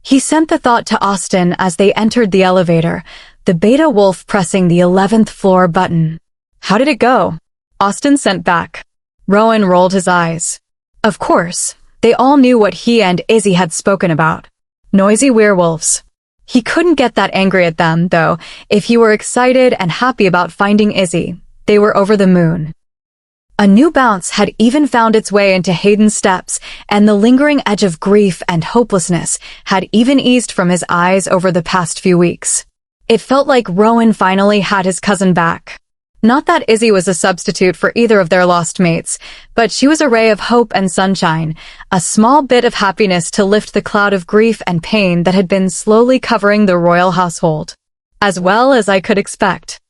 He sent the thought to Austin as they entered the elevator, the beta wolf pressing the 11th floor button. "How did it go?" Austin sent back. Rowan rolled his eyes. Of course, they all knew what he and Izzy had spoken about. Noisy werewolves. He couldn't get that angry at them, though. If he were excited and happy about finding Izzy, they were over the moon. A new bounce had even found its way into Hayden's steps, and the lingering edge of grief and hopelessness had even eased from his eyes over the past few weeks. It felt like Rowan finally had his cousin back. Not that Izzy was a substitute for either of their lost mates, but she was a ray of hope and sunshine, a small bit of happiness to lift the cloud of grief and pain that had been slowly covering the royal household. "As well as I could expect,"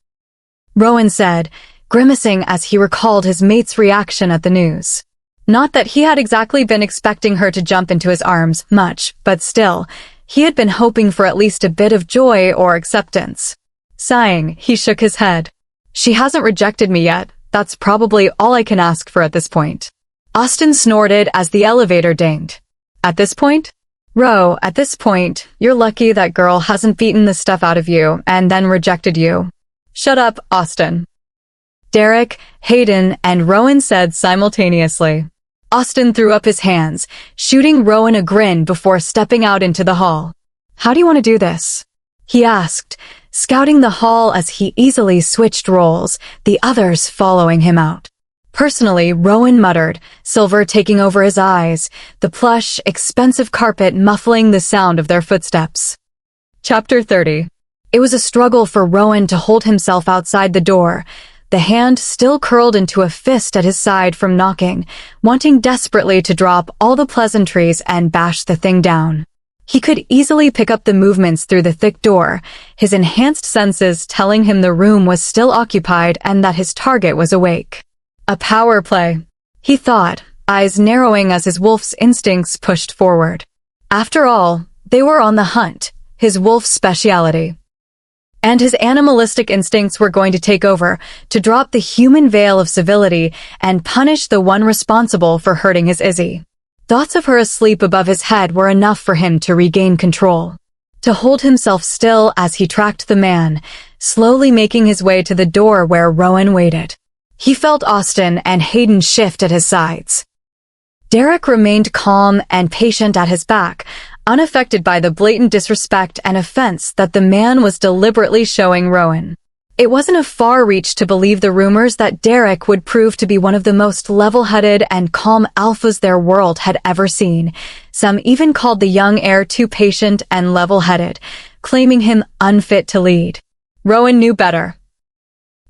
Rowan said, grimacing as he recalled his mate's reaction at the news. Not that he had exactly been expecting her to jump into his arms much, but still, he had been hoping for at least a bit of joy or acceptance. Sighing, he shook his head. "She hasn't rejected me yet. That's probably all I can ask for at this point." Austin snorted as the elevator dinged. "At this point?" "At this point, you're lucky that girl hasn't beaten the stuff out of you and then rejected you." "Shut up, Austin," Derek, Hayden, and Rowan said simultaneously. Austin threw up his hands, shooting Rowan a grin before stepping out into the hall. "How do you want to do this?" he asked, scouting the hall as he easily switched roles, the others following him out. Personally, Rowan muttered, silver taking over his eyes, the plush, expensive carpet muffling the sound of their footsteps. Chapter 30. It was a struggle for Rowan to hold himself outside the door, the hand still curled into a fist at his side from knocking, wanting desperately to drop all the pleasantries and bash the thing down. He could easily pick up the movements through the thick door, his enhanced senses telling him the room was still occupied and that his target was awake. A power play, he thought, eyes narrowing as his wolf's instincts pushed forward. After all, they were on the hunt, his wolf's speciality. And his animalistic instincts were going to take over, to drop the human veil of civility and punish the one responsible for hurting his Izzy. Thoughts of her asleep above his head were enough for him to regain control. To hold himself still as he tracked the man, slowly making his way to the door where Rowan waited. He felt Austin and Hayden shift at his sides. Derek remained calm and patient at his back, unaffected by the blatant disrespect and offense that the man was deliberately showing Rowan. It wasn't a far reach to believe the rumors that Derek would prove to be one of the most level-headed and calm alphas their world had ever seen. Some even called the young heir too patient and level-headed, claiming him unfit to lead. Rowan knew better.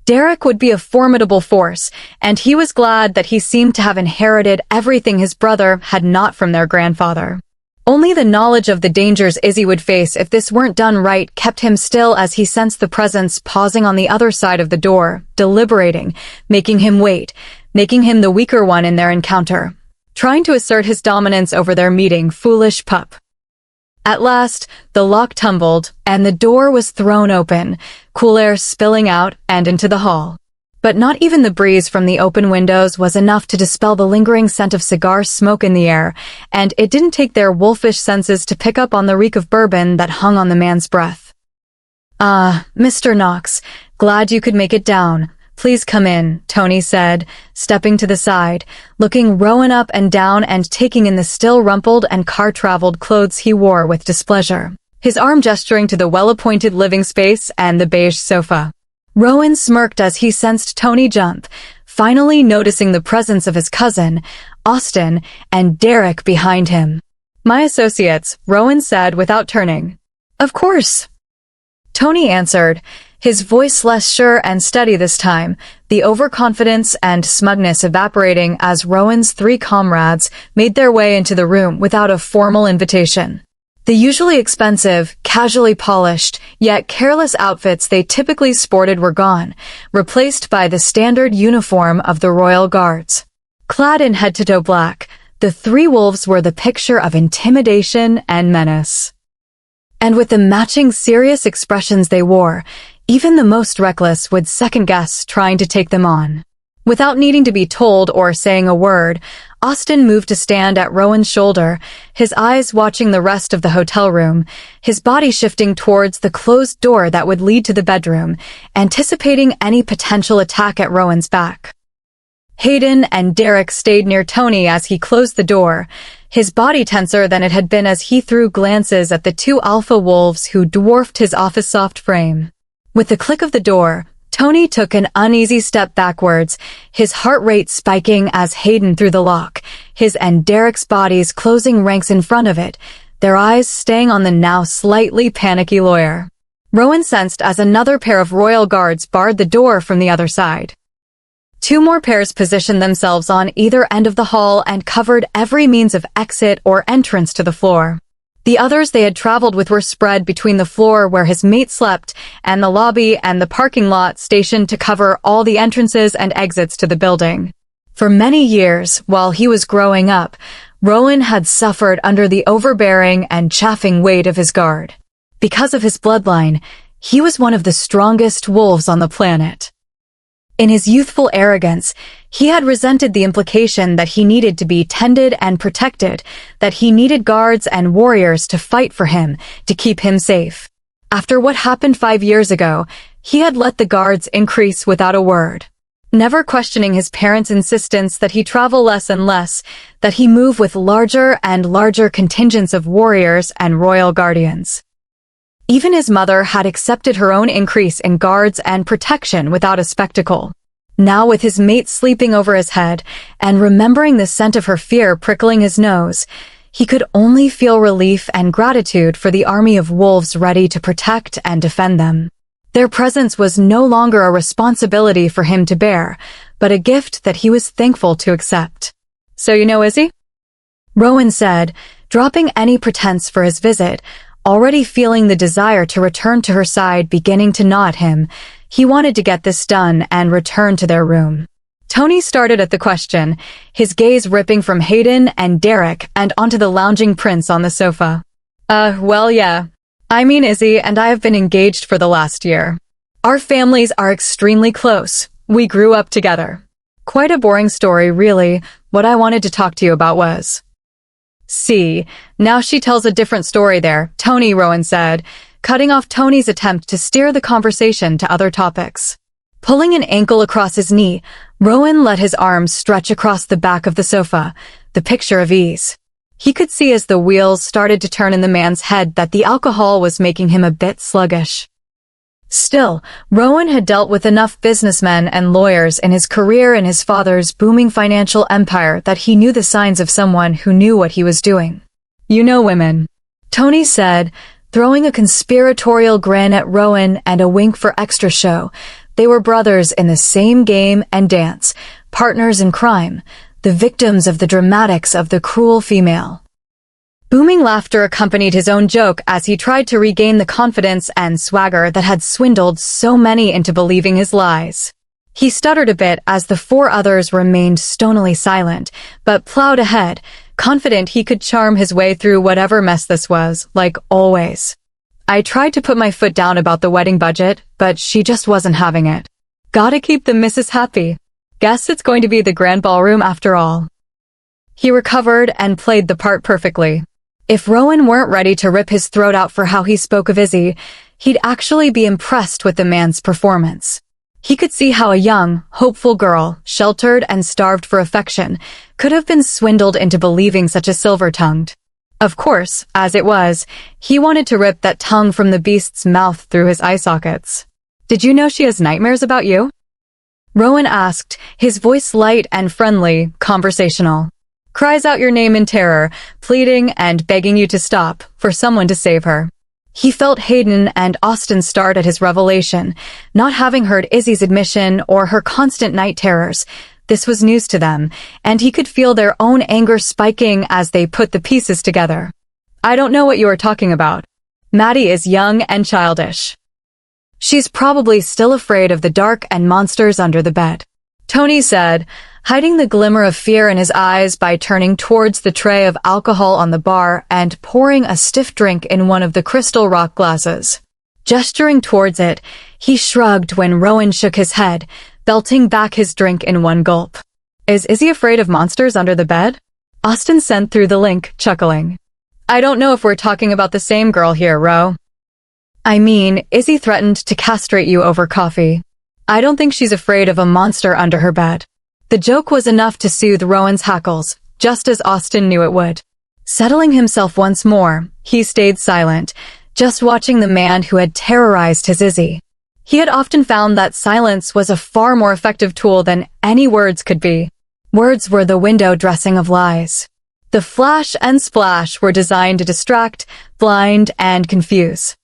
Derek would be a formidable force, and he was glad that he seemed to have inherited everything his brother had not from their grandfather. Only the knowledge of the dangers Izzy would face if this weren't done right kept him still as he sensed the presence pausing on the other side of the door, deliberating, making him wait, making him the weaker one in their encounter, trying to assert his dominance over their meeting, foolish pup. At last, the lock tumbled, and the door was thrown open, cool air spilling out and into the hall. But not even the breeze from the open windows was enough to dispel the lingering scent of cigar smoke in the air, and it didn't take their wolfish senses to pick up on the reek of bourbon that hung on the man's breath. "Ah, Mr. Knox, glad you could make it down. Please come in," Tony said, stepping to the side, looking Rowan up and down and taking in the still rumpled and car-traveled clothes he wore with displeasure, his arm gesturing to the well-appointed living space and the beige sofa. Rowan smirked as he sensed Tony jump, finally noticing the presence of his cousin, Austin, and Derek behind him. "My associates," Rowan said without turning. "Of course," Tony answered, his voice less sure and steady this time, the overconfidence and smugness evaporating as Rowan's three comrades made their way into the room without a formal invitation. The usually expensive, casually polished, yet careless outfits they typically sported were gone, replaced by the standard uniform of the Royal Guards. Clad in head-to-toe black, The three wolves were the picture of intimidation and menace. And with the matching serious expressions they wore, even the most reckless would second-guess trying to take them on. Without needing to be told or saying a word, Austin moved to stand at Rowan's shoulder, his eyes watching the rest of the hotel room, his body shifting towards the closed door that would lead to the bedroom, anticipating any potential attack at Rowan's back. Hayden and Derek stayed near Tony as he closed the door, his body tenser than it had been as he threw glances at the two alpha wolves who dwarfed his office soft frame. With the click of the door, Tony took an uneasy step backwards, his heart rate spiking as Hayden threw the lock, his and Derek's bodies closing ranks in front of it, their eyes staying on the now slightly panicky lawyer. Rowan sensed as another pair of royal guards barred the door from the other side. Two more pairs positioned themselves on either end of the hall and covered every means of exit or entrance to the floor. The others they had traveled with were spread between the floor where his mate slept and the lobby and the parking lot stationed to cover all the entrances and exits to the building. For many years, while he was growing up, Rowan had suffered under the overbearing and chaffing weight of his guard. Because of his bloodline, he was one of the strongest wolves on the planet. In his youthful arrogance, he had resented the implication that he needed to be tended and protected, that he needed guards and warriors to fight for him, to keep him safe. After what happened 5 years ago, he had let the guards increase without a word, never questioning his parents' insistence that he travel less and less, that he move with larger and larger contingents of warriors and royal guardians. Even his mother had accepted her own increase in guards and protection without a spectacle. Now with his mate sleeping over his head and remembering the scent of her fear prickling his nose, he could only feel relief and gratitude for the army of wolves ready to protect and defend them. Their presence was no longer a responsibility for him to bear, but a gift that he was thankful to accept. "So you know Izzy?" Rowan said, dropping any pretense for his visit, already feeling the desire to return to her side beginning to gnaw at him. He wanted to get this done and return to their room. Tony started at the question, his gaze ripping from Hayden and Derek and onto the lounging prince on the sofa. Well, yeah. I mean, Izzy and I have been engaged for the last year. Our families are extremely close. We grew up together. Quite a boring story, really. What I wanted to talk to you about was... See, now she tells a different story there, Tony, Rowan said, cutting off Tony's attempt to steer the conversation to other topics. Pulling an ankle across his knee, Rowan let his arms stretch across the back of the sofa, the picture of ease. He could see as the wheels started to turn in the man's head that the alcohol was making him a bit sluggish. Still, Rowan had dealt with enough businessmen and lawyers in his career in his father's booming financial empire that he knew the signs of someone who knew what he was doing. "You know women," Tony said, throwing a conspiratorial grin at Rowan and a wink for extra show. They were brothers in the same game and dance, partners in crime, the victims of the dramatics of the cruel female. Booming laughter accompanied his own joke as he tried to regain the confidence and swagger that had swindled so many into believing his lies. He stuttered a bit as the four others remained stonily silent, but plowed ahead, confident he could charm his way through whatever mess this was, like always. "I tried to put my foot down about the wedding budget, but she just wasn't having it. Gotta keep the missus happy. Guess it's going to be the grand ballroom after all." He recovered and played the part perfectly. If Rowan weren't ready to rip his throat out for how he spoke of Izzy, he'd actually be impressed with the man's performance. He could see how a young, hopeful girl, sheltered and starved for affection, could have been swindled into believing such a silver-tongued. Of course, as it was, he wanted to rip that tongue from the beast's mouth through his eye sockets. "Did you know she has nightmares about you?" Rowan asked, his voice light and friendly, conversational. Cries out your name in terror, pleading and begging you to stop, for someone to save her. He felt Hayden and Austin start at his revelation, not having heard Izzy's admission or her constant night terrors. This was news to them, and he could feel their own anger spiking as they put the pieces together. "I don't know what you are talking about. Maddie is young and childish. She's probably still afraid of the dark and monsters under the bed." Tony said, hiding the glimmer of fear in his eyes by turning towards the tray of alcohol on the bar and pouring a stiff drink in one of the crystal rock glasses. Gesturing towards it, he shrugged when Rowan shook his head, belting back his drink in one gulp. "Is Izzy afraid of monsters under the bed?" Austin sent through the link, chuckling. "I don't know if we're talking about the same girl here, Ro. I mean, Izzy threatened to castrate you over coffee. I don't think she's afraid of a monster under her bed." The joke was enough to soothe Rowan's hackles, just as Austin knew it would. Settling himself once more, he stayed silent, just watching the man who had terrorized his Izzy. He had often found that silence was a far more effective tool than any words could be. Words were the window dressing of lies. The flash and splash were designed to distract, blind, and confuse.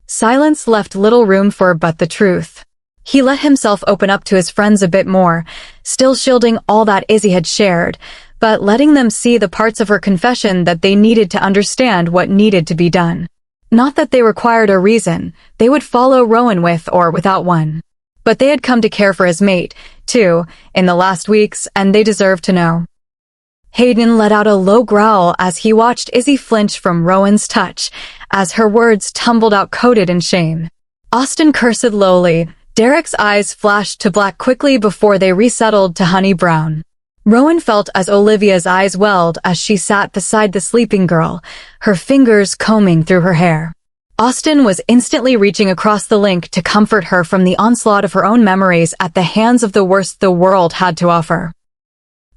Silence left little room for but the truth. He let himself open up to his friends a bit more, still shielding all that Izzy had shared, but letting them see the parts of her confession that they needed to understand what needed to be done. Not that they required a reason, they would follow Rowan with or without one. But they had come to care for his mate, too, in the last weeks, and they deserved to know. Hayden let out a low growl as he watched Izzy flinch from Rowan's touch, as her words tumbled out coated in shame. Austin cursed lowly. Derek's eyes flashed to black quickly before they resettled to honey brown. Rowan felt as Olivia's eyes welled as she sat beside the sleeping girl, her fingers combing through her hair. Austin was instantly reaching across the link to comfort her from the onslaught of her own memories at the hands of the worst the world had to offer.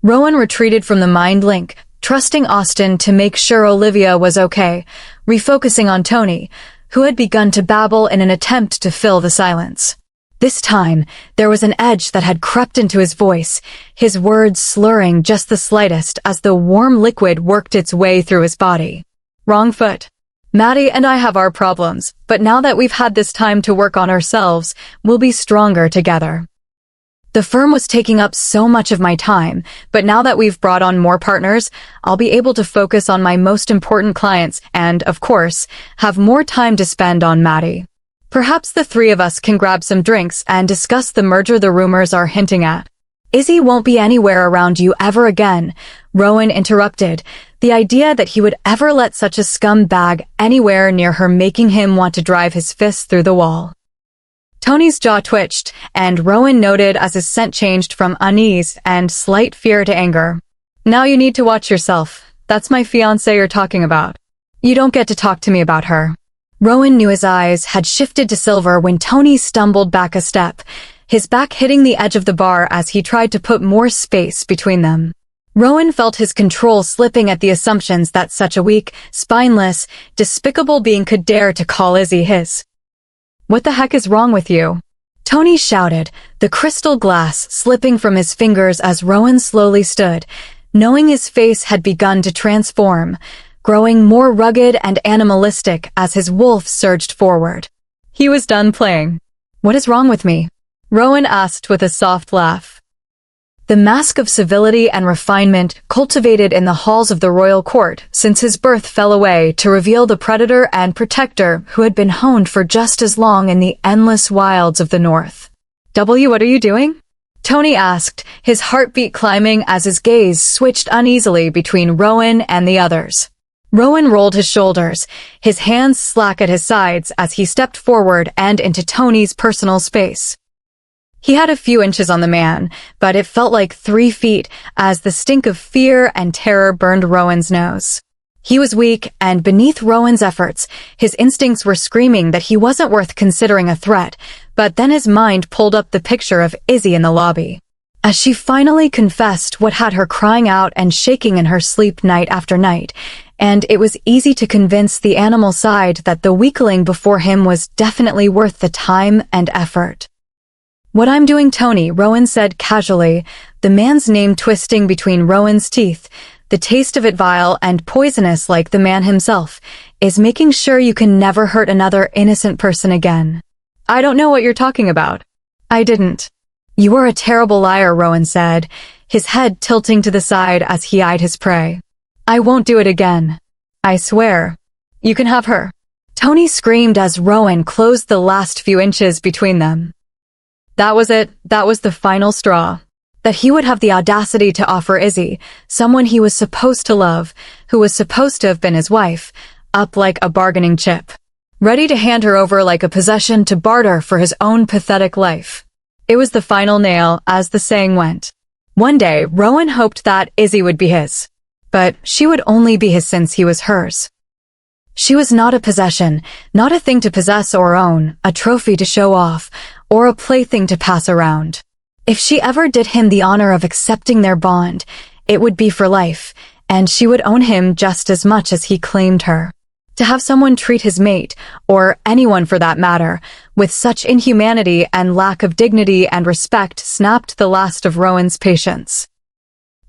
Rowan retreated from the mind link, trusting Austin to make sure Olivia was okay, refocusing on Tony, who had begun to babble in an attempt to fill the silence. This time, there was an edge that had crept into his voice, his words slurring just the slightest as the warm liquid worked its way through his body. "Wrong foot. Maddie and I have our problems, but now that we've had this time to work on ourselves, we'll be stronger together. The firm was taking up so much of my time, but now that we've brought on more partners, I'll be able to focus on my most important clients and, of course, have more time to spend on Maddie. Perhaps the three of us can grab some drinks and discuss the merger the rumors are hinting at." "Izzy won't be anywhere around you ever again," Rowan interrupted, the idea that he would ever let such a scumbag anywhere near her making him want to drive his fists through the wall. Tony's jaw twitched, and Rowan noted as his scent changed from unease and slight fear to anger. "Now you need to watch yourself. That's my fiancée you're talking about. You don't get to talk to me about her." Rowan knew his eyes had shifted to silver when Tony stumbled back a step, his back hitting the edge of the bar as he tried to put more space between them. Rowan felt his control slipping at the assumptions that such a weak, spineless, despicable being could dare to call Izzy his. "What the heck is wrong with you?" Tony shouted, the crystal glass slipping from his fingers as Rowan slowly stood, knowing his face had begun to transform, growing more rugged and animalistic as his wolf surged forward. He was done playing. "What is wrong with me?" Rowan asked with a soft laugh. The mask of civility and refinement cultivated in the halls of the royal court since his birth fell away to reveal the predator and protector who had been honed for just as long in the endless wilds of the north. What are you doing?" Tony asked, his heartbeat climbing as his gaze switched uneasily between Rowan and the others. Rowan rolled his shoulders, his hands slack at his sides as he stepped forward and into Tony's personal space. He had a few inches on the man, but it felt like 3 feet as the stink of fear and terror burned Rowan's nose. He was weak, and beneath Rowan's efforts, his instincts were screaming that he wasn't worth considering a threat, but then his mind pulled up the picture of Izzy in the lobby. As she finally confessed what had her crying out and shaking in her sleep night after night, and it was easy to convince the animal side that the weakling before him was definitely worth the time and effort. "What I'm doing, Tony," Rowan said casually, the man's name twisting between Rowan's teeth, the taste of it vile and poisonous like the man himself, "is making sure you can never hurt another innocent person again." "I don't know what you're talking about." "I didn't." "You are a terrible liar," Rowan said, his head tilting to the side as he eyed his prey. "I won't do it again. I swear. You can have her." Tony screamed as Rowan closed the last few inches between them. That was it. That was the final straw. That he would have the audacity to offer Izzy, someone he was supposed to love, who was supposed to have been his wife, up like a bargaining chip, ready to hand her over like a possession to barter for his own pathetic life. It was the final nail, as the saying went. One day, Rowan hoped that Izzy would be his. But she would only be his since he was hers. She was not a possession, not a thing to possess or own, a trophy to show off, or a plaything to pass around. If she ever did him the honor of accepting their bond, it would be for life, and she would own him just as much as he claimed her. To have someone treat his mate, or anyone for that matter, with such inhumanity and lack of dignity and respect snapped the last of Rowan's patience.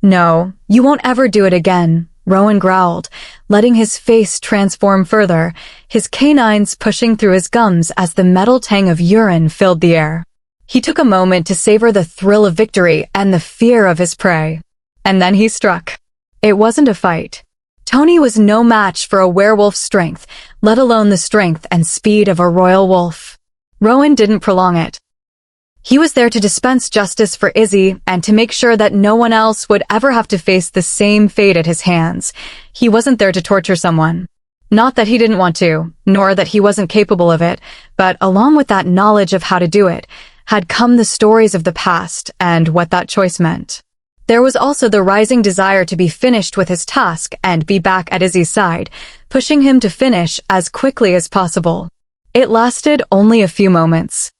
"No, you won't ever do it again," Rowan growled, letting his face transform further, his canines pushing through his gums as the metal tang of urine filled the air. He took a moment to savor the thrill of victory and the fear of his prey. And then he struck. It wasn't a fight. Tony was no match for a werewolf's strength, let alone the strength and speed of a royal wolf. Rowan didn't prolong it. He was there to dispense justice for Izzy and to make sure that no one else would ever have to face the same fate at his hands. He wasn't there to torture someone. Not that he didn't want to, nor that he wasn't capable of it, but along with that knowledge of how to do it, had come the stories of the past and what that choice meant. There was also the rising desire to be finished with his task and be back at Izzy's side, pushing him to finish as quickly as possible. It lasted only a few moments.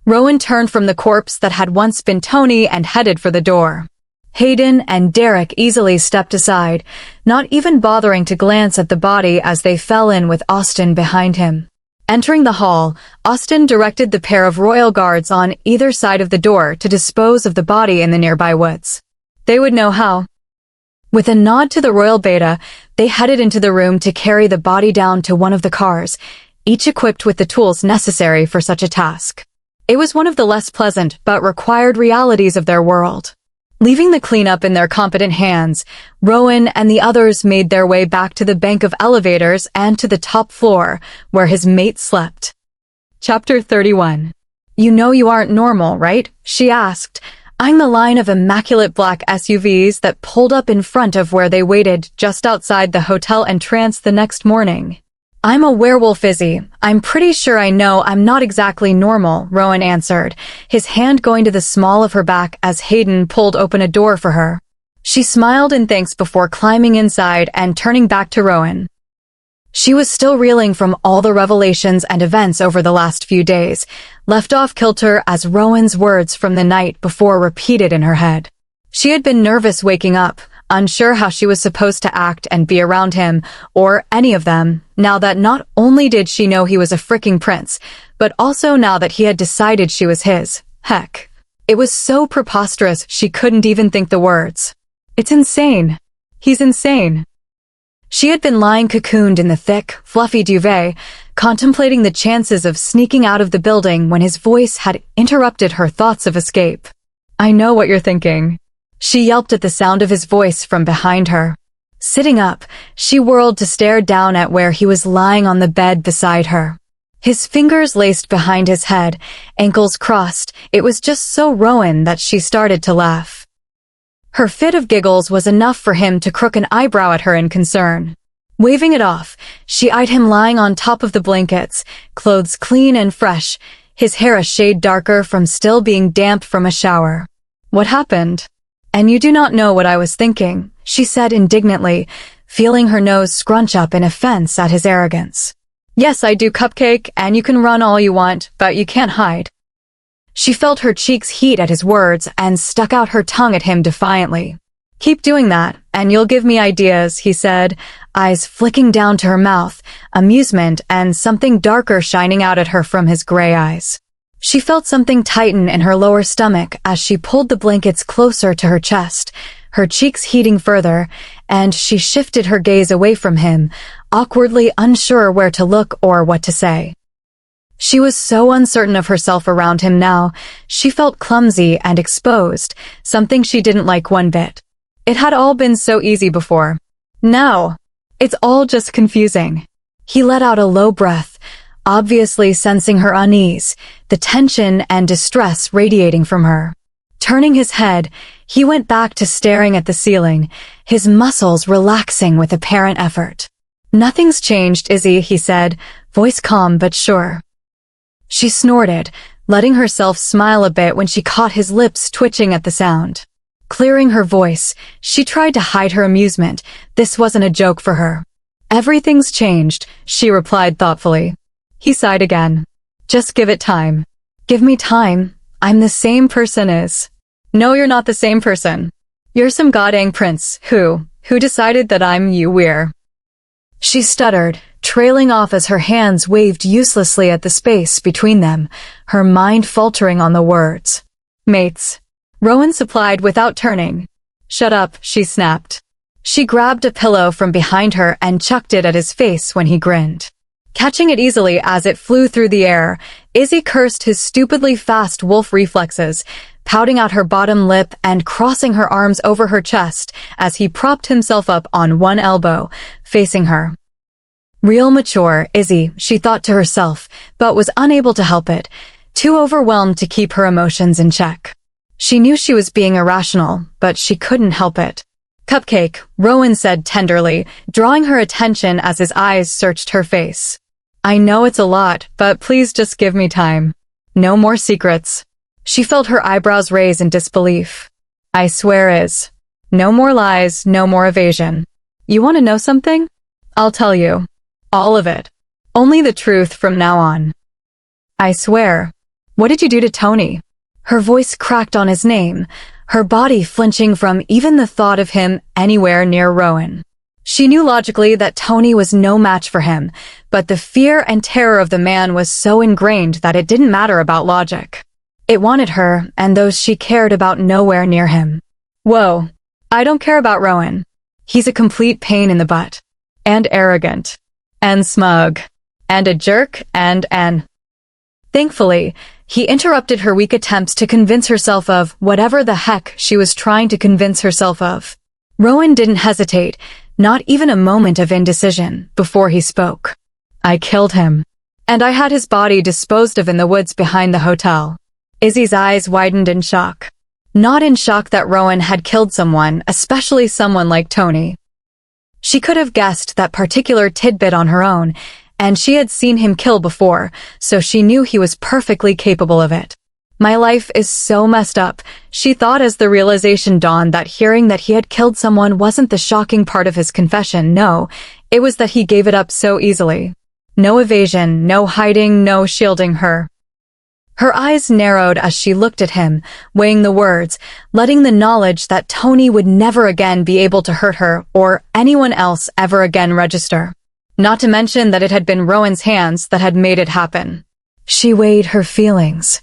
Rowan turned from the corpse that had once been Tony and headed for the door. Hayden and Derek easily stepped aside, not even bothering to glance at the body as they fell in with Austin behind him. Entering the hall, Austin directed the pair of royal guards on either side of the door to dispose of the body in the nearby woods. They would know how. With a nod to the royal beta, they headed into the room to carry the body down to one of the cars, each equipped with the tools necessary for such a task. It was one of the less pleasant but required realities of their world. Leaving the cleanup in their competent hands, Rowan and the others made their way back to the bank of elevators and to the top floor, where his mate slept. Chapter 31. "You know you aren't normal, right?" she asked, eyeing the line of immaculate black SUVs that pulled up in front of where they waited just outside the hotel entrance the next morning. "I'm a werewolf, Izzy. I'm pretty sure I know I'm not exactly normal," Rowan answered, his hand going to the small of her back as Hayden pulled open a door for her. She smiled in thanks before climbing inside and turning back to Rowan. She was still reeling from all the revelations and events over the last few days, left off kilter as Rowan's words from the night before repeated in her head. She had been nervous waking up, unsure how she was supposed to act and be around him, or any of them, now that not only did she know he was a fricking prince, but also now that he had decided she was his. Heck, it was so preposterous she couldn't even think the words. It's insane. He's insane. She had been lying cocooned in the thick, fluffy duvet, contemplating the chances of sneaking out of the building when his voice had interrupted her thoughts of escape. "I know what you're thinking." She yelped at the sound of his voice from behind her. Sitting up, she whirled to stare down at where he was lying on the bed beside her. His fingers laced behind his head, ankles crossed. It was just so Rowan that she started to laugh. Her fit of giggles was enough for him to crook an eyebrow at her in concern. Waving it off, she eyed him lying on top of the blankets, clothes clean and fresh, his hair a shade darker from still being damp from a shower. "What happened?" "And you do not know what I was thinking," she said indignantly, feeling her nose scrunch up in offense at his arrogance. "Yes, I do, Cupcake, and you can run all you want, but you can't hide." She felt her cheeks heat at his words and stuck out her tongue at him defiantly. "Keep doing that, and you'll give me ideas," he said, eyes flicking down to her mouth, amusement and something darker shining out at her from his gray eyes. She felt something tighten in her lower stomach as she pulled the blankets closer to her chest, her cheeks heating further, and she shifted her gaze away from him, awkwardly unsure where to look or what to say. She was so uncertain of herself around him now, she felt clumsy and exposed, something she didn't like one bit. It had all been so easy before. Now, it's all just confusing. He let out a low breath, obviously sensing her unease, the tension and distress radiating from her. Turning his head, he went back to staring at the ceiling, his muscles relaxing with apparent effort. "Nothing's changed, Izzy," he said, voice calm but sure. She snorted, letting herself smile a bit when she caught his lips twitching at the sound. Clearing her voice, she tried to hide her amusement. This wasn't a joke for her. "Everything's changed," she replied thoughtfully. He sighed again. "Just give it time." "Give me time? I'm the same person as..." "No, you're not the same person. You're some goddamn prince who decided that I'm you we're." She stuttered, trailing off as her hands waved uselessly at the space between them, her mind faltering on the words. "Mates," Rowan supplied without turning. "Shut up," she snapped. She grabbed a pillow from behind her and chucked it at his face when he grinned. Catching it easily as it flew through the air, Izzy cursed his stupidly fast wolf reflexes, pouting out her bottom lip and crossing her arms over her chest as he propped himself up on one elbow, facing her. Real mature, Izzy, she thought to herself, but was unable to help it, too overwhelmed to keep her emotions in check. She knew she was being irrational, but she couldn't help it. "Cupcake," Rowan said tenderly, drawing her attention as his eyes searched her face. "I know it's a lot, but please just give me time. No more secrets." She felt her eyebrows raise in disbelief. "I swear is. No more lies, no more evasion. You want to know something? I'll tell you. All of it. Only the truth from now on." "I swear. What did you do to Tony?" Her voice cracked on his name, her body flinching from even the thought of him anywhere near Rowan. She knew logically that Tony was no match for him, but the fear and terror of the man was so ingrained that it didn't matter about logic. It wanted her and those she cared about nowhere near him. "Whoa, I don't care about Rowan. He's a complete pain in the butt. And arrogant. And smug. And a jerk and an..." Thankfully, he interrupted her weak attempts to convince herself of whatever the heck she was trying to convince herself of. Rowan didn't hesitate, not even a moment of indecision, before he spoke. "I killed him. And I had his body disposed of in the woods behind the hotel." Izzy's eyes widened in shock. Not in shock that Rowan had killed someone, especially someone like Tony. She could have guessed that particular tidbit on her own, and she had seen him kill before, so she knew he was perfectly capable of it. "My life is so messed up," she thought as the realization dawned that hearing that he had killed someone wasn't the shocking part of his confession, no, it was that he gave it up so easily. No evasion, no hiding, no shielding her. Her eyes narrowed as she looked at him, weighing the words, letting the knowledge that Tony would never again be able to hurt her or anyone else ever again register. Not to mention that it had been Rowan's hands that had made it happen. She weighed her feelings,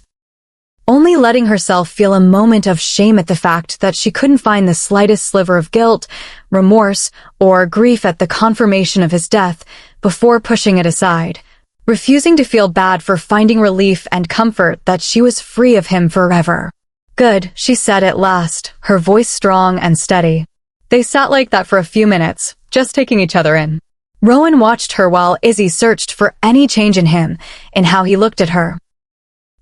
only letting herself feel a moment of shame at the fact that she couldn't find the slightest sliver of guilt, remorse, or grief at the confirmation of his death before pushing it aside, refusing to feel bad for finding relief and comfort that she was free of him forever. "Good," she said at last, her voice strong and steady. They sat like that for a few minutes, just taking each other in. Rowan watched her while Izzy searched for any change in him, in how he looked at her.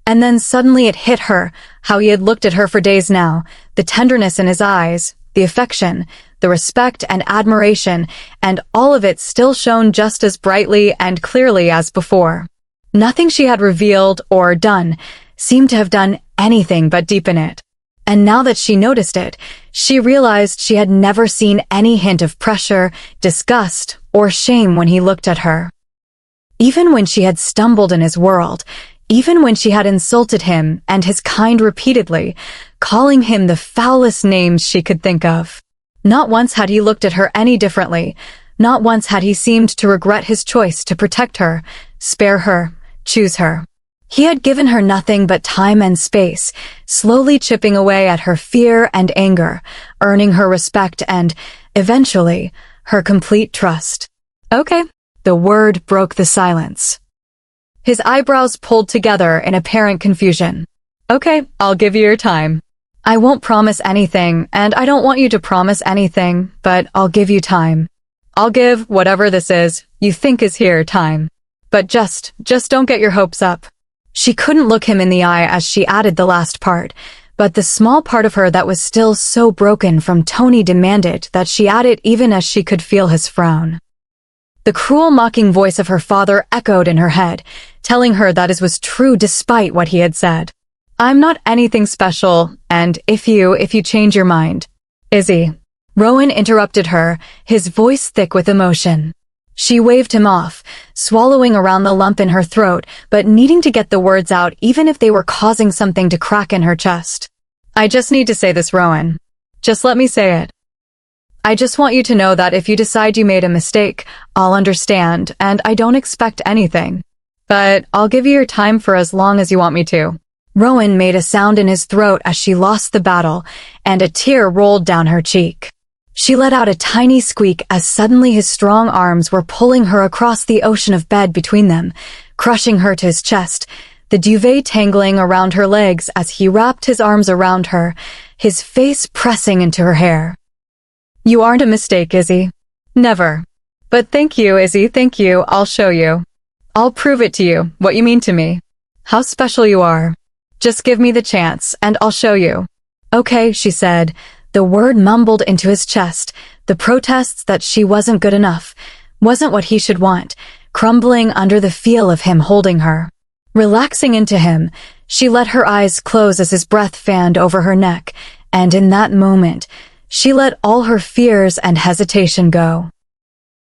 And then suddenly it hit her, how he had looked at her for days now, the tenderness in his eyes, the affection, the respect and admiration, and all of it still shone just as brightly and clearly as before. Nothing she had revealed or done seemed to have done anything but deepen it. And now that she noticed it, she realized she had never seen any hint of pressure, disgust, or shame when he looked at her. Even when she had stumbled in his world, even when she had insulted him and his kind repeatedly, calling him the foulest names she could think of. Not once had he looked at her any differently. Not once had he seemed to regret his choice to protect her, spare her, choose her. He had given her nothing but time and space, slowly chipping away at her fear and anger, earning her respect and, eventually, her complete trust. "Okay." The word broke the silence. His eyebrows pulled together in apparent confusion. "Okay, I'll give you your time. I won't promise anything, and I don't want you to promise anything, but I'll give you time. I'll give whatever this is you think is here time. But just don't get your hopes up." She couldn't look him in the eye as she added the last part, But the small part of her that was still so broken from Tony demanded that she add it even as she could feel his frown. The cruel mocking voice of her father echoed in her head, telling her that it was true despite what he had said. I'm not anything special, and if you change your mind. Izzy. Rowan interrupted her, his voice thick with emotion. She waved him off, swallowing around the lump in her throat, but needing to get the words out even if they were causing something to crack in her chest. I just need to say this, Rowan. Just let me say it. I just want you to know that if you decide you made a mistake, I'll understand, and I don't expect anything. But I'll give you your time for as long as you want me to. Rowan made a sound in his throat as she lost the battle, and a tear rolled down her cheek. She let out a tiny squeak as suddenly his strong arms were pulling her across the ocean of bed between them, crushing her to his chest, the duvet tangling around her legs as he wrapped his arms around her, his face pressing into her hair. You aren't a mistake, Izzy. Never. But thank you, Izzy, thank you, I'll show you. I'll prove it to you, what you mean to me. How special you are. Just give me the chance, and I'll show you. Okay, she said, the word mumbled into his chest, the protests that she wasn't good enough, wasn't what he should want, crumbling under the feel of him holding her. Relaxing into him, she let her eyes close as his breath fanned over her neck, and in that moment, she let all her fears and hesitation go.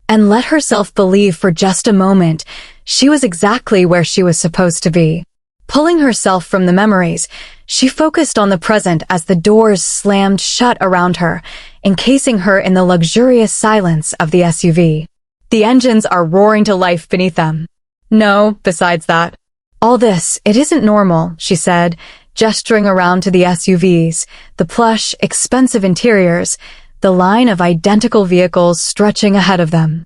And let herself believe for just a moment she was exactly where she was supposed to be. Pulling herself from the memories, she focused on the present as the doors slammed shut around her, encasing her in the luxurious silence of the SUV. The engines are roaring to life beneath them. No, besides that. All this, it isn't normal, she said, gesturing around to the SUVs, the plush, expensive interiors, the line of identical vehicles stretching ahead of them.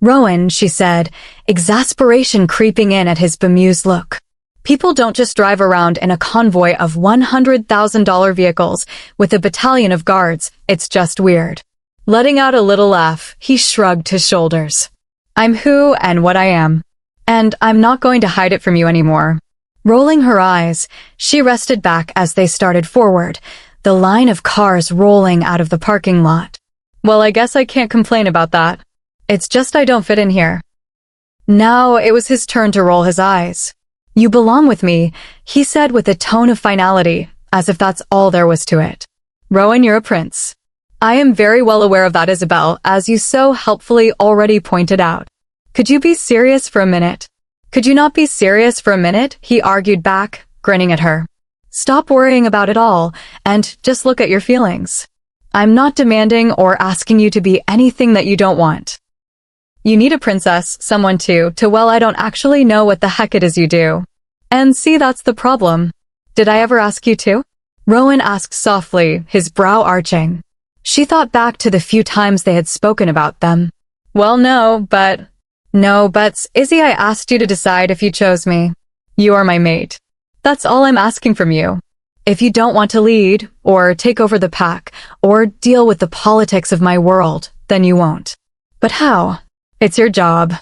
Rowan, she said, exasperation creeping in at his bemused look. People don't just drive around in a convoy of $100,000 vehicles with a battalion of guards, it's just weird. Letting out a little laugh, he shrugged his shoulders. I'm who and what I am. And I'm not going to hide it from you anymore. Rolling her eyes, she rested back as they started forward, the line of cars rolling out of the parking lot. Well, I guess I can't complain about that. It's just I don't fit in here. Now it was his turn to roll his eyes. You belong with me, he said with a tone of finality, as if that's all there was to it. Rowan, you're a prince. I am very well aware of that, Isabel, as you so helpfully already pointed out. Could you be serious for a minute? Could you not be serious for a minute? He argued back, grinning at her. Stop worrying about it all, and just look at your feelings. I'm not demanding or asking you to be anything that you don't want. You need a princess, someone well, I don't actually know what the heck it is you do. And see, that's the problem. Did I ever ask you to? Rowan asked softly, his brow arching. She thought back to the few times they had spoken about them. Well, no, but Izzy, I asked you to decide if you chose me. You are my mate. That's all I'm asking from you. If you don't want to lead, or take over the pack, or deal with the politics of my world, then you won't. But how? It's your job.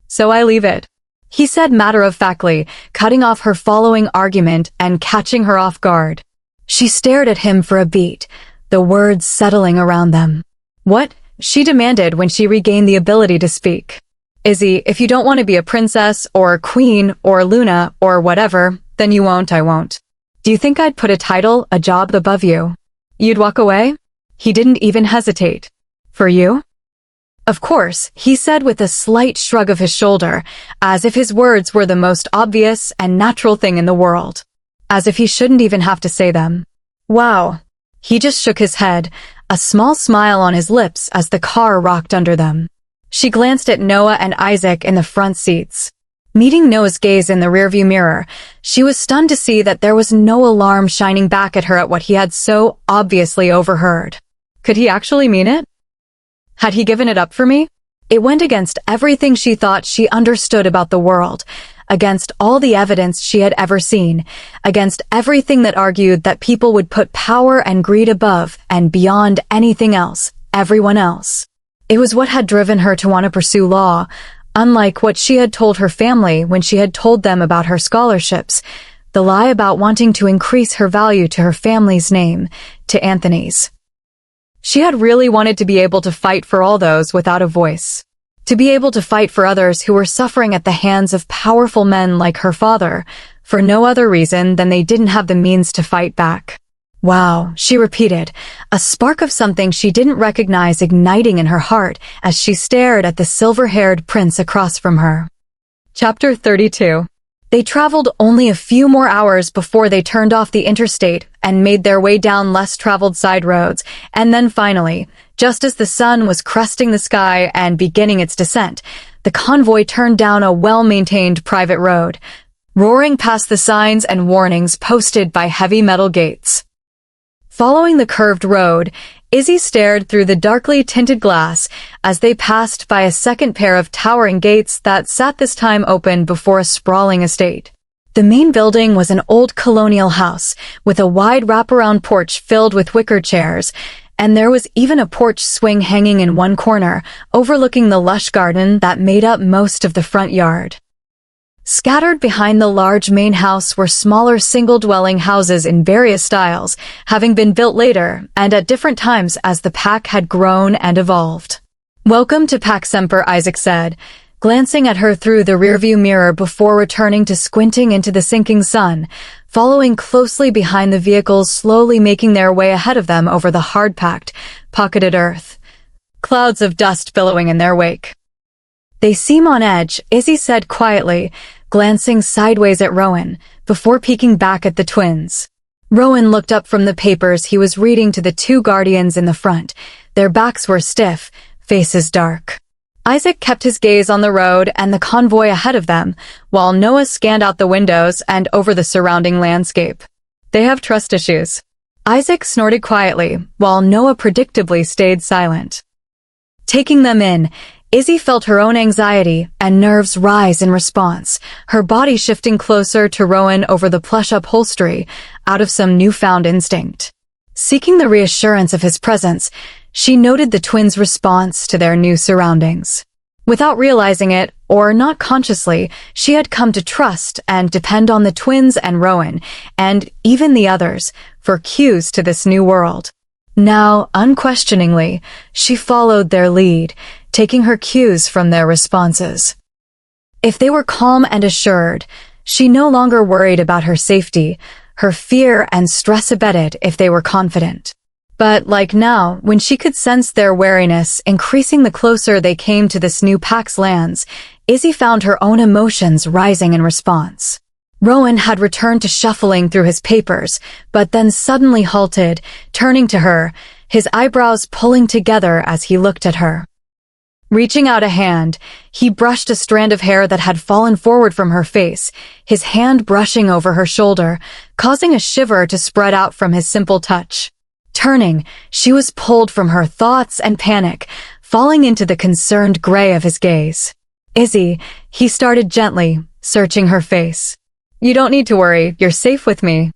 So I leave it. He said matter-of-factly, cutting off her following argument and catching her off guard. She stared at him for a beat, the words settling around them. What? She demanded when she regained the ability to speak. Izzy, if you don't want to be a princess, or queen, or Luna, or whatever, then you won't, I won't. Do you think I'd put a title, a job above you? You'd walk away? He didn't even hesitate. For you? Of course, he said with a slight shrug of his shoulder, as if his words were the most obvious and natural thing in the world. As if he shouldn't even have to say them. Wow. He just shook his head, a small smile on his lips as the car rocked under them. She glanced at Noah and Isaac in the front seats. Meeting Noah's gaze in the rearview mirror, she was stunned to see that there was no alarm shining back at her at what he had so obviously overheard. Could he actually mean it? Had he given it up for me? It went against everything she thought she understood about the world, against all the evidence she had ever seen, against everything that argued that people would put power and greed above and beyond anything else, everyone else. It was what had driven her to want to pursue law, unlike what she had told her family when she had told them about her scholarships, the lie about wanting to increase her value to her family's name, to Anthony's. She had really wanted to be able to fight for all those without a voice. To be able to fight for others who were suffering at the hands of powerful men like her father, for no other reason than they didn't have the means to fight back. Wow, she repeated, a spark of something she didn't recognize igniting in her heart as she stared at the silver-haired prince across from her. Chapter 32. They traveled only a few more hours before they turned off the interstate and made their way down less traveled side roads, and then finally, just as the sun was cresting the sky and beginning its descent, the convoy turned down a well-maintained private road, roaring past the signs and warnings posted by heavy metal gates. Following the curved road, Izzy stared through the darkly tinted glass as they passed by a second pair of towering gates that sat this time open before a sprawling estate. The main building was an old colonial house with a wide wraparound porch filled with wicker chairs, and there was even a porch swing hanging in one corner, overlooking the lush garden that made up most of the front yard. Scattered behind the large main house were smaller single-dwelling houses in various styles, having been built later and at different times as the pack had grown and evolved. "Welcome to Pack Semper," Isaac said, glancing at her through the rearview mirror before returning to squinting into the sinking sun, following closely behind the vehicles slowly making their way ahead of them over the hard-packed, pocketed earth, clouds of dust billowing in their wake. "They seem on edge," Izzy said quietly, glancing sideways at Rowan, before peeking back at the twins. Rowan looked up from the papers he was reading to the two guardians in the front. Their backs were stiff, faces dark. Isaac kept his gaze on the road and the convoy ahead of them, while Noah scanned out the windows and over the surrounding landscape. "They have trust issues." Isaac snorted quietly, while Noah predictably stayed silent. Taking them in, Izzy felt her own anxiety and nerves rise in response, her body shifting closer to Rowan over the plush upholstery, out of some newfound instinct. Seeking the reassurance of his presence, she noted the twins' response to their new surroundings. Without realizing it, or not consciously, she had come to trust and depend on the twins and Rowan, and even the others, for cues to this new world. Now, unquestioningly, she followed their lead, taking her cues from their responses. If they were calm and assured, she no longer worried about her safety, her fear and stress abated if they were confident. But like now, when she could sense their wariness increasing the closer they came to this new pack's lands, Izzy found her own emotions rising in response. Rowan had returned to shuffling through his papers, but then suddenly halted, turning to her, his eyebrows pulling together as he looked at her. Reaching out a hand, he brushed a strand of hair that had fallen forward from her face, his hand brushing over her shoulder, causing a shiver to spread out from his simple touch. Turning, she was pulled from her thoughts and panic, falling into the concerned gray of his gaze. "Izzy," he started gently, searching her face. "You don't need to worry, you're safe with me."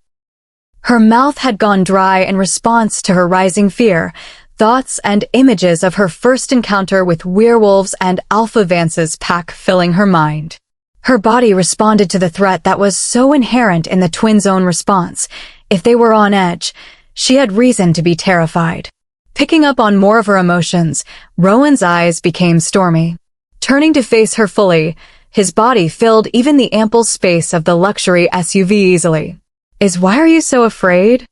Her mouth had gone dry in response to her rising fear, thoughts and images of her first encounter with werewolves and Alpha Vance's pack filling her mind. Her body responded to the threat that was so inherent in the twins' own response. If they were on edge, she had reason to be terrified. Picking up on more of her emotions, Rowan's eyes became stormy. Turning to face her fully, his body filled even the ample space of the luxury SUV easily. "Why are you so afraid?"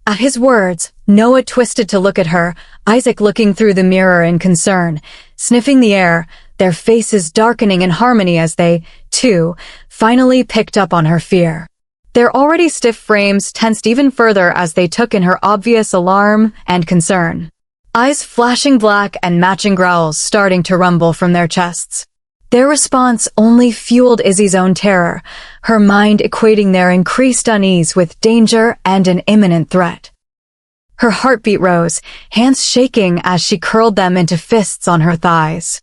At his words, Noah twisted to look at her, Isaac looking through the mirror in concern, sniffing the air, their faces darkening in harmony as they, too, finally picked up on her fear. Their already stiff frames tensed even further as they took in her obvious alarm and concern. Eyes flashing black and matching growls starting to rumble from their chests. Their response only fueled Izzy's own terror, her mind equating their increased unease with danger and an imminent threat. Her heartbeat rose, hands shaking as she curled them into fists on her thighs.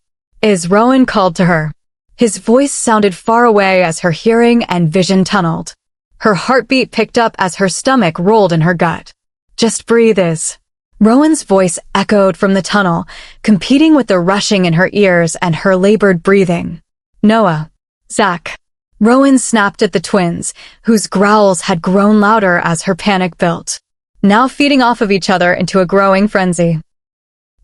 Rowan called to her. His voice sounded far away as her hearing and vision tunneled. Her heartbeat picked up as her stomach rolled in her gut. "Just breathe, Iz." Rowan's voice echoed from the tunnel, competing with the rushing in her ears and her labored breathing. "Noah. Zach." Rowan snapped at the twins, whose growls had grown louder as her panic built, now feeding off of each other into a growing frenzy.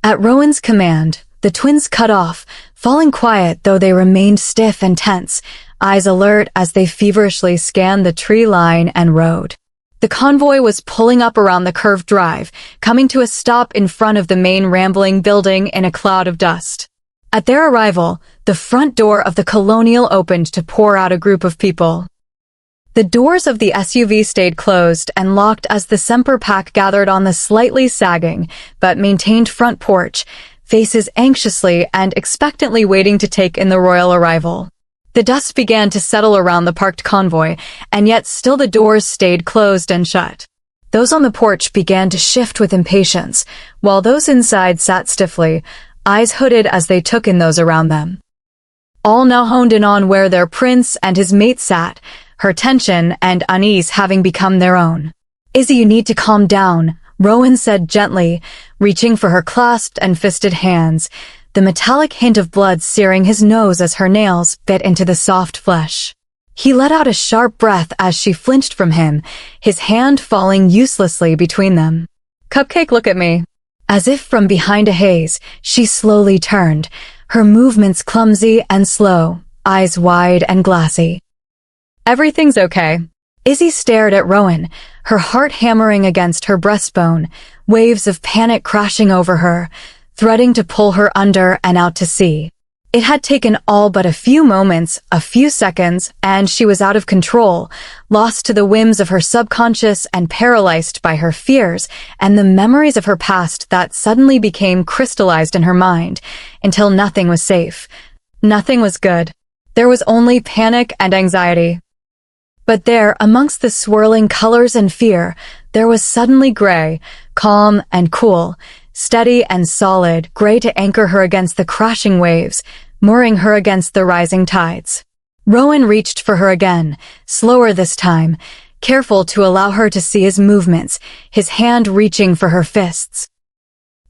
At Rowan's command, the twins cut off, falling quiet though they remained stiff and tense, eyes alert as they feverishly scanned the tree line and road. The convoy was pulling up around the curved drive, coming to a stop in front of the main rambling building in a cloud of dust. At their arrival, the front door of the Colonial opened to pour out a group of people. The doors of the SUV stayed closed and locked as the Semper pack gathered on the slightly sagging, but maintained front porch, faces anxiously and expectantly waiting to take in the royal arrival. The dust began to settle around the parked convoy, and yet still the doors stayed closed and shut. Those on the porch began to shift with impatience, while those inside sat stiffly, eyes hooded as they took in those around them. All now honed in on where their prince and his mate sat, her tension and unease having become their own. "Izzy, you need to calm down," Rowan said gently, reaching for her clasped and fisted hands, the metallic hint of blood searing his nose as her nails bit into the soft flesh. He let out a sharp breath as she flinched from him, his hand falling uselessly between them. "Cupcake, look at me." As if from behind a haze, she slowly turned, her movements clumsy and slow, eyes wide and glassy. "Everything's okay." Izzy stared at Rowan, her heart hammering against her breastbone, waves of panic crashing over her, threatening to pull her under and out to sea. It had taken all but a few moments, a few seconds, and she was out of control, lost to the whims of her subconscious and paralyzed by her fears and the memories of her past that suddenly became crystallized in her mind, until nothing was safe. Nothing was good. There was only panic and anxiety. But there, amongst the swirling colors and fear, there was suddenly gray, calm and cool, steady and solid, gray to anchor her against the crashing waves, mooring her against the rising tides. Rowan reached for her again, slower this time, careful to allow her to see his movements, his hand reaching for her fists.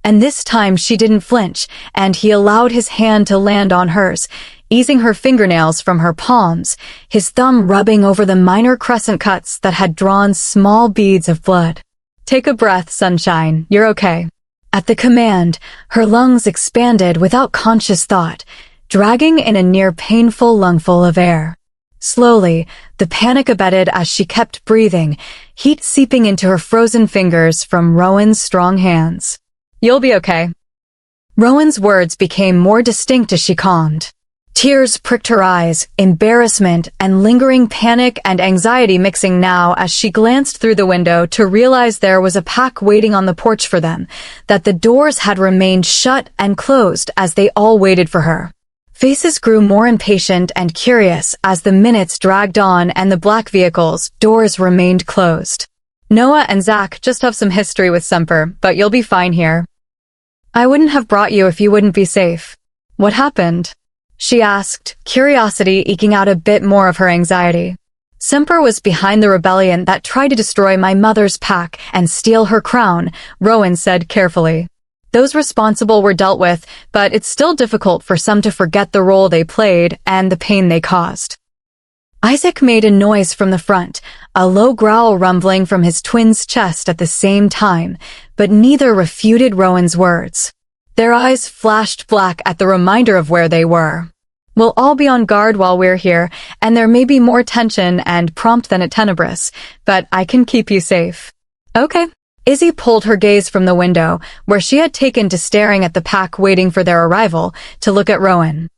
And this time she didn't flinch, and he allowed his hand to land on hers, easing her fingernails from her palms, his thumb rubbing over the minor crescent cuts that had drawn small beads of blood. "Take a breath, sunshine, you're okay." At the command, her lungs expanded without conscious thought, dragging in a near painful lungful of air. Slowly, the panic abated as she kept breathing, heat seeping into her frozen fingers from Rowan's strong hands. "You'll be okay." Rowan's words became more distinct as she calmed. Tears pricked her eyes, embarrassment and lingering panic and anxiety mixing now as she glanced through the window to realize there was a pack waiting on the porch for them, that the doors had remained shut and closed as they all waited for her. Faces grew more impatient and curious as the minutes dragged on and the black vehicle's doors remained closed. "Noah and Zach just have some history with Semper, but you'll be fine here." "I wouldn't have brought you if you wouldn't be safe." "What happened?" she asked, curiosity eking out a bit more of her anxiety. "Semper was behind the rebellion that tried to destroy my mother's pack and steal her crown," Rowan said carefully. "Those responsible were dealt with, but it's still difficult for some to forget the role they played and the pain they caused." Isaac made a noise from the front, a low growl rumbling from his twin's chest at the same time, but neither refuted Rowan's words. Their eyes flashed black at the reminder of where they were. "We'll all be on guard while we're here, and there may be more tension and prompt than at Tenebris, but I can keep you safe." "Okay." Izzy pulled her gaze from the window, where she had taken to staring at the pack waiting for their arrival, to look at Rowan.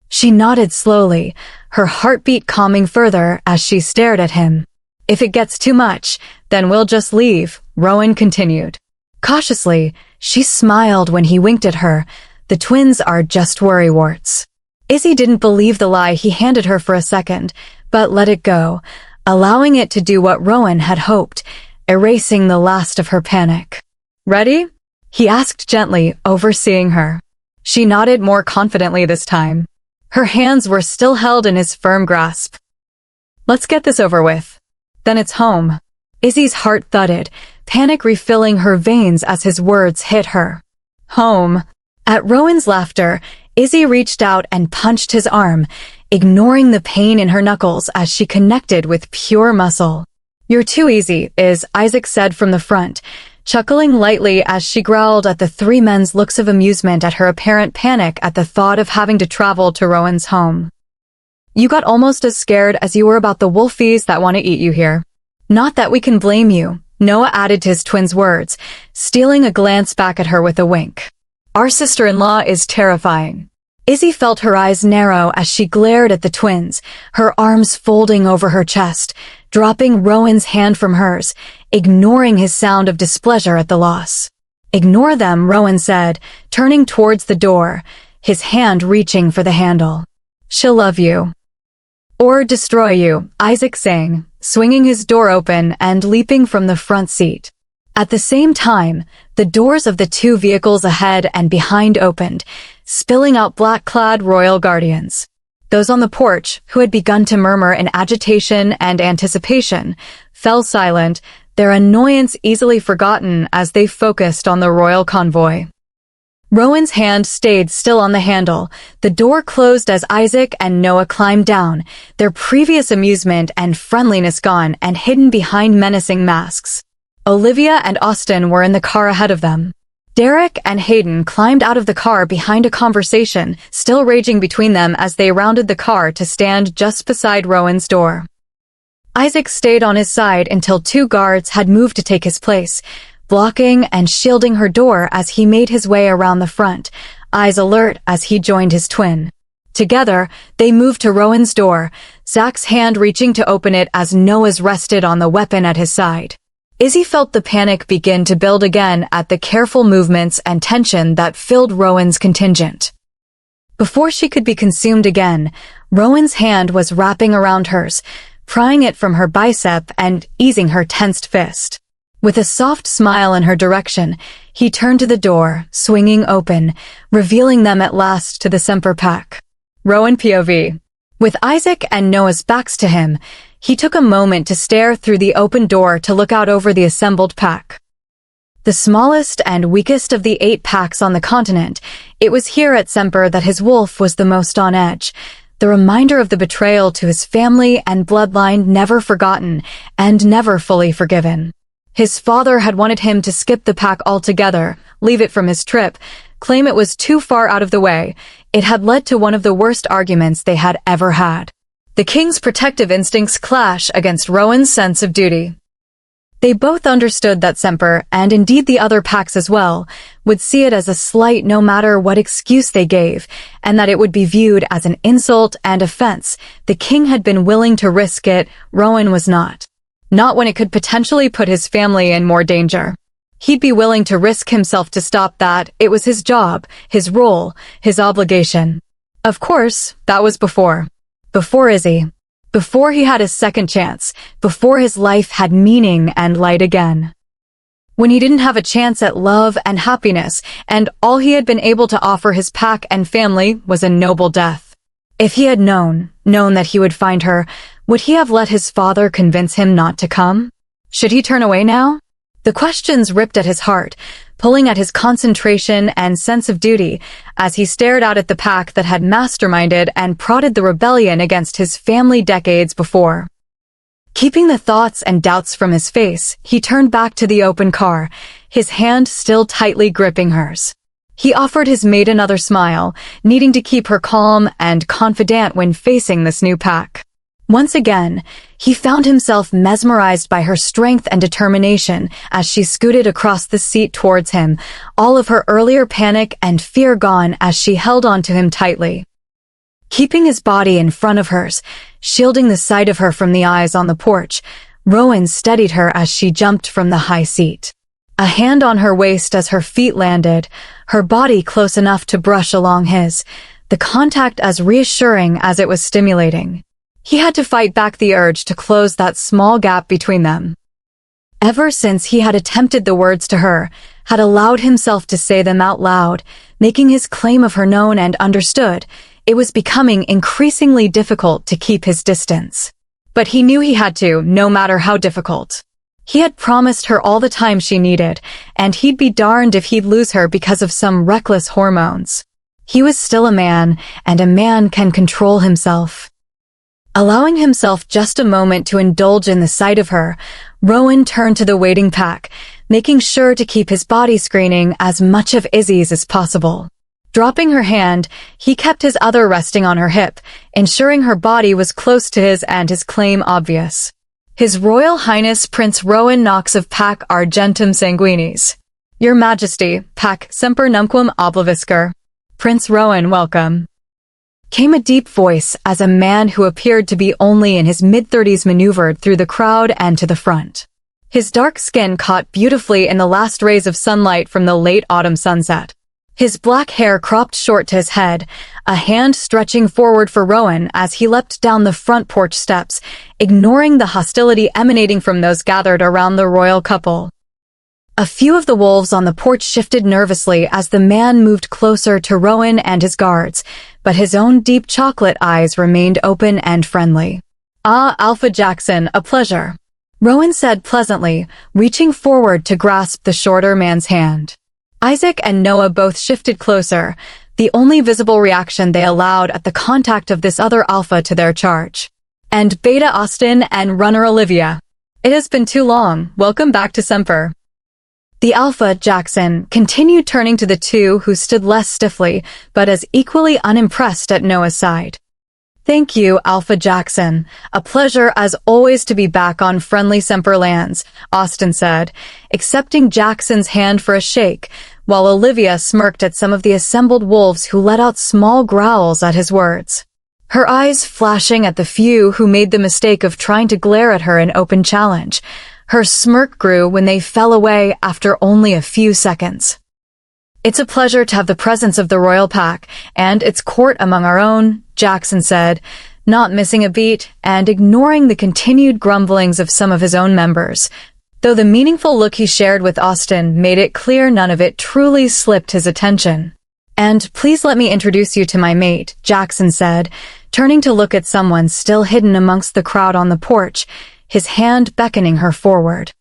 She nodded slowly, her heartbeat calming further as she stared at him. "If it gets too much, then we'll just leave," Rowan continued. Cautiously, she smiled when he winked at her. "The twins are just worrywarts." Izzy didn't believe the lie he handed her for a second, but let it go, allowing it to do what Rowan had hoped, erasing the last of her panic. "Ready?" he asked gently, overseeing her. She nodded more confidently this time. Her hands were still held in his firm grasp. "Let's get this over with. Then it's home." Izzy's heart thudded, panic refilling her veins as his words hit her. "Home." At Rowan's laughter, Izzy reached out and punched his arm, ignoring the pain in her knuckles as she connected with pure muscle. "You're too easy," Isaac said from the front, chuckling lightly as she growled at the three men's looks of amusement at her apparent panic at the thought of having to travel to Rowan's home. "You got almost as scared as you were about the wolfies that want to eat you here. Not that we can blame you," Noah added to his twin's words, stealing a glance back at her with a wink. "Our sister-in-law is terrifying." Izzy felt her eyes narrow as she glared at the twins, her arms folding over her chest, dropping Rowan's hand from hers, ignoring his sound of displeasure at the loss. "Ignore them," Rowan said, turning towards the door, his hand reaching for the handle. "She'll love you. Or destroy you," Isaac sang, swinging his door open and leaping from the front seat. At the same time, the doors of the two vehicles ahead and behind opened, spilling out black-clad royal guardians. Those on the porch, who had begun to murmur in agitation and anticipation, fell silent, their annoyance easily forgotten as they focused on the royal convoy. Rowan's hand stayed still on the handle. The door closed as Isaac and Noah climbed down, their previous amusement and friendliness gone and hidden behind menacing masks. Olivia and Austin were in the car ahead of them. Derek and Hayden climbed out of the car behind a conversation still raging between them as they rounded the car to stand just beside Rowan's door. Isaac stayed on his side until two guards had moved to take his place, blocking and shielding her door as he made his way around the front, eyes alert as he joined his twin. Together, they moved to Rowan's door, Zach's hand reaching to open it as Noah's rested on the weapon at his side. Izzy felt the panic begin to build again at the careful movements and tension that filled Rowan's contingent. Before she could be consumed again, Rowan's hand was wrapping around hers, prying it from her bicep and easing her tensed fist. With a soft smile in her direction, he turned to the door, swinging open, revealing them at last to the Semper Pack. Rowan POV. With Isaac and Noah's backs to him, he took a moment to stare through the open door to look out over the assembled pack. The smallest and weakest of the 8 packs on the continent, it was here at Semper that his wolf was the most on edge, the reminder of the betrayal to his family and bloodline never forgotten and never fully forgiven. His father had wanted him to skip the pack altogether, leave it from his trip, claim it was too far out of the way. It had led to one of the worst arguments they had ever had. The king's protective instincts clash against Rowan's sense of duty. They both understood that Semper, and indeed the other packs as well, would see it as a slight no matter what excuse they gave, and that it would be viewed as an insult and offense. The king had been willing to risk it, Rowan was not. Not when it could potentially put his family in more danger. He'd be willing to risk himself to stop that. It was his job, his role, his obligation. Of course, that was before. Before Izzy. Before he had a second chance. Before his life had meaning and light again. When he didn't have a chance at love and happiness, and all he had been able to offer his pack and family was a noble death. If he had known that he would find her, would he have let his father convince him not to come? Should he turn away now? The questions ripped at his heart, pulling at his concentration and sense of duty as he stared out at the pack that had masterminded and prodded the rebellion against his family decades before. Keeping the thoughts and doubts from his face, he turned back to the open car, his hand still tightly gripping hers. He offered his mate another smile, needing to keep her calm and confident when facing this new pack. Once again, he found himself mesmerized by her strength and determination as she scooted across the seat towards him, all of her earlier panic and fear gone as she held onto him tightly. Keeping his body in front of hers, shielding the sight of her from the eyes on the porch, Rowan steadied her as she jumped from the high seat. A hand on her waist as her feet landed, her body close enough to brush along his, the contact as reassuring as it was stimulating. He had to fight back the urge to close that small gap between them. Ever since he had attempted the words to her, had allowed himself to say them out loud, making his claim of her known and understood, it was becoming increasingly difficult to keep his distance. But he knew he had to, no matter how difficult. He had promised her all the time she needed, and he'd be darned if he'd lose her because of some reckless hormones. He was still a man, and a man can control himself. Allowing himself just a moment to indulge in the sight of her, Rowan turned to the waiting pack, making sure to keep his body screening as much of Izzy's as possible. Dropping her hand, he kept his other resting on her hip, ensuring her body was close to his and his claim obvious. His Royal Highness Prince Rowan Knox of Pac Argentum Sanguinis. Your Majesty, Pac Semper Numquam Obliviscar. Prince Rowan, welcome. Came a deep voice as a man who appeared to be only in his mid-30s maneuvered through the crowd and to the front. His dark skin caught beautifully in the last rays of sunlight from the late autumn sunset. His black hair cropped short to his head, a hand stretching forward for Rowan as he leapt down the front porch steps, ignoring the hostility emanating from those gathered around the royal couple. A few of the wolves on the porch shifted nervously as the man moved closer to Rowan and his guards, but his own deep chocolate eyes remained open and friendly. "Ah, Alpha Jackson, a pleasure," Rowan said pleasantly, reaching forward to grasp the shorter man's hand. Isaac and Noah both shifted closer, the only visible reaction they allowed at the contact of this other alpha to their charge. "And Beta Austin and Runner Olivia. It has been too long, welcome back to Semper." The Alpha, Jackson, continued turning to the two who stood less stiffly, but as equally unimpressed at Noah's side. "Thank you, Alpha Jackson. A pleasure as always to be back on friendly Semper lands," Austin said, accepting Jackson's hand for a shake, while Olivia smirked at some of the assembled wolves who let out small growls at his words. Her eyes flashing at the few who made the mistake of trying to glare at her in open challenge. Her smirk grew when they fell away after only a few seconds. "It's a pleasure to have the presence of the royal pack and its court among our own," Jackson said, not missing a beat and ignoring the continued grumblings of some of his own members, though the meaningful look he shared with Austin made it clear none of it truly slipped his attention. "And please let me introduce you to my mate," Jackson said, turning to look at someone still hidden amongst the crowd on the porch, his hand beckoning her forward.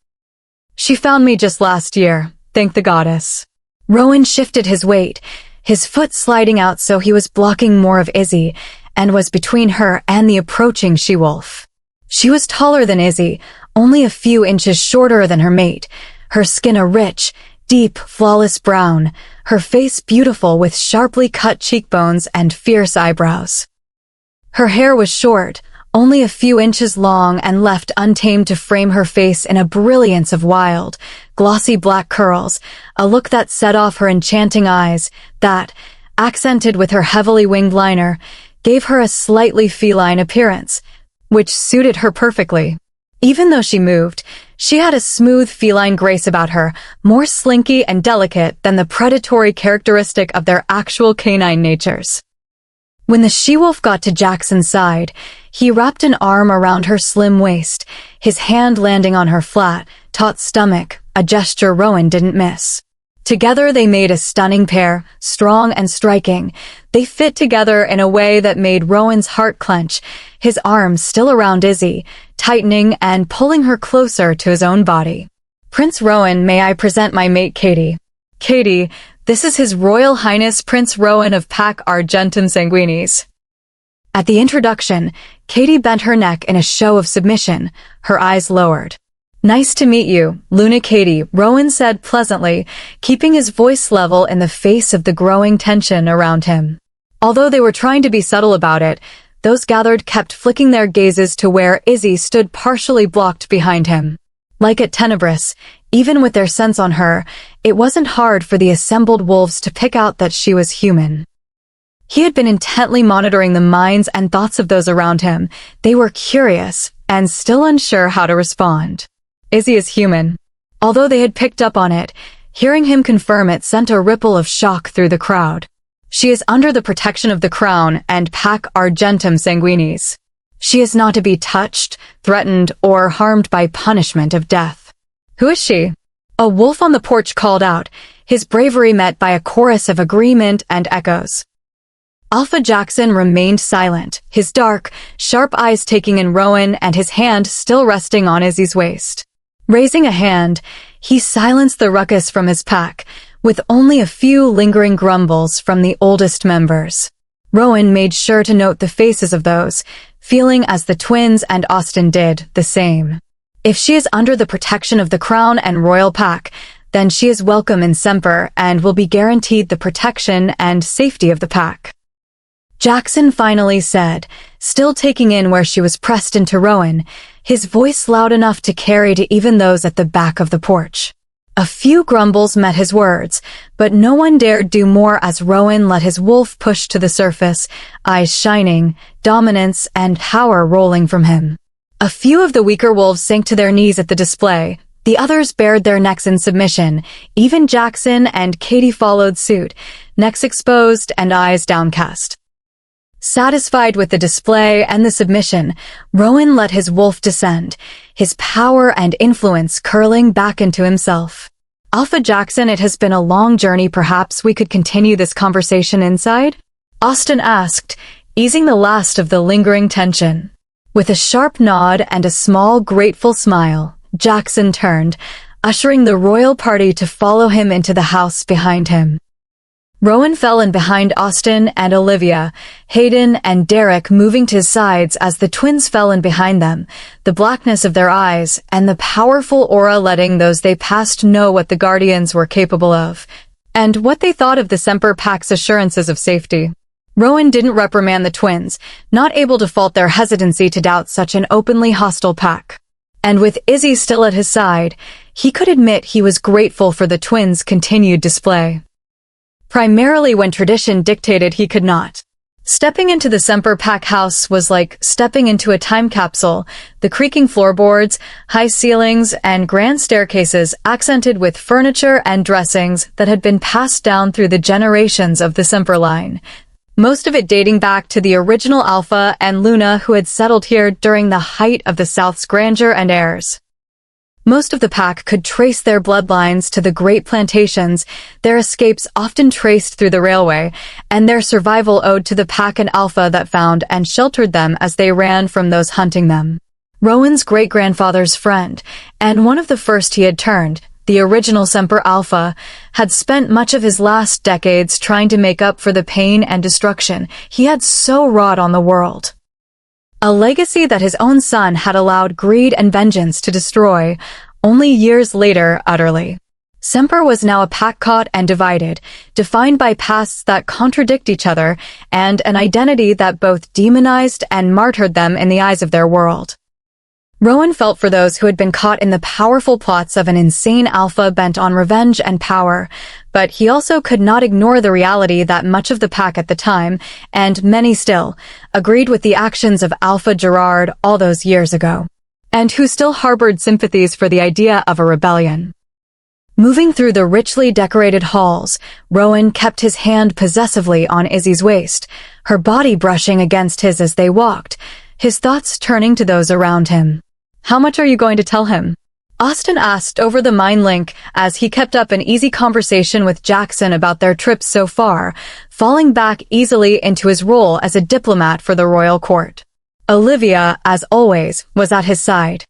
"She found me just last year, thank the goddess." Rowan shifted his weight, his foot sliding out so he was blocking more of Izzy, and was between her and the approaching she-wolf. She was taller than Izzy, only a few inches shorter than her mate, her skin a rich, deep, flawless brown, her face beautiful with sharply cut cheekbones and fierce eyebrows. Her hair was short, only a few inches long and left untamed to frame her face in a brilliance of wild, glossy black curls, a look that set off her enchanting eyes, that, accented with her heavily winged liner, gave her a slightly feline appearance, which suited her perfectly. Even though she moved, she had a smooth feline grace about her, more slinky and delicate than the predatory characteristic of their actual canine natures. When the she-wolf got to Jackson's side, he wrapped an arm around her slim waist, his hand landing on her flat, taut stomach, a gesture Rowan didn't miss. Together they made a stunning pair, strong and striking. They fit together in a way that made Rowan's heart clench, his arms still around Izzy, tightening and pulling her closer to his own body. "Prince Rowan, may I present my mate Katie." "Katie, this is His Royal Highness Prince Rowan of Pac Argentum Sanguinis." At the introduction, Katie bent her neck in a show of submission, her eyes lowered. "Nice to meet you, Luna Katie," Rowan said pleasantly, keeping his voice level in the face of the growing tension around him. Although they were trying to be subtle about it, those gathered kept flicking their gazes to where Izzy stood partially blocked behind him. Like at Tenebris, even with their sense on her, it wasn't hard for the assembled wolves to pick out that she was human. He had been intently monitoring the minds and thoughts of those around him. They were curious and still unsure how to respond. Izzy is human. Although they had picked up on it, hearing him confirm it sent a ripple of shock through the crowd. "She is under the protection of the crown and Pac Argentum Sanguinis. She is not to be touched, threatened, or harmed by punishment of death." "Who is she?" A wolf on the porch called out, his bravery met by a chorus of agreement and echoes. Alpha Jackson remained silent, his dark, sharp eyes taking in Rowan and his hand still resting on Izzy's waist. Raising a hand, he silenced the ruckus from his pack, with only a few lingering grumbles from the oldest members. Rowan made sure to note the faces of those, feeling as the twins and Austin did the same. If she is under the protection of the Crown and Royal Pack, then she is welcome in Semper and will be guaranteed the protection and safety of the pack. Jackson finally said, still taking in where she was pressed into Rowan, his voice loud enough to carry to even those at the back of the porch. A few grumbles met his words, but no one dared do more as Rowan let his wolf push to the surface, eyes shining, dominance and power rolling from him. A few of the weaker wolves sank to their knees at the display. The others bared their necks in submission. Even Jackson and Katie followed suit, necks exposed and eyes downcast. Satisfied with the display and the submission, Rowan let his wolf descend, his power and influence curling back into himself. Alpha Jackson, it has been a long journey. Perhaps we could continue this conversation inside? Austin asked, easing the last of the lingering tension. With a sharp nod and a small, grateful smile, Jackson turned, ushering the royal party to follow him into the house behind him. Rowan fell in behind Austin and Olivia, Hayden and Derek moving to his sides as the twins fell in behind them, the blackness of their eyes and the powerful aura letting those they passed know what the Guardians were capable of, and what they thought of the Semper Pack's assurances of safety. Rowan didn't reprimand the twins, not able to fault their hesitancy to doubt such an openly hostile pack. And with Izzy still at his side, he could admit he was grateful for the twins' continued display. Primarily when tradition dictated he could not. Stepping into the Semper Pack house was like stepping into a time capsule, the creaking floorboards, high ceilings, and grand staircases accented with furniture and dressings that had been passed down through the generations of the Semper line. Most of it dating back to the original Alpha and Luna who had settled here during the height of the South's grandeur and airs. Most of the pack could trace their bloodlines to the great plantations, their escapes often traced through the railway, and their survival owed to the pack and Alpha that found and sheltered them as they ran from those hunting them. Rowan's great-grandfather's friend, and one of the first he had turned, the original Semper Alpha, had spent much of his last decades trying to make up for the pain and destruction he had so wrought on the world. A legacy that his own son had allowed greed and vengeance to destroy, only years later utterly. Semper was now a pack caught and divided, defined by pasts that contradict each other, and an identity that both demonized and martyred them in the eyes of their world. Rowan felt for those who had been caught in the powerful plots of an insane Alpha bent on revenge and power, but he also could not ignore the reality that much of the pack at the time, and many still, agreed with the actions of Alpha Gerard all those years ago, and who still harbored sympathies for the idea of a rebellion. Moving through the richly decorated halls, Rowan kept his hand possessively on Izzy's waist, her body brushing against his as they walked, his thoughts turning to those around him. "How much are you going to tell him?" Austin asked over the mind link as he kept up an easy conversation with Jackson about their trips so far, falling back easily into his role as a diplomat for the royal court. Olivia, as always, was at his side.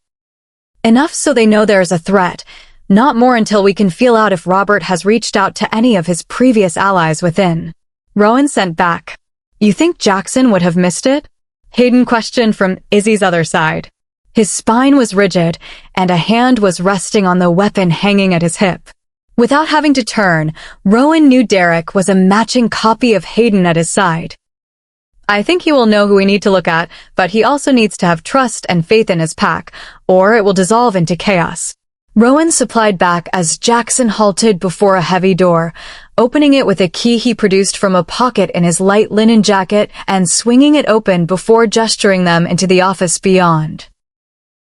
"Enough so they know there is a threat, not more until we can feel out if Robert has reached out to any of his previous allies within." Rowan sent back. "You think Jackson would have missed it?" Hayden questioned from Izzy's other side. His spine was rigid, and a hand was resting on the weapon hanging at his hip. Without having to turn, Rowan knew Derek was a matching copy of Hayden at his side. "I think he will know who we need to look at, but he also needs to have trust and faith in his pack, or it will dissolve into chaos." Rowan supplied back as Jackson halted before a heavy door, opening it with a key he produced from a pocket in his light linen jacket and swinging it open before gesturing them into the office beyond.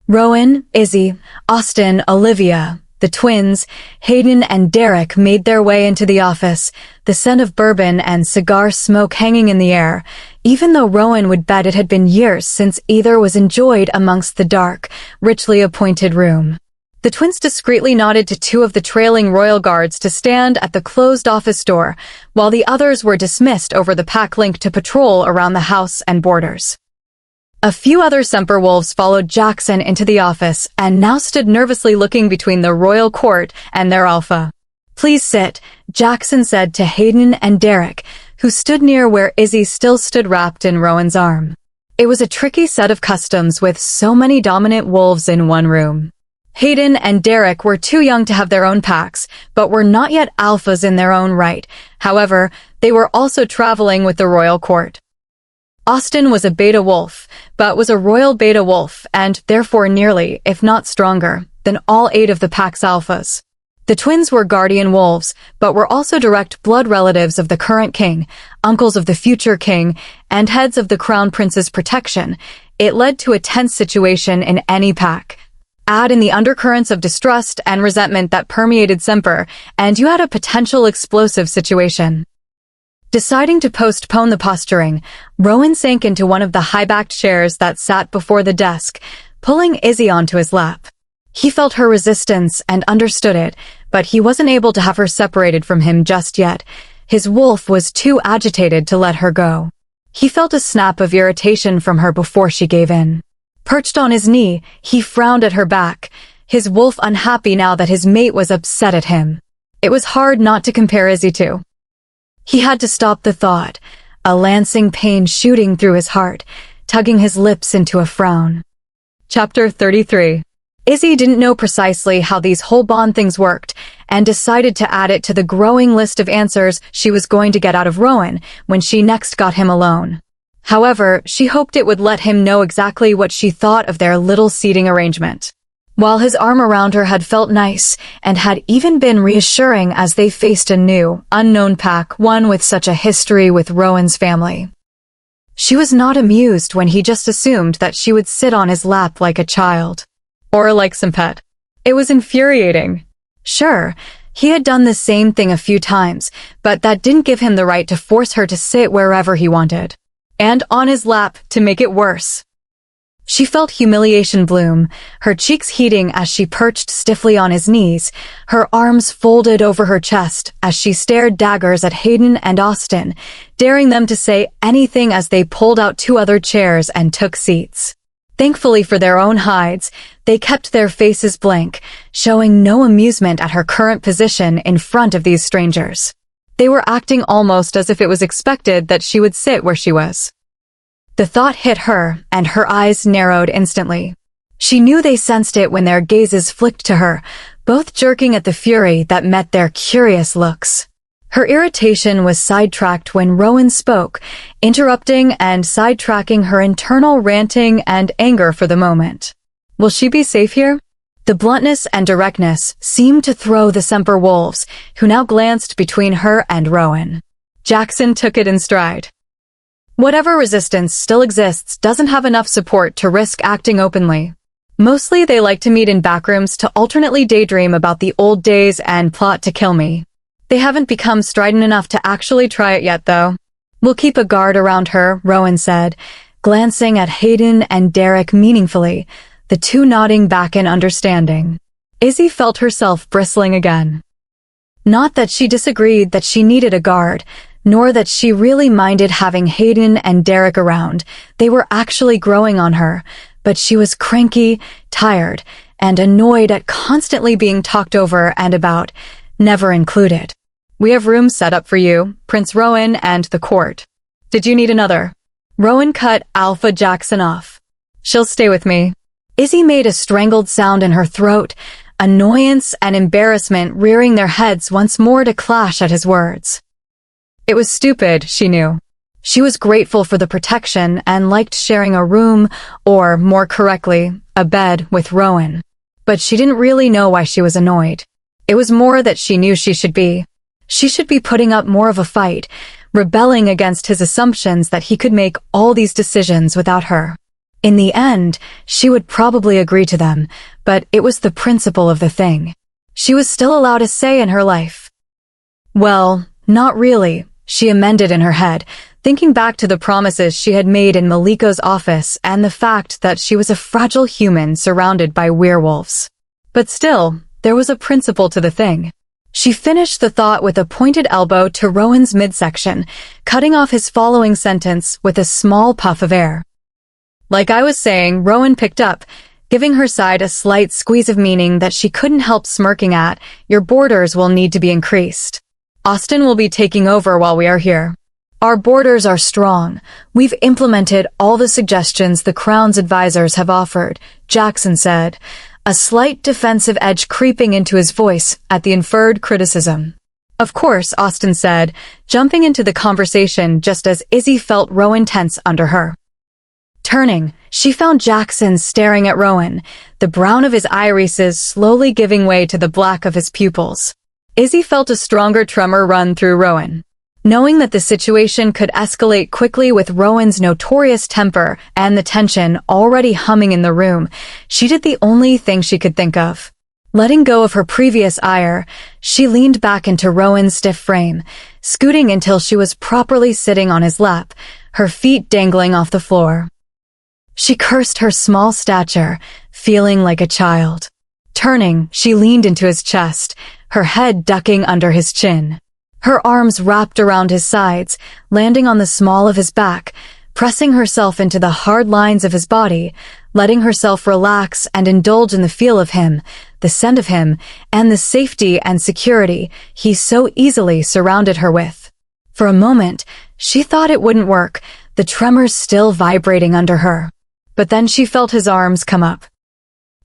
Rowan, Izzy, Austin, Olivia, the twins, Hayden and Derek made their way into the office, the scent of bourbon and cigar smoke hanging in the air, even though Rowan would bet it had been years since either was enjoyed amongst the dark, richly appointed room. The twins discreetly nodded to two of the trailing royal guards to stand at the closed office door, while the others were dismissed over the pack link to patrol around the house and borders. A few other Semper wolves followed Jackson into the office and now stood nervously looking between the royal court and their Alpha. "Please sit," Jackson said to Hayden and Derek, who stood near where Izzy still stood wrapped in Rowan's arm. It was a tricky set of customs with so many dominant wolves in one room. Hayden and Derek were too young to have their own packs, but were not yet alphas in their own right. However, they were also traveling with the royal court. Austin was a beta wolf, but was a royal beta wolf and therefore nearly, if not stronger, than all 8 of the pack's alphas. The twins were guardian wolves, but were also direct blood relatives of the current king, uncles of the future king, and heads of the crown prince's protection. It led to a tense situation in any pack. Add in the undercurrents of distrust and resentment that permeated Semper, and you had a potential explosive situation. Deciding to postpone the posturing, Rowan sank into one of the high-backed chairs that sat before the desk, pulling Izzy onto his lap. He felt her resistance and understood it, but he wasn't able to have her separated from him just yet. His wolf was too agitated to let her go. He felt a snap of irritation from her before she gave in. Perched on his knee, he frowned at her back, his wolf unhappy now that his mate was upset at him. It was hard not to compare Izzy to. He had to stop the thought, a lancing pain shooting through his heart, tugging his lips into a frown. Chapter 33. Izzy didn't know precisely how these whole bond things worked, and decided to add it to the growing list of answers she was going to get out of Rowan when she next got him alone. However, she hoped it would let him know exactly what she thought of their little seating arrangement. While his arm around her had felt nice, and had even been reassuring as they faced a new, unknown pack, one with such a history with Rowan's family. She was not amused when he just assumed that she would sit on his lap like a child. Or like some pet. It was infuriating. Sure, he had done the same thing a few times, but that didn't give him the right to force her to sit wherever he wanted. And on his lap to make it worse. She felt humiliation bloom, her cheeks heating as she perched stiffly on his knees, her arms folded over her chest as she stared daggers at Hayden and Austin, daring them to say anything as they pulled out 2 other chairs and took seats. Thankfully for their own hides, they kept their faces blank, showing no amusement at her current position in front of these strangers. They were acting almost as if it was expected that she would sit where she was. The thought hit her, and her eyes narrowed instantly. She knew they sensed it when their gazes flicked to her, both jerking at the fury that met their curious looks. Her irritation was sidetracked when Rowan spoke, interrupting and sidetracking her internal ranting and anger for the moment. Will she be safe here? The bluntness and directness seemed to throw the Semper wolves, who now glanced between her and Rowan. Jackson took it in stride. Whatever resistance still exists doesn't have enough support to risk acting openly. Mostly they like to meet in backrooms to alternately daydream about the old days and plot to kill me. They haven't become strident enough to actually try it yet, though. We'll keep a guard around her, Rowan said, glancing at Hayden and Derek meaningfully, the 2 nodding back in understanding. Izzy felt herself bristling again. Not that she disagreed that she needed a guard, nor that she really minded having Hayden and Derek around. They were actually growing on her, but she was cranky, tired, and annoyed at constantly being talked over and about, never included. We have rooms set up for you, Prince Rowan and the court. Did you need another? Rowan cut Alpha Jackson off. She'll stay with me. Izzy made a strangled sound in her throat, annoyance and embarrassment rearing their heads once more to clash at his words. It was stupid, she knew. She was grateful for the protection and liked sharing a room, or, more correctly, a bed with Rowan. But she didn't really know why she was annoyed. It was more that she knew she should be. She should be putting up more of a fight, rebelling against his assumptions that he could make all these decisions without her. In the end, she would probably agree to them, but it was the principle of the thing. She was still allowed a say in her life. Well, not really, she amended in her head, thinking back to the promises she had made in Maliko's office and the fact that she was a fragile human surrounded by werewolves. But still, there was a principle to the thing. She finished the thought with a pointed elbow to Rowan's midsection, cutting off his following sentence with a small puff of air. Like I was saying, Rowan picked up, giving her side a slight squeeze of meaning that she couldn't help smirking at. Your borders will need to be increased. Austin will be taking over while we are here. Our borders are strong. We've implemented all the suggestions the Crown's advisors have offered, Jackson said, a slight defensive edge creeping into his voice at the inferred criticism. Of course, Austin said, jumping into the conversation just as Izzy felt Rowan tense under her. Turning, she found Jackson staring at Rowan, the brown of his irises slowly giving way to the black of his pupils. Izzy felt a stronger tremor run through Rowan. Knowing that the situation could escalate quickly with Rowan's notorious temper and the tension already humming in the room, she did the only thing she could think of. Letting go of her previous ire, she leaned back into Rowan's stiff frame, scooting until she was properly sitting on his lap, her feet dangling off the floor. She cursed her small stature, feeling like a child. Turning, she leaned into his chest, her head ducking under his chin. Her arms wrapped around his sides, landing on the small of his back, pressing herself into the hard lines of his body, letting herself relax and indulge in the feel of him, the scent of him, and the safety and security he so easily surrounded her with. For a moment, she thought it wouldn't work, the tremors still vibrating under her. But then she felt his arms come up,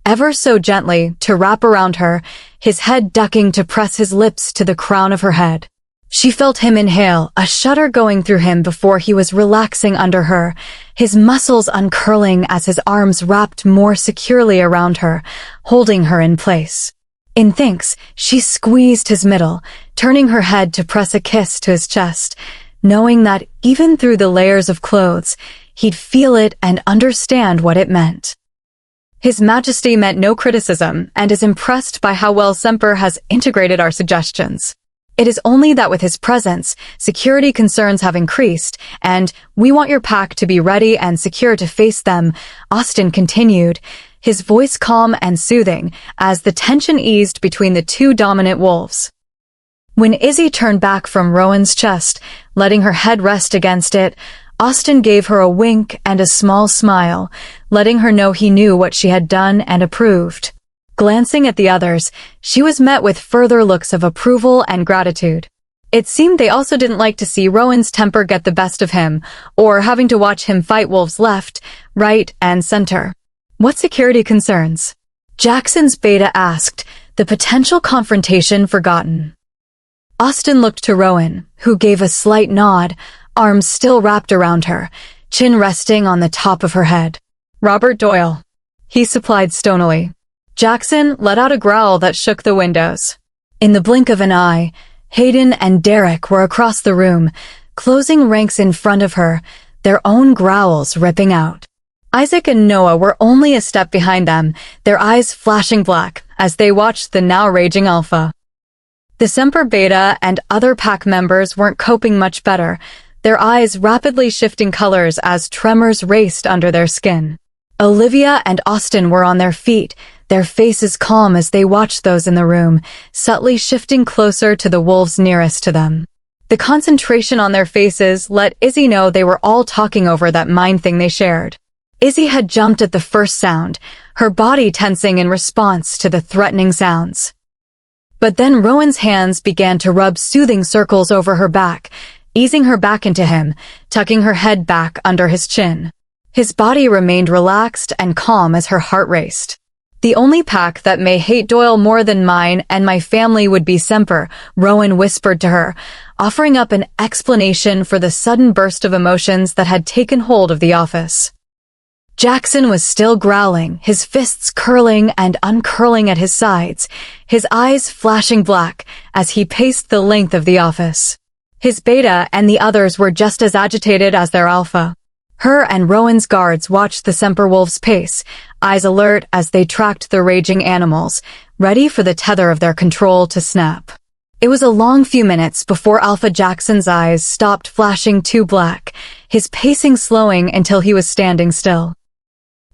ever so gently, to wrap around her, his head ducking to press his lips to the crown of her head. She felt him inhale, a shudder going through him before he was relaxing under her, his muscles uncurling as his arms wrapped more securely around her, holding her in place. In thanks, she squeezed his middle, turning her head to press a kiss to his chest, knowing that even through the layers of clothes, he'd feel it and understand what it meant. His Majesty meant no criticism and is impressed by how well Semper has integrated our suggestions. It is only that with his presence, security concerns have increased, and we want your pack to be ready and secure to face them, Austin continued, his voice calm and soothing as the tension eased between the two dominant wolves. When Izzy turned back from Rowan's chest, letting her head rest against it, Austin gave her a wink and a small smile, letting her know he knew what she had done and approved. Glancing at the others, she was met with further looks of approval and gratitude. It seemed they also didn't like to see Rowan's temper get the best of him, or having to watch him fight wolves left, right, and center. What security concerns? Jackson's beta asked, the potential confrontation forgotten. Austin looked to Rowan, who gave a slight nod, arms still wrapped around her, chin resting on the top of her head. Robert Doyle, he supplied stonily. Jackson let out a growl that shook the windows. In the blink of an eye, Hayden and Derek were across the room, closing ranks in front of her, their own growls ripping out. Isaac and Noah were only a step behind them, their eyes flashing black as they watched the now raging Alpha. The Semper Beta and other pack members weren't coping much better, their eyes rapidly shifting colors as tremors raced under their skin. Olivia and Austin were on their feet, their faces calm as they watched those in the room, subtly shifting closer to the wolves nearest to them. The concentration on their faces let Izzy know they were all talking over that mind thing they shared. Izzy had jumped at the first sound, her body tensing in response to the threatening sounds. But then Rowan's hands began to rub soothing circles over her back, easing her back into him, tucking her head back under his chin. His body remained relaxed and calm as her heart raced. The only pack that may hate Doyle more than mine and my family would be Semper, Rowan whispered to her, offering up an explanation for the sudden burst of emotions that had taken hold of the office. Jackson was still growling, his fists curling and uncurling at his sides, his eyes flashing black as he paced the length of the office. His beta and the others were just as agitated as their alpha. Her and Rowan's guards watched the Semper wolves pace, eyes alert as they tracked the raging animals, ready for the tether of their control to snap. It was a long few minutes before Alpha Jackson's eyes stopped flashing too black, his pacing slowing until he was standing still.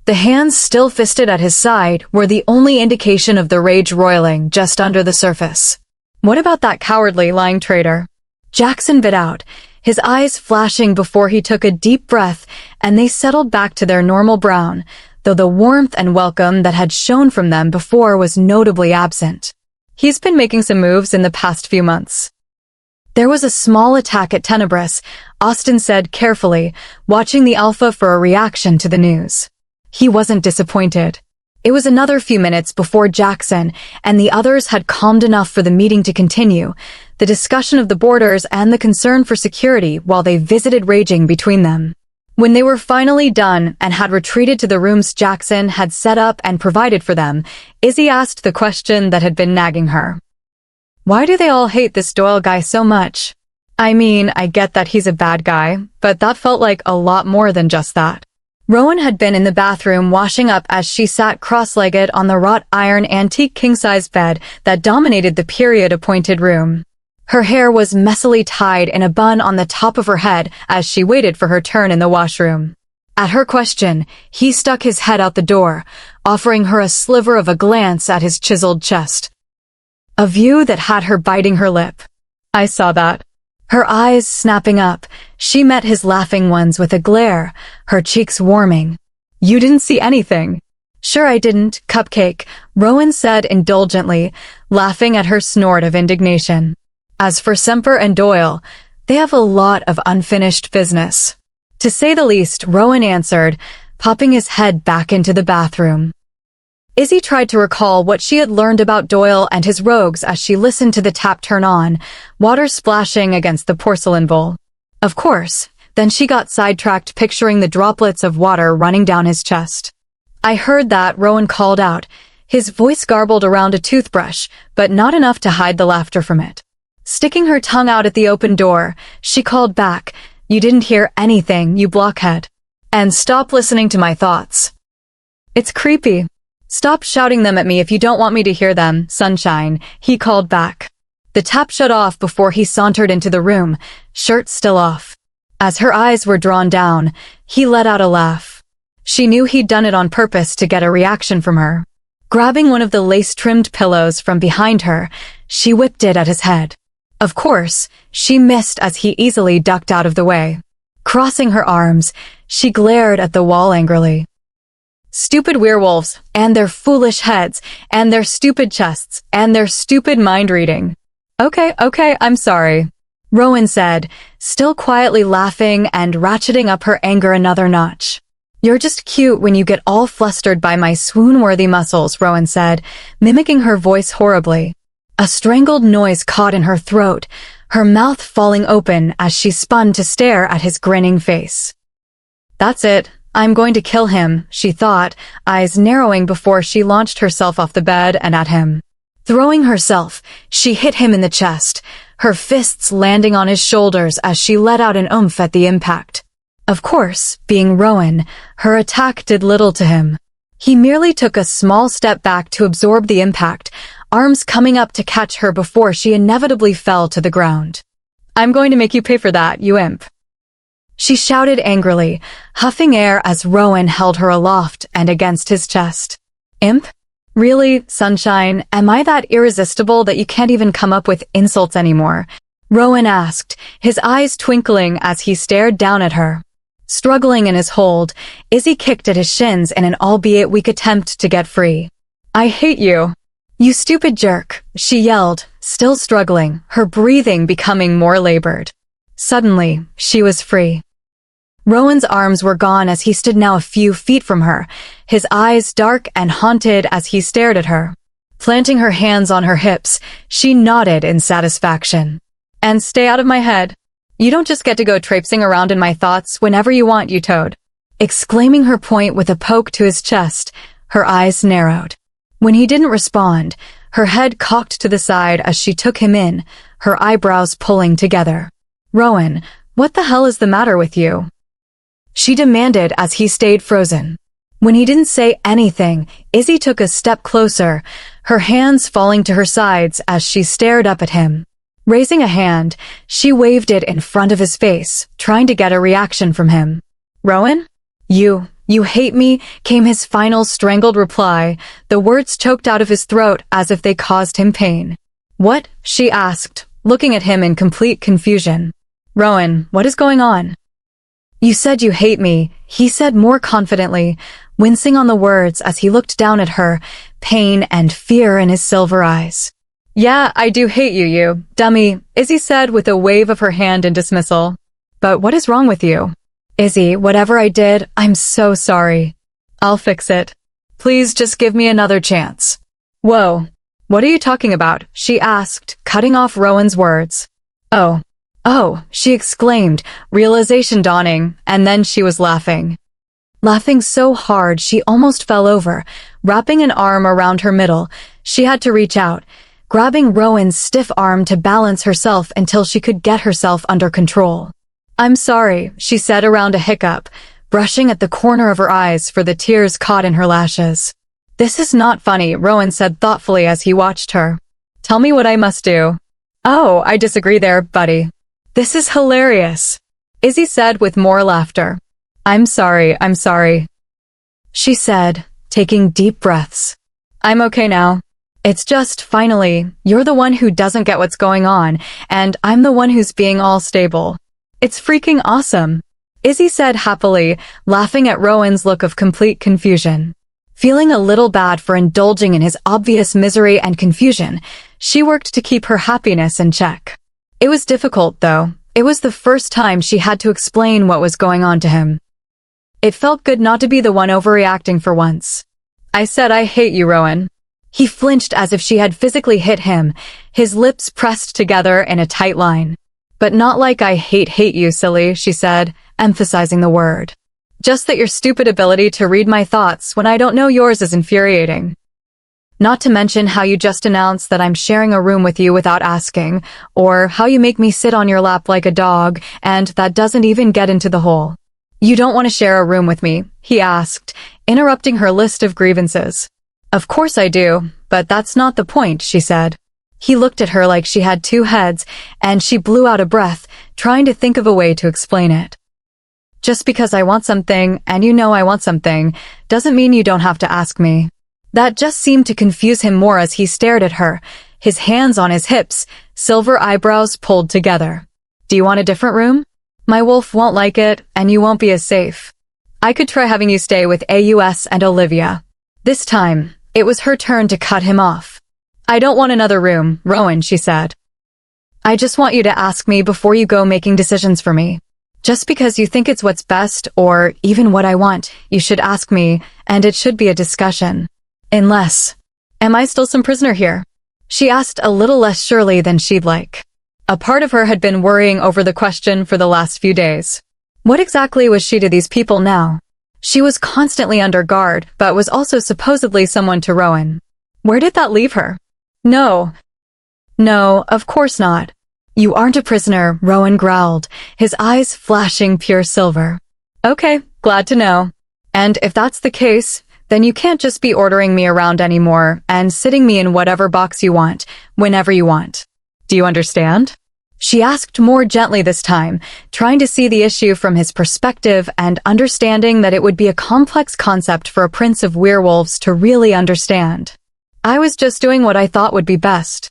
The hands still fisted at his side were the only indication of the rage roiling just under the surface. What about that cowardly lying traitor? Jackson bit out, his eyes flashing before he took a deep breath, and they settled back to their normal brown, though the warmth and welcome that had shone from them before was notably absent. He's been making some moves in the past few months. There was a small attack at Tenebris, Austin said carefully, watching the Alpha for a reaction to the news. He wasn't disappointed. It was another few minutes before Jackson and the others had calmed enough for the meeting to continue, the discussion of the borders and the concern for security while they visited raging between them. When they were finally done and had retreated to the rooms Jackson had set up and provided for them, Izzy asked the question that had been nagging her. Why do they all hate this Doyle guy so much? I mean, I get that he's a bad guy, but that felt like a lot more than just that. Rowan had been in the bathroom washing up as she sat cross-legged on the wrought iron antique king-size bed that dominated the period-appointed room. Her hair was messily tied in a bun on the top of her head as she waited for her turn in the washroom. At her question, he stuck his head out the door, offering her a sliver of a glance at his chiseled chest. A view that had her biting her lip. I saw that. Her eyes snapping up, she met his laughing ones with a glare, her cheeks warming. You didn't see anything. Sure I didn't, Cupcake, Rowan said indulgently, laughing at her snort of indignation. As for Semper and Doyle, they have a lot of unfinished business. To say the least, Rowan answered, popping his head back into the bathroom. Izzy tried to recall what she had learned about Doyle and his rogues as she listened to the tap turn on, water splashing against the porcelain bowl. Of course, then she got sidetracked picturing the droplets of water running down his chest. I heard that, Rowan called out, his voice garbled around a toothbrush, but not enough to hide the laughter from it. Sticking her tongue out at the open door, she called back, You didn't hear anything, you blockhead. And stop listening to my thoughts. It's creepy. Stop shouting them at me if you don't want me to hear them, Sunshine, he called back. The tap shut off before he sauntered into the room, shirt still off. As her eyes were drawn down, he let out a laugh. She knew he'd done it on purpose to get a reaction from her. Grabbing one of the lace-trimmed pillows from behind her, she whipped it at his head. Of course, she missed as he easily ducked out of the way. Crossing her arms, she glared at the wall angrily. Stupid werewolves, and their foolish heads, and their stupid chests, and their stupid mind-reading. Okay, I'm sorry, Rowan said, still quietly laughing and ratcheting up her anger another notch. You're just cute when you get all flustered by my swoon-worthy muscles, Rowan said, mimicking her voice horribly. A strangled noise caught in her throat, her mouth falling open as she spun to stare at his grinning face. That's it. I'm going to kill him, she thought, eyes narrowing before she launched herself off the bed and at him. Throwing herself, she hit him in the chest, her fists landing on his shoulders as she let out an oomph at the impact. Of course, being Rowan, her attack did little to him. He merely took a small step back to absorb the impact, arms coming up to catch her before she inevitably fell to the ground. I'm going to make you pay for that, you imp. She shouted angrily, huffing air as Rowan held her aloft and against his chest. Imp? Really, Sunshine, am I that irresistible that you can't even come up with insults anymore? Rowan asked, his eyes twinkling as he stared down at her. Struggling in his hold, Izzy kicked at his shins in an albeit weak attempt to get free. I hate you. You stupid jerk, she yelled, still struggling, her breathing becoming more labored. Suddenly, she was free. Rowan's arms were gone as he stood now a few feet from her, his eyes dark and haunted as he stared at her. Planting her hands on her hips, she nodded in satisfaction. And stay out of my head. You don't just get to go traipsing around in my thoughts whenever you want, you toad. Exclaiming her point with a poke to his chest, her eyes narrowed. When he didn't respond, her head cocked to the side as she took him in, her eyebrows pulling together. Rowan, what the hell is the matter with you? She demanded as he stayed frozen. When he didn't say anything, Izzy took a step closer, her hands falling to her sides as she stared up at him. Raising a hand, she waved it in front of his face, trying to get a reaction from him. Rowan? You hate me, came his final strangled reply, the words choked out of his throat as if they caused him pain. What? She asked, looking at him in complete confusion. Rowan, what is going on? You said you hate me, he said more confidently, wincing on the words as he looked down at her, pain and fear in his silver eyes. "Yeah, I do hate you, you dummy," Izzy said with a wave of her hand in dismissal. "But what is wrong with you?" "Izzy, whatever I did, I'm so sorry. I'll fix it. Please just give me another chance." "Whoa. What are you talking about?" she asked, cutting off Rowan's words. Oh, she exclaimed, realization dawning, and then she was laughing. Laughing so hard she almost fell over, wrapping an arm around her middle. She had to reach out, grabbing Rowan's stiff arm to balance herself until she could get herself under control. "I'm sorry," she said around a hiccup, brushing at the corner of her eyes for the tears caught in her lashes. "This is not funny," Rowan said thoughtfully as he watched her. "Tell me what I must do." "Oh, I disagree there, buddy. This is hilarious," Izzy said with more laughter. I'm sorry," she said, taking deep breaths. "I'm okay now. It's just, finally, you're the one who doesn't get what's going on, and I'm the one who's being all stable. It's freaking awesome," Izzy said happily, laughing at Rowan's look of complete confusion. Feeling a little bad for indulging in his obvious misery and confusion, she worked to keep her happiness in check. It was difficult, though. It was the first time she had to explain what was going on to him. It felt good not to be the one overreacting for once. "I said I hate you, Rowan." He flinched as if she had physically hit him, his lips pressed together in a tight line. "But not like I hate you, silly," she said, emphasizing the word. "Just that your stupid ability to read my thoughts when I don't know yours is infuriating. Not to mention how you just announced that I'm sharing a room with you without asking, or how you make me sit on your lap like a dog, and that doesn't even get into the whole." "You don't want to share a room with me?" he asked, interrupting her list of grievances. "Of course I do, but that's not the point," she said. He looked at her like she had two heads, and she blew out a breath, trying to think of a way to explain it. "Just because I want something, and you know I want something, doesn't mean you don't have to ask me." That just seemed to confuse him more as he stared at her, his hands on his hips, silver eyebrows pulled together. "Do you want a different room? My wolf won't like it, and you won't be as safe. I could try having you stay with AUS and Olivia." This time, it was her turn to cut him off. "I don't want another room, Rowan," she said. "I just want you to ask me before you go making decisions for me. Just because you think it's what's best, or even what I want, you should ask me, and it should be a discussion. Unless, am I still some prisoner here?" She asked a little less surely than she'd like. A part of her had been worrying over the question for the last few days. What exactly was she to these people now? She was constantly under guard, but was also supposedly someone to Rowan. Where did that leave her? No, of course not. "You aren't a prisoner," Rowan growled, his eyes flashing pure silver. "Okay, glad to know. And if that's the case, then you can't just be ordering me around anymore and sitting me in whatever box you want, whenever you want. Do you understand?" She asked more gently this time, trying to see the issue from his perspective and understanding that it would be a complex concept for a prince of werewolves to really understand. "I was just doing what I thought would be best.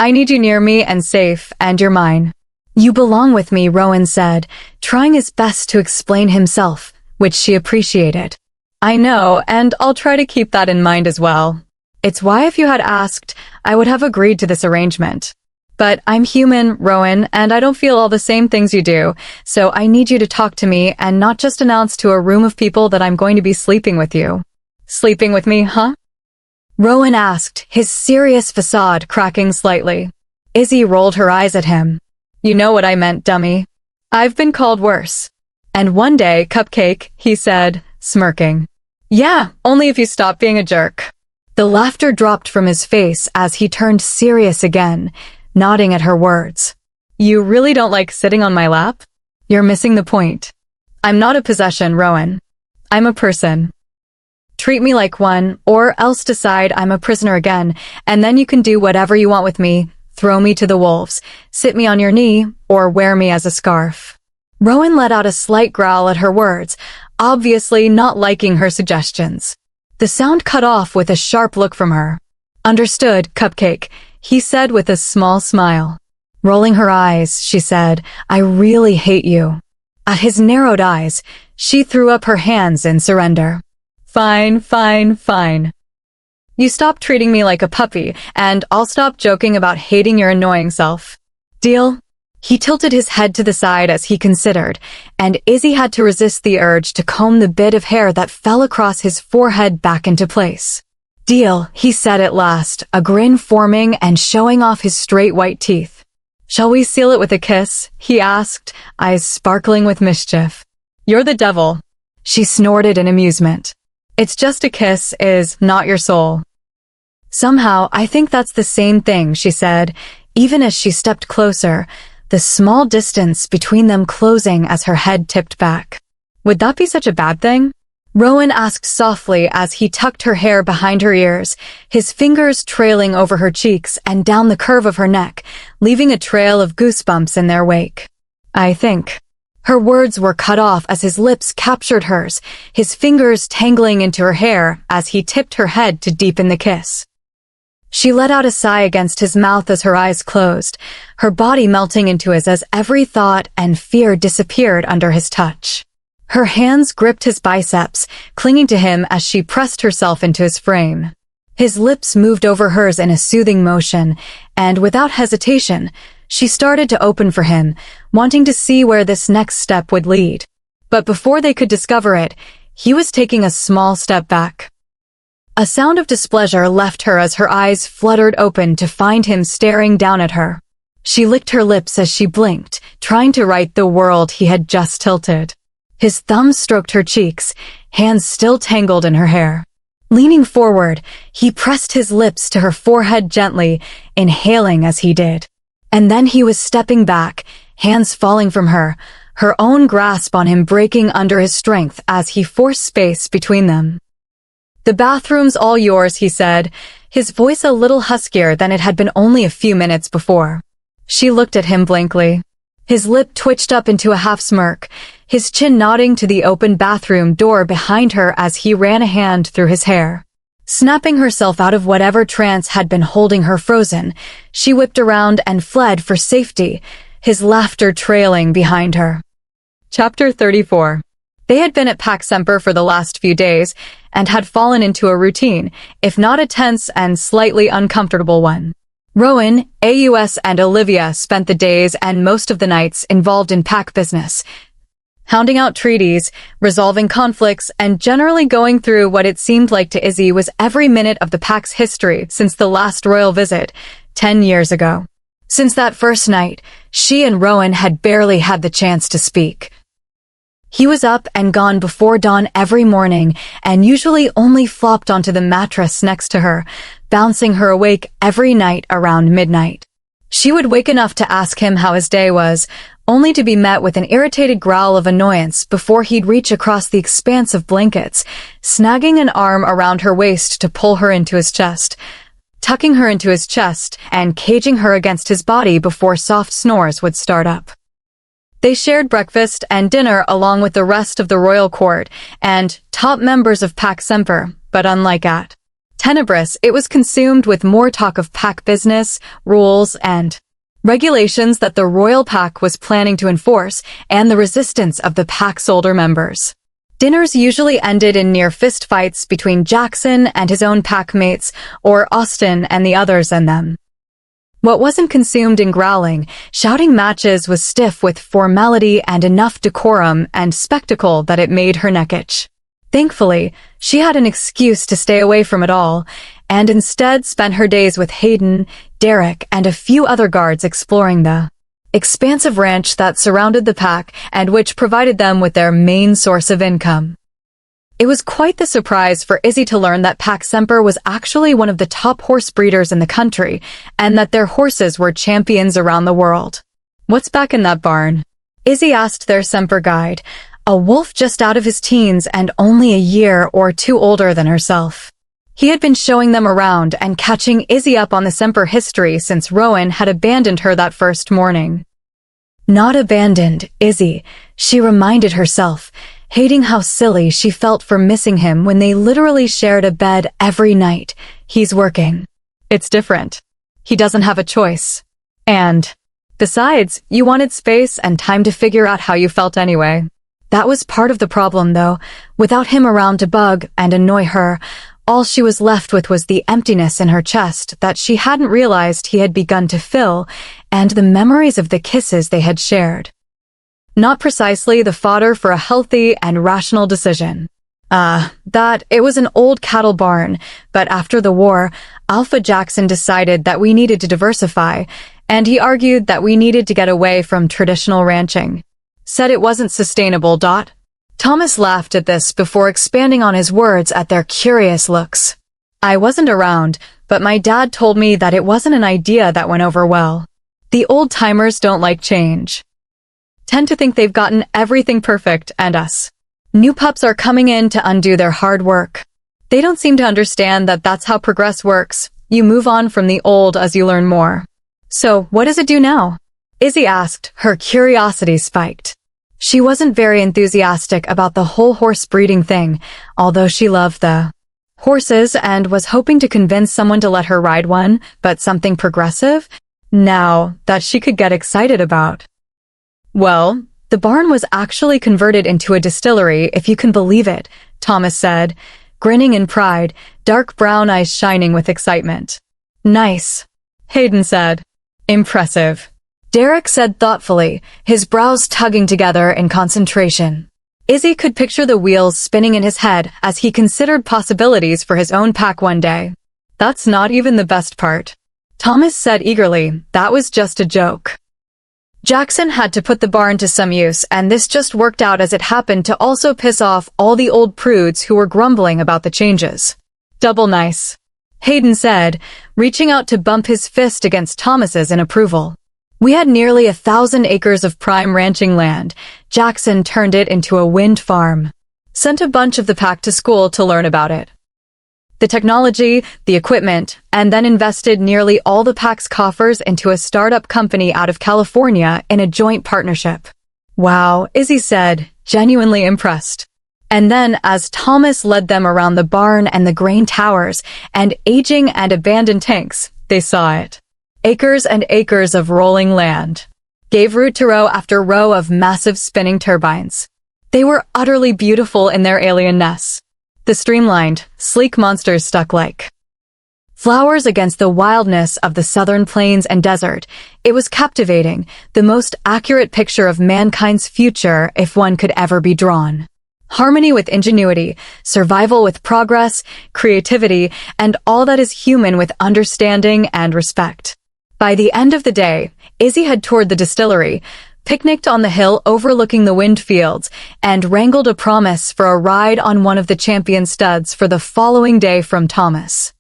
I need you near me and safe, and you're mine." "You belong with me," Rowan said, trying his best to explain himself, which she appreciated. "I know, and I'll try to keep that in mind as well. It's why if you had asked, I would have agreed to this arrangement. But I'm human, Rowan, and I don't feel all the same things you do, so I need you to talk to me and not just announce to a room of people that I'm going to be sleeping with you." "Sleeping with me, huh?" Rowan asked, his serious facade cracking slightly. Izzy rolled her eyes at him. "You know what I meant, dummy. I've been called worse. And one day, Cupcake," he said, smirking. "Yeah, only if you stop being a jerk." The laughter dropped from his face as he turned serious again, nodding at her words. "You really don't like sitting on my lap? You're missing the point. I'm not a possession, Rowan. I'm a person. Treat me like one, or else decide I'm a prisoner again, and then you can do whatever you want with me, throw me to the wolves, sit me on your knee, or wear me as a scarf." Rowan let out a slight growl at her words, obviously not liking her suggestions. The sound cut off with a sharp look from her. "Understood, Cupcake," he said with a small smile. Rolling her eyes, she said, "I really hate you." At his narrowed eyes, she threw up her hands in surrender. Fine, fine, fine. You stop treating me like a puppy, and I'll stop joking about hating your annoying self. Deal? He tilted his head to the side as he considered, and Izzy had to resist the urge to comb the bit of hair that fell across his forehead back into place. Deal, he said at last, a grin forming and showing off his straight white teeth. Shall we seal it with a kiss? He asked, eyes sparkling with mischief. You're the devil. She snorted in amusement. It's just a kiss is not your soul. Somehow, I think that's the same thing, she said, even as she stepped closer, the small distance between them closing as her head tipped back. Would that be such a bad thing? Rowan asked softly as he tucked her hair behind her ears, his fingers trailing over her cheeks and down the curve of her neck, leaving a trail of goosebumps in their wake. I think. Her words were cut off as his lips captured hers, his fingers tangling into her hair as he tipped her head to deepen the kiss. She let out a sigh against his mouth as her eyes closed, her body melting into his as every thought and fear disappeared under his touch. Her hands gripped his biceps, clinging to him as she pressed herself into his frame. His lips moved over hers in a soothing motion, and without hesitation, she started to open for him, wanting to see where this next step would lead. But before they could discover it, he was taking a small step back. A sound of displeasure left her as her eyes fluttered open to find him staring down at her. She licked her lips as she blinked, trying to right the world he had just tilted. His thumb stroked her cheeks, hands still tangled in her hair. Leaning forward, he pressed his lips to her forehead gently, inhaling as he did. And then he was stepping back, hands falling from her, her own grasp on him breaking under his strength as he forced space between them. The bathroom's all yours, he said, his voice a little huskier than it had been only a few minutes before. She looked at him blankly. His lip twitched up into a half smirk, his chin nodding to the open bathroom door behind her as he ran a hand through his hair. Snapping herself out of whatever trance had been holding her frozen, she whipped around and fled for safety, his laughter trailing behind her. Chapter 34. They had been at Pax Semper for the last few days and had fallen into a routine, if not a tense and slightly uncomfortable one. Rowan, AUS, and Olivia spent the days and most of the nights involved in pack business, hounding out treaties, resolving conflicts, and generally going through what it seemed like to Izzy was every minute of the pack's history since the last royal visit, 10 years ago. Since that first night, she and Rowan had barely had the chance to speak. He was up and gone before dawn every morning and usually only flopped onto the mattress next to her, bouncing her awake every night around midnight. She would wake enough to ask him how his day was, only to be met with an irritated growl of annoyance before he'd reach across the expanse of blankets, snagging an arm around her waist to pull her into his chest, tucking her into his chest and caging her against his body before soft snores would start up. They shared breakfast and dinner along with the rest of the royal court and top members of Pax Semper, but unlike at Tenebris, it was consumed with more talk of pack business, rules, and regulations that the royal pack was planning to enforce and the resistance of the pack's older members. Dinners usually ended in near fist fights between Jackson and his own pack mates or Austin and the others and them. What wasn't consumed in growling, shouting matches was stiff with formality and enough decorum and spectacle that it made her neck itch. Thankfully, she had an excuse to stay away from it all, and instead spent her days with Hayden, Derek, and a few other guards exploring the expansive ranch that surrounded the pack and which provided them with their main source of income. It was quite the surprise for Izzy to learn that Pax Semper was actually one of the top horse breeders in the country, and that their horses were champions around the world. What's back in that barn? Izzy asked their Semper guide, a wolf just out of his teens and only a year or two older than herself. He had been showing them around and catching Izzy up on the Semper history since Rowan had abandoned her that first morning. Not abandoned, Izzy, she reminded herself, hating how silly she felt for missing him when they literally shared a bed every night. He's working. It's different. He doesn't have a choice. And, besides, you wanted space and time to figure out how you felt anyway. That was part of the problem, though. Without him around to bug and annoy her, all she was left with was the emptiness in her chest that she hadn't realized he had begun to fill, and the memories of the kisses they had shared. Not precisely the fodder for a healthy and rational decision. It was an old cattle barn, but after the war, Alpha Jackson decided that we needed to diversify, and he argued that we needed to get away from traditional ranching. Said it wasn't sustainable. Thomas laughed at this before expanding on his words at their curious looks. I wasn't around, but my dad told me that it wasn't an idea that went over well. The old-timers don't like change. Tend to think they've gotten everything perfect, and us. New pups are coming in to undo their hard work. They don't seem to understand that that's how progress works. You move on from the old as you learn more. So, what does it do now? Izzy asked, her curiosity spiked. She wasn't very enthusiastic about the whole horse breeding thing, although she loved the horses and was hoping to convince someone to let her ride one, but something progressive? Now, that she could get excited about. Well, the barn was actually converted into a distillery, if you can believe it, Thomas said, grinning in pride, dark brown eyes shining with excitement. Nice, Hayden said. Impressive, Derek said thoughtfully, his brows tugging together in concentration. Izzy could picture the wheels spinning in his head as he considered possibilities for his own pack one day. That's not even the best part, Thomas said eagerly. That was just a joke. Jackson had to put the barn to some use, and this just worked out as it happened to also piss off all the old prudes who were grumbling about the changes. Double nice, Hayden said, reaching out to bump his fist against Thomas's in approval. We had nearly 1,000 acres of prime ranching land. Jackson turned it into a wind farm. Sent a bunch of the pack to school to learn about it. The technology, the equipment, and then invested nearly all the pack's coffers into a startup company out of California in a joint partnership. Wow, Izzy said, genuinely impressed. And then, as Thomas led them around the barn and the grain towers, and aging and abandoned tanks, they saw it. Acres and acres of rolling land. Gave root to row after row of massive spinning turbines. They were utterly beautiful in their alienness. The streamlined, sleek monsters stuck like flowers against the wildness of the southern plains and desert. It was captivating, the most accurate picture of mankind's future if one could ever be drawn. Harmony with ingenuity, survival with progress, creativity, and all that is human with understanding and respect. By the end of the day, Izzy had toured the distillery, picnicked on the hill overlooking the wind fields, and wrangled a promise for a ride on one of the champion studs for the following day from Thomas.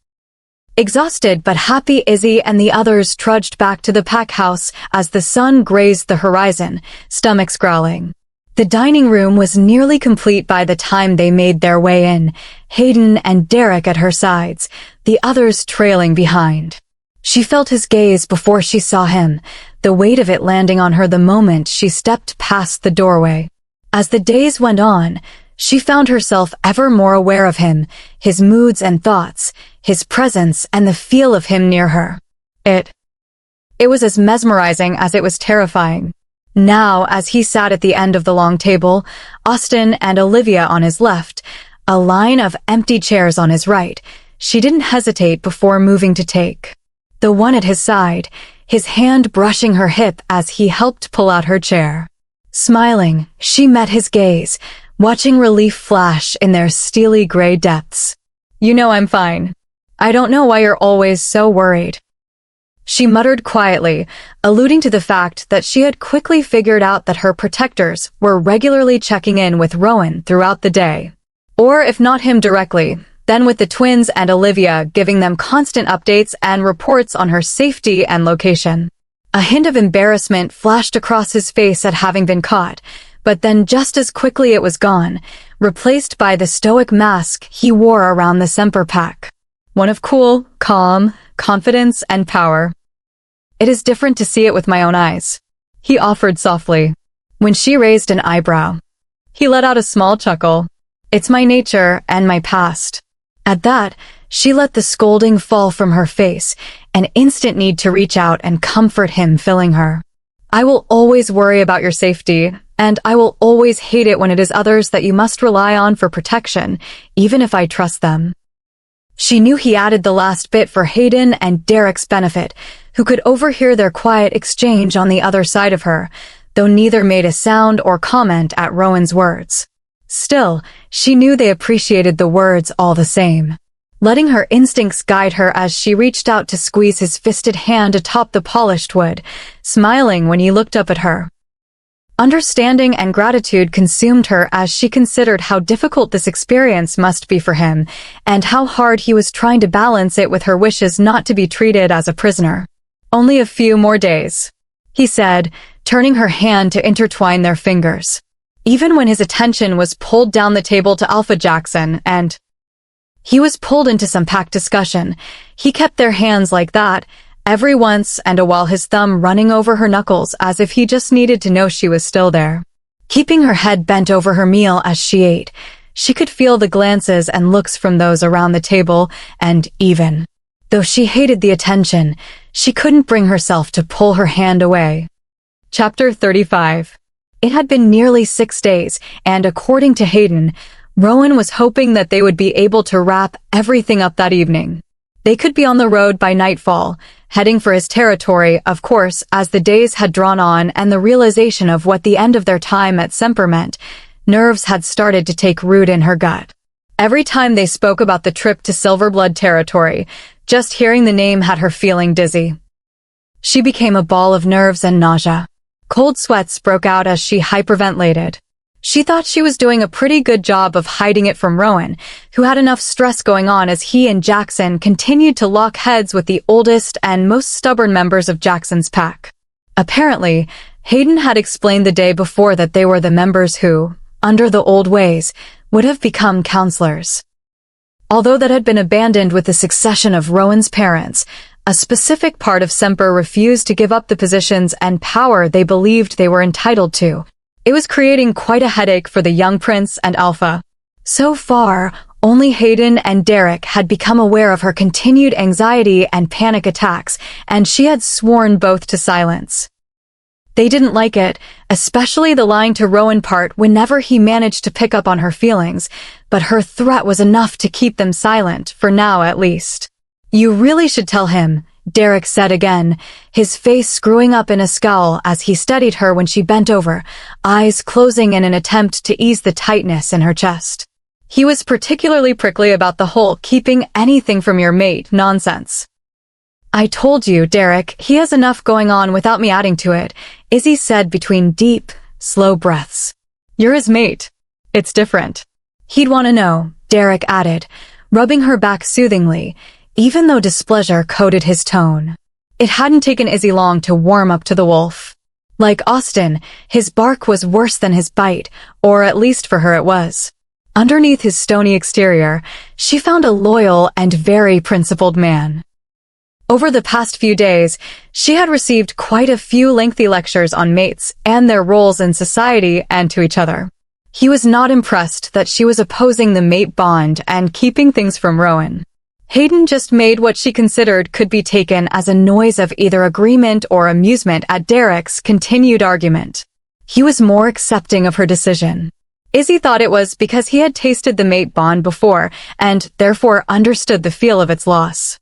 Exhausted but happy, Izzy and the others trudged back to the pack house as the sun grazed the horizon, stomachs growling. The dining room was nearly complete by the time they made their way in, Hayden and Derek at her sides, the others trailing behind. She felt his gaze before she saw him, the weight of it landing on her the moment she stepped past the doorway. As the days went on, she found herself ever more aware of him, his moods and thoughts, his presence and the feel of him near her. It was as mesmerizing as it was terrifying. Now, as he sat at the end of the long table, Austin and Olivia on his left, a line of empty chairs on his right, she didn't hesitate before moving to take the one at his side, his hand brushing her hip as he helped pull out her chair. Smiling, she met his gaze, watching relief flash in their steely gray depths. You know I'm fine. I don't know why you're always so worried. She muttered quietly, alluding to the fact that she had quickly figured out that her protectors were regularly checking in with Rowan throughout the day. Or if not him directly, then with the twins and Olivia giving them constant updates and reports on her safety and location. A hint of embarrassment flashed across his face at having been caught, but then just as quickly it was gone, replaced by the stoic mask he wore around the Semper Pack. One of cool, calm, confidence, and power. It is different to see it with my own eyes, he offered softly. When she raised an eyebrow, he let out a small chuckle. It's my nature and my past. At that, she let the scolding fall from her face, an instant need to reach out and comfort him filling her. I will always worry about your safety, and I will always hate it when it is others that you must rely on for protection, even if I trust them. She knew he added the last bit for Hayden and Derek's benefit, who could overhear their quiet exchange on the other side of her, though neither made a sound or comment at Rowan's words. Still, she knew they appreciated the words all the same. Letting her instincts guide her as she reached out to squeeze his fisted hand atop the polished wood, smiling when he looked up at her. Understanding and gratitude consumed her as she considered how difficult this experience must be for him, and how hard he was trying to balance it with her wishes not to be treated as a prisoner. "Only a few more days," he said, turning her hand to intertwine their fingers. Even when his attention was pulled down the table to Alpha Jackson and he was pulled into some packed discussion, he kept their hands like that, every once and a while, his thumb running over her knuckles as if he just needed to know she was still there. Keeping her head bent over her meal as she ate, she could feel the glances and looks from those around the table, and even though she hated the attention, she couldn't bring herself to pull her hand away. Chapter 35. It had been nearly 6 days, and according to Hayden, Rowan was hoping that they would be able to wrap everything up that evening. They could be on the road by nightfall, heading for his territory, of course, as the days had drawn on and the realization of what the end of their time at Semper meant, nerves had started to take root in her gut. Every time they spoke about the trip to Silverblood territory, just hearing the name had her feeling dizzy. She became a ball of nerves and nausea. Cold sweats broke out as she hyperventilated. She thought she was doing a pretty good job of hiding it from Rowan, who had enough stress going on as he and Jackson continued to lock heads with the oldest and most stubborn members of Jackson's pack. Apparently, Hayden had explained the day before that they were the members who, under the old ways, would have become counselors. Although that had been abandoned with the succession of Rowan's parents, a specific part of Semper refused to give up the positions and power they believed they were entitled to. It was creating quite a headache for the young prince and Alpha. So far, only Hayden and Derek had become aware of her continued anxiety and panic attacks, and she had sworn both to silence. They didn't like it, especially the lying to Rowan part whenever he managed to pick up on her feelings, but her threat was enough to keep them silent, for now at least. "You really should tell him," Derek said again, his face screwing up in a scowl as he studied her when she bent over, eyes closing in an attempt to ease the tightness in her chest. He was particularly prickly about the whole keeping anything from your mate nonsense. "I told you, Derek, he has enough going on without me adding to it," Izzy said between deep, slow breaths. "You're his mate. It's different." "He'd want to know," Derek added, rubbing her back soothingly, even though displeasure coated his tone. It hadn't taken Izzy long to warm up to the wolf. Like Austin, his bark was worse than his bite, or at least for her it was. Underneath his stony exterior, she found a loyal and very principled man. Over the past few days, she had received quite a few lengthy lectures on mates and their roles in society and to each other. He was not impressed that she was opposing the mate bond and keeping things from Rowan. Hayden just made what she considered could be taken as a noise of either agreement or amusement at Derek's continued argument. He was more accepting of her decision. Izzy thought it was because he had tasted the mate bond before and therefore understood the feel of its loss.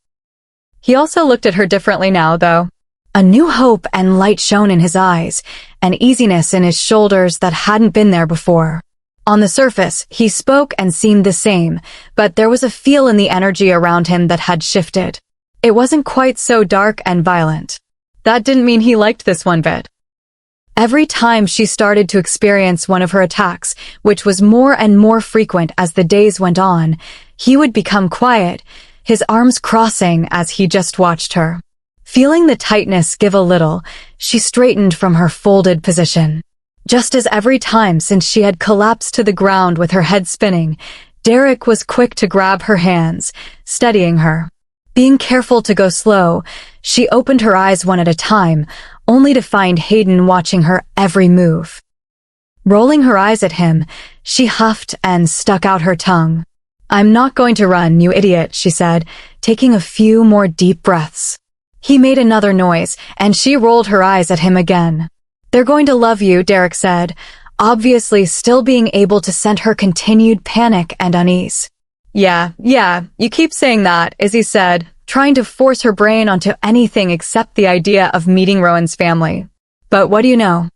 He also looked at her differently now, though. A new hope and light shone in his eyes, an easiness in his shoulders that hadn't been there before. On the surface, he spoke and seemed the same, but there was a feel in the energy around him that had shifted. It wasn't quite so dark and violent. That didn't mean he liked this one bit. Every time she started to experience one of her attacks, which was more and more frequent as the days went on, he would become quiet, his arms crossing as he just watched her. Feeling the tightness give a little, she straightened from her folded position. Just as every time since she had collapsed to the ground with her head spinning, Derek was quick to grab her hands, steadying her. Being careful to go slow, she opened her eyes one at a time, only to find Hayden watching her every move. Rolling her eyes at him, she huffed and stuck out her tongue. "I'm not going to run, you idiot," she said, taking a few more deep breaths. He made another noise, and she rolled her eyes at him again. They're going to love you, Derek said, obviously still being able to send her continued panic and unease. Yeah, you keep saying that, Izzy said, trying to force her brain onto anything except the idea of meeting Rowan's family. But what do you know?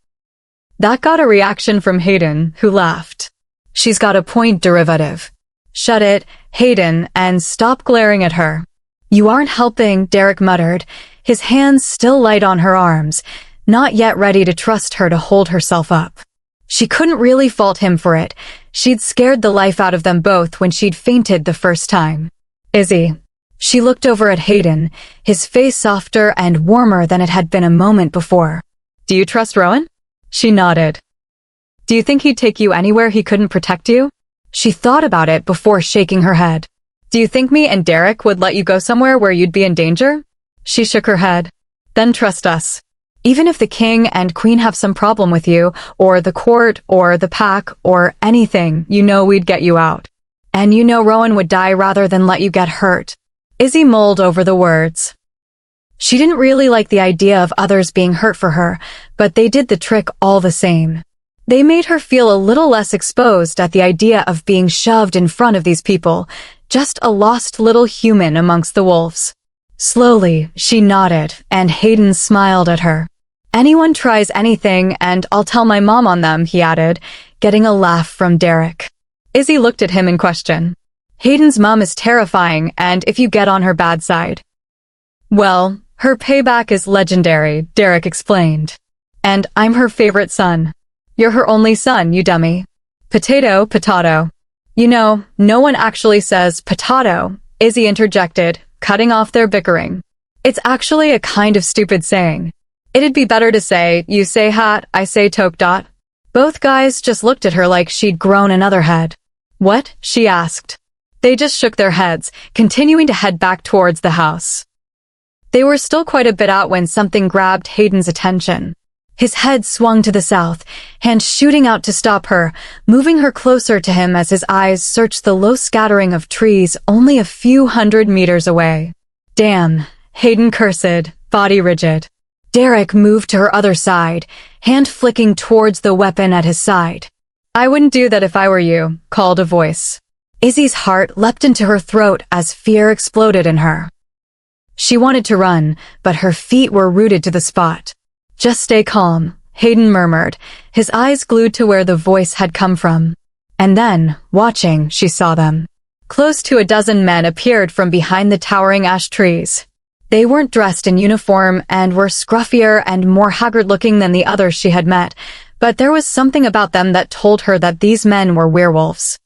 That got a reaction from Hayden, who laughed. She's got a point, derivative. Shut it, Hayden, and stop glaring at her. You aren't helping, Derek muttered, his hands still light on her arms, not yet ready to trust her to hold herself up. She couldn't really fault him for it. She'd scared the life out of them both when she'd fainted the first time. Izzy. She looked over at Hayden, his face softer and warmer than it had been a moment before. Do you trust Rowan? She nodded. Do you think he'd take you anywhere he couldn't protect you? She thought about it before shaking her head. Do you think me and Derek would let you go somewhere where you'd be in danger? She shook her head. Then trust us. Even if the king and queen have some problem with you, or the court, or the pack, or anything, you know we'd get you out. And you know Rowan would die rather than let you get hurt. Izzy mulled over the words. She didn't really like the idea of others being hurt for her, but they did the trick all the same. They made her feel a little less exposed at the idea of being shoved in front of these people, just a lost little human amongst the wolves. Slowly, she nodded, and Hayden smiled at her. Anyone tries anything, and I'll tell my mom on them, he added, getting a laugh from Derek. Izzy looked at him in question. Hayden's mom is terrifying, and if you get on her bad side. Well, her payback is legendary, Derek explained. And I'm her favorite son. You're her only son, you dummy. Potato, potato. You know, no one actually says potato, Izzy interjected, cutting off their bickering. It's actually a kind of stupid saying. It'd be better to say, you say hat, I say toke dot. Both guys just looked at her like she'd grown another head. What? She asked. They just shook their heads, continuing to head back towards the house. They were still quite a bit out when something grabbed Hayden's attention. His head swung to the south, hands shooting out to stop her, moving her closer to him as his eyes searched the low scattering of trees only a few 100 meters away. Damn, Hayden cursed, body rigid. Derek moved to her other side, hand flicking towards the weapon at his side. I wouldn't do that if I were you, called a voice. Izzy's heart leapt into her throat as fear exploded in her. She wanted to run, but her feet were rooted to the spot. Just stay calm, Hayden murmured, his eyes glued to where the voice had come from. And then, watching, she saw them. Close to a dozen men appeared from behind the towering ash trees. They weren't dressed in uniform and were scruffier and more haggard-looking than the others she had met, but there was something about them that told her that these men were werewolves.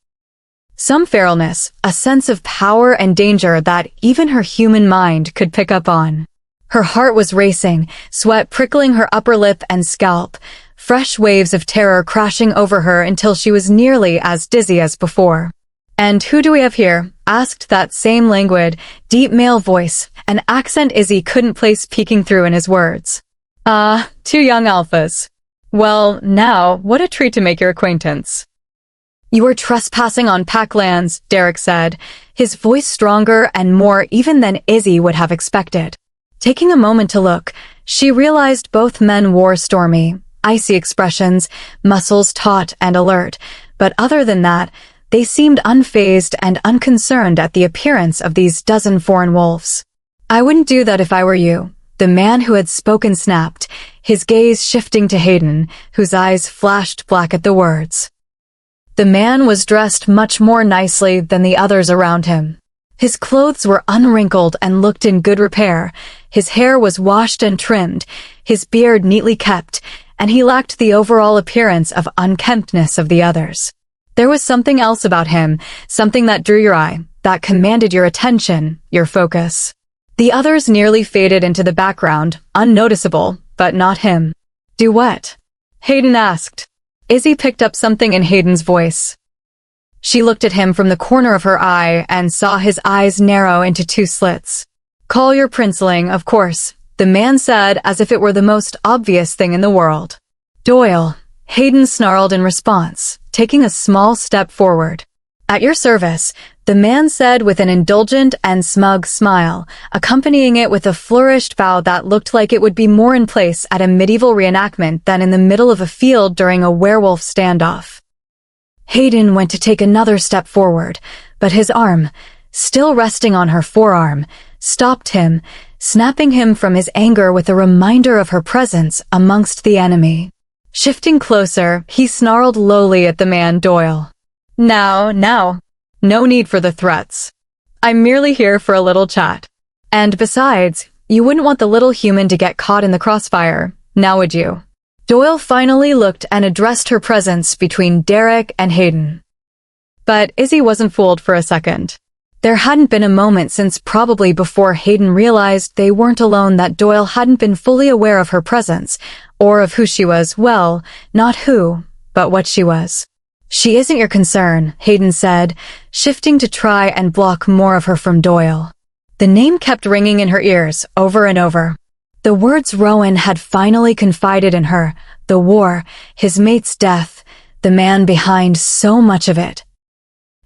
Some feralness, a sense of power and danger that even her human mind could pick up on. Her heart was racing, sweat prickling her upper lip and scalp, fresh waves of terror crashing over her until she was nearly as dizzy as before. And who do we have here? Asked that same languid, deep male voice, an accent Izzy couldn't place peeking through in his words. Two young alphas. Well, now, what a treat to make your acquaintance. You are trespassing on pack lands, Derek said, his voice stronger and more even than Izzy would have expected. Taking a moment to look, she realized both men wore stormy, icy expressions, muscles taut and alert, but other than that, they seemed unfazed and unconcerned at the appearance of these dozen foreign wolves. I wouldn't do that if I were you, the man who had spoken snapped, his gaze shifting to Hayden, whose eyes flashed black at the words. The man was dressed much more nicely than the others around him. His clothes were unwrinkled and looked in good repair, his hair was washed and trimmed, his beard neatly kept, and he lacked the overall appearance of unkemptness of the others. There was something else about him, something that drew your eye, that commanded your attention, your focus. The others nearly faded into the background, unnoticeable, but not him. Do what? Hayden asked. Izzy picked up something in Hayden's voice. She looked at him from the corner of her eye and saw his eyes narrow into two slits. Call your princeling, of course, the man said as if it were the most obvious thing in the world. Doyle, Hayden snarled in response, taking a small step forward. "At your service," the man said with an indulgent and smug smile, accompanying it with a flourished bow that looked like it would be more in place at a medieval reenactment than in the middle of a field during a werewolf standoff. Hayden went to take another step forward, but his arm, still resting on her forearm, stopped him, snapping him from his anger with a reminder of her presence amongst the enemy. Shifting closer, he snarled lowly at the man Doyle. Now, no need for the threats. I'm merely here for a little chat. And besides, you wouldn't want the little human to get caught in the crossfire, now would you? Doyle finally looked and addressed her presence between Derek and Hayden. But Izzy wasn't fooled for a second. There hadn't been a moment since probably before Hayden realized they weren't alone that Doyle hadn't been fully aware of her presence, or of who she was, well, not who, but what she was. "She isn't your concern," Hayden said, shifting to try and block more of her from Doyle. The name kept ringing in her ears, over and over. The words Rowan had finally confided in her, the war, his mate's death, the man behind so much of it.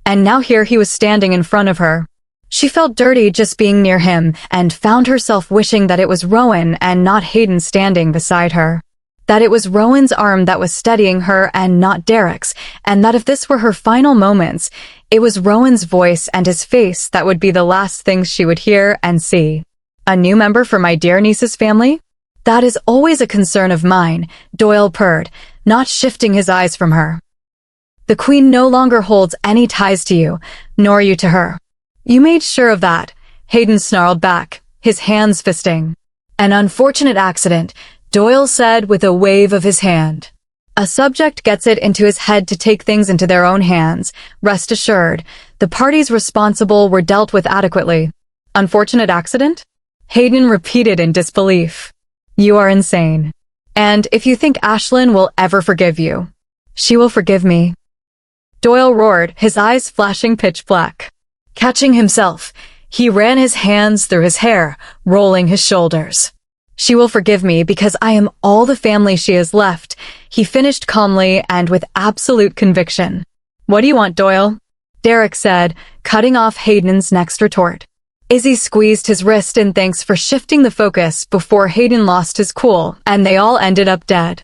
And now here he was standing in front of her. She felt dirty just being near him, and found herself wishing that it was Rowan and not Hayden standing beside her. That it was Rowan's arm that was steadying her and not Derek's, and that if this were her final moments, it was Rowan's voice and his face that would be the last things she would hear and see. "A new member for my dear niece's family? That is always a concern of mine," Doyle purred, not shifting his eyes from her. "The Queen no longer holds any ties to you, nor you to her." "You made sure of that," Hayden snarled back, his hands fisting. "An unfortunate accident," Doyle said with a wave of his hand. "A subject gets it into his head to take things into their own hands. Rest assured, the parties responsible were dealt with adequately." "Unfortunate accident?" Hayden repeated in disbelief. "You are insane. And if you think Ashlyn will ever forgive you, she will forgive me." Doyle roared, his eyes flashing pitch black. Catching himself, he ran his hands through his hair, rolling his shoulders. "She will forgive me because I am all the family she has left," he finished calmly and with absolute conviction. "What do you want, Doyle?" Derek said, cutting off Hayden's next retort. Izzy squeezed his wrist in thanks for shifting the focus before Hayden lost his cool, and they all ended up dead.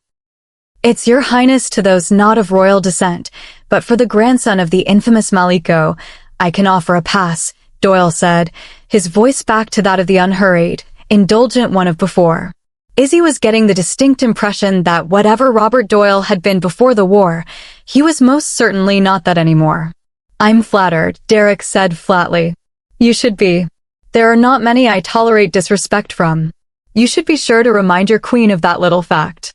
"It's your highness to those not of royal descent, but for the grandson of the infamous Maliko, I can offer a pass," Doyle said, his voice back to that of the unhurried, indulgent one of before. Izzy was getting the distinct impression that whatever Robert Doyle had been before the war, he was most certainly not that anymore. "I'm flattered," Derek said flatly. "You should be. There are not many I tolerate disrespect from. You should be sure to remind your queen of that little fact."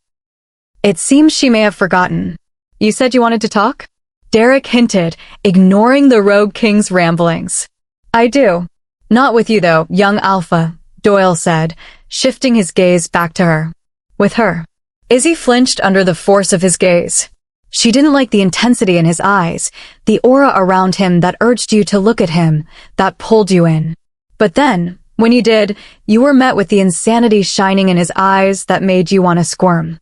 "It seems she may have forgotten. You said you wanted to talk?" Derek hinted, ignoring the Rogue King's ramblings. "I do. Not with you though, young Alpha," Doyle said, shifting his gaze back to her. "With her." Izzy flinched under the force of his gaze. She didn't like the intensity in his eyes, the aura around him that urged you to look at him, that pulled you in. But then, when you did, you were met with the insanity shining in his eyes that made you want to squirm.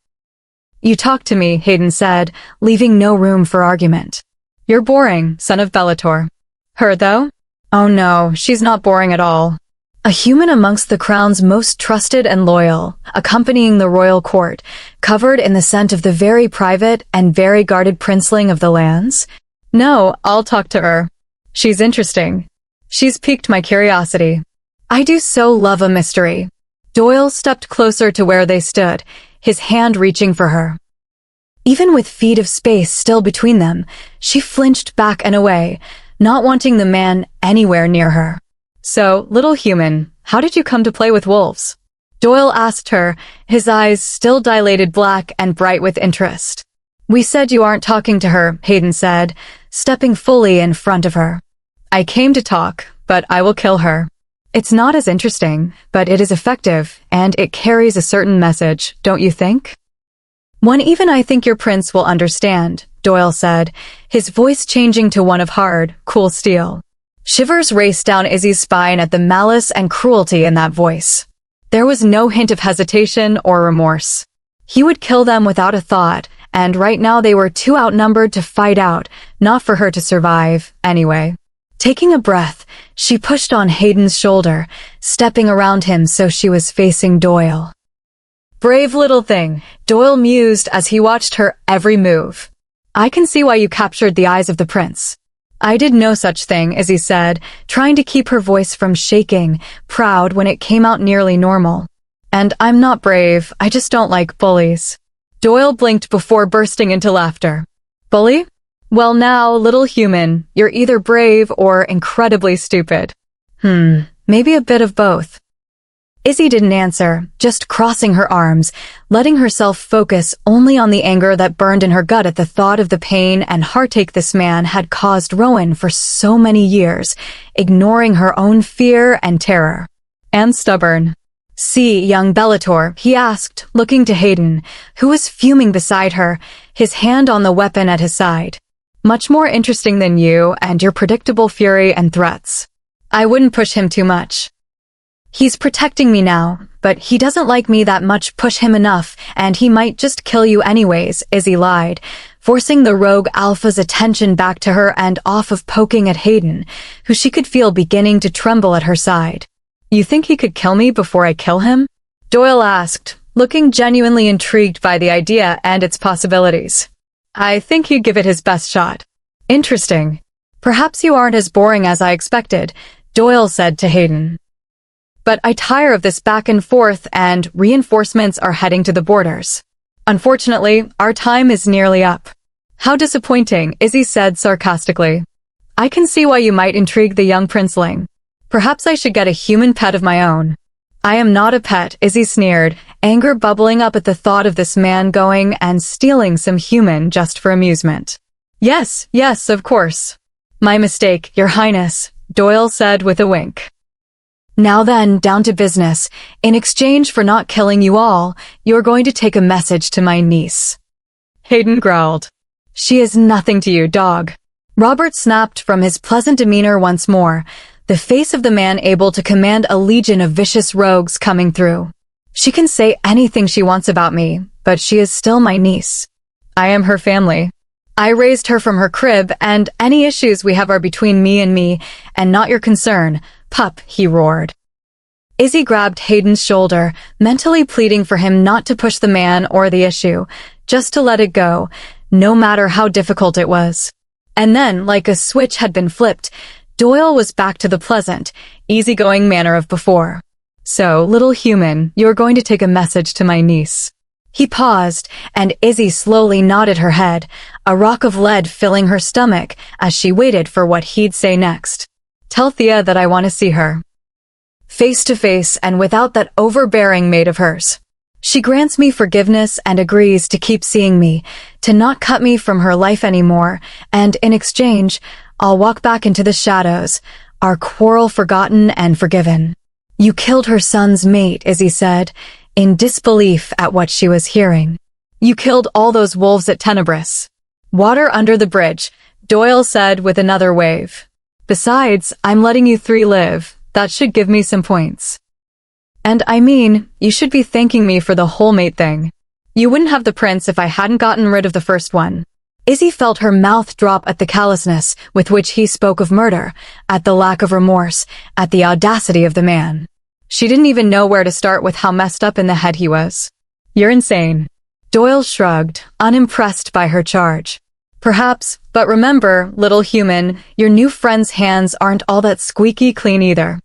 "You talk to me," Hayden said, leaving no room for argument. "You're boring, son of Bellator." "Her, though? Oh no, she's not boring at all. A human amongst the crown's most trusted and loyal, accompanying the royal court, covered in the scent of the very private and very guarded princeling of the lands? No, I'll talk to her. She's interesting. She's piqued my curiosity. I do so love a mystery." Doyle stepped closer to where they stood, his hand reaching for her. Even with feet of space still between them, she flinched back and away, not wanting the man anywhere near her. "So, little human, how did you come to play with wolves?" Doyle asked her, his eyes still dilated black and bright with interest. "We said you aren't talking to her," Hayden said, stepping fully in front of her. "I came to talk, but I will kill her. It's not as interesting, but it is effective, and it carries a certain message, don't you think?" "One even I think your prince will understand," Doyle said, his voice changing to one of hard, cool steel. Shivers raced down Izzy's spine at the malice and cruelty in that voice. There was no hint of hesitation or remorse. He would kill them without a thought, and right now they were too outnumbered to fight out, not for her to survive, anyway. Taking a breath, she pushed on Hayden's shoulder, stepping around him so she was facing Doyle. "Brave little thing," Doyle mused as he watched her every move. "I can see why you captured the eyes of the prince." "I did no such thing," Izzy said, trying to keep her voice from shaking, proud when it came out nearly normal. "And I'm not brave, I just don't like bullies." Doyle blinked before bursting into laughter. "Bully? Well now, little human, you're either brave or incredibly stupid." Maybe a bit of both." Izzy didn't answer, just crossing her arms, letting herself focus only on the anger that burned in her gut at the thought of the pain and heartache this man had caused Rowan for so many years, ignoring her own fear and terror. "And stubborn." "See, young Bellator," he asked, looking to Hayden, who was fuming beside her, his hand on the weapon at his side. "Much more interesting than you and your predictable fury and threats. I wouldn't push him too much. He's protecting me now, but he doesn't like me that much. Push him enough, and he might just kill you anyways," Izzy lied, forcing the rogue alpha's attention back to her and off of poking at Hayden, who she could feel beginning to tremble at her side. "You think he could kill me before I kill him?" Doyle asked, looking genuinely intrigued by the idea and its possibilities. "I think he'd give it his best shot." "Interesting. Perhaps you aren't as boring as I expected," Doyle said to Hayden. "But I tire of this back and forth, and reinforcements are heading to the borders. Unfortunately, our time is nearly up." "How disappointing," Izzy said sarcastically. "I can see why you might intrigue the young princeling. Perhaps I should get a human pet of my own." "I am not a pet," Izzy sneered, anger bubbling up at the thought of this man going and stealing some human just for amusement. Yes, of course." "My mistake, Your Highness," Doyle said with a wink. "Now then, down to business. In exchange for not killing you all, you're going to take a message to my niece." Hayden growled. "She is nothing to you, dog." Robert snapped from his pleasant demeanor once more, the face of the man able to command a legion of vicious rogues coming through. "She can say anything she wants about me, but she is still my niece. I am her family. I raised her from her crib, and any issues we have are between me, and not your concern. Pup," he roared. Izzy grabbed Hayden's shoulder, mentally pleading for him not to push the man or the issue, just to let it go, no matter how difficult it was. And then, like a switch had been flipped, Doyle was back to the pleasant, easygoing manner of before. "So, little human, you're going to take a message to my niece." He paused, and Izzy slowly nodded her head, a rock of lead filling her stomach as she waited for what he'd say next. "Tell Thea that I want to see her. Face to face and without that overbearing maid of hers. She grants me forgiveness and agrees to keep seeing me, to not cut me from her life anymore, and in exchange, I'll walk back into the shadows, our quarrel forgotten and forgiven." "You killed her son's mate," Izzy said, in disbelief at what she was hearing. "You killed all those wolves at Tenebris." "Water under the bridge," Doyle said with another wave. "Besides, I'm letting you three live. That should give me some points. And I mean, you should be thanking me for the whole mate thing. You wouldn't have the prince if I hadn't gotten rid of the first one." Izzy felt her mouth drop at the callousness with which he spoke of murder, at the lack of remorse, at the audacity of the man. She didn't even know where to start with how messed up in the head he was. "You're insane." Doyle shrugged, unimpressed by her charge. "Perhaps, but remember, little human, your new friend's hands aren't all that squeaky clean either."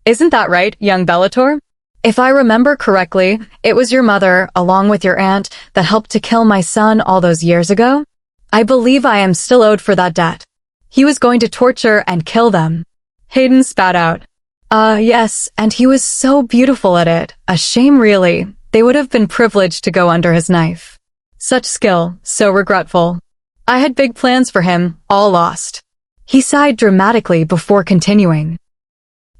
"Isn't that right, young Bellator? If I remember correctly, it was your mother, along with your aunt, that helped to kill my son all those years ago? I believe I am still owed for that debt." He was going to torture and kill them. Hayden spat out. Yes, and he was so beautiful at it. A shame really. They would have been privileged to go under his knife. Such skill, so regretful. I had big plans for him, all lost." He sighed dramatically before continuing.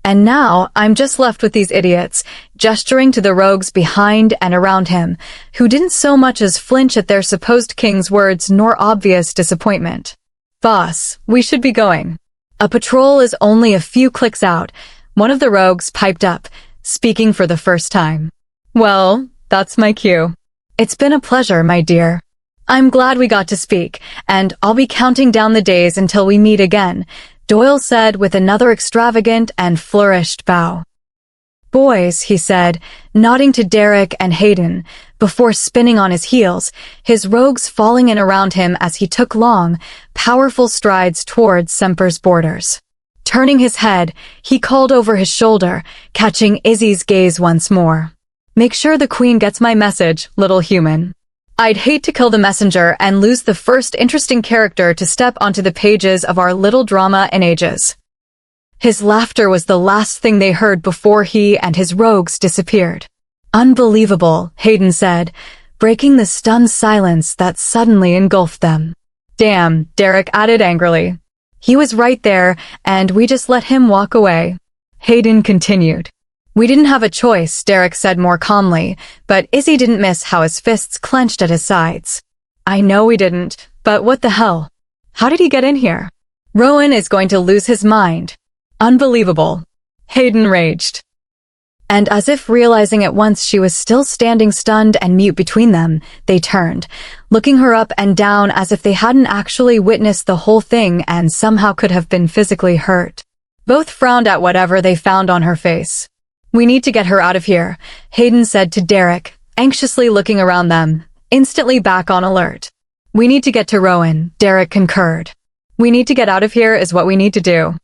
"And now I'm just left with these idiots," gesturing to the rogues behind and around him, who didn't so much as flinch at their supposed king's words nor obvious disappointment. "Boss, we should be going. A patrol is only a few clicks out," one of the rogues piped up, speaking for the first time. "Well, that's my cue." "It's been a pleasure, my dear." I'm glad we got to speak, and I'll be counting down the days until we meet again, Doyle said with another extravagant and flourished bow. Boys, he said, nodding to Derek and Hayden, before spinning on his heels, his rogues falling in around him as he took long, powerful strides towards Semper's borders. Turning his head, he called over his shoulder, catching Izzy's gaze once more. Make sure the Queen gets my message, little human. I'd hate to kill the messenger and lose the first interesting character to step onto the pages of our little drama in ages. His laughter was the last thing they heard before he and his rogues disappeared. Unbelievable, Hayden said, breaking the stunned silence that suddenly engulfed them. Damn, Derek added angrily. He was right there, and we just let him walk away. Hayden continued. We didn't have a choice, Derek said more calmly, but Izzy didn't miss how his fists clenched at his sides. I know we didn't, but what the hell? How did he get in here? Rowan is going to lose his mind. Unbelievable. Hayden raged. And as if realizing at once she was still standing stunned and mute between them, they turned, looking her up and down as if they hadn't actually witnessed the whole thing and somehow could have been physically hurt. Both frowned at whatever they found on her face. We need to get her out of here, Hayden said to Derek, anxiously looking around them, instantly back on alert. We need to get to Rowan, Derek concurred. We need to get out of here is what we need to do.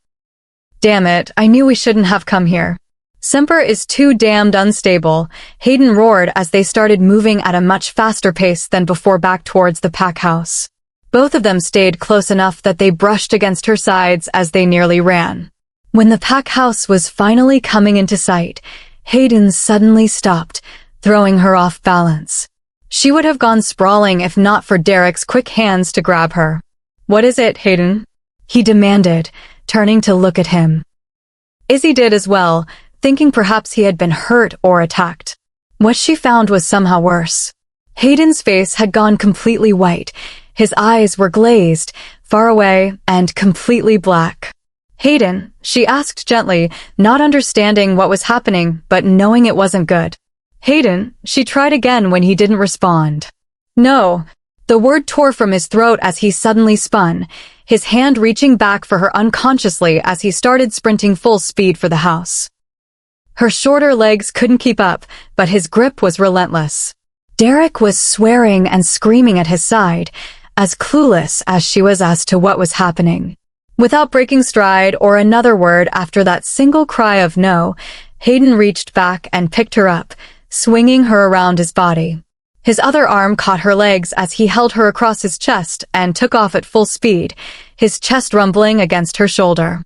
Damn it, I knew we shouldn't have come here. Semper is too damned unstable, Hayden roared as they started moving at a much faster pace than before back towards the pack house. Both of them stayed close enough that they brushed against her sides as they nearly ran. When the pack house was finally coming into sight, Hayden suddenly stopped, throwing her off balance. She would have gone sprawling if not for Derek's quick hands to grab her. What is it, Hayden? He demanded, turning to look at him. Izzy did as well, thinking perhaps he had been hurt or attacked. What she found was somehow worse. Hayden's face had gone completely white. His eyes were glazed, far away, and completely black. Hayden, she asked gently, not understanding what was happening, but knowing it wasn't good. Hayden, she tried again when he didn't respond. No. The word tore from his throat as he suddenly spun, his hand reaching back for her unconsciously as he started sprinting full speed for the house. Her shorter legs couldn't keep up, but his grip was relentless. Derek was swearing and screaming at his side, as clueless as she was as to what was happening. Without breaking stride or another word after that single cry of no, Hayden reached back and picked her up, swinging her around his body. His other arm caught her legs as he held her across his chest and took off at full speed, his chest rumbling against her shoulder.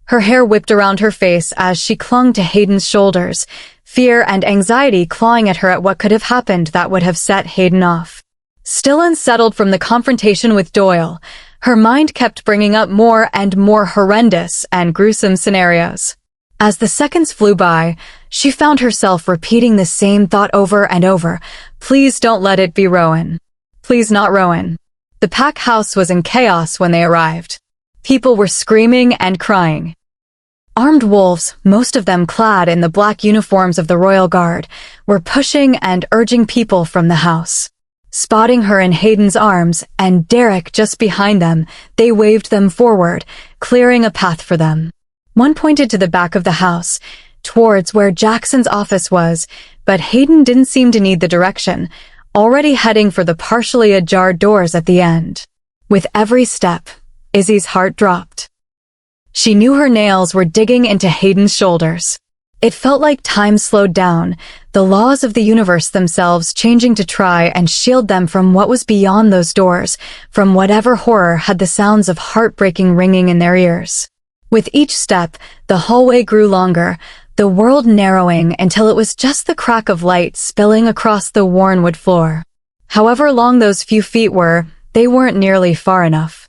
Her hair whipped around her face as she clung to Hayden's shoulders, fear and anxiety clawing at her at what could have happened that would have set Hayden off. Still unsettled from the confrontation with Doyle, her mind kept bringing up more and more horrendous and gruesome scenarios. As the seconds flew by, she found herself repeating the same thought over and over. Please don't let it be Rowan. Please not Rowan. The pack house was in chaos when they arrived. People were screaming and crying. Armed wolves, most of them clad in the black uniforms of the Royal Guard, were pushing and urging people from the house. Spotting her in Hayden's arms and Derek just behind them, they waved them forward, clearing a path for them. One pointed to the back of the house, towards where Jackson's office was, but Hayden didn't seem to need the direction, already heading for the partially ajar doors at the end. With every step, Izzy's heart dropped. She knew her nails were digging into Hayden's shoulders. It felt like time slowed down, the laws of the universe themselves changing to try and shield them from what was beyond those doors, from whatever horror had the sounds of heartbreaking ringing in their ears. With each step, the hallway grew longer, the world narrowing until it was just the crack of light spilling across the worn wood floor. However long those few feet were, they weren't nearly far enough.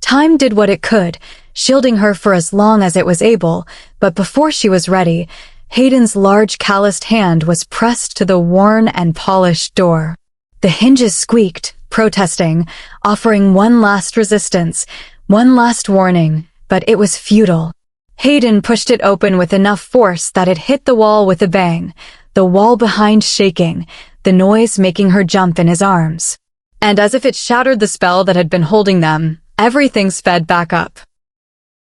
Time did what it could, shielding her for as long as it was able, but before she was ready, Hayden's large calloused hand was pressed to the worn and polished door. The hinges squeaked, protesting, offering one last resistance, one last warning, but it was futile. Hayden pushed it open with enough force that it hit the wall with a bang, the wall behind shaking, the noise making her jump in his arms. And as if it shattered the spell that had been holding them, everything sped back up.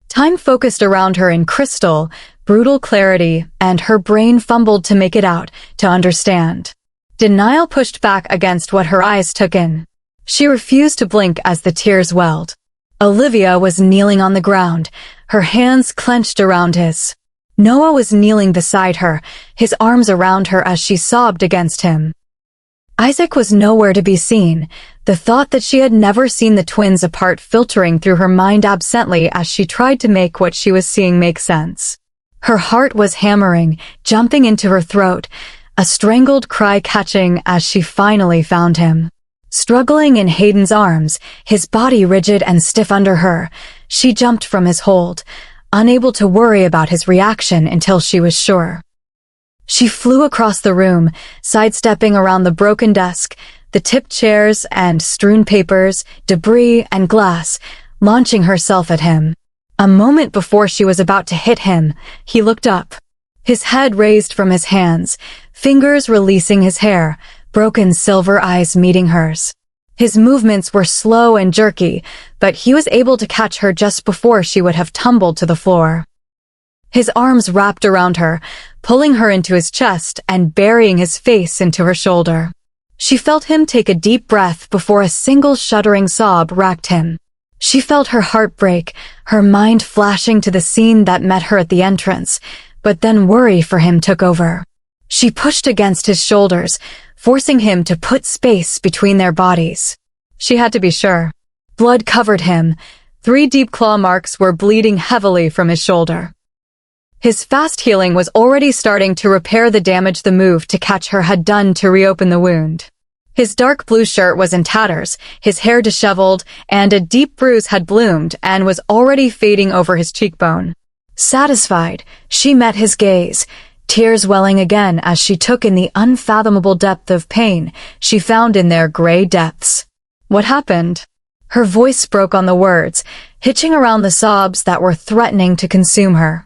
Time focused around her in crystal, brutal clarity, and her brain fumbled to make it out, to understand. Denial pushed back against what her eyes took in. She refused to blink as the tears welled. Olivia was kneeling on the ground, her hands clenched around his. Noah was kneeling beside her, his arms around her as she sobbed against him. Isaac was nowhere to be seen, the thought that she had never seen the twins apart filtering through her mind absently as she tried to make what she was seeing make sense. Her heart was hammering, jumping into her throat, a strangled cry catching as she finally found him. Struggling in Hayden's arms, his body rigid and stiff under her, she jumped from his hold, unable to worry about his reaction until she was sure. She flew across the room, sidestepping around the broken desk, the tipped chairs and strewn papers, debris and glass, launching herself at him. A moment before she was about to hit him, he looked up. His head raised from his hands, fingers releasing his hair, broken silver eyes meeting hers. His movements were slow and jerky, but he was able to catch her just before she would have tumbled to the floor. His arms wrapped around her, pulling her into his chest and burying his face into her shoulder. She felt him take a deep breath before a single shuddering sob racked him. She felt her heart break, her mind flashing to the scene that met her at the entrance, but then worry for him took over. She pushed against his shoulders, forcing him to put space between their bodies. She had to be sure. Blood covered him. 3 deep claw marks were bleeding heavily from his shoulder. His fast healing was already starting to repair the damage the move to catch her had done to reopen the wound. His dark blue shirt was in tatters, his hair disheveled, and a deep bruise had bloomed and was already fading over his cheekbone. Satisfied, she met his gaze, tears welling again as she took in the unfathomable depth of pain she found in their gray depths. What happened? Her voice broke on the words, hitching around the sobs that were threatening to consume her.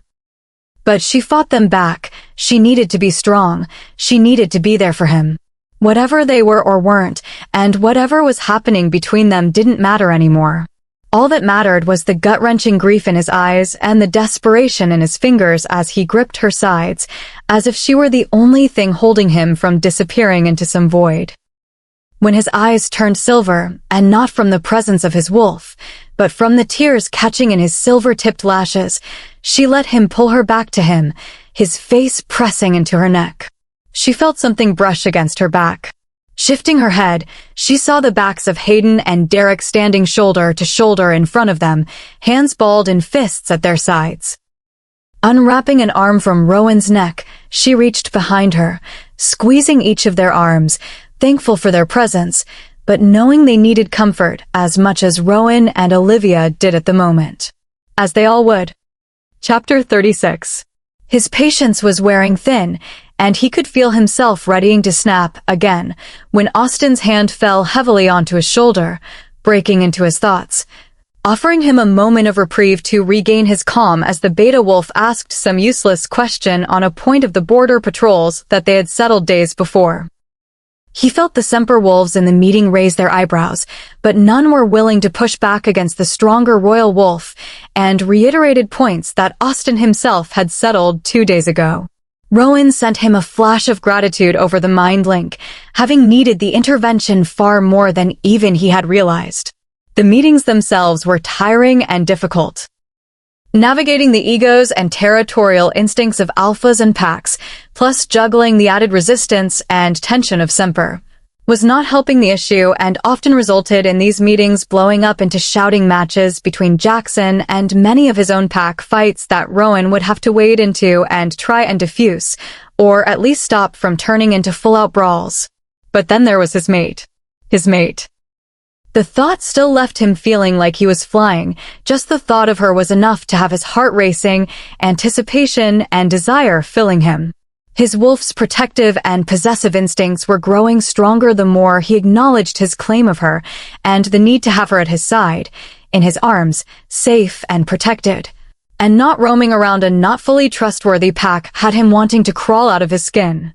But she fought them back. She needed to be strong. She needed to be there for him. Whatever they were or weren't, and whatever was happening between them didn't matter anymore. All that mattered was the gut-wrenching grief in his eyes and the desperation in his fingers as he gripped her sides, as if she were the only thing holding him from disappearing into some void. When his eyes turned silver, and not from the presence of his wolf, but from the tears catching in his silver-tipped lashes, she let him pull her back to him, his face pressing into her neck. She felt something brush against her back. Shifting her head, she saw the backs of Hayden and Derek standing shoulder to shoulder in front of them, hands balled in fists at their sides. Unwrapping an arm from Rowan's neck, she reached behind her, squeezing each of their arms, thankful for their presence, but knowing they needed comfort as much as Rowan and Olivia did at the moment. As they all would. Chapter 36. His patience was wearing thin, and he could feel himself readying to snap again when Austin's hand fell heavily onto his shoulder, breaking into his thoughts, offering him a moment of reprieve to regain his calm as the beta wolf asked some useless question on a point of the border patrols that they had settled days before. He felt the Semper wolves in the meeting raise their eyebrows, but none were willing to push back against the stronger royal wolf and reiterated points that Austin himself had settled 2 days ago. Rowan sent him a flash of gratitude over the mind link, having needed the intervention far more than even he had realized. The meetings themselves were tiring and difficult. Navigating the egos and territorial instincts of alphas and packs, plus juggling the added resistance and tension of Semper, was not helping the issue and often resulted in these meetings blowing up into shouting matches between Jackson and many of his own pack, fights that Rowan would have to wade into and try and diffuse, or at least stop from turning into full-out brawls. But then there was his mate. His mate. The thought still left him feeling like he was flying. Just the thought of her was enough to have his heart racing, anticipation and desire filling him. His wolf's protective and possessive instincts were growing stronger the more he acknowledged his claim of her and the need to have her at his side, in his arms, safe and protected. And not roaming around a not fully trustworthy pack had him wanting to crawl out of his skin.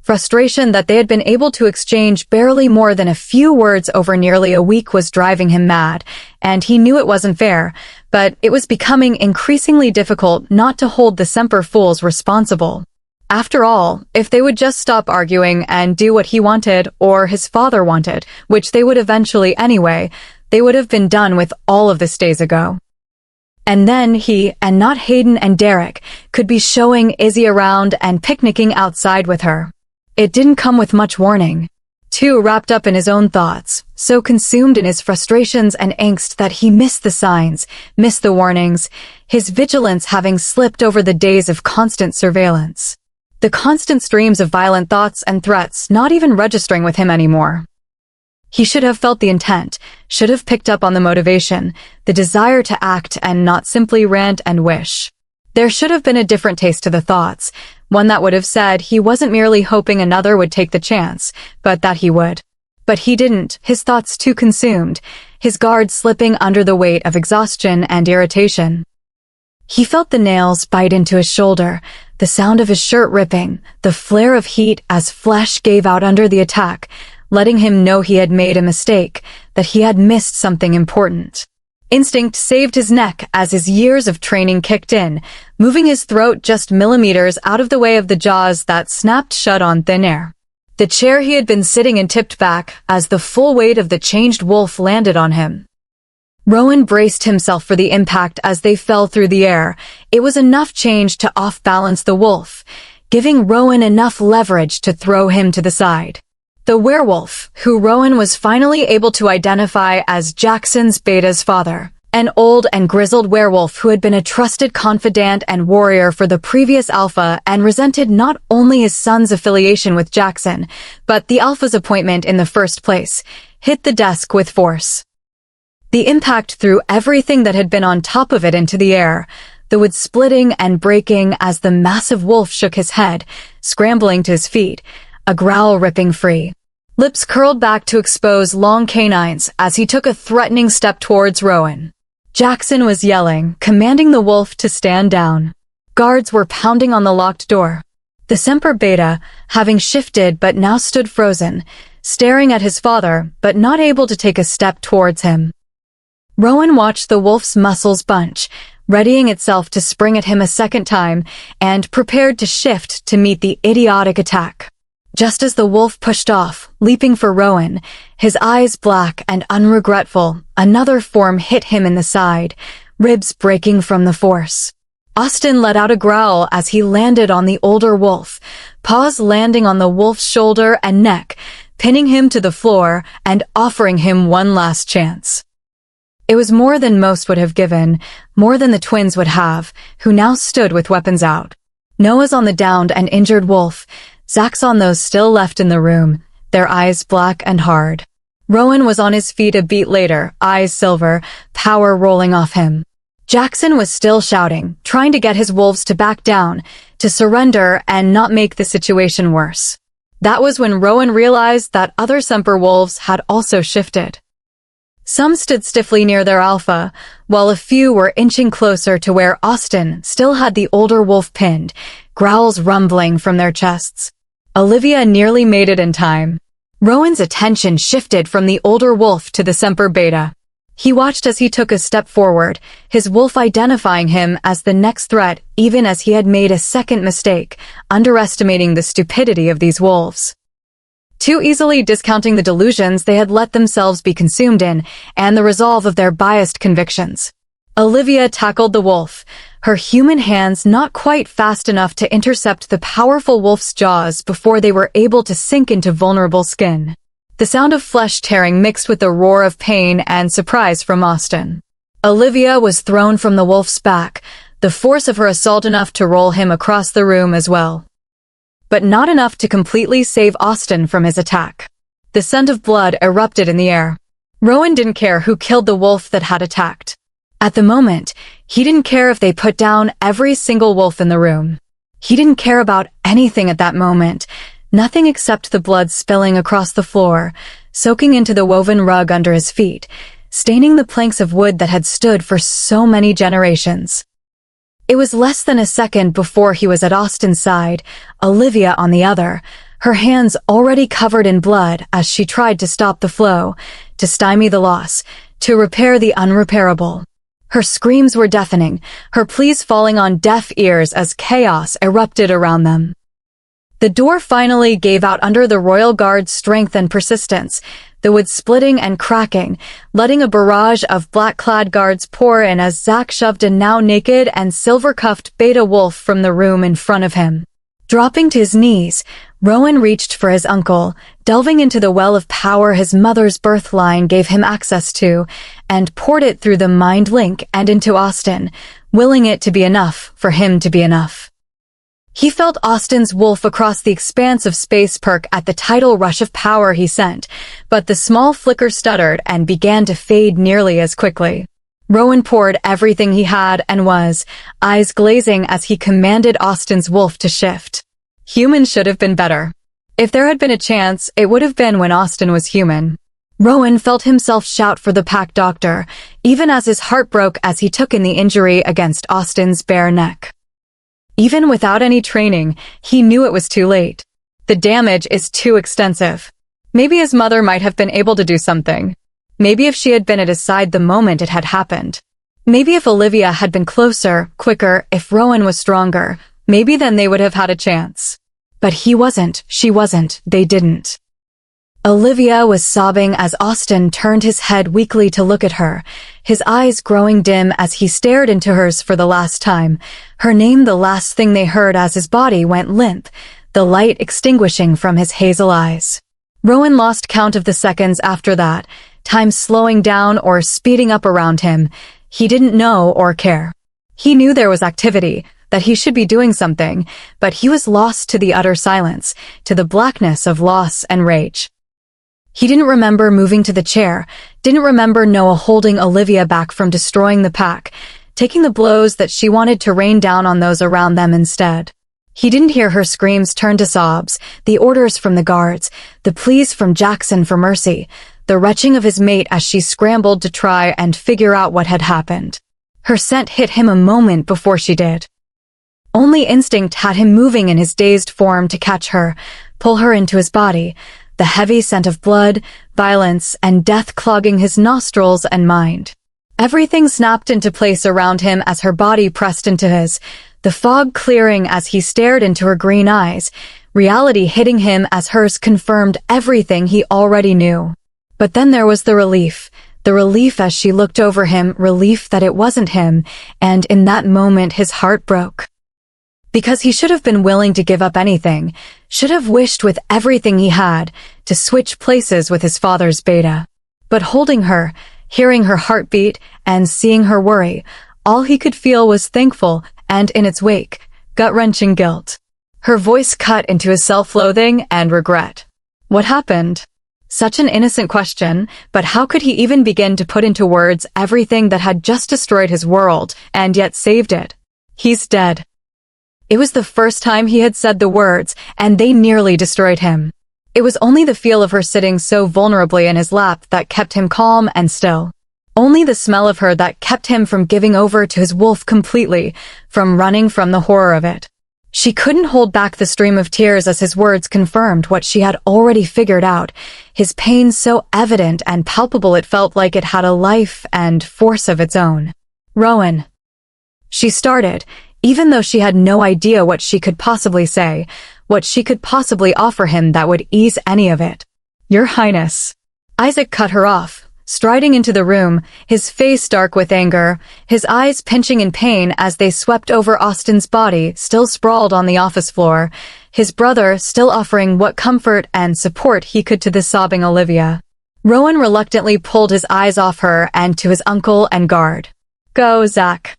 Frustration that they had been able to exchange barely more than a few words over nearly a week was driving him mad, and he knew it wasn't fair, but it was becoming increasingly difficult not to hold the Semper fools responsible. After all, if they would just stop arguing and do what he wanted or his father wanted, which they would eventually anyway, they would have been done with all of this days ago. And then he, and not Hayden and Derek, could be showing Izzy around and picnicking outside with her. It didn't come with much warning. Too wrapped up in his own thoughts, so consumed in his frustrations and angst that he missed the signs, missed the warnings, his vigilance having slipped over the days of constant surveillance. The constant streams of violent thoughts and threats not even registering with him anymore. He should have felt the intent, should have picked up on the motivation, the desire to act and not simply rant and wish. There should have been a different taste to the thoughts, one that would have said he wasn't merely hoping another would take the chance, but that he would. But he didn't, his thoughts too consumed, his guard slipping under the weight of exhaustion and irritation. He felt the nails bite into his shoulder, the sound of his shirt ripping, the flare of heat as flesh gave out under the attack, letting him know he had made a mistake, that he had missed something important. Instinct saved his neck as his years of training kicked in, moving his throat just millimeters out of the way of the jaws that snapped shut on thin air. The chair he had been sitting in tipped back as the full weight of the changed wolf landed on him. Rowan braced himself for the impact as they fell through the air. It was enough change to off-balance the wolf, giving Rowan enough leverage to throw him to the side. The werewolf, who Rowan was finally able to identify as Jackson's Beta's father, an old and grizzled werewolf who had been a trusted confidant and warrior for the previous Alpha and resented not only his son's affiliation with Jackson, but the Alpha's appointment in the first place, hit the desk with force. The impact threw everything that had been on top of it into the air, the wood splitting and breaking as the massive wolf shook his head, scrambling to his feet, a growl ripping free. Lips curled back to expose long canines as he took a threatening step towards Rowan. Jackson was yelling, commanding the wolf to stand down. Guards were pounding on the locked door. The Semper Beta, having shifted but now stood frozen, staring at his father but not able to take a step towards him. Rowan watched the wolf's muscles bunch, readying itself to spring at him a second time and prepared to shift to meet the idiotic attack. Just as the wolf pushed off, leaping for Rowan, his eyes black and unregretful, another form hit him in the side, ribs breaking from the force. Austin let out a growl as he landed on the older wolf, paws landing on the wolf's shoulder and neck, pinning him to the floor and offering him one last chance. It was more than most would have given, more than the twins would have, who now stood with weapons out. Noah's on the downed and injured wolf, Zach's on those still left in the room, their eyes black and hard. Rowan was on his feet a beat later, eyes silver, power rolling off him. Jackson was still shouting, trying to get his wolves to back down, to surrender and not make the situation worse. That was when Rowan realized that other Semper wolves had also shifted. Some stood stiffly near their alpha, while a few were inching closer to where Austin still had the older wolf pinned, growls rumbling from their chests. Olivia nearly made it in time. Rowan's attention shifted from the older wolf to the Semper Beta. He watched as he took a step forward, his wolf identifying him as the next threat even as he had made a second mistake, underestimating the stupidity of these wolves. Too easily discounting the delusions they had let themselves be consumed in and the resolve of their biased convictions. Olivia tackled the wolf, her human hands not quite fast enough to intercept the powerful wolf's jaws before they were able to sink into vulnerable skin. The sound of flesh tearing mixed with the roar of pain and surprise from Austin. Olivia was thrown from the wolf's back, the force of her assault enough to roll him across the room as well. But not enough to completely save Austin from his attack. The scent of blood erupted in the air. Rowan didn't care who killed the wolf that had attacked. At the moment, he didn't care if they put down every single wolf in the room. He didn't care about anything at that moment, nothing except the blood spilling across the floor, soaking into the woven rug under his feet, staining the planks of wood that had stood for so many generations. It was less than a second before he was at Austin's side, Olivia on the other, her hands already covered in blood as she tried to stop the flow, to stymie the loss, to repair the unrepairable. Her screams were deafening, her pleas falling on deaf ears as chaos erupted around them. The door finally gave out under the royal guard's strength and persistence, the wood splitting and cracking, letting a barrage of black-clad guards pour in as Zack shoved a now naked and silver-cuffed beta wolf from the room in front of him. Dropping to his knees, Rowan reached for his uncle, delving into the well of power his mother's birth line gave him access to, and poured it through the mind link and into Austin, willing it to be enough for him to be enough. He felt Austin's wolf across the expanse of space perk at the tidal rush of power he sent, but the small flicker stuttered and began to fade nearly as quickly. Rowan poured everything he had and was, eyes glazing as he commanded Austin's wolf to shift. Humans should have been better. If there had been a chance, it would have been when Austin was human. Rowan felt himself shout for the pack doctor, even as his heart broke as he took in the injury against Austin's bare neck. Even without any training, he knew it was too late. The damage is too extensive. Maybe his mother might have been able to do something. Maybe if she had been at his side the moment it had happened. Maybe if Olivia had been closer, quicker, if Rowan was stronger, maybe then they would have had a chance. But he wasn't, she wasn't, they didn't. Olivia was sobbing as Austin turned his head weakly to look at her, his eyes growing dim as he stared into hers for the last time, her name the last thing they heard as his body went limp, the light extinguishing from his hazel eyes. Rowan lost count of the seconds after that, time slowing down or speeding up around him. He didn't know or care. He knew there was activity, that he should be doing something, but he was lost to the utter silence, to the blackness of loss and rage. He didn't remember moving to the chair, didn't remember Noah holding Olivia back from destroying the pack, taking the blows that she wanted to rain down on those around them instead. He didn't hear her screams turn to sobs, the orders from the guards, the pleas from Jackson for mercy, the retching of his mate as she scrambled to try and figure out what had happened. Her scent hit him a moment before she did. Only instinct had him moving in his dazed form to catch her, pull her into his body, the heavy scent of blood, violence, and death clogging his nostrils and mind. Everything snapped into place around him as her body pressed into his, the fog clearing as he stared into her green eyes, reality hitting him as hers confirmed everything he already knew. But then there was the relief as she looked over him, relief that it wasn't him, and in that moment his heart broke. Because he should have been willing to give up anything, should have wished with everything he had to switch places with his father's beta. But holding her, hearing her heartbeat, and seeing her worry, all he could feel was thankful and, in its wake, gut-wrenching guilt. Her voice cut into his self-loathing and regret. What happened? Such an innocent question, but how could he even begin to put into words everything that had just destroyed his world and yet saved it? He's dead. It was the first time he had said the words, and they nearly destroyed him. It was only the feel of her sitting so vulnerably in his lap that kept him calm and still. Only the smell of her that kept him from giving over to his wolf completely, from running from the horror of it. She couldn't hold back the stream of tears as his words confirmed what she had already figured out, his pain so evident and palpable it felt like it had a life and force of its own. Rowan. She started, even though she had no idea what she could possibly say, what she could possibly offer him that would ease any of it. Your Highness. Isaac cut her off, striding into the room, his face dark with anger, his eyes pinching in pain as they swept over Austin's body, still sprawled on the office floor, his brother still offering what comfort and support he could to the sobbing Olivia. Rowan reluctantly pulled his eyes off her and to his uncle and guard. Go, Zack.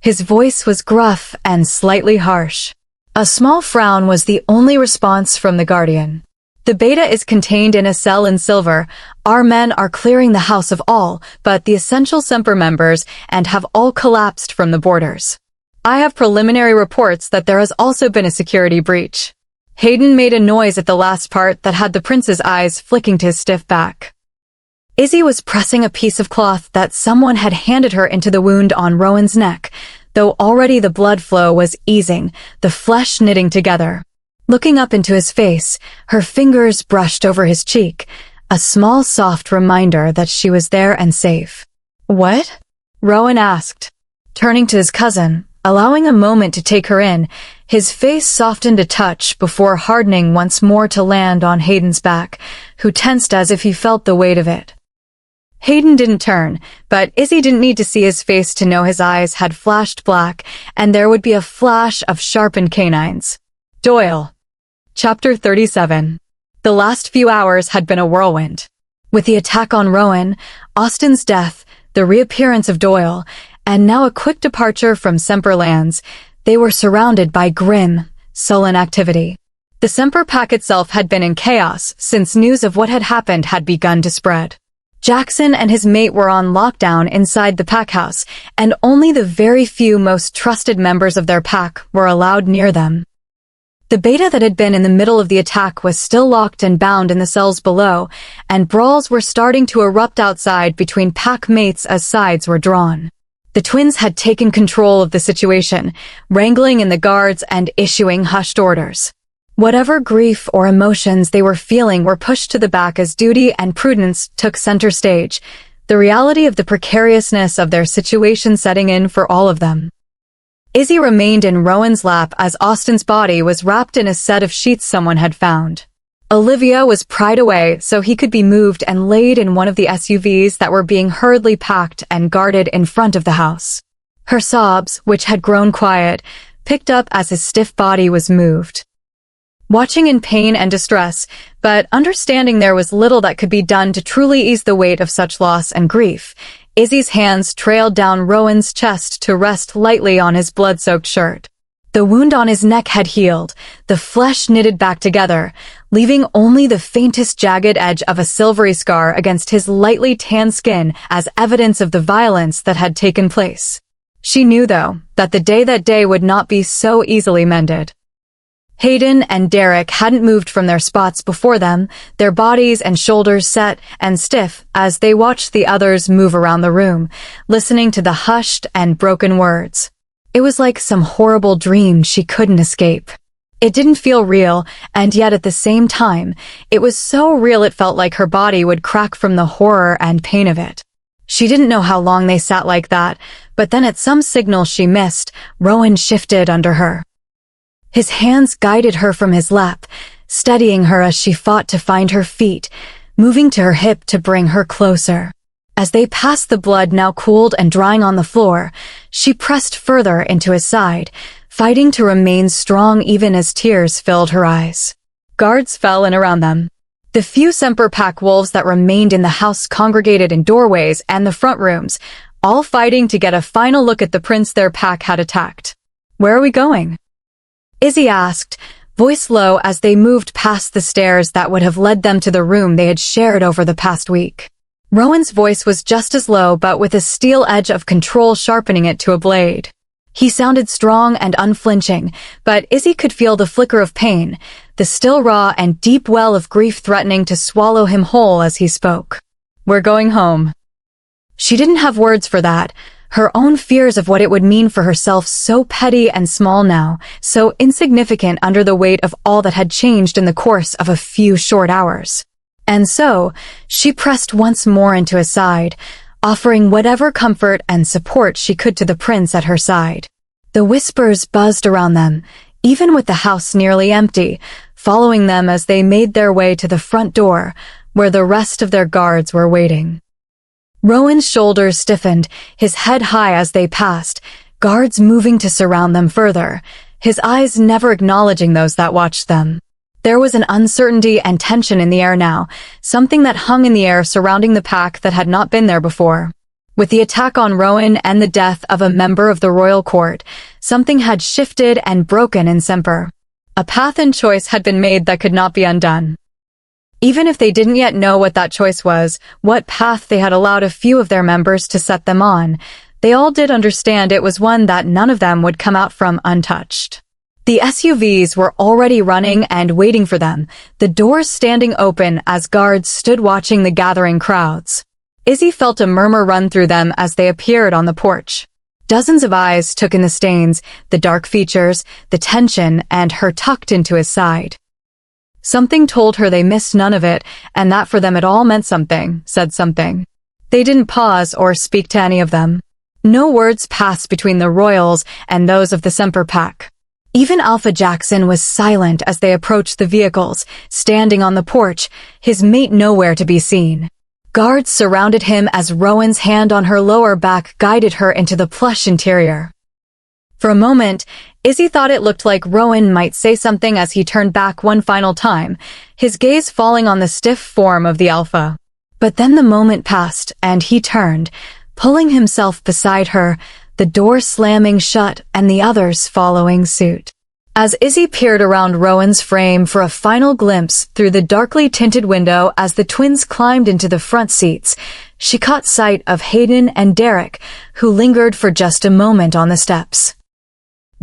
His voice was gruff and slightly harsh. A small frown was the only response from the Guardian. The beta is contained in a cell in silver. Our men are clearing the house of all, but the essential Semper members and have all collapsed from the borders. I have preliminary reports that there has also been a security breach. Hayden made a noise at the last part that had the prince's eyes flicking to his stiff back. Izzy was pressing a piece of cloth that someone had handed her into the wound on Rowan's neck, though already the blood flow was easing, the flesh knitting together. Looking up into his face, her fingers brushed over his cheek, a small soft reminder that she was there and safe. "What?" Rowan asked, turning to his cousin, allowing a moment to take her in. His face softened a touch before hardening once more to land on Hayden's back, who tensed as if he felt the weight of it. Hayden didn't turn, but Izzy didn't need to see his face to know his eyes had flashed black, and there would be a flash of sharpened canines. Doyle. Chapter 37. The last few hours had been a whirlwind. With the attack on Rowan, Austin's death, the reappearance of Doyle, and now a quick departure from Semper lands, they were surrounded by grim, sullen activity. The Semper pack itself had been in chaos since news of what had happened had begun to spread. Jackson and his mate were on lockdown inside the pack house, and only the very few most trusted members of their pack were allowed near them. The beta that had been in the middle of the attack was still locked and bound in the cells below, and brawls were starting to erupt outside between pack mates as sides were drawn. The twins had taken control of the situation, wrangling in the guards and issuing hushed orders. Whatever grief or emotions they were feeling were pushed to the back as duty and prudence took center stage, the reality of the precariousness of their situation setting in for all of them. Izzy remained in Rowan's lap as Austin's body was wrapped in a set of sheets someone had found. Olivia was pried away so he could be moved and laid in one of the SUVs that were being hurriedly packed and guarded in front of the house. Her sobs, which had grown quiet, picked up as his stiff body was moved. Watching in pain and distress, but understanding there was little that could be done to truly ease the weight of such loss and grief, Izzy's hands trailed down Rowan's chest to rest lightly on his blood-soaked shirt. The wound on his neck had healed, the flesh knitted back together, leaving only the faintest jagged edge of a silvery scar against his lightly tanned skin as evidence of the violence that had taken place. She knew, though, that that day would not be so easily mended. Hayden and Derek hadn't moved from their spots before them, their bodies and shoulders set and stiff as they watched the others move around the room, listening to the hushed and broken words. It was like some horrible dream she couldn't escape. It didn't feel real, and yet at the same time, it was so real it felt like her body would crack from the horror and pain of it. She didn't know how long they sat like that, but then at some signal she missed, Rowan shifted under her. His hands guided her from his lap, steadying her as she fought to find her feet, moving to her hip to bring her closer. As they passed the blood now cooled and drying on the floor, she pressed further into his side, fighting to remain strong even as tears filled her eyes. Guards fell in around them. The few Semper pack wolves that remained in the house congregated in doorways and the front rooms, all fighting to get a final look at the prince their pack had attacked. "Where are we going?" Izzy asked, voice low as they moved past the stairs that would have led them to the room they had shared over the past week. Rowan's voice was just as low but with a steel edge of control sharpening it to a blade. He sounded strong and unflinching, but Izzy could feel the flicker of pain, the still raw and deep well of grief threatening to swallow him whole as he spoke. "We're going home." She didn't have words for that. Her own fears of what it would mean for herself so petty and small now, so insignificant under the weight of all that had changed in the course of a few short hours. And so, she pressed once more into his side, offering whatever comfort and support she could to the prince at her side. The whispers buzzed around them, even with the house nearly empty, following them as they made their way to the front door, where the rest of their guards were waiting. Rowan's shoulders stiffened, his head high as they passed, guards moving to surround them further, his eyes never acknowledging those that watched them. There was an uncertainty and tension in the air now, something that hung in the air surrounding the pack that had not been there before. With the attack on Rowan and the death of a member of the royal court, something had shifted and broken in Semper. A path and choice had been made that could not be undone. Even if they didn't yet know what that choice was, what path they had allowed a few of their members to set them on, they all did understand it was one that none of them would come out from untouched. The SUVs were already running and waiting for them, the doors standing open as guards stood watching the gathering crowds. Izzy felt a murmur run through them as they appeared on the porch. Dozens of eyes took in the stains, the dark features, the tension, and her tucked into his side. Something told her they missed none of it, and that for them it all meant something, said something. They didn't pause or speak to any of them. No words passed between the royals and those of the Semper pack. Even Alpha Jackson was silent as they approached the vehicles, standing on the porch, his mate nowhere to be seen. Guards surrounded him as Rowan's hand on her lower back guided her into the plush interior. For a moment, Izzy thought it looked like Rowan might say something as he turned back one final time, his gaze falling on the stiff form of the Alpha. But then the moment passed, and he turned, pulling himself beside her, the door slamming shut and the others following suit. As Izzy peered around Rowan's frame for a final glimpse through the darkly tinted window as the twins climbed into the front seats, she caught sight of Hayden and Derek, who lingered for just a moment on the steps.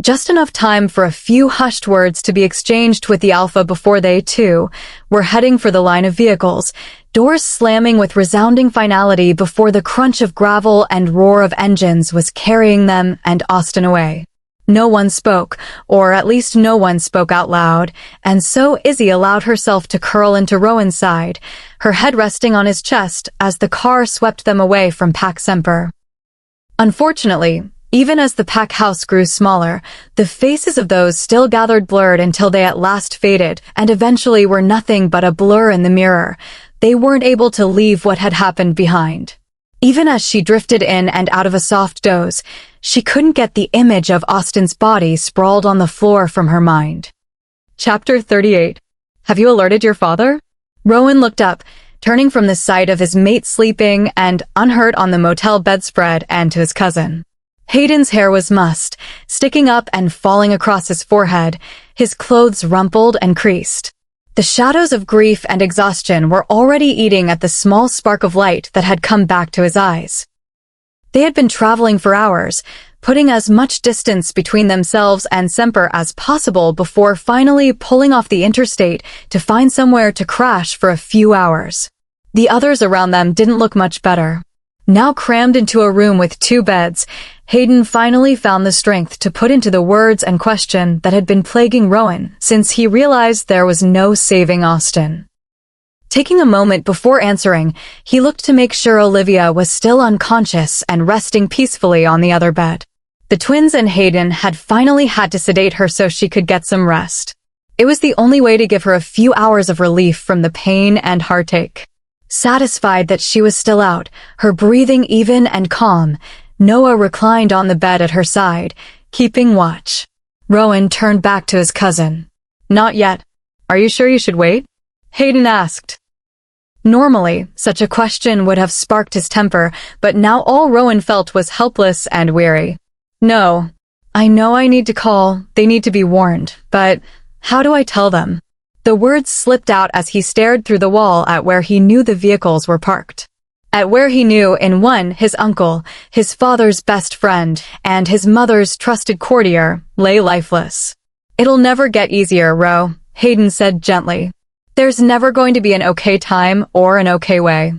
Just enough time for a few hushed words to be exchanged with the Alpha before they, too, were heading for the line of vehicles, doors slamming with resounding finality before the crunch of gravel and roar of engines was carrying them and Austin away. No one spoke, or at least no one spoke out loud, and so Izzy allowed herself to curl into Rowan's side, her head resting on his chest as the car swept them away from Pax Semper. Unfortunately, even as the pack house grew smaller, the faces of those still gathered blurred until they at last faded and eventually were nothing but a blur in the mirror. They weren't able to leave what had happened behind. Even as she drifted in and out of a soft doze, she couldn't get the image of Austin's body sprawled on the floor from her mind. Chapter 38. Have you alerted your father? Rowan looked up, turning from the sight of his mate sleeping and unhurt on the motel bedspread and to his cousin. Hayden's hair was mussed, sticking up and falling across his forehead, his clothes rumpled and creased. The shadows of grief and exhaustion were already eating at the small spark of light that had come back to his eyes. They had been traveling for hours, putting as much distance between themselves and Semper as possible before finally pulling off the interstate to find somewhere to crash for a few hours. The others around them didn't look much better. Now crammed into a room with 2 beds, Hayden finally found the strength to put into the words and question that had been plaguing Rowan since he realized there was no saving Austin. Taking a moment before answering, he looked to make sure Olivia was still unconscious and resting peacefully on the other bed. The twins and Hayden had finally had to sedate her so she could get some rest. It was the only way to give her a few hours of relief from the pain and heartache. Satisfied that she was still out, her breathing even and calm, Noah reclined on the bed at her side, keeping watch. Rowan turned back to his cousin. Not yet. Are you sure you should wait? Hayden asked. Normally, such a question would have sparked his temper, but now all Rowan felt was helpless and weary. No. I know I need to call, they need to be warned, but how do I tell them? The words slipped out as he stared through the wall at where he knew the vehicles were parked. At where he knew, in one, his uncle, his father's best friend, and his mother's trusted courtier, lay lifeless. It'll never get easier, Ro, Hayden said gently. There's never going to be an okay time or an okay way.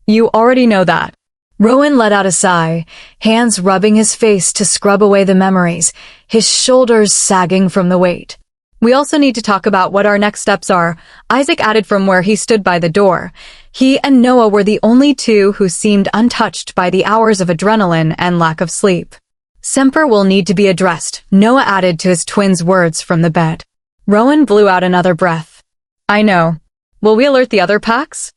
You already know that. Rowan let out a sigh, hands rubbing his face to scrub away the memories, his shoulders sagging from the weight. We also need to talk about what our next steps are, Isaac added from where he stood by the door. He and Noah were the only 2 who seemed untouched by the hours of adrenaline and lack of sleep. Semper will need to be addressed, Noah added to his twins' words from the bed. Rowan blew out another breath. I know. Will we alert the other packs?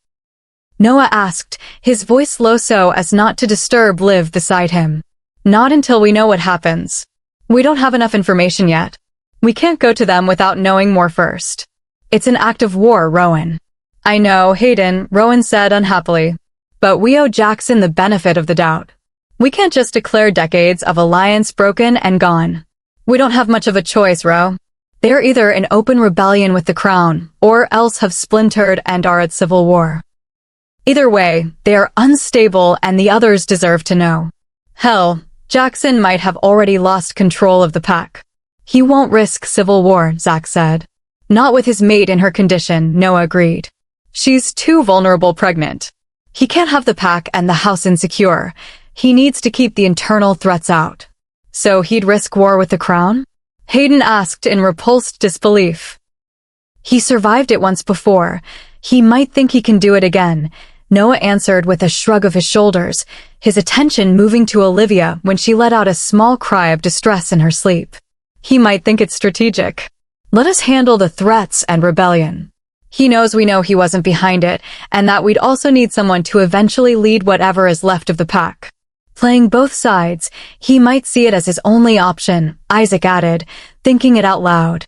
Noah asked, his voice low so as not to disturb Liv beside him. Not until we know what happens. We don't have enough information yet. We can't go to them without knowing more first. It's an act of war, Rowan. I know, Hayden, Rowan said unhappily. But we owe Jackson the benefit of the doubt. We can't just declare decades of alliance broken and gone. We don't have much of a choice, Ro. They're either in open rebellion with the crown, or else have splintered and are at civil war. Either way, they are unstable and the others deserve to know. Hell, Jackson might have already lost control of the pack. He won't risk civil war, Zach said. Not with his mate in her condition, Noah agreed. She's too vulnerable pregnant. He can't have the pack and the house insecure. He needs to keep the internal threats out. So he'd risk war with the crown? Hayden asked in repulsed disbelief. He survived it once before. He might think he can do it again. Noah answered with a shrug of his shoulders, his attention moving to Olivia when she let out a small cry of distress in her sleep. He might think it's strategic. Let us handle the threats and rebellion. He knows we know he wasn't behind it, and that we'd also need someone to eventually lead whatever is left of the pack. Playing both sides, he might see it as his only option, Isaac added, thinking it out loud.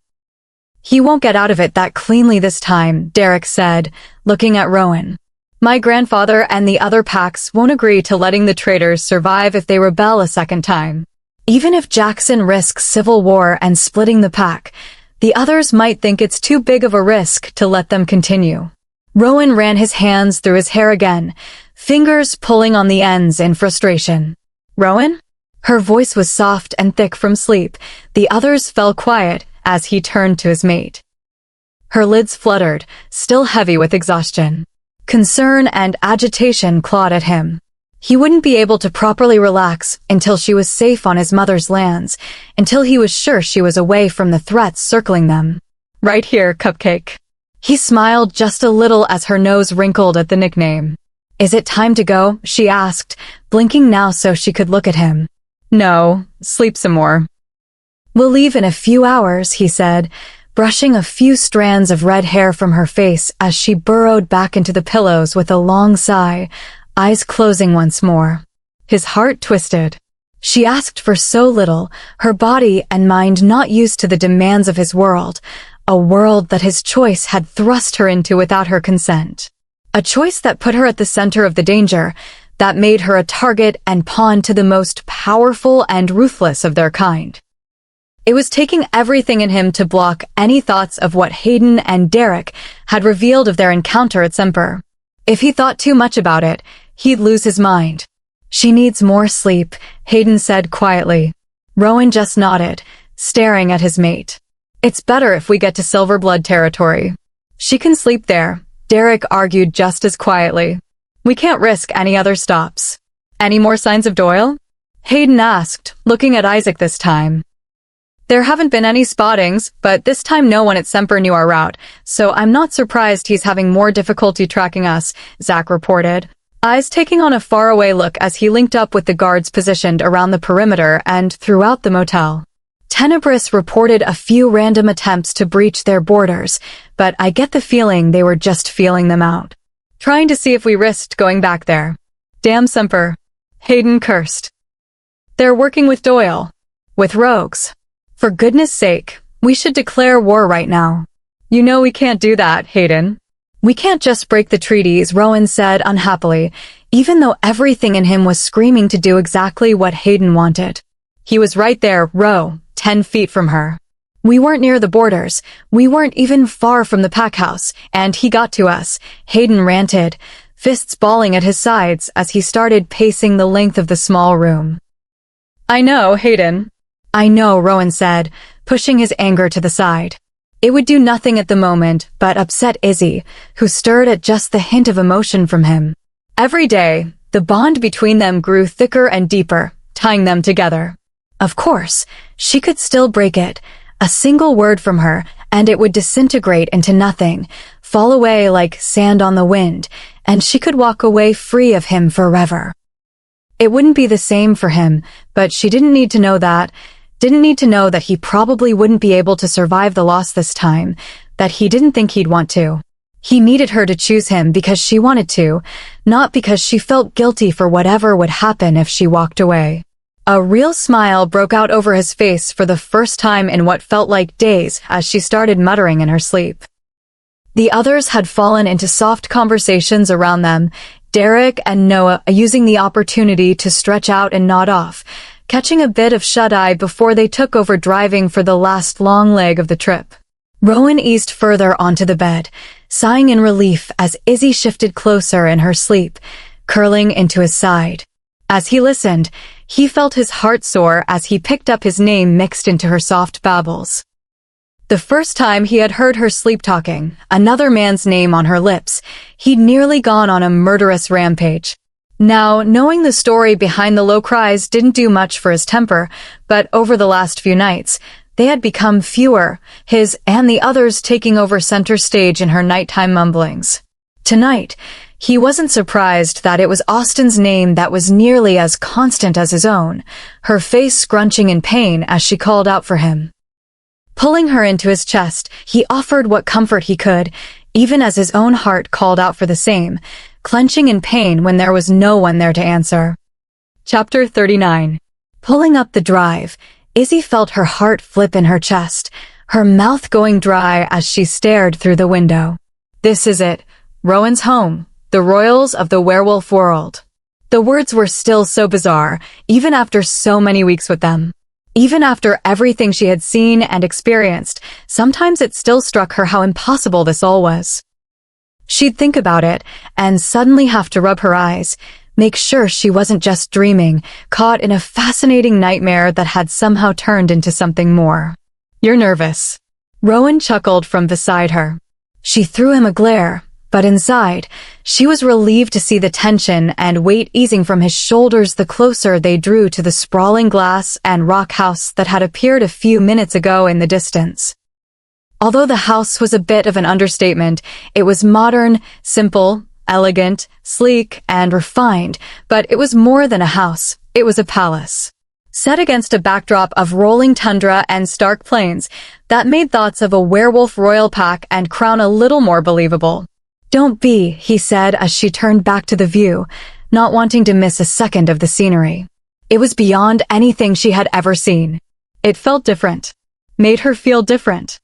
He won't get out of it that cleanly this time, Derek said, looking at Rowan. My grandfather and the other packs won't agree to letting the traitors survive if they rebel a second time. Even if Jackson risks civil war and splitting the pack, the others might think it's too big of a risk to let them continue. Rowan ran his hands through his hair again, fingers pulling on the ends in frustration. Rowan? Her voice was soft and thick from sleep. The others fell quiet as he turned to his mate. Her lids fluttered, still heavy with exhaustion. Concern and agitation clawed at him. He wouldn't be able to properly relax until she was safe on his mother's lands, until he was sure she was away from the threats circling them. Right here, Cupcake. He smiled just a little as her nose wrinkled at the nickname. Is it time to go? She asked, blinking now so she could look at him. No, sleep some more. We'll leave in a few hours, he said, brushing a few strands of red hair from her face as she burrowed back into the pillows with a long sigh, eyes closing once more. His heart twisted. She asked for so little, her body and mind not used to the demands of his world, a world that his choice had thrust her into without her consent. A choice that put her at the center of the danger, that made her a target and pawn to the most powerful and ruthless of their kind. It was taking everything in him to block any thoughts of what Hayden and Derek had revealed of their encounter at Semper. If he thought too much about it, he'd lose his mind. She needs more sleep, Hayden said quietly. Rowan just nodded, staring at his mate. It's better if we get to Silverblood territory. She can sleep there, Derek argued just as quietly. We can't risk any other stops. Any more signs of Doyle? Hayden asked, looking at Isaac this time. There haven't been any spottings, but this time no one at Semper knew our route, so I'm not surprised he's having more difficulty tracking us, Zach reported, eyes taking on a faraway look as he linked up with the guards positioned around the perimeter and throughout the motel. Tenebris reported a few random attempts to breach their borders, but I get the feeling they were just feeling them out. Trying to see if we risked going back there. Damn Semper. Hayden cursed. They're working with Doyle. With rogues. For goodness sake, we should declare war right now. You know we can't do that, Hayden. We can't just break the treaties, Rowan said unhappily, even though everything in him was screaming to do exactly what Hayden wanted. He was right there, 10 feet from her. We weren't near the borders. We weren't even far from the pack house, and he got to us, Hayden ranted, fists balling at his sides as he started pacing the length of the small room. I know, Hayden. I know, Rowan said, pushing his anger to the side. It would do nothing at the moment but upset Izzy, who stirred at just the hint of emotion from him. Every day, the bond between them grew thicker and deeper, tying them together. Of course, she could still break it. A single word from her, and it would disintegrate into nothing, fall away like sand on the wind, and she could walk away free of him forever. It wouldn't be the same for him, but she didn't need to know that. Didn't need to know that he probably wouldn't be able to survive the loss this time, that he didn't think he'd want to. He needed her to choose him because she wanted to, not because she felt guilty for whatever would happen if she walked away. A real smile broke out over his face for the first time in what felt like days as she started muttering in her sleep. The others had fallen into soft conversations around them, Derek and Noah using the opportunity to stretch out and nod off, catching a bit of shut-eye before they took over driving for the last long leg of the trip. Rowan eased further onto the bed, sighing in relief as Izzy shifted closer in her sleep, curling into his side. As he listened, he felt his heart soar as he picked up his name mixed into her soft babbles. The first time he had heard her sleep-talking, another man's name on her lips, he'd nearly gone on a murderous rampage. Now, knowing the story behind the low cries didn't do much for his temper, but over the last few nights, they had become fewer, his and the others taking over center stage in her nighttime mumblings. Tonight, he wasn't surprised that it was Austen's name that was nearly as constant as his own, her face scrunching in pain as she called out for him. Pulling her into his chest, he offered what comfort he could, even as his own heart called out for the same, clenching in pain when there was no one there to answer. Chapter 39. Pulling up the drive, Izzy felt her heart flip in her chest, her mouth going dry as she stared through the window. This is it, Rowan's home, the royals of the werewolf world. The words were still so bizarre, even after so many weeks with them. Even after everything she had seen and experienced, sometimes it still struck her how impossible this all was. She'd think about it, and suddenly have to rub her eyes, make sure she wasn't just dreaming, caught in a fascinating nightmare that had somehow turned into something more. You're nervous. Rowan chuckled from beside her. She threw him a glare, but inside, she was relieved to see the tension and weight easing from his shoulders the closer they drew to the sprawling glass and rock house that had appeared a few minutes ago in the distance. Although the house was a bit of an understatement, it was modern, simple, elegant, sleek, and refined, but it was more than a house, it was a palace. Set against a backdrop of rolling tundra and stark plains, that made thoughts of a werewolf royal pack and crown a little more believable. Don't be, he said as she turned back to the view, not wanting to miss a second of the scenery. It was beyond anything she had ever seen. It felt different. Made her feel different.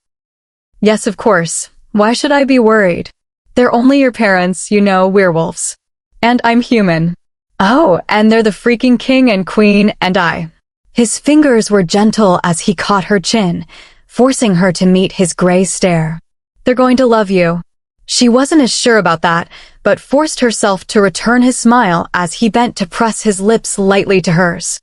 Yes, of course. Why should I be worried? They're only your parents, you know, werewolves. And I'm human. Oh, and they're the freaking king and queen and I. His fingers were gentle as he caught her chin, forcing her to meet his gray stare. They're going to love you. She wasn't as sure about that, but forced herself to return his smile as he bent to press his lips lightly to hers.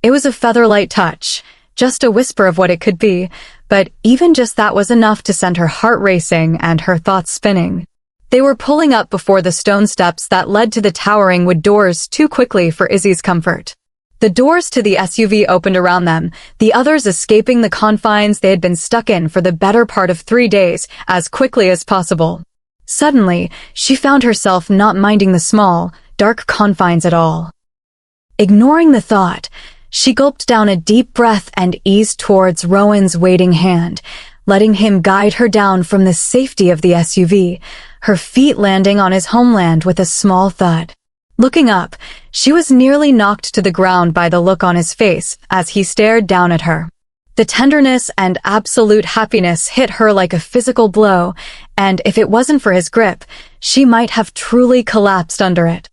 It was a feather-light touch, just a whisper of what it could be, but even just that was enough to send her heart racing and her thoughts spinning. They were pulling up before the stone steps that led to the towering wood doors too quickly for Izzy's comfort. The doors to the SUV opened around them, the others escaping the confines they had been stuck in for the better part of 3 days as quickly as possible. Suddenly, she found herself not minding the small, dark confines at all. Ignoring the thought, she gulped down a deep breath and eased towards Rowan's waiting hand, letting him guide her down from the safety of the SUV, her feet landing on his homeland with a small thud. Looking up, she was nearly knocked to the ground by the look on his face as he stared down at her. The tenderness and absolute happiness hit her like a physical blow, and if it wasn't for his grip, she might have truly collapsed under it.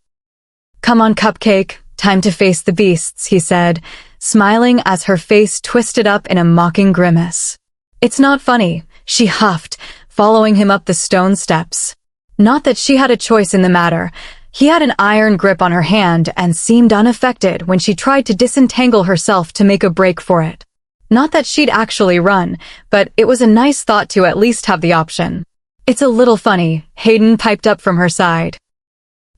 "Come on, Cupcake, time to face the beasts," he said, smiling as her face twisted up in a mocking grimace. "It's not funny," she huffed, following him up the stone steps. Not that she had a choice in the matter. He had an iron grip on her hand and seemed unaffected when she tried to disentangle herself to make a break for it. Not that she'd actually run, but it was a nice thought to at least have the option. "It's a little funny," Hayden piped up from her side.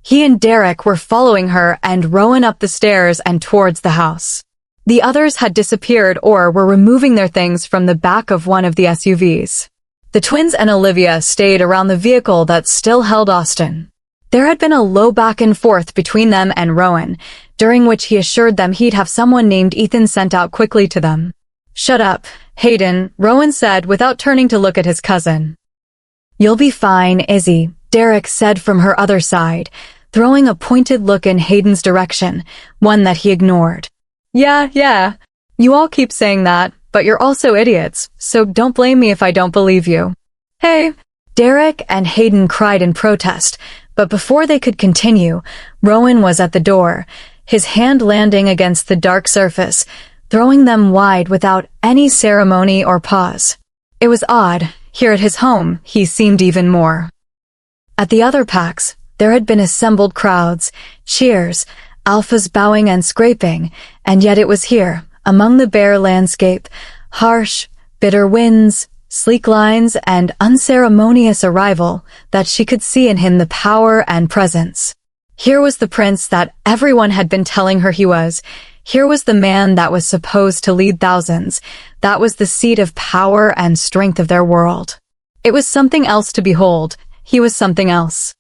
He and Derek were following her and Rowan up the stairs and towards the house. The others had disappeared or were removing their things from the back of one of the SUVs. The twins and Olivia stayed around the vehicle that still held Austen. There had been a low back and forth between them and Rowan, during which he assured them he'd have someone named Ethan sent out quickly to them. "Shut up, Hayden," Rowan said without turning to look at his cousin. "You'll be fine, Izzy," Derek said from her other side, throwing a pointed look in Hayden's direction, one that he ignored. Yeah, you all keep saying that, but you're also idiots, so don't blame me if I don't believe you." "Hey," Derek and Hayden cried in protest, but before they could continue, Rowan was at the door, his hand landing against the dark surface, throwing them wide without any ceremony or pause. It was odd. Here at his home, he seemed even more. At the other packs, there had been assembled crowds, cheers, alphas bowing and scraping, and yet it was here, among the bare landscape, harsh, bitter winds, sleek lines, and unceremonious arrival, that she could see in him the power and presence. Here was the prince that everyone had been telling her he was. Here was the man that was supposed to lead thousands. That was the seat of power and strength of their world. It was something else to behold. He was something else.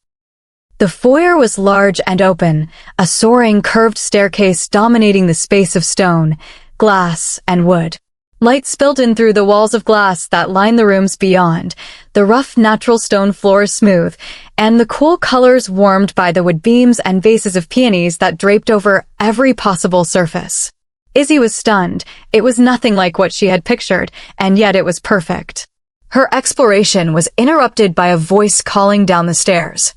The foyer was large and open, a soaring curved staircase dominating the space of stone, glass, and wood. Light spilled in through the walls of glass that lined the rooms beyond, the rough natural stone floors smooth, and the cool colors warmed by the wood beams and vases of peonies that draped over every possible surface. Izzy was stunned. It was nothing like what she had pictured, and yet it was perfect. Her exploration was interrupted by a voice calling down the stairs.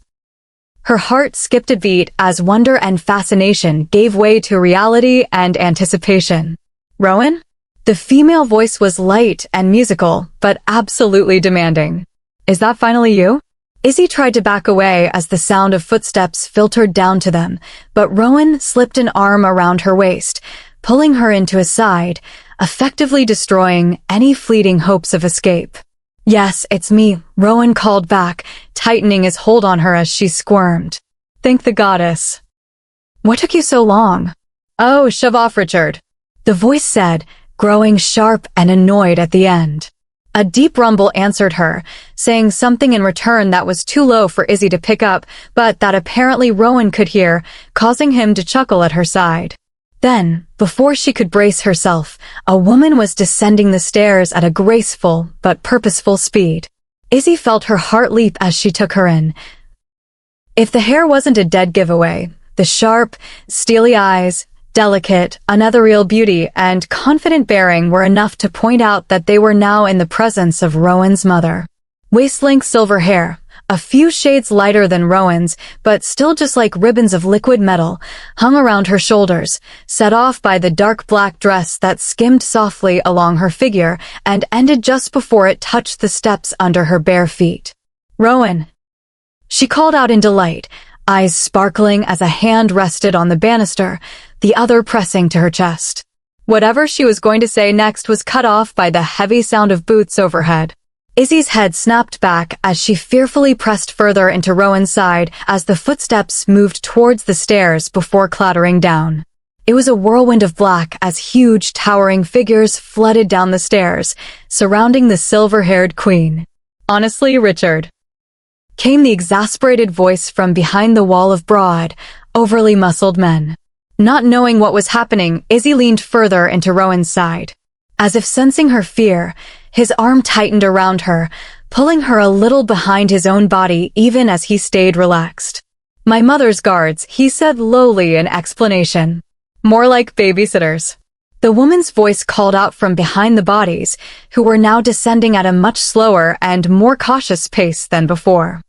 Her heart skipped a beat as wonder and fascination gave way to reality and anticipation. Rowan? The female voice was light and musical, but absolutely demanding. Is that finally you? Izzy tried to back away as the sound of footsteps filtered down to them, but Rowan slipped an arm around her waist, pulling her into his side, effectively destroying any fleeting hopes of escape. Yes, it's me, Rowan called back, tightening his hold on her as she squirmed. Thank the goddess. What took you so long? Oh, shove off, Richard. The voice said, growing sharp and annoyed at the end. A deep rumble answered her, saying something in return that was too low for Izzy to pick up, but that apparently Rowan could hear, causing him to chuckle at her side. Then, before she could brace herself, a woman was descending the stairs at a graceful but purposeful speed. Izzy felt her heart leap as she took her in. If the hair wasn't a dead giveaway, the sharp, steely eyes, delicate, unethereal beauty, and confident bearing were enough to point out that they were now in the presence of Rowan's mother. Waist-length silver hair, a few shades lighter than Rowan's, but still just like ribbons of liquid metal, hung around her shoulders, set off by the dark black dress that skimmed softly along her figure and ended just before it touched the steps under her bare feet. Rowan! She called out in delight, eyes sparkling as a hand rested on the banister, the other pressing to her chest. Whatever she was going to say next was cut off by the heavy sound of boots overhead. Izzy's head snapped back as she fearfully pressed further into Rowan's side as the footsteps moved towards the stairs before clattering down. It was a whirlwind of black as huge, towering figures flooded down the stairs, surrounding the silver-haired queen. Honestly, Richard, came the exasperated voice from behind the wall of broad, overly muscled men. Not knowing what was happening, Izzy leaned further into Rowan's side. As if sensing her fear, his arm tightened around her, pulling her a little behind his own body even as he stayed relaxed. My mother's guards, he said lowly in explanation. More like babysitters. The woman's voice called out from behind the bodies, who were now descending at a much slower and more cautious pace than before.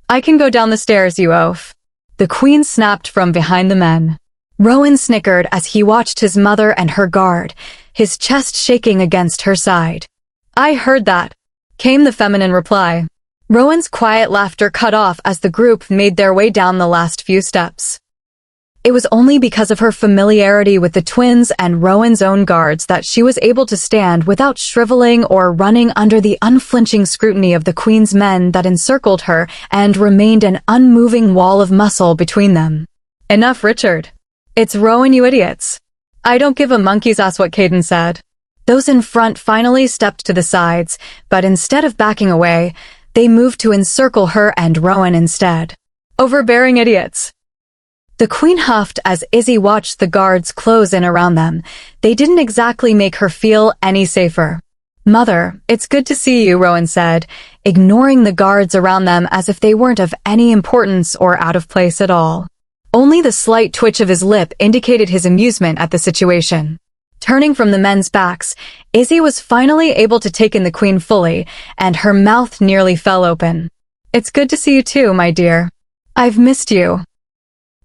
I can go down the stairs, you oaf. The queen snapped from behind the men. Rowan snickered as he watched his mother and her guard, his chest shaking against her side. I heard that, came the feminine reply. Rowan's quiet laughter cut off as the group made their way down the last few steps. It was only because of her familiarity with the twins and Rowan's own guards that she was able to stand without shriveling or running under the unflinching scrutiny of the queen's men that encircled her and remained an unmoving wall of muscle between them. Enough, Richard. It's Rowan, you idiots. I don't give a monkey's ass what Caden said. Those in front finally stepped to the sides, but instead of backing away, they moved to encircle her and Rowan instead. Overbearing idiots. The queen huffed as Izzy watched the guards close in around them. They didn't exactly make her feel any safer. Mother, it's good to see you, Rowan said, ignoring the guards around them as if they weren't of any importance or out of place at all. Only the slight twitch of his lip indicated his amusement at the situation. Turning from the men's backs, Izzy was finally able to take in the queen fully, and her mouth nearly fell open. It's good to see you too, my dear. I've missed you.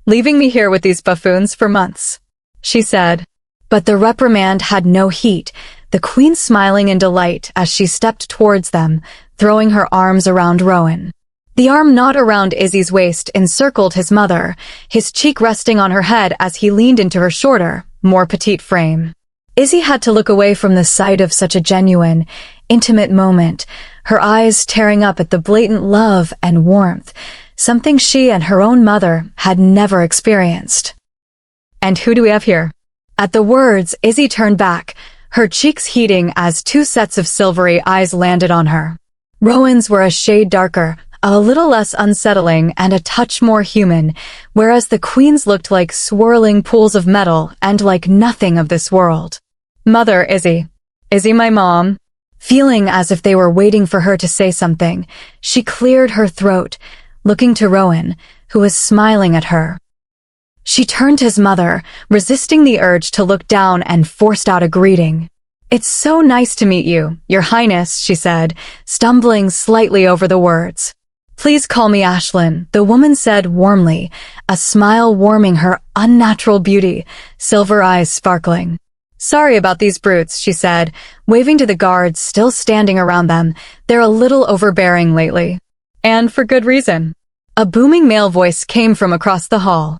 Leaving me here with these buffoons for months, she said. But the reprimand had no heat, the queen smiling in delight as she stepped towards them, throwing her arms around Rowan. The arm not around Izzy's waist encircled his mother, his cheek resting on her head as he leaned into her shorter, more petite frame. Izzy had to look away from the sight of such a genuine, intimate moment, her eyes tearing up at the blatant love and warmth, something she and her own mother had never experienced. "And who do we have here?" At the words, Izzy turned back, her cheeks heating as two sets of silvery eyes landed on her. Rowan's were a shade darker, a little less unsettling and a touch more human, whereas the Queen's looked like swirling pools of metal and like nothing of this world. "Mother, Izzy. Izzy, my mom." Feeling as if they were waiting for her to say something, she cleared her throat, looking to Rowan, who was smiling at her. She turned to his mother, resisting the urge to look down, and forced out a greeting. "It's so nice to meet you, Your Highness," she said, stumbling slightly over the words. "Please call me Ashlyn," the woman said warmly, a smile warming her unnatural beauty, silver eyes sparkling. "Sorry about these brutes," she said, waving to the guards still standing around them. "They're a little overbearing lately." "And for good reason." A booming male voice came from across the hall.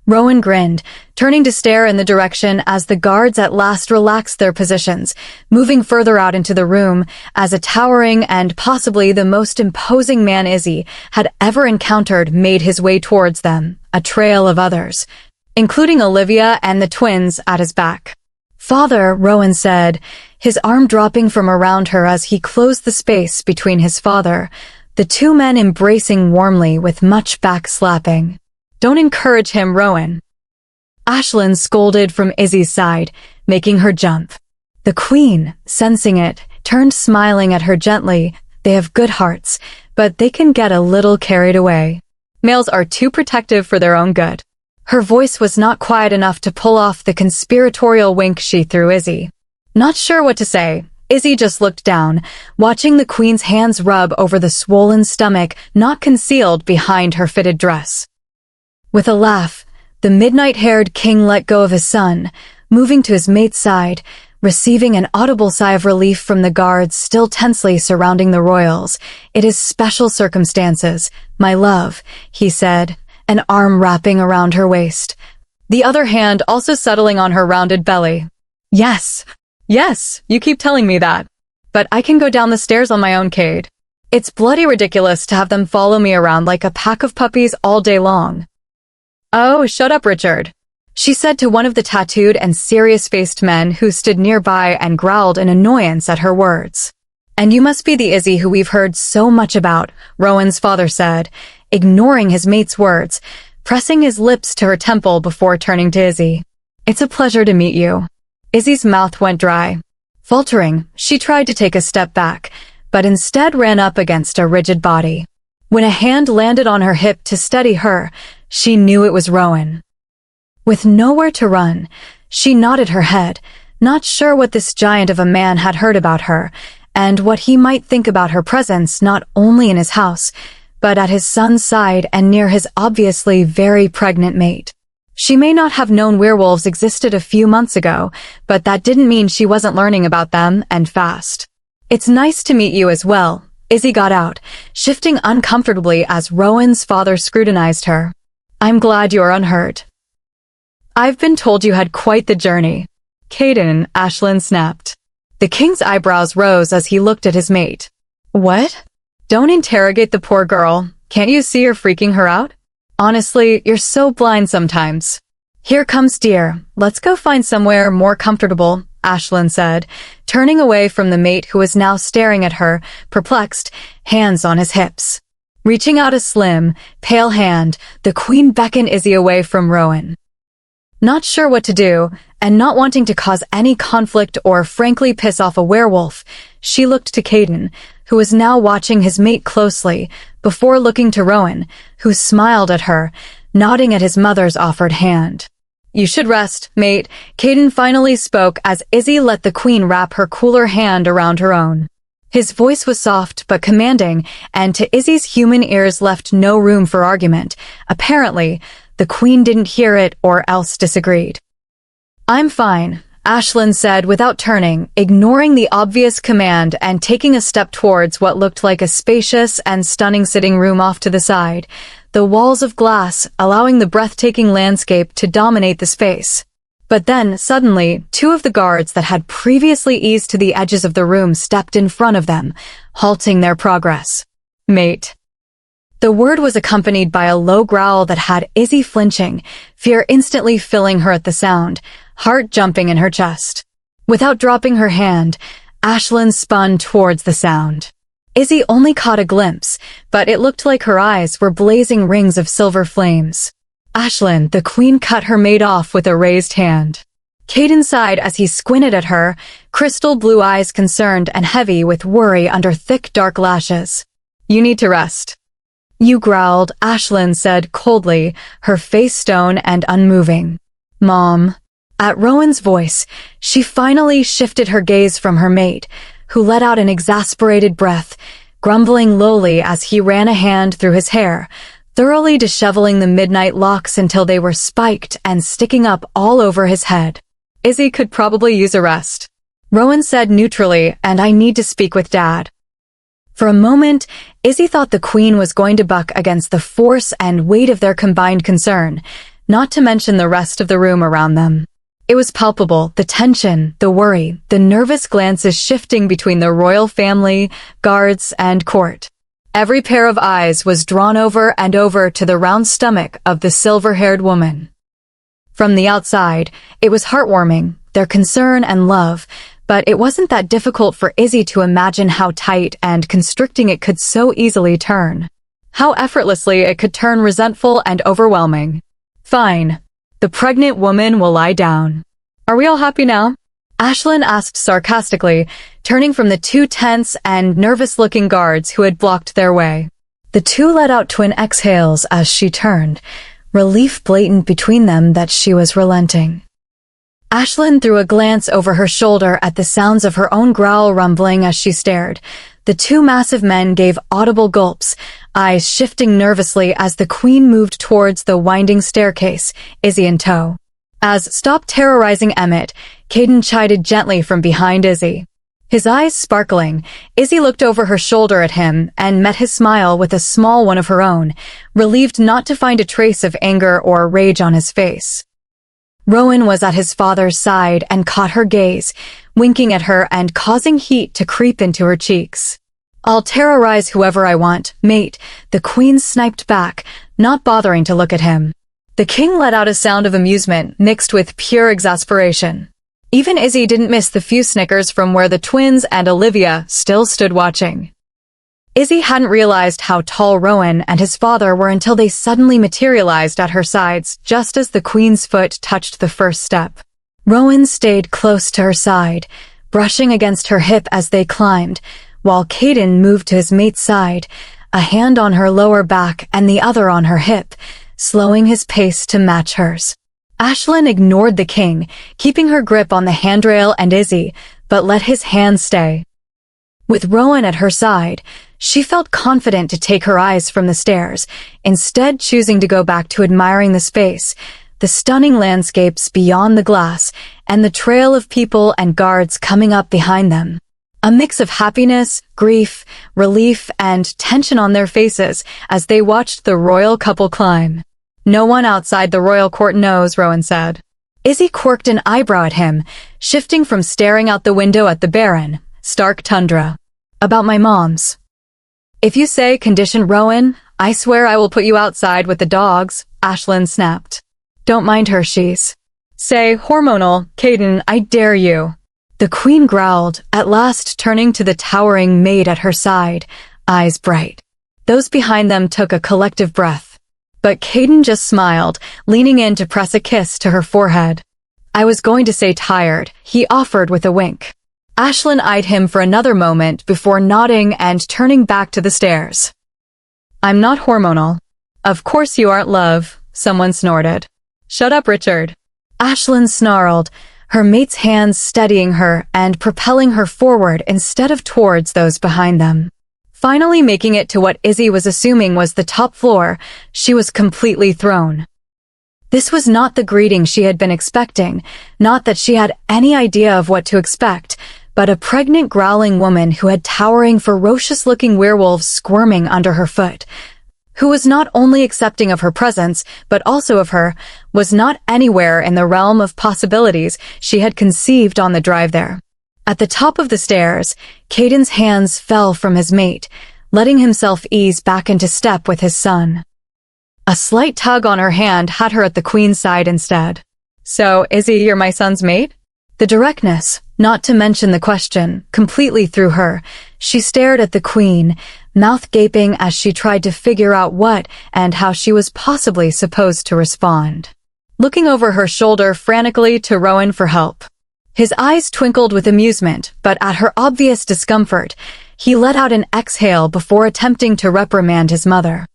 Rowan grinned, turning to stare in the direction as the guards at last relaxed their positions, moving further out into the room as a towering and possibly the most imposing man Izzy had ever encountered made his way towards them, a trail of others, including Olivia and the twins at his back. "Father," Rowan said, his arm dropping from around her as he closed the space between his father, the two men embracing warmly with much backslapping. "Don't encourage him, Rowan." Ashlyn scolded from Izzy's side, making her jump. The Queen, sensing it, turned smiling at her gently. "They have good hearts, but they can get a little carried away. Males are too protective for their own good." Her voice was not quiet enough to pull off the conspiratorial wink she threw Izzy. Not sure what to say, Izzy just looked down, watching the Queen's hands rub over the swollen stomach not concealed behind her fitted dress. With a laugh, the midnight-haired king let go of his son, moving to his mate's side, receiving an audible sigh of relief from the guards still tensely surrounding the royals. "It is special circumstances, my love," he said, an arm wrapping around her waist, the other hand also settling on her rounded belly. Yes, you keep telling me that. But I can go down the stairs on my own, Cade. It's bloody ridiculous to have them follow me around like a pack of puppies all day long." "Oh, shut up, Richard," she said to one of the tattooed and serious-faced men who stood nearby and growled in annoyance at her words. "And you must be the Izzy who we've heard so much about," Rowan's father said, ignoring his mate's words, pressing his lips to her temple before turning to Izzy. "It's a pleasure to meet you." Izzy's mouth went dry. Faltering, she tried to take a step back, but instead ran up against a rigid body. When a hand landed on her hip to steady her, she knew it was Rowan. With nowhere to run, she nodded her head, not sure what this giant of a man had heard about her, and what he might think about her presence not only in his house, but at his son's side and near his obviously very pregnant mate. She may not have known werewolves existed a few months ago, but that didn't mean she wasn't learning about them, and fast. "It's nice to meet you as well," Izzy got out, shifting uncomfortably as Rowan's father scrutinized her. "I'm glad you're unhurt." "I've been told you had quite the journey." "Caden," Ashlyn snapped. The king's eyebrows rose as he looked at his mate. "What? Don't interrogate the poor girl. Can't you see you're freaking her out? Honestly, you're so blind sometimes." "Here comes dear. Let's go find somewhere more comfortable," Ashlyn said, turning away from the mate who was now staring at her, perplexed, hands on his hips. Reaching out a slim, pale hand, the Queen beckoned Izzy away from Rowan. Not sure what to do, and not wanting to cause any conflict or frankly piss off a werewolf, she looked to Caden, who was now watching his mate closely, before looking to Rowan, who smiled at her, nodding at his mother's offered hand. "You should rest, mate," Caden finally spoke as Izzy let the Queen wrap her cooler hand around her own. His voice was soft but commanding, and to Izzy's human ears left no room for argument. Apparently, the Queen didn't hear it or else disagreed. "I'm fine," Ashlyn said without turning, ignoring the obvious command and taking a step towards what looked like a spacious and stunning sitting room off to the side, the walls of glass allowing the breathtaking landscape to dominate the space. But then, suddenly, two of the guards that had previously eased to the edges of the room stepped in front of them, halting their progress. "Mate." The word was accompanied by a low growl that had Izzy flinching, fear instantly filling her at the sound, heart jumping in her chest. Without dropping her hand, Ashlyn spun towards the sound. Izzy only caught a glimpse, but it looked like her eyes were blazing rings of silver flames. Ashlyn, the queen, cut her mate off with a raised hand. Caden sighed as he squinted at her, crystal blue eyes concerned and heavy with worry under thick dark lashes. "You need to rest." "You growled," Ashlyn said coldly, her face stone and unmoving. "Mom." At Rowan's voice, she finally shifted her gaze from her mate, who let out an exasperated breath, grumbling lowly as he ran a hand through his hair, thoroughly disheveling the midnight locks until they were spiked and sticking up all over his head. "Izzy could probably use a rest," Rowan said neutrally, "and I need to speak with Dad." For a moment, Izzy thought the queen was going to buck against the force and weight of their combined concern, not to mention the rest of the room around them. It was palpable, the tension, the worry, the nervous glances shifting between the royal family, guards, and court. Every pair of eyes was drawn over and over to the round stomach of the silver-haired woman. From the outside, it was heartwarming, their concern and love, but it wasn't that difficult for Izzy to imagine how tight and constricting it could so easily turn. How effortlessly it could turn resentful and overwhelming. "Fine. The pregnant woman will lie down. Are we all happy now?" Ashlyn asked sarcastically, turning from the two tense and nervous-looking guards who had blocked their way. The two let out twin exhales as she turned, relief blatant between them that she was relenting. Ashlyn threw a glance over her shoulder at the sounds of her own growl rumbling as she stared. The two massive men gave audible gulps, eyes shifting nervously as the queen moved towards the winding staircase, Izzy in tow. As "Stop terrorizing Emmett," Caden chided gently from behind Izzy. His eyes sparkling, Izzy looked over her shoulder at him and met his smile with a small one of her own, relieved not to find a trace of anger or rage on his face. Rowan was at his father's side and caught her gaze, winking at her and causing heat to creep into her cheeks. "I'll terrorize whoever I want, mate," the queen sniped back, not bothering to look at him. The king let out a sound of amusement mixed with pure exasperation. Even Izzy didn't miss the few snickers from where the twins and Olivia still stood watching. Izzy hadn't realized how tall Rowan and his father were until they suddenly materialized at her sides just as the queen's foot touched the first step. Rowan stayed close to her side, brushing against her hip as they climbed, while Caden moved to his mate's side, a hand on her lower back and the other on her hip, slowing his pace to match hers. Ashlyn ignored the king, keeping her grip on the handrail and Izzy, but let his hand stay. With Rowan at her side, she felt confident to take her eyes from the stairs, instead choosing to go back to admiring the space, the stunning landscapes beyond the glass, and the trail of people and guards coming up behind them. A mix of happiness, grief, relief, and tension on their faces as they watched the royal couple climb. "No one outside the royal court knows," Rowan said. Izzy quirked an eyebrow at him, shifting from staring out the window at the barren, stark tundra. "About my mom's." "If you say condition Rowan, I swear I will put you outside with the dogs," Ashlyn snapped. "Don't mind her, she's." "Say hormonal, Caden, I dare you." The queen growled, at last turning to the towering maid at her side, eyes bright. Those behind them took a collective breath. But Caden just smiled, leaning in to press a kiss to her forehead. "I was going to say tired," he offered with a wink. Ashlyn eyed him for another moment before nodding and turning back to the stairs. "I'm not hormonal." "Of course you aren't, love," someone snorted. "Shut up, Richard." Ashlyn snarled, her mate's hands steadying her and propelling her forward instead of towards those behind them. Finally making it to what Izzy was assuming was the top floor, she was completely thrown. This was not the greeting she had been expecting, not that she had any idea of what to expect, but a pregnant growling woman who had towering ferocious-looking werewolves squirming under her foot, who was not only accepting of her presence, but also of her, was not anywhere in the realm of possibilities she had conceived on the drive there. At the top of the stairs, Caden's hands fell from his mate, letting himself ease back into step with his son. A slight tug on her hand had her at the queen's side instead. "So, Izzy, you're my son's mate?" The directness, not to mention the question, completely threw her. She stared at the queen, mouth gaping as she tried to figure out what and how she was possibly supposed to respond. Looking over her shoulder frantically to Rowan for help. His eyes twinkled with amusement, but at her obvious discomfort, he let out an exhale before attempting to reprimand his mother.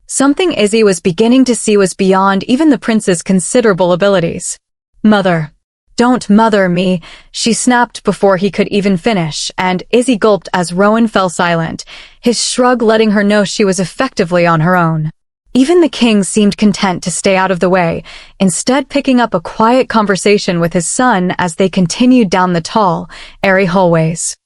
Something Izzy was beginning to see was beyond even the prince's considerable abilities. "Mother. Don't mother me," she snapped before he could even finish, and Izzy gulped as Rowan fell silent, his shrug letting her know she was effectively on her own. Even the king seemed content to stay out of the way, instead picking up a quiet conversation with his son as they continued down the tall, airy hallways.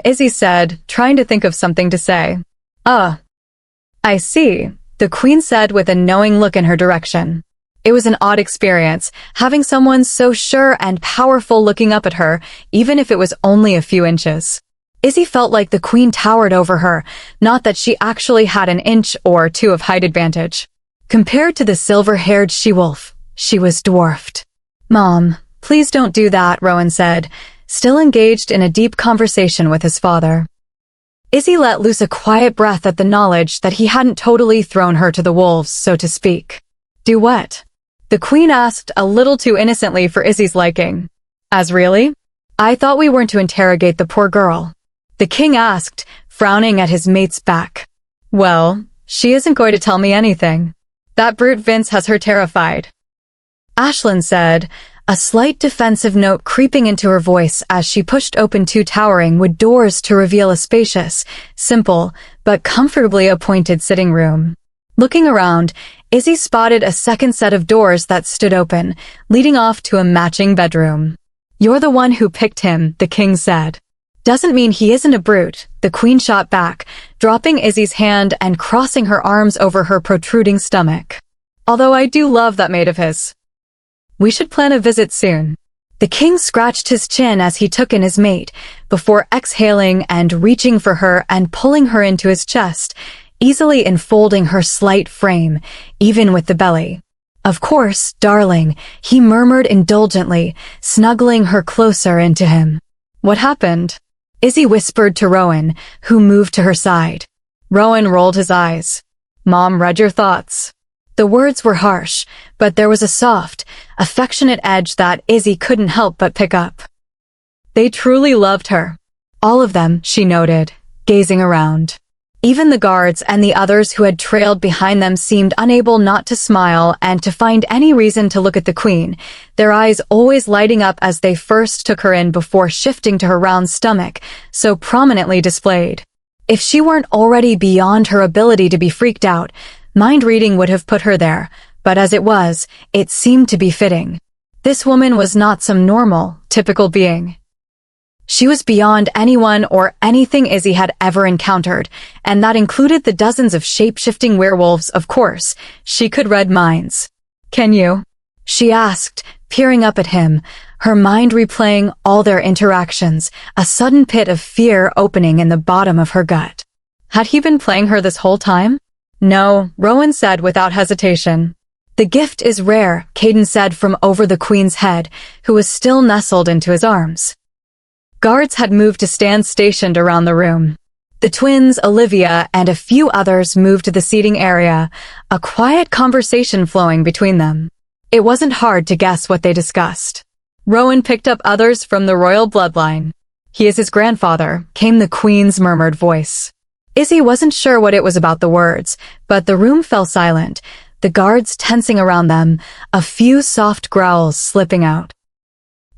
Izzy said, trying to think of something to say. I see," the queen said with a knowing look in her direction. It was an odd experience, having someone so sure and powerful looking up at her, even if it was only a few inches. Izzy felt like the queen towered over her, not that she actually had an inch or two of height advantage. Compared to the silver-haired she-wolf, she was dwarfed. "Mom, please don't do that," Rowan said, still engaged in a deep conversation with his father. Izzy let loose a quiet breath at the knowledge that he hadn't totally thrown her to the wolves, so to speak. "Do what?" the queen asked a little too innocently for Izzy's liking. "As really? I thought we weren't to interrogate the poor girl," the king asked, frowning at his mate's back. "Well, she isn't going to tell me anything. That brute Vince has her terrified," Ashlyn said, a slight defensive note creeping into her voice as she pushed open two towering wood doors to reveal a spacious, simple, but comfortably appointed sitting room. Looking around, Izzy spotted a second set of doors that stood open, leading off to a matching bedroom. "You're the one who picked him," the king said. "Doesn't mean he isn't a brute," the queen shot back, dropping Izzy's hand and crossing her arms over her protruding stomach. "Although I do love that mate of his. We should plan a visit soon." The king scratched his chin as he took in his mate, before exhaling and reaching for her and pulling her into his chest, easily enfolding her slight frame, even with the belly. "Of course, darling," he murmured indulgently, snuggling her closer into him. "What happened?" Izzy whispered to Rowan, who moved to her side. Rowan rolled his eyes. "Mom read your thoughts." The words were harsh, but there was a soft, affectionate edge that Izzy couldn't help but pick up. They truly loved her. All of them, she noted, gazing around. Even the guards and the others who had trailed behind them seemed unable not to smile and to find any reason to look at the queen, their eyes always lighting up as they first took her in before shifting to her round stomach, so prominently displayed. If she weren't already beyond her ability to be freaked out, mind reading would have put her there, but as it was, it seemed to be fitting. This woman was not some normal, typical being. She was beyond anyone or anything Izzy had ever encountered, and that included the dozens of shape-shifting werewolves, of course. She could read minds. "Can you?" she asked, peering up at him, her mind replaying all their interactions, a sudden pit of fear opening in the bottom of her gut. Had he been playing her this whole time? "No," Rowan said without hesitation. "The gift is rare," Caden said from over the queen's head, who was still nestled into his arms. Guards had moved to stand stationed around the room. The twins, Olivia, and a few others moved to the seating area, a quiet conversation flowing between them. It wasn't hard to guess what they discussed. Rowan picked up others from the royal bloodline. "He is his grandfather," came the queen's murmured voice. Izzy wasn't sure what it was about the words, but the room fell silent, the guards tensing around them, a few soft growls slipping out.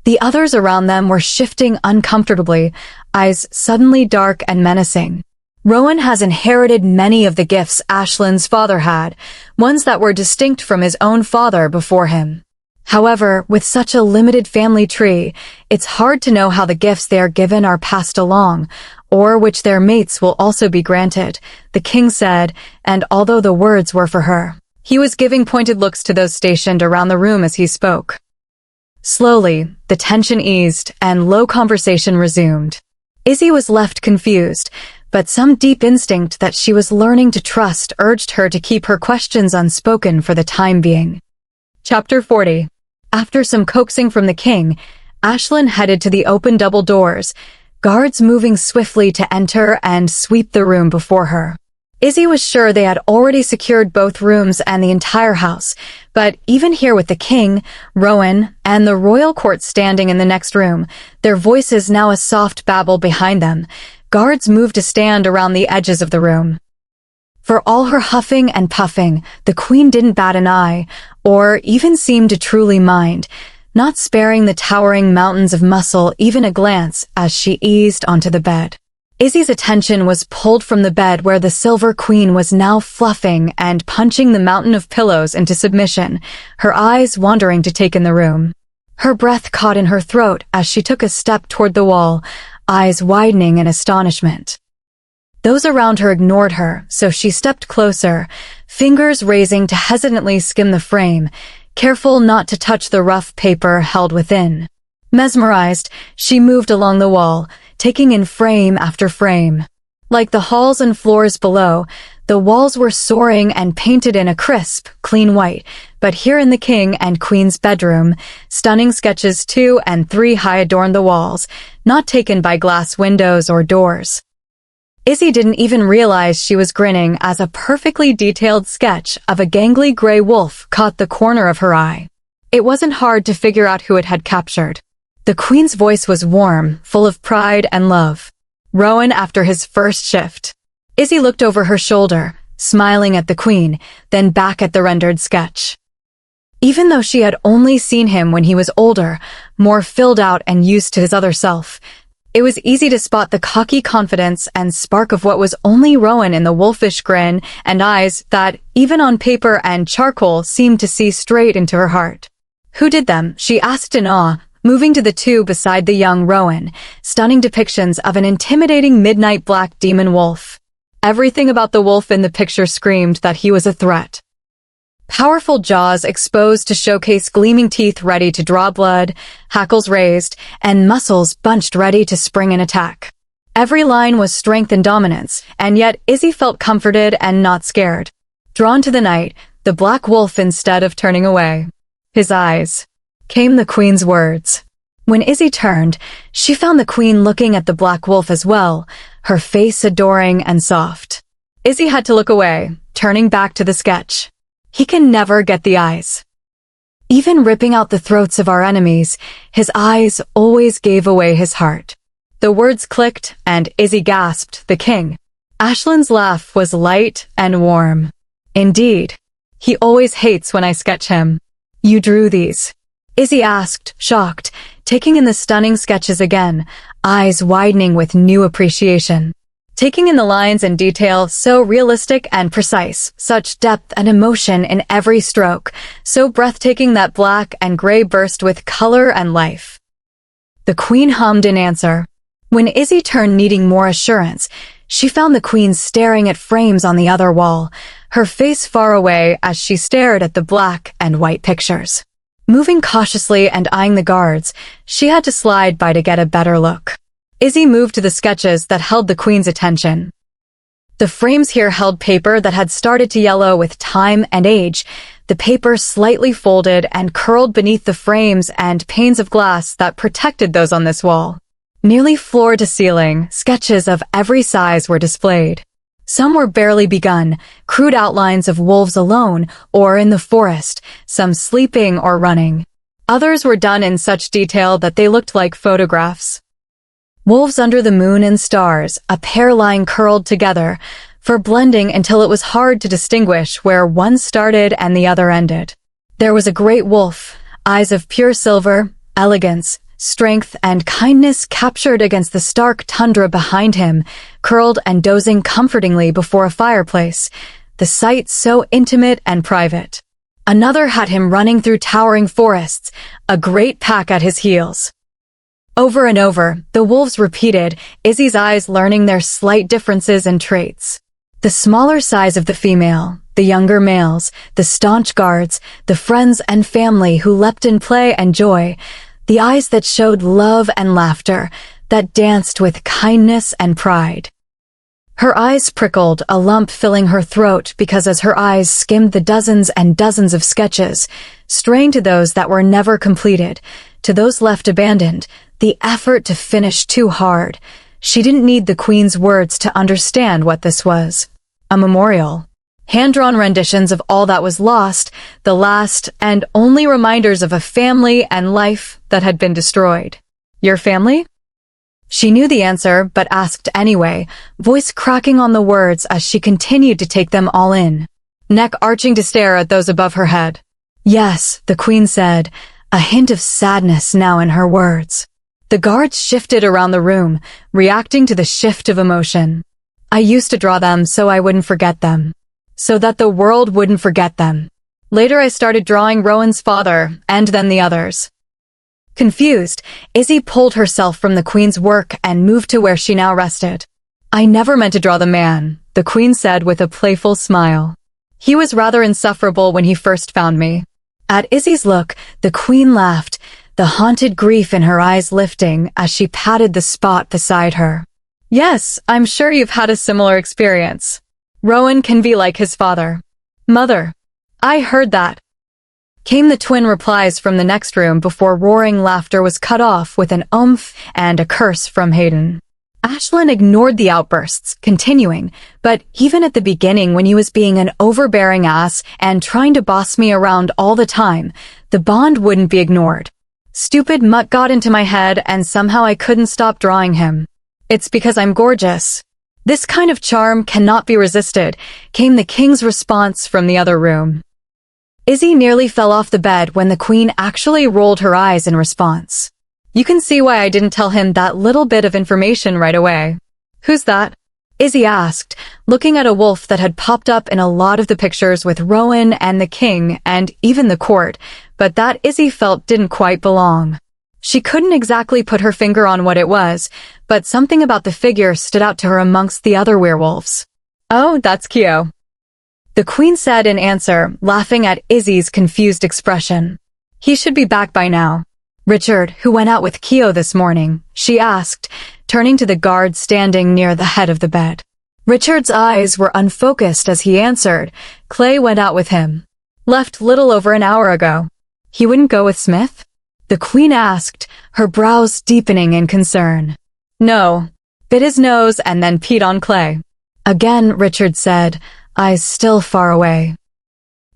The others around them were shifting uncomfortably, eyes suddenly dark and menacing. Rowan has inherited many of the gifts Ashlyn's father had, ones that were distinct from his own father before him. However, with such a limited family tree, it's hard to know how the gifts they are given are passed along, or which their mates will also be granted, the king said, and although the words were for her, he was giving pointed looks to those stationed around the room as he spoke. Slowly, the tension eased and low conversation resumed. Izzy was left confused, but some deep instinct that she was learning to trust urged her to keep her questions unspoken for the time being. Chapter 40. After some coaxing from the king, Ashlyn headed to the open double doors, guards moving swiftly to enter and sweep the room before her. Izzy was sure they had already secured both rooms and the entire house, but even here with the king, Rowan, and the royal court standing in the next room, their voices now a soft babble behind them, guards moved to stand around the edges of the room. For all her huffing and puffing, the queen didn't bat an eye, or even seem to truly mind, not sparing the towering mountains of muscle even a glance as she eased onto the bed. Izzy's attention was pulled from the bed where the Silver Queen was now fluffing and punching the mountain of pillows into submission, her eyes wandering to take in the room. Her breath caught in her throat as she took a step toward the wall, eyes widening in astonishment. Those around her ignored her, so she stepped closer, fingers raising to hesitantly skim the frame, careful not to touch the rough paper held within. Mesmerized, she moved along the wall, taking in frame after frame. Like the halls and floors below, the walls were soaring and painted in a crisp, clean white, but here in the king and queen's bedroom, stunning sketches 2 and 3 high adorned the walls, not taken by glass windows or doors. Izzy didn't even realize she was grinning as a perfectly detailed sketch of a gangly gray wolf caught the corner of her eye. It wasn't hard to figure out who it had captured. The queen's voice was warm, full of pride and love. Rowan after his first shift. Izzy looked over her shoulder, smiling at the queen, then back at the rendered sketch. Even though she had only seen him when he was older, more filled out and used to his other self, it was easy to spot the cocky confidence and spark of what was only Rowan in the wolfish grin and eyes that, even on paper and charcoal, seemed to see straight into her heart. Who did them? She asked in awe, moving to the 2 beside the young Rowan, stunning depictions of an intimidating midnight black demon wolf. Everything about the wolf in the picture screamed that he was a threat. Powerful jaws exposed to showcase gleaming teeth ready to draw blood, hackles raised, and muscles bunched ready to spring an attack. Every line was strength and dominance, and yet Izzy felt comforted and not scared. Drawn to the night, the black wolf instead of turning away. His eyes. Came the queen's words. When Izzy turned, she found the queen looking at the black wolf as well, her face adoring and soft. Izzy had to look away, turning back to the sketch. He can never get the eyes. Even ripping out the throats of our enemies, his eyes always gave away his heart. The words clicked, and Izzy gasped, the king. Ashlyn's laugh was light and warm. Indeed. He always hates when I sketch him. You drew these? Izzy asked, shocked, taking in the stunning sketches again, eyes widening with new appreciation. Taking in the lines and detail, so realistic and precise, such depth and emotion in every stroke, so breathtaking that black and gray burst with color and life. The queen hummed in answer. When Izzy turned needing more assurance, she found the queen staring at frames on the other wall, her face far away as she stared at the black and white pictures. Moving cautiously and eyeing the guards, she had to slide by to get a better look. Izzy moved to the sketches that held the queen's attention. The frames here held paper that had started to yellow with time and age, the paper slightly folded and curled beneath the frames and panes of glass that protected those on this wall. Nearly floor to ceiling, sketches of every size were displayed. Some were barely begun, crude outlines of wolves alone or in the forest, some sleeping or running. Others were done in such detail that they looked like photographs. Wolves under the moon and stars, a pair lying curled together, for blending until it was hard to distinguish where one started and the other ended. There was a great wolf, eyes of pure silver, elegance, strength and kindness captured against the stark tundra behind him, curled and dozing comfortingly before a fireplace, the sight so intimate and private. Another had him running through towering forests, a great pack at his heels. Over and over, the wolves repeated, Izzy's eyes learning their slight differences and traits. The smaller size of the female, the younger males, the staunch guards, the friends and family who leapt in play and joy, the eyes that showed love and laughter, that danced with kindness and pride. Her eyes prickled, a lump filling her throat because as her eyes skimmed the dozens and dozens of sketches, straying to those that were never completed, to those left abandoned, the effort to finish too hard. She didn't need the Queen's words to understand what this was. A memorial. Hand-drawn renditions of all that was lost, the last and only reminders of a family and life that had been destroyed. Your family? She knew the answer, but asked anyway, voice cracking on the words as she continued to take them all in, neck arching to stare at those above her head. Yes, the Queen said, a hint of sadness now in her words. The guards shifted around the room, reacting to the shift of emotion. I used to draw them so I wouldn't forget them. So that the world wouldn't forget them. Later I started drawing Rowan's father, and then the others. Confused, Izzy pulled herself from the Queen's work and moved to where she now rested. I never meant to draw the man, the Queen said with a playful smile. He was rather insufferable when he first found me. At Izzy's look, the Queen laughed, the haunted grief in her eyes lifting as she patted the spot beside her. Yes, I'm sure you've had a similar experience. Rowan can be like his father. Mother. I heard that. Came the twin replies from the next room before roaring laughter was cut off with an oomph and a curse from Hayden. Ashlyn ignored the outbursts, continuing, but even at the beginning when he was being an overbearing ass and trying to boss me around all the time, the bond wouldn't be ignored. Stupid mutt got into my head and somehow I couldn't stop drawing him. It's because I'm gorgeous. This kind of charm cannot be resisted, came the King's response from the other room. Izzy nearly fell off the bed when the Queen actually rolled her eyes in response. You can see why I didn't tell him that little bit of information right away. Who's that? Izzy asked, looking at a wolf that had popped up in a lot of the pictures with Rowan and the King and even the court, but that Izzy felt didn't quite belong. She couldn't exactly put her finger on what it was, but something about the figure stood out to her amongst the other werewolves. Oh, that's Keo. The Queen said in answer, laughing at Izzy's confused expression. He should be back by now. Richard, who went out with Keo this morning, she asked, turning to the guard standing near the head of the bed. Richard's eyes were unfocused as he answered, Clay went out with him. Left little over an hour ago. He wouldn't go with Smith? The Queen asked, her brows deepening in concern. No. Bit his nose and then peed on Clay. Again, Richard said, eyes still far away.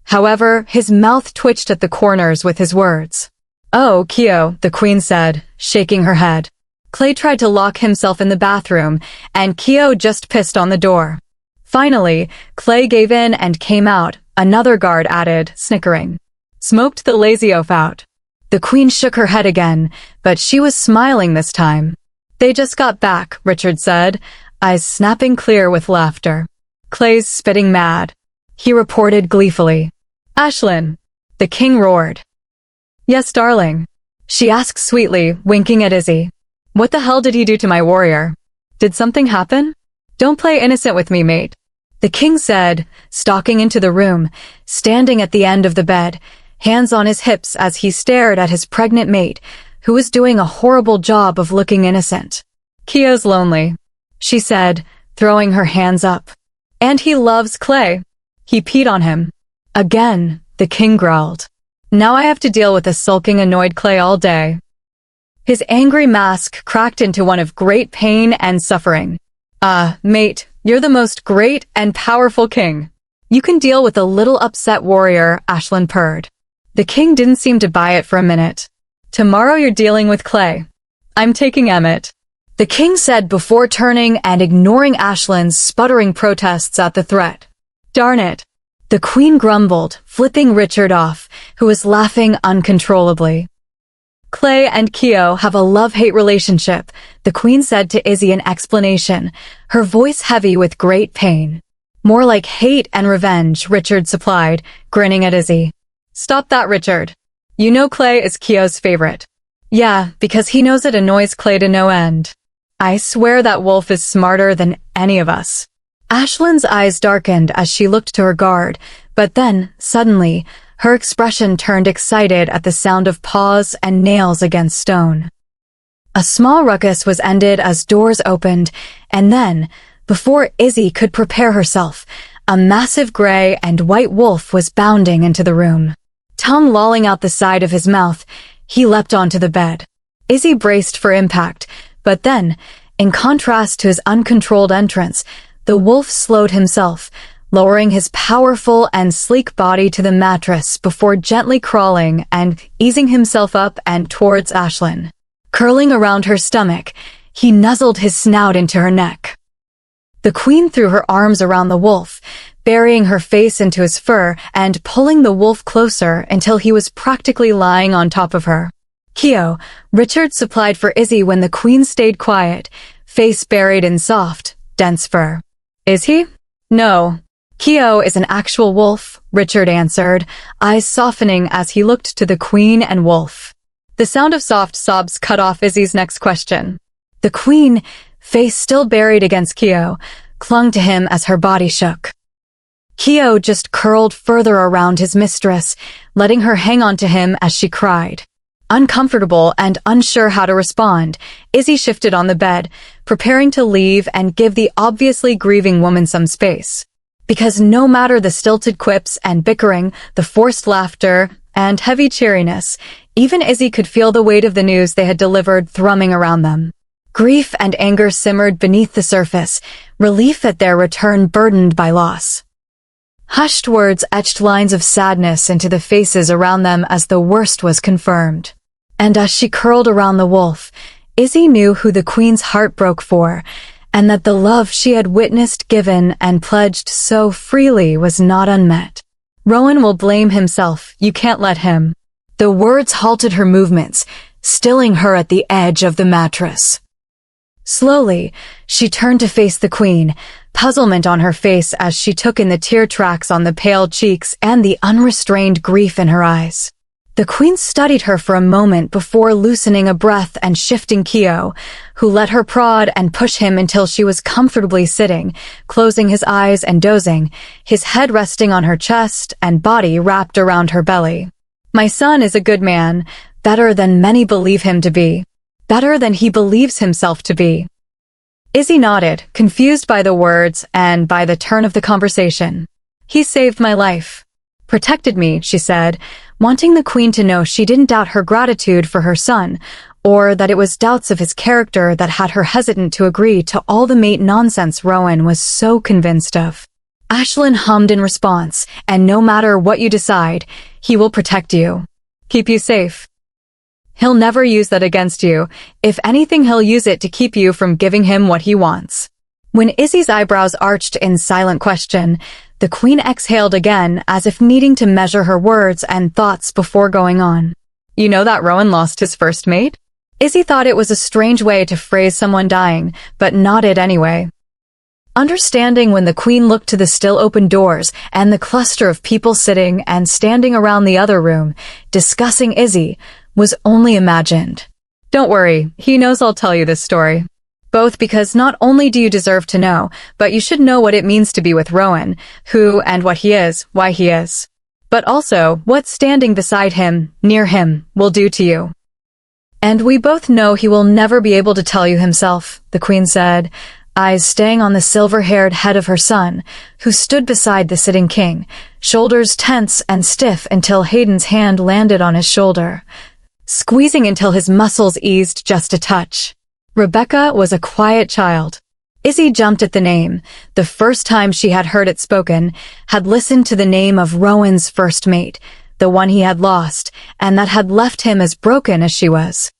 However, his mouth twitched at the corners with his words. Oh, Keo, the Queen said, shaking her head. Clay tried to lock himself in the bathroom, and Keo just pissed on the door. Finally, Clay gave in and came out, another guard added, snickering. Smoked the lazy oaf out. The Queen shook her head again, but she was smiling this time. They just got back, Richard said, eyes snapping clear with laughter. Clay's spitting mad. He reported gleefully. Ashlyn. The King roared. Yes, darling. She asked sweetly, winking at Izzy. What the hell did he do to my warrior? Did something happen? Don't play innocent with me, mate. The King said, stalking into the room, standing at the end of the bed, hands on his hips as he stared at his pregnant mate, who was doing a horrible job of looking innocent. Keo's lonely, she said, throwing her hands up. And he loves Clay. He peed on him. Again, the King growled. Now I have to deal with a sulking, annoyed Clay all day. His angry mask cracked into one of great pain and suffering. Mate, you're the most great and powerful king. You can deal with a little upset warrior, Ashlyn purred. The King didn't seem to buy it for a minute. Tomorrow you're dealing with Clay. I'm taking Emmett. The King said before turning and ignoring Ashlyn's sputtering protests at the threat. Darn it. The Queen grumbled, flipping Richard off, who was laughing uncontrollably. Clay and Keo have a love-hate relationship, the Queen said to Izzy in explanation, her voice heavy with great pain. More like hate and revenge, Richard supplied, grinning at Izzy. Stop that, Richard. You know Clay is Keo's favorite. Yeah, because he knows it annoys Clay to no end. I swear that wolf is smarter than any of us. Ashlyn's eyes darkened as she looked to her guard, but then, suddenly, her expression turned excited at the sound of paws and nails against stone. A small ruckus was ended as doors opened, and then, Before Izzy could prepare herself, a massive gray and white wolf was bounding into the room. Tongue lolling out the side of his mouth, he leapt onto the bed. Izzy braced for impact, but then, in contrast to his uncontrolled entrance, the wolf slowed himself, lowering his powerful and sleek body to the mattress before gently crawling and easing himself up and towards Ashlyn. Curling around her stomach, he nuzzled his snout into her neck. The queen threw her arms around the wolf, burying her face into his fur and pulling the wolf closer until he was practically lying on top of her. Keo, Richard supplied for Izzy when the queen stayed quiet, face buried in soft, dense fur. Is he? No. Keo is an actual wolf, Richard answered, eyes softening as he looked to the queen and wolf. The sound of soft sobs cut off Izzy's next question. The queen, face still buried against Keo, clung to him as her body shook. Keo just curled further around his mistress, letting her hang on to him as she cried. Uncomfortable and unsure how to respond, Izzy shifted on the bed, preparing to leave and give the obviously grieving woman some space. Because no matter the stilted quips and bickering, the forced laughter, and heavy cheeriness, even Izzy could feel the weight of the news they had delivered thrumming around them. Grief and anger simmered beneath the surface, relief at their return burdened by loss. Hushed words etched lines of sadness into the faces around them as the worst was confirmed. And as she curled around the wolf, Izzy knew who the queen's heart broke for, and that the love she had witnessed, given, and pledged so freely was not unmet. Rowan will blame himself, you can't let him. The words halted her movements, stilling her at the edge of the mattress. Slowly, she turned to face the queen, puzzlement on her face as she took in the tear tracks on the pale cheeks and the unrestrained grief in her eyes. The queen studied her for a moment before loosening a breath and shifting Keo, who let her prod and push him until she was comfortably sitting, closing his eyes and dozing, his head resting on her chest and body wrapped around her belly. My son is a good man, better than many believe him to be. Better than he believes himself to be. Izzy nodded, confused by the words and by the turn of the conversation. He saved my life. Protected me, she said, wanting the queen to know she didn't doubt her gratitude for her son, or that it was doubts of his character that had her hesitant to agree to all the mate nonsense Rowan was so convinced of. Ashlyn hummed in response, and no matter what you decide, he will protect you. Keep you safe. He'll never use that against you. If anything, he'll use it to keep you from giving him what he wants. When Izzy's eyebrows arched in silent question, the queen exhaled again as if needing to measure her words and thoughts before going on. You know that Rowan lost his first mate? Izzy thought it was a strange way to phrase someone dying, but nodded anyway. Understanding when the queen looked to the still open doors and the cluster of people sitting and standing around the other room, discussing Izzy, was only imagined. Don't worry, he knows I'll tell you this story. Both because not only do you deserve to know, but you should know what it means to be with Rowan, who and what he is, why he is. But also, what standing beside him, near him, will do to you. And we both know he will never be able to tell you himself, the queen said, eyes staying on the silver-haired head of her son, who stood beside the sitting king, shoulders tense and stiff until Hayden's hand landed on his shoulder, squeezing until his muscles eased just a touch. Rebecca was a quiet child. Izzy jumped at the name, the first time she had heard it spoken, had listened to the name of Rowan's first mate, the one he had lost, and that had left him as broken as she was.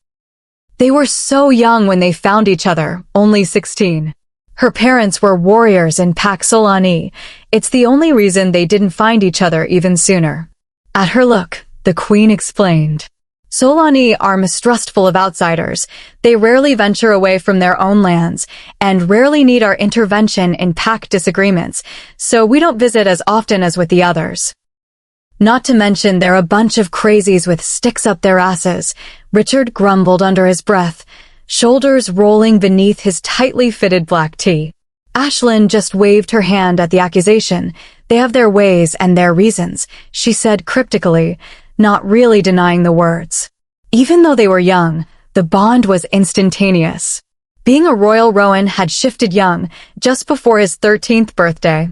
They were so young when they found each other, only 16. Her parents were warriors in Pax Solani. It's the only reason they didn't find each other even sooner. At her look, the queen explained. Solani are mistrustful of outsiders. They rarely venture away from their own lands, and rarely need our intervention in pack disagreements, so we don't visit as often as with the others. Not to mention they're a bunch of crazies with sticks up their asses, Richard grumbled under his breath, shoulders rolling beneath his tightly fitted black tee. Ashlyn just waved her hand at the accusation. They have their ways and their reasons, she said cryptically, not really denying the words. Even though they were young, the bond was instantaneous. Being a royal Rowan had shifted young, just before his 13th birthday.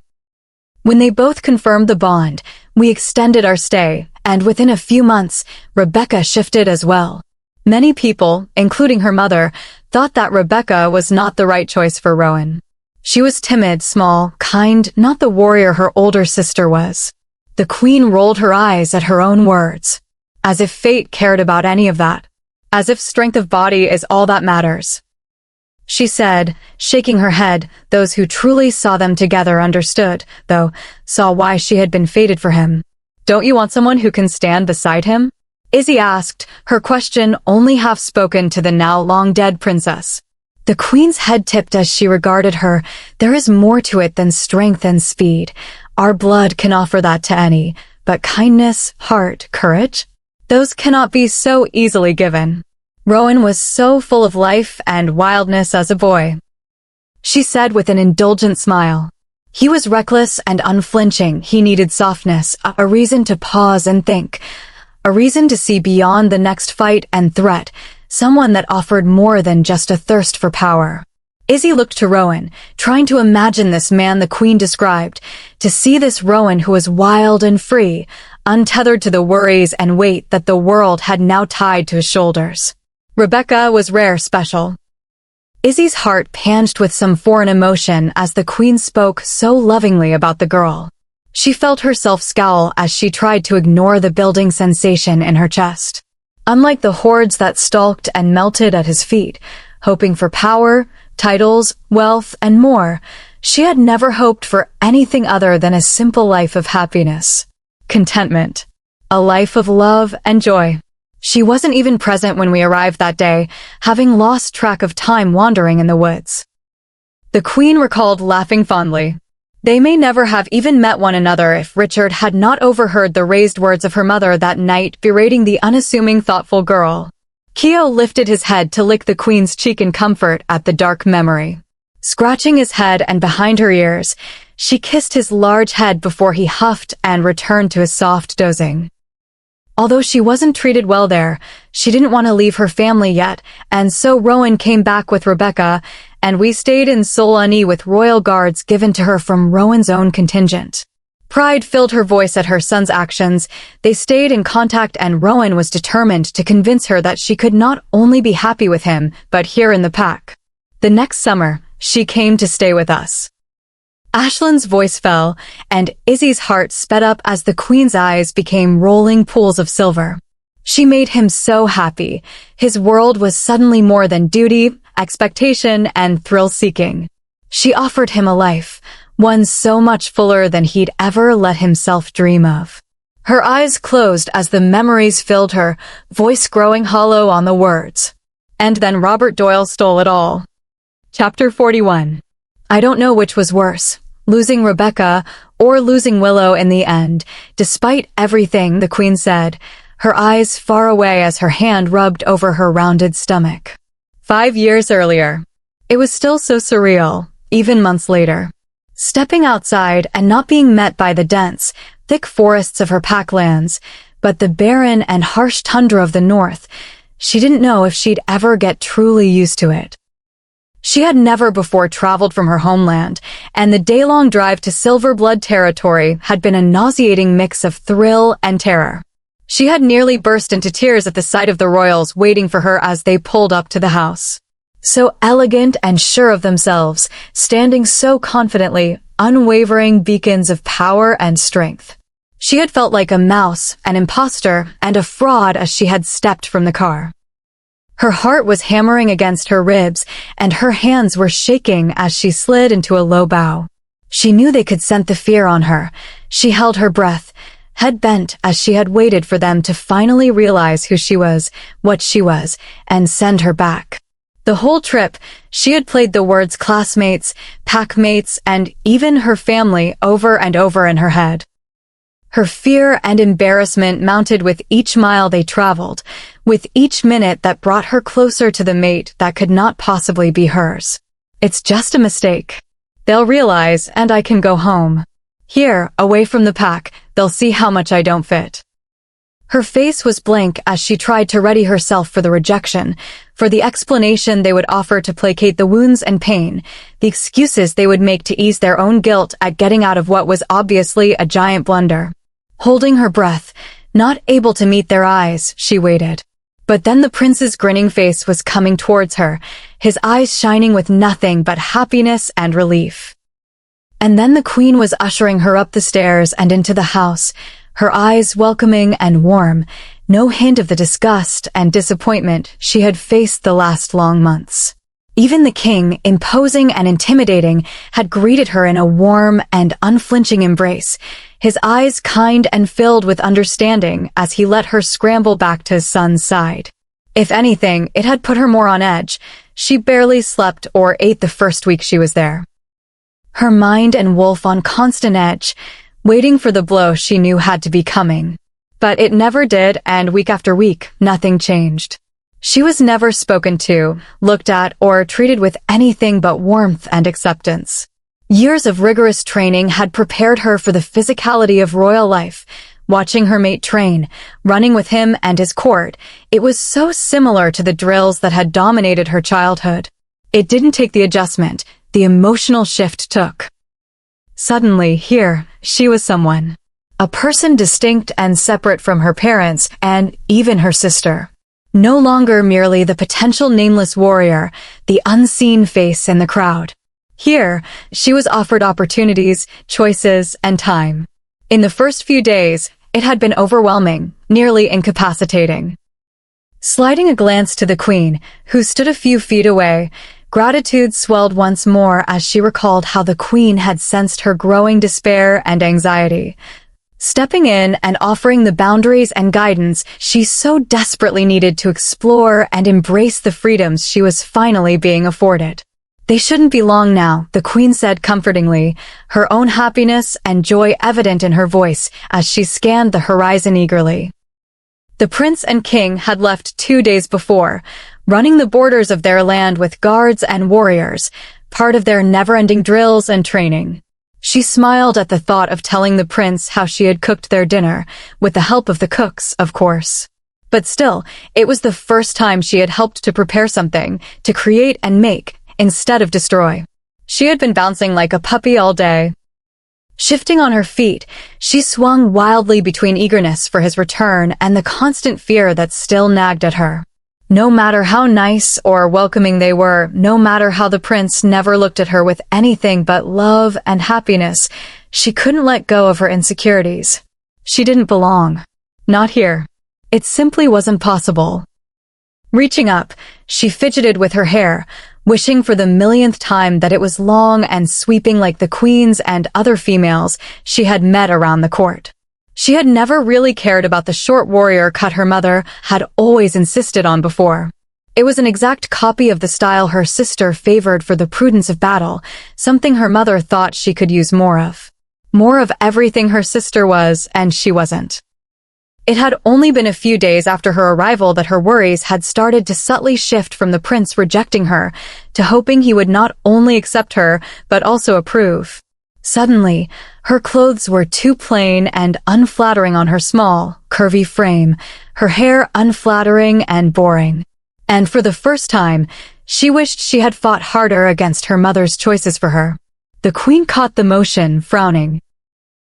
When they both confirmed the bond, we extended our stay, and within a few months, Rebecca shifted as well. Many people, including her mother, thought that Rebecca was not the right choice for Rowan. She was timid, small, kind, not the warrior her older sister was. The queen rolled her eyes at her own words, as if fate cared about any of that, as if strength of body is all that matters. She said, shaking her head. Those who truly saw them together understood, though, saw why she had been fated for him. Don't you want someone who can stand beside him? Izzy asked, her question only half spoken to the now long-dead princess. The queen's head tipped as she regarded her. There is more to it than strength and speed. Our blood can offer that to any, but kindness, heart, courage? Those cannot be so easily given. Rowan was so full of life and wildness as a boy. She said with an indulgent smile. He was reckless and unflinching. He needed softness, a reason to pause and think, a reason to see beyond the next fight and threat, someone that offered more than just a thirst for power. Izzy looked to Rowan, trying to imagine this man the queen described, to see this Rowan who was wild and free, untethered to the worries and weight that the world had now tied to his shoulders. Rebecca was rare special. Izzy's heart panged with some foreign emotion as the queen spoke so lovingly about the girl. She felt herself scowl as she tried to ignore the building sensation in her chest. Unlike the hordes that stalked and melted at his feet, hoping for power, titles, wealth, and more, she had never hoped for anything other than a simple life of happiness, contentment, a life of love and joy. She wasn't even present when we arrived that day, having lost track of time wandering in the woods. The queen recalled laughing fondly. They may never have even met one another if Richard had not overheard the raised words of her mother that night berating the unassuming, thoughtful girl. Keo lifted his head to lick the queen's cheek in comfort at the dark memory. Scratching his head and behind her ears, she kissed his large head before he huffed and returned to his soft dozing. Although she wasn't treated well there, she didn't want to leave her family yet, and so Rowan came back with Rebecca, and we stayed in Solani with royal guards given to her from Rowan's own contingent. Pride filled her voice at her son's actions. They stayed in contact, and Rowan was determined to convince her that she could not only be happy with him, but here in the pack. The next summer, she came to stay with us. Ashlyn's voice fell, and Izzy's heart sped up as the queen's eyes became rolling pools of silver. She made him so happy. His world was suddenly more than duty, expectation, and thrill-seeking. She offered him a life, one so much fuller than he'd ever let himself dream of. Her eyes closed as the memories filled her, voice growing hollow on the words. And then Robert Doyle stole it all. Chapter 41. I don't know which was worse, losing Rebecca or losing Willow in the end, despite everything the queen said, her eyes far away as her hand rubbed over her rounded stomach. 5 years earlier. It was still so surreal, even months later. Stepping outside and not being met by the dense, thick forests of her packlands, but the barren and harsh tundra of the north, she didn't know if she'd ever get truly used to it. She had never before traveled from her homeland, and the day-long drive to Silver Blood territory had been a nauseating mix of thrill and terror. She had nearly burst into tears at the sight of the royals waiting for her as they pulled up to the house. So elegant and sure of themselves, standing so confidently, unwavering beacons of power and strength. She had felt like a mouse, an imposter, and a fraud as she had stepped from the car. Her heart was hammering against her ribs, and her hands were shaking as she slid into a low bow. She knew they could scent the fear on her. She held her breath, head bent as she had waited for them to finally realize who she was, what she was, and send her back. The whole trip, she had played the words classmates, packmates, and even her family over and over in her head. Her fear and embarrassment mounted with each mile they traveled, with each minute that brought her closer to the mate that could not possibly be hers. It's just a mistake. They'll realize, and I can go home. Here, away from the pack, they'll see how much I don't fit. Her face was blank as she tried to ready herself for the rejection, for the explanation they would offer to placate the wounds and pain, the excuses they would make to ease their own guilt at getting out of what was obviously a giant blunder. Holding her breath, not able to meet their eyes, she waited. But then the prince's grinning face was coming towards her, his eyes shining with nothing but happiness and relief. And then the queen was ushering her up the stairs and into the house, her eyes welcoming and warm, no hint of the disgust and disappointment she had faced the last long months. Even the king, imposing and intimidating, had greeted her in a warm and unflinching embrace, his eyes kind and filled with understanding as he let her scramble back to his son's side. If anything, it had put her more on edge. She barely slept or ate the first week she was there. Her mind and Wolf on constant edge, waiting for the blow she knew had to be coming. But it never did, and week after week, nothing changed. She was never spoken to, looked at, or treated with anything but warmth and acceptance. Years of rigorous training had prepared her for the physicality of royal life. Watching her mate train, running with him and his court, it was so similar to the drills that had dominated her childhood. It didn't take the adjustment, the emotional shift took. Suddenly, here, she was someone. A person distinct and separate from her parents and even her sister. No longer merely the potential nameless warrior, the unseen face in the crowd. Here, she was offered opportunities, choices, and time. In the first few days, it had been overwhelming, nearly incapacitating. Sliding a glance to the queen, who stood a few feet away, gratitude swelled once more as she recalled how the queen had sensed her growing despair and anxiety. Stepping in and offering the boundaries and guidance she so desperately needed to explore and embrace the freedoms she was finally being afforded. They shouldn't be long now, the queen said comfortingly, her own happiness and joy evident in her voice as she scanned the horizon eagerly. The prince and king had left 2 days before, running the borders of their land with guards and warriors, part of their never-ending drills and training. She smiled at the thought of telling the prince how she had cooked their dinner, with the help of the cooks, of course. But still, it was the first time she had helped to prepare something, to create and make, instead of destroy. She had been bouncing like a puppy all day. Shifting on her feet, she swung wildly between eagerness for his return and the constant fear that still nagged at her. No matter how nice or welcoming they were, no matter how the prince never looked at her with anything but love and happiness, she couldn't let go of her insecurities. She didn't belong. Not here. It simply wasn't possible. Reaching up, she fidgeted with her hair, wishing for the millionth time that it was long and sweeping like the queens and other females she had met around the court. She had never really cared about the short warrior cut her mother had always insisted on before. It was an exact copy of the style her sister favored for the prudence of battle, something her mother thought she could use more of. More of everything her sister was, and she wasn't. It had only been a few days after her arrival that her worries had started to subtly shift from the prince rejecting her to hoping he would not only accept her, but also approve. Suddenly, her clothes were too plain and unflattering on her small, curvy frame, her hair unflattering and boring. And for the first time, she wished she had fought harder against her mother's choices for her. The queen caught the motion, frowning.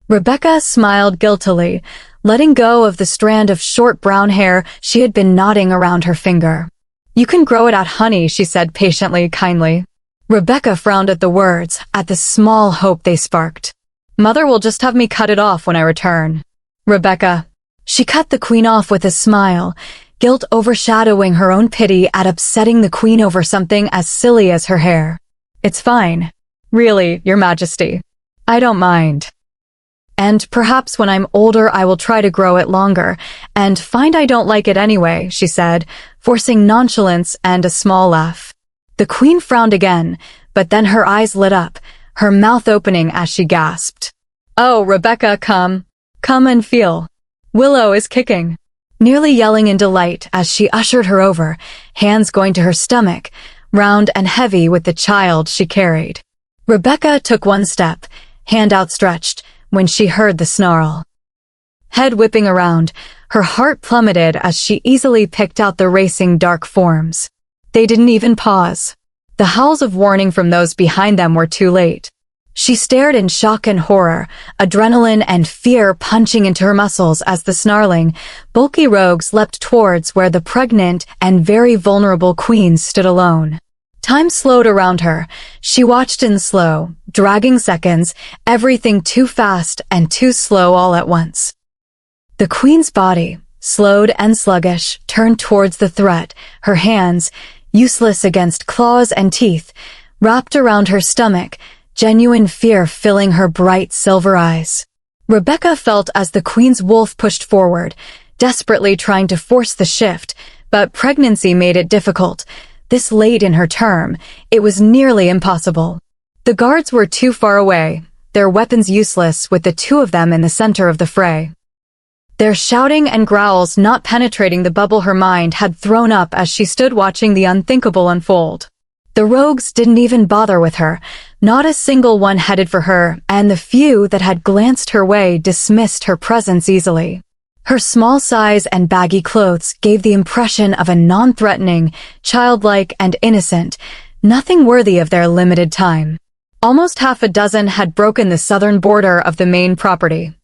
Rebecca smiled guiltily, letting go of the strand of short brown hair she had been knotting around her finger. "You can grow it out, honey," she said patiently, kindly. Rebecca frowned at the words, at the small hope they sparked. "Mother will just have me cut it off when I return." Rebecca. She cut the queen off with a smile, guilt overshadowing her own pity at upsetting the queen over something as silly as her hair. "It's fine. Really, Your Majesty. I don't mind. And perhaps when I'm older I will try to grow it longer, and find I don't like it anyway," she said, forcing nonchalance and a small laugh. The queen frowned again, but then her eyes lit up, her mouth opening as she gasped. "Oh, Rebecca, come. Come and feel. Willow is kicking." Nearly yelling in delight as she ushered her over, hands going to her stomach, round and heavy with the child she carried. Rebecca took one step, hand outstretched, when she heard the snarl. Head whipping around, her heart plummeted as she easily picked out the racing dark forms. They didn't even pause. The howls of warning from those behind them were too late. She stared in shock and horror, adrenaline and fear punching into her muscles as the snarling, bulky rogues leapt towards where the pregnant and very vulnerable queen stood alone. Time slowed around her. She watched in slow, dragging seconds, everything too fast and too slow all at once. The queen's body, slowed and sluggish, turned towards the threat, her hands, useless against claws and teeth, wrapped around her stomach, genuine fear filling her bright silver eyes. Rebecca felt as the queen's wolf pushed forward, desperately trying to force the shift, but pregnancy made it difficult. This late in her term, it was nearly impossible. The guards were too far away, their weapons useless with the two of them in the center of the fray. Their shouting and growls not penetrating the bubble her mind had thrown up as she stood watching the unthinkable unfold. The rogues didn't even bother with her, not a single one headed for her, and the few that had glanced her way dismissed her presence easily. Her small size and baggy clothes gave the impression of a non-threatening, childlike and innocent, nothing worthy of their limited time. Almost half a dozen had broken the southern border of the main property.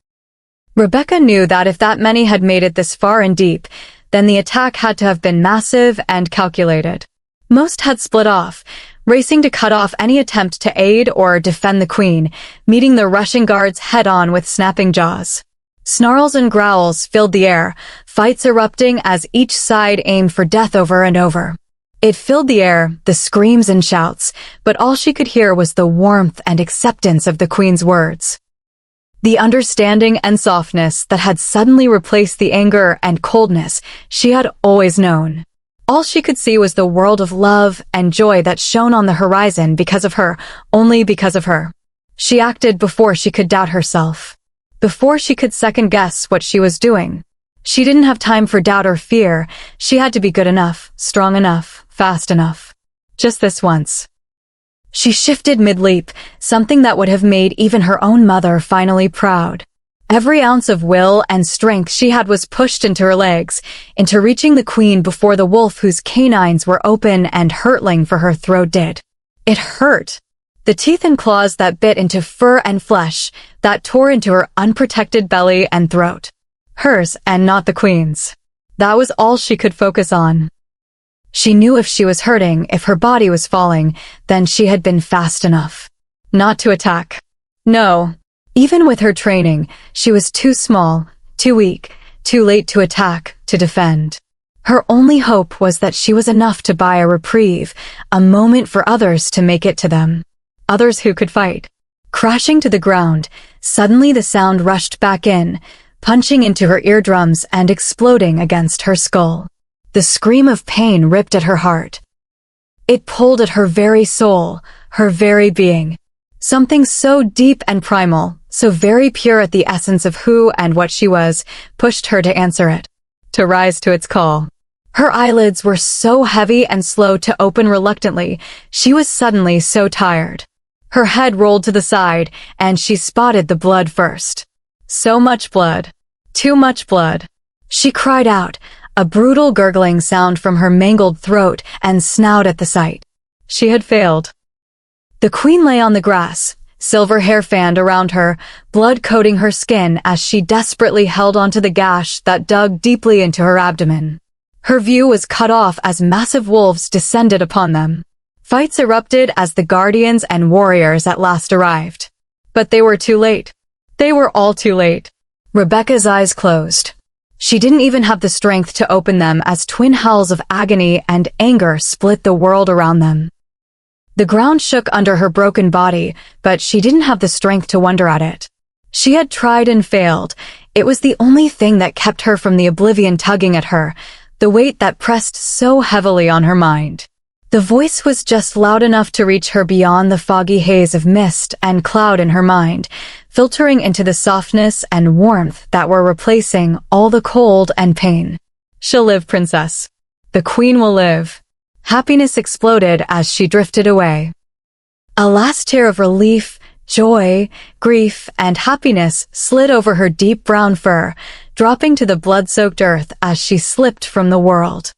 Rebecca knew that if that many had made it this far and deep, then the attack had to have been massive and calculated. Most had split off, racing to cut off any attempt to aid or defend the queen, meeting the rushing guards head-on with snapping jaws. Snarls and growls filled the air, fights erupting as each side aimed for death over and over. It filled the air, the screams and shouts, but all she could hear was the warmth and acceptance of the queen's words. The understanding and softness that had suddenly replaced the anger and coldness she had always known. All she could see was the world of love and joy that shone on the horizon because of her, only because of her. She acted before she could doubt herself. Before she could second-guess what she was doing. She didn't have time for doubt or fear. She had to be good enough, strong enough, fast enough. Just this once. She shifted mid-leap, something that would have made even her own mother finally proud. Every ounce of will and strength she had was pushed into her legs, into reaching the queen before the wolf whose canines were open and hurtling for her throat did. It hurt. The teeth and claws that bit into fur and flesh, that tore into her unprotected belly and throat. Hers and not the queen's. That was all she could focus on. She knew if she was hurting, if her body was falling, then she had been fast enough. Not to attack. No. Even with her training, she was too small, too weak, too late to attack, to defend. Her only hope was that she was enough to buy a reprieve, a moment for others to make it to them. Others who could fight. Crashing to the ground, suddenly the sound rushed back in, punching into her eardrums and exploding against her skull. The scream of pain ripped at her heart. It pulled at her very soul, her very being. Something so deep and primal, so very pure at the essence of who and what she was, pushed her to answer it, to rise to its call. Her eyelids were so heavy and slow to open reluctantly, she was suddenly so tired. Her head rolled to the side, and she spotted the blood first. So much blood. Too much blood. She cried out, a brutal gurgling sound from her mangled throat and snout at the sight. She had failed. The queen lay on the grass, silver hair fanned around her, blood coating her skin as she desperately held onto the gash that dug deeply into her abdomen. Her view was cut off as massive wolves descended upon them. Fights erupted as the guardians and warriors at last arrived. But they were too late. They were all too late. Rebecca's eyes closed. She didn't even have the strength to open them as twin howls of agony and anger split the world around them. The ground shook under her broken body, but she didn't have the strength to wonder at it. She had tried and failed. It was the only thing that kept her from the oblivion tugging at her, the weight that pressed so heavily on her mind. The voice was just loud enough to reach her beyond the foggy haze of mist and cloud in her mind, filtering into the softness and warmth that were replacing all the cold and pain. She'll live, princess. The queen will live. Happiness exploded as she drifted away. A last tear of relief, joy, grief, and happiness slid over her deep brown fur, dropping to the blood-soaked earth as she slipped from the world.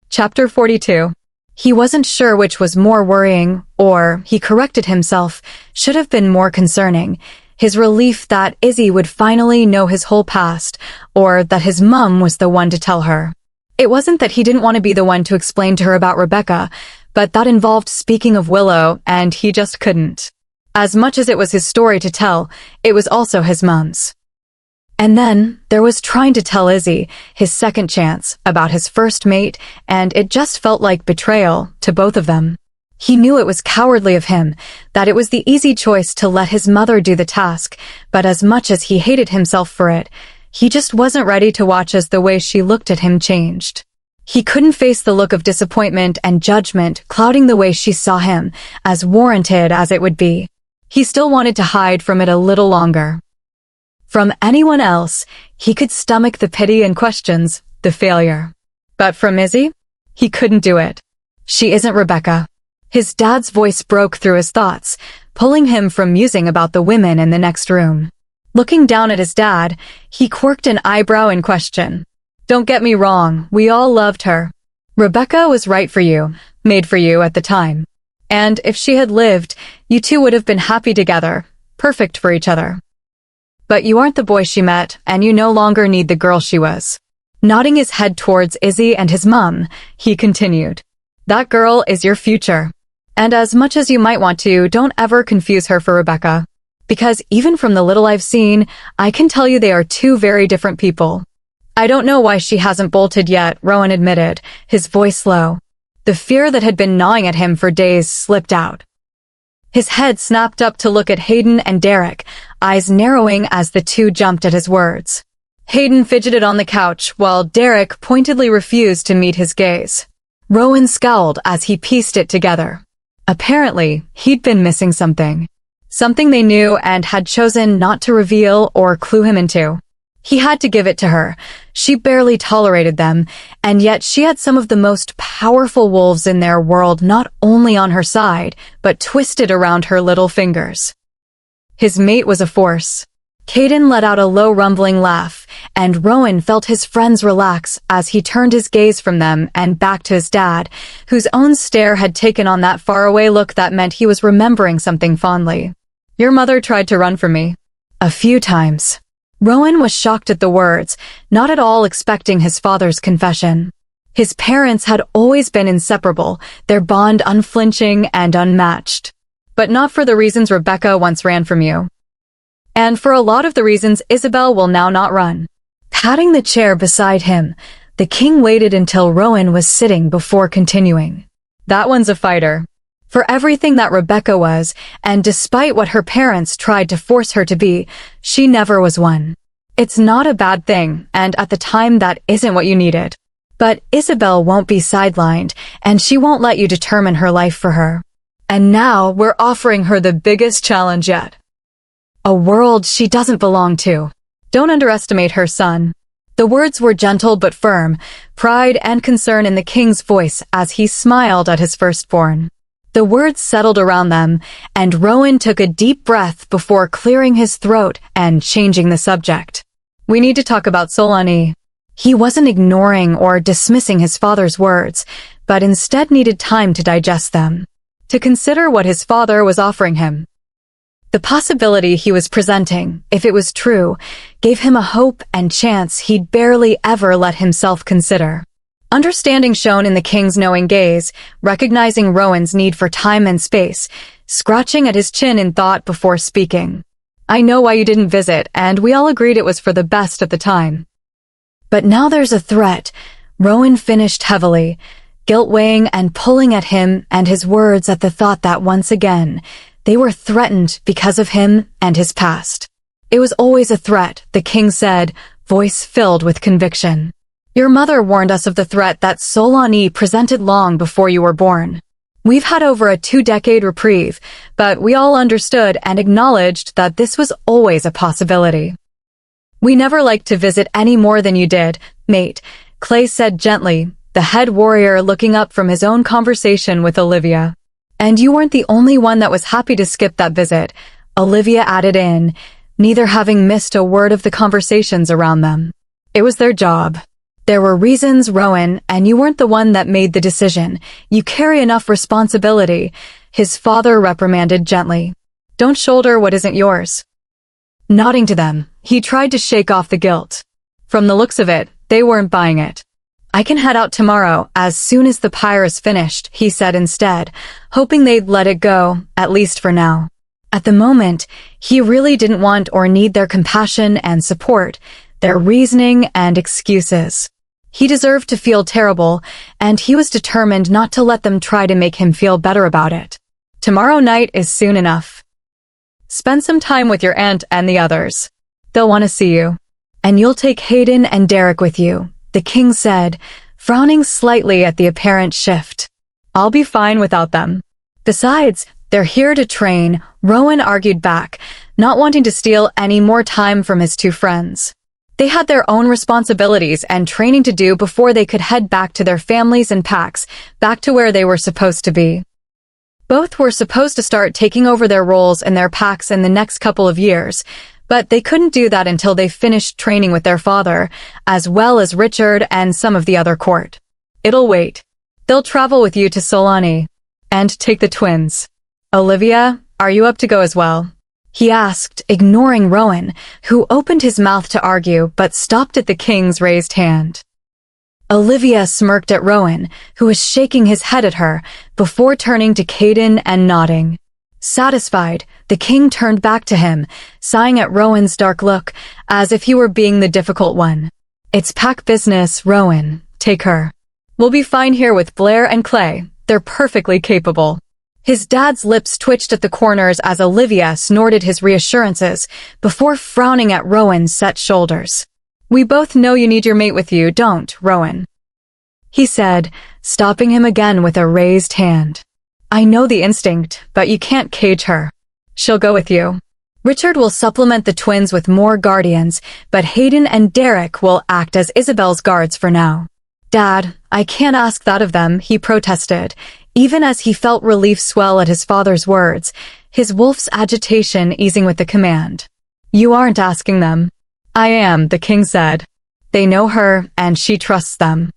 Chapter 42. He wasn't sure which was more worrying, or, he corrected himself, should have been more concerning. His relief that Izzy would finally know his whole past, or that his mum was the one to tell her. It wasn't that he didn't want to be the one to explain to her about Rebecca, but that involved speaking of Willow, and he just couldn't. As much as it was his story to tell, it was also his mum's. And then, there was trying to tell Izzy, his second chance, about his first mate, and it just felt like betrayal to both of them. He knew it was cowardly of him, that it was the easy choice to let his mother do the task, but as much as he hated himself for it, he just wasn't ready to watch as the way she looked at him changed. He couldn't face the look of disappointment and judgment clouding the way she saw him, as warranted as it would be. He still wanted to hide from it a little longer. From anyone else, he could stomach the pity and questions, the failure. But from Izzy? He couldn't do it. She isn't Rebecca. His dad's voice broke through his thoughts, pulling him from musing about the women in the next room. Looking down at his dad, he quirked an eyebrow in question. Don't get me wrong, we all loved her. Rebecca was right for you, made for you at the time. And if she had lived, you two would have been happy together, perfect for each other. But you aren't the boy she met, and you no longer need the girl she was. Nodding his head towards Izzy and his mum, he continued. That girl is your future. And as much as you might want to, don't ever confuse her for Rebecca. Because even from the little I've seen, I can tell you they are two very different people. I don't know why she hasn't bolted yet, Rowan admitted, his voice low. The fear that had been gnawing at him for days slipped out. His head snapped up to look at Hayden and Derek, eyes narrowing as the two jumped at his words. Hayden fidgeted on the couch, while Derek pointedly refused to meet his gaze. Rowan scowled as he pieced it together. Apparently, he'd been missing something. Something they knew and had chosen not to reveal or clue him into. He had to give it to her. She barely tolerated them, and yet she had some of the most powerful wolves in their world not only on her side, but twisted around her little fingers. His mate was a force. Caden let out a low rumbling laugh, and Rowan felt his friends relax as he turned his gaze from them and back to his dad, whose own stare had taken on that faraway look that meant he was remembering something fondly. Your mother tried to run from me. A few times. Rowan was shocked at the words, not at all expecting his father's confession. His parents had always been inseparable, their bond unflinching and unmatched. But not for the reasons Rebecca once ran from you. And for a lot of the reasons Isabel will now not run. Patting the chair beside him, the king waited until Rowan was sitting before continuing. That one's a fighter. For everything that Rebecca was, and despite what her parents tried to force her to be, she never was one. It's not a bad thing, and at the time that isn't what you needed. But Isabel won't be sidelined, and she won't let you determine her life for her. And now we're offering her the biggest challenge yet. A world she doesn't belong to. Don't underestimate her, son. The words were gentle but firm, pride and concern in the king's voice as he smiled at his firstborn. The words settled around them, and Rowan took a deep breath before clearing his throat and changing the subject. We need to talk about Solani. He wasn't ignoring or dismissing his father's words, but instead needed time to digest them, to consider what his father was offering him. The possibility he was presenting, if it was true, gave him a hope and chance he'd barely ever let himself consider. Understanding shone in the king's knowing gaze, recognizing Rowan's need for time and space, scratching at his chin in thought before speaking. I know why you didn't visit, and we all agreed it was for the best at the time. But now there's a threat, Rowan finished heavily, guilt weighing and pulling at him and his words at the thought that once again, they were threatened because of him and his past. It was always a threat, the king said, voice filled with conviction. Your mother warned us of the threat that Solani presented long before you were born. We've had over a 2-decade reprieve, but we all understood and acknowledged that this was always a possibility. We never liked to visit any more than you did, mate, Clay said gently, the head warrior looking up from his own conversation with Olivia. And you weren't the only one that was happy to skip that visit, Olivia added in, neither having missed a word of the conversations around them. It was their job. There were reasons, Rowan, and you weren't the one that made the decision. You carry enough responsibility, his father reprimanded gently. Don't shoulder what isn't yours. Nodding to them, he tried to shake off the guilt. From the looks of it, they weren't buying it. I can head out tomorrow as soon as the pyre is finished, he said instead, hoping they'd let it go, at least for now. At the moment, he really didn't want or need their compassion and support, their reasoning and excuses. He deserved to feel terrible, and he was determined not to let them try to make him feel better about it. Tomorrow night is soon enough. Spend some time with your aunt and the others. They'll want to see you. And you'll take Hayden and Derek with you, the king said, frowning slightly at the apparent shift. I'll be fine without them. Besides, they're here to train, Rowan argued back, not wanting to steal any more time from his two friends. They had their own responsibilities and training to do before they could head back to their families and packs, back to where they were supposed to be. Both were supposed to start taking over their roles in their packs in the next couple of years, but they couldn't do that until they finished training with their father, as well as Richard and some of the other court. It'll wait. They'll travel with you to Solani. And take the twins. Olivia, are you up to go as well? He asked, ignoring Rowan, who opened his mouth to argue but stopped at the king's raised hand. Olivia smirked at Rowan, who was shaking his head at her, before turning to Caden and nodding. Satisfied, the king turned back to him, sighing at Rowan's dark look, as if he were being the difficult one. It's pack business, Rowan. Take her. We'll be fine here with Blair and Clay. They're perfectly capable. His dad's lips twitched at the corners as Olivia snorted his reassurances, before frowning at Rowan's set shoulders. We both know you need your mate with you, don't, Rowan? He said, stopping him again with a raised hand. I know the instinct, but you can't cage her. She'll go with you. Richard will supplement the twins with more guardians, but Hayden and Derek will act as Isabel's guards for now. Dad, I can't ask that of them, he protested, even as he felt relief swell at his father's words, his wolf's agitation easing with the command. You aren't asking them. I am, the king said. They know her, and she trusts them.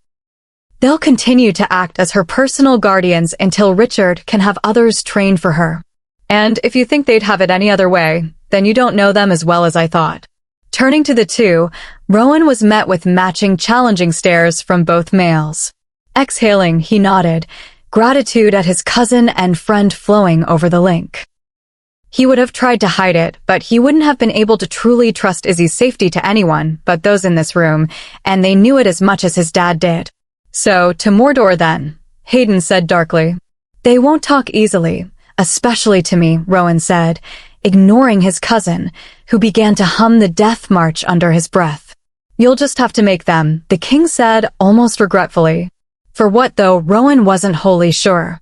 They'll continue to act as her personal guardians until Richard can have others train for her. And if you think they'd have it any other way, then you don't know them as well as I thought. Turning to the two, Rowan was met with matching challenging stares from both males. Exhaling, he nodded, gratitude at his cousin and friend flowing over the link. He would have tried to hide it, but he wouldn't have been able to truly trust Izzy's safety to anyone but those in this room, and they knew it as much as his dad did. So, to Mordor then, Hayden said darkly. They won't talk easily, especially to me, Rowan said, ignoring his cousin, who began to hum the death march under his breath. You'll just have to make them, the king said almost regretfully. For what, though, Rowan wasn't wholly sure.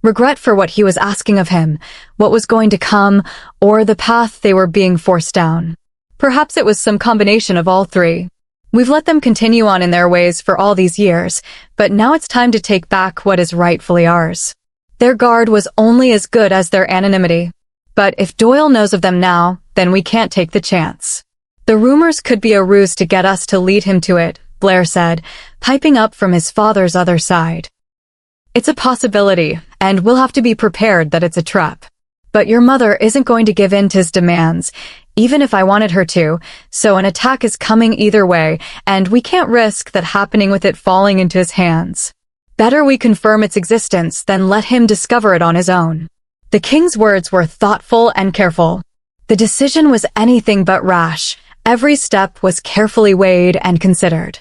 Regret for what he was asking of him, what was going to come, or the path they were being forced down. Perhaps it was some combination of all three. We've let them continue on in their ways for all these years, but now it's time to take back what is rightfully ours. Their guard was only as good as their anonymity. But if Doyle knows of them now, then we can't take the chance. The rumors could be a ruse to get us to lead him to it, Blair said, piping up from his father's other side. It's a possibility, and we'll have to be prepared that it's a trap. But your mother isn't going to give in to his demands, even if I wanted her to, so an attack is coming either way, and we can't risk that happening with it falling into his hands. Better we confirm its existence than let him discover it on his own. The king's words were thoughtful and careful. The decision was anything but rash. Every step was carefully weighed and considered.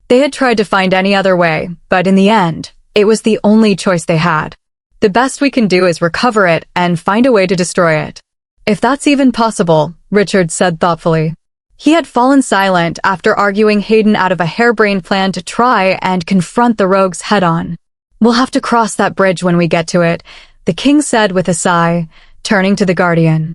They had tried to find any other way, but in the end, it was the only choice they had. The best we can do is recover it and find a way to destroy it. If that's even possible, Richard said thoughtfully. He had fallen silent after arguing Hayden out of a harebrained plan to try and confront the rogues head-on. We'll have to cross that bridge when we get to it, the king said with a sigh, turning to the guardian.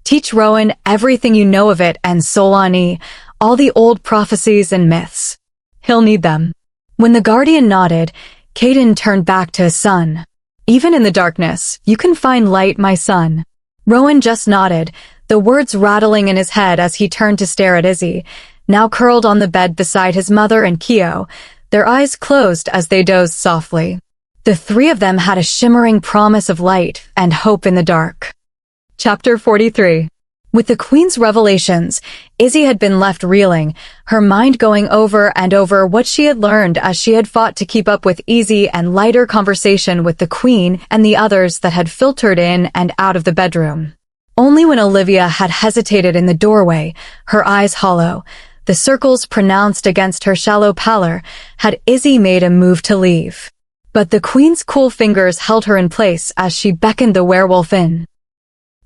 Teach Rowan everything you know of it and Solani, all the old prophecies and myths. He'll need them. When the guardian nodded, Caden turned back to his son. Even in the darkness, you can find light, my son. Rowan just nodded, the words rattling in his head as he turned to stare at Izzy, now curled on the bed beside his mother and Kyo, their eyes closed as they dozed softly. The three of them had a shimmering promise of light and hope in the dark. Chapter 43. With the Queen's revelations, Izzy had been left reeling, her mind going over and over what she had learned as she had fought to keep up with easy and lighter conversation with the Queen and the others that had filtered in and out of the bedroom. Only when Olivia had hesitated in the doorway, her eyes hollow, the circles pronounced against her shallow pallor, had Izzy made a move to leave. But the Queen's cool fingers held her in place as she beckoned the werewolf in.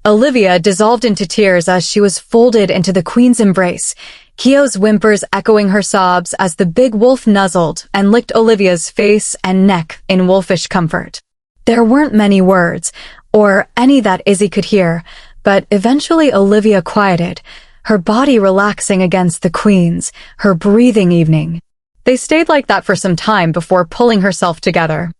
Olivia dissolved into tears as she was folded into the Queen's embrace, Kyo's whimpers echoing her sobs as the big wolf nuzzled and licked Olivia's face and neck in wolfish comfort. There weren't many words, or any that Izzy could hear, but eventually Olivia quieted, her body relaxing against the Queen's, her breathing evening. They stayed like that for some time before pulling herself together.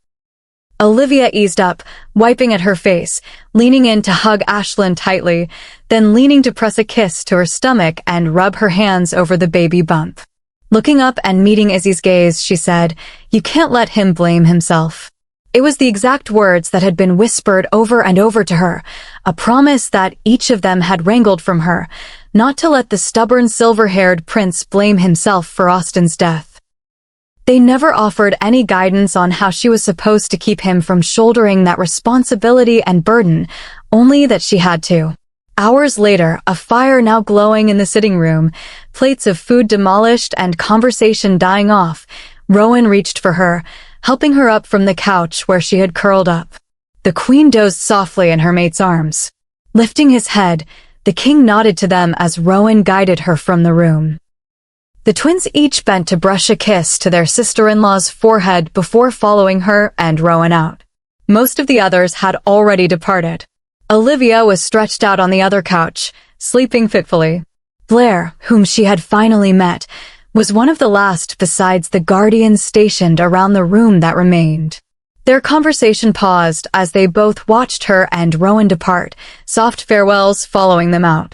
Olivia eased up, wiping at her face, leaning in to hug Ashlyn tightly, then leaning to press a kiss to her stomach and rub her hands over the baby bump. Looking up and meeting Izzy's gaze, she said, "You can't let him blame himself." It was the exact words that had been whispered over and over to her, a promise that each of them had wrangled from her, not to let the stubborn silver-haired prince blame himself for Austin's death. They never offered any guidance on how she was supposed to keep him from shouldering that responsibility and burden, only that she had to. Hours later, a fire now glowing in the sitting room, plates of food demolished and conversation dying off, Rowan reached for her, helping her up from the couch where she had curled up. The Queen dozed softly in her mate's arms. Lifting his head, the king nodded to them as Rowan guided her from the room. The twins each bent to brush a kiss to their sister-in-law's forehead before following her and Rowan out. Most of the others had already departed. Olivia was stretched out on the other couch, sleeping fitfully. Blair, whom she had finally met, was one of the last besides the guardians stationed around the room that remained. Their conversation paused as they both watched her and Rowan depart, soft farewells following them out.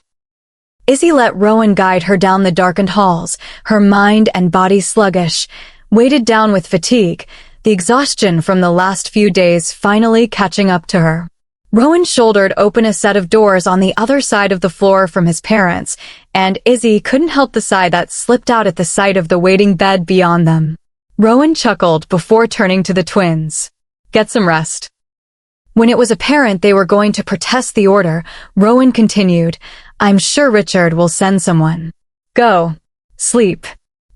Izzy let Rowan guide her down the darkened halls, her mind and body sluggish, weighted down with fatigue, the exhaustion from the last few days finally catching up to her. Rowan shouldered open a set of doors on the other side of the floor from his parents, and Izzy couldn't help the sigh that slipped out at the sight of the waiting bed beyond them. Rowan chuckled before turning to the twins. "Get some rest." When it was apparent they were going to protest the order, Rowan continued, "I'm sure Richard will send someone. Go. Sleep."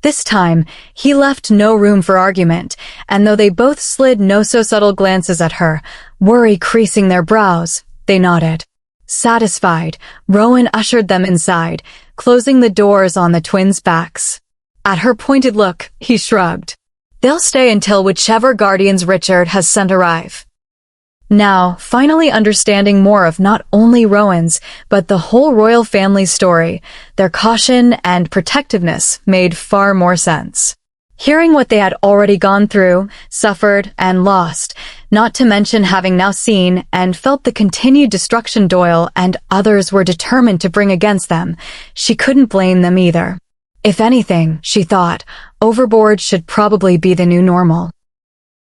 This time, he left no room for argument, and though they both slid no-so-subtle glances at her, worry creasing their brows, they nodded. Satisfied, Rowan ushered them inside, closing the doors on the twins' backs. At her pointed look, he shrugged. "They'll stay until whichever guardians Richard has sent arrive." Now, finally understanding more of not only Rowan's, but the whole royal family's story, their caution and protectiveness made far more sense. Hearing what they had already gone through, suffered, and lost, not to mention having now seen and felt the continued destruction Doyle and others were determined to bring against them, she couldn't blame them either. If anything, she thought, overboard should probably be the new normal.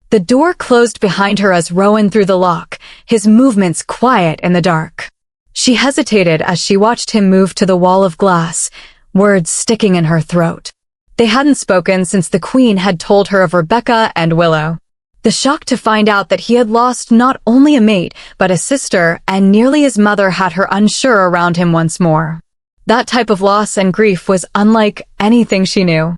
The door closed behind her as Rowan threw the lock, his movements quiet in the dark. She hesitated as she watched him move to the wall of glass, words sticking in her throat. They hadn't spoken since the Queen had told her of Rebecca and Willow. The shock to find out that he had lost not only a mate, but a sister, and nearly his mother had her unsure around him once more. That type of loss and grief was unlike anything she knew.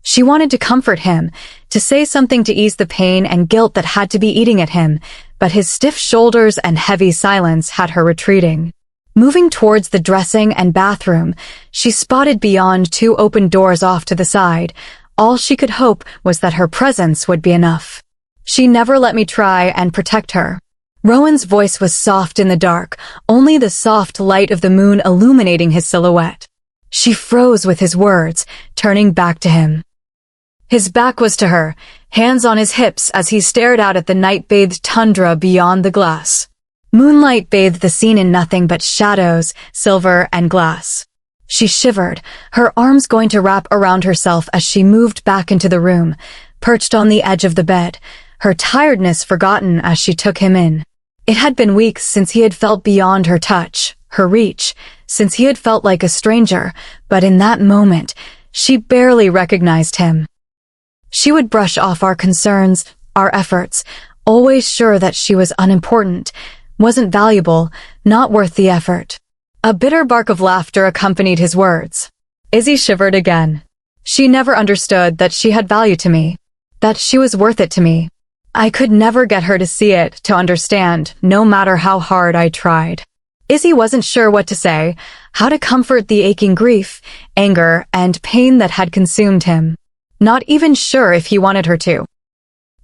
She wanted to comfort him, to say something to ease the pain and guilt that had to be eating at him, but his stiff shoulders and heavy silence had her retreating. Moving towards the dressing and bathroom, she spotted beyond two open doors off to the side. All she could hope was that her presence would be enough. "She never let me try and protect her." Rowan's voice was soft in the dark, only the soft light of the moon illuminating his silhouette. She froze with his words, turning back to him. His back was to her, hands on his hips as he stared out at the night-bathed tundra beyond the glass. Moonlight bathed the scene in nothing but shadows, silver, and glass. She shivered, her arms going to wrap around herself as she moved back into the room, perched on the edge of the bed, her tiredness forgotten as she took him in. It had been weeks since he had felt beyond her touch, her reach, since he had felt like a stranger, but in that moment, she barely recognized him. She would brush off our concerns, our efforts, always sure that she was unimportant, wasn't valuable, not worth the effort. A bitter bark of laughter accompanied his words. Izzy shivered again. She never understood that she had value to me, that she was worth it to me. I could never get her to see it, to understand, no matter how hard I tried. Izzy wasn't sure what to say, how to comfort the aching grief, anger, and pain that had consumed him. Not even sure if he wanted her to.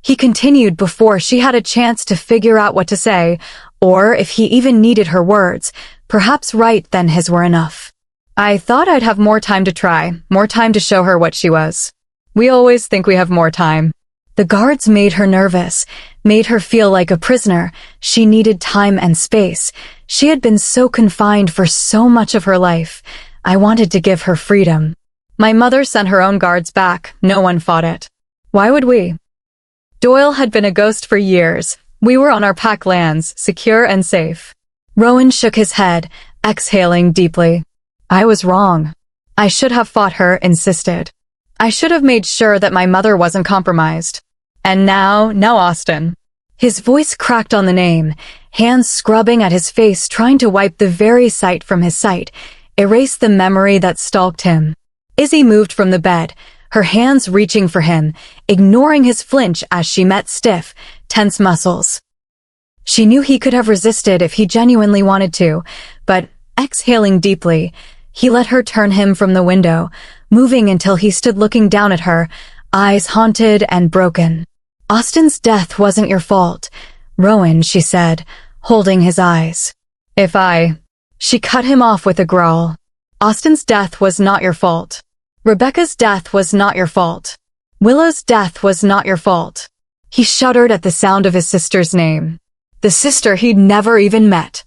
He continued before she had a chance to figure out what to say, or if he even needed her words. Perhaps right then his were enough. I thought I'd have more time to try, more time to show her what she was. We always think we have more time. The guards made her nervous, made her feel like a prisoner. She needed time and space. She had been so confined for so much of her life. I wanted to give her freedom. My mother sent her own guards back. No one fought it. Why would we? Doyle had been a ghost for years. We were on our pack lands, secure and safe. Rowan shook his head, exhaling deeply. I was wrong. I should have fought her, insisted. I should have made sure that my mother wasn't compromised. And now Austin. His voice cracked on the name, hands scrubbing at his face, trying to wipe the very sight from his sight, erase the memory that stalked him. Izzy moved from the bed, her hands reaching for him, ignoring his flinch as she met stiff, tense muscles. She knew he could have resisted if he genuinely wanted to, but exhaling deeply, he let her turn him from the window, moving until he stood looking down at her, eyes haunted and broken. Austin's death wasn't your fault, Rowan, she said, holding his eyes. She cut him off with a growl. Austin's death was not your fault. Rebecca's death was not your fault. Willow's death was not your fault. He shuddered at the sound of his sister's name. The sister he'd never even met.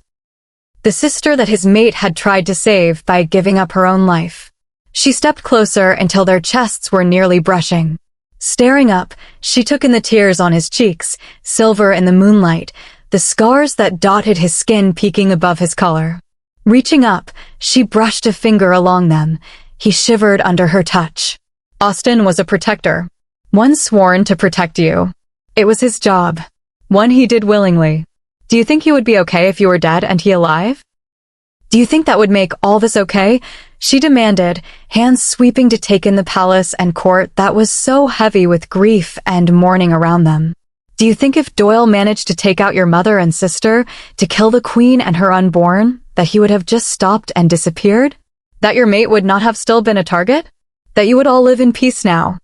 The sister that his mate had tried to save by giving up her own life. She stepped closer until their chests were nearly brushing. Staring up, she took in the tears on his cheeks, silver in the moonlight, the scars that dotted his skin peeking above his collar. Reaching up, she brushed a finger along them. He shivered under her touch. Austin was a protector. One sworn to protect you. It was his job. One he did willingly. Do you think he would be okay if you were dead and he alive? Do you think that would make all this okay? She demanded, hands sweeping to take in the palace and court that was so heavy with grief and mourning around them. Do you think if Doyle managed to take out your mother and sister, to kill the queen and her unborn, that he would have just stopped and disappeared? That your mate would not have still been a target? That you would all live in peace now?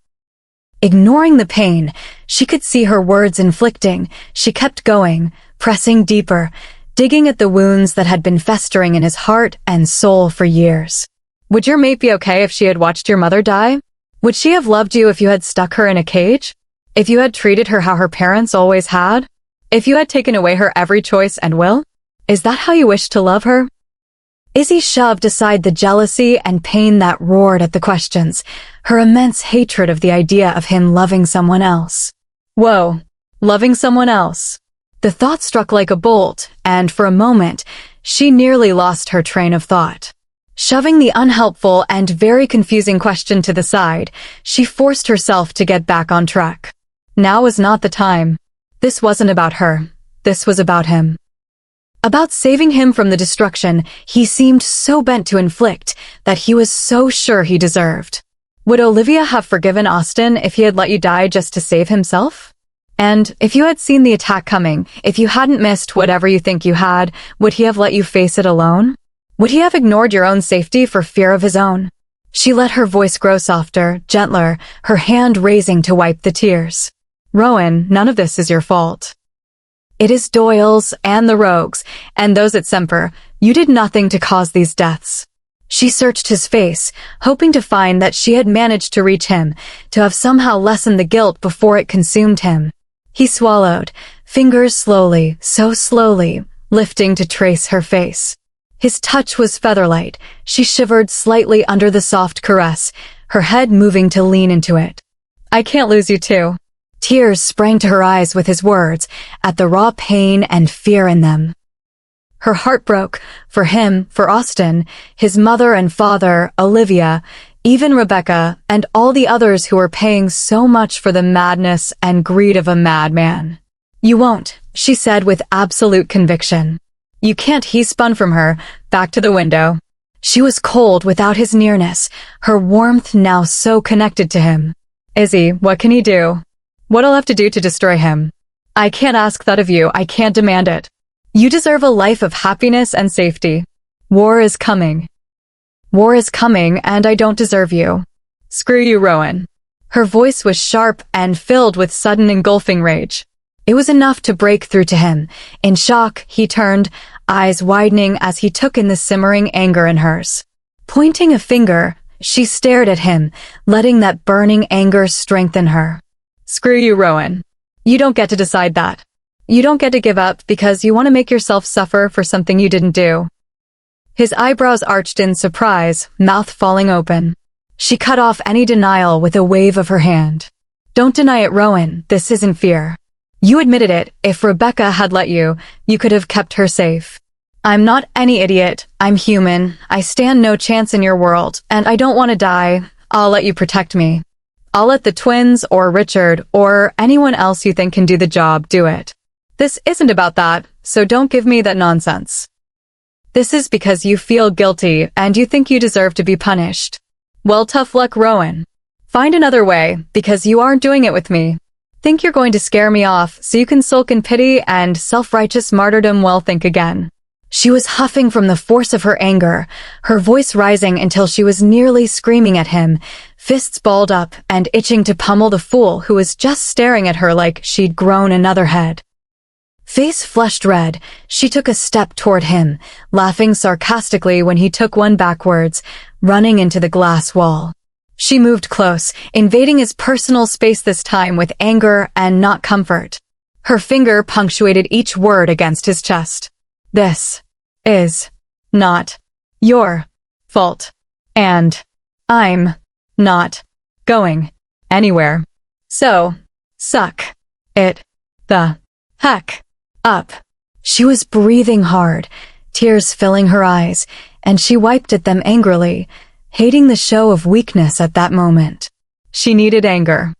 Ignoring the pain, she could see her words inflicting. She kept going, pressing deeper, digging at the wounds that had been festering in his heart and soul for years. Would your mate be okay if she had watched your mother die? Would she have loved you if you had stuck her in a cage? If you had treated her how her parents always had? If you had taken away her every choice and will? Is that how you wish to love her? Izzy shoved aside the jealousy and pain that roared at the questions, her immense hatred of the idea of him loving someone else. Whoa, loving someone else. The thought struck like a bolt, and for a moment, she nearly lost her train of thought. Shoving the unhelpful and very confusing question to the side, she forced herself to get back on track. Now was not the time. This wasn't about her. This was about him. About saving him from the destruction he seemed so bent to inflict that he was so sure he deserved. Would Olivia have forgiven Austin if he had let you die just to save himself? And if you had seen the attack coming, if you hadn't missed whatever you think you had, would he have let you face it alone? Would he have ignored your own safety for fear of his own? She let her voice grow softer, gentler, her hand raising to wipe the tears. Rowan, none of this is your fault. It is Doyle's and the Rogues, and those at Semper. You did nothing to cause these deaths. She searched his face, hoping to find that she had managed to reach him, to have somehow lessened the guilt before it consumed him. He swallowed, fingers slowly, so slowly, lifting to trace her face. His touch was feather-light. She shivered slightly under the soft caress, her head moving to lean into it. I can't lose you too. Tears sprang to her eyes with his words, at the raw pain and fear in them. Her heart broke, for him, for Austin, his mother and father, Olivia, even Rebecca, and all the others who were paying so much for the madness and greed of a madman. You won't, she said with absolute conviction. You can't, he spun from her, back to the window. She was cold without his nearness, her warmth now so connected to him. Izzy, what can he do? What'll have to do to destroy him? I can't ask that of you, I can't demand it. You deserve a life of happiness and safety. War is coming. War is coming, and I don't deserve you. Screw you, Rowan. Her voice was sharp and filled with sudden engulfing rage. It was enough to break through to him. In shock, he turned, eyes widening as he took in the simmering anger in hers. Pointing a finger, she stared at him, letting that burning anger strengthen her. Screw you, Rowan. You don't get to decide that. You don't get to give up because you want to make yourself suffer for something you didn't do. His eyebrows arched in surprise, mouth falling open. She cut off any denial with a wave of her hand. Don't deny it, Rowan, this isn't fear. You admitted it. If Rebecca had let you, you could have kept her safe. I'm not any idiot. I'm human. I stand no chance in your world, and I don't want to die. I'll let you protect me. I'll let the twins, or Richard, or anyone else you think can do the job do it. This isn't about that, so don't give me that nonsense. This is because you feel guilty and you think you deserve to be punished. Well, tough luck, Rowan. Find another way, because you aren't doing it with me. Think you're going to scare me off so you can sulk in pity and self-righteous martyrdom. Well, think again. She was huffing from the force of her anger, her voice rising until she was nearly screaming at him, fists balled up and itching to pummel the fool who was just staring at her like she'd grown another head. Face flushed red, she took a step toward him, laughing sarcastically when he took one backwards, running into the glass wall. She moved close, invading his personal space this time with anger and not comfort. Her finger punctuated each word against his chest. This is not your fault, and I'm not going anywhere. So, suck it the heck up. She was breathing hard, tears filling her eyes, and she wiped at them angrily, hating the show of weakness at that moment. She needed anger.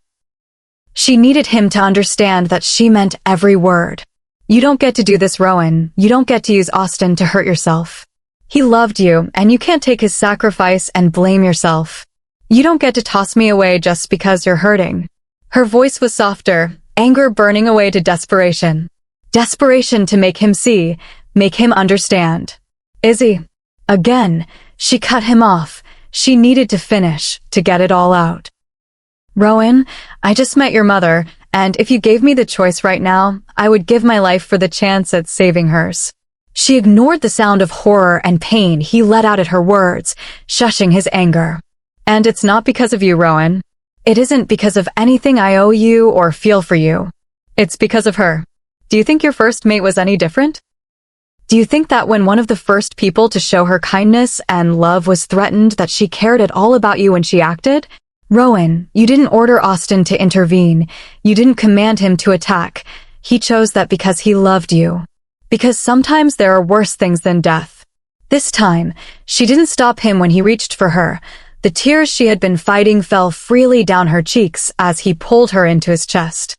She needed him to understand that she meant every word. You don't get to do this, Rowan. You don't get to use Austin to hurt yourself. He loved you, and you can't take his sacrifice and blame yourself. You don't get to toss me away just because you're hurting. Her voice was softer, anger burning away to desperation. Desperation to make him see, make him understand. Izzy. Again, she cut him off. She needed to finish, to get it all out. Rowan, I just met your mother, and if you gave me the choice right now, I would give my life for the chance at saving hers. She ignored the sound of horror and pain he let out at her words, shushing his anger. And it's not because of you, Rowan. It isn't because of anything I owe you or feel for you. It's because of her. Do you think your first mate was any different? Do you think that when one of the first people to show her kindness and love was threatened that she cared at all about you when she acted? Rowan, you didn't order Austin to intervene. You didn't command him to attack. He chose that because he loved you. Because sometimes there are worse things than death. This time, she didn't stop him when he reached for her. The tears she had been fighting fell freely down her cheeks as he pulled her into his chest.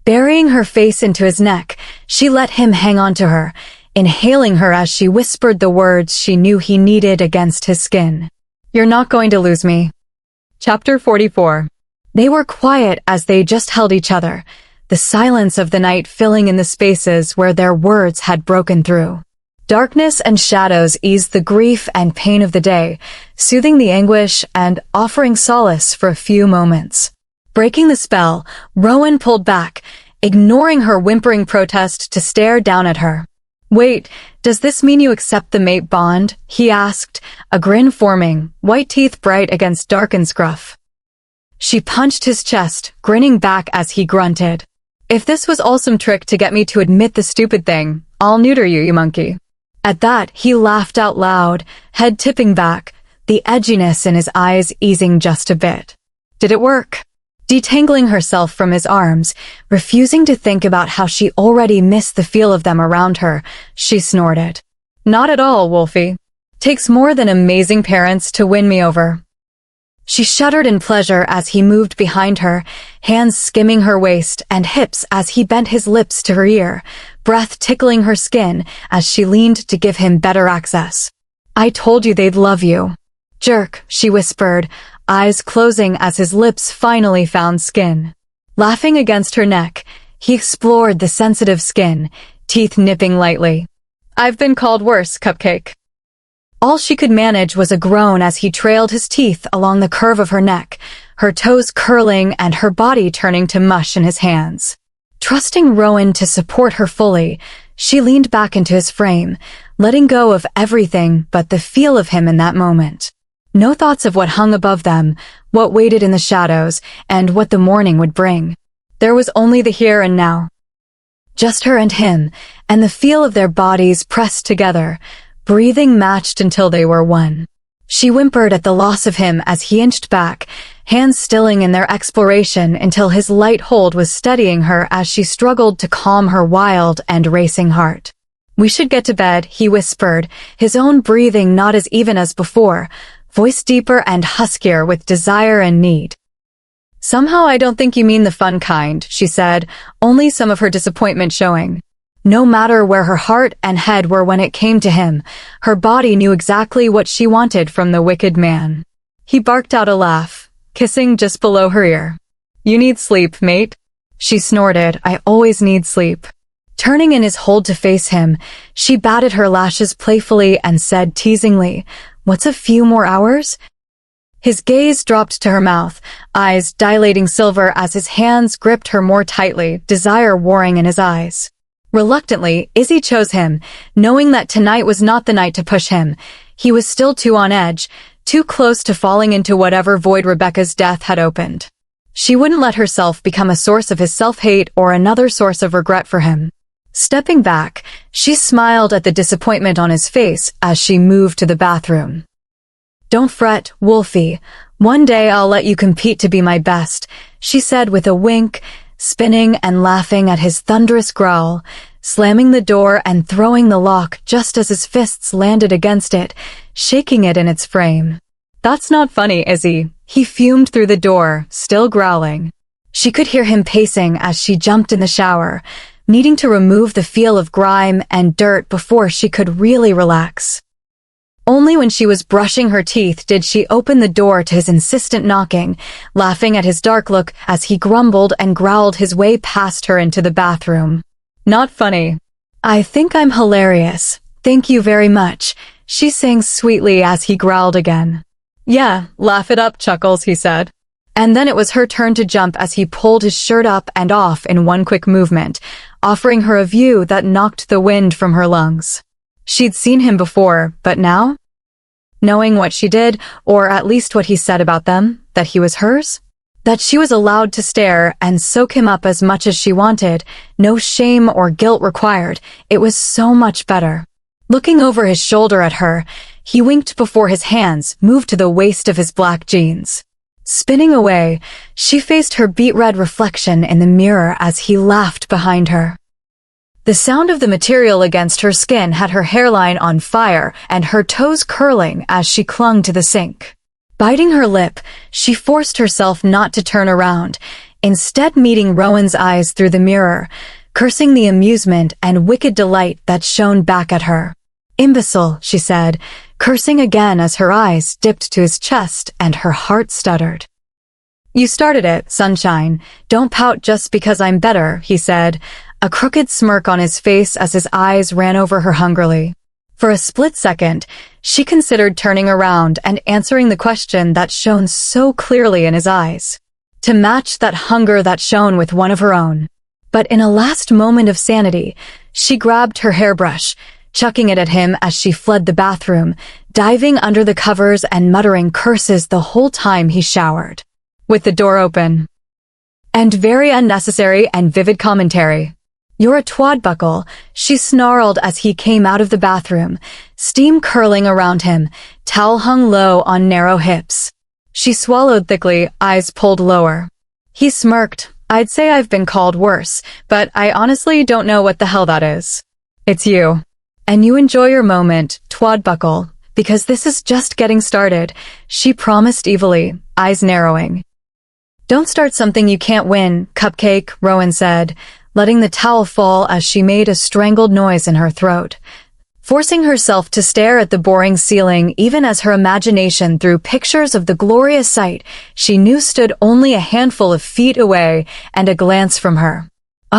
Burying her face into his neck, she let him hang on to her, inhaling her as she whispered the words she knew he needed against his skin. You're not going to lose me. Chapter 44. They were quiet as they just held each other, the silence of the night filling in the spaces where their words had broken through. Darkness and shadows eased the grief and pain of the day, soothing the anguish and offering solace for a few moments. Breaking the spell, Rowan pulled back, ignoring her whimpering protest to stare down at her. Wait, does this mean you accept the mate bond? He asked, a grin forming, white teeth bright against darkened scruff. She punched his chest, grinning back as he grunted. If this was all some trick to get me to admit the stupid thing, I'll neuter you, you monkey. At that, he laughed out loud, head tipping back, the edginess in his eyes easing just a bit. Did it work? Detangling herself from his arms, refusing to think about how she already missed the feel of them around her, she snorted. Not at all, Wolfie. Takes more than amazing parents to win me over. She shuddered in pleasure as he moved behind her, hands skimming her waist and hips as he bent his lips to her ear, breath tickling her skin as she leaned to give him better access. I told you they'd love you. Jerk, she whispered, eyes closing as his lips finally found skin. Laughing against her neck, he explored the sensitive skin, teeth nipping lightly. I've been called worse, Cupcake. All she could manage was a groan as he trailed his teeth along the curve of her neck, her toes curling and her body turning to mush in his hands. Trusting Rowan to support her fully, she leaned back into his frame, letting go of everything but the feel of him in that moment. No thoughts of what hung above them, what waited in the shadows, and what the morning would bring. There was only the here and now. Just her and him, and the feel of their bodies pressed together, breathing matched until they were one. She whimpered at the loss of him as he inched back, hands stilling in their exploration until his light hold was steadying her as she struggled to calm her wild and racing heart. We should get to bed, he whispered, his own breathing not as even as before, voice deeper and huskier with desire and need. Somehow I don't think you mean the fun kind, she said, only some of her disappointment showing. No matter where her heart and head were when it came to him, her body knew exactly what she wanted from the wicked man. He barked out a laugh, kissing just below her ear. You need sleep, mate. She snorted, I always need sleep. Turning in his hold to face him, she batted her lashes playfully and said teasingly, What's a few more hours? His gaze dropped to her mouth, eyes dilating silver as his hands gripped her more tightly, desire warring in his eyes. Reluctantly, Izzy chose him, knowing that tonight was not the night to push him. He was still too on edge, too close to falling into whatever void Rebecca's death had opened. She wouldn't let herself become a source of his self-hate or another source of regret for him. Stepping back, she smiled at the disappointment on his face as she moved to the bathroom. Don't fret, Wolfie. One day I'll let you compete to be my best, she said with a wink, spinning and laughing at his thunderous growl, slamming the door and throwing the lock just as his fists landed against it, shaking it in its frame. That's not funny, Izzy. He fumed through the door, still growling. She could hear him pacing as she jumped in the shower, needing to remove the feel of grime and dirt before she could really relax. Only when she was brushing her teeth did she open the door to his insistent knocking, laughing at his dark look as he grumbled and growled his way past her into the bathroom. Not funny. I think I'm hilarious. Thank you very much, she sang sweetly as he growled again. Yeah, laugh it up, Chuckles, he said. And then it was her turn to jump as he pulled his shirt up and off in one quick movement, offering her a view that knocked the wind from her lungs. She'd seen him before, but now? Knowing what she did, or at least what he said about them, that he was hers? That she was allowed to stare and soak him up as much as she wanted, no shame or guilt required, it was so much better. Looking over his shoulder at her, he winked before his hands moved to the waist of his black jeans. Spinning away, she faced her beet-red reflection in the mirror as he laughed behind her. The sound of the material against her skin had her hairline on fire and her toes curling as she clung to the sink. Biting her lip, she forced herself not to turn around, instead meeting Rowan's eyes through the mirror, cursing the amusement and wicked delight that shone back at her. Imbecile, she said, cursing again as her eyes dipped to his chest and her heart stuttered. You started it, sunshine. Don't pout just because I'm better, he said, a crooked smirk on his face as his eyes ran over her hungrily. For a split second, she considered turning around and answering the question that shone so clearly in his eyes, to match that hunger that shone with one of her own. But in a last moment of sanity, she grabbed her hairbrush, chucking it at him as she fled the bathroom, diving under the covers and muttering curses the whole time he showered. With the door open. And very unnecessary and vivid commentary. "You're a twadbuckle," she snarled as he came out of the bathroom, steam curling around him, towel hung low on narrow hips. She swallowed thickly, eyes pulled lower. He smirked. "I'd say I've been called worse, but I honestly don't know what the hell that is." "It's you. And you enjoy your moment, twadbuckle, because this is just getting started," she promised evilly, eyes narrowing. "Don't start something you can't win, cupcake," Rowan said, letting the towel fall as she made a strangled noise in her throat. Forcing herself to stare at the boring ceiling even as her imagination threw pictures of the glorious sight she knew stood only a handful of feet away and a glance from her.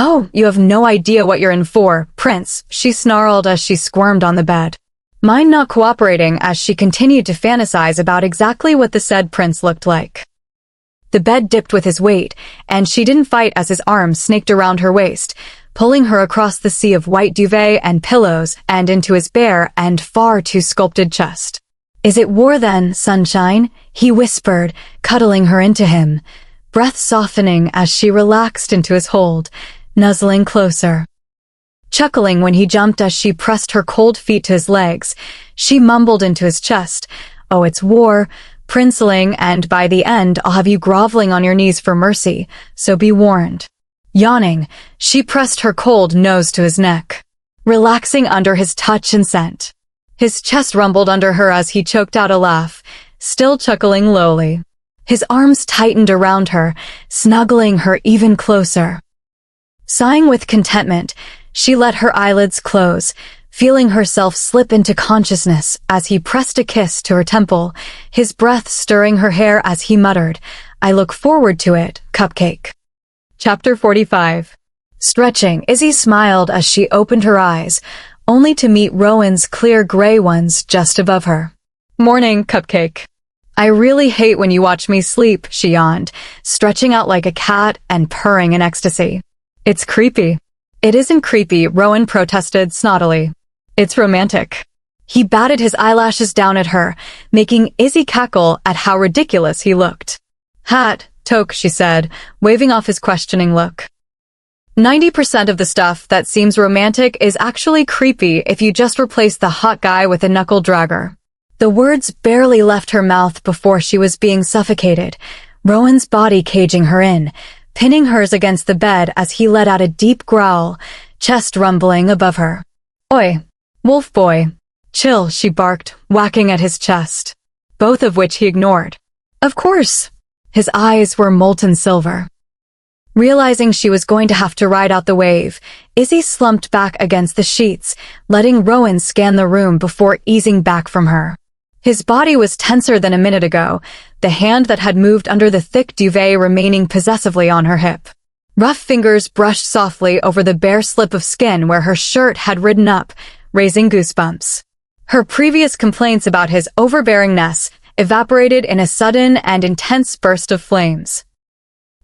"Oh, you have no idea what you're in for, Prince," she snarled as she squirmed on the bed. Mind not cooperating as she continued to fantasize about exactly what the said prince looked like. The bed dipped with his weight, and she didn't fight as his arms snaked around her waist, pulling her across the sea of white duvet and pillows and into his bare and far too sculpted chest. "Is it war then, sunshine?" he whispered, cuddling her into him, breath softening as she relaxed into his hold, nuzzling closer. Chuckling when he jumped as she pressed her cold feet to his legs, she mumbled into his chest, "Oh, it's war, princeling, and by the end I'll have you groveling on your knees for mercy, so be warned." Yawning, she pressed her cold nose to his neck, relaxing under his touch and scent. His chest rumbled under her as he choked out a laugh, still chuckling lowly. His arms tightened around her, snuggling her even closer. Sighing with contentment, she let her eyelids close, feeling herself slip into consciousness as he pressed a kiss to her temple, his breath stirring her hair as he muttered, "I look forward to it, cupcake." Chapter 45. Stretching, Izzy smiled as she opened her eyes, only to meet Rowan's clear gray ones just above her. "Morning, cupcake." "I really hate when you watch me sleep," she yawned, stretching out like a cat and purring in ecstasy. "It's creepy." "It isn't creepy," Rowan protested snottily. "It's romantic." He batted his eyelashes down at her, making Izzy cackle at how ridiculous he looked. "Hat, toque," she said, waving off his questioning look. 90% of the stuff that seems romantic is actually creepy if you just replace the hot guy with a knuckle dragger. The words barely left her mouth before she was being suffocated, Rowan's body caging her in, pinning hers against the bed as he let out a deep growl, chest rumbling above her. "Oi, wolf boy. Chill," she barked, whacking at his chest, both of which he ignored. "Of course." His eyes were molten silver. Realizing she was going to have to ride out the wave, Izzy slumped back against the sheets, letting Rowan scan the room before easing back from her. His body was tenser than a minute ago, the hand that had moved under the thick duvet remaining possessively on her hip. Rough fingers brushed softly over the bare slip of skin where her shirt had ridden up, raising goosebumps. Her previous complaints about his overbearingness evaporated in a sudden and intense burst of flames.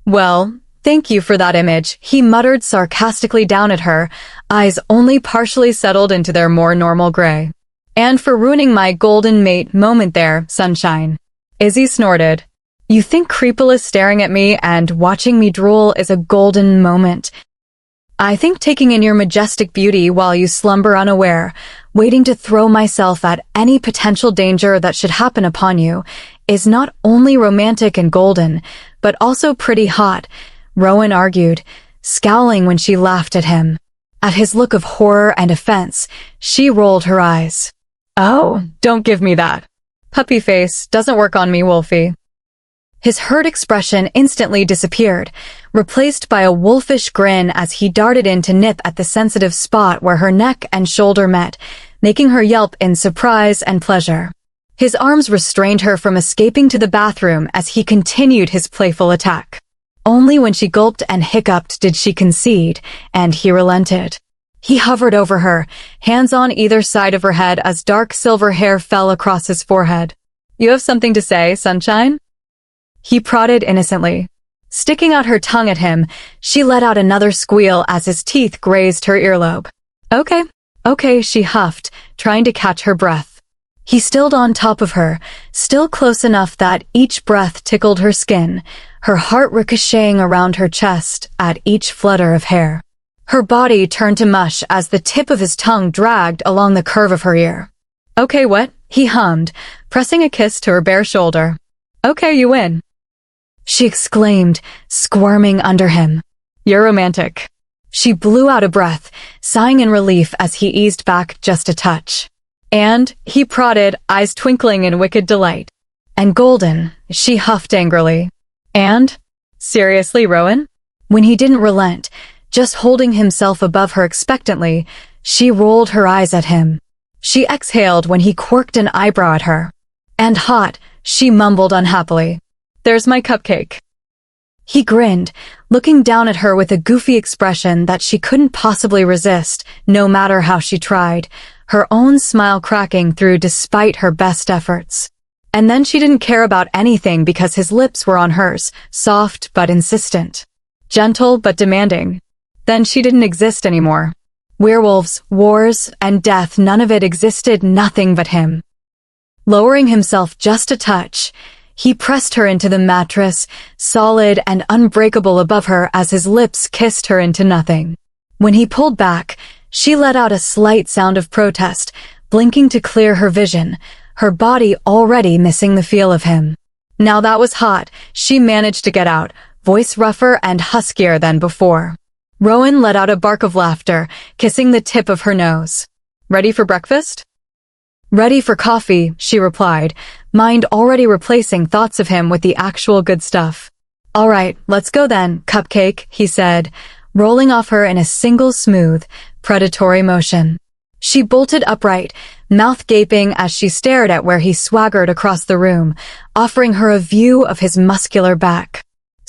"Well, thank you for that image," he muttered sarcastically down at her, eyes only partially settled into their more normal gray. "And for ruining my golden mate moment there, sunshine." Izzy snorted. "You think creepily staring at me and watching me drool is a golden moment? I think taking in your majestic beauty while you slumber unaware, waiting to throw myself at any potential danger that should happen upon you, is not only romantic and golden, but also pretty hot," Rowan argued, scowling when she laughed at him. At his look of horror and offense, she rolled her eyes. "Oh, don't give me that. Puppy face doesn't work on me, Wolfie." His hurt expression instantly disappeared, replaced by a wolfish grin as he darted in to nip at the sensitive spot where her neck and shoulder met, making her yelp in surprise and pleasure. His arms restrained her from escaping to the bathroom as he continued his playful attack. Only when she gulped and hiccuped did she concede, and he relented. He hovered over her, hands on either side of her head as dark silver hair fell across his forehead. "You have something to say, sunshine?" He prodded innocently. Sticking out her tongue at him, she let out another squeal as his teeth grazed her earlobe. Okay, she huffed, trying to catch her breath. He stilled on top of her, still close enough that each breath tickled her skin, her heart ricocheting around her chest at each flutter of hair. Her body turned to mush as the tip of his tongue dragged along the curve of her ear. "Okay, what?" he hummed, pressing a kiss to her bare shoulder. "Okay, you win," she exclaimed, squirming under him. "You're romantic." She blew out a breath, sighing in relief as he eased back just a touch. "And," he prodded, eyes twinkling in wicked delight. "And golden," she huffed angrily. "And? Seriously, Rowan?" When he didn't relent, just holding himself above her expectantly, she rolled her eyes at him. She exhaled when he quirked an eyebrow at her. "And hot," she mumbled unhappily. "There's my cupcake." He grinned, looking down at her with a goofy expression that she couldn't possibly resist, no matter how she tried, her own smile cracking through despite her best efforts. And then she didn't care about anything because his lips were on hers, soft but insistent. Gentle but demanding. Then she didn't exist anymore. Werewolves, wars, and death, none of it existed, nothing but him. Lowering himself just a touch, he pressed her into the mattress, solid and unbreakable above her as his lips kissed her into nothing. When he pulled back, she let out a slight sound of protest, blinking to clear her vision, her body already missing the feel of him. Now that was hot, she managed to get out, voice rougher and huskier than before. Rowan let out a bark of laughter, kissing the tip of her nose. "Ready for breakfast?" "Ready for coffee," she replied, mind already replacing thoughts of him with the actual good stuff. "All right, let's go then, cupcake," he said, rolling off her in a single smooth, predatory motion. She bolted upright, mouth gaping as she stared at where he swaggered across the room, offering her a view of his muscular back.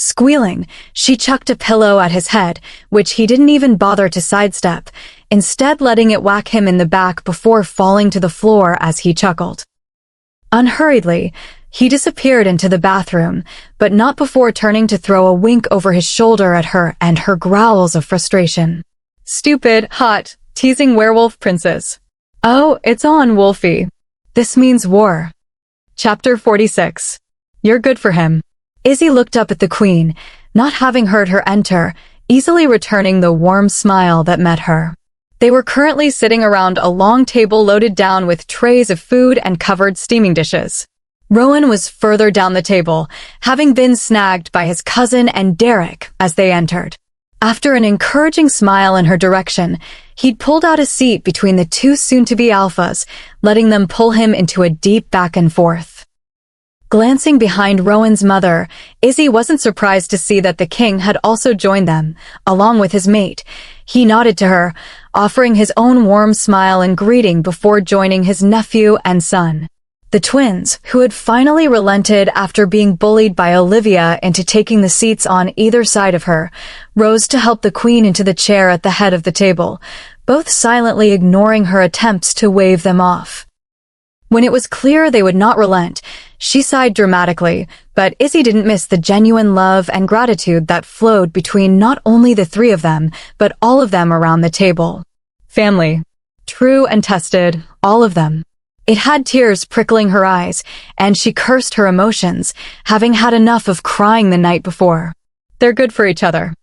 Squealing, she chucked a pillow at his head, which he didn't even bother to sidestep, instead letting it whack him in the back before falling to the floor as he chuckled. Unhurriedly, he disappeared into the bathroom, but not before turning to throw a wink over his shoulder at her and her growls of frustration. "Stupid, hot, teasing werewolf princess. Oh, it's on, Wolfie. This means war." Chapter 46. You're good for him. Izzy looked up at the queen, not having heard her enter, easily returning the warm smile that met her. They were currently sitting around a long table loaded down with trays of food and covered steaming dishes. Rowan was further down the table, having been snagged by his cousin and Derek as they entered. After an encouraging smile in her direction, he'd pulled out a seat between the two soon-to-be alphas, letting them pull him into a deep back and forth. Glancing behind Rowan's mother, Izzy wasn't surprised to see that the king had also joined them, along with his mate. He nodded to her, offering his own warm smile and greeting before joining his nephew and son. The twins, who had finally relented after being bullied by Olivia into taking the seats on either side of her, rose to help the queen into the chair at the head of the table, both silently ignoring her attempts to wave them off. When it was clear they would not relent, she sighed dramatically, but Izzy didn't miss the genuine love and gratitude that flowed between not only the three of them, but all of them around the table. Family. True and tested, all of them. It had tears prickling her eyes, and she cursed her emotions, having had enough of crying the night before. They're good for each other.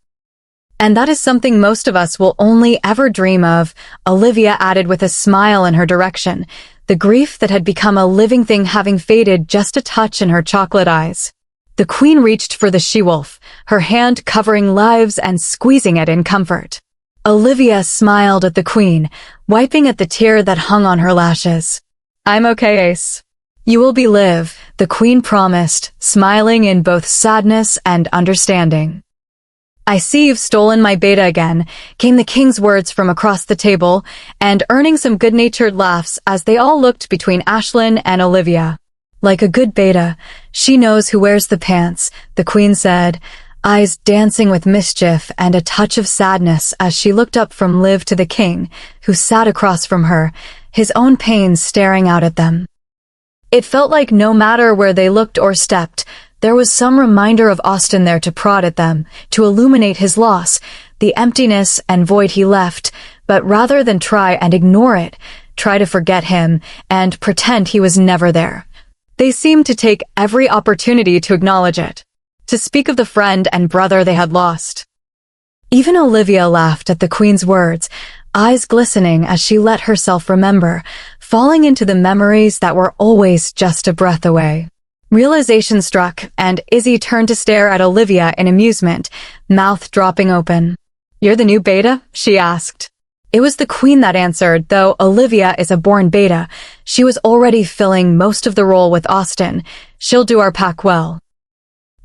And that is something most of us will only ever dream of, Olivia added with a smile in her direction, the grief that had become a living thing having faded just a touch in her chocolate eyes. The queen reached for the she-wolf, her hand covering lives and squeezing it in comfort. Olivia smiled at the queen, wiping at the tear that hung on her lashes. "I'm okay, Ace. You will be live," the queen promised, smiling in both sadness and understanding. "I see you've stolen my beta again," came the king's words from across the table, and earning some good-natured laughs as they all looked between Ashlyn and Olivia. "Like a good beta, she knows who wears the pants," the queen said, eyes dancing with mischief and a touch of sadness as she looked up from Liv to the king, who sat across from her, his own pain staring out at them. It felt like no matter where they looked or stepped, there was some reminder of Austin there to prod at them, to illuminate his loss, the emptiness and void he left, but rather than try and ignore it, try to forget him and pretend he was never there. They seemed to take every opportunity to acknowledge it, to speak of the friend and brother they had lost. Even Olivia laughed at the Queen's words, eyes glistening as she let herself remember, falling into the memories that were always just a breath away. Realization struck, and Izzy turned to stare at Olivia in amusement, mouth dropping open. "You're the new Beta?" she asked. It was the Queen that answered, though Olivia is a born Beta. She was already filling most of the role with Austin. She'll do our pack well.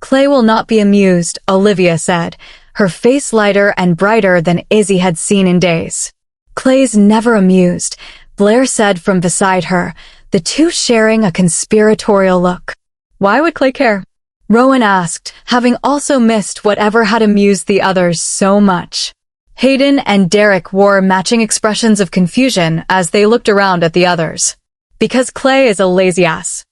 "Clay will not be amused," Olivia said, her face lighter and brighter than Izzy had seen in days. "Clay's never amused," Blair said from beside her, the two sharing a conspiratorial look. "Why would Clay care?" Rowan asked, having also missed whatever had amused the others so much. Hayden and Derek wore matching expressions of confusion as they looked around at the others. "Because Clay is a lazy ass."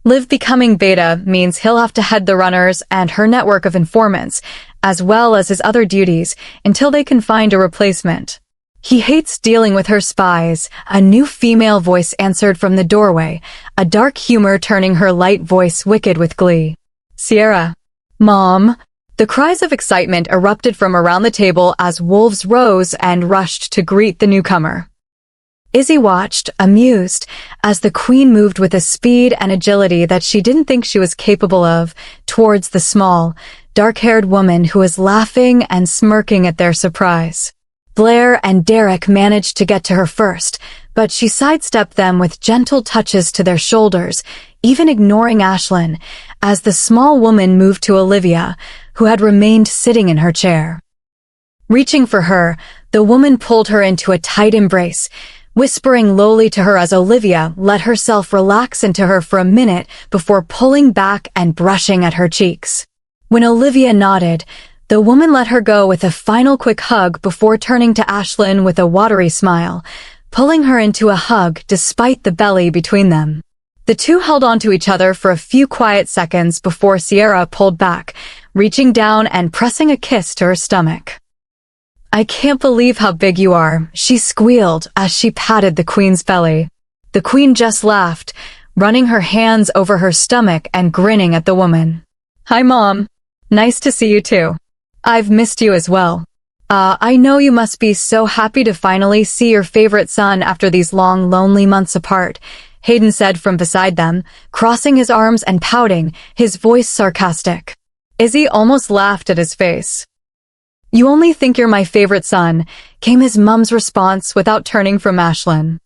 Liv becoming Beta means he'll have to head the runners and her network of informants, as well as his other duties, until they can find a replacement. "He hates dealing with her spies," a new female voice answered from the doorway, a dark humor turning her light voice wicked with glee. "Sierra." "Mom." The cries of excitement erupted from around the table as wolves rose and rushed to greet the newcomer. Izzy watched, amused, as the Queen moved with a speed and agility that she didn't think she was capable of, towards the small, dark-haired woman who was laughing and smirking at their surprise. Blair and Derek managed to get to her first, but she sidestepped them with gentle touches to their shoulders, even ignoring Ashlyn, as the small woman moved to Olivia, who had remained sitting in her chair. Reaching for her, the woman pulled her into a tight embrace, whispering lowly to her as Olivia let herself relax into her for a minute before pulling back and brushing at her cheeks. When Olivia nodded, the woman let her go with a final quick hug before turning to Ashlyn with a watery smile, pulling her into a hug despite the belly between them. The two held onto each other for a few quiet seconds before Sierra pulled back, reaching down and pressing a kiss to her stomach. "I can't believe how big you are," she squealed as she patted the Queen's belly. The Queen just laughed, running her hands over her stomach and grinning at the woman. "Hi, Mom. Nice to see you too. I've missed you as well. I know you must be so happy to finally see your favorite son after these long, lonely months apart," Hayden said from beside them, crossing his arms and pouting, his voice sarcastic. Izzy almost laughed at his face. "You only think you're my favorite son," came his mom's response without turning from Ashlyn.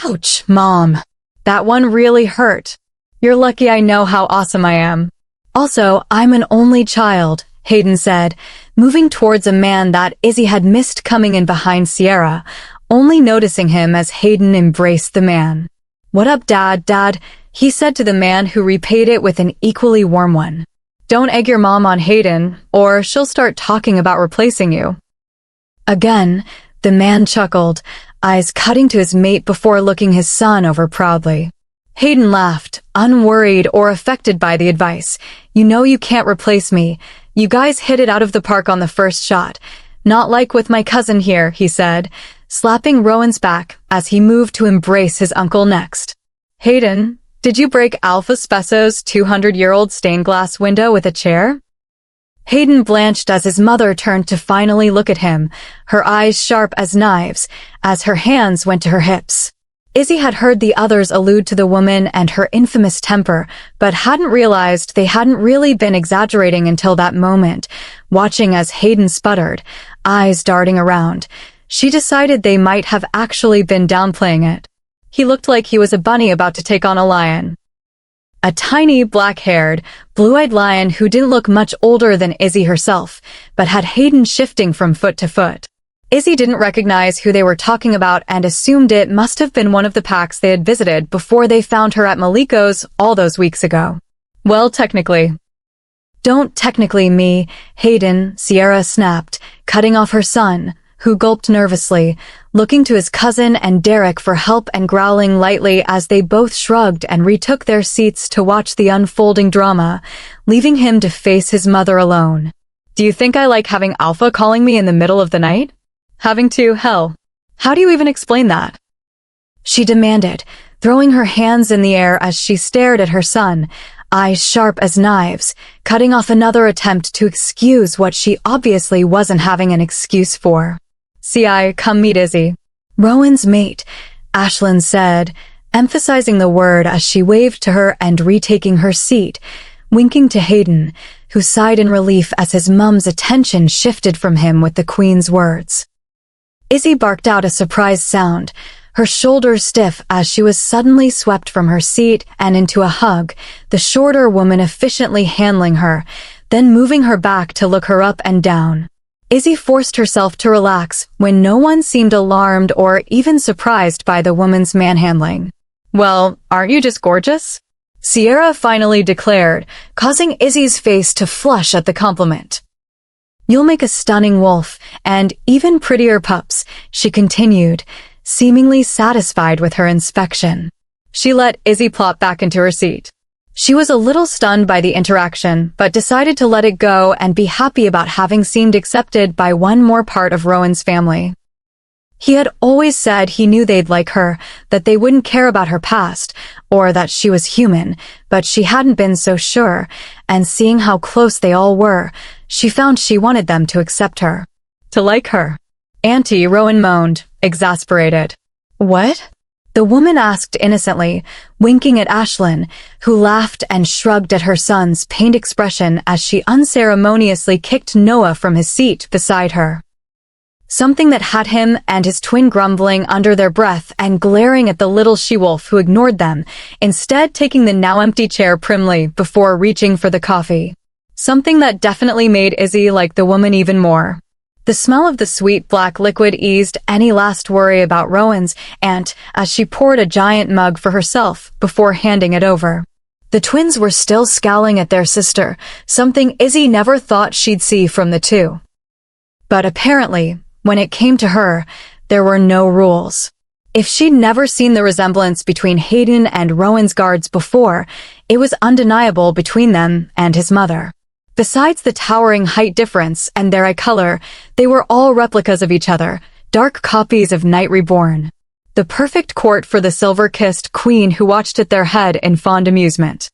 "Ouch, Mom. That one really hurt. You're lucky I know how awesome I am. Also, I'm an only child," Hayden said, moving towards a man that Izzy had missed coming in behind Sierra, only noticing him as Hayden embraced the man. "What up, Dad?" he said to the man who repaid it with an equally warm one. "Don't egg your mom on Hayden, or she'll start talking about replacing you." Again, the man chuckled, eyes cutting to his mate before looking his son over proudly. Hayden laughed, unworried or affected by the advice. "You know you can't replace me. You guys hit it out of the park on the first shot. Not like with my cousin here," he said, slapping Rowan's back as he moved to embrace his uncle next. "Hayden, did you break Alpha Spesso's 200-year-old stained glass window with a chair?" Hayden blanched as his mother turned to finally look at him, her eyes sharp as knives, as her hands went to her hips. Izzy had heard the others allude to the woman and her infamous temper, but hadn't realized they hadn't really been exaggerating until that moment. Watching as Hayden sputtered, eyes darting around, she decided they might have actually been downplaying it. He looked like he was a bunny about to take on a lion. A tiny, black-haired, blue-eyed lion who didn't look much older than Izzy herself, but had Hayden shifting from foot to foot. Izzy didn't recognize who they were talking about and assumed it must have been one of the packs they had visited before they found her at Maliko's all those weeks ago. "Well, technically." "Don't technically me, Hayden," Sierra snapped, cutting off her son, who gulped nervously, looking to his cousin and Derek for help and growling lightly as they both shrugged and retook their seats to watch the unfolding drama, leaving him to face his mother alone. "Do you think I like having Alpha calling me in the middle of the night? Having to, hell. How do you even explain that?" she demanded, throwing her hands in the air as she stared at her son, eyes sharp as knives, cutting off another attempt to excuse what she obviously wasn't having an excuse for. "CI, come meet Izzy." "Rowan's mate," Ashlyn said, emphasizing the word as she waved to her and retaking her seat, winking to Hayden, who sighed in relief as his mum's attention shifted from him with the Queen's words. Izzy barked out a surprised sound, her shoulders stiff as she was suddenly swept from her seat and into a hug, the shorter woman efficiently handling her, then moving her back to look her up and down. Izzy forced herself to relax when no one seemed alarmed or even surprised by the woman's manhandling. "Well, aren't you just gorgeous?" Sierra finally declared, causing Izzy's face to flush at the compliment. "You'll make a stunning wolf, and even prettier pups," she continued, seemingly satisfied with her inspection. She let Izzy plop back into her seat. She was a little stunned by the interaction, but decided to let it go and be happy about having seemed accepted by one more part of Rowan's family. He had always said he knew they'd like her, that they wouldn't care about her past, or that she was human, but she hadn't been so sure, and seeing how close they all were, she found she wanted them to accept her. To like her. "Auntie," Rowan moaned, exasperated. "What?" the woman asked innocently, winking at Ashlyn, who laughed and shrugged at her son's pained expression as she unceremoniously kicked Noah from his seat beside her. Something that had him and his twin grumbling under their breath and glaring at the little she-wolf who ignored them, instead taking the now-empty chair primly before reaching for the coffee. Something that definitely made Izzy like the woman even more. The smell of the sweet black liquid eased any last worry about Rowan's aunt as she poured a giant mug for herself before handing it over. The twins were still scowling at their sister, something Izzy never thought she'd see from the two. But apparently, when it came to her, there were no rules. If she'd never seen the resemblance between Hayden and Rowan's guards before, it was undeniable between them and his mother. Besides the towering height difference and their eye color, they were all replicas of each other, dark copies of Night Reborn. The perfect court for the silver-kissed queen who watched at their head in fond amusement.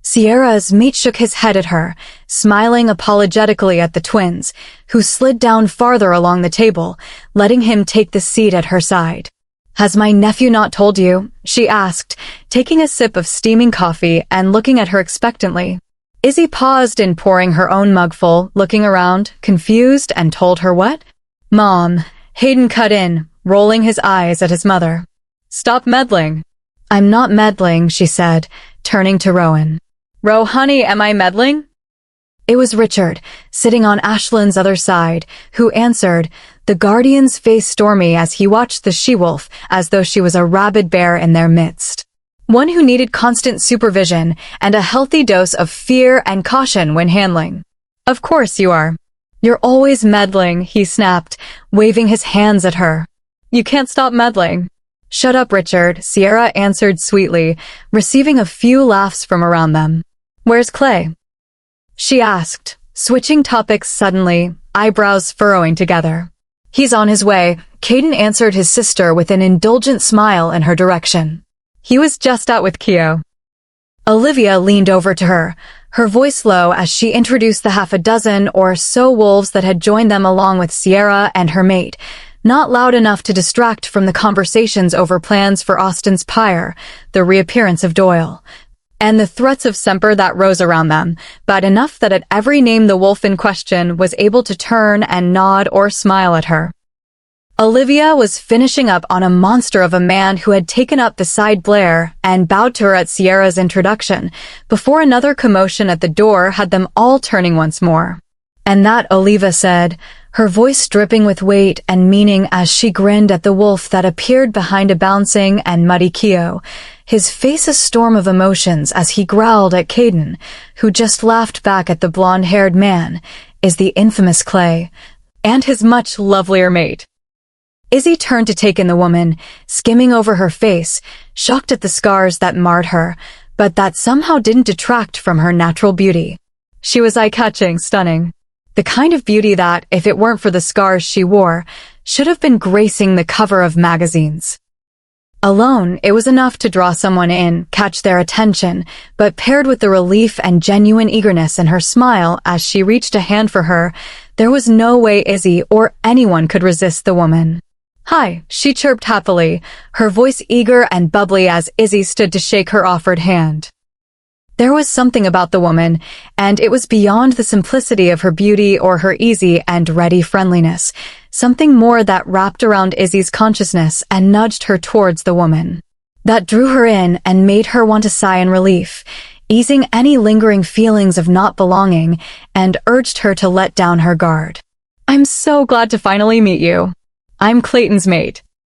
Sierra's mate shook his head at her, smiling apologetically at the twins, who slid down farther along the table, letting him take the seat at her side. "Has my nephew not told you?" she asked, taking a sip of steaming coffee and looking at her expectantly. Izzy paused in pouring her own mugful, looking around, confused, and told her what? "Mom," Hayden cut in, rolling his eyes at his mother. "Stop meddling." "I'm not meddling," she said, turning to Rowan. "Ro, honey, am I meddling?" It was Richard, sitting on Ashlyn's other side, who answered, the guardian's face stormy as he watched the she-wolf as though she was a rabid bear in their midst. One who needed constant supervision and a healthy dose of fear and caution when handling. "Of course you are. You're always meddling," he snapped, waving his hands at her. "You can't stop meddling." "Shut up, Richard," Sierra answered sweetly, receiving a few laughs from around them. "Where's Clay?" she asked, switching topics suddenly, eyebrows furrowing together. "He's on his way," Caden answered his sister with an indulgent smile in her direction. "He was just out with Keo." Olivia leaned over to her, her voice low as she introduced the half a dozen or so wolves that had joined them along with Sierra and her mate, not loud enough to distract from the conversations over plans for Austin's pyre, the reappearance of Doyle, and the threats of Semper that rose around them, but enough that at every name the wolf in question was able to turn and nod or smile at her. Olivia was finishing up on a monster of a man who had taken up beside Blair and bowed to her at Sierra's introduction, before another commotion at the door had them all turning once more. "And that," Olivia said, her voice dripping with weight and meaning as she grinned at the wolf that appeared behind a bouncing and muddy Keo, his face a storm of emotions as he growled at Caden, who just laughed back at the blonde-haired man, "is the infamous Clay, and his much lovelier mate." Izzy turned to take in the woman, skimming over her face, shocked at the scars that marred her, but that somehow didn't detract from her natural beauty. She was eye-catching, stunning. The kind of beauty that, if it weren't for the scars she wore, should have been gracing the cover of magazines. Alone, it was enough to draw someone in, catch their attention, but paired with the relief and genuine eagerness in her smile as she reached a hand for her, there was no way Izzy or anyone could resist the woman. "Hi," she chirped happily, her voice eager and bubbly as Izzy stood to shake her offered hand. There was something about the woman, and it was beyond the simplicity of her beauty or her easy and ready friendliness, something more that wrapped around Izzy's consciousness and nudged her towards the woman. That drew her in and made her want to sigh in relief, easing any lingering feelings of not belonging, and urged her to let down her guard. "I'm so glad to finally meet you. I'm Clayton's mate,